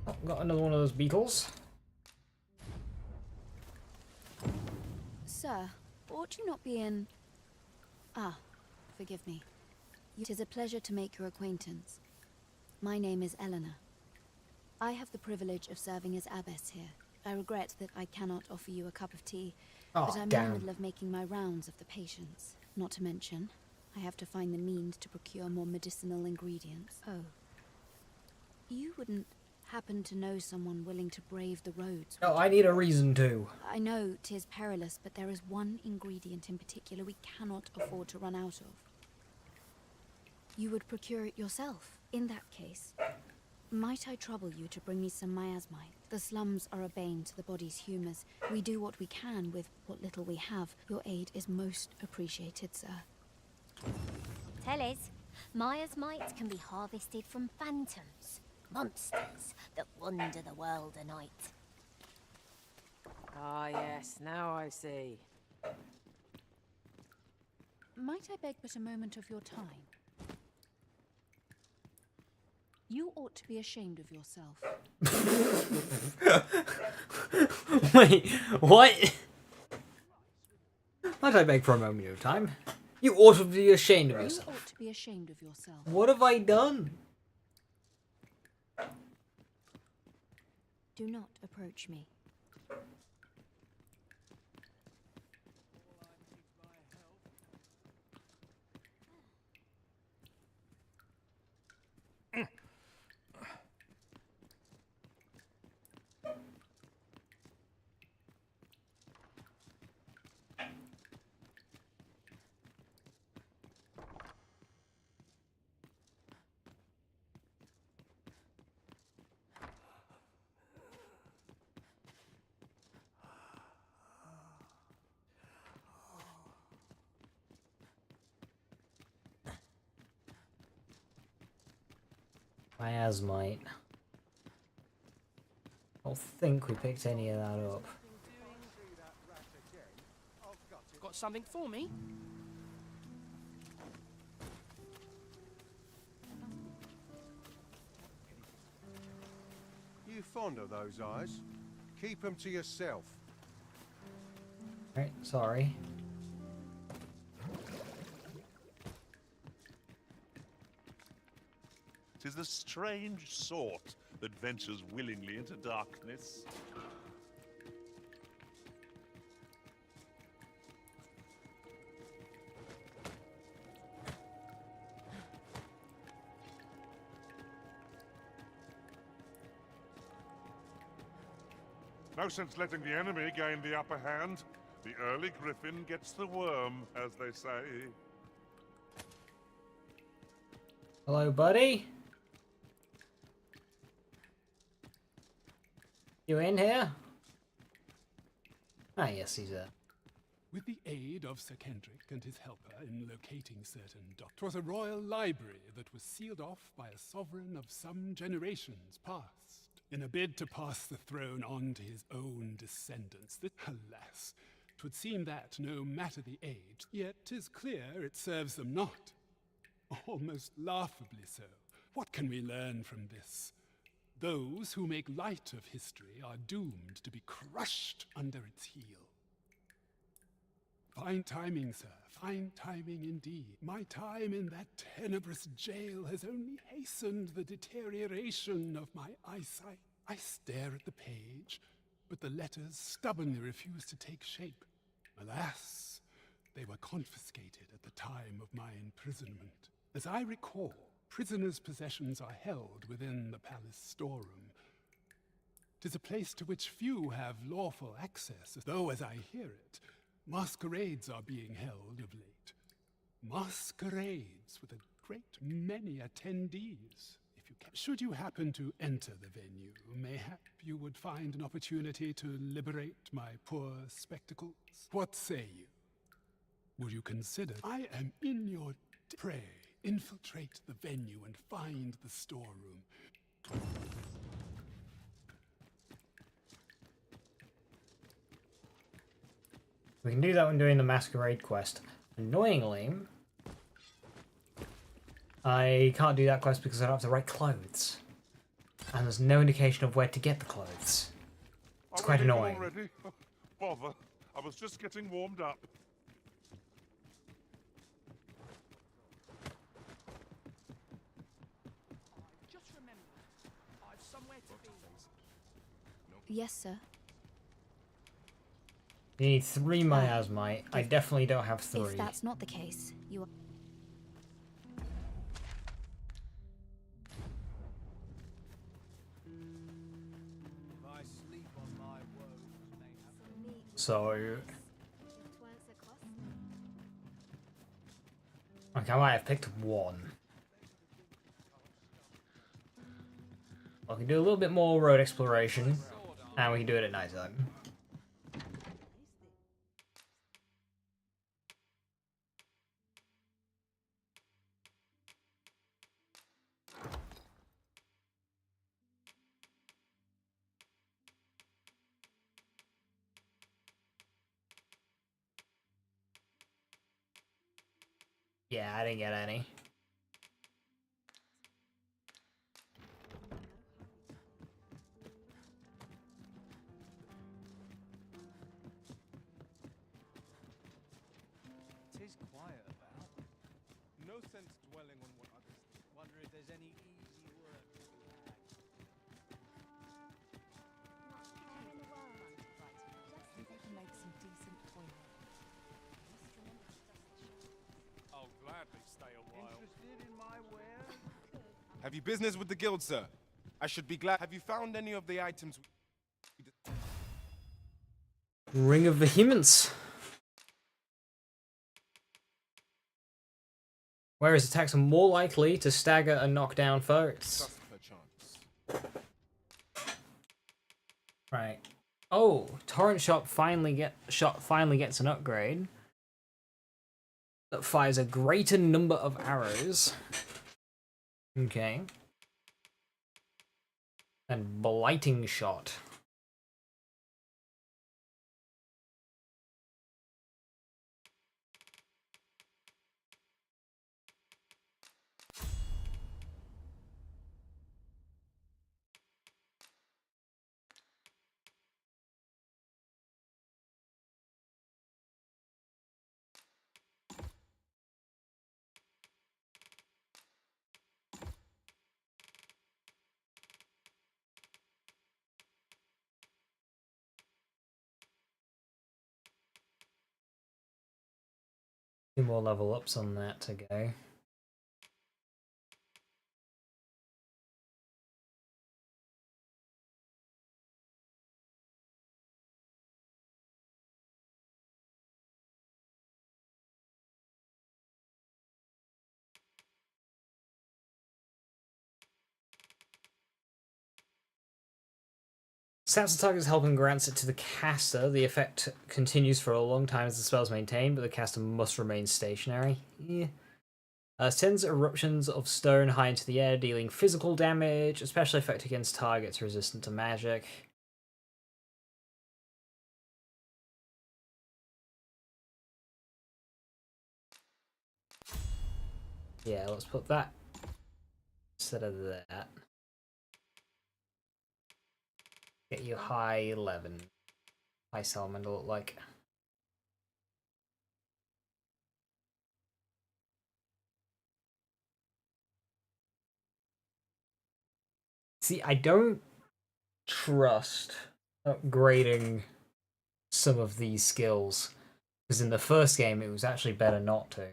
Oh, got another one of those beetles. Sir, ought you not be in... Ah, forgive me. It is a pleasure to make your acquaintance. My name is Eleanor. I have the privilege of serving as abbess here. I regret that I cannot offer you a cup of tea, but I'm in the middle of making my rounds of the patients. Not to mention, I have to find the means to procure more medicinal ingredients. Oh. You wouldn't happen to know someone willing to brave the roads? No, I need a reason to. I know 'tis perilous, but there is one ingredient in particular we cannot afford to run out of. You would procure it yourself. In that case, might I trouble you to bring me some miasmite? The slums are a bane to the body's humours. We do what we can with what little we have. Your aid is most appreciated, sir. Tell us, miasmite can be harvested from phantoms, monsters that wander the world a night. Ah, yes, now I see. Might I beg but a moment of your time? You ought to be ashamed of yourself. Wait, what? Might I beg for a moment of time? You ought to be ashamed of yourself. You ought to be ashamed of yourself. What have I done? Do not approach me. Miasmite. I don't think we picked any of that up. Got something for me? You fond of those eyes? Keep them to yourself. Right, sorry. Tis the strange sort that ventures willingly into darkness. No sense letting the enemy gain the upper hand. The early griffin gets the worm, as they say. Hello, buddy? You in here? Ah, yes, he's there. With the aid of Sir Kendrick and his helper in locating certain documents, 'twas a royal library that was sealed off by a sovereign of some generations past, in a bid to pass the throne on to his own descendants. Alas, 'twould seem that, no matter the age, yet 'tis clear it serves them not. Almost laughably so. What can we learn from this? Those who make light of history are doomed to be crushed under its heel. Fine timing, sir. Fine timing indeed. My time in that tenebrous jail has only hastened the deterioration of my eyesight. I stare at the page, but the letters stubbornly refuse to take shape. Alas, they were confiscated at the time of my imprisonment. As I recall, prisoners' possessions are held within the palace storeroom. 'Tis a place to which few have lawful access, though, as I hear it, masquerades are being held of late. Masquerades with a great many attendees. If you can. Should you happen to enter the venue, mayhap you would find an opportunity to liberate my poor spectacles. What say you? Would you consider? I am in your pray. Infiltrate the venue and find the storeroom. We can do that when doing the Masquerade quest. Annoyingly, I can't do that quest because I don't have the right clothes. And there's no indication of where to get the clothes. It's quite annoying. Already? Bother. I was just getting warmed up. Just remember, I've somewhere to be. Yes, sir. You need 3 miasmite. I definitely don't have 3. If that's not the case, you are... So... Okay, I might have picked 1. I can do a little bit more road exploration, and we can do it at night time. Yeah, I didn't get any. Tis quiet about. No sense dwelling on what others do. Wonder if there's any easy work to be had. Make some decent toilet. I'll gladly stay a while. Interested in my wares? Have you business with the guild, sir? I should be glad. Have you found any of the items? Ring of Vehemence. Whereas attacks are more likely to stagger and knock down foes. Just perchance. Right. Oh, Torrent Shot finally gets an upgrade that fires a greater number of arrows. Okay. And Blighting Shot. Two more level ups on that to go. Snaps the target's help and grants it to the caster. The effect continues for a long time as the spell is maintained, but the caster must remain stationary. Yeah. Sends eruptions of stone high into the air, dealing physical damage, especially effect against targets resistant to magic. Yeah, let's put that instead of that. Get you high 11. High salamander look like. See, I don't trust upgrading some of these skills, because in the first game it was actually better not to.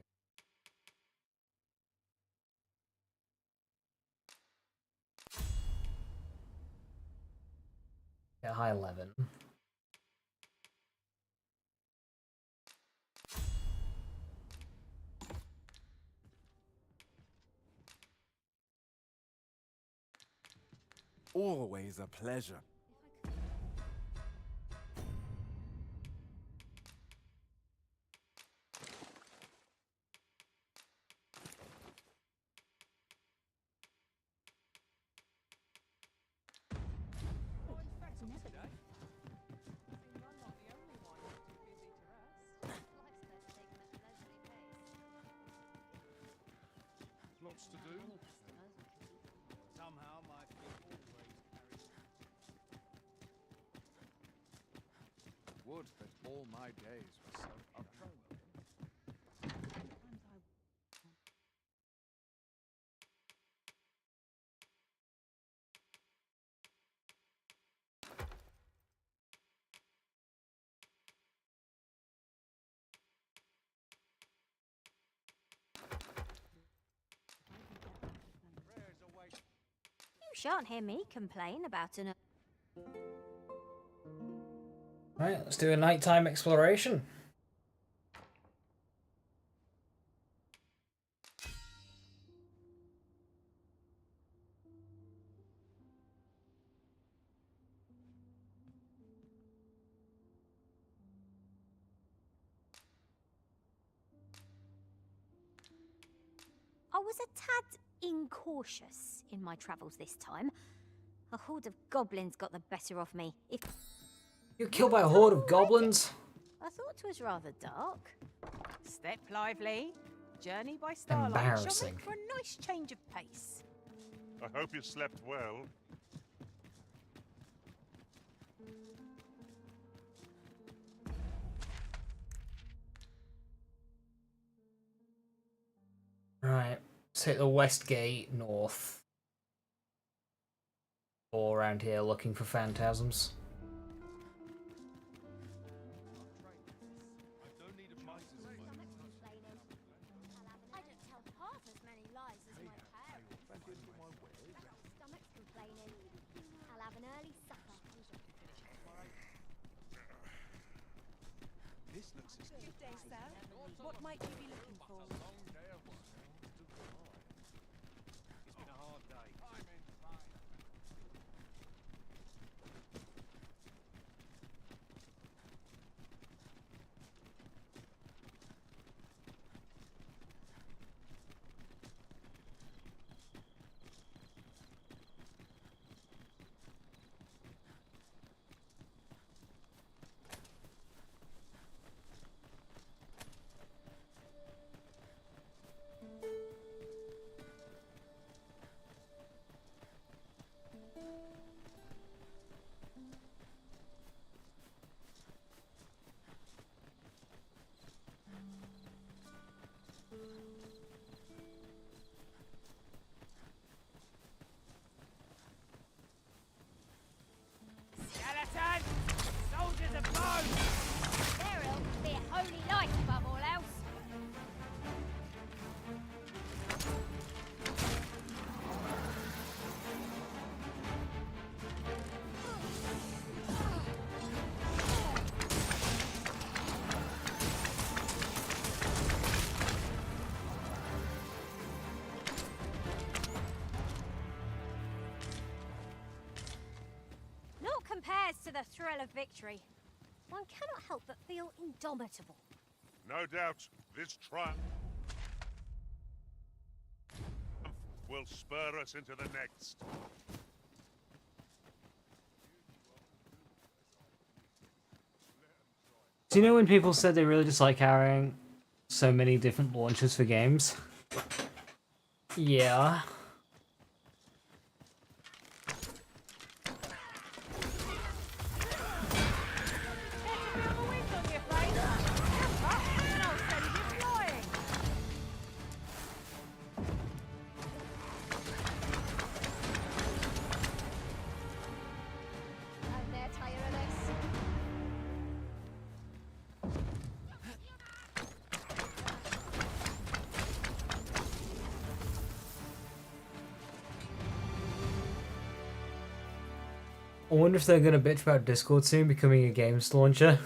Get high 11. Always a pleasure. jobs to do. Somehow my feet always carry. Would that all my days were so uphill. You shan't hear me complain about an... Right, let's do a nighttime exploration. I was a tad incautious in my travels this time. A horde of goblins got the better of me. If You're killed by a horde of goblins? I thought 'twas rather dark. Step lively. Journey by starlight. Embarrassing. Shall make for a nice change of pace. I hope you slept well. Right, let's hit the west gate north. All around here looking for phantasms. I don't tell half as many lies as my parents. Stomach's complaining. I'll have an early supper. This looks as Good day, sir. What might you be looking for? It's been a hard day. Skeleton! Soldiers of bone! Burial be a holy light above all else. Naught compares to the thrill of victory. One cannot help but feel indomitable. No doubt this triumph will spur us into the next. Do you know when people said they really dislike carrying so many different launchers for games? Yeah. I'm there, tired of this. I wonder if they're gonna bitch about Discord soon becoming a games launcher.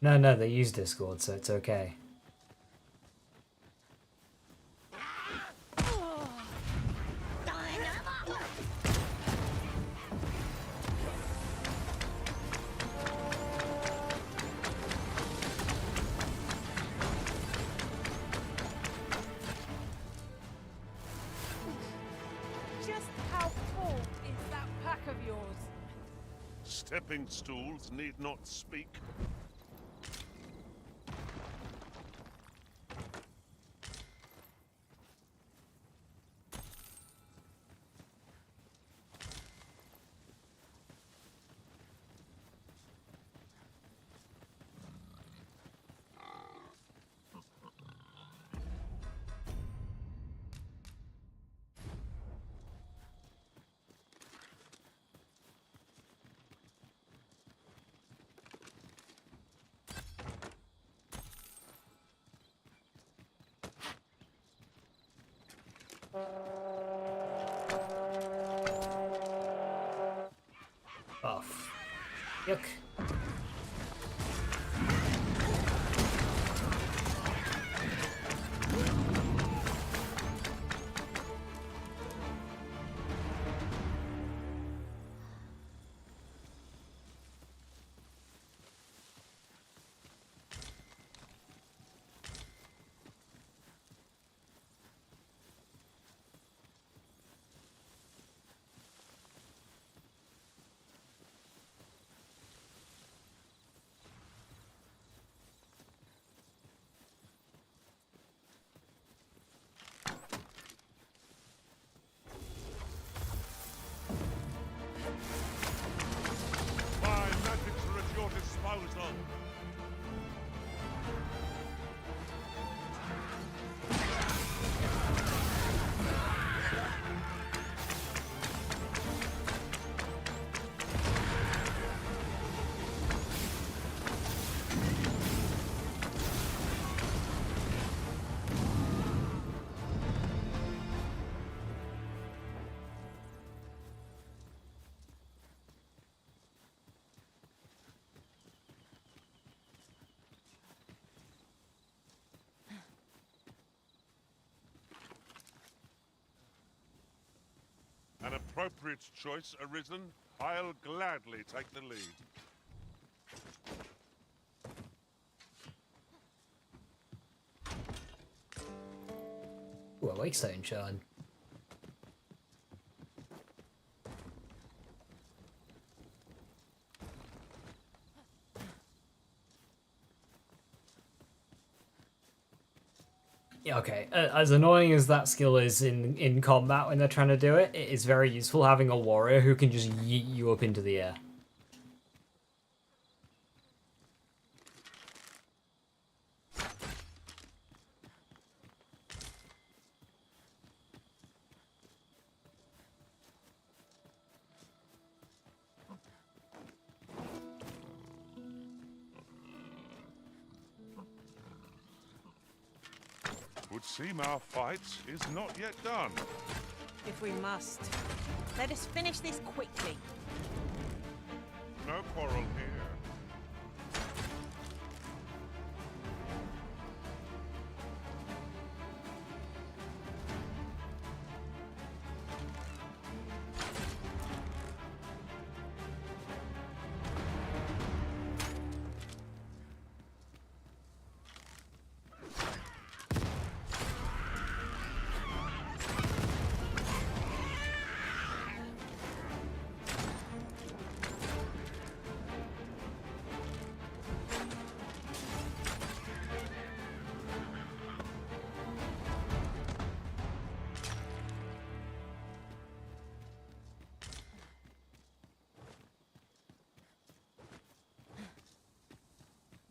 No, they use Discord, so it's okay. Just how tall is that pack of yours? Stepping stools need not speak. Yuck. My methods are at your disposal. An appropriate choice arisen. I'll gladly take the lead. Ooh, a Wakestone shard. Yeah, okay. As annoying as that skill is in combat when they're trying to do it, it is very useful having a warrior who can just yeet you up into the air. Would seem our fight is not yet done. If we must. Let us finish this quickly. No quarrel here.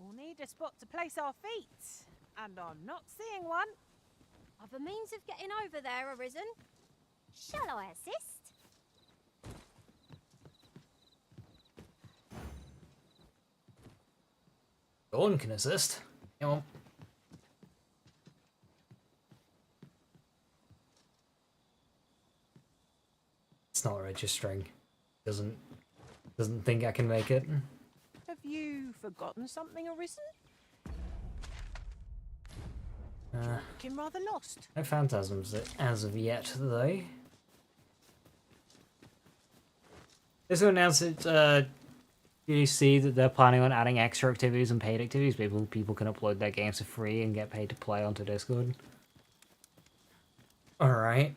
We'll need a spot to place our feet, and I'm not seeing one. I've a means of getting over there, Arisen. Shall I assist? Dawn can assist. Come on. It's not registering. Doesn't think I can make it. Have you forgotten something, Arisen? Looking rather lost. No phantasms as of yet, though. This will announce it. You see that they're planning on adding extra activities and paid activities. People can upload their games for free and get paid to play onto Discord. All right.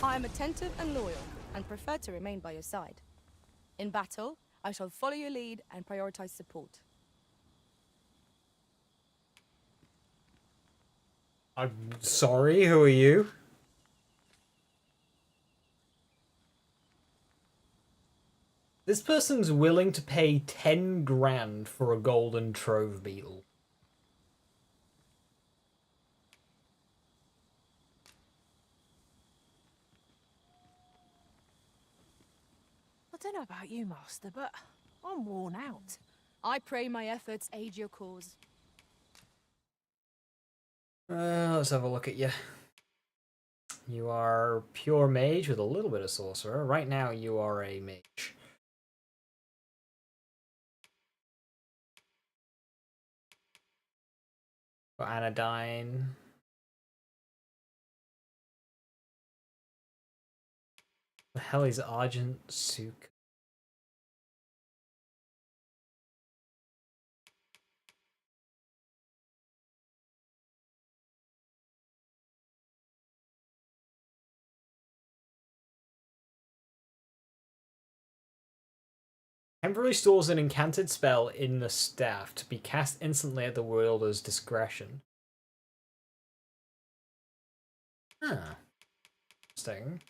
I am attentive and loyal, and prefer to remain by your side. In battle, I shall follow your lead and prioritize support. I'm sorry, who are you? This person's willing to pay 10 grand for a golden trove beetle. I don't know about you, Master, but I'm worn out. I pray my efforts aid your cause. Let's have a look at you. You are pure mage with a little bit of sorcerer. Right now you are a mage. Anodyne. The hell is Argent Souk? Temporarily stores an enchanted spell in the staff to be cast instantly at the wielder's discretion. Huh. Interesting.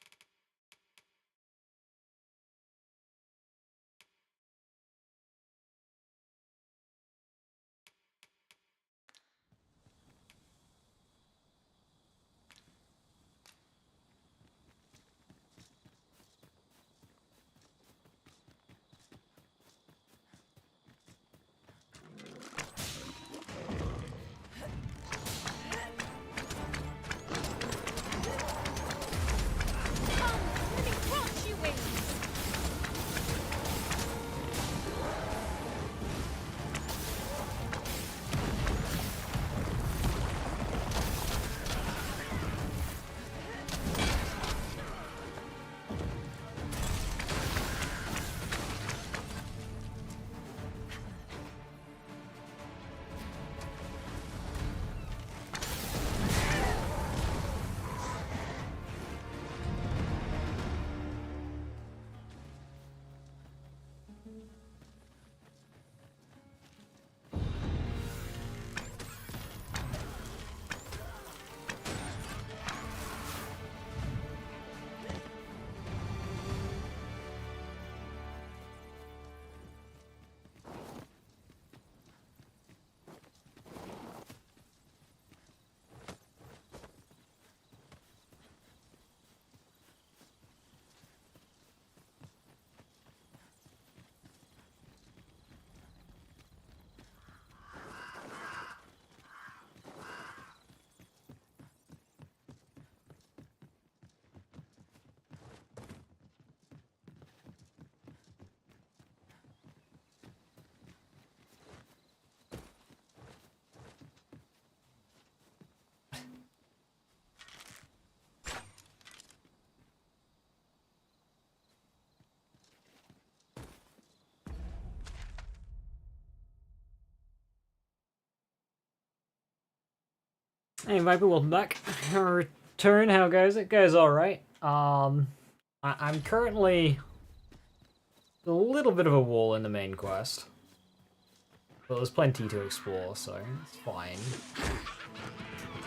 Hey Viper, welcome back. Return, how goes it? Goes alright. I'm currently a little bit of a wall in the main quest. But there's plenty to explore, so it's fine.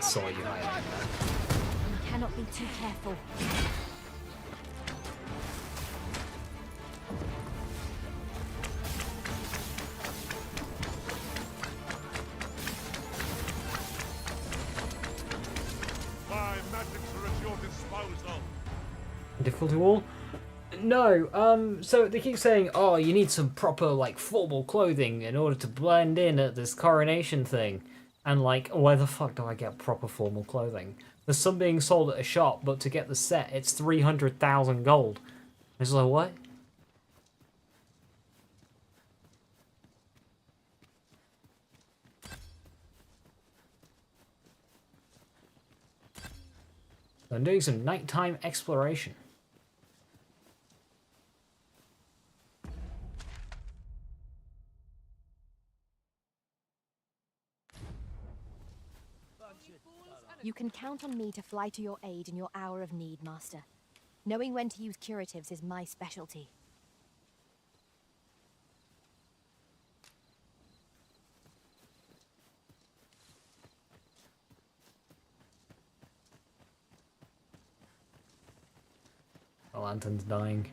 Saw you hiding there. You cannot be too careful. My magics are at your disposal. Difficulty wall? No, so they keep saying, oh, you need some proper, like, formal clothing in order to blend in at this coronation thing. And, like, where the fuck do I get proper formal clothing? There's some being sold at a shop, but to get the set, it's 300,000 gold. It's like, what? I'm doing some nighttime exploration. You can count on me to fly to your aid in your hour of need, Master. Knowing when to use curatives is my specialty. The lantern's dying.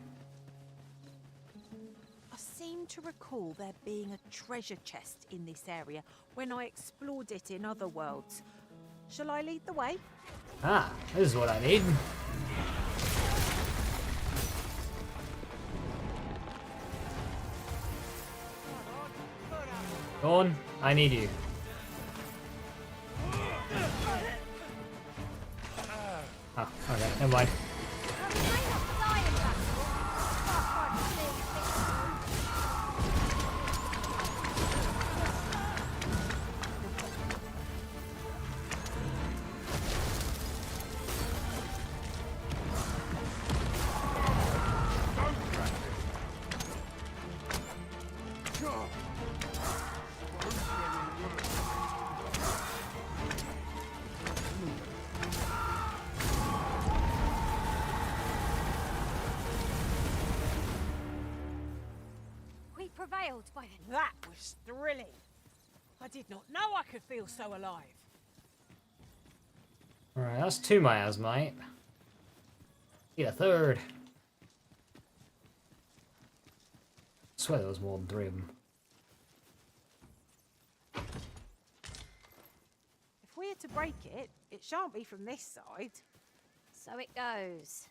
to recall there being a treasure chest in this area when I explored it in other worlds. Shall I lead the way? Ah, this is what I need. Go on, I need you. Ah, okay, never mind. Prevailed by the... That was thrilling. I did not know I could feel so alive. Alright, that's 2 miasmite. Need a third. I swear there was more than 3 of them. If we are to break it, it shan't be from this side. So it goes.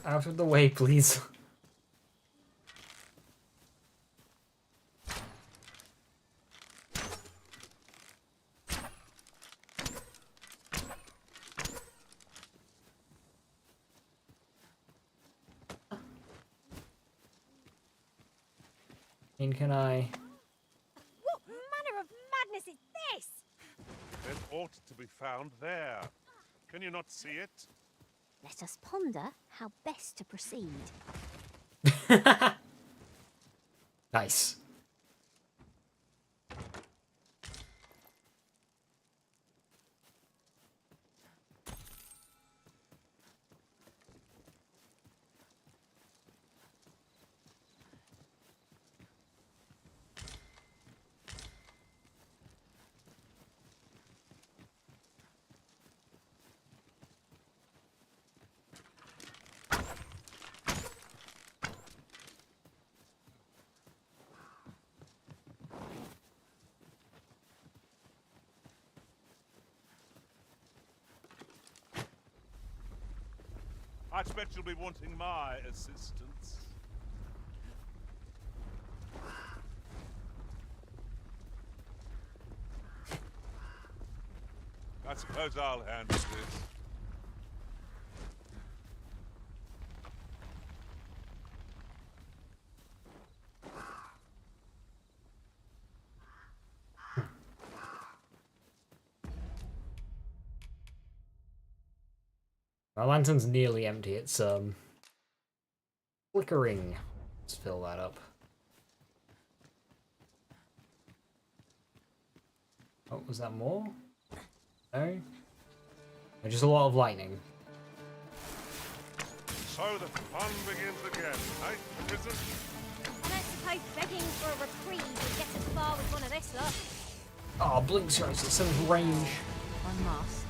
Out of the way, please. And can I... What manner of madness is this? It ought to be found there. Can you not see it? Let us ponder how best to proceed. Nice. I expect you'll be wanting my assistance. I suppose I'll handle this. My lantern's nearly empty. It's flickering. Let's fill that up. Oh, was that more? No? Or just a lot of lightning. So the fun begins again, eh, Risen? I don't suppose begging for a reprieve would get us far with one of this lot. Oh, Blink's got some range. I must.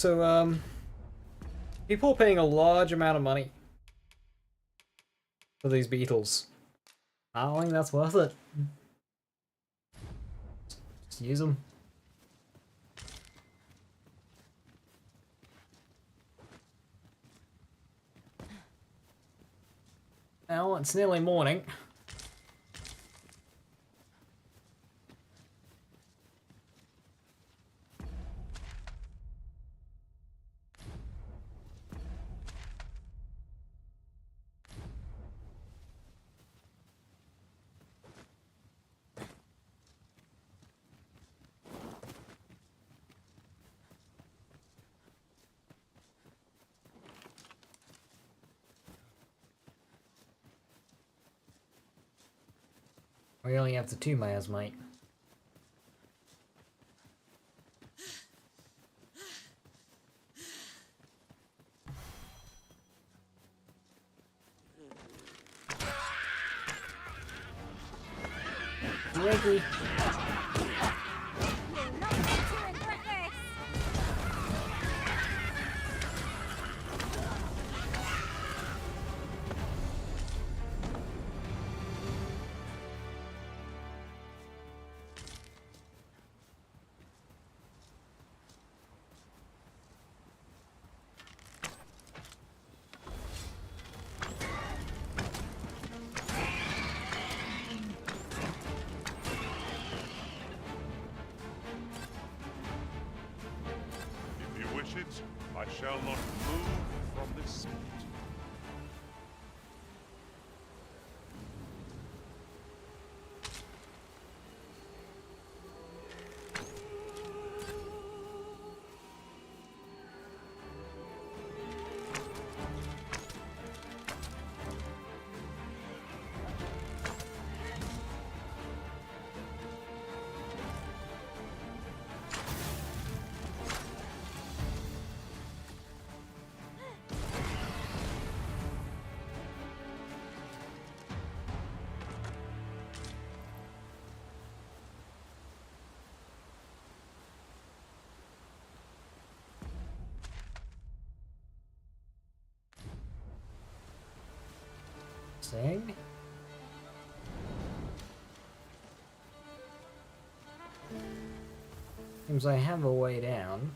So, people are paying a large amount of money for these beetles. I don't think that's worth it. Just use them. Well, it's nearly morning. We only have the 2 mayors, mate. Ricky. I shall not move from this seat. Sing. Seems I have a way down.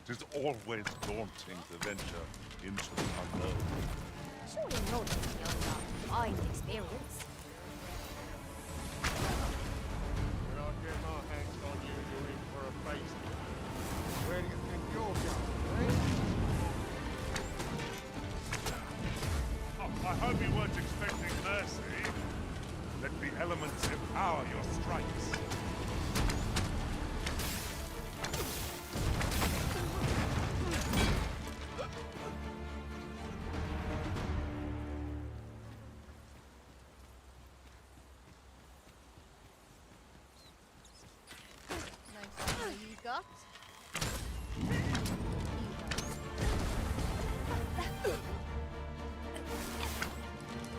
It is always daunting to venture into the unknown. Surely not my experience. When I get my hands on you, you're in for a feast. Where do you think you're going, eh? Oh, I hope you weren't expecting mercy. Let the elements empower your strikes.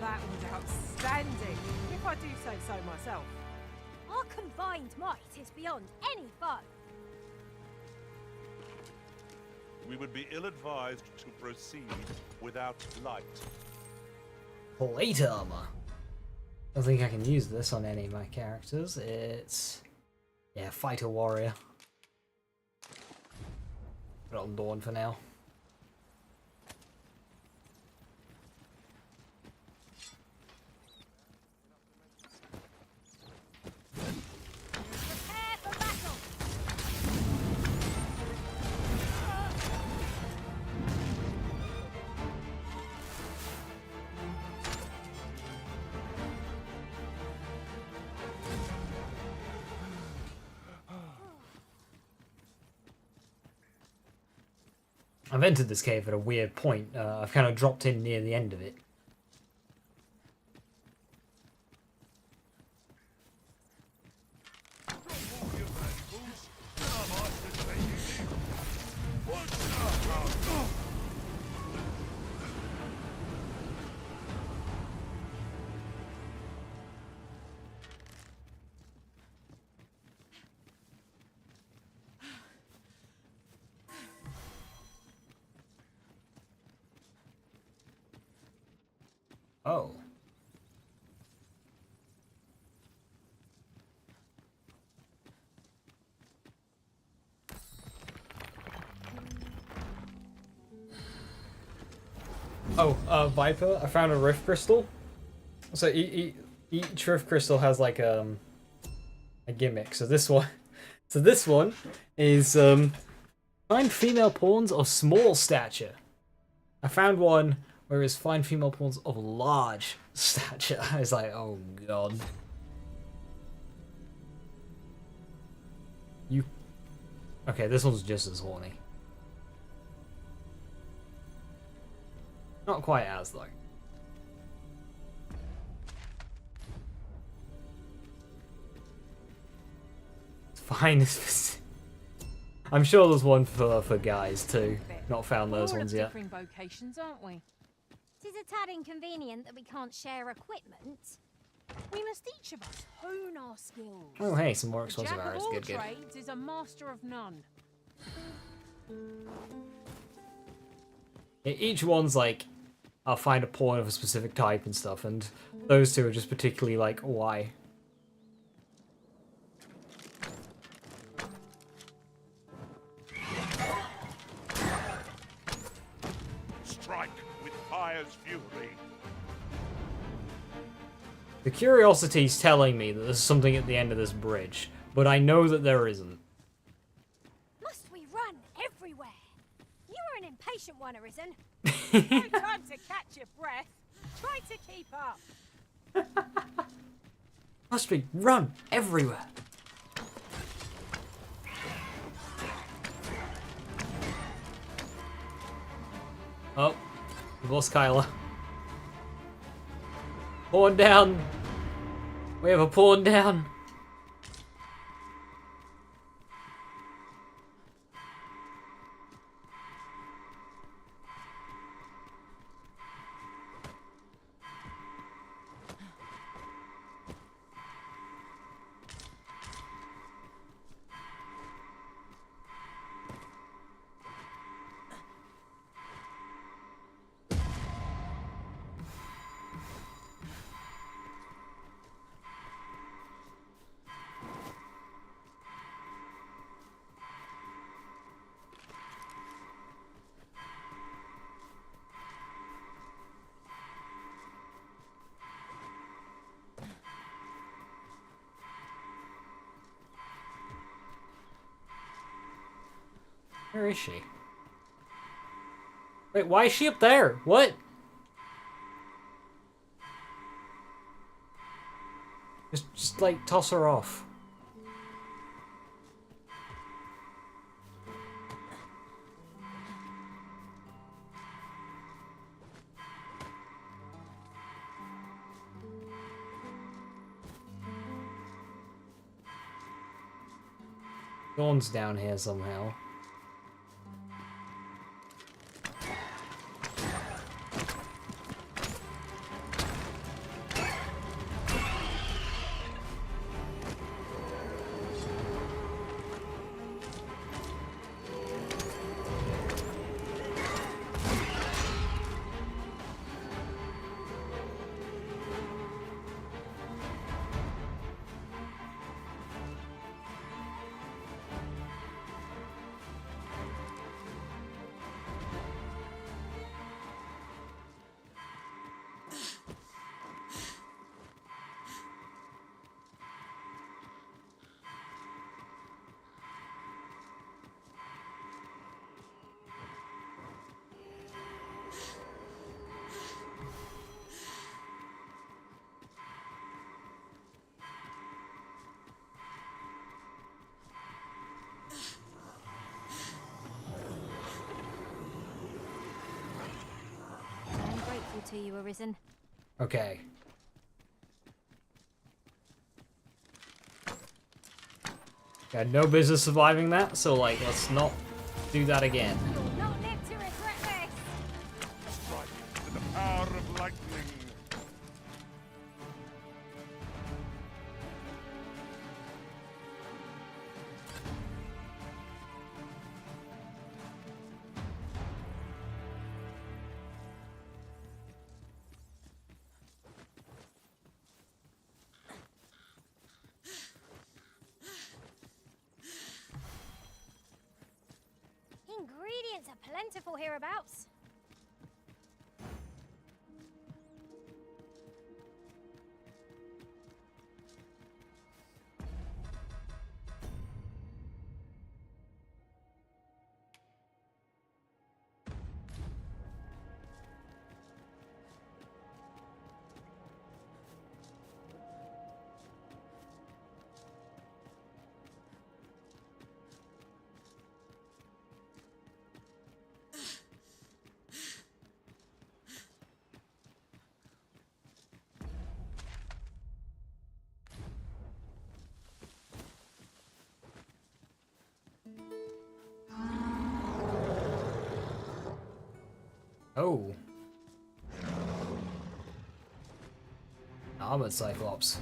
That was outstanding, if I do say so myself. Our combined might is beyond any foe. We would be ill-advised to proceed without light. Plate armor. I think I can use this on any of my characters. It's... yeah, fighter warrior. Put it on Dawn for now. I've entered this cave at a weird point. I've kind of dropped in near the end of it. Oh. Oh, Viper, I found a Rift Crystal. So each Rift Crystal has like a gimmick. So this one is find female pawns of small stature. I found one where it's find female pawns of large stature. I was like, oh god. Okay, this one's just as horny. Not quite as, though. It's fine. I'm sure there's one for guys, too. Not found those ones yet. Differing vocations, aren't we? Tis a tad inconvenient that we can't share equipment. We must each of us hone our skills. Oh, hey, some more The explosive jack arrows. of all Good, good. trades is a master of none. Yeah, each one's like, I'll find a pawn of a specific type and stuff, and those two are just particularly like, why? Strike with fire's fury. The curiosity's telling me that there's something at the end of this bridge, but I know that there isn't. Must we run everywhere? You are an impatient one, Arisen. No time to catch your breath. Try to keep up. Must we run everywhere? Oh, we've lost Kyla. Pawn down. We have a pawn down. Where is she? Wait, why is she up there? What? Just like toss her off. Dawn's down here somehow. I'm grateful to you, Arisen. Okay. Got no business surviving that, so like, let's not do that again. You'll not live to regret this. Strike with the power of lightning. Ingredients are plentiful hereabouts. Oh. Armored Cyclops.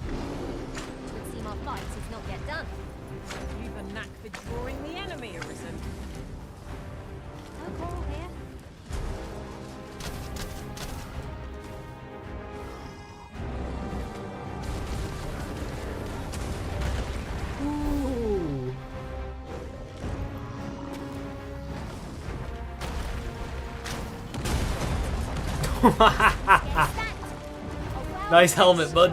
Would seem our fight is not yet done. You've a knack for drawing the enemy, Arisen. No quarrel here. Ooh. Nice helmet, bud.